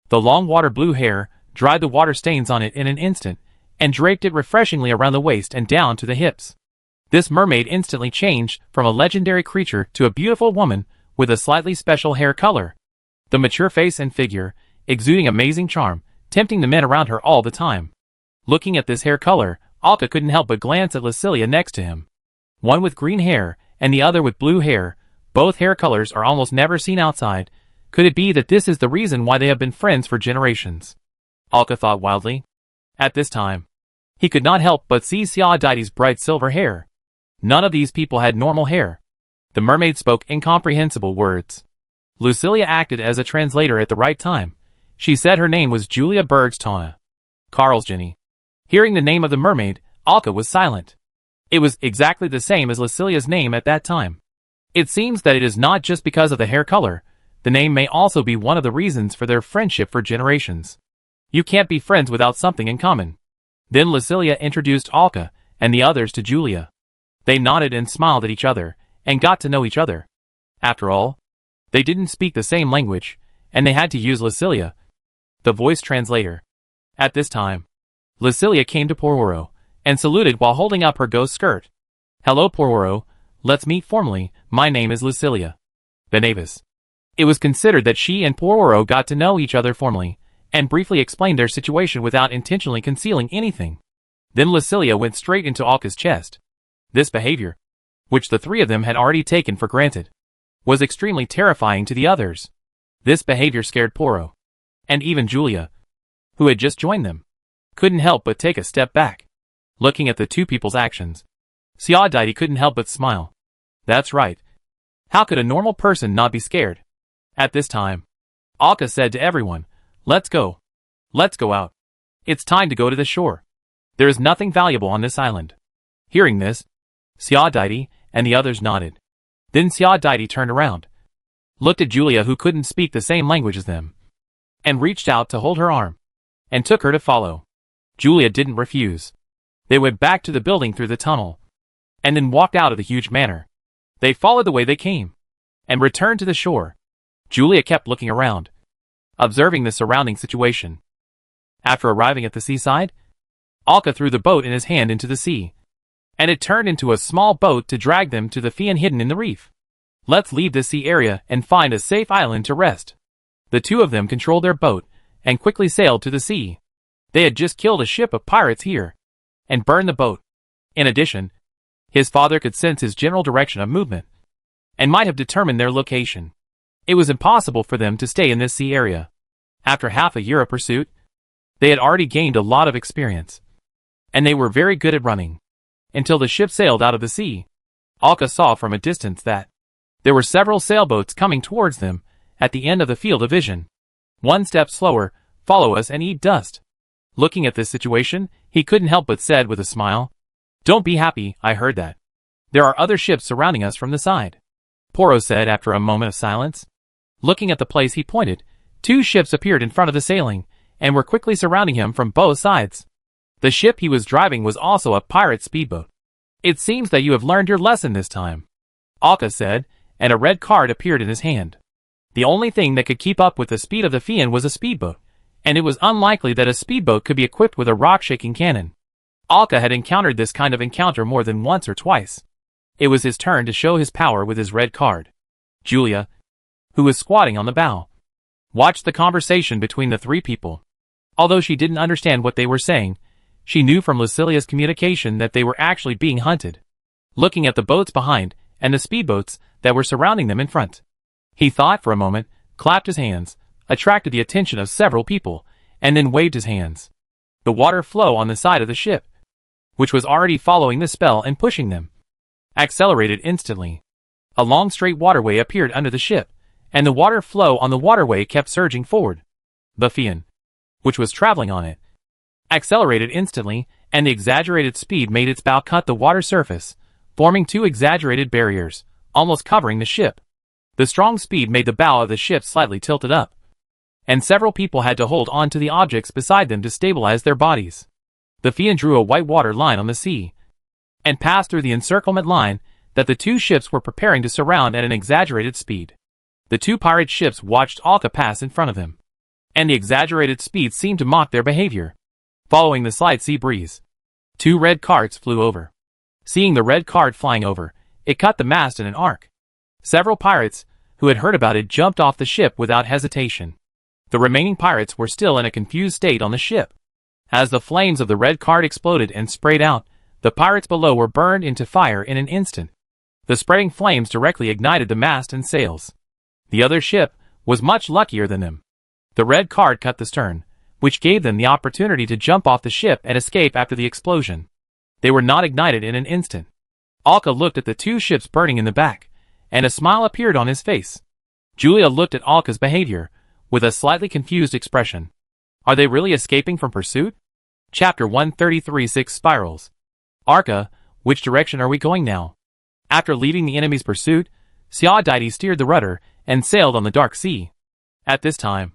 The long water blue hair, dried the water stains on it in an instant, and draped it refreshingly around the waist and down to the hips. This mermaid instantly changed from a legendary creature to a beautiful woman with a slightly special hair color. The mature face and figure, exuding amazing charm, tempting the men around her all the time. Looking at this hair color, Alka couldn't help but glance at Lucilia next to him. One with green hair, and the other with blue hair. Both hair colors are almost never seen outside. Could it be that this is the reason why they have been friends for generations? Alka thought wildly. At this time, he could not help but see Xiaodaidi's bright silver hair. None of these people had normal hair. The mermaid spoke incomprehensible words. Lucilia acted as a translator at the right time. She said her name was Julia Bergstone. Carlsgeni. Hearing the name of the mermaid, Alka was silent. It was exactly the same as Lucilia's name at that time. It seems that it is not just because of the hair color. The name may also be one of the reasons for their friendship for generations. You can't be friends without something in common. Then Lucilia introduced Alka and the others to Julia. They nodded and smiled at each other, and got to know each other. After all, they didn't speak the same language, and they had to use Lucilia, the voice translator. At this time, Lucilia came to Pororo, and saluted while holding up her ghost skirt. Hello Pororo, let's meet formally, my name is Lucilia Benavis. It was considered that she and Pororo got to know each other formally, and briefly explained their situation without intentionally concealing anything. Then Lucilia went straight into Alka's chest. This behavior, which the three of them had already taken for granted, was extremely terrifying to the others. This behavior scared Poro. And even Julia, who had just joined them, couldn't help but take a step back. Looking at the two people's actions, Xiaodaidi couldn't help but smile. That's right. How could a normal person not be scared? At this time, Alka said to everyone, Let's go. Let's go out. It's time to go to the shore. There is nothing valuable on this island. Hearing this, Xiaodaidi and the others nodded. Then Xiaodaidi turned around, looked at Julia who couldn't speak the same language as them, and reached out to hold her arm, and took her to follow. Julia didn't refuse. They went back to the building through the tunnel, and then walked out of the huge manor. They followed the way they came, and returned to the shore. Julia kept looking around, observing the surrounding situation. After arriving at the seaside, Alka threw the boat in his hand into the sea, and it turned into a small boat to drag them to the Fian hidden in the reef. Let's leave the sea area and find a safe island to rest. The two of them controlled their boat, and quickly sailed to the sea. They had just killed a ship of pirates here, and burned the boat. In addition, his father could sense his general direction of movement, and might have determined their location. It was impossible for them to stay in this sea area. After half a year of pursuit, they had already gained a lot of experience, and they were very good at running. Until the ship sailed out of the sea, Alka saw from a distance that there were several sailboats coming towards them at the end of the field of vision. One step slower, follow us and eat dust. Looking at this situation, he couldn't help but said with a smile, Don't be happy, I heard that. There are other ships surrounding us from the side. Poro said after a moment of silence. Looking at the place he pointed, two ships appeared in front of the sailing, and were quickly surrounding him from both sides. The ship he was driving was also a pirate speedboat. It seems that you have learned your lesson this time, Alka said, and a red card appeared in his hand. The only thing that could keep up with the speed of the Fian was a speedboat, and it was unlikely that a speedboat could be equipped with a rock-shaking cannon. Alka had encountered this kind of encounter more than once or twice. It was his turn to show his power with his red card. Julia, who was squatting on the bow, watched the conversation between the three people. Although she didn't understand what they were saying, she knew from Lucilia's communication that they were actually being hunted. Looking at the boats behind, and the speedboats that were surrounding them in front, he thought for a moment, clapped his hands, attracted the attention of several people, and then waved his hands. The water flow on the side of the ship, which was already following the spell and pushing them, accelerated instantly. A long straight waterway appeared under the ship, and the water flow on the waterway kept surging forward. The Fian, which was traveling on it, accelerated instantly, and the exaggerated speed made its bow cut the water surface, forming two exaggerated barriers, almost covering the ship. The strong speed made the bow of the ship slightly tilted up, and several people had to hold on to the objects beside them to stabilize their bodies. The Fian drew a white water line on the sea, and passed through the encirclement line that the two ships were preparing to surround at an exaggerated speed. The two pirate ships watched Alka pass in front of them, and the exaggerated speed seemed to mock their behavior. Following the slight sea breeze, 2 red carts flew over. Seeing the red cart flying over, it cut the mast in an arc. Several pirates, who had heard about it, jumped off the ship without hesitation. The remaining pirates were still in a confused state on the ship. As the flames of the red cart exploded and sprayed out, the pirates below were burned into fire in an instant. The spreading flames directly ignited the mast and sails. The other ship was much luckier than them. The red cart cut the stern, which gave them the opportunity to jump off the ship and escape after the explosion. They were not ignited in an instant. Alka looked at the 2 ships burning in the back, and a smile appeared on his face. Julia looked at Alka's behavior, with a slightly confused expression. Are they really escaping from pursuit? Chapter 133 6 Spirals. Alka, which direction are we going now? After leaving the enemy's pursuit, Xiao steered the rudder and sailed on the dark sea. At this time,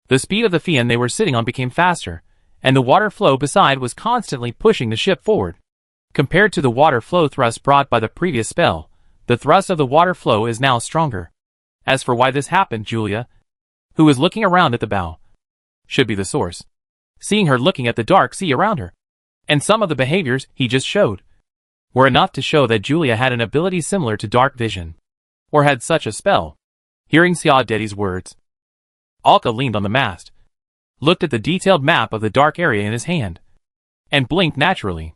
the speed of the Fian they were sitting on became faster, and the water flow beside was constantly pushing the ship forward. Compared to the water flow thrust brought by the previous spell, the thrust of the water flow is now stronger. As for why this happened, Julia, who was looking around at the bow, should be the source. Seeing her looking at the dark sea around her, and some of the behaviors he just showed, were enough to show that Julia had an ability similar to dark vision, or had such a spell. Hearing Xiao words, Alka leaned on the mast, looked at the detailed map of the dark area in his hand, and blinked naturally.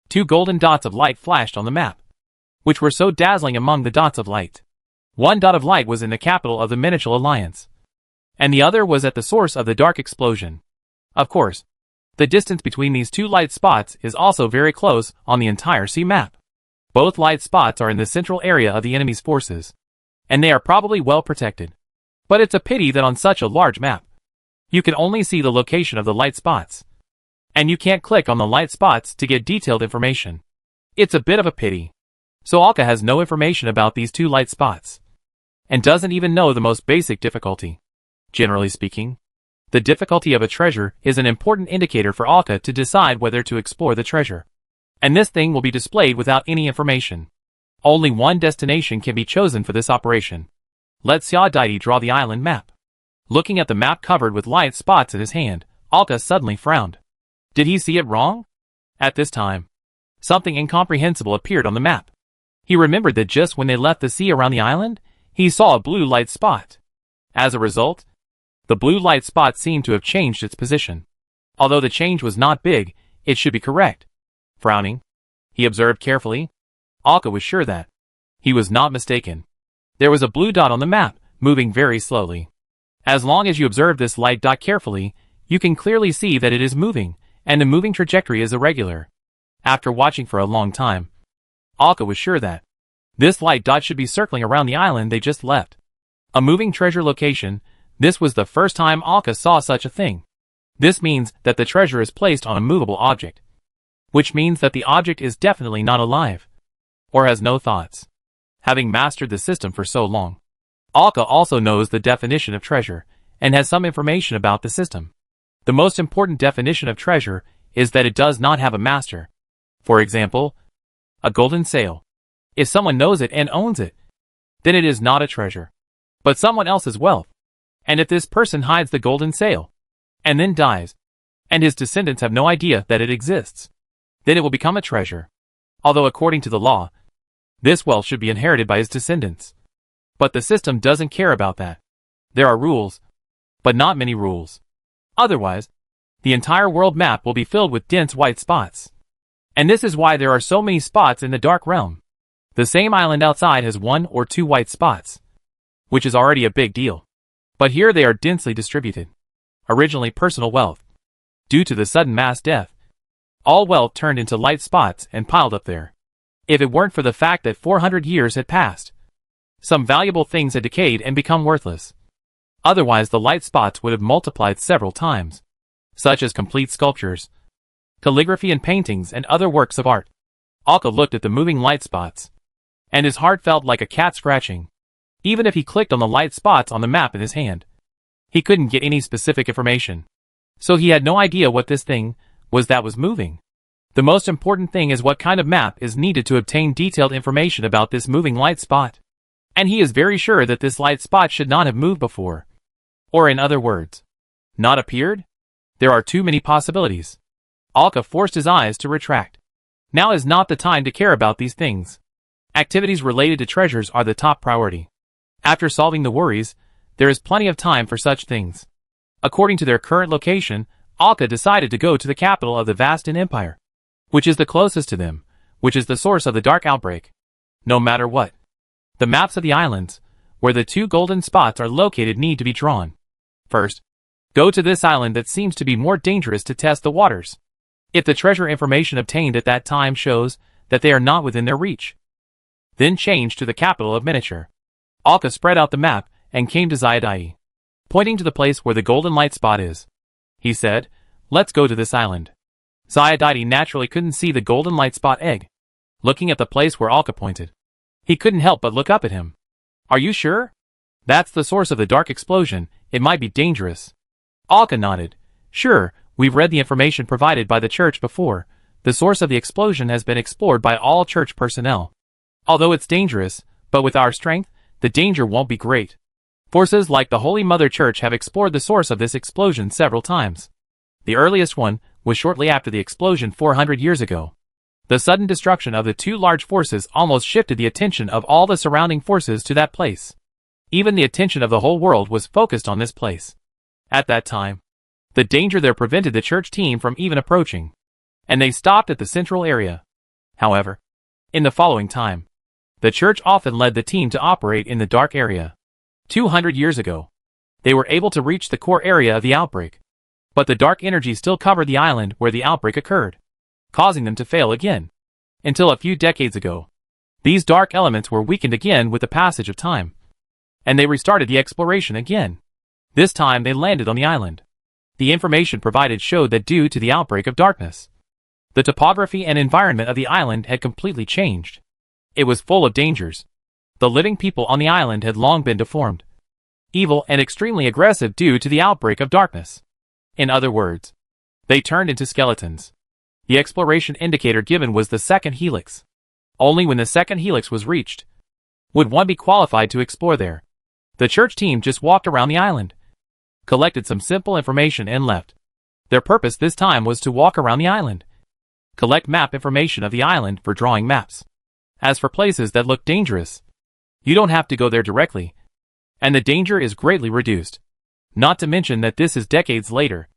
2 golden dots of light flashed on the map, which were so dazzling among the dots of light. 1 dot of light was in the capital of the Miniature Alliance, and the other was at the source of the dark explosion. Of course, the distance between these 2 light spots is also very close on the entire sea map. Both light spots are in the central area of the enemy's forces, and they are probably well protected. But it's a pity that on such a large map, you can only see the location of the light spots, and you can't click on the light spots to get detailed information. It's a bit of a pity. So Alka has no information about these 2 light spots, and doesn't even know the most basic difficulty. Generally speaking, the difficulty of a treasure is an important indicator for Alka to decide whether to explore the treasure. And this thing will be displayed without any information. Only one destination can be chosen for this operation. Let Xiao draw the island map. Looking at the map covered with light spots in his hand, Alka suddenly frowned. Did he see it wrong? At this time, something incomprehensible appeared on the map. He remembered that just when they left the sea around the island, he saw a blue light spot. As a result, the blue light spot seemed to have changed its position. Although the change was not big, it should be correct. Frowning, he observed carefully. Alka was sure that he was not mistaken. There was a blue dot on the map, moving very slowly. As long as you observe this light dot carefully, you can clearly see that it is moving, and the moving trajectory is irregular. After watching for a long time, Alka was sure that this light dot should be circling around the island they just left. A moving treasure location. This was the first time Alka saw such a thing. This means that the treasure is placed on a movable object, which means that the object is definitely not alive, or has no thoughts. Having mastered the system for so long, Alka also knows the definition of treasure, and has some information about the system. The most important definition of treasure is that it does not have a master. For example, a golden sail. If someone knows it and owns it, then it is not a treasure, but someone else's wealth. And if this person hides the golden sail, and then dies, and his descendants have no idea that it exists, then it will become a treasure. Although according to the law, this wealth should be inherited by his descendants. But the system doesn't care about that. There are rules, but not many rules. Otherwise, the entire world map will be filled with dense white spots. And this is why there are so many spots in the Dark Realm. The same island outside has 1 or 2 white spots, which is already a big deal. But here they are densely distributed. Originally personal wealth. Due to the sudden mass death, all wealth turned into light spots and piled up there. If it weren't for the fact that 400 years had passed, some valuable things had decayed and become worthless. Otherwise the light spots would have multiplied several times, such as complete sculptures, calligraphy and paintings and other works of art. Alka looked at the moving light spots, and his heart felt like a cat scratching. Even if he clicked on the light spots on the map in his hand, he couldn't get any specific information. So he had no idea what this thing was that was moving. The most important thing is what kind of map is needed to obtain detailed information about this moving light spot. And he is very sure that this light spot should not have moved before. Or in other words, Not appeared? There are too many possibilities. Alka forced his eyes to retract. Now is not the time to care about these things. Activities related to treasures are the top priority. After solving the worries, there is plenty of time for such things. According to their current location, Alka decided to go to the capital of the Vastan Empire, which is the closest to them, which is the source of the dark outbreak. No matter what. The maps of the islands, where the 2 golden spots are located, need to be drawn. First, go to this island that seems to be more dangerous to test the waters. If the treasure information obtained at that time shows that they are not within their reach, then change to the capital of Miniature. Alka spread out the map and came to Xiaodai, pointing to the place where the golden light spot is. He said, "Let's go to this island." Xiaodai naturally couldn't see the golden light spot egg. Looking at the place where Alka pointed, he couldn't help but look up at him. "Are you sure? That's the source of the dark explosion. It might be dangerous." Alka nodded. "Sure, we've read the information provided by the church before. The source of the explosion has been explored by all church personnel. Although it's dangerous, but with our strength, the danger won't be great. Forces like the Holy Mother Church have explored the source of this explosion several times. The earliest one was shortly after the explosion 400 years ago. The sudden destruction of the 2 large forces almost shifted the attention of all the surrounding forces to that place. Even the attention of the whole world was focused on this place. At that time, the danger there prevented the church team from even approaching, and they stopped at the central area. However, in the following time, the church often led the team to operate in the dark area. 200 years ago, they were able to reach the core area of the outbreak, but the dark energy still covered the island where the outbreak occurred, causing them to fail again. Until a few decades ago, these dark elements were weakened again with the passage of time, and they restarted the exploration again. This time they landed on the island. The information provided showed that due to the outbreak of darkness, the topography and environment of the island had completely changed. It was full of dangers. The living people on the island had long been deformed, evil and extremely aggressive due to the outbreak of darkness. In other words, they turned into skeletons. The exploration indicator given was the second helix. Only when the second helix was reached would one be qualified to explore there. The church team just walked around the island, collected some simple information and left. Their purpose this time was to walk around the island, collect map information of the island for drawing maps. As for places that look dangerous, you don't have to go there directly, and the danger is greatly reduced. Not to mention that this is decades later.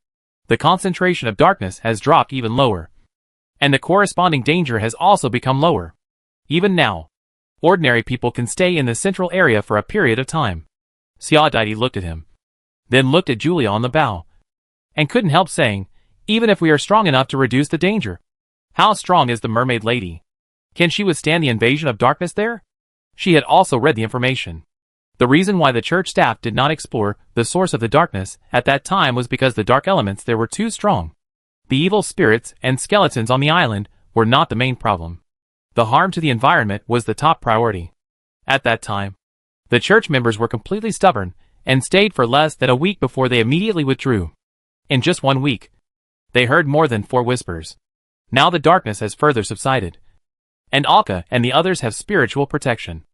The concentration of darkness has dropped even lower, and the corresponding danger has also become lower. Even now, ordinary people can stay in the central area for a period of time. Xiaodai looked at him, then looked at Julia on the bow, and couldn't help saying, "Even if we are strong enough to reduce the danger, how strong is the mermaid lady? Can she withstand the invasion of darkness there?" She had also read the information. The reason why the church staff did not explore the source of the darkness at that time was because the dark elements there were too strong. The evil spirits and skeletons on the island were not the main problem. The harm to the environment was the top priority. At that time, the church members were completely stubborn and stayed for less than a week before they immediately withdrew. In just 1 week, they heard more than 4 whispers. Now the darkness has further subsided, and Alka and the others have spiritual protection,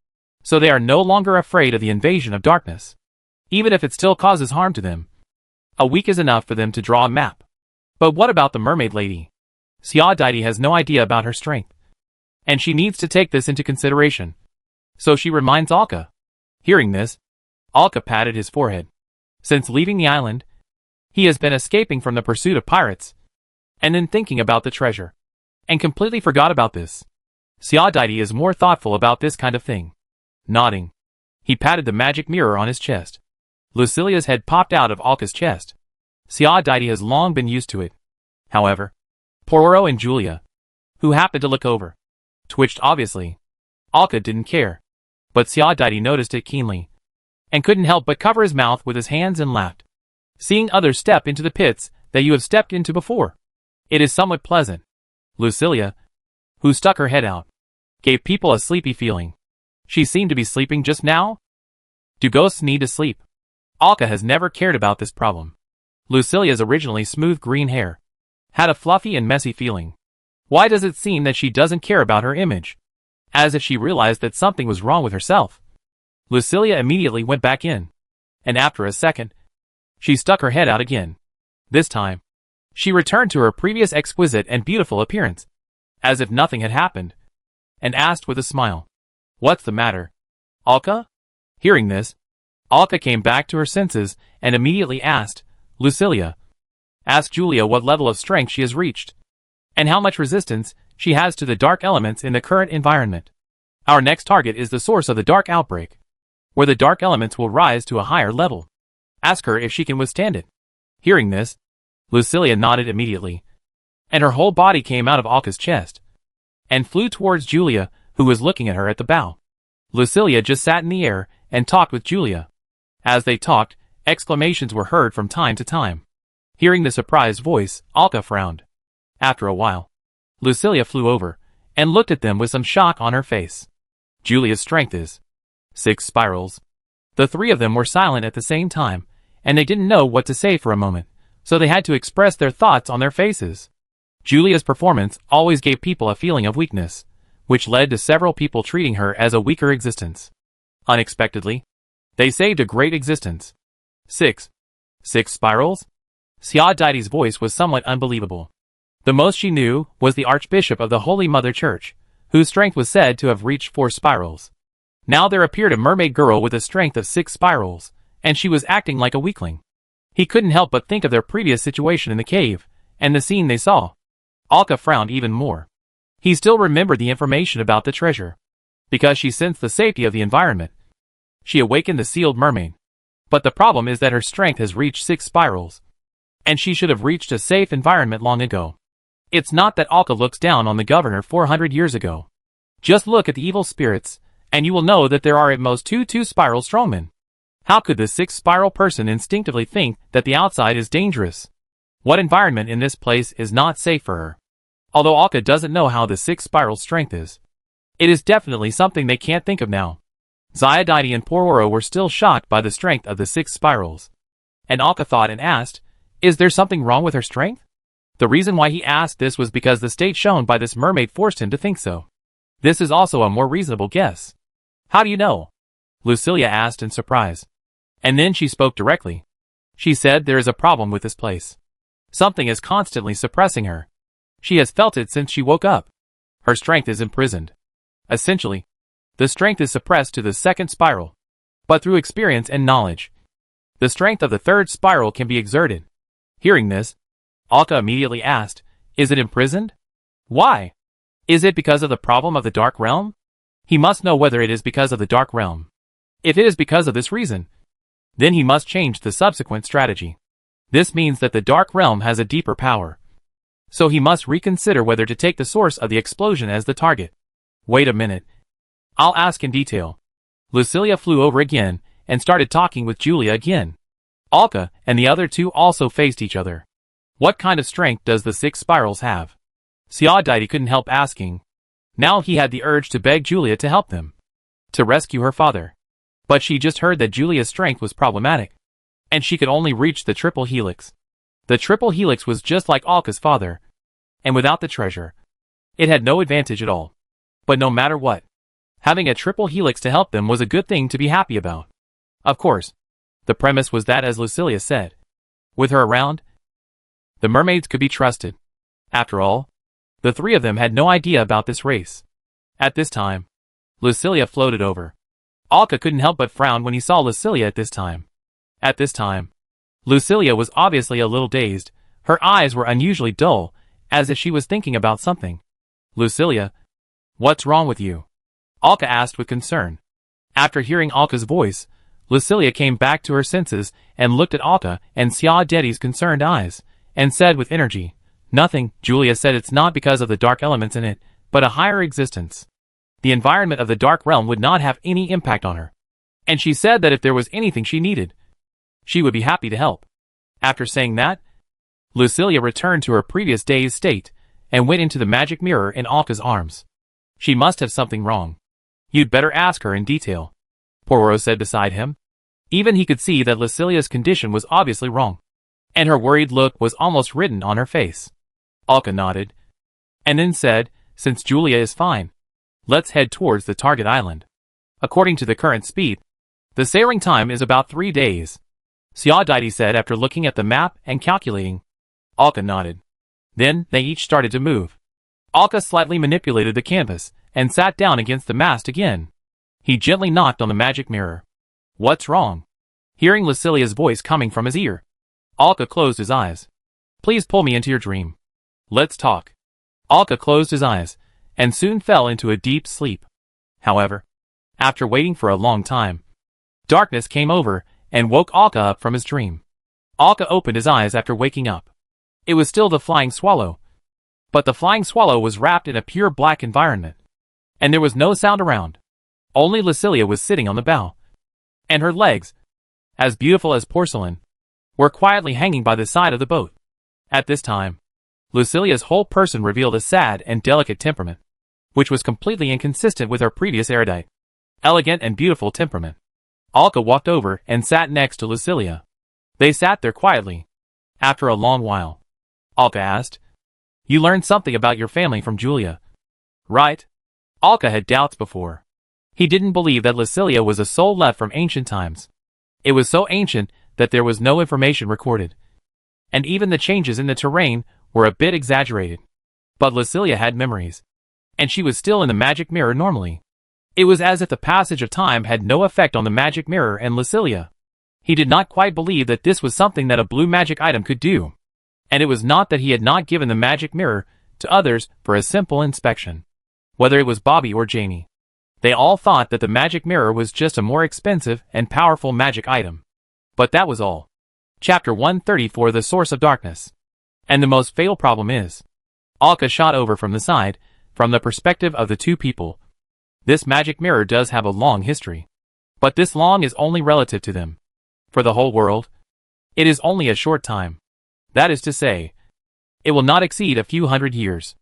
so they are no longer afraid of the invasion of darkness, even if it still causes harm to them. A week is enough for them to draw a map. But what about the mermaid lady? Xiaodai has no idea about her strength, and she needs to take this into consideration. So she reminds Alka. Hearing this, Alka patted his forehead. Since leaving the island, he has been escaping from the pursuit of pirates, and then thinking about the treasure, and completely forgot about this. Xiaodai is more thoughtful about this kind of thing. Nodding, he patted the magic mirror on his chest. Lucilia's head popped out of Alka's chest. Xiaodai has long been used to it. However, Pororo and Julia, who happened to look over, twitched obviously. Alka didn't care, but Xiaodai noticed it keenly, and couldn't help but cover his mouth with his hands and laughed. Seeing others step into the pits that you have stepped into before, it is somewhat pleasant. Lucilia, who stuck her head out, gave people a sleepy feeling. She seemed to be sleeping just now. Do ghosts need to sleep? Alka has never cared about this problem. Lucilia's originally smooth green hair had a fluffy and messy feeling. Why does it seem that she doesn't care about her image? As if she realized that something was wrong with herself. Lucilia immediately went back in, and after a second, She stuck her head out again. This time, she returned to her previous exquisite and beautiful appearance, as if nothing had happened, and asked with a smile, "What's the matter, Alka?" Hearing this, Alka came back to her senses and immediately asked, "Lucilia, ask Julia what level of strength she has reached, and how much resistance she has to the dark elements in the current environment. Our next target is the source of the dark outbreak, where the dark elements will rise to a higher level. Ask her if she can withstand it." Hearing this, Lucilia nodded immediately, and her whole body came out of Alka's chest, and flew towards Julia, who was looking at her at the bow. Lucilia just sat in the air and talked with Julia. As they talked, exclamations were heard from time to time. Hearing the surprised voice, Alka frowned. After a while, Lucilia flew over and looked at them with some shock on her face. Julia's strength is 6 spirals. The three of them were silent at the same time, and they didn't know what to say for a moment, so they had to express their thoughts on their faces. Julia's performance always gave people a feeling of weakness, which led to several people treating her as a weaker existence. Unexpectedly, they saved a great existence. 6 spirals? Xiaodaidi's voice was somewhat unbelievable. The most she knew was the Archbishop of the Holy Mother Church, whose strength was said to have reached 4 spirals. Now there appeared a mermaid girl with a strength of 6 spirals, and she was acting like a weakling. He couldn't help but think of their previous situation in the cave, and the scene they saw. Alka frowned even more. He still remembered the information about the treasure. Because she sensed the safety of the environment, she awakened the sealed mermaid. But the problem is that her strength has reached 6 spirals, and she should have reached a safe environment long ago. It's not that Alka looks down on the governor 400 years ago. Just look at the evil spirits, and you will know that there are at most 2 spiral strongmen. How could the 6 spiral person instinctively think that the outside is dangerous? What environment in this place is not safe for her? Although Alka doesn't know how the 6 spiral strength is, it is definitely something they can't think of now. Xiaodaidi and Pororo were still shocked by the strength of the 6 spirals. And Alka thought and asked, "Is there something wrong with her strength?" The reason why he asked this was because the state shown by this mermaid forced him to think so. This is also a more reasonable guess. "How do you know?" Lucilia asked in surprise. And then she spoke directly. She said there is a problem with this place. Something is constantly suppressing her. She has felt it since she woke up. Her strength is imprisoned. Essentially, the strength is suppressed to the 2nd spiral. But through experience and knowledge, the strength of the 3rd spiral can be exerted. Hearing this, Alka immediately asked, "Is it imprisoned? Why? Is it because of the problem of the Dark Realm?" He must know whether it is because of the Dark Realm. If it is because of this reason, then he must change the subsequent strategy. This means that the Dark Realm has a deeper power. So he must reconsider whether to take the source of the explosion as the target. Wait a minute. I'll ask in detail. Lucilia flew over again and started talking with Julia again. Alka and the other two also faced each other. What kind of strength does the 6 spirals have? Xiaodaidi couldn't help asking. Now he had the urge to beg Julia to help them, to rescue her father. But she just heard that Julia's strength was problematic, and she could only reach the triple helix. The triple helix was just like Alka's father, and without the treasure, it had no advantage at all. But no matter what, having a triple helix to help them was a good thing to be happy about. Of course, the premise was that, as Lucilia said, with her around, the mermaids could be trusted. After all, the 3 of them had no idea about this race. At this time, Lucilia floated over. Alka couldn't help but frown when he saw Lucilia at this time. At this time, Lucilia was obviously a little dazed. Her eyes were unusually dull, as if she was thinking about something. "Lucilia, what's wrong with you?" Alka asked with concern. After hearing Alka's voice, Lucilia came back to her senses and looked at Alka and Xiaodaidi's concerned eyes, and said with energy, "Nothing." Julia said it's not because of the dark elements in it, but a higher existence. The environment of the Dark Realm would not have any impact on her. And she said that if there was anything she needed, she would be happy to help. After saying that, Lucilia returned to her previous dazed state, and went into the magic mirror in Alka's arms. She must have something wrong. "You'd better ask her in detail," Pororo said beside him. Even he could see that Lucilia's condition was obviously wrong, and her worried look was almost written on her face. Alka nodded, and then said, "Since Julia is fine, let's head towards the target island. According to the current speed, the sailing time is about 3 days. Siodite said after looking at the map and calculating. Alka nodded. Then, they each started to move. Alka slightly manipulated the canvas, and sat down against the mast again. He gently knocked on the magic mirror. What's wrong? Hearing Lucilia's voice coming from his ear, Alka closed his eyes. Please pull me into your dream. Let's talk. Alka closed his eyes, and soon fell into a deep sleep. However, after waiting for a long time, darkness came over and woke Alka up from his dream. Alka opened his eyes after waking up. It was still the flying swallow, but the flying swallow was wrapped in a pure black environment, and there was no sound around. Only Lucilia was sitting on the bow, and her legs, as beautiful as porcelain, were quietly hanging by the side of the boat. At this time, Lucilia's whole person revealed a sad and delicate temperament, which was completely inconsistent with her previous erudite, elegant and beautiful temperament. Alka walked over and sat next to Lucilia. They sat there quietly. After a long while, Alka asked, You learned something about your family from Julia, right? Alka had doubts before. He didn't believe that Lucilia was a soul left from ancient times. It was so ancient that there was no information recorded, and even the changes in the terrain were a bit exaggerated. But Lucilia had memories, and she was still in the magic mirror normally. It was as if the passage of time had no effect on the magic mirror and Lucilia. He did not quite believe that this was something that a blue magic item could do. And it was not that he had not given the magic mirror to others for a simple inspection. Whether it was Bobby or Jamie, they all thought that the magic mirror was just a more expensive and powerful magic item. But that was all. Chapter 134, The Source of Darkness. And the most fatal problem is, Alka shot over from the side, from the perspective of the two people. This magic mirror does have a long history. But this long is only relative to them. For the whole world, it is only a short time. That is to say, it will not exceed a few hundred years.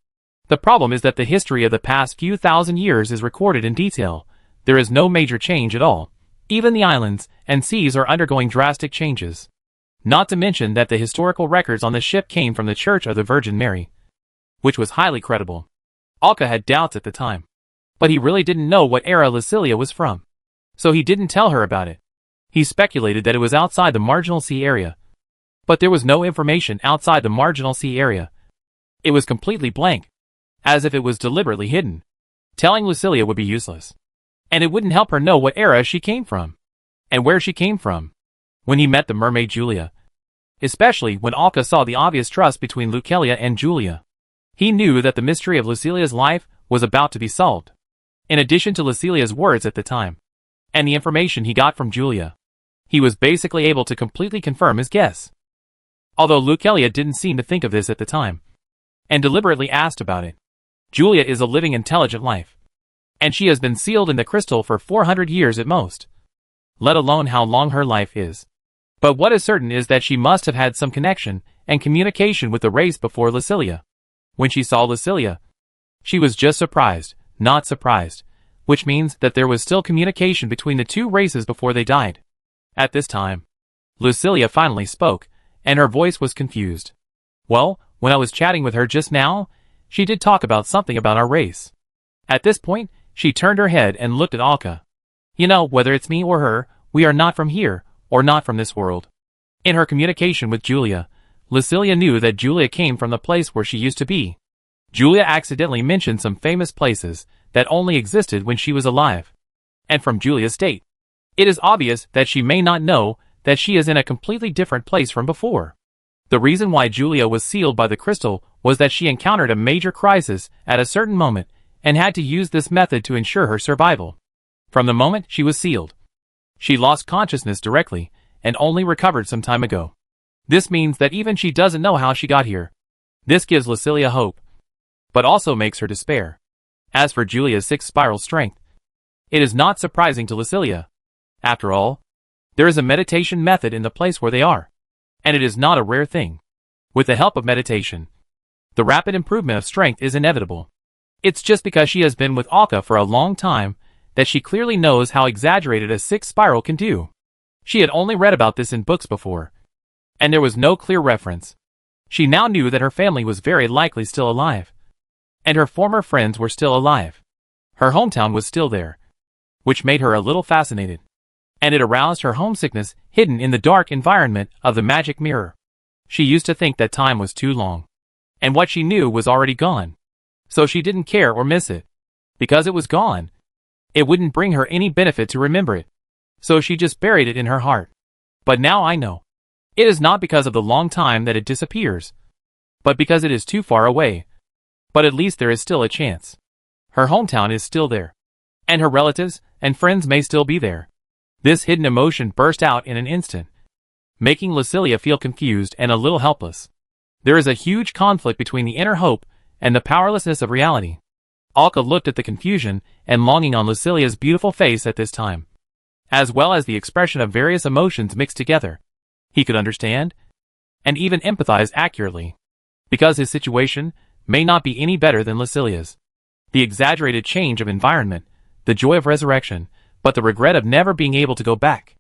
The problem is that the history of the past few thousand years is recorded in detail. There is no major change at all. Even the islands and seas are undergoing drastic changes. Not to mention that the historical records on the ship came from the Church of the Virgin Mary, which was highly credible. Alka had doubts at the time, but he really didn't know what era Lucilia was from, so he didn't tell her about it. He speculated that it was outside the marginal sea area, but there was no information outside the marginal sea area. It was completely blank, as if it was deliberately hidden. Telling Lucilia would be useless, and it wouldn't help her know what era she came from, and where she came from. When he met the mermaid Julia, especially when Alka saw the obvious trust between Lucilia and Julia, he knew that the mystery of Lucilia's life was about to be solved. In addition to Lucilia's words at the time, and the information he got from Julia, he was basically able to completely confirm his guess. Although Lucilia didn't seem to think of this at the time, and deliberately asked about it. Julia is a living intelligent life, and she has been sealed in the crystal for 400 years at most, let alone how long her life is. But what is certain is that she must have had some connection and communication with the race before Lucilia. When she saw Lucilia, she was just surprised, not surprised, which means that there was still communication between the two races before they died. At this time, Lucilia finally spoke, and her voice was confused. Well, when I was chatting with her just now, she did talk about something about our race. At this point, she turned her head and looked at Alka. You know, whether it's me or her, we are not from here, or not from this world. In her communication with Julia, Lucilia knew that Julia came from the place where she used to be. Julia accidentally mentioned some famous places that only existed when she was alive, and from Julia's state. It is obvious that she may not know that she is in a completely different place from before. The reason why Julia was sealed by the crystal was that she encountered a major crisis at a certain moment and had to use this method to ensure her survival. From the moment she was sealed, she lost consciousness directly and only recovered some time ago. This means that even she doesn't know how she got here. This gives Lucilia hope, but also makes her despair. As for Julia's 6 spiral strength, it is not surprising to Lucilia. After all, there is a meditation method in the place where they are, and it is not a rare thing. With the help of meditation, the rapid improvement of strength is inevitable. It's just because she has been with Alka for a long time that she clearly knows how exaggerated a 6 spiral can do. She had only read about this in books before, and there was no clear reference. She now knew that her family was very likely still alive, and her former friends were still alive. Her hometown was still there, which made her a little fascinated. and it aroused her homesickness hidden in the dark environment of the magic mirror. She used to think that time was too long, and what she knew was already gone. So she didn't care or miss it. Because it was gone, it wouldn't bring her any benefit to remember it. So she just buried it in her heart. But now I know. It is not because of the long time that it disappears, but because it is too far away. But at least there is still a chance. Her hometown is still there, and her relatives and friends may still be there. This hidden emotion burst out in an instant, making Lucilia feel confused and a little helpless. There is a huge conflict between the inner hope and the powerlessness of reality. Alka looked at the confusion and longing on Lucilia's beautiful face at this time, as well as the expression of various emotions mixed together. He could understand, and even empathize accurately, because his situation may not be any better than Lucilia's. The exaggerated change of environment, the joy of resurrection, but the regret of never being able to go back.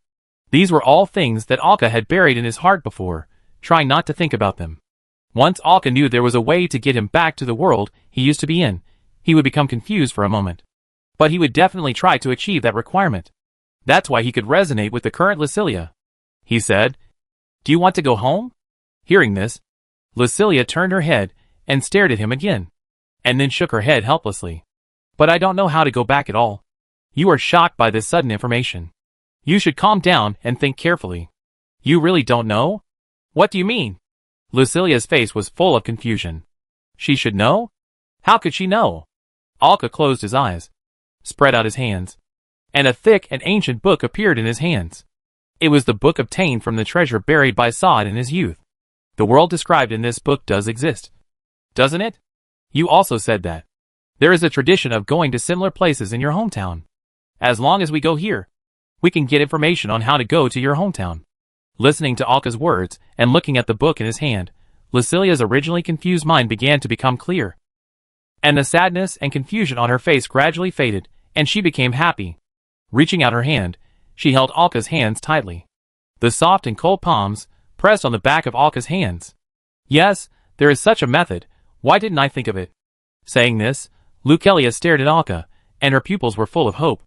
These were all things that Alka had buried in his heart before, trying not to think about them. Once Alka knew there was a way to get him back to the world he used to be in, he would become confused for a moment. But he would definitely try to achieve that requirement. That's why he could resonate with the current Lucilia. He said, "Do you want to go home?" Hearing this, Lucilia turned her head and stared at him again, and then shook her head helplessly. "But I don't know how to go back at all." "You are shocked by this sudden information. You should calm down and think carefully." "You really don't know? What do you mean?" Lucilia's face was full of confusion. She should know? How could she know? Alka closed his eyes, spread out his hands, and a thick and ancient book appeared in his hands. It was the book obtained from the treasure buried by Saad in his youth. The world described in this book does exist, doesn't it? You also said that there is a tradition of going to similar places in your hometown. As long as we go here, we can get information on how to go to your hometown. Listening to Alka's words and looking at the book in his hand, Lucilia's originally confused mind began to become clear. And the sadness and confusion on her face gradually faded, and she became happy. Reaching out her hand, she held Alka's hands tightly. The soft and cold palms pressed on the back of Alka's hands. "Yes, there is such a method. Why didn't I think of it?" Saying this, Lucelia stared at Alka, and her pupils were full of hope.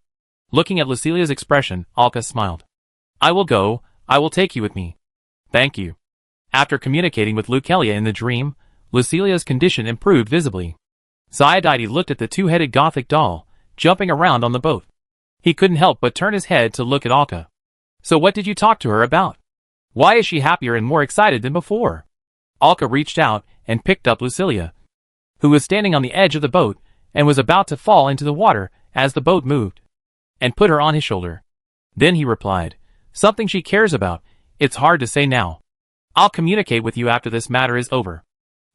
Looking at Lucilia's expression, Alka smiled. "I will go. I will take you with me." "Thank you." After communicating with Lucelia in the dream, Lucilia's condition improved visibly. Ziadide looked at the two-headed Gothic doll, jumping around on the boat. He couldn't help but turn his head to look at Alka. "So what did you talk to her about? Why is she happier and more excited than before?" Alka reached out and picked up Lucilia, who was standing on the edge of the boat and was about to fall into the water as the boat moved, and put her on his shoulder. Then he replied, "Something she cares about. It's hard to say now. I'll communicate with you after this matter is over."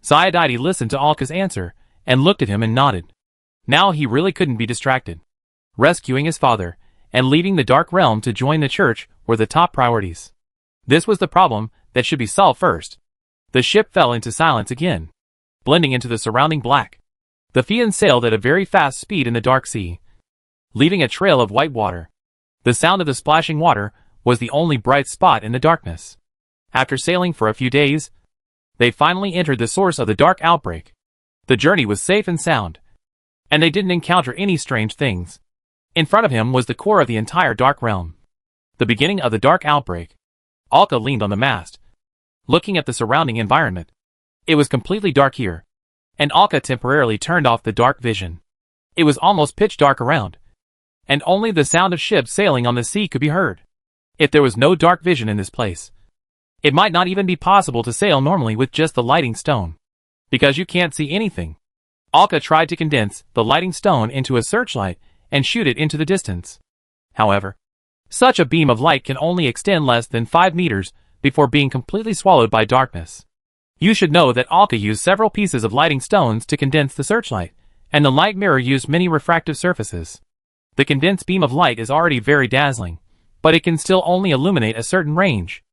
Ziadide listened to Alka's answer and looked at him and nodded. Now he really couldn't be distracted. Rescuing his father and leaving the Dark Realm to join the church were the top priorities. This was the problem that should be solved first. The ship fell into silence again, blending into the surrounding black. The Fian sailed at a very fast speed in the dark sea, leaving a trail of white water. The sound of the splashing water was the only bright spot in the darkness. After sailing for a few days, they finally entered the source of the dark outbreak. The journey was safe and sound, and they didn't encounter any strange things. In front of him was the core of the entire Dark Realm, the beginning of the dark outbreak. Alka leaned on the mast, looking at the surrounding environment. It was completely dark here, and Alka temporarily turned off the dark vision. It was almost pitch dark around, and only the sound of ships sailing on the sea could be heard. If there was no dark vision in this place, it might not even be possible to sail normally with just the lighting stone, because you can't see anything. Alka tried to condense the lighting stone into a searchlight and shoot it into the distance. However, such a beam of light can only extend less than 5 meters before being completely swallowed by darkness. You should know that Alka used several pieces of lighting stones to condense the searchlight, and the light mirror used many refractive surfaces. The condensed beam of light is already very dazzling, but it can still only illuminate a certain range.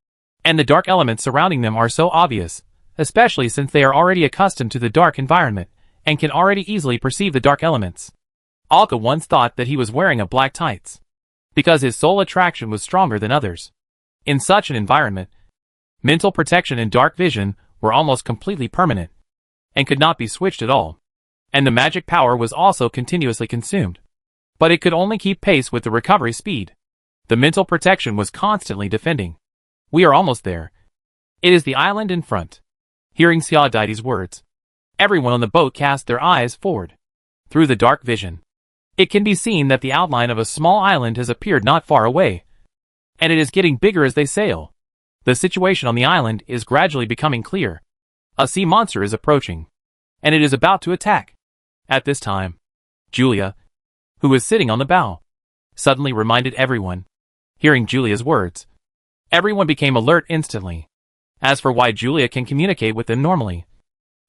And the dark elements surrounding them are so obvious, especially since they are already accustomed to the dark environment, and can already easily perceive the dark elements. Alka once thought that he was wearing a black tights, because his soul attraction was stronger than others. In such an environment, mental protection and dark vision were almost completely permanent, and could not be switched at all. And the magic power was also continuously consumed, but it could only keep pace with the recovery speed. The mental protection was constantly defending. We are almost there. It is the island in front. Hearing Xiaodaidi's words, everyone on the boat cast their eyes forward. Through the dark vision, it can be seen that the outline of a small island has appeared not far away, and it is getting bigger as they sail. The situation on the island is gradually becoming clear. A sea monster is approaching, and it is about to attack. At this time, Julia, who was sitting on the bow, suddenly reminded everyone. Hearing Julia's words, everyone became alert instantly. As for why Julia can communicate with them normally,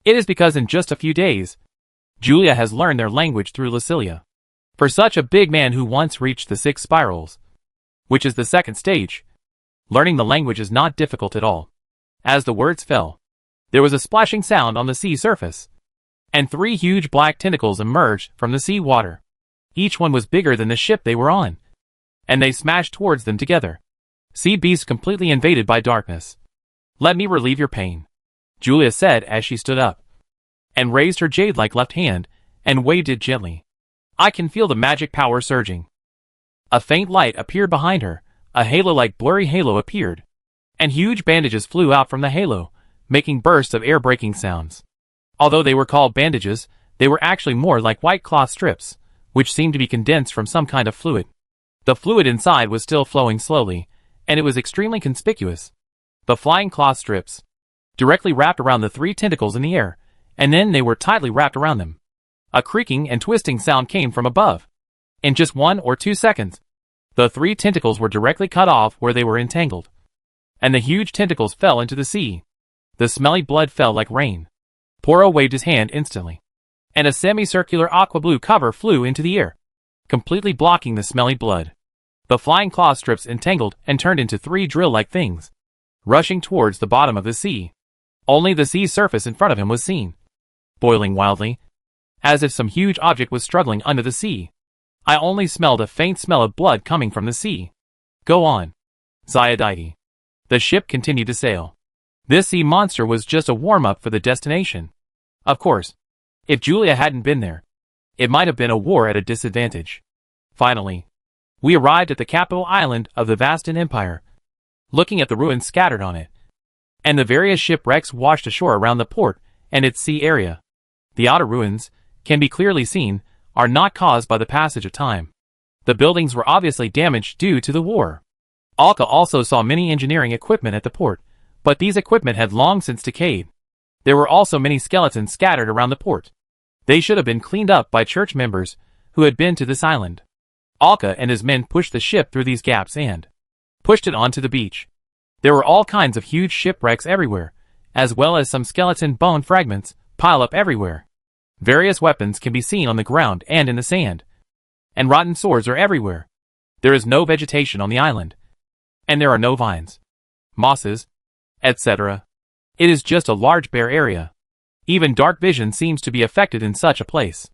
it is because in just a few days, Julia has learned their language through Lucilia. For such a big man who once reached the 6 spirals, which is the second stage, learning the language is not difficult at all. As the words fell, there was a splashing sound on the sea surface, and 3 huge black tentacles emerged from the sea water. Each one was bigger than the ship they were on, and they smashed towards them together. Sea beasts completely invaded by darkness. Let me relieve your pain, Julia said as she stood up, and raised her jade-like left hand, and waved it gently. I can feel the magic power surging. A faint light appeared behind her, a halo-like blurry halo appeared, and huge bandages flew out from the halo, making bursts of air-breaking sounds. Although they were called bandages, they were actually more like white cloth strips, which seemed to be condensed from some kind of fluid. The fluid inside was still flowing slowly, and it was extremely conspicuous. The flying cloth strips directly wrapped around the 3 tentacles in the air, and then they were tightly wrapped around them. A creaking and twisting sound came from above. In just 1 or 2 seconds, the 3 tentacles were directly cut off where they were entangled, and the huge tentacles fell into the sea. The smelly blood fell like rain. Poro waved his hand instantly, and a semicircular aqua-blue cover flew into the air, completely blocking the smelly blood. The flying cloth strips entangled and turned into 3 drill-like things, rushing towards the bottom of the sea. Only the sea surface in front of him was seen, boiling wildly, as if some huge object was struggling under the sea. I only smelled a faint smell of blood coming from the sea. Go on, Xiaodaidi. The ship continued to sail. This sea monster was just a warm-up for the destination. Of course, if Julia hadn't been there, it might have been a war at a disadvantage. Finally, we arrived at the capital island of the Vastan Empire, looking at the ruins scattered on it, and the various shipwrecks washed ashore around the port and its sea area. The outer ruins, can be clearly seen, are not caused by the passage of time. The buildings were obviously damaged due to the war. Alka also saw many engineering equipment at the port, but these equipment had long since decayed. There were also many skeletons scattered around the port. They should have been cleaned up by church members who had been to this island. Alka and his men pushed the ship through these gaps and pushed it onto the beach. There were all kinds of huge shipwrecks everywhere, as well as some skeleton bone fragments pile up everywhere. Various weapons can be seen on the ground and in the sand, and rotten swords are everywhere. There is no vegetation on the island, and there are no vines, mosses, etc. It is just a large bare area. Even dark vision seems to be affected in such a place.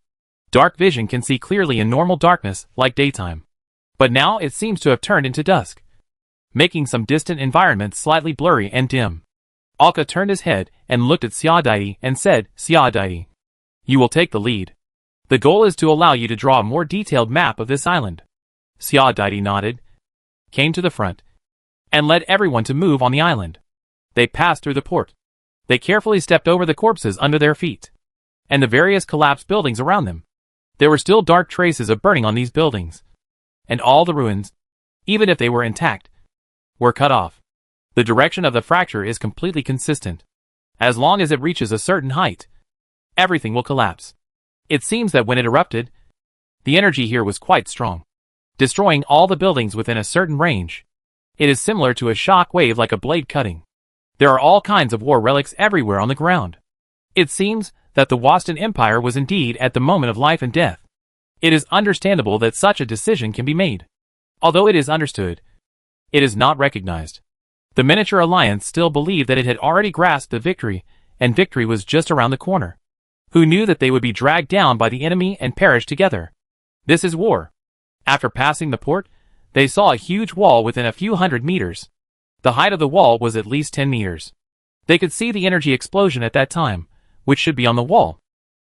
Dark vision can see clearly in normal darkness like daytime, but now it seems to have turned into dusk, making some distant environments slightly blurry and dim. Alka turned his head and looked at Xiaodaidi and said, Xiaodaidi, you will take the lead. The goal is to allow you to draw a more detailed map of this island. Xiaodaidi nodded, came to the front, and led everyone to move on the island. They passed through the port. They carefully stepped over the corpses under their feet, and the various collapsed buildings around them. There were still dark traces of burning on these buildings, and all the ruins, even if they were intact, were cut off. The direction of the fracture is completely consistent. As long as it reaches a certain height, everything will collapse. It seems that when it erupted, the energy here was quite strong, destroying all the buildings within a certain range. It is similar to a shock wave like a blade cutting. There are all kinds of war relics everywhere on the ground. It seems that the Wastan Empire was indeed at the moment of life and death. It is understandable that such a decision can be made. Although it is understood, it is not recognized. The Miniature Alliance still believed that it had already grasped the victory, and victory was just around the corner. Who knew that they would be dragged down by the enemy and perish together? This is war. After passing the port, they saw a huge wall within a few hundred meters. The height of the wall was at least 10 meters. They could see the energy explosion at that time, which should be on the wall,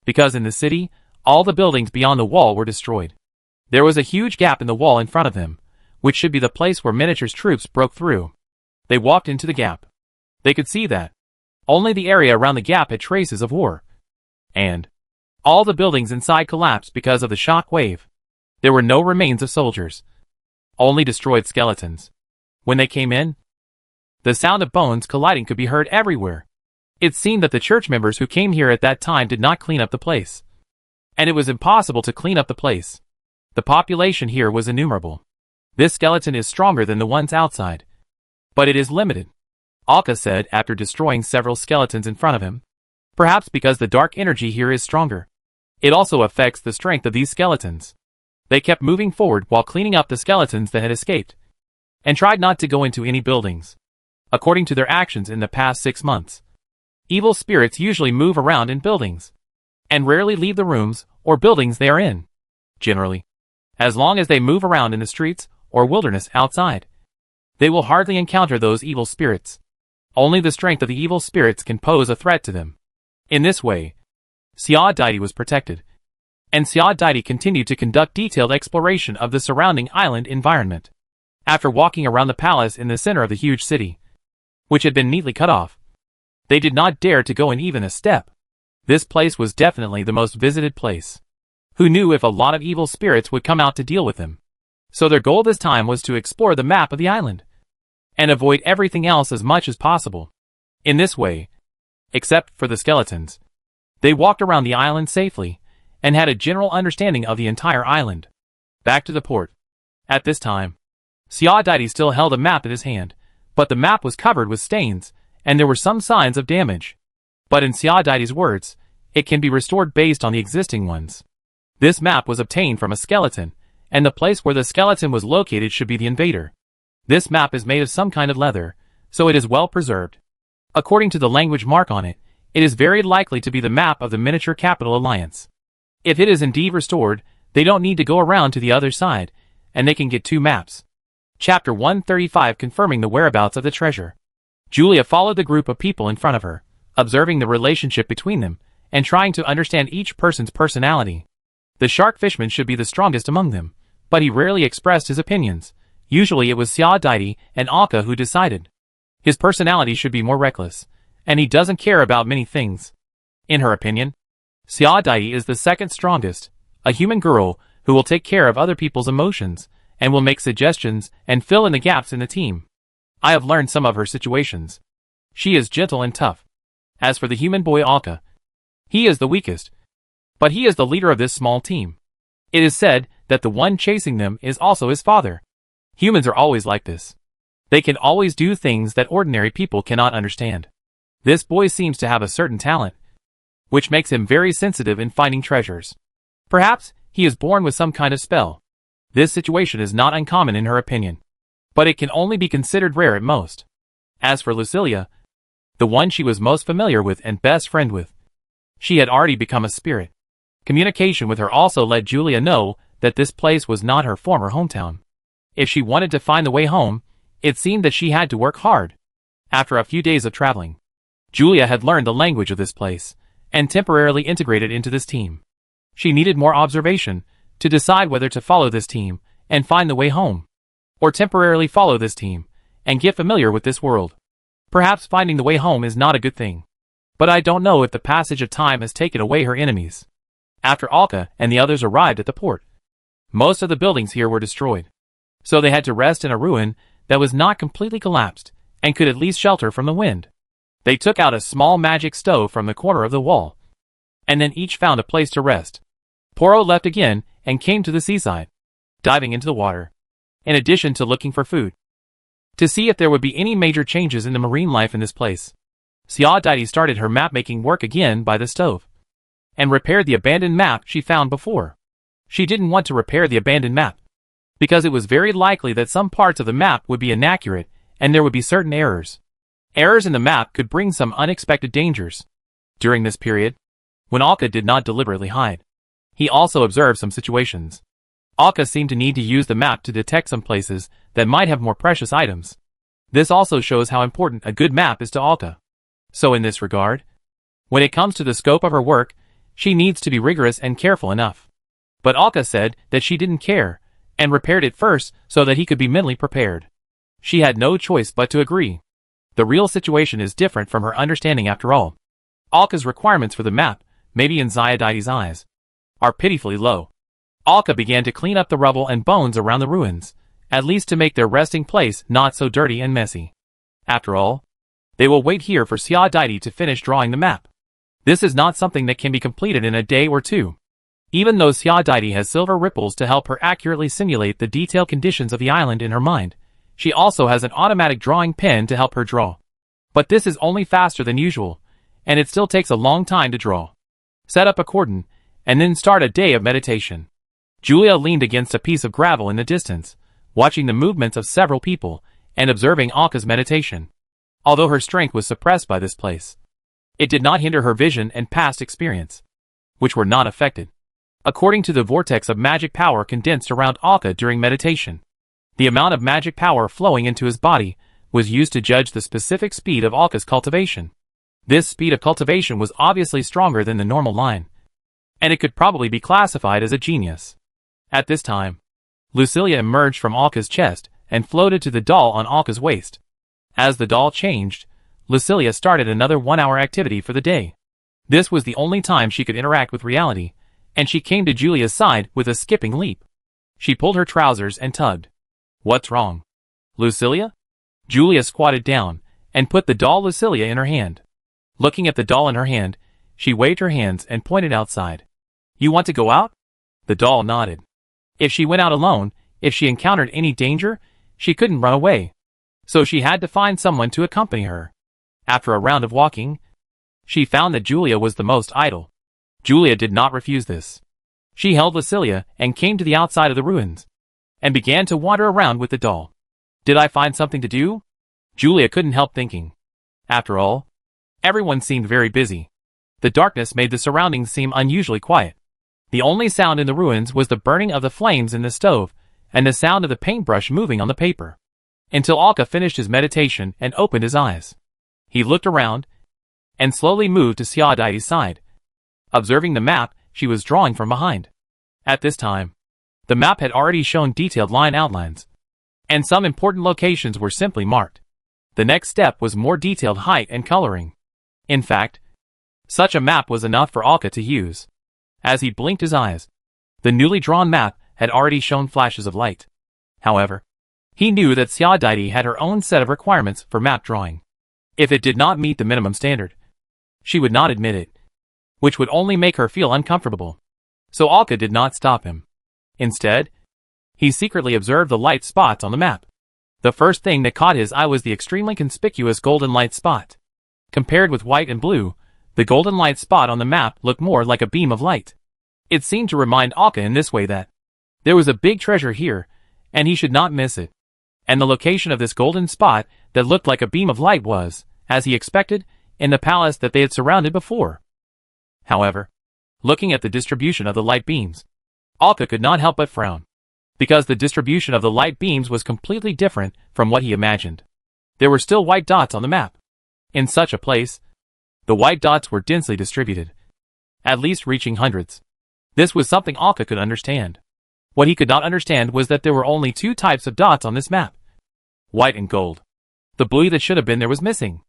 because in the city, all the buildings beyond the wall were destroyed. There was a huge gap in the wall in front of them, which should be the place where Miniature's troops broke through. They walked into the gap. They could see that only the area around the gap had traces of war. And all the buildings inside collapsed because of the shock wave. There were no remains of soldiers. Only destroyed skeletons. When they came in, the sound of bones colliding could be heard everywhere. It seemed that the church members who came here at that time did not clean up the place. And it was impossible to clean up the place. The population here was innumerable. This skeleton is stronger than the ones outside. But it is limited, Alka said after destroying several skeletons in front of him. Perhaps because the dark energy here is stronger. It also affects the strength of these skeletons. They kept moving forward while cleaning up the skeletons that had escaped, and tried not to go into any buildings. According to their actions in the past 6 months, evil spirits usually move around in buildings, and rarely leave the rooms or buildings they are in. Generally, as long as they move around in the streets or wilderness outside, they will hardly encounter those evil spirits. Only the strength of the evil spirits can pose a threat to them. In this way, Sia Daidi was protected, and Sia Daidi continued to conduct detailed exploration of the surrounding island environment. After walking around the palace in the center of the huge city, which had been neatly cut off, they did not dare to go in even a step. This place was definitely the most visited place. Who knew if a lot of evil spirits would come out to deal with them? So their goal this time was to explore the map of the island, and avoid everything else as much as possible. In this way, except for the skeletons, they walked around the island safely, and had a general understanding of the entire island. Back to the port. At this time, Sia Daidi still held a map in his hand, but the map was covered with stains, and there were some signs of damage. But in Sia Daidi's words, it can be restored based on the existing ones. This map was obtained from a skeleton, and the place where the skeleton was located should be the invader. This map is made of some kind of leather, so it is well preserved. According to the language mark on it, it is very likely to be the map of the Miniature Capital Alliance. If it is indeed restored, they don't need to go around to the other side, and they can get 2 maps. Chapter 135 confirming the whereabouts of the treasure. Julia followed the group of people in front of her, observing the relationship between them, and trying to understand each person's personality. The shark fishman should be the strongest among them, but he rarely expressed his opinions. Usually it was Sia Daidi and Alka who decided. His personality should be more reckless, and he doesn't care about many things. In her opinion, Sia Daidi is the second strongest, a human girl who will take care of other people's emotions, and will make suggestions and fill in the gaps in the team. I have learned some of her situations. She is gentle and tough. As for the human boy Alka, he is the weakest, but he is the leader of this small team. It is said that the one chasing them is also his father. Humans are always like this. They can always do things that ordinary people cannot understand. This boy seems to have a certain talent, which makes him very sensitive in finding treasures. Perhaps he is born with some kind of spell. This situation is not uncommon in her opinion, but it can only be considered rare at most. As for Lucilia, the one she was most familiar with and best friend with, she had already become a spirit. Communication with her also let Julia know that this place was not her former hometown. If she wanted to find the way home, it seemed that she had to work hard. After a few days of traveling, Julia had learned the language of this place, and temporarily integrated into this team. She needed more observation to decide whether to follow this team and find the way home, or temporarily follow this team and get familiar with this world. Perhaps finding the way home is not a good thing, but I don't know if the passage of time has taken away her enemies. After Alka and the others arrived at the port, most of the buildings here were destroyed, so they had to rest in a ruin that was not completely collapsed and could at least shelter from the wind. They took out a small magic stove from the corner of the wall, and then each found a place to rest. Poro left again and came to the seaside, diving into the water, in addition to looking for food, to see if there would be any major changes in the marine life in this place. Sia Daidi started her map-making work again by the stove, and repaired the abandoned map she found before. She didn't want to repair the abandoned map, because it was very likely that some parts of the map would be inaccurate and there would be certain errors. Errors in the map could bring some unexpected dangers. During this period, when Alka did not deliberately hide, he also observed some situations. Alka seemed to need to use the map to detect some places that might have more precious items. This also shows how important a good map is to Alka. So in this regard, when it comes to the scope of her work, she needs to be rigorous and careful enough. But Alka said that she didn't care, and repaired it first so that he could be mentally prepared. She had no choice but to agree. The real situation is different from her understanding after all. Alka's requirements for the map, maybe in Ziadai's eyes, are pitifully low. Alka began to clean up the rubble and bones around the ruins, at least to make their resting place not so dirty and messy. After all, they will wait here for Ziadai to finish drawing the map. This is not something that can be completed in a day or two. Even though Ziadai has silver ripples to help her accurately simulate the detailed conditions of the island in her mind, she also has an automatic drawing pen to help her draw. But this is only faster than usual, and it still takes a long time to draw. Set up a cordon, and then start a day of meditation. Julia leaned against a piece of gravel in the distance, watching the movements of several people, and observing Alka's meditation. Although her strength was suppressed by this place, it did not hinder her vision and past experience, which were not affected. According to the vortex of magic power condensed around Alka during meditation, the amount of magic power flowing into his body was used to judge the specific speed of Alka's cultivation. This speed of cultivation was obviously stronger than the normal line, and it could probably be classified as a genius. At this time, Lucilia emerged from Alka's chest and floated to the doll on Alka's waist. As the doll changed, Lucilia started another 1-hour activity for the day. This was the only time she could interact with reality, and she came to Julia's side with a skipping leap. She pulled her trousers and tugged. "What's wrong, Lucilia?" Julia squatted down and put the doll Lucilia in her hand. Looking at the doll in her hand, she waved her hands and pointed outside. "You want to go out?" The doll nodded. If she went out alone, if she encountered any danger, she couldn't run away. So she had to find someone to accompany her. After a round of walking, she found that Julia was the most idle. Julia did not refuse this. She held Lucilia and came to the outside of the ruins, and began to wander around with the doll. Did I find something to do? Julia couldn't help thinking. After all, everyone seemed very busy. The darkness made the surroundings seem unusually quiet. The only sound in the ruins was the burning of the flames in the stove, and the sound of the paintbrush moving on the paper. Until Alka finished his meditation and opened his eyes. He looked around, and slowly moved to Ziadai's side, observing the map she was drawing from behind. At this time, the map had already shown detailed line outlines, and some important locations were simply marked. The next step was more detailed height and coloring. In fact, such a map was enough for Alka to use. As he blinked his eyes, the newly drawn map had already shown flashes of light. However, he knew that Ziadai had her own set of requirements for map drawing. If it did not meet the minimum standard, she would not admit it, which would only make her feel uncomfortable. So Alka did not stop him. Instead, he secretly observed the light spots on the map. The first thing that caught his eye was the extremely conspicuous golden light spot. Compared with white and blue, the golden light spot on the map looked more like a beam of light. It seemed to remind Alka in this way that there was a big treasure here, and he should not miss it. And the location of this golden spot that looked like a beam of light was, as he expected, in the palace that they had surrounded before. However, looking at the distribution of the light beams, Alka could not help but frown, because the distribution of the light beams was completely different from what he imagined. There were still white dots on the map. In such a place, the white dots were densely distributed, at least reaching hundreds. This was something Alka could understand. What he could not understand was that there were only 2 types of dots on this map: white and gold. The blue that should have been there was missing.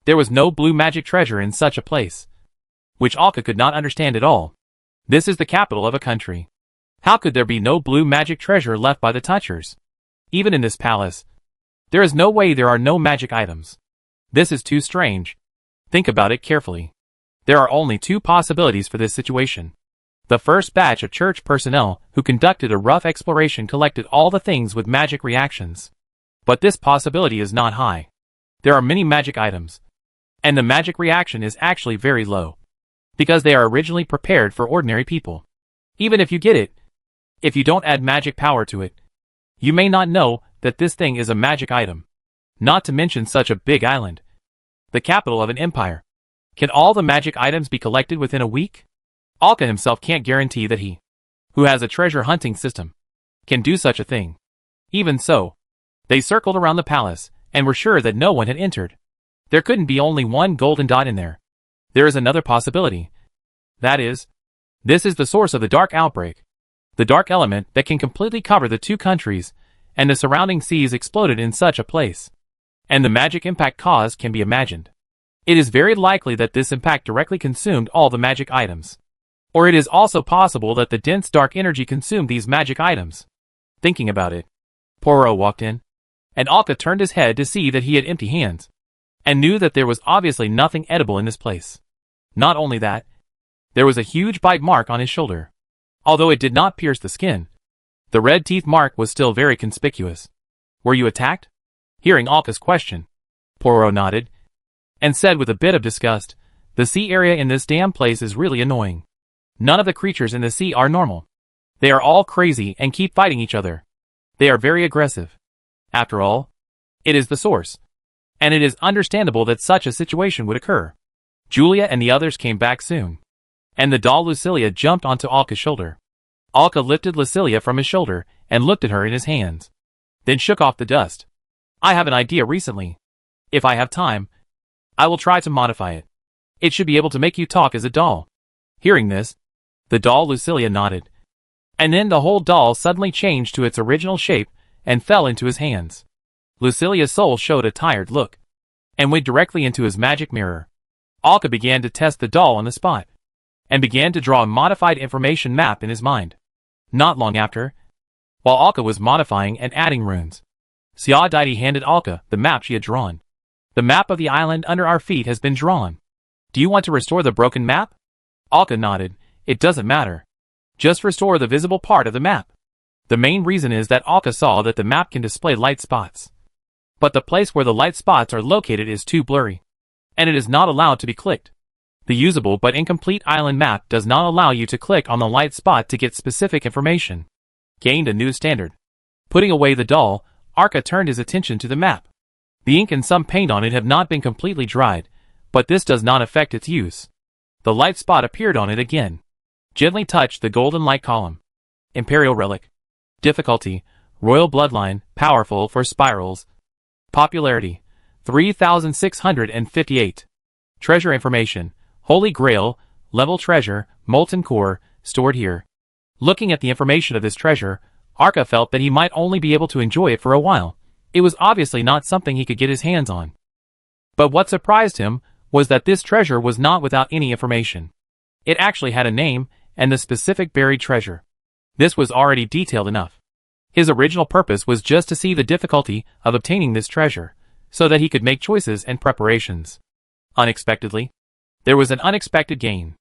There was no blue magic treasure in such a place, which Alka could not understand at all. This is the capital of a country. How could there be no blue magic treasure left by the Touchers? Even in this palace, there is no way there are no magic items. This is too strange. Think about it carefully. There are only 2 possibilities for this situation. The first batch of church personnel who conducted a rough exploration collected all the things with magic reactions. But this possibility is not high. There are many magic items, and the magic reaction is actually very low, because they are originally prepared for ordinary people. Even if you get it, if you don't add magic power to it, you may not know that this thing is a magic item. Not to mention such a big island, the capital of an empire. Can all the magic items be collected within a week? Alka himself can't guarantee that he, who has a treasure hunting system, can do such a thing. Even so, they circled around the palace and were sure that no one had entered. There couldn't be only one golden dot in there. There is another possibility. That is, this is the source of the dark outbreak. The dark element that can completely cover the two countries and the surrounding seas exploded in such a place. And the magic impact caused can be imagined. It is very likely that this impact directly consumed all the magic items. Or it is also possible that the dense dark energy consumed these magic items. Thinking about it, Poirot walked in, and Alka turned his head to see that he had empty hands, and knew that there was obviously nothing edible in this place. Not only that, there was a huge bite mark on his shoulder. Although it did not pierce the skin, the red teeth mark was still very conspicuous. Were you attacked? Hearing Alka's question, Poirot nodded, and said with a bit of disgust, the sea area in this damn place is really annoying. None of the creatures in the sea are normal. They are all crazy and keep fighting each other. They are very aggressive. After all, it is the source. And it is understandable that such a situation would occur. Julia and the others came back soon. And the doll Lucilia jumped onto Alka's shoulder. Alka lifted Lucilia from his shoulder and looked at her in his hands. Then shook off the dust. I have an idea recently. If I have time, I will try to modify it. It should be able to make you talk as a doll. Hearing this, the doll Lucilia nodded. And then the whole doll suddenly changed to its original shape and fell into his hands. Lucilia's soul showed a tired look and went directly into his magic mirror. Alka began to test the doll on the spot and began to draw a modified information map in his mind. Not long after, while Alka was modifying and adding runes, Sia Daidi handed Alka the map she had drawn. The map of the island under our feet has been drawn. Do you want to restore the broken map? Alka nodded. It doesn't matter. Just restore the visible part of the map. The main reason is that Alka saw that the map can display light spots. But the place where the light spots are located is too blurry, and it is not allowed to be clicked. The usable but incomplete island map does not allow you to click on the light spot to get specific information. Gained a new standard. Putting away the doll, Alka turned his attention to the map. The ink and some paint on it have not been completely dried, but this does not affect its use. The light spot appeared on it again. Gently touched the golden light column. Imperial Relic. Difficulty, Royal Bloodline, powerful for spirals. Popularity, 3658. Treasure information, Holy Grail, level treasure, molten core, stored here. Looking at the information of this treasure, Alka felt that he might only be able to enjoy it for a while. It was obviously not something he could get his hands on. But what surprised him was that this treasure was not without any information. It actually had a name and the specific buried treasure. This was already detailed enough. His original purpose was just to see the difficulty of obtaining this treasure, so that he could make choices and preparations. Unexpectedly, there was an unexpected gain.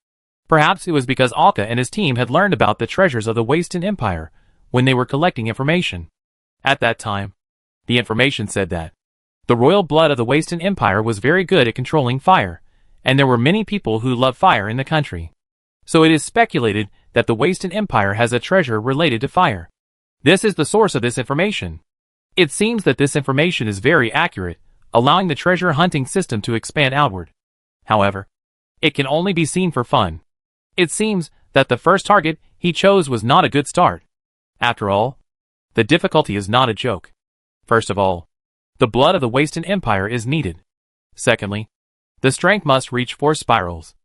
Perhaps it was because Alka and his team had learned about the treasures of the Wasted Empire when they were collecting information. At that time, the information said that the royal blood of the Wasted Empire was very good at controlling fire, and there were many people who love fire in the country. So it is speculated that the Wasted Empire has a treasure related to fire. This is the source of this information. It seems that this information is very accurate, allowing the treasure hunting system to expand outward. However, it can only be seen for fun. It seems that the first target he chose was not a good start. After all, the difficulty is not a joke. First of all, the blood of the Wasted Empire is needed. Secondly, the strength must reach 4 spirals.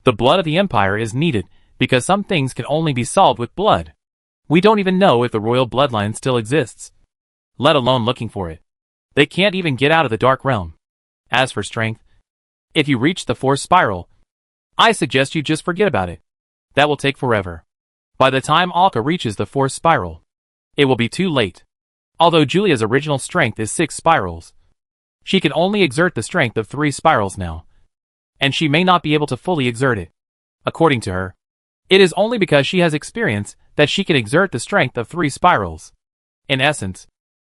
The blood of the Empire is needed because some things can only be solved with blood. We don't even know if the royal bloodline still exists, let alone looking for it. They can't even get out of the Dark Realm. As for strength, if you reach the 4th spiral, I suggest you just forget about it. That will take forever. By the time Alka reaches the 4th spiral, it will be too late. Although Julia's original strength is 6 spirals, she can only exert the strength of 3 spirals now, and she may not be able to fully exert it. According to her, it is only because she has experience that she can exert the strength of 3 spirals. In essence,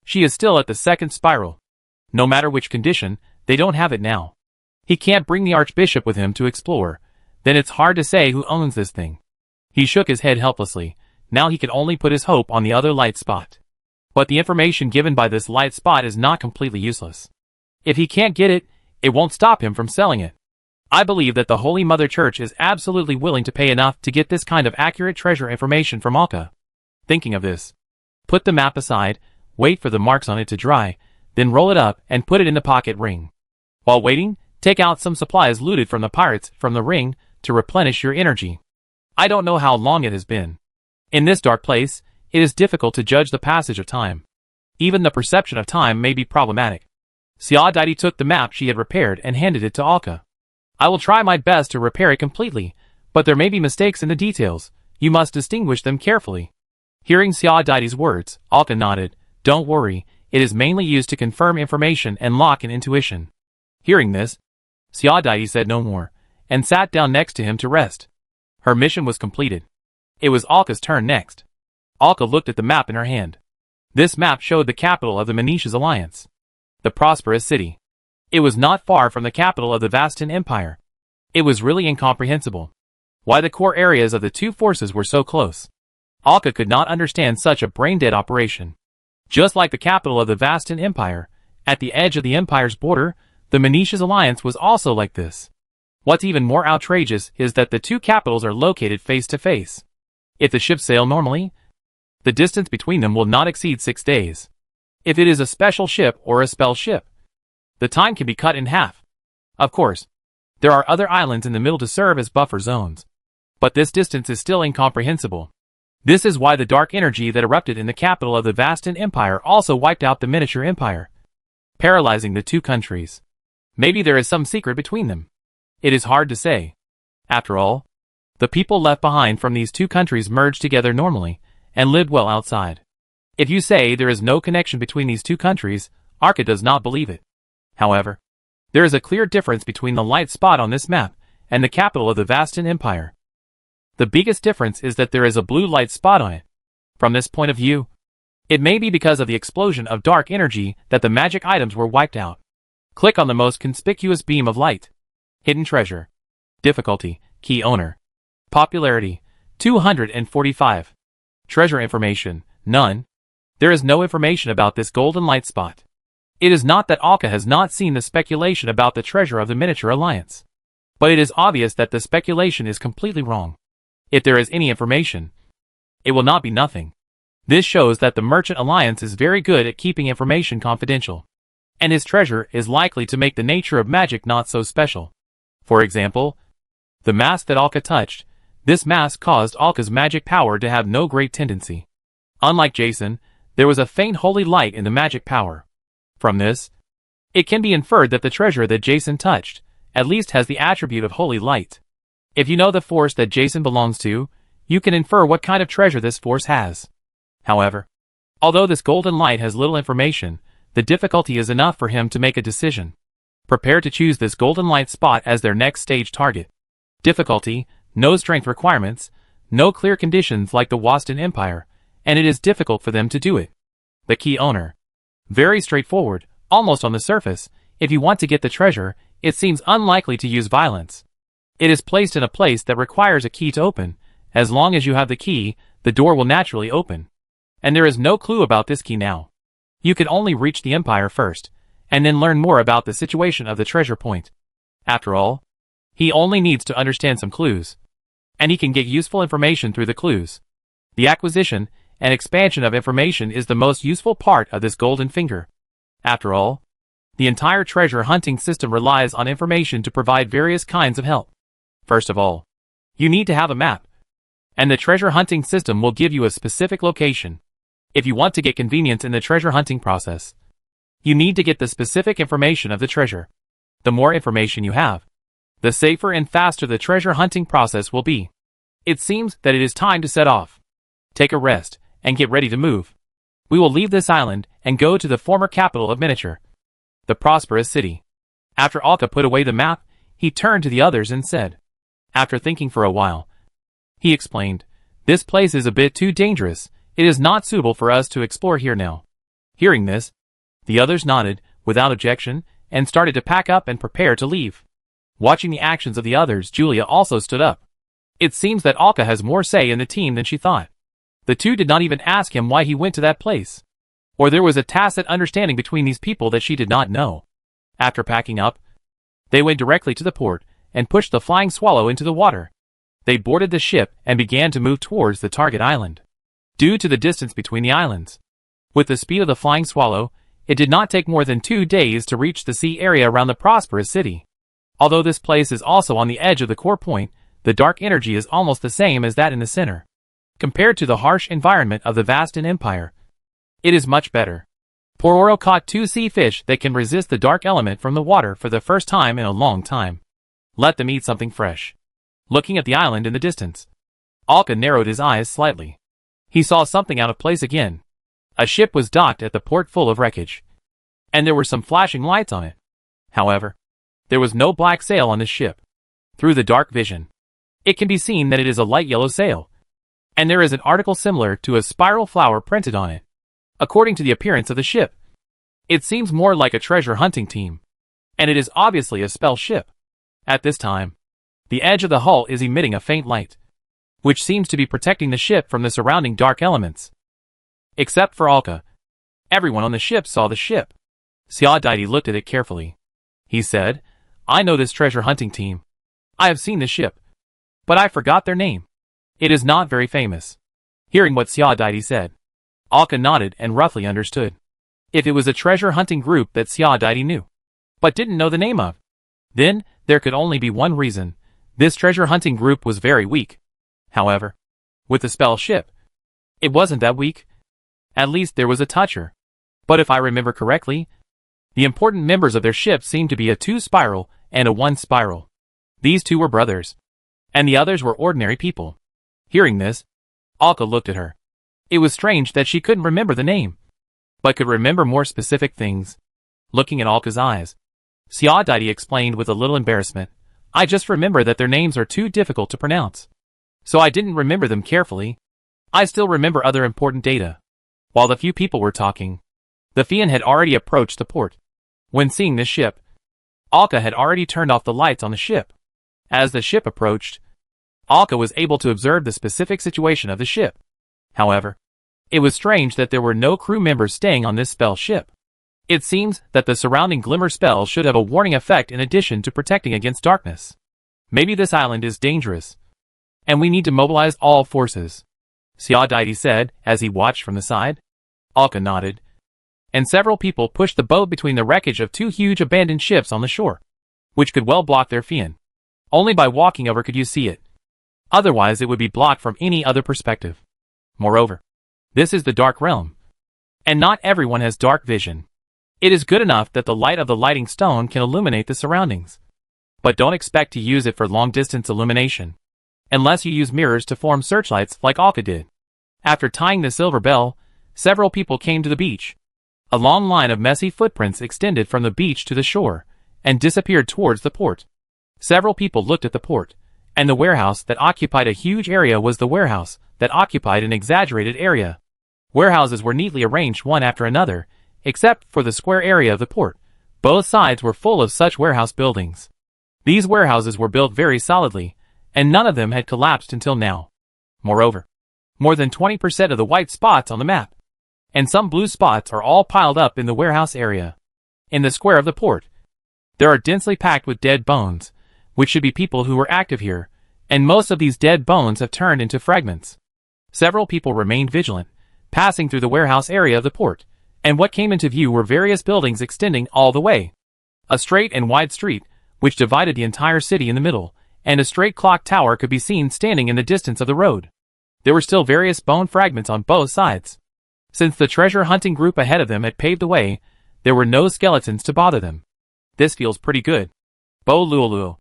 she is still at the 2nd spiral. No matter which condition, they don't have it now. He can't bring the Archbishop with him to explore, then it's hard to say who owns this thing. He shook his head helplessly. Now he can only put his hope on the other light spot. But the information given by this light spot is not completely useless. If he can't get it, it won't stop him from selling it. I believe that the Holy Mother Church is absolutely willing to pay enough to get this kind of accurate treasure information from Alka. Thinking of this, put the map aside, wait for the marks on it to dry, then roll it up and put it in the pocket ring. While waiting, take out some supplies looted from the pirates from the ring to replenish your energy. I don't know how long it has been, In this dark place, it is difficult to judge the passage of time. Even the perception of time may be problematic. Xiao took the map she had repaired and handed it to Alka. I will try my best to repair it completely, but there may be mistakes in the details. You must distinguish them carefully. Hearing Xiao words, Alka nodded. Don't worry, it is mainly used to confirm information and lock in intuition. Hearing this, Xiao said no more, and sat down next to him to rest. Her mission was completed. It was Alka's turn next. Alka looked at the map in her hand. This map showed the capital of the Manisha's alliance. The prosperous city. It was not far from the capital of the Vastan Empire. It was really incomprehensible why the core areas of the two forces were so close. Alka could not understand such a brain-dead operation. Just like the capital of the Vastan Empire, at the edge of the empire's border, the Manisha's alliance was also like this. What's even more outrageous is that the two capitals are located face to face. If the ships sail normally, the distance between them will not exceed 6 days. If it is a special ship or a spell ship, the time can be cut in half. Of course, there are other islands in the middle to serve as buffer zones. But this distance is still incomprehensible. This is why the dark energy that erupted in the capital of the Vastan Empire also wiped out the miniature empire, paralyzing the two countries. Maybe there is some secret between them. It is hard to say. After all, the people left behind from these two countries merged together normally, and lived well outside. If you say there is no connection between these two countries, Arca does not believe it. However, there is a clear difference between the light spot on this map and the capital of the Vastan Empire. The biggest difference is that there is a blue light spot on it. From this point of view, it may be because of the explosion of dark energy that the magic items were wiped out. Click on the most conspicuous beam of light. Hidden treasure. Difficulty, key owner. Popularity, 245. Treasure information, none. There is no information about this golden light spot. It is not that Alka has not seen the speculation about the treasure of the miniature alliance. But it is obvious that the speculation is completely wrong. If there is any information, it will not be nothing. This shows that the merchant alliance is very good at keeping information confidential. And his treasure is likely to make the nature of magic not so special. For example, the mask that Alka touched, this mask caused Alka's magic power to have no great tendency. Unlike Jason, there was a faint holy light in the magic power. From this, it can be inferred that the treasure that Jason touched, at least has the attribute of holy light. If you know the force that Jason belongs to, you can infer what kind of treasure this force has. However, although this golden light has little information, the difficulty is enough for him to make a decision. Prepare to choose this golden light spot as their next stage target. Difficulty, no strength requirements, no clear conditions like the Vastan Empire, and it is difficult for them to do it. The key owner. Very straightforward, almost on the surface. If you want to get the treasure, it seems unlikely to use violence. It is placed in a place that requires a key to open. As long as you have the key, the door will naturally open. And there is no clue about this key now. You can only reach the Empire first, and then learn more about the situation of the treasure point. After all, he only needs to understand some clues. And he can get useful information through the clues. The acquisition and expansion of information is the most useful part of this golden finger. After all, the entire treasure hunting system relies on information to provide various kinds of help. First of all, you need to have a map. And the treasure hunting system will give you a specific location. If you want to get convenience in the treasure hunting process, you need to get the specific information of the treasure. The more information you have, the safer and faster the treasure hunting process will be. It seems that it is time to set off. Take a rest, and get ready to move. We will leave this island and go to the former capital of miniature, the prosperous city. After Alka put away the map, he turned to the others and said, after thinking for a while, he explained, this place is a bit too dangerous. It is not suitable for us to explore here now. Hearing this, the others nodded, without objection, and started to pack up and prepare to leave. Watching the actions of the others, Julia also stood up. It seems that Alka has more say in the team than she thought. The two did not even ask him why he went to that place. Or there was a tacit understanding between these people that she did not know. After packing up, they went directly to the port, and pushed the Flying Swallow into the water. They boarded the ship and began to move towards the target island. Due to the distance between the islands, with the speed of the Flying Swallow, it did not take more than 2 days to reach the sea area around the prosperous city. Although this place is also on the edge of the core point, the dark energy is almost the same as that in the center. Compared to the harsh environment of the Vastan Empire, it is much better. Pororo caught 2 sea fish that can resist the dark element from the water for the first time in a long time. Let them eat something fresh. Looking at the island in the distance, Alka narrowed his eyes slightly. He saw something out of place again. A ship was docked at the port full of wreckage, and there were some flashing lights on it. However, there was no black sail on this ship. Through the dark vision, it can be seen that it is a light yellow sail, and there is an article similar to a spiral flower printed on it. According to the appearance of the ship, it seems more like a treasure hunting team, and it is obviously a spell ship. At this time, the edge of the hull is emitting a faint light, which seems to be protecting the ship from the surrounding dark elements. Except for Alka, everyone on the ship saw the ship. Xiao looked at it carefully. He said, "I know this treasure hunting team. I have seen the ship, but I forgot their name. It is not very famous." Hearing what Xiao said, Alka nodded and roughly understood. If it was a treasure hunting group that Xiao knew, but didn't know the name of, then there could only be one reason. This treasure hunting group was very weak. However, with the spell ship, it wasn't that weak. At least there was a toucher. But if I remember correctly, the important members of their ship seemed to be a 2-spiral and a 1-spiral. These 2 were brothers, and the others were ordinary people. Hearing this, Alka looked at her. It was strange that she couldn't remember the name, but could remember more specific things. Looking at Alka's eyes, Xiao explained with a little embarrassment, "I just remember that their names are too difficult to pronounce, so I didn't remember them carefully. I still remember other important data." While the few people were talking, the Fian had already approached the port. When seeing this ship, Alka had already turned off the lights on the ship. As the ship approached, Alka was able to observe the specific situation of the ship. However, it was strange that there were no crew members staying on this spell ship. It seems that the surrounding glimmer spell should have a warning effect in addition to protecting against darkness. Maybe this island is dangerous, and we need to mobilize all forces, Xiao said as he watched from the side. Alka nodded, and several people pushed the boat between the wreckage of 2 huge abandoned ships on the shore, which could well block their Fian. Only by walking over could you see it. Otherwise it would be blocked from any other perspective. Moreover, this is the Dark Realm, and not everyone has dark vision. It is good enough that the light of the lighting stone can illuminate the surroundings, but don't expect to use it for long-distance illumination, unless you use mirrors to form searchlights like Alka did. After tying the silver bell, several people came to the beach. A long line of messy footprints extended from the beach to the shore, and disappeared towards the port. Several people looked at the port, and the warehouse that occupied a huge area was the warehouse that occupied an exaggerated area. Warehouses were neatly arranged one after another, except for the square area of the port. Both sides were full of such warehouse buildings. These warehouses were built very solidly, and none of them had collapsed until now. Moreover, more than 20% of the white spots on the map, and some blue spots are all piled up in the warehouse area. In the square of the port, there are densely packed with dead bones, which should be people who were active here, and most of these dead bones have turned into fragments. Several people remained vigilant, passing through the warehouse area of the port, and what came into view were various buildings extending all the way. A straight and wide street, which divided the entire city in the middle, and a straight clock tower could be seen standing in the distance of the road. There were still various bone fragments on both sides. Since the treasure hunting group ahead of them had paved the way, there were no skeletons to bother them. This feels pretty good. Bo Luoluo,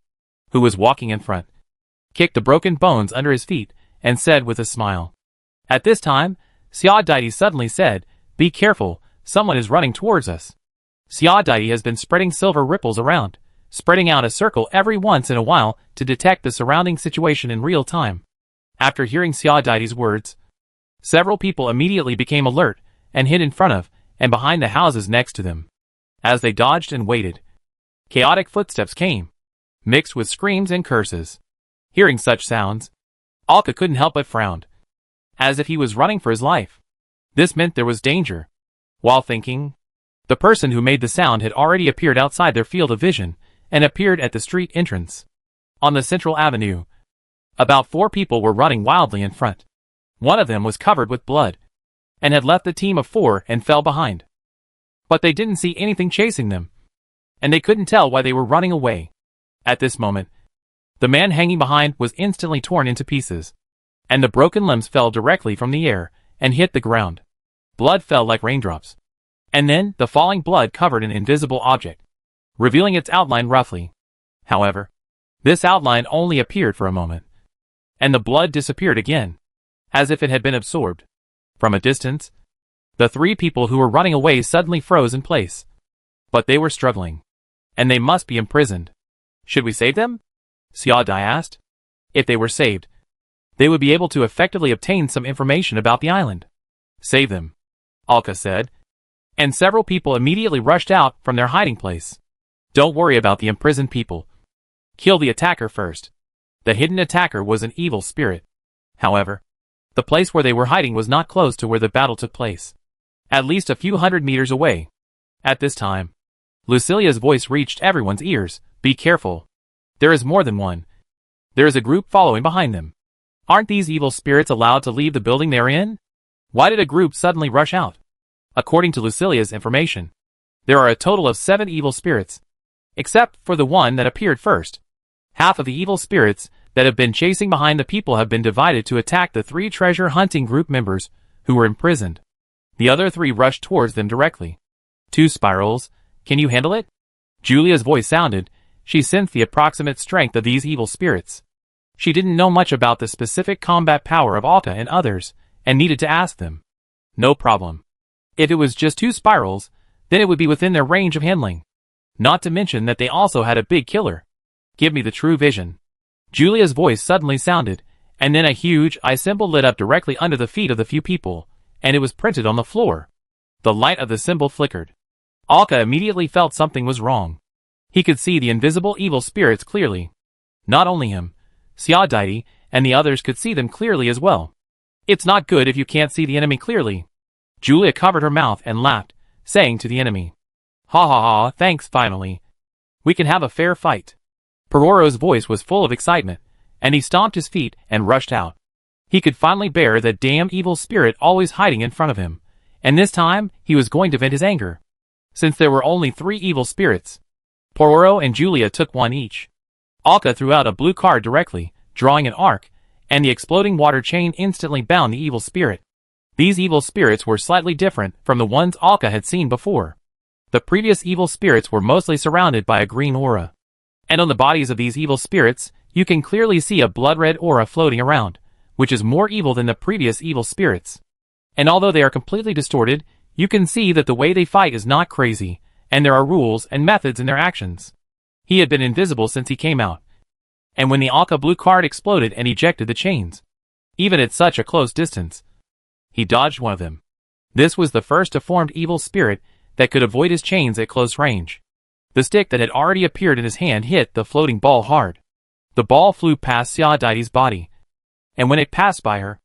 who was walking in front, kicked the broken bones under his feet, and said with a smile. At this time, Xiao suddenly said, "Be careful, someone is running towards us." Xiao has been spreading silver ripples around, spreading out a circle every once in a while to detect the surrounding situation in real time. After hearing Xiao words, several people immediately became alert and hid in front of and behind the houses next to them. As they dodged and waited, chaotic footsteps came, mixed with screams and curses. Hearing such sounds, Alka couldn't help but frown, as if he was running for his life. This meant there was danger. While thinking, the person who made the sound had already appeared outside their field of vision and appeared at the street entrance. On the central avenue, about 4 people were running wildly in front. One of them was covered with blood, and had left the team of 4 and fell behind. But they didn't see anything chasing them, and they couldn't tell why they were running away. At this moment, the man hanging behind was instantly torn into pieces. and the broken limbs fell directly from the air and hit the ground. Blood fell like raindrops. And then, the falling blood covered an invisible object, revealing its outline roughly. However, this outline only appeared for a moment, and the blood disappeared again, as if it had been absorbed. From a distance, the three people who were running away suddenly froze in place. But they were struggling, and they must be imprisoned. Should we save them? Xiao Dai asked. If they were saved, they would be able to effectively obtain some information about the island. Save them, Alka said, and several people immediately rushed out from their hiding place. Don't worry about the imprisoned people. Kill the attacker first. The hidden attacker was an evil spirit. However, the place where they were hiding was not close to where the battle took place. At least a few hundred meters away. At this time, Lucilia's voice reached everyone's ears. Be careful. There is more than one. There is a group following behind them. Aren't these evil spirits allowed to leave the building they're in? Why did a group suddenly rush out? According to Lucilia's information, there are a total of 7 evil spirits, except for the one that appeared first. Half of the evil spirits that have been chasing behind the people have been divided to attack the 3 treasure hunting group members who were imprisoned. The other 3 rushed towards them directly. 2 spirals, can you handle it? Julia's voice sounded. She sensed the approximate strength of these evil spirits. She didn't know much about the specific combat power of Alka and others, and needed to ask them. No problem. If it was just 2 spirals, then it would be within their range of handling. Not to mention that they also had a big killer. Give me the true vision. Julia's voice suddenly sounded, and then a huge eye symbol lit up directly under the feet of the few people, and it was printed on the floor. The light of the symbol flickered. Alka immediately felt something was wrong. He could see the invisible evil spirits clearly. Not only him, Xiao Dai and the others could see them clearly as well. It's not good if you can't see the enemy clearly. Julia covered her mouth and laughed, saying to the enemy, Ha ha ha, thanks finally. We can have a fair fight. Pororo's voice was full of excitement, and he stomped his feet and rushed out. He could finally bear that damn evil spirit always hiding in front of him, and this time he was going to vent his anger. Since there were only 3 evil spirits, Pororo and Julia took one each. Alka threw out a blue card directly, drawing an arc, and the exploding water chain instantly bound the evil spirit. These evil spirits were slightly different from the ones Alka had seen before. The previous evil spirits were mostly surrounded by a green aura. And on the bodies of these evil spirits, you can clearly see a blood-red aura floating around, which is more evil than the previous evil spirits. And although they are completely distorted, you can see that the way they fight is not crazy, and there are rules and methods in their actions. He had been invisible since he came out. And when the Alka blue card exploded and ejected the chains, even at such a close distance, he dodged one of them. This was the first deformed evil spirit that could avoid his chains at close range. The stick that had already appeared in his hand hit the floating ball hard. The ball flew past Xiao Dai's body, and when it passed by her,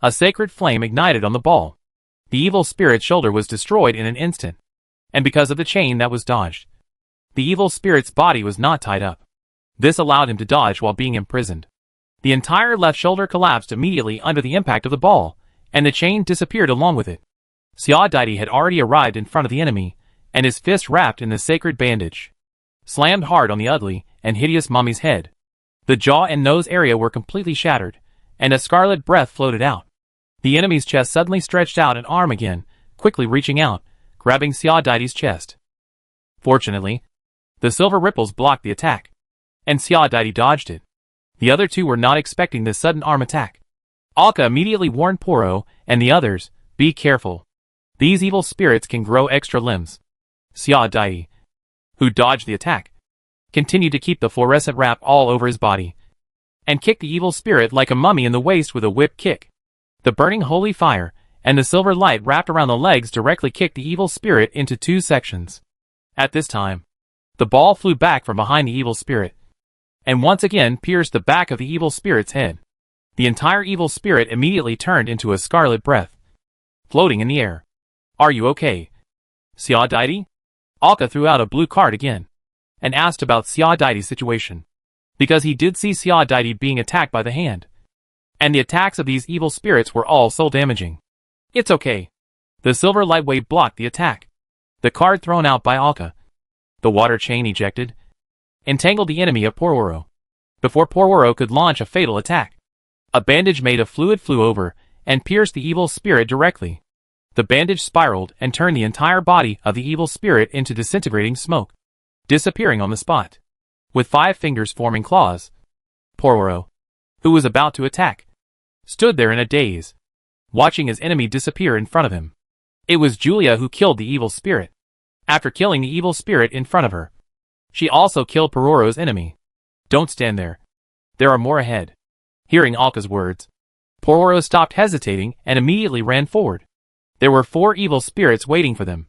a sacred flame ignited on the ball. The evil spirit's shoulder was destroyed in an instant, and because of the chain that was dodged, the evil spirit's body was not tied up. This allowed him to dodge while being imprisoned. The entire left shoulder collapsed immediately under the impact of the ball, and the chain disappeared along with it. Xiao Dai had already arrived in front of the enemy, and his fist wrapped in the sacred bandage slammed hard on the ugly and hideous mummy's head. The jaw and nose area were completely shattered, and a scarlet breath floated out. The enemy's chest suddenly stretched out an arm again, quickly reaching out, grabbing Xiao Dai's chest. Fortunately, the silver ripples blocked the attack, and Xiao Dai dodged it. The other 2 were not expecting this sudden arm attack. Alka immediately warned Poro and the others, be careful. These evil spirits can grow extra limbs. Xiao Dai, who dodged the attack, continued to keep the fluorescent wrap all over his body, and kicked the evil spirit like a mummy in the waist with a whip kick. The burning holy fire and the silver light wrapped around the legs directly kicked the evil spirit into 2 sections. At this time, the ball flew back from behind the evil spirit, and once again pierced the back of the evil spirit's head. The entire evil spirit immediately turned into a scarlet breath, floating in the air. Are you okay, Xiao Dai? Alka threw out a blue card again, and asked about Xiao Dai's situation, because he did see Xiao Dai being attacked by the hand, and the attacks of these evil spirits were all soul damaging. It's okay. The silver light wave blocked the attack. The card thrown out by Alka, the water chain ejected, entangled the enemy of Pororo, before Pororo could launch a fatal attack. A bandage made of fluid flew over and pierced the evil spirit directly. The bandage spiraled and turned the entire body of the evil spirit into disintegrating smoke, disappearing on the spot. With 5 fingers forming claws, Pororo, who was about to attack, stood there in a daze, watching his enemy disappear in front of him. It was Julia who killed the evil spirit. After killing the evil spirit in front of her, she also killed Pororo's enemy. Don't stand there. There are more ahead. Hearing Alka's words, Pororo stopped hesitating and immediately ran forward. There were 4 evil spirits waiting for them.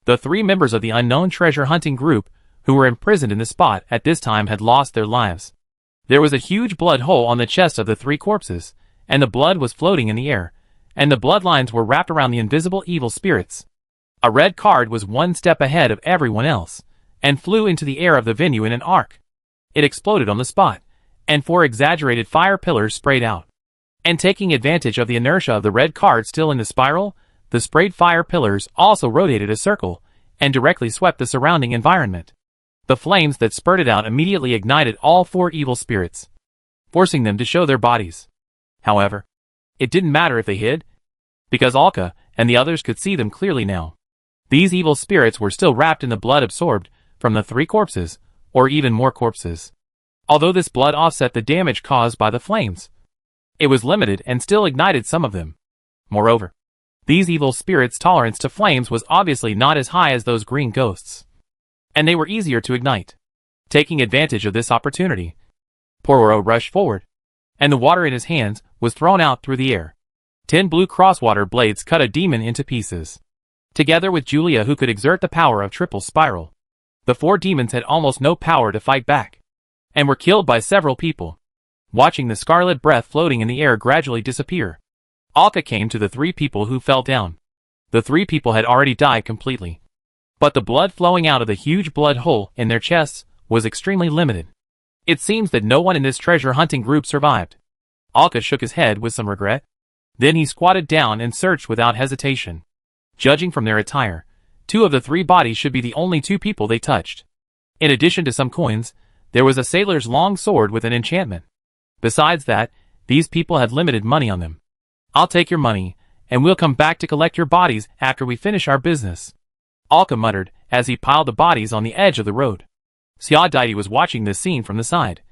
The 3 members of the unknown treasure hunting group who were imprisoned in the spot at this time had lost their lives. There was a huge blood hole on the chest of the 3 corpses, and the blood was floating in the air, and the bloodlines were wrapped around the invisible evil spirits. A red card was 1 step ahead of everyone else, and flew into the air of the venue in an arc. It exploded on the spot, and 4 exaggerated fire pillars sprayed out. And taking advantage of the inertia of the red card still in the spiral, the sprayed fire pillars also rotated a circle, and directly swept the surrounding environment. The flames that spurted out immediately ignited all 4 evil spirits, forcing them to show their bodies. However, it didn't matter if they hid, because Alka and the others could see them clearly now. These evil spirits were still wrapped in the blood absorbed from the 3 corpses, or even more corpses. Although this blood offset the damage caused by the flames, it was limited and still ignited some of them. Moreover, these evil spirits' tolerance to flames was obviously not as high as those green ghosts, and they were easier to ignite. Taking advantage of this opportunity, Pororo rushed forward, and the water in his hands was thrown out through the air. 10 blue crosswater blades cut a demon into pieces. Together with Julia, who could exert the power of triple spiral, the 4 demons had almost no power to fight back, and were killed by several people. Watching the scarlet breath floating in the air gradually disappear, Alka came to the 3 people who fell down. The 3 people had already died completely, but the blood flowing out of the huge blood hole in their chests was extremely limited. It seems that no one in this treasure hunting group survived. Alka shook his head with some regret. Then he squatted down and searched without hesitation. Judging from their attire, 2 of the 3 bodies should be the only 2 people they touched. In addition to some coins, there was a sailor's long sword with an enchantment. Besides that, these people had limited money on them. I'll take your money, and we'll come back to collect your bodies after we finish our business, Alka muttered as he piled the bodies on the edge of the road. Xiaodaidi was watching this scene from the side,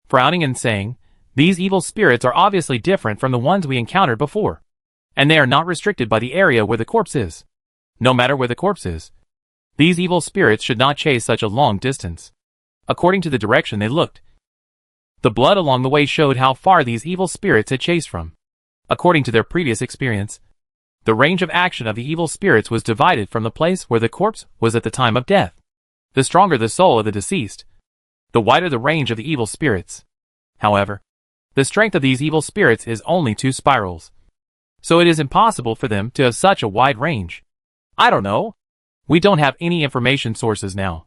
frowning and saying, "These evil spirits are obviously different from the ones we encountered before, and they are not restricted by the area where the corpse is. No matter where the corpse is, these evil spirits should not chase such a long distance." According to the direction they looked, the blood along the way showed how far these evil spirits had chased from. According to their previous experience, the range of action of the evil spirits was divided from the place where the corpse was at the time of death. The stronger the soul of the deceased, the wider the range of the evil spirits. However, the strength of these evil spirits is only 2 spirals, so it is impossible for them to have such a wide range. I don't know. We don't have any information sources now.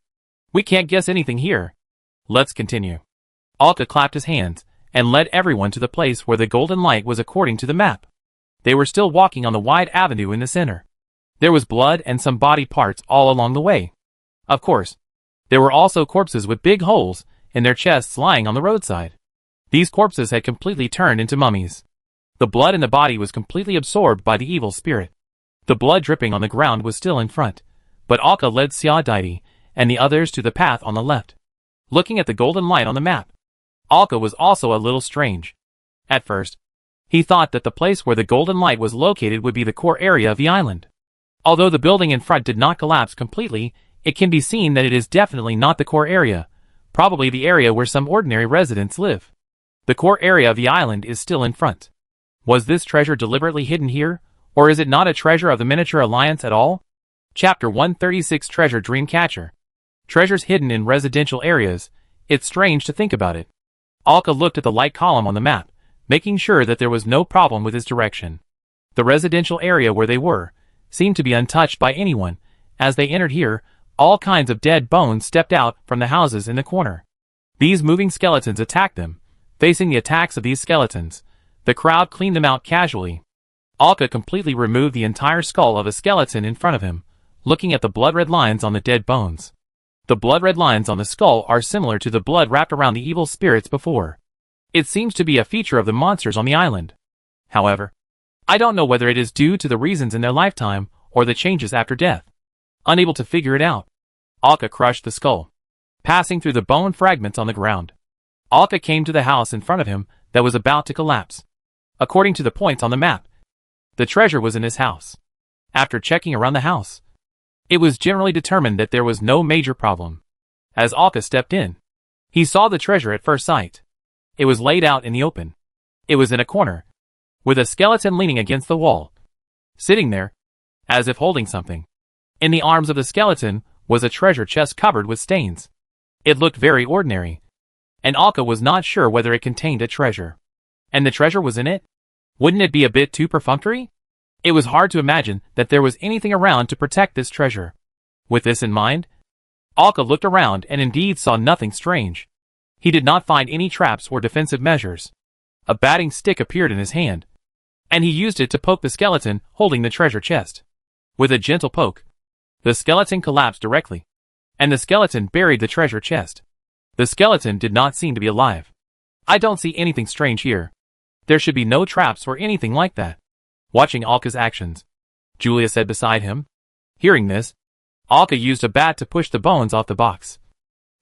We can't guess anything here. Let's continue. Alka clapped his hands and led everyone to the place where the golden light was according to the map. They were still walking on the wide avenue in the center. There was blood and some body parts all along the way. Of course, there were also corpses with big holes in their chests lying on the roadside. These corpses had completely turned into mummies. The blood in the body was completely absorbed by the evil spirit. The blood dripping on the ground was still in front, but Alka led Xiaodaidi and the others to the path on the left. Looking at the golden light on the map, Alka was also a little strange. At first, he thought that the place where the golden light was located would be the core area of the island. Although the building in front did not collapse completely, it can be seen that it is definitely not the core area, probably the area where some ordinary residents live. The core area of the island is still in front. Was this treasure deliberately hidden here, or is it not a treasure of the Miniature Alliance at all? Chapter 136 Treasure Dreamcatcher. Treasures hidden in residential areas. It's strange to think about it. Alka looked at the light column on the map, making sure that there was no problem with his direction. The residential area where they were seemed to be untouched by anyone. As they entered here, all kinds of dead bones stepped out from the houses in the corner. These moving skeletons attacked them. Facing the attacks of these skeletons, the crowd cleaned them out casually. Alka completely removed the entire skull of a skeleton in front of him, looking at the blood-red lines on the dead bones. The blood-red lines on the skull are similar to the blood wrapped around the evil spirits before. It seems to be a feature of the monsters on the island. However, I don't know whether it is due to the reasons in their lifetime or the changes after death. Unable to figure it out, Alka crushed the skull, passing through the bone fragments on the ground. Alka came to the house in front of him that was about to collapse. According to the points on the map, the treasure was in his house. After checking around the house, it was generally determined that there was no major problem. As Alka stepped in, he saw the treasure at first sight. It was laid out in the open. It was in a corner, with a skeleton leaning against the wall, sitting there, as if holding something. In the arms of the skeleton was a treasure chest covered with stains. It looked very ordinary, and Alka was not sure whether it contained a treasure. And the treasure was in it? Wouldn't it be a bit too perfunctory? It was hard to imagine that there was anything around to protect this treasure. With this in mind, Alka looked around and indeed saw nothing strange. He did not find any traps or defensive measures. A batting stick appeared in his hand, and he used it to poke the skeleton holding the treasure chest. With a gentle poke, the skeleton collapsed directly, and the skeleton buried the treasure chest. The skeleton did not seem to be alive. I don't see anything strange here. There should be no traps or anything like that. Watching Alka's actions, Julia said beside him. Hearing this, Alka used a bat to push the bones off the box,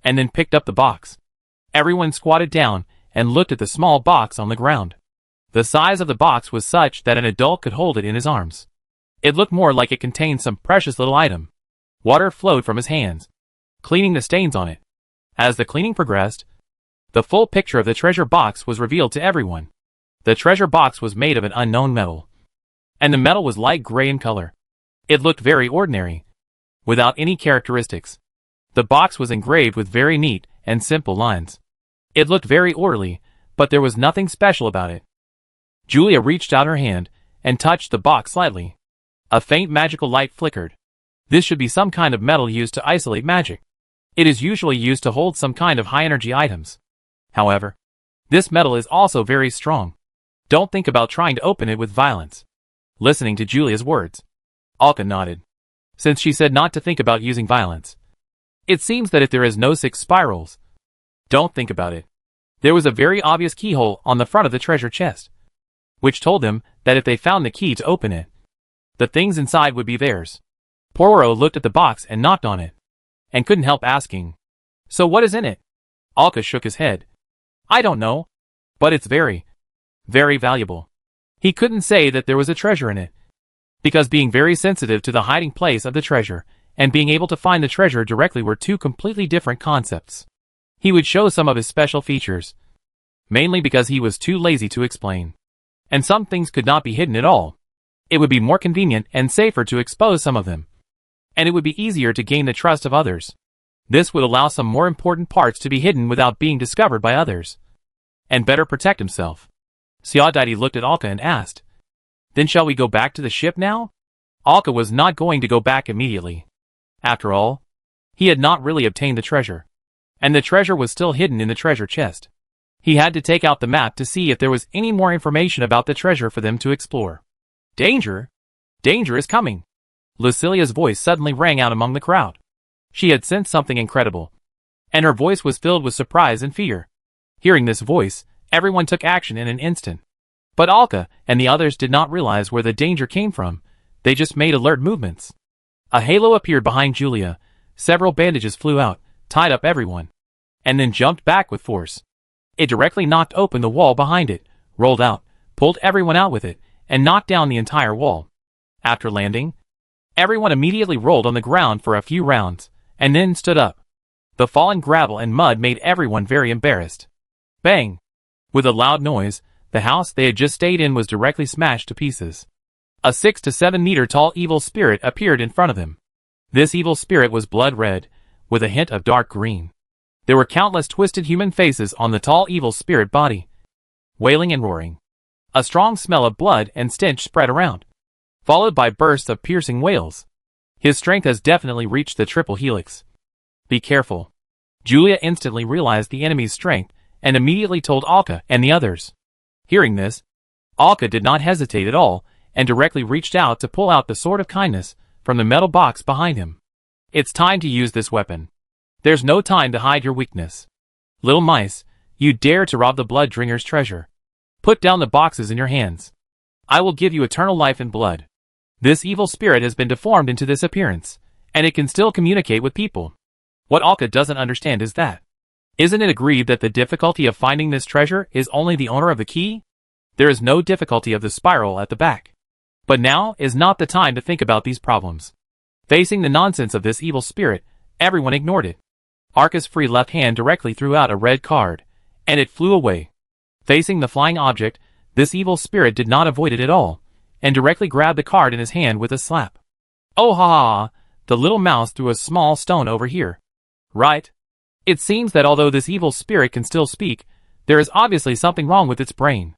and then picked up the box. Everyone squatted down and looked at the small box on the ground. The size of the box was such that an adult could hold it in his arms. It looked more like it contained some precious little item. Water flowed from his hands, cleaning the stains on it. As the cleaning progressed, the full picture of the treasure box was revealed to everyone. The treasure box was made of an unknown metal, and the metal was light gray in color. It looked very ordinary, without any characteristics. The box was engraved with very neat and simple lines. It looked very orderly, but there was nothing special about it. Julia reached out her hand and touched the box slightly. A faint magical light flickered. This should be some kind of metal used to isolate magic. It is usually used to hold some kind of high-energy items. However, this metal is also very strong. Don't think about trying to open it with violence. Listening to Julia's words, Alka nodded, since she said not to think about using violence. It seems that if there is no 6 spirals, don't think about it. There was a very obvious keyhole on the front of the treasure chest, which told them that if they found the key to open it, the things inside would be theirs. Pororo looked at the box and knocked on it, and couldn't help asking, "So what is in it?" Alka shook his head. "I don't know, but it's very, very valuable." He couldn't say that there was a treasure in it, because being very sensitive to the hiding place of the treasure and being able to find the treasure directly were two completely different concepts. He would show some of his special features, mainly because he was too lazy to explain. And some things could not be hidden at all. It would be more convenient and safer to expose some of them, and it would be easier to gain the trust of others. This would allow some more important parts to be hidden without being discovered by others, and better protect himself. Xiaodaidi looked at Alka and asked, "Then shall we go back to the ship now?" Alka was not going to go back immediately. After all, he had not really obtained the treasure, and the treasure was still hidden in the treasure chest. He had to take out the map to see if there was any more information about the treasure for them to explore. "Danger! Danger is coming!" Lucilia's voice suddenly rang out among the crowd. She had sensed something incredible, and her voice was filled with surprise and fear. Hearing this voice, everyone took action in an instant. But Alka and the others did not realize where the danger came from. They just made alert movements. A halo appeared behind Julia, several bandages flew out, tied up everyone, and then jumped back with force. It directly knocked open the wall behind it, rolled out, pulled everyone out with it, and knocked down the entire wall. After landing, everyone immediately rolled on the ground for a few rounds, and then stood up. The fallen gravel and mud made everyone very embarrassed. Bang! With a loud noise, the house they had just stayed in was directly smashed to pieces. A 6 to 7 meter tall evil spirit appeared in front of them. This evil spirit was blood red, with a hint of dark green. There were countless twisted human faces on the tall evil spirit body, wailing and roaring. A strong smell of blood and stench spread around, followed by bursts of piercing wails. His strength has definitely reached the triple helix. Be careful. Julia instantly realized the enemy's strength and immediately told Alka and the others. Hearing this, Alka did not hesitate at all and directly reached out to pull out the sword of kindness from the metal box behind him. "It's time to use this weapon. There's no time to hide your weakness. Little mice, You dare to rob the blood drinker's treasure. Put down the boxes in your hands. I will give you eternal life and blood. This evil spirit has been deformed into this appearance, and it can still communicate with people. What Alka doesn't understand is that. Isn't it agreed that the difficulty of finding this treasure is only the owner of the key? There is no difficulty of the spiral at the back. But now is not the time to think about these problems. Facing the nonsense of this evil spirit, everyone ignored it. Arka's free left hand directly threw out a red card, and it flew away. Facing the flying object, this evil spirit did not avoid it at all, and directly grabbed the card in his hand with a slap. Oh ha ha, the little mouse threw a small stone over here. Right? It seems that although this evil spirit can still speak, there is obviously something wrong with its brain.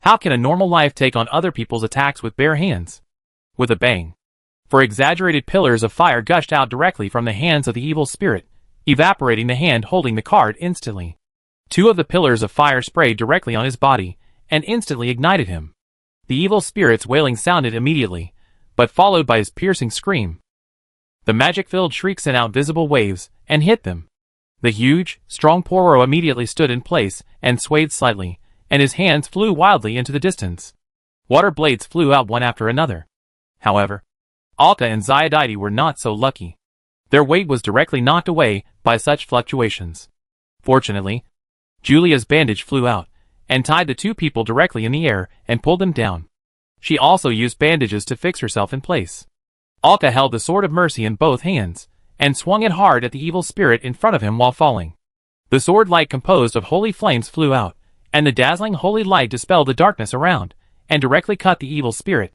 How can a normal life take on other people's attacks with bare hands? With a bang. For exaggerated pillars of fire gushed out directly from the hands of the evil spirit, evaporating the hand holding the card instantly. 2 of the pillars of fire sprayed directly on his body, and instantly ignited him. The evil spirit's wailing sounded immediately, but followed by his piercing scream. The magic-filled shriek sent out visible waves, and hit them. The huge, strong Poro immediately stood in place, and swayed slightly, and his hands flew wildly into the distance. Water blades flew out one after another. However, Alka and Xiaodai were not so lucky. Their weight was directly knocked away by such fluctuations. Fortunately, Julia's bandage flew out, and tied the 2 people directly in the air and pulled them down. She also used bandages to fix herself in place. Alka held the Sword of Mercy in both hands, and swung it hard at the evil spirit in front of him while falling. The sword light composed of holy flames flew out, and the dazzling holy light dispelled the darkness around, and directly cut the evil spirit.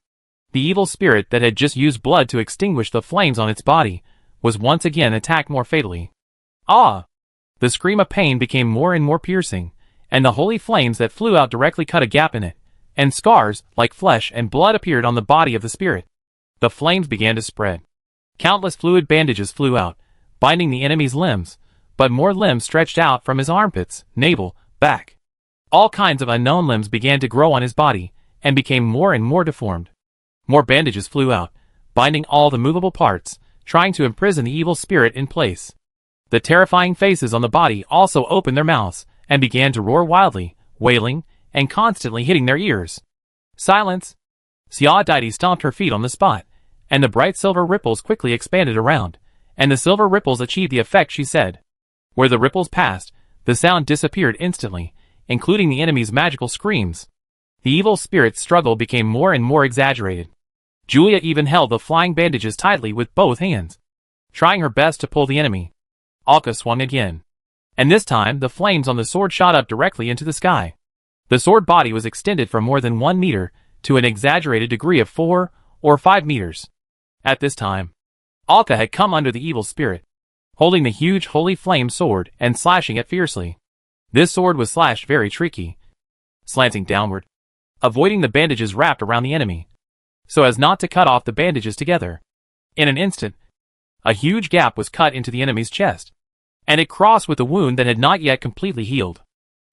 The evil spirit that had just used blood to extinguish the flames on its body, was once again attacked more fatally. Ah! The scream of pain became more and more piercing, and the holy flames that flew out directly cut a gap in it, and scars, like flesh and blood appeared on the body of the spirit. The flames began to spread. Countless fluid bandages flew out, binding the enemy's limbs, but more limbs stretched out from his armpits, navel, back. All kinds of unknown limbs began to grow on his body, and became more and more deformed. More bandages flew out, binding all the movable parts, trying to imprison the evil spirit in place. The terrifying faces on the body also opened their mouths, and began to roar wildly, wailing, and constantly hitting their ears. Silence! Xiaodai stomped her feet on the spot, and the bright silver ripples quickly expanded around, and the silver ripples achieved the effect she said. Where the ripples passed, the sound disappeared instantly, including the enemy's magical screams. The evil spirit's struggle became more and more exaggerated. Julia even held the flying bandages tightly with both hands, trying her best to pull the enemy. Alka swung again, and this time the flames on the sword shot up directly into the sky. The sword body was extended from more than 1 meter to an exaggerated degree of 4 or 5 meters. At this time, Alka had come under the evil spirit, holding the huge holy flame sword and slashing it fiercely. This sword was slashed very tricky, slanting downward, avoiding the bandages wrapped around the enemy, so as not to cut off the bandages together. In an instant, a huge gap was cut into the enemy's chest, and it crossed with a wound that had not yet completely healed.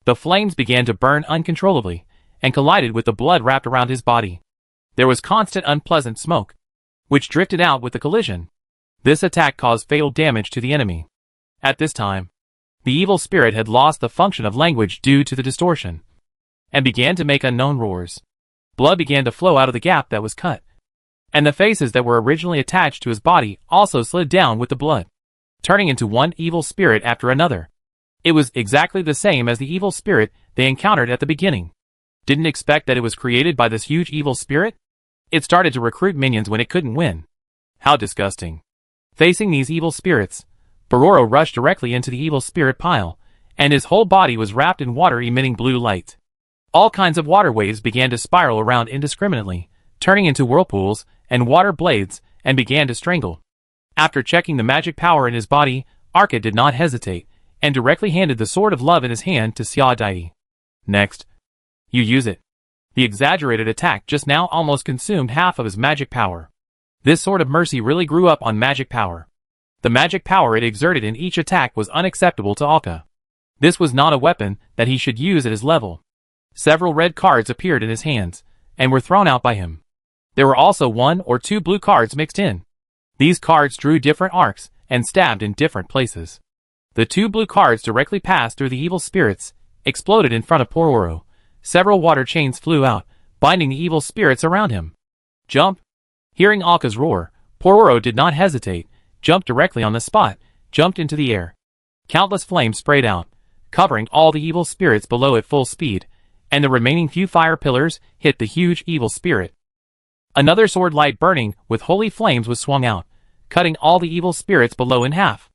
The flames began to burn uncontrollably, and collided with the blood wrapped around his body. There was constant unpleasant smoke, which drifted out with the collision. This attack caused fatal damage to the enemy. At this time, the evil spirit had lost the function of language due to the distortion, and began to make unknown roars. Blood began to flow out of the gap that was cut, and the faces that were originally attached to his body also slid down with the blood, turning into one evil spirit after another. It was exactly the same as the evil spirit they encountered at the beginning. Didn't expect that it was created by this huge evil spirit? It started to recruit minions when it couldn't win. How disgusting. Facing these evil spirits, Bororo rushed directly into the evil spirit pile, and his whole body was wrapped in water emitting blue light. All kinds of water waves began to spiral around indiscriminately, turning into whirlpools and water blades, and began to strangle. After checking the magic power in his body, Arka did not hesitate, and directly handed the Sword of Love in his hand to Xiaodai. Next, you use it. The exaggerated attack just now almost consumed half of his magic power. This Sword of Mercy really grew up on magic power. The magic power it exerted in each attack was unacceptable to Alka. This was not a weapon that he should use at his level. Several red cards appeared in his hands, and were thrown out by him. There were also 1 or 2 blue cards mixed in. These cards drew different arcs, and stabbed in different places. The 2 blue cards directly passed through the evil spirits, exploded in front of Pororo. Several water chains flew out, binding the evil spirits around him. Jump! Hearing Alka's roar, Pororo did not hesitate, jumped directly on the spot, jumped into the air. Countless flames sprayed out, covering all the evil spirits below at full speed, and the remaining few fire pillars hit the huge evil spirit. Another sword light burning with holy flames was swung out, cutting all the evil spirits below in half.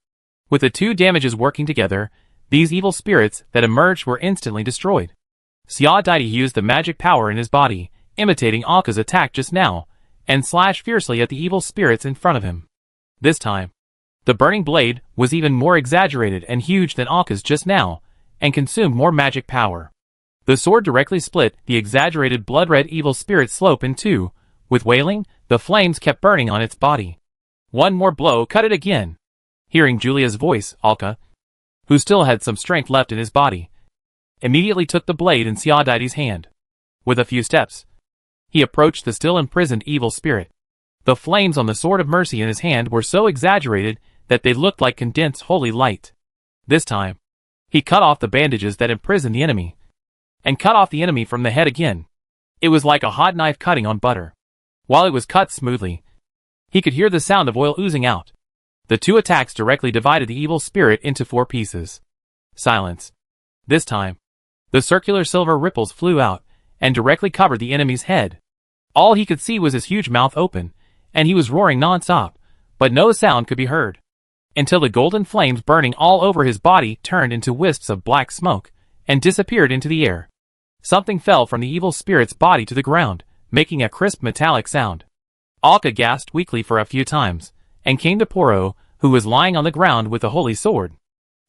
With the two damages working together, these evil spirits that emerged were instantly destroyed. Xiaodaidi used the magic power in his body, imitating Alka's attack just now, and slashed fiercely at the evil spirits in front of him. This time, the burning blade was even more exaggerated and huge than Alka's just now, and consumed more magic power. The sword directly split the exaggerated blood-red evil spirit slope in two. With wailing, the flames kept burning on its body. One more blow cut it again. Hearing Julia's voice, Alka, who still had some strength left in his body, immediately took the blade in Xiaodaidi's hand. With a few steps, he approached the still imprisoned evil spirit. The flames on the sword of mercy in his hand were so exaggerated that they looked like condensed holy light. This time, he cut off the bandages that imprisoned the enemy, and cut off the enemy from the head again. It was like a hot knife cutting on butter. While it was cut smoothly, he could hear the sound of oil oozing out. The two attacks directly divided the evil spirit into 4 pieces. Silence. This time, the circular silver ripples flew out, and directly covered the enemy's head. All he could see was his huge mouth open, and he was roaring non-stop, but no sound could be heard. Until the golden flames burning all over his body turned into wisps of black smoke, and disappeared into the air. Something fell from the evil spirit's body to the ground, making a crisp metallic sound. Alka gasped weakly for a few times, and came to Poro, who was lying on the ground with the holy sword.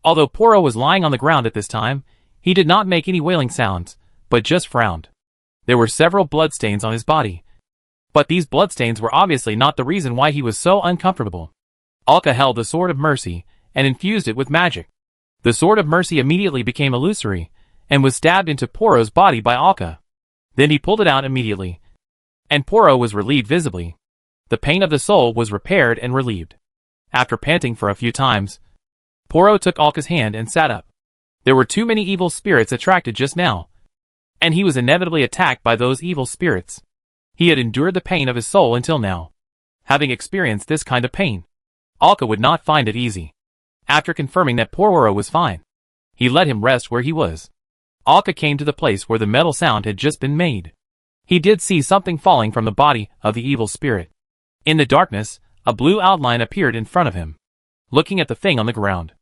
Although Poro was lying on the ground at this time, he did not make any wailing sounds, but just frowned. There were several bloodstains on his body, but these bloodstains were obviously not the reason why he was so uncomfortable. Alka held the sword of mercy, and infused it with magic. The sword of mercy immediately became illusory, and was stabbed into Poro's body by Alka. Then he pulled it out immediately, and Poro was relieved visibly. The pain of the soul was repaired and relieved. After panting for a few times, Poro took Alka's hand and sat up. There were too many evil spirits attracted just now, and he was inevitably attacked by those evil spirits. He had endured the pain of his soul until now. Having experienced this kind of pain, Alka would not find it easy. After confirming that Poro was fine, he let him rest where he was. Alka came to the place where the metal sound had just been made. He did see something falling from the body of the evil spirit. In the darkness, a blue outline appeared in front of him, looking at the thing on the ground.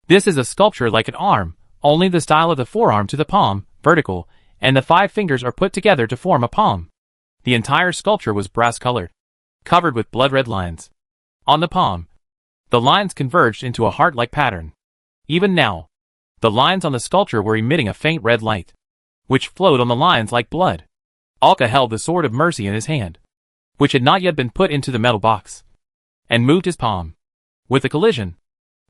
This is a sculpture like an arm, only the style of the forearm to the palm, vertical, and the 5 fingers are put together to form a palm. The entire sculpture was brass-colored, covered with blood-red lines. On the palm, the lines converged into a heart-like pattern. Even now, the lines on the sculpture were emitting a faint red light, which flowed on the lines like blood. Alka held the sword of mercy in his hand, which had not yet been put into the metal box, and moved his palm. With the collision,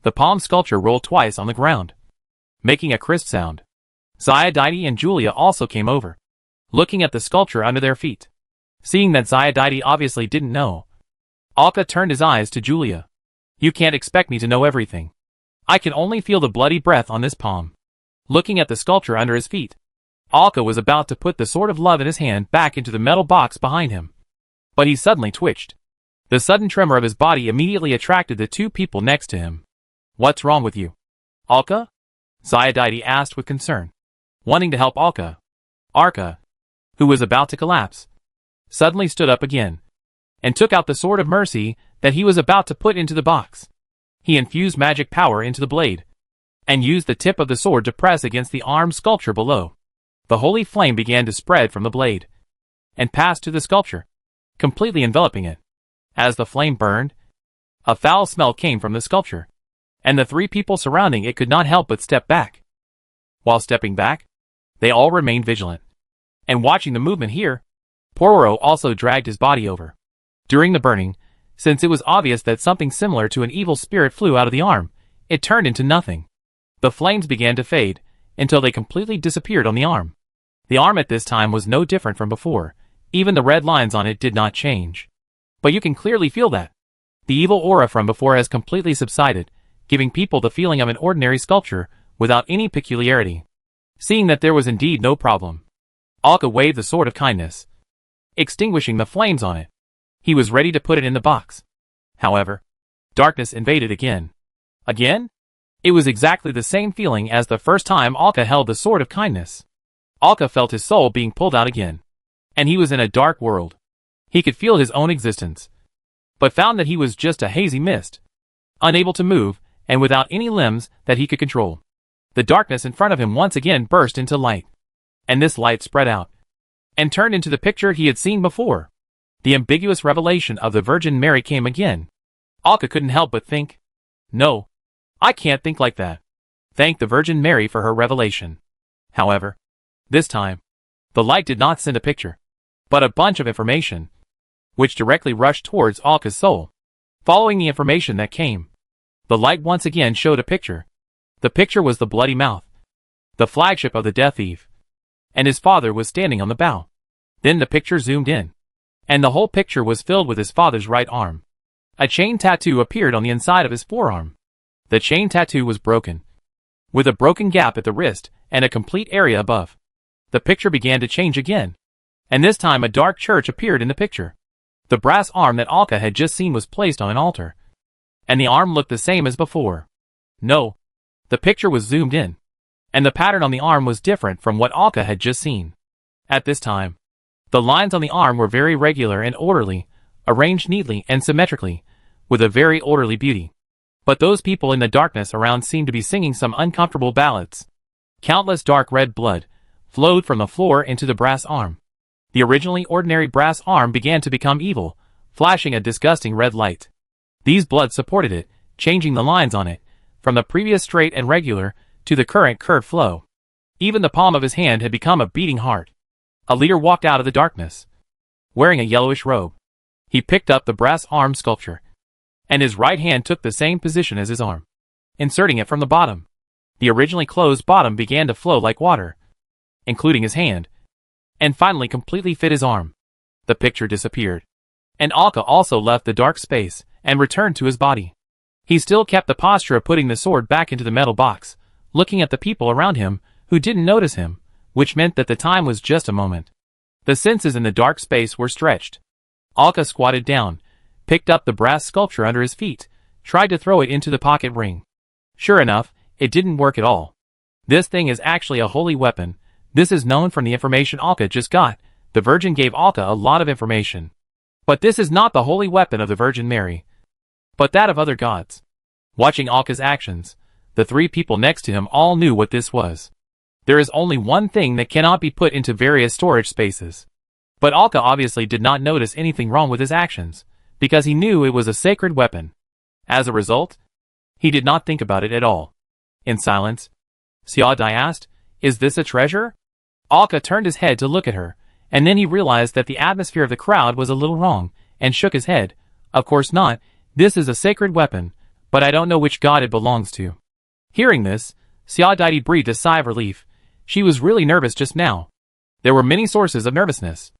the palm sculpture rolled twice on the ground, making a crisp sound. Xiaodaidi and Julia also came over, looking at the sculpture under their feet. Seeing that Xiaodaidi obviously didn't know, Alka turned his eyes to Julia. "You can't expect me to know everything. I can only feel the bloody breath on this palm." Looking at the sculpture under his feet, Alka was about to put the sword of love in his hand back into the metal box behind him. But he suddenly twitched. The sudden tremor of his body immediately attracted the 2 people next to him. "What's wrong with you, Alka?" Xiaodaidi asked with concern. Wanting to help Alka, Arka, who was about to collapse, suddenly stood up again, and took out the sword of mercy that he was about to put into the box. He infused magic power into the blade, and used the tip of the sword to press against the arm sculpture below. The holy flame began to spread from the blade, and passed to the sculpture, completely enveloping it. As the flame burned, a foul smell came from the sculpture, and the 3 people surrounding it could not help but step back. While stepping back, they all remained vigilant, and watching the movement here, Poro also dragged his body over. During the burning, since it was obvious that something similar to an evil spirit flew out of the arm, it turned into nothing. The flames began to fade, until they completely disappeared on the arm. The arm at this time was no different from before, even the red lines on it did not change. But you can clearly feel that the evil aura from before has completely subsided, giving people the feeling of an ordinary sculpture, without any peculiarity. Seeing that there was indeed no problem, Alka waved the sword of kindness, extinguishing the flames on it. He was ready to put it in the box. However, darkness invaded again. Again? It was exactly the same feeling as the first time Alka held the sword of kindness. Alka felt his soul being pulled out again. And he was in a dark world. He could feel his own existence, but found that he was just a hazy mist, unable to move, and without any limbs that he could control. The darkness in front of him once again burst into light. And this light spread out, and turned into the picture he had seen before. The ambiguous revelation of the Virgin Mary came again. Alka couldn't help but think, no, I can't think like that. Thank the Virgin Mary for her revelation. However, this time, the light did not send a picture, but a bunch of information, which directly rushed towards Alka's soul. Following the information that came, the light once again showed a picture. The picture was the bloody mouth, the flagship of the Death Eve, and his father was standing on the bow. Then the picture zoomed in, and the whole picture was filled with his father's right arm. A chain tattoo appeared on the inside of his forearm. The chain tattoo was broken, with a broken gap at the wrist and a complete area above. The picture began to change again, and this time a dark church appeared in the picture. The brass arm that Alka had just seen was placed on an altar, and the arm looked the same as before. No, the picture was zoomed in, and the pattern on the arm was different from what Alka had just seen. At this time, the lines on the arm were very regular and orderly, arranged neatly and symmetrically, with a very orderly beauty. But those people in the darkness around seemed to be singing some uncomfortable ballads. Countless dark red blood flowed from the floor into the brass arm. The originally ordinary brass arm began to become evil, flashing a disgusting red light. These bloods supported it, changing the lines on it, from the previous straight and regular, to the current curved flow. Even the palm of his hand had become a beating heart. A leader walked out of the darkness, wearing a yellowish robe. He picked up the brass arm sculpture, and his right hand took the same position as his arm, inserting it from the bottom. The originally closed bottom began to flow like water, including his hand, and finally completely fit his arm. The picture disappeared, and Alka also left the dark space and returned to his body. He still kept the posture of putting the sword back into the metal box, looking at the people around him who didn't notice him, which meant that the time was just a moment. The senses in the dark space were stretched. Alka squatted down, picked up the brass sculpture under his feet, tried to throw it into the pocket ring. Sure enough, it didn't work at all. This thing is actually a holy weapon. This is known from the information Alka just got. The Virgin gave Alka a lot of information. But this is not the holy weapon of the Virgin Mary, but that of other gods. Watching Alka's actions, the three people next to him all knew what this was. There is only one thing that cannot be put into various storage spaces. But Alka obviously did not notice anything wrong with his actions, because he knew it was a sacred weapon. As a result, he did not think about it at all. In silence, Xiaodai asked, "Is this a treasure?" Alka turned his head to look at her, and then he realized that the atmosphere of the crowd was a little wrong, and shook his head. "Of course not. This is a sacred weapon, but I don't know which god it belongs to." Hearing this, Xiaodai breathed a sigh of relief. She was really nervous just now. There were many sources of nervousness,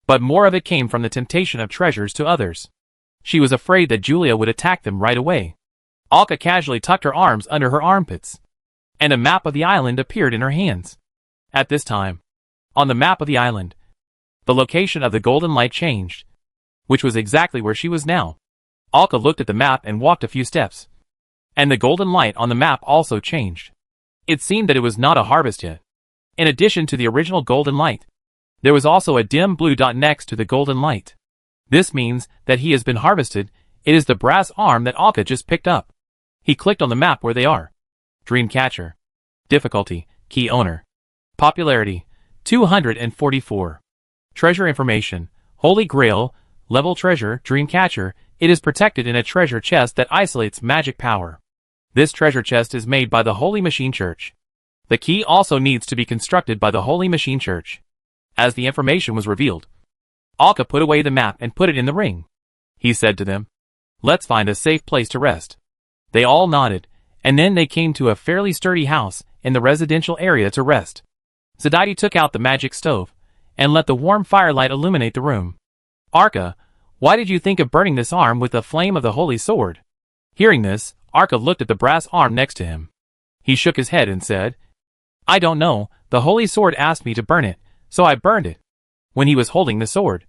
but more of it came from the temptation of treasures to others. She was afraid that Julia would attack them right away. Alka casually tucked her arms under her armpits, and a map of the island appeared in her hands. At this time, on the map of the island, the location of the golden light changed, which was exactly where she was now. Alka looked at the map and walked a few steps, and the golden light on the map also changed. It seemed that it was not a harvest yet. In addition to the original golden light, there was also a dim blue dot next to the golden light. This means that he has been harvested. It is the brass arm that Alka just picked up. He clicked on the map where they are. Dreamcatcher. Difficulty, key owner. Popularity, 244. Treasure information, Holy Grail, level treasure, Dreamcatcher. It is protected in a treasure chest that isolates magic power. This treasure chest is made by the Holy Machine Church. The key also needs to be constructed by the Holy Machine Church. As the information was revealed, Alka put away the map and put it in the ring. He said to them, "Let's find a safe place to rest." They all nodded, and then they came to a fairly sturdy house in the residential area to rest. Zadaidi took out the magic stove, and let the warm firelight illuminate the room. "Arka, why did you think of burning this arm with the flame of the holy sword?" Hearing this, Arka looked at the brass arm next to him. He shook his head and said, I don't know, the holy sword asked me to burn it, so I burned it. When he was holding the sword.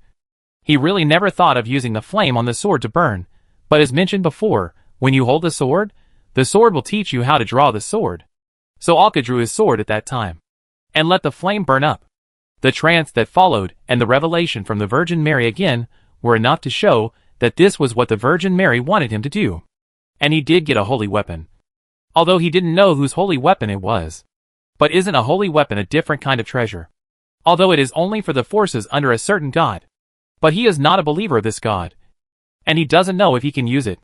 He really never thought of using the flame on the sword to burn, but as mentioned before, when you hold the sword will teach you how to draw the sword. So Alka drew his sword at that time, and let the flame burn up. The trance that followed and the revelation from the Virgin Mary again were enough to show that this was what the Virgin Mary wanted him to do. And he did get a holy weapon. Although he didn't know whose holy weapon it was. But isn't a holy weapon a different kind of treasure? Although it is only for the forces under a certain god. But he is not a believer of this god. And he doesn't know if he can use it.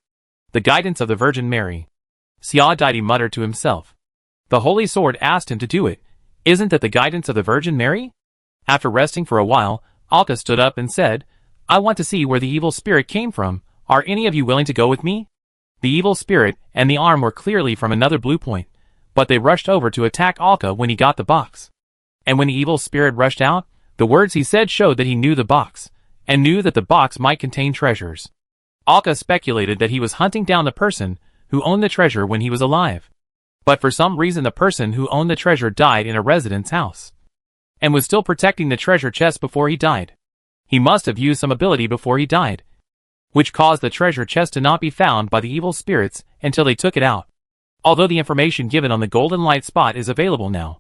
The guidance of the Virgin Mary. Sia Deity muttered to himself. The holy sword asked him to do it. Isn't that the guidance of the Virgin Mary? After resting for a while, Alka stood up and said, I want to see where the evil spirit came from. Are any of you willing to go with me? The evil spirit and the arm were clearly from another blue point, but they rushed over to attack Alka when he got the box. And when the evil spirit rushed out, the words he said showed that he knew the box, and knew that the box might contain treasures. Alka speculated that he was hunting down the person who owned the treasure when he was alive. But for some reason the person who owned the treasure died in a resident's house, and was still protecting the treasure chest before he died. He must have used some ability before he died, which caused the treasure chest to not be found by the evil spirits until they took it out. Although the information given on the golden light spot is available now,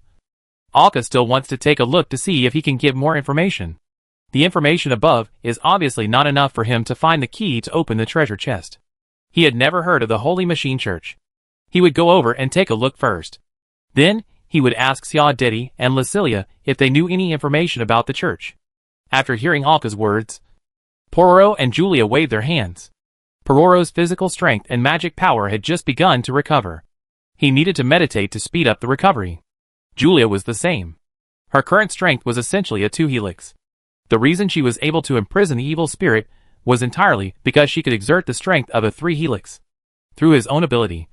Alka still wants to take a look to see if he can get more information. The information above is obviously not enough for him to find the key to open the treasure chest. He had never heard of the Holy Machine Church. He would go over and take a look first. Then, he would ask Sia Deity and Lucilia if they knew any information about the church. After hearing Alka's words, Pororo and Julia waved their hands. Pororo's physical strength and magic power had just begun to recover. He needed to meditate to speed up the recovery. Julia was the same. Her current strength was essentially a 2-helix. The reason she was able to imprison the evil spirit was entirely because she could exert the strength of a 3-helix. Through his own ability,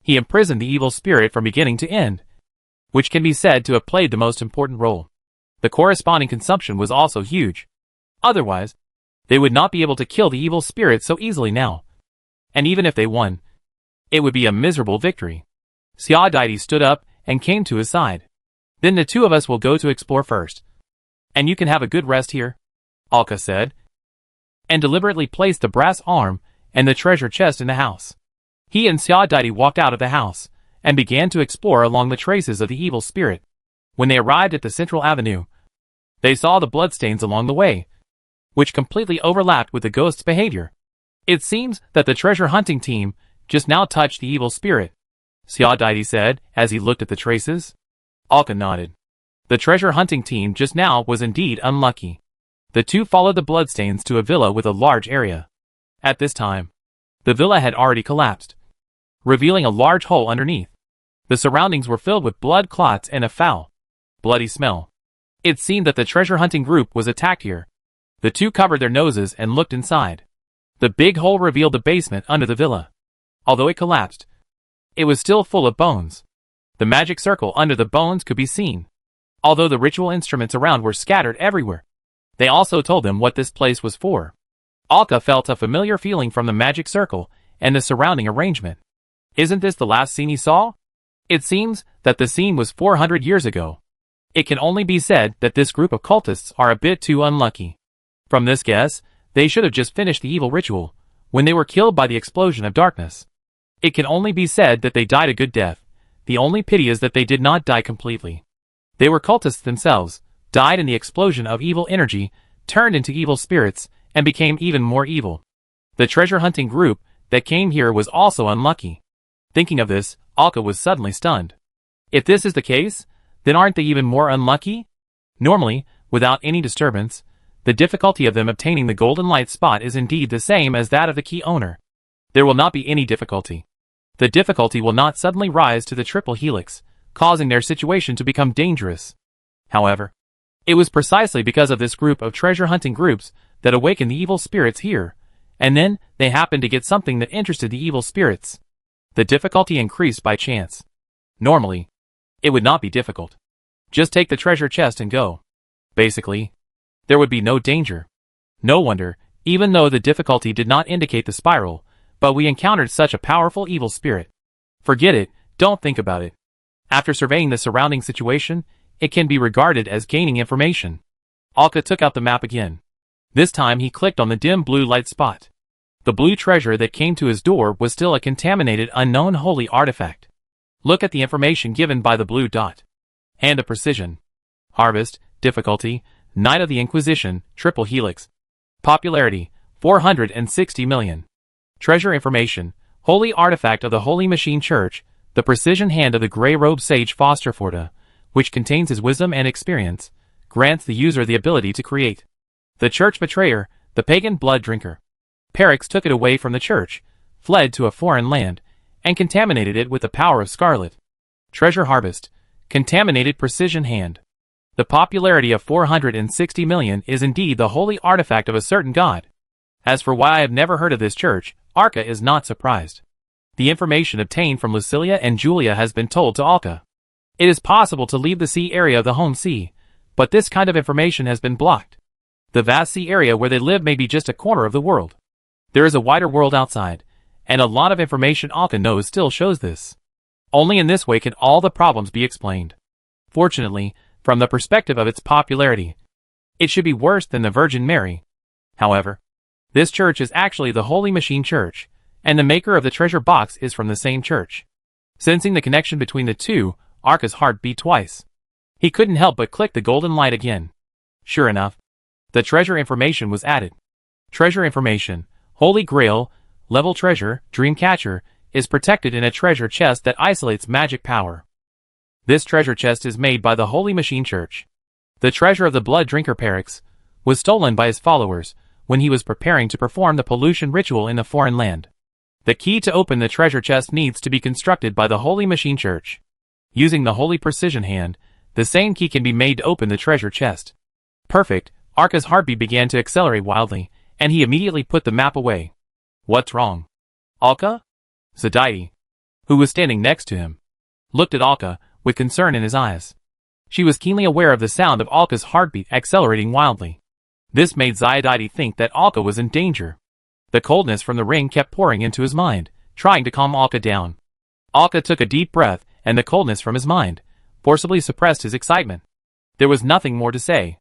he imprisoned the evil spirit from beginning to end, which can be said to have played the most important role. The corresponding consumption was also huge. Otherwise, they would not be able to kill the evil spirit so easily now. And even if they won, it would be a miserable victory. Sia Deity stood up and came to his side. Then the two of us will go to explore first. And you can have a good rest here, Alka said, and deliberately placed the brass arm and the treasure chest in the house. He and Sia Deity walked out of the house and began to explore along the traces of the evil spirit. When they arrived at the central avenue, they saw the bloodstains along the way, which completely overlapped with the ghost's behavior. It seems that the treasure hunting team just now touched the evil spirit, Sia Deity said as he looked at the traces. Alka nodded. The treasure hunting team just now was indeed unlucky. The two followed the bloodstains to a villa with a large area. At this time, the villa had already collapsed, revealing a large hole underneath. The surroundings were filled with blood clots and a foul, bloody smell. It seemed that the treasure hunting group was attacked here. The two covered their noses and looked inside. The big hole revealed the basement under the villa. Although it collapsed, it was still full of bones. The magic circle under the bones could be seen, although the ritual instruments around were scattered everywhere. They also told them what this place was for. Alka felt a familiar feeling from the magic circle and the surrounding arrangement. Isn't this the last scene he saw? It seems that the scene was 400 years ago. It can only be said that this group of cultists are a bit too unlucky. From this guess, they should have just finished the evil ritual when they were killed by the explosion of darkness. It can only be said that they died a good death. The only pity is that they did not die completely. They were cultists themselves, died in the explosion of evil energy, turned into evil spirits, and became even more evil. The treasure hunting group that came here was also unlucky. Thinking of this, Alka was suddenly stunned. If this is the case, then aren't they even more unlucky? Normally, without any disturbance, the difficulty of them obtaining the golden light spot is indeed the same as that of the key owner. There will not be any difficulty. The difficulty will not suddenly rise to the triple helix, causing their situation to become dangerous. However, it was precisely because of this group of treasure hunting groups that awakened the evil spirits here, and then they happened to get something that interested the evil spirits. The difficulty increased by chance. Normally, it would not be difficult. Just take the treasure chest and go. Basically, there would be no danger. No wonder, even though the difficulty did not indicate the spiral, but we encountered such a powerful evil spirit. Forget it, don't think about it. After surveying the surrounding situation, it can be regarded as gaining information. Alka took out the map again. This time he clicked on the dim blue light spot. The blue treasure that came to his door was still a contaminated unknown holy artifact. Look at the information given by the blue dot. Hand of Precision. Harvest, difficulty, Knight of the Inquisition, triple helix. Popularity, 460 million. Treasure information, holy artifact of the Holy Machine Church, the precision hand of the gray-robed sage Fosterforda, which contains his wisdom and experience, grants the user the ability to create. The church betrayer, the pagan blood drinker. Perix took it away from the church, fled to a foreign land, and contaminated it with the power of Scarlet. Treasure harvest, contaminated precision hand. The popularity of 460 million is indeed the holy artifact of a certain god. As for why I have never heard of this church, Arca is not surprised. The information obtained from Lucilia and Julia has been told to Alka. It is possible to leave the sea area of the home sea, but this kind of information has been blocked. The vast sea area where they live may be just a corner of the world. There is a wider world outside, and a lot of information Alka knows still shows this. Only in this way can all the problems be explained. Fortunately, from the perspective of its popularity, it should be worse than the Virgin Mary. However, this church is actually the Holy Machine Church, and the maker of the treasure box is from the same church. Sensing the connection between the two, Arca's heart beat twice. He couldn't help but click the golden light again. Sure enough, the treasure information was added. Treasure information, Holy Grail, level treasure, Dreamcatcher, is protected in a treasure chest that isolates magic power. This treasure chest is made by the Holy Machine Church. The treasure of the blood drinker Perix was stolen by his followers when he was preparing to perform the pollution ritual in the foreign land. The key to open the treasure chest needs to be constructed by the Holy Machine Church. Using the Holy Precision Hand, the same key can be made to open the treasure chest. Perfect, Arca's heartbeat began to accelerate wildly, and he immediately put the map away. What's wrong? Alka? Zadaiti, who was standing next to him, looked at Alka with concern in his eyes. She was keenly aware of the sound of Alka's heartbeat accelerating wildly. This made Zadaiti think that Alka was in danger. The coldness from the ring kept pouring into his mind, trying to calm Alka down. Alka took a deep breath, and the coldness from his mind forcibly suppressed his excitement. There was nothing more to say.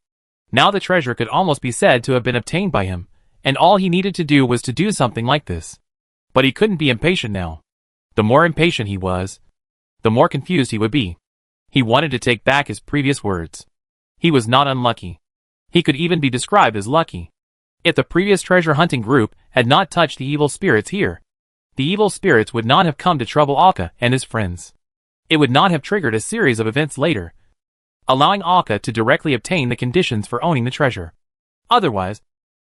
Now the treasure could almost be said to have been obtained by him, and all he needed to do was to do something like this. But he couldn't be impatient now. The more impatient he was, the more confused he would be. He wanted to take back his previous words. He was not unlucky. He could even be described as lucky. If the previous treasure hunting group had not touched the evil spirits here, the evil spirits would not have come to trouble Alka and his friends. It would not have triggered a series of events later, allowing Alka to directly obtain the conditions for owning the treasure. Otherwise,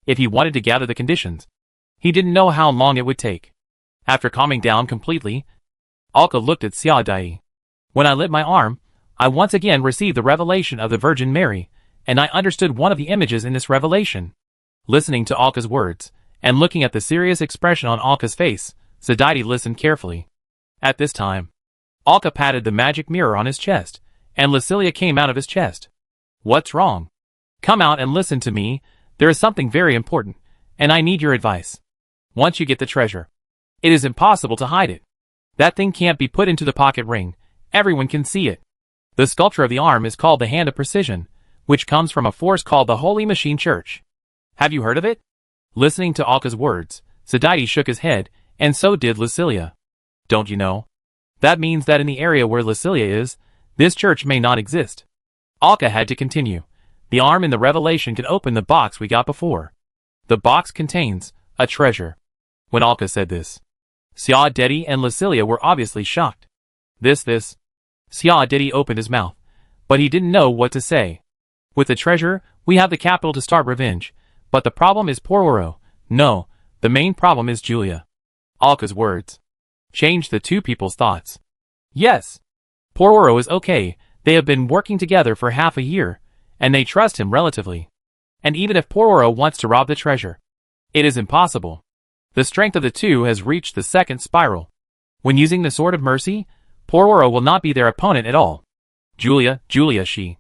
if he wanted to gather the conditions, he didn't know how long it would take. After calming down completely, Alka looked at Zadaiti. When I lit my arm, I once again received the revelation of the Virgin Mary, and I understood one of the images in this revelation. Listening to Alka's words, and looking at the serious expression on Alka's face, Zadaiti listened carefully. At this time, Alka patted the magic mirror on his chest, and Lucilia came out of his chest. What's wrong? Come out and listen to me, there is something very important, and I need your advice. Once you get the treasure, it is impossible to hide it. That thing can't be put into the pocket ring, everyone can see it. The sculpture of the arm is called the Hand of Precision, which comes from a force called the Holy Machine Church. Have you heard of it? Listening to Alka's words, Zadaiti shook his head, and so did Lucilia. Don't you know? That means that in the area where Lucilia is, this church may not exist. Alka had to continue. The arm in the revelation can open the box we got before. The box contains a treasure. When Alka said this, Zadaiti and Lucilia were obviously shocked. This. Zadaiti opened his mouth, but he didn't know what to say. With the treasure, we have the capital to start revenge, but the problem is Pororo. No, the main problem is Julia. Alka's words changed the two people's thoughts. Yes, Pororo is okay, they have been working together for half a year, and they trust him relatively. And even if Pororo wants to rob the treasure, it is impossible. The strength of the two has reached the second spiral. When using the Sword of Mercy, Pororo will not be their opponent at all. Julia, she.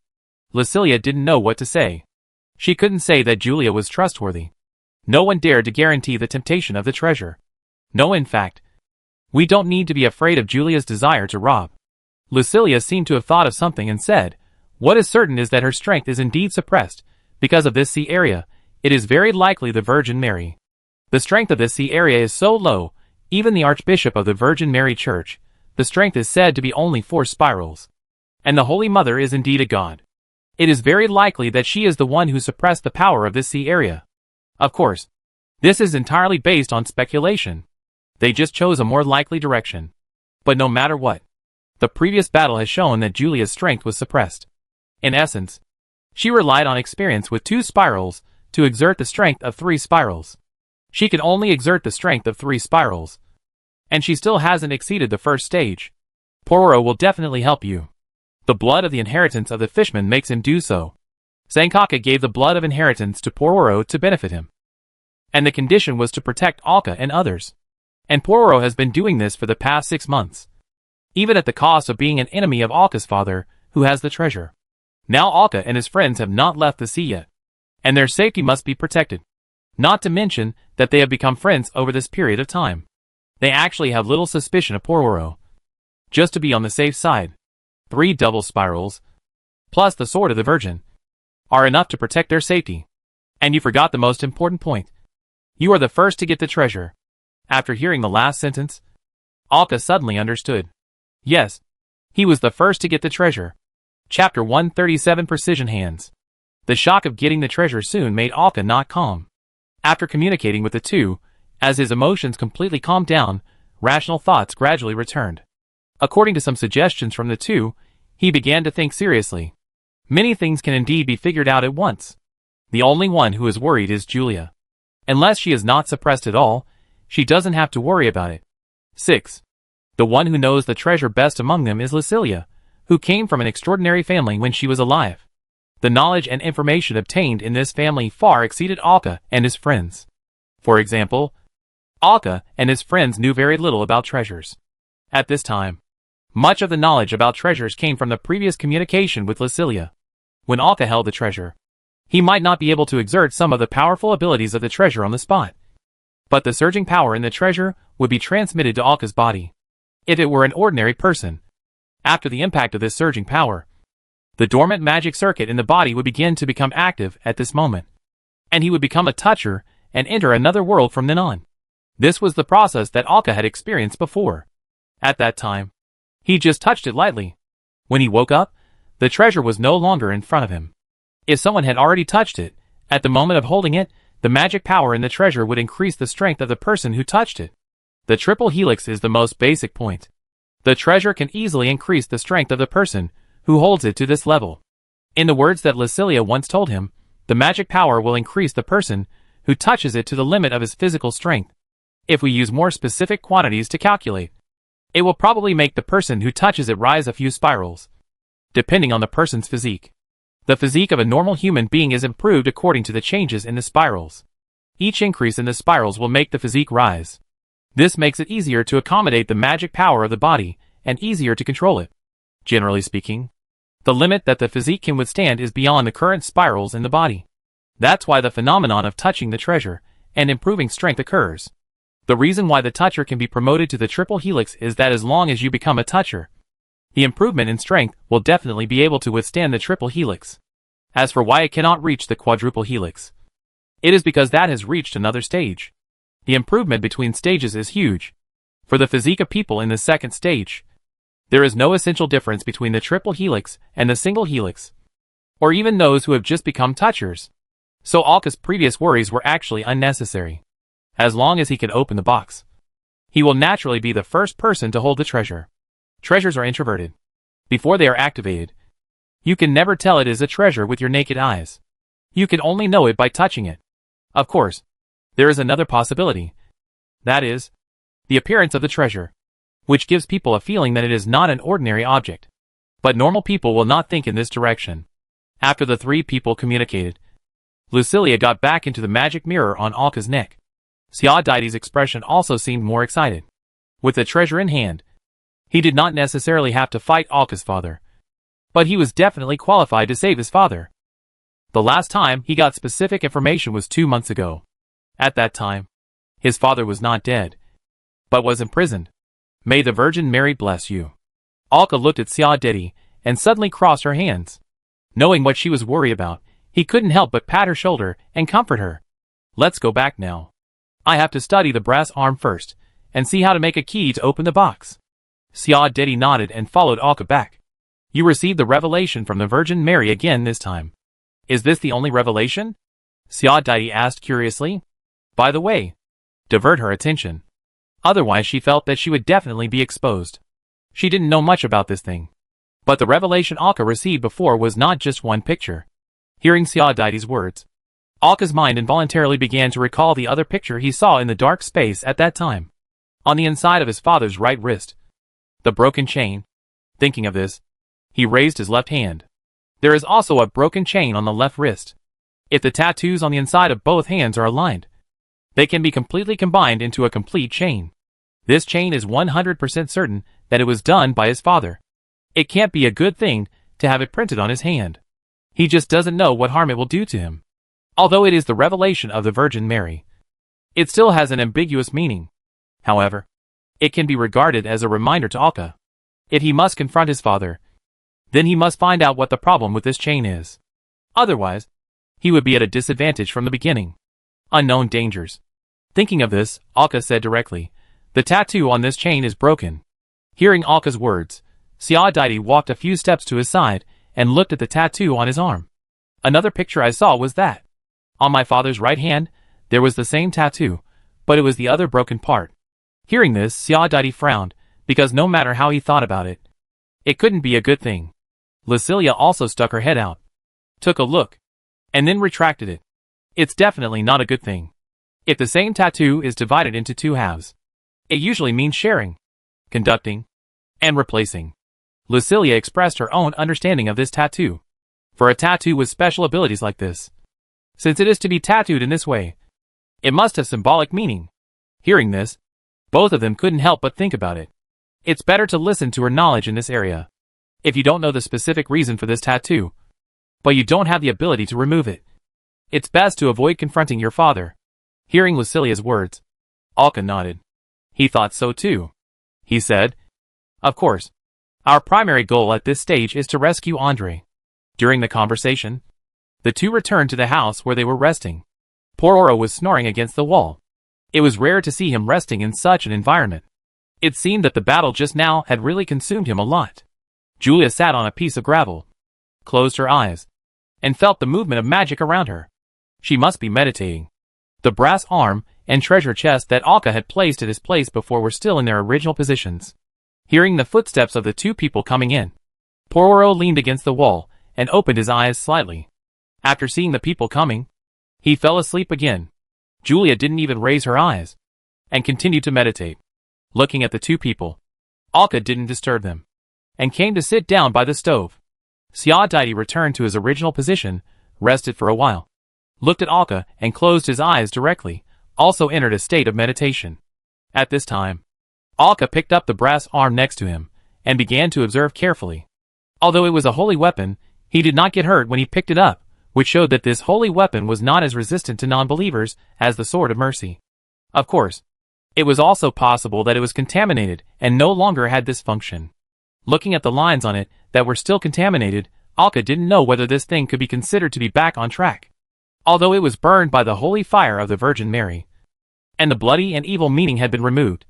Lucilia didn't know what to say. She couldn't say that Julia was trustworthy. No one dared to guarantee the temptation of the treasure. No, in fact, we don't need to be afraid of Julia's desire to rob. Lucilia seemed to have thought of something and said, "What is certain is that her strength is indeed suppressed. Because of this sea area, it is very likely the Virgin Mary. The strength of this sea area is so low, even the Archbishop of the Virgin Mary Church, the strength is said to be only 4 spirals. And the Holy Mother is indeed a god. It is very likely that she is the one who suppressed the power of this sea area. Of course, this is entirely based on speculation. They just chose a more likely direction. But no matter what, the previous battle has shown that Julia's strength was suppressed. In essence, she relied on experience with 2 spirals to exert the strength of 3 spirals. She can only exert the strength of 3 spirals. And she still hasn't exceeded the first stage. Pororo will definitely help you. The blood of the inheritance of the fishman makes him do so. Sankaka gave the blood of inheritance to Pororo to benefit him. And the condition was to protect Alka and others. And Pororo has been doing this for the past 6 months. Even at the cost of being an enemy of Alka's father, who has the treasure. Now Alka and his friends have not left the sea yet. And their safety must be protected. Not to mention that they have become friends over this period of time. They actually have little suspicion of Pororo. Just to be on the safe side, 3 double spirals, plus the sword of the Virgin, are enough to protect their safety. And you forgot the most important point. You are the first to get the treasure. After hearing the last sentence, Alka suddenly understood. Yes, he was the first to get the treasure. Chapter 137 Precision Hands. The shock of getting the treasure soon made Alka not calm. After communicating with the two, as his emotions completely calmed down, rational thoughts gradually returned. According to some suggestions from the two, he began to think seriously. Many things can indeed be figured out at once. The only one who is worried is Julia. Unless she is not suppressed at all, she doesn't have to worry about it. 6. The one who knows the treasure best among them is Lucilia, who came from an extraordinary family when she was alive. The knowledge and information obtained in this family far exceeded Alka and his friends. For example, Alka and his friends knew very little about treasures. At this time, much of the knowledge about treasures came from the previous communication with Lucilia. When Alka held the treasure, he might not be able to exert some of the powerful abilities of the treasure on the spot. But the surging power in the treasure would be transmitted to Alka's body. If it were an ordinary person, after the impact of this surging power, the dormant magic circuit in the body would begin to become active at this moment. And he would become a toucher and enter another world from then on. This was the process that Alka had experienced before. At that time, he just touched it lightly. When he woke up, the treasure was no longer in front of him. If someone had already touched it, at the moment of holding it, the magic power in the treasure would increase the strength of the person who touched it. The triple helix is the most basic point. The treasure can easily increase the strength of the person who holds it to this level. In the words that Lucilia once told him, the magic power will increase the person who touches it to the limit of his physical strength. If we use more specific quantities to calculate, it will probably make the person who touches it rise a few spirals, depending on the person's physique. The physique of a normal human being is improved according to the changes in the spirals. Each increase in the spirals will make the physique rise. This makes it easier to accommodate the magic power of the body and easier to control it. Generally speaking, the limit that the physique can withstand is beyond the current spirals in the body. That's why the phenomenon of touching the treasure and improving strength occurs. The reason why the toucher can be promoted to the triple helix is that as long as you become a toucher, the improvement in strength will definitely be able to withstand the triple helix. As for why it cannot reach the quadruple helix, it is because that has reached another stage. The improvement between stages is huge. For the physique of people in the second stage, there is no essential difference between the triple helix and the single helix, or even those who have just become touchers. So Alka's previous worries were actually unnecessary. As long as he can open the box, he will naturally be the first person to hold the treasure. Treasures are introverted. Before they are activated, you can never tell it is a treasure with your naked eyes. You can only know it by touching it. Of course, there is another possibility. That is, the appearance of the treasure, which gives people a feeling that it is not an ordinary object. But normal people will not think in this direction. After the 3 people communicated, Lucilia got back into the magic mirror on Alka's neck. Xia Daidi's expression also seemed more excited. With the treasure in hand, he did not necessarily have to fight Alka's father, but he was definitely qualified to save his father. The last time he got specific information was 2 months ago. At that time, his father was not dead, but was imprisoned. May the Virgin Mary bless you. Alka looked at Xia Dedi and suddenly crossed her hands. Knowing what she was worried about, he couldn't help but pat her shoulder and comfort her. Let's go back now. I have to study the brass arm first, and see how to make a key to open the box. Xia Dedi nodded and followed Alka back. You received the revelation from the Virgin Mary again this time. Is this the only revelation? Xia Dedi asked curiously. By the way, divert her attention. Otherwise she felt that she would definitely be exposed. She didn't know much about this thing. But the revelation Alka received before was not just one picture. Hearing Xia Dedi's words, Alka's mind involuntarily began to recall the other picture he saw in the dark space at that time. On the inside of his father's right wrist. The broken chain. Thinking of this, he raised his left hand. There is also a broken chain on the left wrist. If the tattoos on the inside of both hands are aligned, they can be completely combined into a complete chain. This chain is 100% certain that it was done by his father. It can't be a good thing to have it printed on his hand. He just doesn't know what harm it will do to him. Although it is the revelation of the Virgin Mary, it still has an ambiguous meaning. However, it can be regarded as a reminder to Alka. If he must confront his father, then he must find out what the problem with this chain is. Otherwise, he would be at a disadvantage from the beginning. Unknown dangers. Thinking of this, Alka said directly, the tattoo on this chain is broken. Hearing Alka's words, Xia Dedi walked a few steps to his side and looked at the tattoo on his arm. Another picture I saw was that. On my father's right hand, there was the same tattoo, but it was the other broken part. Hearing this, Xia Dedi frowned, because no matter how he thought about it, it couldn't be a good thing. Lucilia also stuck her head out, took a look, and then retracted it. It's definitely not a good thing. If the same tattoo is divided into two halves, it usually means sharing, conducting, and replacing. Lucilia expressed her own understanding of this tattoo. For a tattoo with special abilities like this, since it is to be tattooed in this way, it must have symbolic meaning. Hearing this, both of them couldn't help but think about it. It's better to listen to her knowledge in this area. If you don't know the specific reason for this tattoo, but you don't have the ability to remove it, it's best to avoid confronting your father. Hearing Lucilia's words, Alka nodded. He thought so too. He said, of course, our primary goal at this stage is to rescue Andre. During the conversation, the two returned to the house where they were resting. Pororo was snoring against the wall. It was rare to see him resting in such an environment. It seemed that the battle just now had really consumed him a lot. Julia sat on a piece of gravel, closed her eyes, and felt the movement of magic around her. She must be meditating. The brass arm and treasure chest that Alka had placed at his place before were still in their original positions. Hearing the footsteps of the two people coming in, Pororo leaned against the wall and opened his eyes slightly. After seeing the people coming, he fell asleep again. Julia didn't even raise her eyes and continued to meditate. Looking at the two people, Alka didn't disturb them and came to sit down by the stove. Xia Dedi returned to his original position, rested for a while, looked at Alka and closed his eyes directly, also entered a state of meditation. At this time, Alka picked up the brass arm next to him and began to observe carefully. Although it was a holy weapon, he did not get hurt when he picked it up, which showed that this holy weapon was not as resistant to non-believers as the Sword of Mercy. Of course, it was also possible that it was contaminated and no longer had this function. Looking at the lines on it that were still contaminated, Alka didn't know whether this thing could be considered to be back on track. Although it was burned by the holy fire of the Virgin Mary, and the bloody and evil meaning had been removed,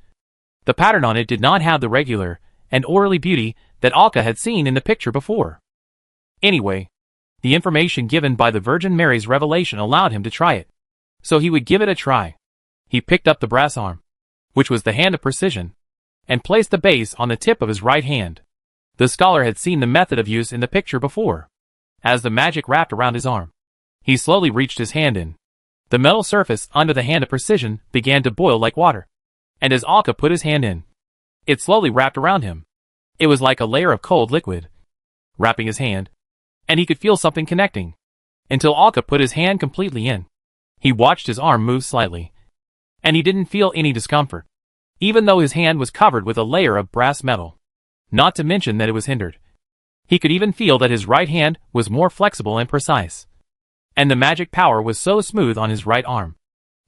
the pattern on it did not have the regular and orderly beauty that Alka had seen in the picture before. Anyway, the information given by the Virgin Mary's revelation allowed him to try it. So he would give it a try. He picked up the brass arm, which was the hand of precision, and placed the base on the tip of his right hand. The scholar had seen the method of use in the picture before. As the magic wrapped around his arm, he slowly reached his hand in. The metal surface under the hand of precision began to boil like water. And as Alka put his hand in, it slowly wrapped around him. It was like a layer of cold liquid, wrapping his hand, and he could feel something connecting, until Alka put his hand completely in. He watched his arm move slightly, and he didn't feel any discomfort, even though his hand was covered with a layer of brass metal. Not to mention that it was hindered. He could even feel that his right hand was more flexible and precise, and the magic power was so smooth on his right arm.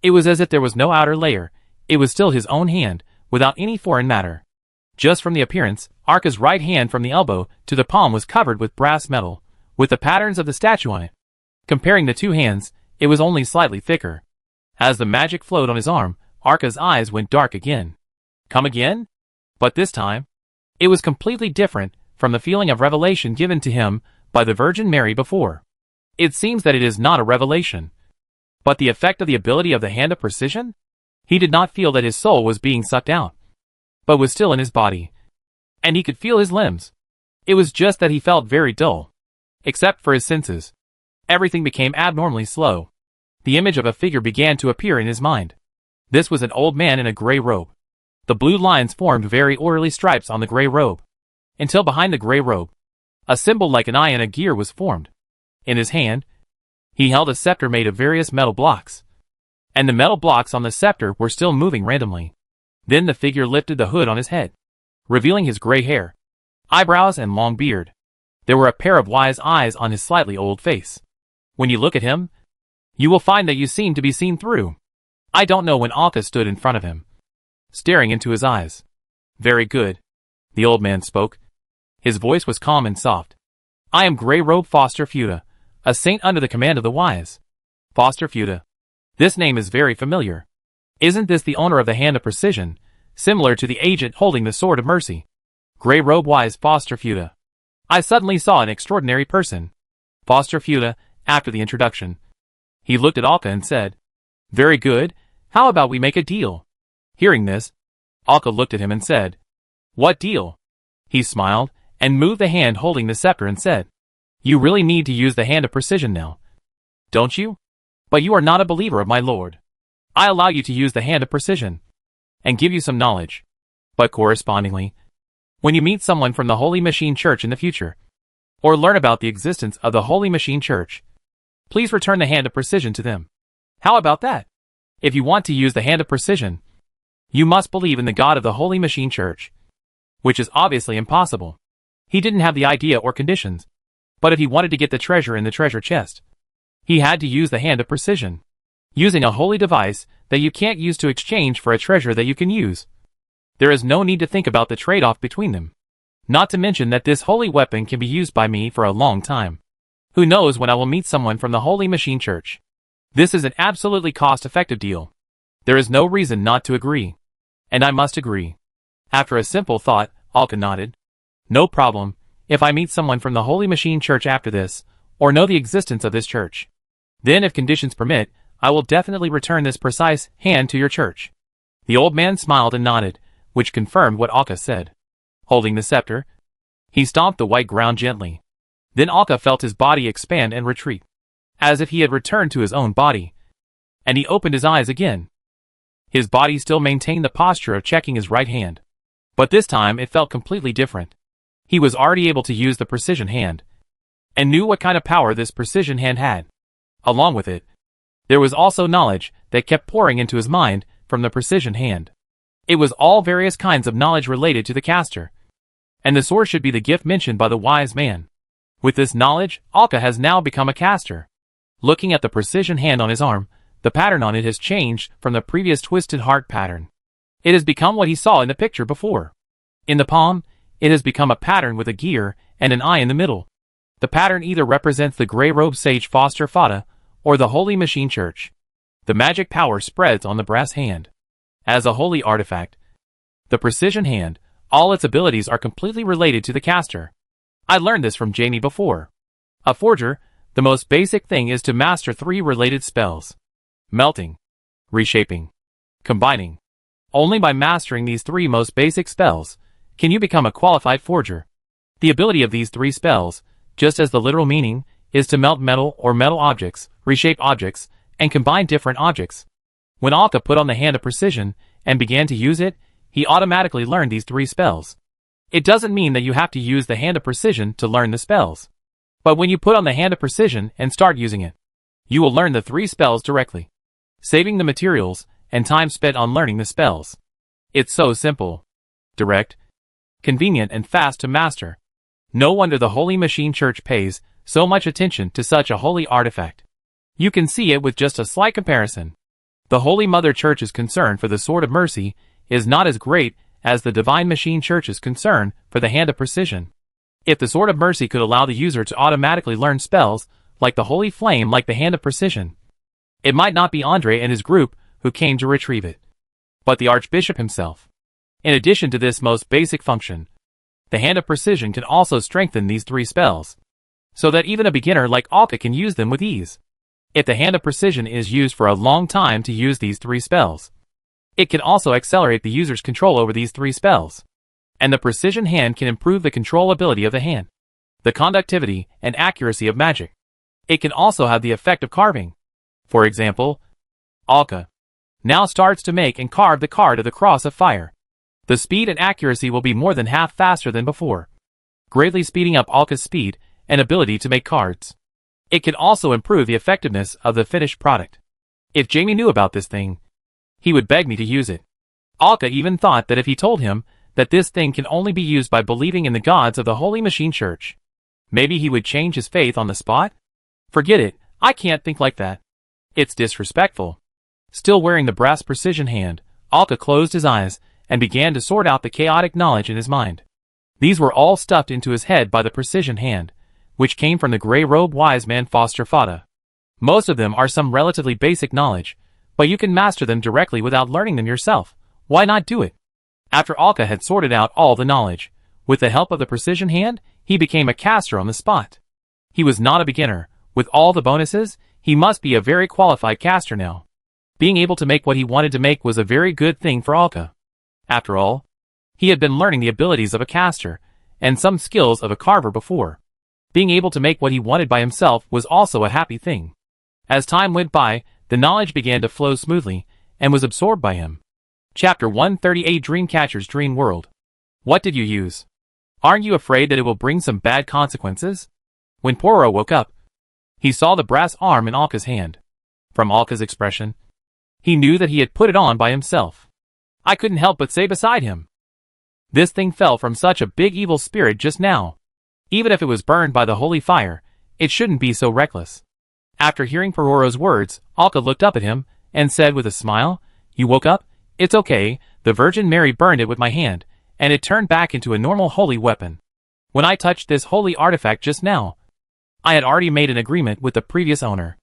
It was as if there was no outer layer, it was still his own hand, without any foreign matter. Just from the appearance, Arca's right hand from the elbow to the palm was covered with brass metal, with the patterns of the statue on it. Comparing the two hands, it was only slightly thicker. As the magic flowed on his arm, Arca's eyes went dark again. Come again? But this time, it was completely different from the feeling of revelation given to him by the Virgin Mary before. It seems that it is not a revelation, but the effect of the ability of the hand of precision? He did not feel that his soul was being sucked out, but was still in his body, and he could feel his limbs. It was just that he felt very dull, except for his senses. Everything became abnormally slow. The image of a figure began to appear in his mind. This was an old man in a gray robe. The blue lines formed very orderly stripes on the gray robe, until behind the gray robe, a symbol like an eye and a gear was formed. In his hand, he held a scepter made of various metal blocks, and the metal blocks on the scepter were still moving randomly. Then the figure lifted the hood on his head, revealing his gray hair, eyebrows and long beard. There were a pair of wise eyes on his slightly old face. When you look at him, you will find that you seem to be seen through. I don't know when Alka stood in front of him, staring into his eyes. Very good, the old man spoke. His voice was calm and soft. I am Grey Robe Foster Fuda, a saint under the command of the wise. Foster Fuda. This name is very familiar. Isn't this the owner of the Hand of Precision, similar to the agent holding the Sword of Mercy? Grey Robe Wise Foster Fuda. I suddenly saw an extraordinary person. Foster Fuda, after the introduction. He looked at Alka and said, Very good, how about we make a deal? Hearing this, Alka looked at him and said, What deal? He smiled, and moved the hand holding the scepter and said, You really need to use the Hand of Precision now, don't you? But you are not a believer of my Lord. I allow you to use the Hand of Precision, and give you some knowledge. But correspondingly, when you meet someone from the Holy Machine Church in the future, or learn about the existence of the Holy Machine Church, please return the Hand of Precision to them. How about that? If you want to use the Hand of Precision, you must believe in the God of the Holy Machine Church, which is obviously impossible. He didn't have the idea or conditions, but if he wanted to get the treasure in the treasure chest, he had to use the Hand of Precision, using a holy device that you can't use to exchange for a treasure that you can use. There is no need to think about the trade-off between them. Not to mention that this holy weapon can be used by me for a long time. Who knows when I will meet someone from the Holy Machine Church. This is an absolutely cost-effective deal. There is no reason not to agree. And I must agree. After a simple thought, Alka nodded. No problem, if I meet someone from the Holy Machine Church after this, or know the existence of this church. Then if conditions permit, I will definitely return this precise hand to your church. The old man smiled and nodded, which confirmed what Alka said. Holding the scepter, he stomped the white ground gently. Then Alka felt his body expand and retreat, as if he had returned to his own body, and he opened his eyes again. His body still maintained the posture of checking his right hand, but this time it felt completely different. He was already able to use the precision hand, and knew what kind of power this precision hand had. Along with it, there was also knowledge that kept pouring into his mind from the precision hand. It was all various kinds of knowledge related to the caster, and the sword should be the gift mentioned by the wise man. With this knowledge, Alka has now become a caster. Looking at the precision hand on his arm, the pattern on it has changed from the previous twisted heart pattern. It has become what he saw in the picture before. In the palm, it has become a pattern with a gear and an eye in the middle. The pattern either represents the Grey Robe Sage Foster Fada or the Holy Machine Church. The magic power spreads on the brass hand. As a holy artifact, the precision hand, all its abilities are completely related to the caster. I learned this from Jamie before. A forger, the most basic thing is to master 3 related spells: melting, reshaping, combining. Only by mastering these 3 most basic spells can you become a qualified forger. The ability of these 3 spells, just as the literal meaning, is to melt metal or metal objects, reshape objects, and combine different objects. When Alka put on the Hand of Precision and began to use it, he automatically learned these 3 spells. It doesn't mean that you have to use the Hand of Precision to learn the spells. But when you put on the Hand of Precision and start using it, you will learn the 3 spells directly, saving the materials and time spent on learning the spells. It's so simple, direct, convenient and fast to master. No wonder the Holy Machine Church pays so much attention to such a holy artifact. You can see it with just a slight comparison. The Holy Mother Church's concern for the Sword of Mercy is not as great as the Divine Machine Church's concern for the Hand of Precision. If the Sword of Mercy could allow the user to automatically learn spells, like the Holy Flame like the Hand of Precision, it might not be Andre and his group who came to retrieve it, but the Archbishop himself. In addition to this most basic function, the Hand of Precision can also strengthen these 3 spells, so that even a beginner like Alka can use them with ease. If the Hand of Precision is used for a long time to use these 3 spells, it can also accelerate the user's control over these 3 spells. And the Precision Hand can improve the control ability of the hand, the conductivity and accuracy of magic. It can also have the effect of carving. For example, Alka now starts to make and carve the card of the Cross of Fire. The speed and accuracy will be more than half faster than before, greatly speeding up Alka's speed and ability to make cards. It can also improve the effectiveness of the finished product. If Jamie knew about this thing, he would beg me to use it. Alka even thought that if he told him that this thing can only be used by believing in the gods of the Holy Machine Church, maybe he would change his faith on the spot? Forget it, I can't think like that. It's disrespectful. Still wearing the brass precision hand, Alka closed his eyes and began to sort out the chaotic knowledge in his mind. These were all stuffed into his head by the precision hand, which came from the gray-robed wise man Foster Fada. Most of them are some relatively basic knowledge, but you can master them directly without learning them yourself. Why not do it? After Alka had sorted out all the knowledge, with the help of the precision hand, he became a caster on the spot. He was not a beginner. With all the bonuses, he must be a very qualified caster now. Being able to make what he wanted to make was a very good thing for Alka. After all, he had been learning the abilities of a caster, and some skills of a carver before. Being able to make what he wanted by himself was also a happy thing. As time went by, the knowledge began to flow smoothly, and was absorbed by him. Chapter 138 Dreamcatcher's Dream World. What did you use? Aren't you afraid that it will bring some bad consequences? When Pororo woke up, he saw the brass arm in Alka's hand. From Alka's expression, he knew that he had put it on by himself. I couldn't help but say beside him, this thing fell from such a big evil spirit just now. Even if it was burned by the holy fire, it shouldn't be so reckless. After hearing Pororo's words, Alka looked up at him, and said with a smile, You woke up? It's okay, the Virgin Mary burned it with my hand, and it turned back into a normal holy weapon. When I touched this holy artifact just now, I had already made an agreement with the previous owner.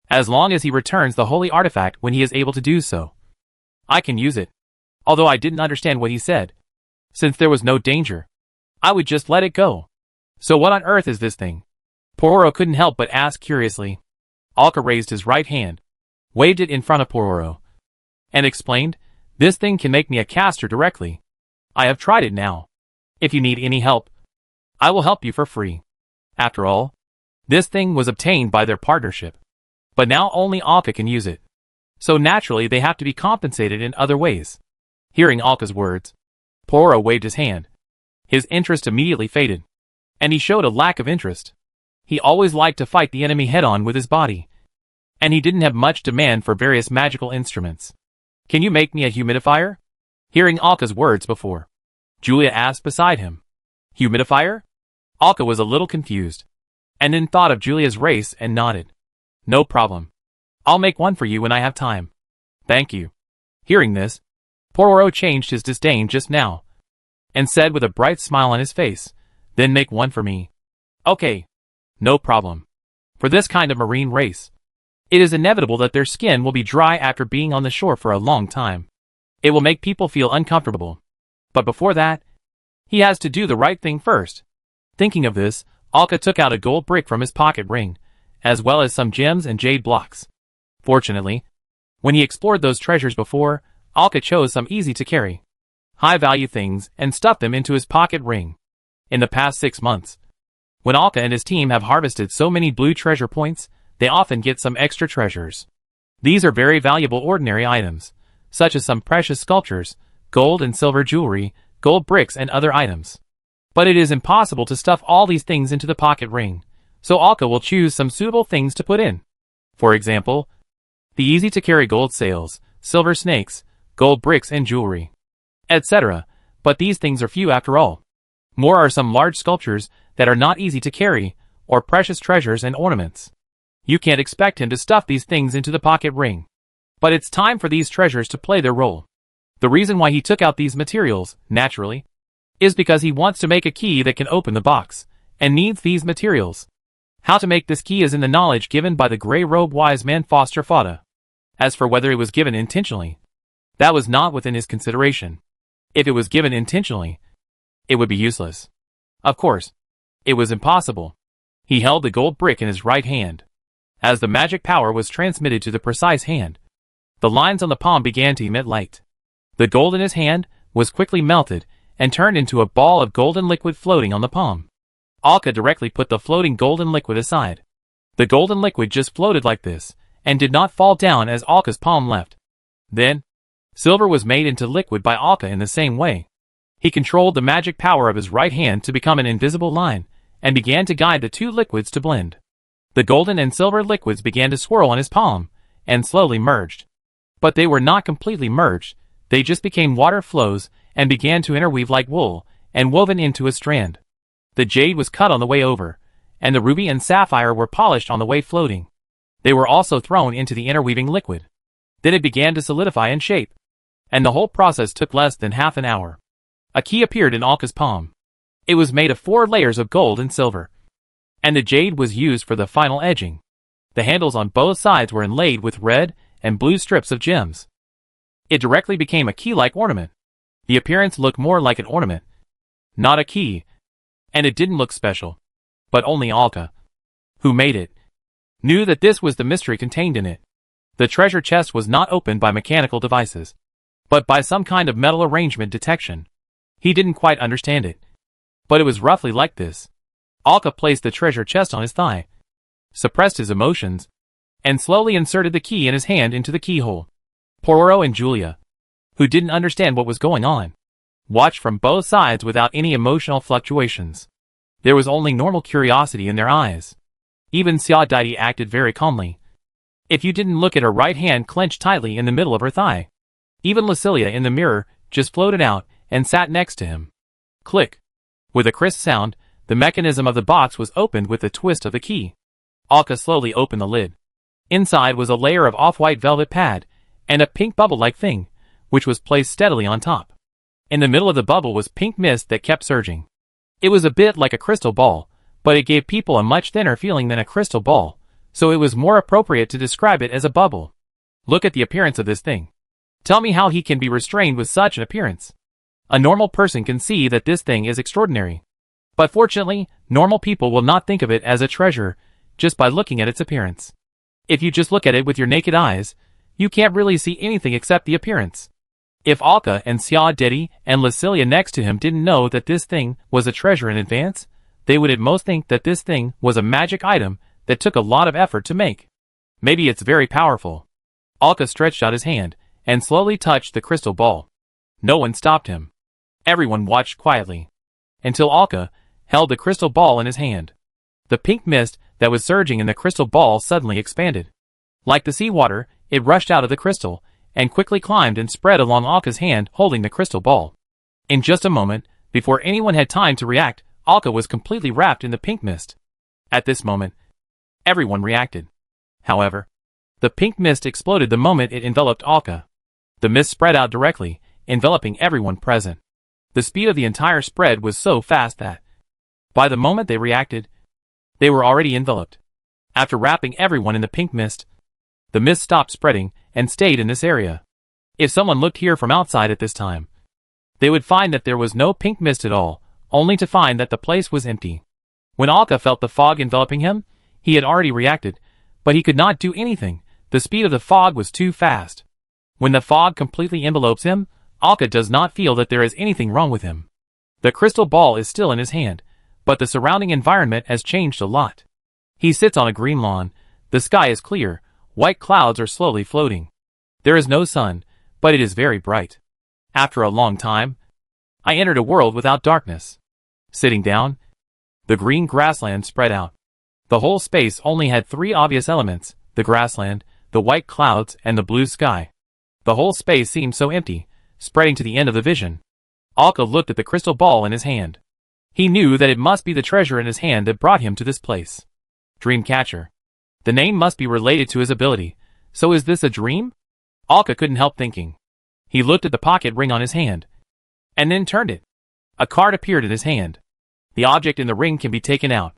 As long as he returns the holy artifact when he is able to do so, I can use it. Although I didn't understand what he said, since there was no danger, I would just let it go. So what on earth is this thing? Pororo couldn't help but ask curiously. Alka raised his right hand, waved it in front of Pororo, and explained, This thing can make me a caster directly. I have tried it now. If you need any help, I will help you for free. After all, this thing was obtained by their partnership. But now only Alka can use it. So naturally they have to be compensated in other ways. Hearing Alka's words, Pororo waved his hand. His interest immediately faded, and he showed a lack of interest. He always liked to fight the enemy head-on with his body, and he didn't have much demand for various magical instruments. Can you make me a humidifier? Hearing Alka's words before, Julia asked beside him. Humidifier? Alka was a little confused, and then thought of Julia's race and nodded. No problem. I'll make one for you when I have time. Thank you. Hearing this, Pororo changed his disdain just now, and said with a bright smile on his face, Then make one for me. Okay. No problem. For this kind of marine race, it is inevitable that their skin will be dry after being on the shore for a long time. It will make people feel uncomfortable. But before that, he has to do the right thing first. Thinking of this, Alka took out a gold brick from his pocket ring, as well as some gems and jade blocks. Fortunately, when he explored those treasures before, Alka chose some easy-to-carry, high-value things and stuffed them into his pocket ring. In the past 6 months, when Alka and his team have harvested so many blue treasure points, they often get some extra treasures. These are very valuable ordinary items, such as some precious sculptures, gold and silver jewelry, gold bricks and other items. But it is impossible to stuff all these things into the pocket ring, so Alka will choose some suitable things to put in. For example, the easy-to-carry gold sails, silver snakes, gold bricks and jewelry, etc. But these things are few after all. More are some large sculptures that are not easy to carry, or precious treasures and ornaments. You can't expect him to stuff these things into the pocket ring. But it's time for these treasures to play their role. The reason why he took out these materials, naturally, is because he wants to make a key that can open the box, and needs these materials. How to make this key is in the knowledge given by the grey-robed wise man Foster Fodda. As for whether it was given intentionally, that was not within his consideration. If it was given intentionally, it would be useless. Of course, it was impossible. He held the gold brick in his right hand. As the magic power was transmitted to the precise hand, the lines on the palm began to emit light. The gold in his hand was quickly melted and turned into a ball of golden liquid floating on the palm. Alka directly put the floating golden liquid aside. The golden liquid just floated like this, and did not fall down as Alka's palm left. Then, silver was made into liquid by Alka in the same way. He controlled the magic power of his right hand to become an invisible line, and began to guide the two liquids to blend. The golden and silver liquids began to swirl on his palm, and slowly merged. But they were not completely merged, they just became water flows, and began to interweave like wool, and woven into a strand. The jade was cut on the way over, and the ruby and sapphire were polished on the way floating. They were also thrown into the interweaving liquid. Then it began to solidify in shape, and the whole process took less than half an hour. A key appeared in Alka's palm. It was made of 4 layers of gold and silver, and the jade was used for the final edging. The handles on both sides were inlaid with red and blue strips of gems. It directly became a key-like ornament. The appearance looked more like an ornament, not a key, and it didn't look special. But only Alka, who made it, knew that this was the mystery contained in it. The treasure chest was not opened by mechanical devices, but by some kind of metal arrangement detection. He didn't quite understand it, but it was roughly like this. Alka placed the treasure chest on his thigh, suppressed his emotions, and slowly inserted the key in his hand into the keyhole. Pororo and Julia, who didn't understand what was going on, watched from both sides without any emotional fluctuations. There was only normal curiosity in their eyes. Even Xia Deidi acted very calmly. If you didn't look at her right hand clenched tightly in the middle of her thigh. Even Lucilia in the mirror just floated out and sat next to him. Click. With a crisp sound, the mechanism of the box was opened with a twist of the key. Alka slowly opened the lid. Inside was a layer of off-white velvet pad, and a pink bubble-like thing, which was placed steadily on top. In the middle of the bubble was pink mist that kept surging. It was a bit like a crystal ball, but it gave people a much thinner feeling than a crystal ball, so it was more appropriate to describe it as a bubble. Look at the appearance of this thing. Tell me how he can be restrained with such an appearance. A normal person can see that this thing is extraordinary. But fortunately, normal people will not think of it as a treasure just by looking at its appearance. If you just look at it with your naked eyes, you can't really see anything except the appearance. If Alka and Xia Deidi and Lucilia next to him didn't know that this thing was a treasure in advance, they would at most think that this thing was a magic item that took a lot of effort to make. Maybe it's very powerful. Alka stretched out his hand and slowly touched the crystal ball. No one stopped him. Everyone watched quietly, until Alka held the crystal ball in his hand. The pink mist that was surging in the crystal ball suddenly expanded. Like the seawater, it rushed out of the crystal, and quickly climbed and spread along Alka's hand holding the crystal ball. In just a moment, before anyone had time to react, Alka was completely wrapped in the pink mist. At this moment, everyone reacted. However, the pink mist exploded the moment it enveloped Alka. The mist spread out directly, enveloping everyone present. The speed of the entire spread was so fast that, by the moment they reacted, they were already enveloped. After wrapping everyone in the pink mist, the mist stopped spreading and stayed in this area. If someone looked here from outside at this time, they would find that there was no pink mist at all, only to find that the place was empty. When Alka felt the fog enveloping him, he had already reacted, but he could not do anything. The speed of the fog was too fast. When the fog completely envelopes him, Alka does not feel that there is anything wrong with him. The crystal ball is still in his hand, but the surrounding environment has changed a lot. He sits on a green lawn. The sky is clear. White clouds are slowly floating. There is no sun, but it is very bright. After a long time, I entered a world without darkness. Sitting down, the green grassland spread out. The whole space only had 3 obvious elements: the grassland, the white clouds, and the blue sky. The whole space seemed so empty, spreading to the end of the vision. Alka looked at the crystal ball in his hand. He knew that it must be the treasure in his hand that brought him to this place. Dreamcatcher. The name must be related to his ability. So is this a dream? Alka couldn't help thinking. He looked at the pocket ring on his hand, and then turned it. A card appeared in his hand. The object in the ring can be taken out.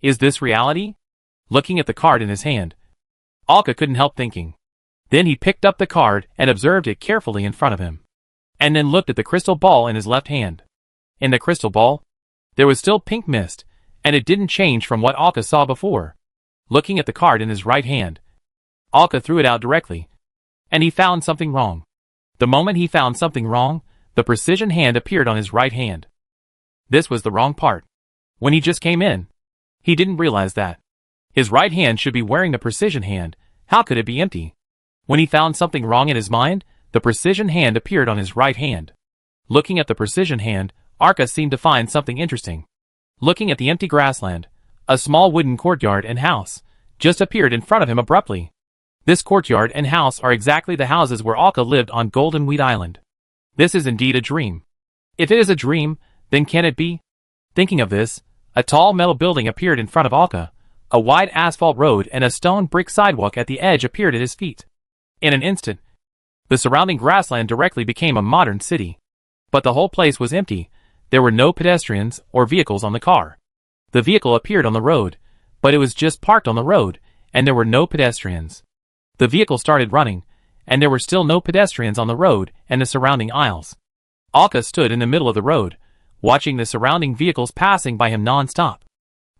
Is this reality? Looking at the card in his hand, Alka couldn't help thinking. Then he picked up the card and observed it carefully in front of him, and then looked at the crystal ball in his left hand. In the crystal ball, there was still pink mist, and it didn't change from what Alka saw before. Looking at the card in his right hand, Alka threw it out directly, and he found something wrong. The moment he found something wrong, the precision hand appeared on his right hand. This was the wrong part. When he just came in, he didn't realize that his right hand should be wearing the precision hand. How could it be empty? When he found something wrong in his mind, the precision hand appeared on his right hand. Looking at the precision hand, Alka seemed to find something interesting. Looking at the empty grassland, a small wooden courtyard and house just appeared in front of him abruptly. This courtyard and house are exactly the houses where Alka lived on Golden Wheat Island. This is indeed a dream. If it is a dream, then can it be? Thinking of this, a tall metal building appeared in front of Alka. A wide asphalt road and a stone brick sidewalk at the edge appeared at his feet. In an instant, the surrounding grassland directly became a modern city. But the whole place was empty. There were no pedestrians or vehicles on the car. The vehicle appeared on the road, but it was just parked on the road, and there were no pedestrians. The vehicle started running, and there were still no pedestrians on the road and the surrounding aisles. Alka stood in the middle of the road, watching the surrounding vehicles passing by him non-stop.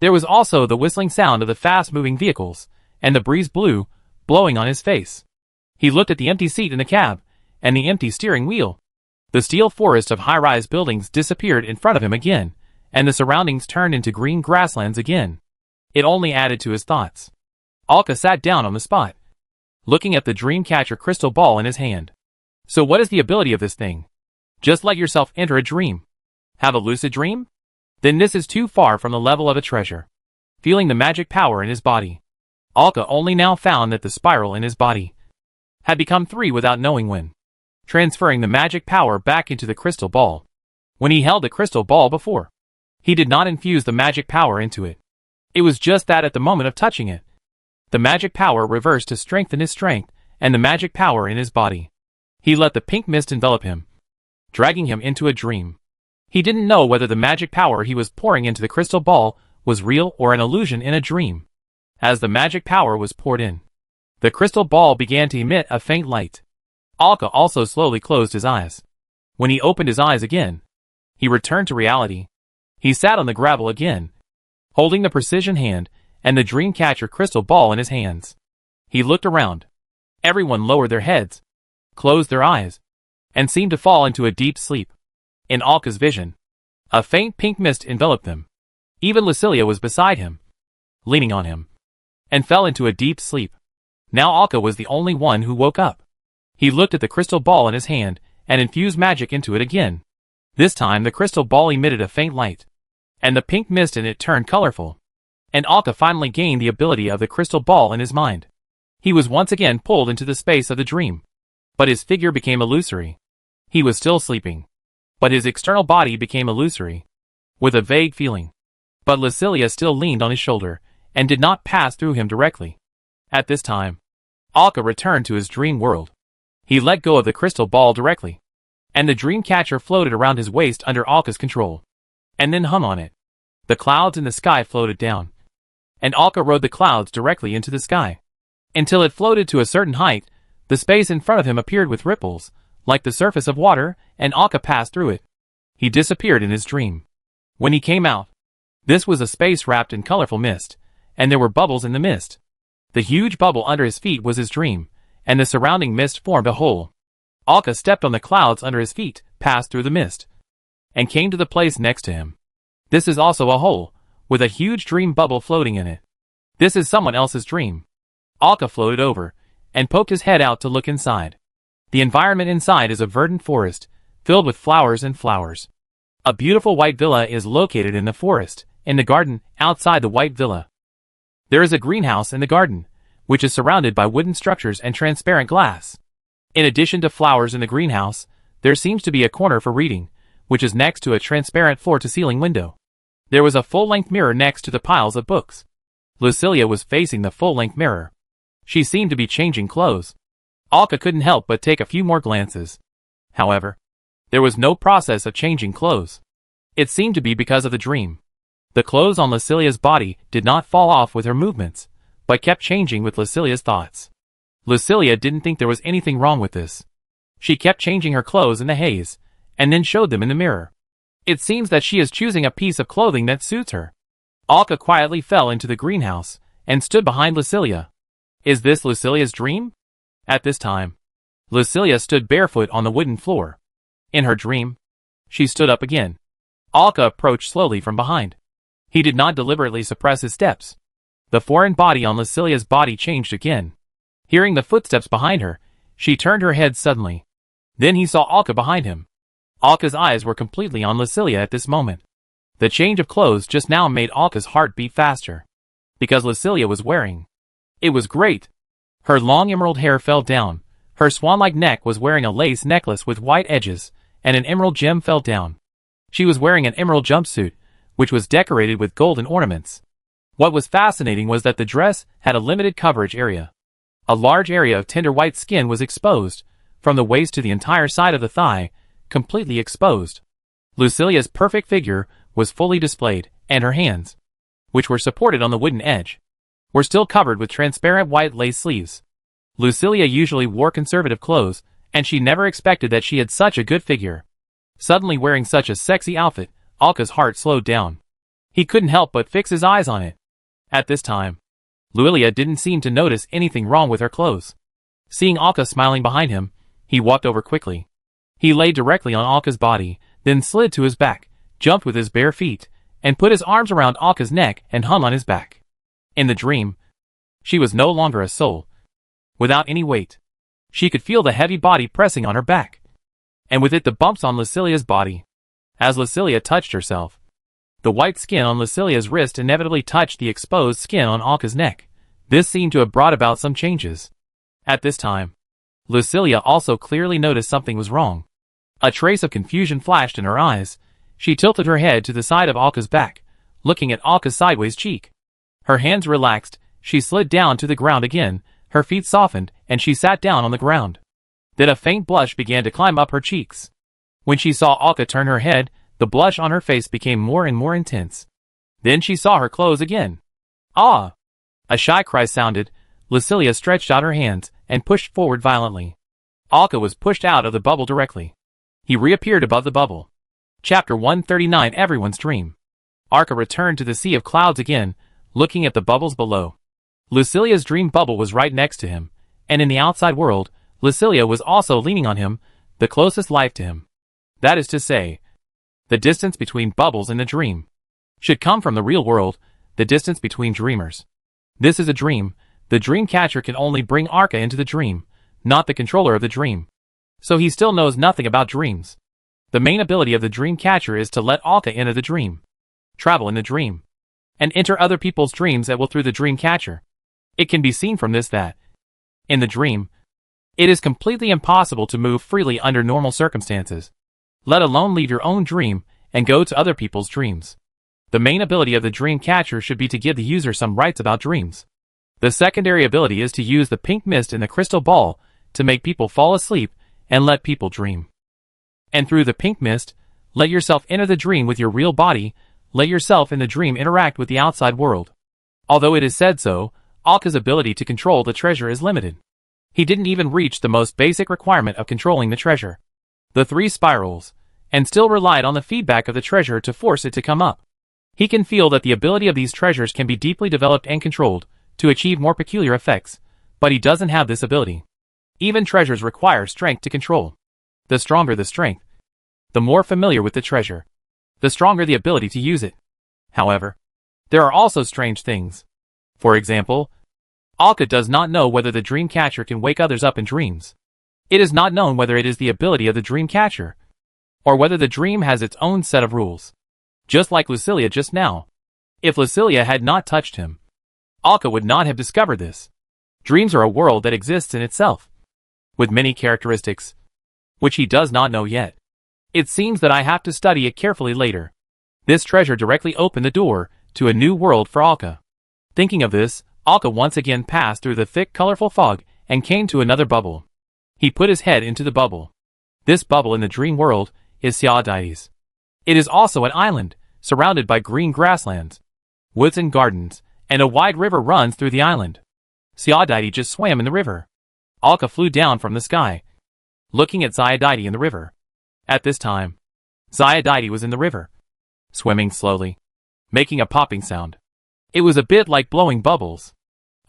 There was also the whistling sound of the fast-moving vehicles, and the breeze blew, blowing on his face. He looked at the empty seat in the cab, and the empty steering wheel. The steel forest of high-rise buildings disappeared in front of him again, and the surroundings turned into green grasslands again. It only added to his thoughts. Alka sat down on the spot, looking at the Dreamcatcher crystal ball in his hand. So what is the ability of this thing? Just let yourself enter a dream. Have a lucid dream? Then this is too far from the level of a treasure. Feeling the magic power in his body, Alka only now found that the spiral in his body had become 3 without knowing when. Transferring the magic power back into the crystal ball. When he held the crystal ball before, he did not infuse the magic power into it. It was just that at the moment of touching it, the magic power reversed to strengthen his strength and the magic power in his body. He let the pink mist envelop him, dragging him into a dream. He didn't know whether the magic power he was pouring into the crystal ball was real or an illusion in a dream. As the magic power was poured in, the crystal ball began to emit a faint light. Alka also slowly closed his eyes. When he opened his eyes again, he returned to reality. He sat on the gravel again, holding the precision hand and the Dreamcatcher crystal ball in his hands. He looked around. Everyone lowered their heads, closed their eyes, and seemed to fall into a deep sleep. In Alka's vision, a faint pink mist enveloped them. Even Lucilia was beside him, leaning on him, and fell into a deep sleep. Now Alka was the only one who woke up. He looked at the crystal ball in his hand and infused magic into it again. This time the crystal ball emitted a faint light, and the pink mist in it turned colorful. And Alka finally gained the ability of the crystal ball in his mind. He was once again pulled into the space of the dream, but his figure became illusory. He was still sleeping, but his external body became illusory, with a vague feeling. But Lucilia still leaned on his shoulder, and did not pass through him directly. At this time, Alka returned to his dream world. He let go of the crystal ball directly, and the Dreamcatcher floated around his waist under Alka's control, and then hung on it. The clouds in the sky floated down, and Alka rode the clouds directly into the sky, until it floated to a certain height. The space in front of him appeared with ripples, like the surface of water, and Alka passed through it. He disappeared in his dream. When he came out, this was a space wrapped in colorful mist, and there were bubbles in the mist. The huge bubble under his feet was his dream, and the surrounding mist formed a hole. Alka stepped on the clouds under his feet, passed through the mist, and came to the place next to him. This is also a hole, with a huge dream bubble floating in it. This is someone else's dream. Alka floated over, and poked his head out to look inside. The environment inside is a verdant forest, filled with flowers and flowers. A beautiful white villa is located in the forest, in the garden, outside the white villa. There is a greenhouse in the garden, which is surrounded by wooden structures and transparent glass. In addition to flowers in the greenhouse, there seems to be a corner for reading, which is next to a transparent floor-to-ceiling window. There was a full-length mirror next to the piles of books. Lucilia was facing the full-length mirror. She seemed to be changing clothes. Alka couldn't help but take a few more glances. However, there was no process of changing clothes. It seemed to be because of the dream. The clothes on Lucilia's body did not fall off with her movements, but kept changing with Lucilia's thoughts. Lucilia didn't think there was anything wrong with this. She kept changing her clothes in the haze, and then showed them in the mirror. It seems that she is choosing a piece of clothing that suits her. Alka quietly fell into the greenhouse, and stood behind Lucilia. Is this Lucilia's dream? At this time, Lucilia stood barefoot on the wooden floor. In her dream, she stood up again. Alka approached slowly from behind. He did not deliberately suppress his steps. The foreign body on Lucilia's body changed again. Hearing the footsteps behind her, she turned her head suddenly. Then he saw Alka behind him. Alka's eyes were completely on Lucilia at this moment. The change of clothes just now made Alka's heart beat faster. Because Lucilia was wearing. It was great. Her long emerald hair fell down. Her swan-like neck was wearing a lace necklace with white edges, and an emerald gem fell down. She was wearing an emerald jumpsuit, which was decorated with golden ornaments. What was fascinating was that the dress had a limited coverage area. A large area of tender white skin was exposed, from the waist to the entire side of the thigh, completely exposed. Lucilia's perfect figure was fully displayed, and her hands, which were supported on the wooden edge, were still covered with transparent white lace sleeves. Lucilia usually wore conservative clothes, and she never expected that she had such a good figure. Suddenly wearing such a sexy outfit, Alka's heart slowed down. He couldn't help but fix his eyes on it. At this time, Lucilia didn't seem to notice anything wrong with her clothes. Seeing Alka smiling behind him, he walked over quickly. He lay directly on Alka's body, then slid to his back, jumped with his bare feet, and put his arms around Alka's neck and hung on his back. In the dream, she was no longer a soul. Without any weight, she could feel the heavy body pressing on her back, and with it the bumps on Lucilia's body. As Lucilia touched herself, the white skin on Lucilia's wrist inevitably touched the exposed skin on Alka's neck. This seemed to have brought about some changes. At this time, Lucilia also clearly noticed something was wrong. A trace of confusion flashed in her eyes. She tilted her head to the side of Alka's back, looking at Alka's sideways cheek. Her hands relaxed, she slid down to the ground again, her feet softened, and she sat down on the ground. Then a faint blush began to climb up her cheeks. When she saw Alka turn her head, the blush on her face became more and more intense. Then she saw her clothes again. Ah! A shy cry sounded. Lucilia stretched out her hands and pushed forward violently. Alka was pushed out of the bubble directly. He reappeared above the bubble. Chapter 139 Everyone's Dream. Alka returned to the sea of clouds again, looking at the bubbles below. Lucilia's dream bubble was right next to him, and in the outside world, Lucilia was also leaning on him, the closest life to him. That is to say, the distance between bubbles in the dream should come from the real world, the distance between dreamers. This is a dream. The dream catcher can only bring Alka into the dream, not the controller of the dream. So he still knows nothing about dreams. The main ability of the dream catcher is to let Alka into the dream, travel in the dream, and enter other people's dreams at will through the dream catcher. It can be seen from this that, in the dream, it is completely impossible to move freely under normal circumstances, let alone leave your own dream and go to other people's dreams. The main ability of the dream catcher should be to give the user some rights about dreams. The secondary ability is to use the pink mist in the crystal ball to make people fall asleep and let people dream. And through the pink mist, let yourself enter the dream with your real body, let yourself in the dream interact with the outside world. Although it is said so, Alka's ability to control the treasure is limited. He didn't even reach the most basic requirement of controlling the treasure, the 3 spirals, and still relied on the feedback of the treasure to force it to come up. He can feel that the ability of these treasures can be deeply developed and controlled to achieve more peculiar effects, but he doesn't have this ability. Even treasures require strength to control. The stronger the strength, the more familiar with the treasure, the stronger the ability to use it. However, there are also strange things. For example, Alka does not know whether the dream catcher can wake others up in dreams. It is not known whether it is the ability of the dream catcher, or whether the dream has its own set of rules. Just like Lucilia just now. If Lucilia had not touched him, Alka would not have discovered this. Dreams are a world that exists in itself, with many characteristics, which he does not know yet. It seems that I have to study it carefully later. This treasure directly opened the door to a new world for Alka. Thinking of this, Alka once again passed through the thick colorful fog and came to another bubble. He put his head into the bubble. This bubble in the dream world is Ciudades. It is also an island, surrounded by green grasslands, woods and gardens, and a wide river runs through the island. Ciudades just swam in the river. Alka flew down from the sky, looking at Ciudades in the river. At this time, Ciudades was in the river, swimming slowly, making a popping sound. It was a bit like blowing bubbles.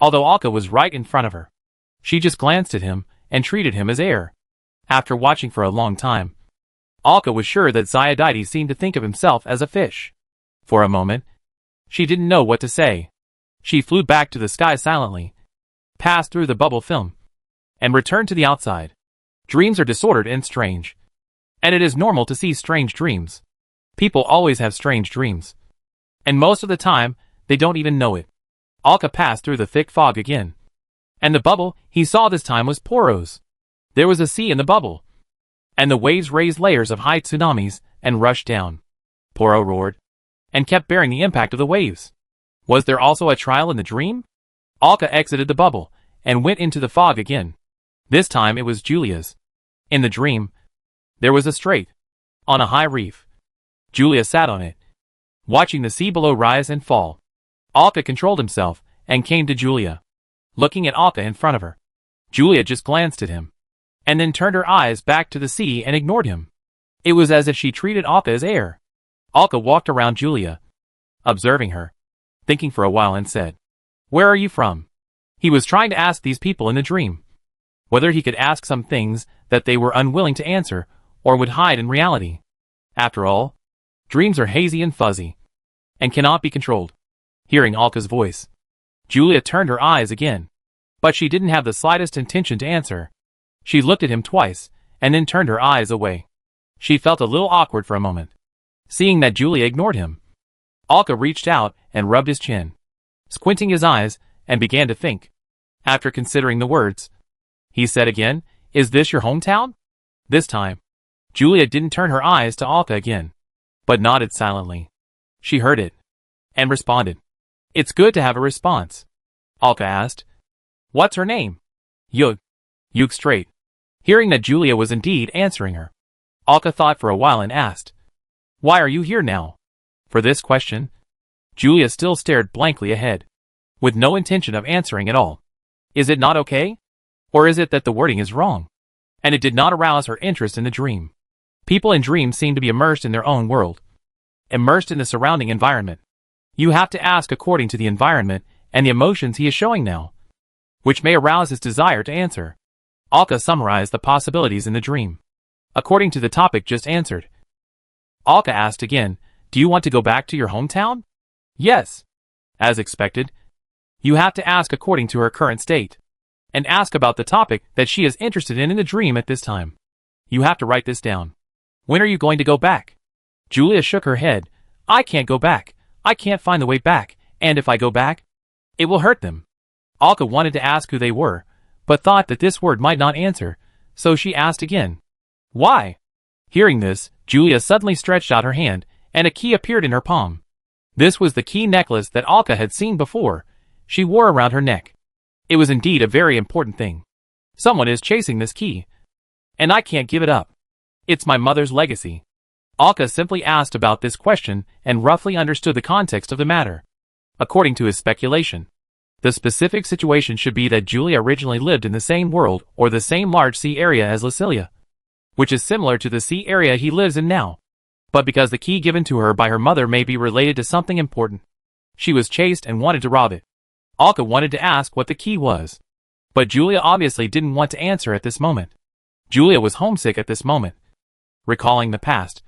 Although Alka was right in front of her, she just glanced at him and treated him as air. After watching for a long time, Alka was sure that Ciudades seemed to think of himself as a fish. For a moment, she didn't know what to say. She flew back to the sky silently, passed through the bubble film, and returned to the outside. Dreams are disordered and strange, and it is normal to see strange dreams. People always have strange dreams, and most of the time, they don't even know it. Alka passed through the thick fog again, and the bubble he saw this time was Poros. There was a sea in the bubble, and the waves raised layers of high tsunamis and rushed down. Poro roared, and kept bearing the impact of the waves. Was there also a trial in the dream? Alka exited the bubble, and went into the fog again. This time it was Julia's. In the dream, there was a strait, on a high reef. Julia sat on it, watching the sea below rise and fall. Alka controlled himself, and came to Julia. Looking at Alka in front of her, Julia just glanced at him, and then turned her eyes back to the sea and ignored him. It was as if she treated Alka as air. Alka walked around Julia, observing her, thinking for a while and said, "Where are you from?" He was trying to ask these people in the dream whether he could ask some things that they were unwilling to answer or would hide in reality. After all, dreams are hazy and fuzzy, and cannot be controlled. Hearing Alka's voice, Julia turned her eyes again, but she didn't have the slightest intention to answer. She looked at him twice, and then turned her eyes away. She felt a little awkward for a moment, seeing that Julia ignored him. Alka reached out and rubbed his chin, squinting his eyes, and began to think. After considering the words, he said again, "Is this your hometown?" This time, Julia didn't turn her eyes to Alka again, but nodded silently. She heard it, and responded. "It's good to have a response." Alka asked, "What's her name?" "Yug." Yug straight. Hearing that Julia was indeed answering her, Alka thought for a while and asked, "Why are you here now?" For this question, Julia still stared blankly ahead, with no intention of answering at all. Is it not okay? Or is it that the wording is wrong, and it did not arouse her interest in the dream? People in dreams seem to be immersed in their own world, immersed in the surrounding environment. You have to ask according to the environment and the emotions he is showing now, which may arouse his desire to answer. Alka summarized the possibilities in the dream, according to the topic just answered. Alka asked again, "Do you want to go back to your hometown?" "Yes." As expected, you have to ask according to her current state, and ask about the topic that she is interested in the dream at this time. You have to write this down. "When are you going to go back?" Julia shook her head. "I can't go back. I can't find the way back, and if I go back, it will hurt them." Alka wanted to ask who they were, but thought that this word might not answer, so she asked again. "Why?" Hearing this, Julia suddenly stretched out her hand, and a key appeared in her palm. This was the key necklace that Alka had seen before. She wore around her neck. It was indeed a very important thing. Someone is chasing this key, and I can't give it up. It's my mother's legacy. Alka simply asked about this question and roughly understood the context of the matter. According to his speculation, the specific situation should be that Julia originally lived in the same world or the same large sea area as Lucilia, which is similar to the sea area he lives in now. But because the key given to her by her mother may be related to something important, she was chased and wanted to rob it. Alka wanted to ask what the key was, but Julia obviously didn't want to answer at this moment. Julia was homesick at this moment, recalling the past,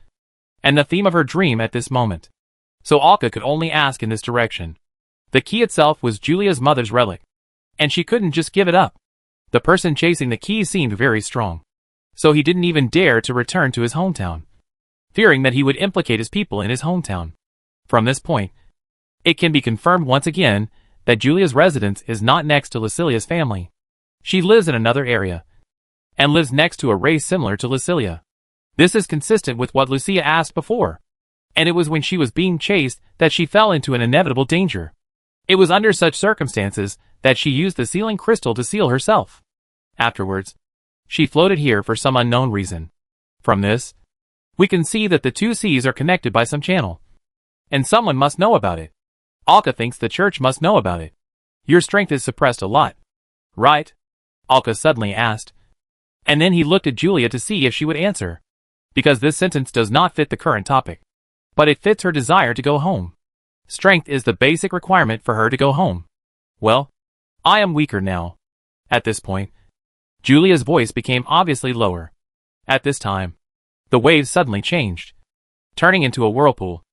and the theme of her dream at this moment. So Alka could only ask in this direction. The key itself was Julia's mother's relic, and she couldn't just give it up. The person chasing the key seemed very strong, so he didn't even dare to return to his hometown, fearing that he would implicate his people in his hometown. From this point, it can be confirmed once again that Julia's residence is not next to Lucilia's family. She lives in another area, and lives next to a race similar to Lucilia. This is consistent with what Lucia asked before, and it was when she was being chased that she fell into an inevitable danger. It was under such circumstances that she used the sealing crystal to seal herself. Afterwards, she floated here for some unknown reason. From this, we can see that the two seas are connected by some channel. And someone must know about it. Alka thinks the church must know about it. Your strength is suppressed a lot. Right? Alka suddenly asked. And then he looked at Julia to see if she would answer. Because this sentence does not fit the current topic. But it fits her desire to go home. Strength is the basic requirement for her to go home. Well, I am weaker now. At this point, Julia's voice became obviously lower. At this time, the waves suddenly changed, turning into a whirlpool,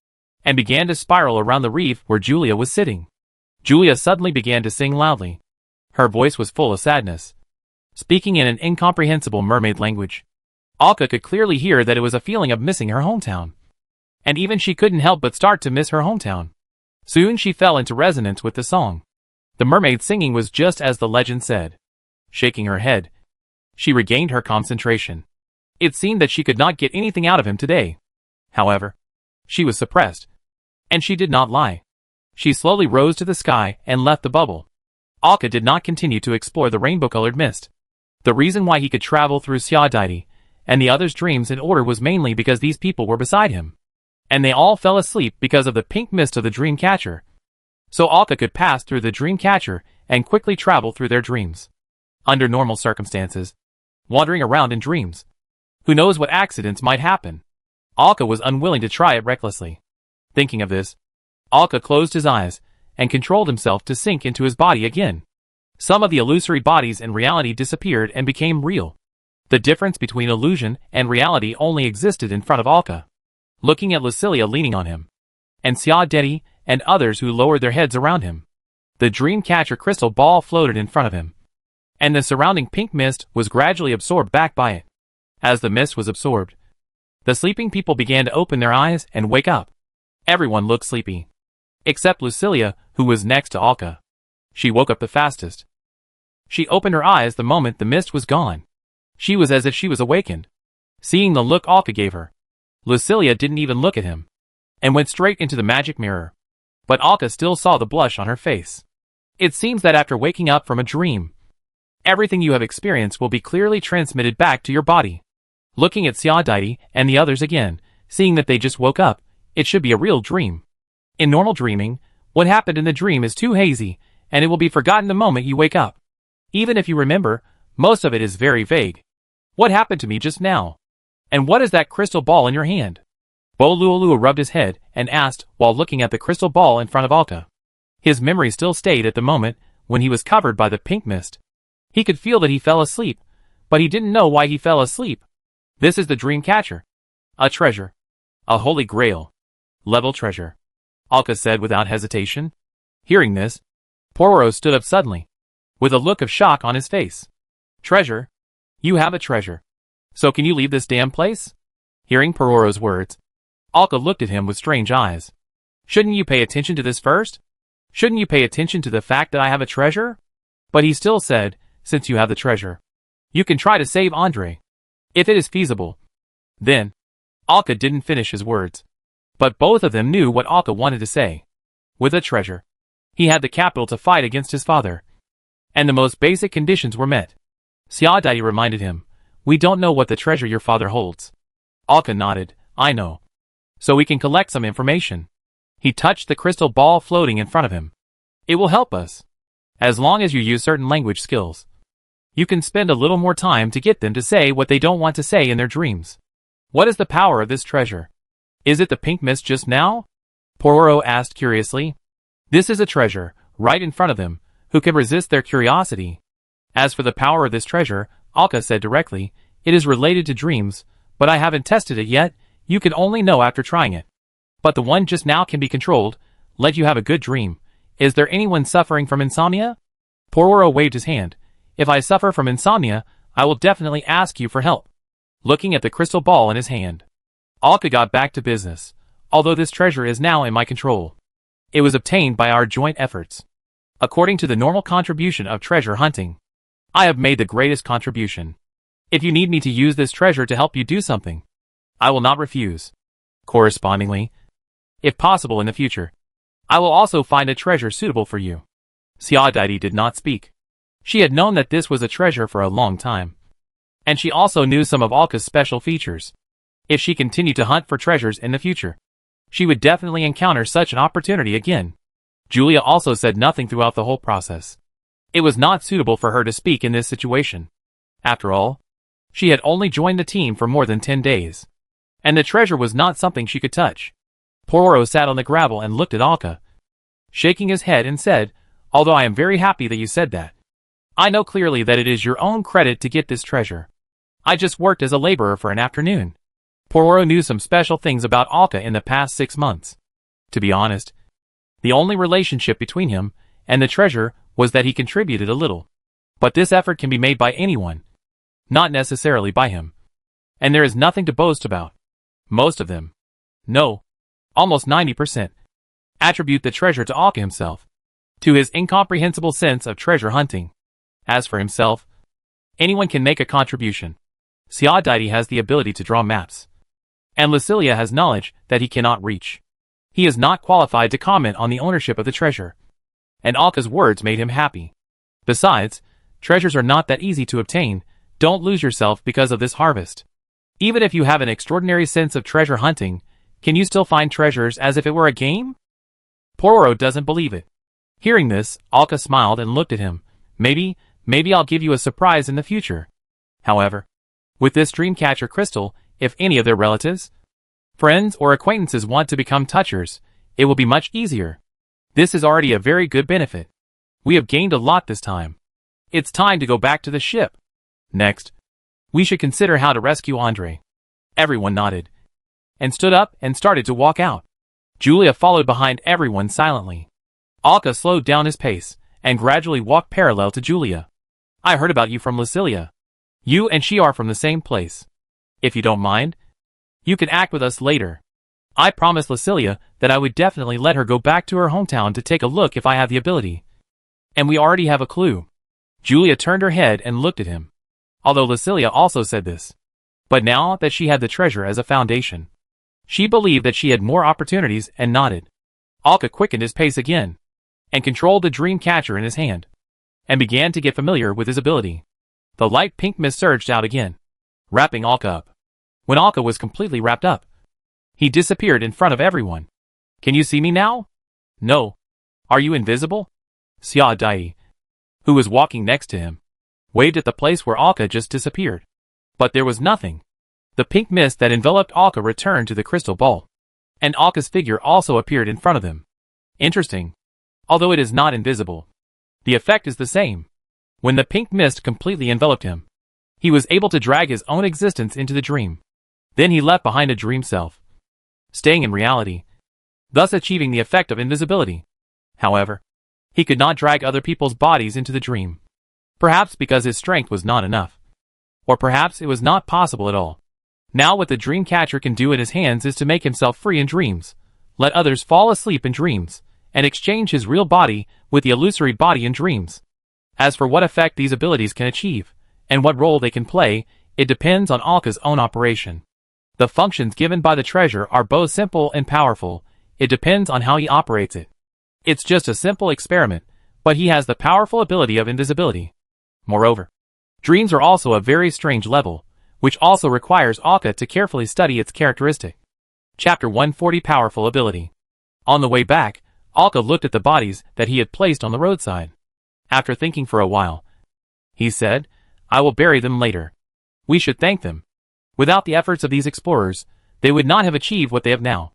and began to spiral around the reef where Julia was sitting. Julia suddenly began to sing loudly. Her voice was full of sadness, speaking in an incomprehensible mermaid language. Alka could clearly hear that it was a feeling of missing her hometown. And even she couldn't help but start to miss her hometown. Soon she fell into resonance with the song. The mermaid singing was just as the legend said. Shaking her head, she regained her concentration. It seemed that she could not get anything out of him today. However, she was suppressed. And she did not lie. She slowly rose to the sky and left the bubble. Alka did not continue to explore the rainbow-colored mist. The reason why he could travel through Xiaodai and the others' dreams in order was mainly because these people were beside him. And they all fell asleep because of the pink mist of the dream catcher. So Alka could pass through the dream catcher and quickly travel through their dreams. Under normal circumstances, wandering around in dreams, who knows what accidents might happen? Alka was unwilling to try it recklessly. Thinking of this, Alka closed his eyes and controlled himself to sink into his body again. Some of the illusory bodies in reality disappeared and became real. The difference between illusion and reality only existed in front of Alka. Looking at Lucilia leaning on him, and Xiaodai and others who lowered their heads around him. The dream catcher crystal ball floated in front of him, and the surrounding pink mist was gradually absorbed back by it. As the mist was absorbed, the sleeping people began to open their eyes and wake up. Everyone looked sleepy, except Lucilia, who was next to Alka. She woke up the fastest. She opened her eyes the moment the mist was gone. She was as if she was awakened. Seeing the look Alka gave her, Lucilia didn't even look at him, and went straight into the magic mirror. But Alka still saw the blush on her face. It seems that after waking up from a dream, everything you have experienced will be clearly transmitted back to your body. Looking at Xiaodai and the others again, seeing that they just woke up, it should be a real dream. In normal dreaming, what happened in the dream is too hazy, and it will be forgotten the moment you wake up. Even if you remember, most of it is very vague. What happened to me just now? And what is that crystal ball in your hand? Bolulu rubbed his head and asked while looking at the crystal ball in front of Alka. His memory still stayed at the moment when he was covered by the pink mist. He could feel that he fell asleep, but he didn't know why he fell asleep. This is the dream catcher. A treasure. A holy grail. Level treasure. Alka said without hesitation. Hearing this, Pororo stood up suddenly, with a look of shock on his face. Treasure? You have a treasure. So can you leave this damn place? Hearing Pororo's words, Alka looked at him with strange eyes. Shouldn't you pay attention to this first? Shouldn't you pay attention to the fact that I have a treasure? But he still said, since you have the treasure, you can try to save Andre. If it is feasible. Then, Alka didn't finish his words. But both of them knew what Alka wanted to say. With a treasure, he had the capital to fight against his father. And the most basic conditions were met. Xiaodai reminded him, we don't know what the treasure your father holds. Alka nodded, I know. So we can collect some information. He touched the crystal ball floating in front of him. It will help us. As long as you use certain language skills. You can spend a little more time to get them to say what they don't want to say in their dreams. What is the power of this treasure? Is it the pink mist just now? Pororo asked curiously. This is a treasure, right in front of them, who can resist their curiosity. As for the power of this treasure, Alka said directly, it is related to dreams, but I haven't tested it yet, you can only know after trying it. But the one just now can be controlled, let you have a good dream. Is there anyone suffering from insomnia? Pororo waved his hand. If I suffer from insomnia, I will definitely ask you for help. Looking at the crystal ball in his hand, Alka got back to business, although this treasure is now in my control. It was obtained by our joint efforts. According to the normal contribution of treasure hunting, I have made the greatest contribution. If you need me to use this treasure to help you do something, I will not refuse. Correspondingly, if possible in the future, I will also find a treasure suitable for you. Xiaodai did not speak. She had known that this was a treasure for a long time. And she also knew some of Alka's special features. If she continued to hunt for treasures in the future, she would definitely encounter such an opportunity again. Julia also said nothing throughout the whole process. It was not suitable for her to speak in this situation. After all, she had only joined the team for more than 10 days. And the treasure was not something she could touch. Pororo sat on the gravel and looked at Alka, shaking his head and said, "Although I am very happy that you said that. I know clearly that it is your own credit to get this treasure. I just worked as a laborer for an afternoon." Pororo knew some special things about Alka in the past 6 months. To be honest, the only relationship between him and the treasure was that he contributed a little. But this effort can be made by anyone, not necessarily by him. And there is nothing to boast about. Most of them, no, almost 90%, attribute the treasure to Alka himself, to his incomprehensible sense of treasure hunting. As for himself, anyone can make a contribution. Xiaodaidi has the ability to draw maps, and Lucilia has knowledge that he cannot reach. He is not qualified to comment on the ownership of the treasure. And Alka's words made him happy. Besides, treasures are not that easy to obtain. Don't lose yourself because of this harvest. Even if you have an extraordinary sense of treasure hunting, can you still find treasures as if it were a game? Pororo doesn't believe it. Hearing this, Alka smiled and looked at him. Maybe I'll give you a surprise in the future. However, with this Dreamcatcher crystal, if any of their relatives, friends, or acquaintances want to become touchers, it will be much easier. This is already a very good benefit. We have gained a lot this time. It's time to go back to the ship. Next, we should consider how to rescue Andre. Everyone nodded and stood up and started to walk out. Julia followed behind everyone silently. Alka slowed down his pace and gradually walked parallel to Julia. "I heard about you from Lucilia. You and she are from the same place. If you don't mind, you can act with us later. I promised Lucilia that I would definitely let her go back to her hometown to take a look if I have the ability. And we already have a clue." Julia turned her head and looked at him, although Lucilia also said this. But now that she had the treasure as a foundation, she believed that she had more opportunities and nodded. Alka quickened his pace again, and controlled the dream catcher in his hand, and began to get familiar with his ability. The light pink mist surged out again, wrapping Alka up. When Alka was completely wrapped up, he disappeared in front of everyone. "Can you see me now?" "No." "Are you invisible?" Xiaodaidi, who was walking next to him, waved at the place where Alka just disappeared. But there was nothing. The pink mist that enveloped Alka returned to the crystal ball, and Alka's figure also appeared in front of him. Interesting. Although it is not invisible, the effect is the same. When the pink mist completely enveloped him, he was able to drag his own existence into the dream. Then he left behind a dream self, staying in reality, thus achieving the effect of invisibility. However, he could not drag other people's bodies into the dream. Perhaps because his strength was not enough. Or perhaps it was not possible at all. Now what the dream catcher can do in his hands is to make himself free in dreams, let others fall asleep in dreams, and exchange his real body with the illusory body in dreams. As for what effect these abilities can achieve, and what role they can play, it depends on Alka's own operation. The functions given by the treasure are both simple and powerful. It depends on how he operates it. It's just a simple experiment, but he has the powerful ability of invisibility. Moreover, dreams are also a very strange level, which also requires Alka to carefully study its characteristic. Chapter 140 Powerful Ability. On the way back, Alka looked at the bodies that he had placed on the roadside. After thinking for a while, he said, "I will bury them later. We should thank them. Without the efforts of these explorers, they would not have achieved what they have now.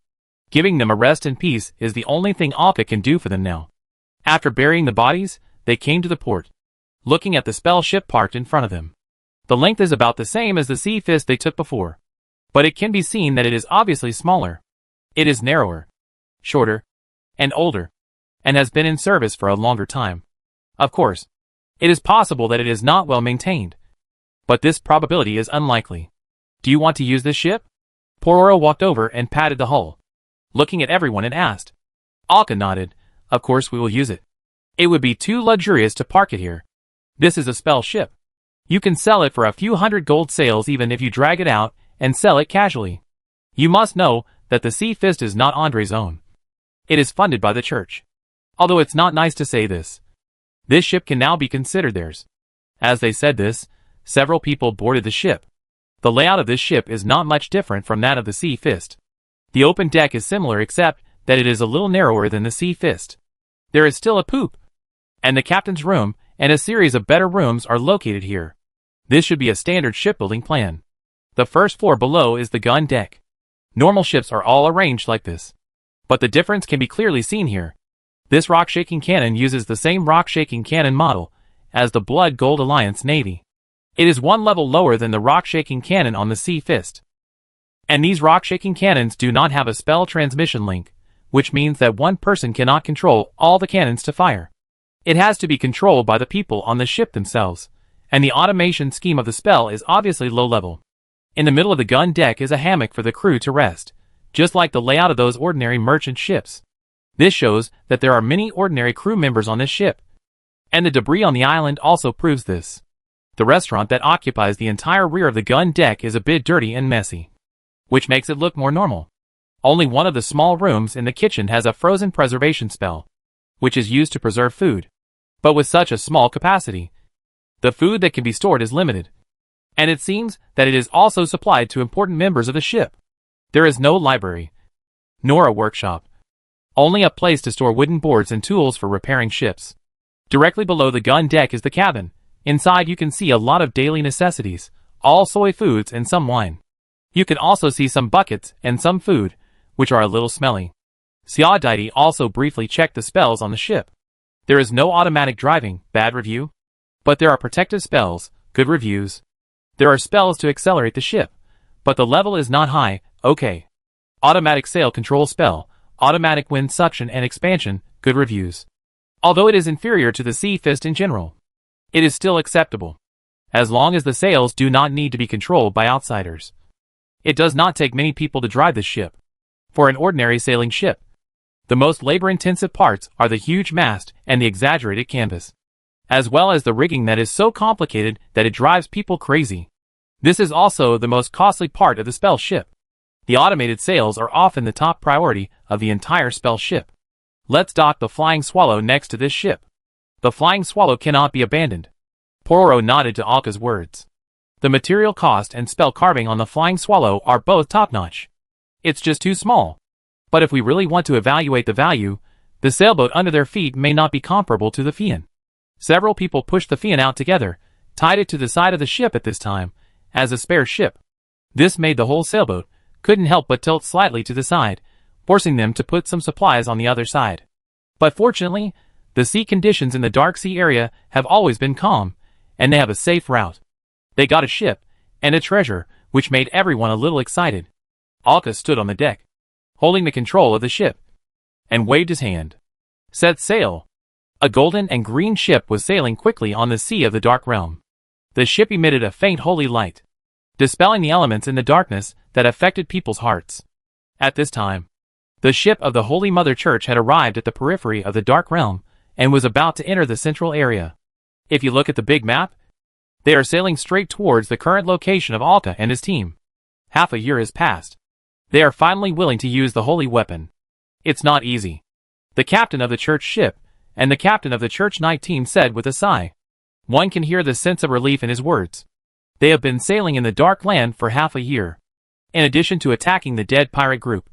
Giving them a rest and peace is the only thing Alka can do for them now." After burying the bodies, they came to the port, looking at the spell ship parked in front of them. The length is about the same as the sea fist they took before, but it can be seen that it is obviously smaller. It is narrower, shorter, and older, and has been in service for a longer time. Of course, it is possible that it is not well maintained, but this probability is unlikely. "Do you want to use this ship?" Pororo walked over and patted the hull, looking at everyone and asked. Alka nodded. "Of course we will use it. It would be too luxurious to park it here. This is a spell ship. You can sell it for a few hundred gold sails even if you drag it out and sell it casually. You must know that the Sea Fist is not Andre's own. It is funded by the church. Although it's not nice to say this, this ship can now be considered theirs." As they said this, several people boarded the ship. The layout of this ship is not much different from that of the Sea Fist. The open deck is similar except that it is a little narrower than the Sea Fist. There is still a poop, and the captain's room and a series of better rooms are located here. This should be a standard shipbuilding plan. The first floor below is the gun deck. Normal ships are all arranged like this, but the difference can be clearly seen here. This rock-shaking cannon uses the same rock-shaking cannon model as the Blood Gold Alliance Navy. It is one level lower than the rock-shaking cannon on the Sea Fist. And these rock-shaking cannons do not have a spell transmission link, which means that one person cannot control all the cannons to fire. It has to be controlled by the people on the ship themselves, and the automation scheme of the spell is obviously low level. In the middle of the gun deck is a hammock for the crew to rest, just like the layout of those ordinary merchant ships. This shows that there are many ordinary crew members on this ship, and the debris on the island also proves this. The restaurant that occupies the entire rear of the gun deck is a bit dirty and messy, which makes it look more normal. Only one of the small rooms in the kitchen has a frozen preservation spell, which is used to preserve food. But with such a small capacity, the food that can be stored is limited. And it seems that it is also supplied to important members of the ship. There is no library, nor a workshop. Only a place to store wooden boards and tools for repairing ships. Directly below the gun deck is the cabin. Inside you can see a lot of daily necessities, all soy foods and some wine. You can also see some buckets and some food, which are a little smelly. Siadaiti also briefly checked the spells on the ship. There is no automatic driving, bad review. But there are protective spells, good reviews. There are spells to accelerate the ship, but the level is not high, okay. Automatic sail control spell, automatic wind suction and expansion, good reviews. Although it is inferior to the Sea Fist in general, it is still acceptable, as long as the sails do not need to be controlled by outsiders. It does not take many people to drive this ship. For an ordinary sailing ship, the most labor-intensive parts are the huge mast and the exaggerated canvas, as well as the rigging that is so complicated that it drives people crazy. This is also the most costly part of the spell ship. The automated sails are often the top priority of the entire spell ship. Let's dock the Flying Swallow next to this ship. The Flying Swallow cannot be abandoned. Pororo nodded to Alka's words. The material cost and spell carving on the Flying Swallow are both top-notch. It's just too small. But if we really want to evaluate the value, the sailboat under their feet may not be comparable to the Fian. Several people pushed the Fian out together, tied it to the side of the ship at this time, as a spare ship. This made the whole sailboat couldn't help but tilt slightly to the side, forcing them to put some supplies on the other side. But fortunately, the sea conditions in the Dark Sea area have always been calm, and they have a safe route. They got a ship, and a treasure, which made everyone a little excited. Alka stood on the deck, holding the control of the ship, and waved his hand. Set sail! A golden and green ship was sailing quickly on the sea of the Dark Realm. The ship emitted a faint holy light, dispelling the elements in the darkness that affected people's hearts. At this time, the ship of the Holy Mother Church had arrived at the periphery of the Dark Realm and was about to enter the central area. If you look at the big map, they are sailing straight towards the current location of Alka and his team. Half a year has passed. They are finally willing to use the holy weapon. It's not easy. The captain of the church ship and the captain of the church night team said with a sigh. One can hear the sense of relief in his words. They have been sailing in the dark land for half a year. In addition to attacking the dead pirate group,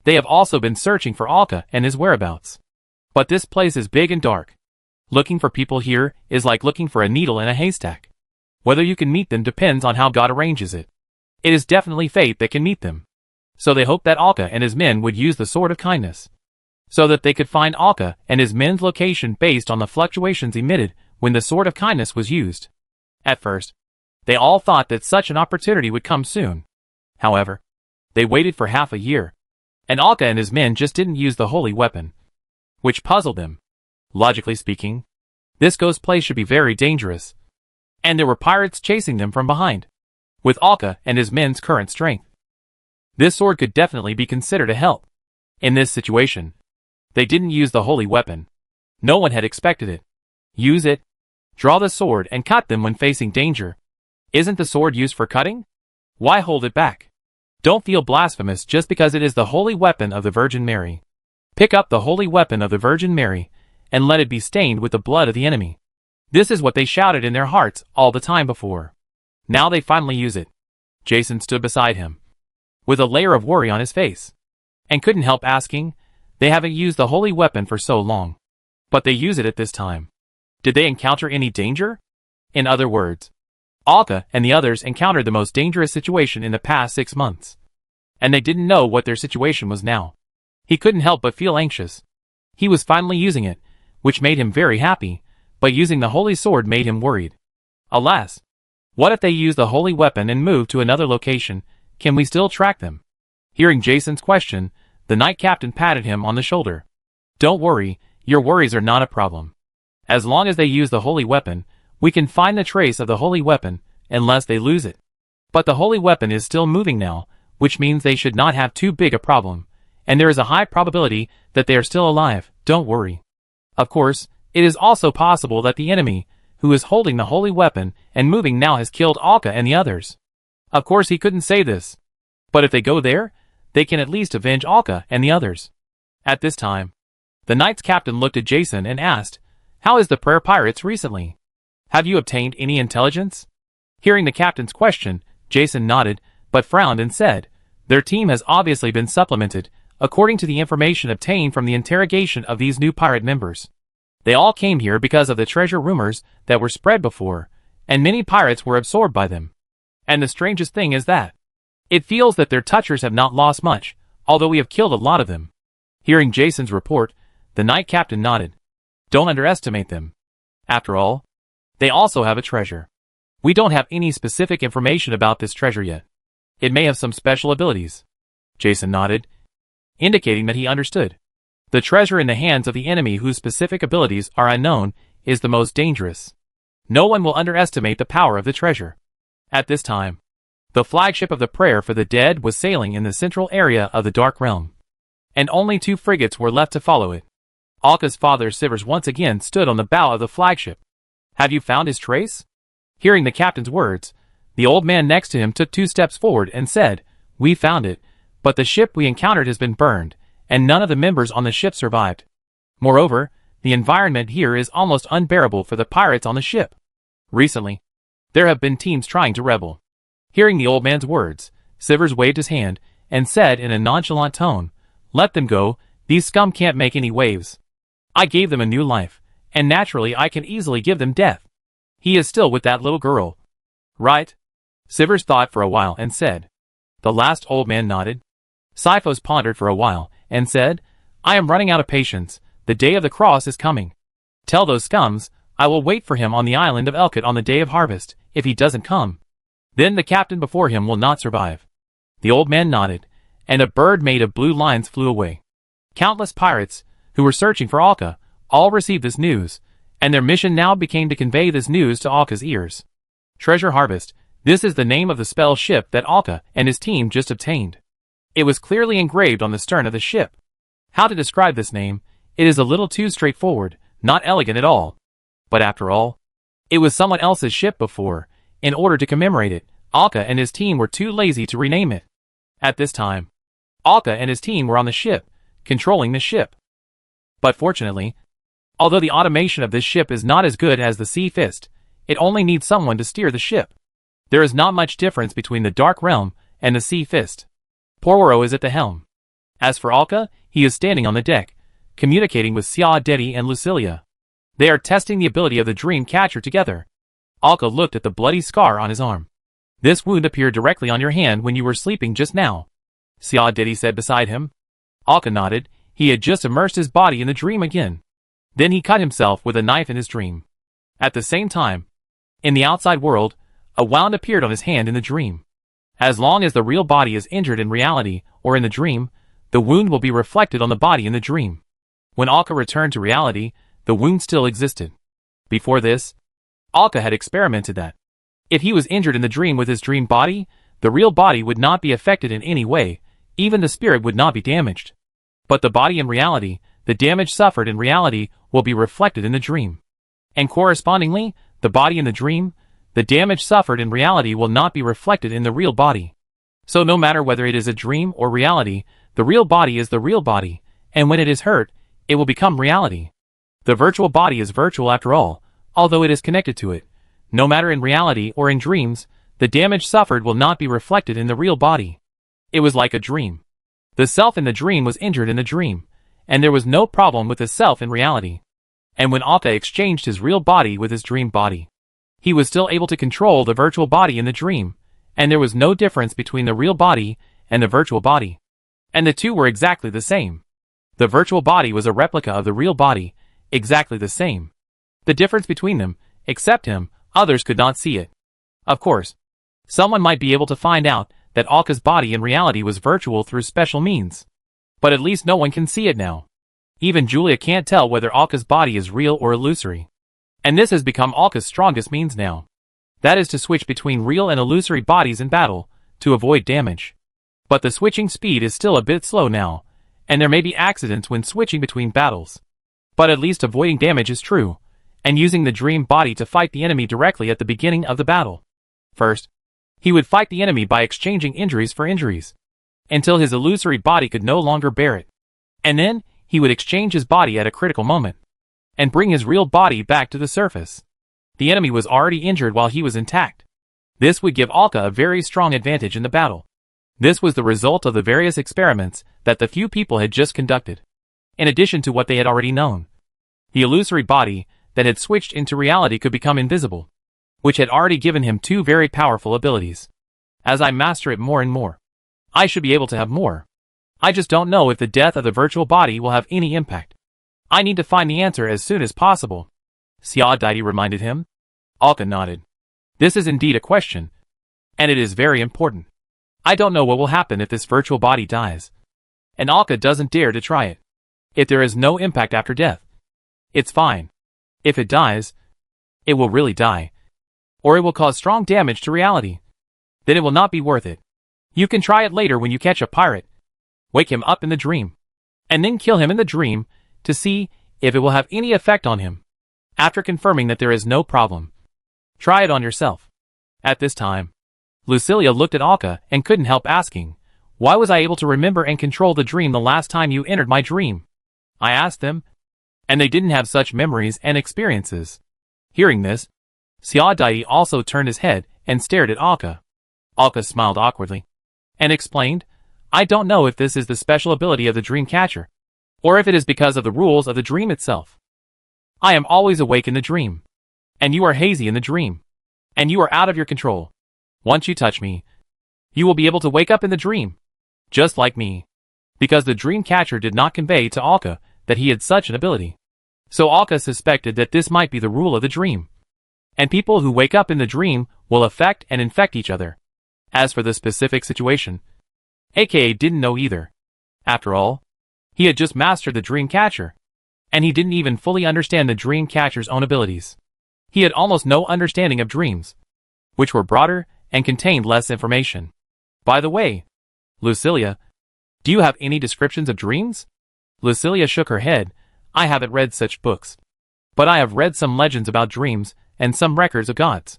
they have also been searching for Alka and his whereabouts. But this place is big and dark. Looking for people here is like looking for a needle in a haystack. Whether you can meet them depends on how God arranges it. It is definitely fate that can meet them. So they hoped that Alka and his men would use the Sword of Kindness, so that they could find Alka and his men's location based on the fluctuations emitted when the Sword of Kindness was used. At first, they all thought that such an opportunity would come soon. However, they waited for half a year, and Alka and his men just didn't use the holy weapon, which puzzled them. Logically speaking, this ghost place should be very dangerous, and there were pirates chasing them from behind. With Alka and his men's current strength, this sword could definitely be considered a help. In this situation, they didn't use the holy weapon. No one had expected it. Use it. Draw the sword and cut them when facing danger. Isn't the sword used for cutting? Why hold it back? Don't feel blasphemous just because it is the holy weapon of the Virgin Mary. Pick up the holy weapon of the Virgin Mary, and let it be stained with the blood of the enemy. This is what they shouted in their hearts all the time before. Now they finally use it. Jason stood beside him, with a layer of worry on his face, and couldn't help asking, they haven't used the holy weapon for so long. But they use it at this time. Did they encounter any danger? In other words, Alka and the others encountered the most dangerous situation in the past 6 months. And they didn't know what their situation was now. He couldn't help but feel anxious. He was finally using it, which made him very happy, but using the holy sword made him worried. Alas! What if they use the holy weapon and move to another location? Can we still track them? Hearing Jason's question, the Knight Captain patted him on the shoulder. Don't worry, your worries are not a problem. As long as they use the holy weapon, we can find the trace of the holy weapon, unless they lose it. But the holy weapon is still moving now, which means they should not have too big a problem, and there is a high probability that they are still alive, don't worry. Of course, it is also possible that the enemy, who is holding the holy weapon and moving now, has killed Alka and the others. Of course he couldn't say this. But if they go there, they can at least avenge Alka and the others. At this time, the Knight's Captain looked at Jason and asked, how is the Prayer Pirates recently? Have you obtained any intelligence? Hearing the captain's question, Jason nodded, but frowned and said, their team has obviously been supplemented, according to the information obtained from the interrogation of these new pirate members. They all came here because of the treasure rumors that were spread before, and many pirates were absorbed by them. And the strangest thing is that it feels that their touchers have not lost much, although we have killed a lot of them. Hearing Jason's report, the Knight Captain nodded. Don't underestimate them. After all, they also have a treasure. We don't have any specific information about this treasure yet. It may have some special abilities. Jason nodded, indicating that he understood. The treasure in the hands of the enemy whose specific abilities are unknown is the most dangerous. No one will underestimate the power of the treasure. At this time, the flagship of the Prayer for the Dead was sailing in the central area of the Dark Realm, and only 2 frigates were left to follow it. Alka's father Sivers once again stood on the bow of the flagship. Have you found his trace? Hearing the captain's words, the old man next to him took 2 steps forward and said, we found it, but the ship we encountered has been burned, and none of the members on the ship survived. Moreover, the environment here is almost unbearable for the pirates on the ship. Recently, there have been teams trying to rebel. Hearing the old man's words, Sivers waved his hand and said in a nonchalant tone, let them go, these scum can't make any waves. I gave them a new life, and naturally I can easily give them death. He is still with that little girl. Right? Sivers thought for a while and said. The last old man nodded. Sifos pondered for a while and said, I am running out of patience, the day of the cross is coming. Tell those scums, I will wait for him on the island of Elkut on the day of harvest. If he doesn't come, then the captain before him will not survive. The old man nodded, and a bird made of blue lines flew away. Countless pirates, who were searching for Alka, all received this news, and their mission now became to convey this news to Alka's ears. Treasure Harvest, this is the name of the spell ship that Alka and his team just obtained. It was clearly engraved on the stern of the ship. How to describe this name? It is a little too straightforward, not elegant at all. But after all, it was someone else's ship before. In order to commemorate it, Alka and his team were too lazy to rename it. At this time, Alka and his team were on the ship, controlling the ship. But fortunately, although the automation of this ship is not as good as the Sea Fist, it only needs someone to steer the ship. There is not much difference between the Dark Realm and the Sea Fist. Porwaro is at the helm. As for Alka, he is standing on the deck, communicating with Sia Dedi and Lucilia. They are testing the ability of the Dream Catcher together. Alka looked at the bloody scar on his arm. This wound appeared directly on your hand when you were sleeping just now. Sia Dedi said beside him. Alka nodded. He had just immersed his body in the dream again. Then he cut himself with a knife in his dream. At the same time, in the outside world, a wound appeared on his hand in the dream. As long as the real body is injured in reality or in the dream, the wound will be reflected on the body in the dream. When Alka returned to reality, the wound still existed. Before this, Alka had experimented that if he was injured in the dream with his dream body, the real body would not be affected in any way, even the spirit would not be damaged. But the body in reality, the damage suffered in reality, will be reflected in the dream. And correspondingly, the body in the dream, the damage suffered in reality will not be reflected in the real body. So no matter whether it is a dream or reality, the real body is the real body, and when it is hurt, it will become reality. The virtual body is virtual after all, although it is connected to it. No matter in reality or in dreams, the damage suffered will not be reflected in the real body. It was like a dream. The self in the dream was injured in the dream, and there was no problem with the self in reality. And when Alka exchanged his real body with his dream body, he was still able to control the virtual body in the dream, and there was no difference between the real body and the virtual body. And the two were exactly the same. The virtual body was a replica of the real body, exactly the same. The difference between them, except him, others could not see it. Of course, someone might be able to find out that Alka's body in reality was virtual through special means. But at least no one can see it now. Even Julia can't tell whether Alka's body is real or illusory. And this has become Alka's strongest means now. That is to switch between real and illusory bodies in battle, to avoid damage. But the switching speed is still a bit slow now, and there may be accidents when switching between battles. But at least avoiding damage is true, and using the dream body to fight the enemy directly at the beginning of the battle. First, he would fight the enemy by exchanging injuries for injuries, until his illusory body could no longer bear it. And then, he would exchange his body at a critical moment, and bring his real body back to the surface. The enemy was already injured while he was intact. This would give Alka a very strong advantage in the battle. This was the result of the various experiments that the few people had just conducted. In addition to what they had already known, the illusory body that had switched into reality could become invisible, which had already given him two very powerful abilities. As I master it more and more, I should be able to have more. I just don't know if the death of the virtual body will have any impact. I need to find the answer as soon as possible. Xia Daidi reminded him. Alka nodded. This is indeed a question, and it is very important. I don't know what will happen if this virtual body dies, and Alka doesn't dare to try it. If there is no impact after death, it's fine. If it dies, it will really die, or it will cause strong damage to reality. Then it will not be worth it. You can try it later when you catch a pirate. Wake him up in the dream, and then kill him in the dream to see if it will have any effect on him. After confirming that there is no problem, try it on yourself. At this time, Lucilia looked at Alka and couldn't help asking, why was I able to remember and control the dream the last time you entered my dream? I asked them, and they didn't have such memories and experiences. Hearing this, Xia Daidi also turned his head and stared at Alka. Alka smiled awkwardly, and explained, I don't know if this is the special ability of the dream catcher, or if it is because of the rules of the dream itself. I am always awake in the dream, and you are hazy in the dream, and you are out of your control. Once you touch me, you will be able to wake up in the dream, just like me, because the dream catcher did not convey to Alka that he had such an ability. So Alka suspected that this might be the rule of the dream, and people who wake up in the dream will affect and infect each other. As for the specific situation, aka didn't know either. After all, he had just mastered the dream catcher, and he didn't even fully understand the dream catcher's own abilities. He had almost no understanding of dreams, which were broader and contained less information. By the way, Lucilia, do you have any descriptions of dreams? Lucilia shook her head. I haven't read such books, but I have read some legends about dreams and some records of gods.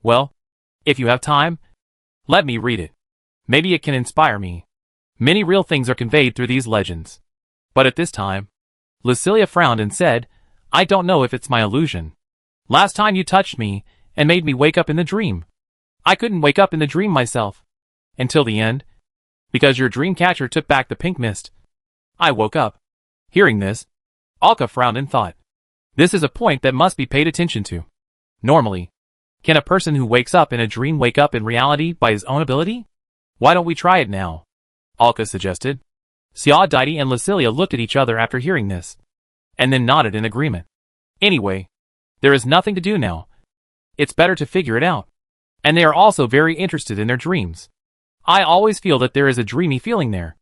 Well, if you have time, let me read it. Maybe it can inspire me. Many real things are conveyed through these legends. But at this time, Lucilia frowned and said, I don't know if it's my illusion. Last time you touched me and made me wake up in the dream. I couldn't wake up in the dream myself. Until the end, because your dream catcher took back the pink mist. I woke up. Hearing this, Alka frowned and thought, this is a point that must be paid attention to. Normally, can a person who wakes up in a dream wake up in reality by his own ability? Why don't we try it now? Alka suggested. Xia Daidi and Lucilia looked at each other after hearing this, and then nodded in agreement. Anyway, there is nothing to do now. It's better to figure it out. And they are also very interested in their dreams. I always feel that there is a dreamy feeling there.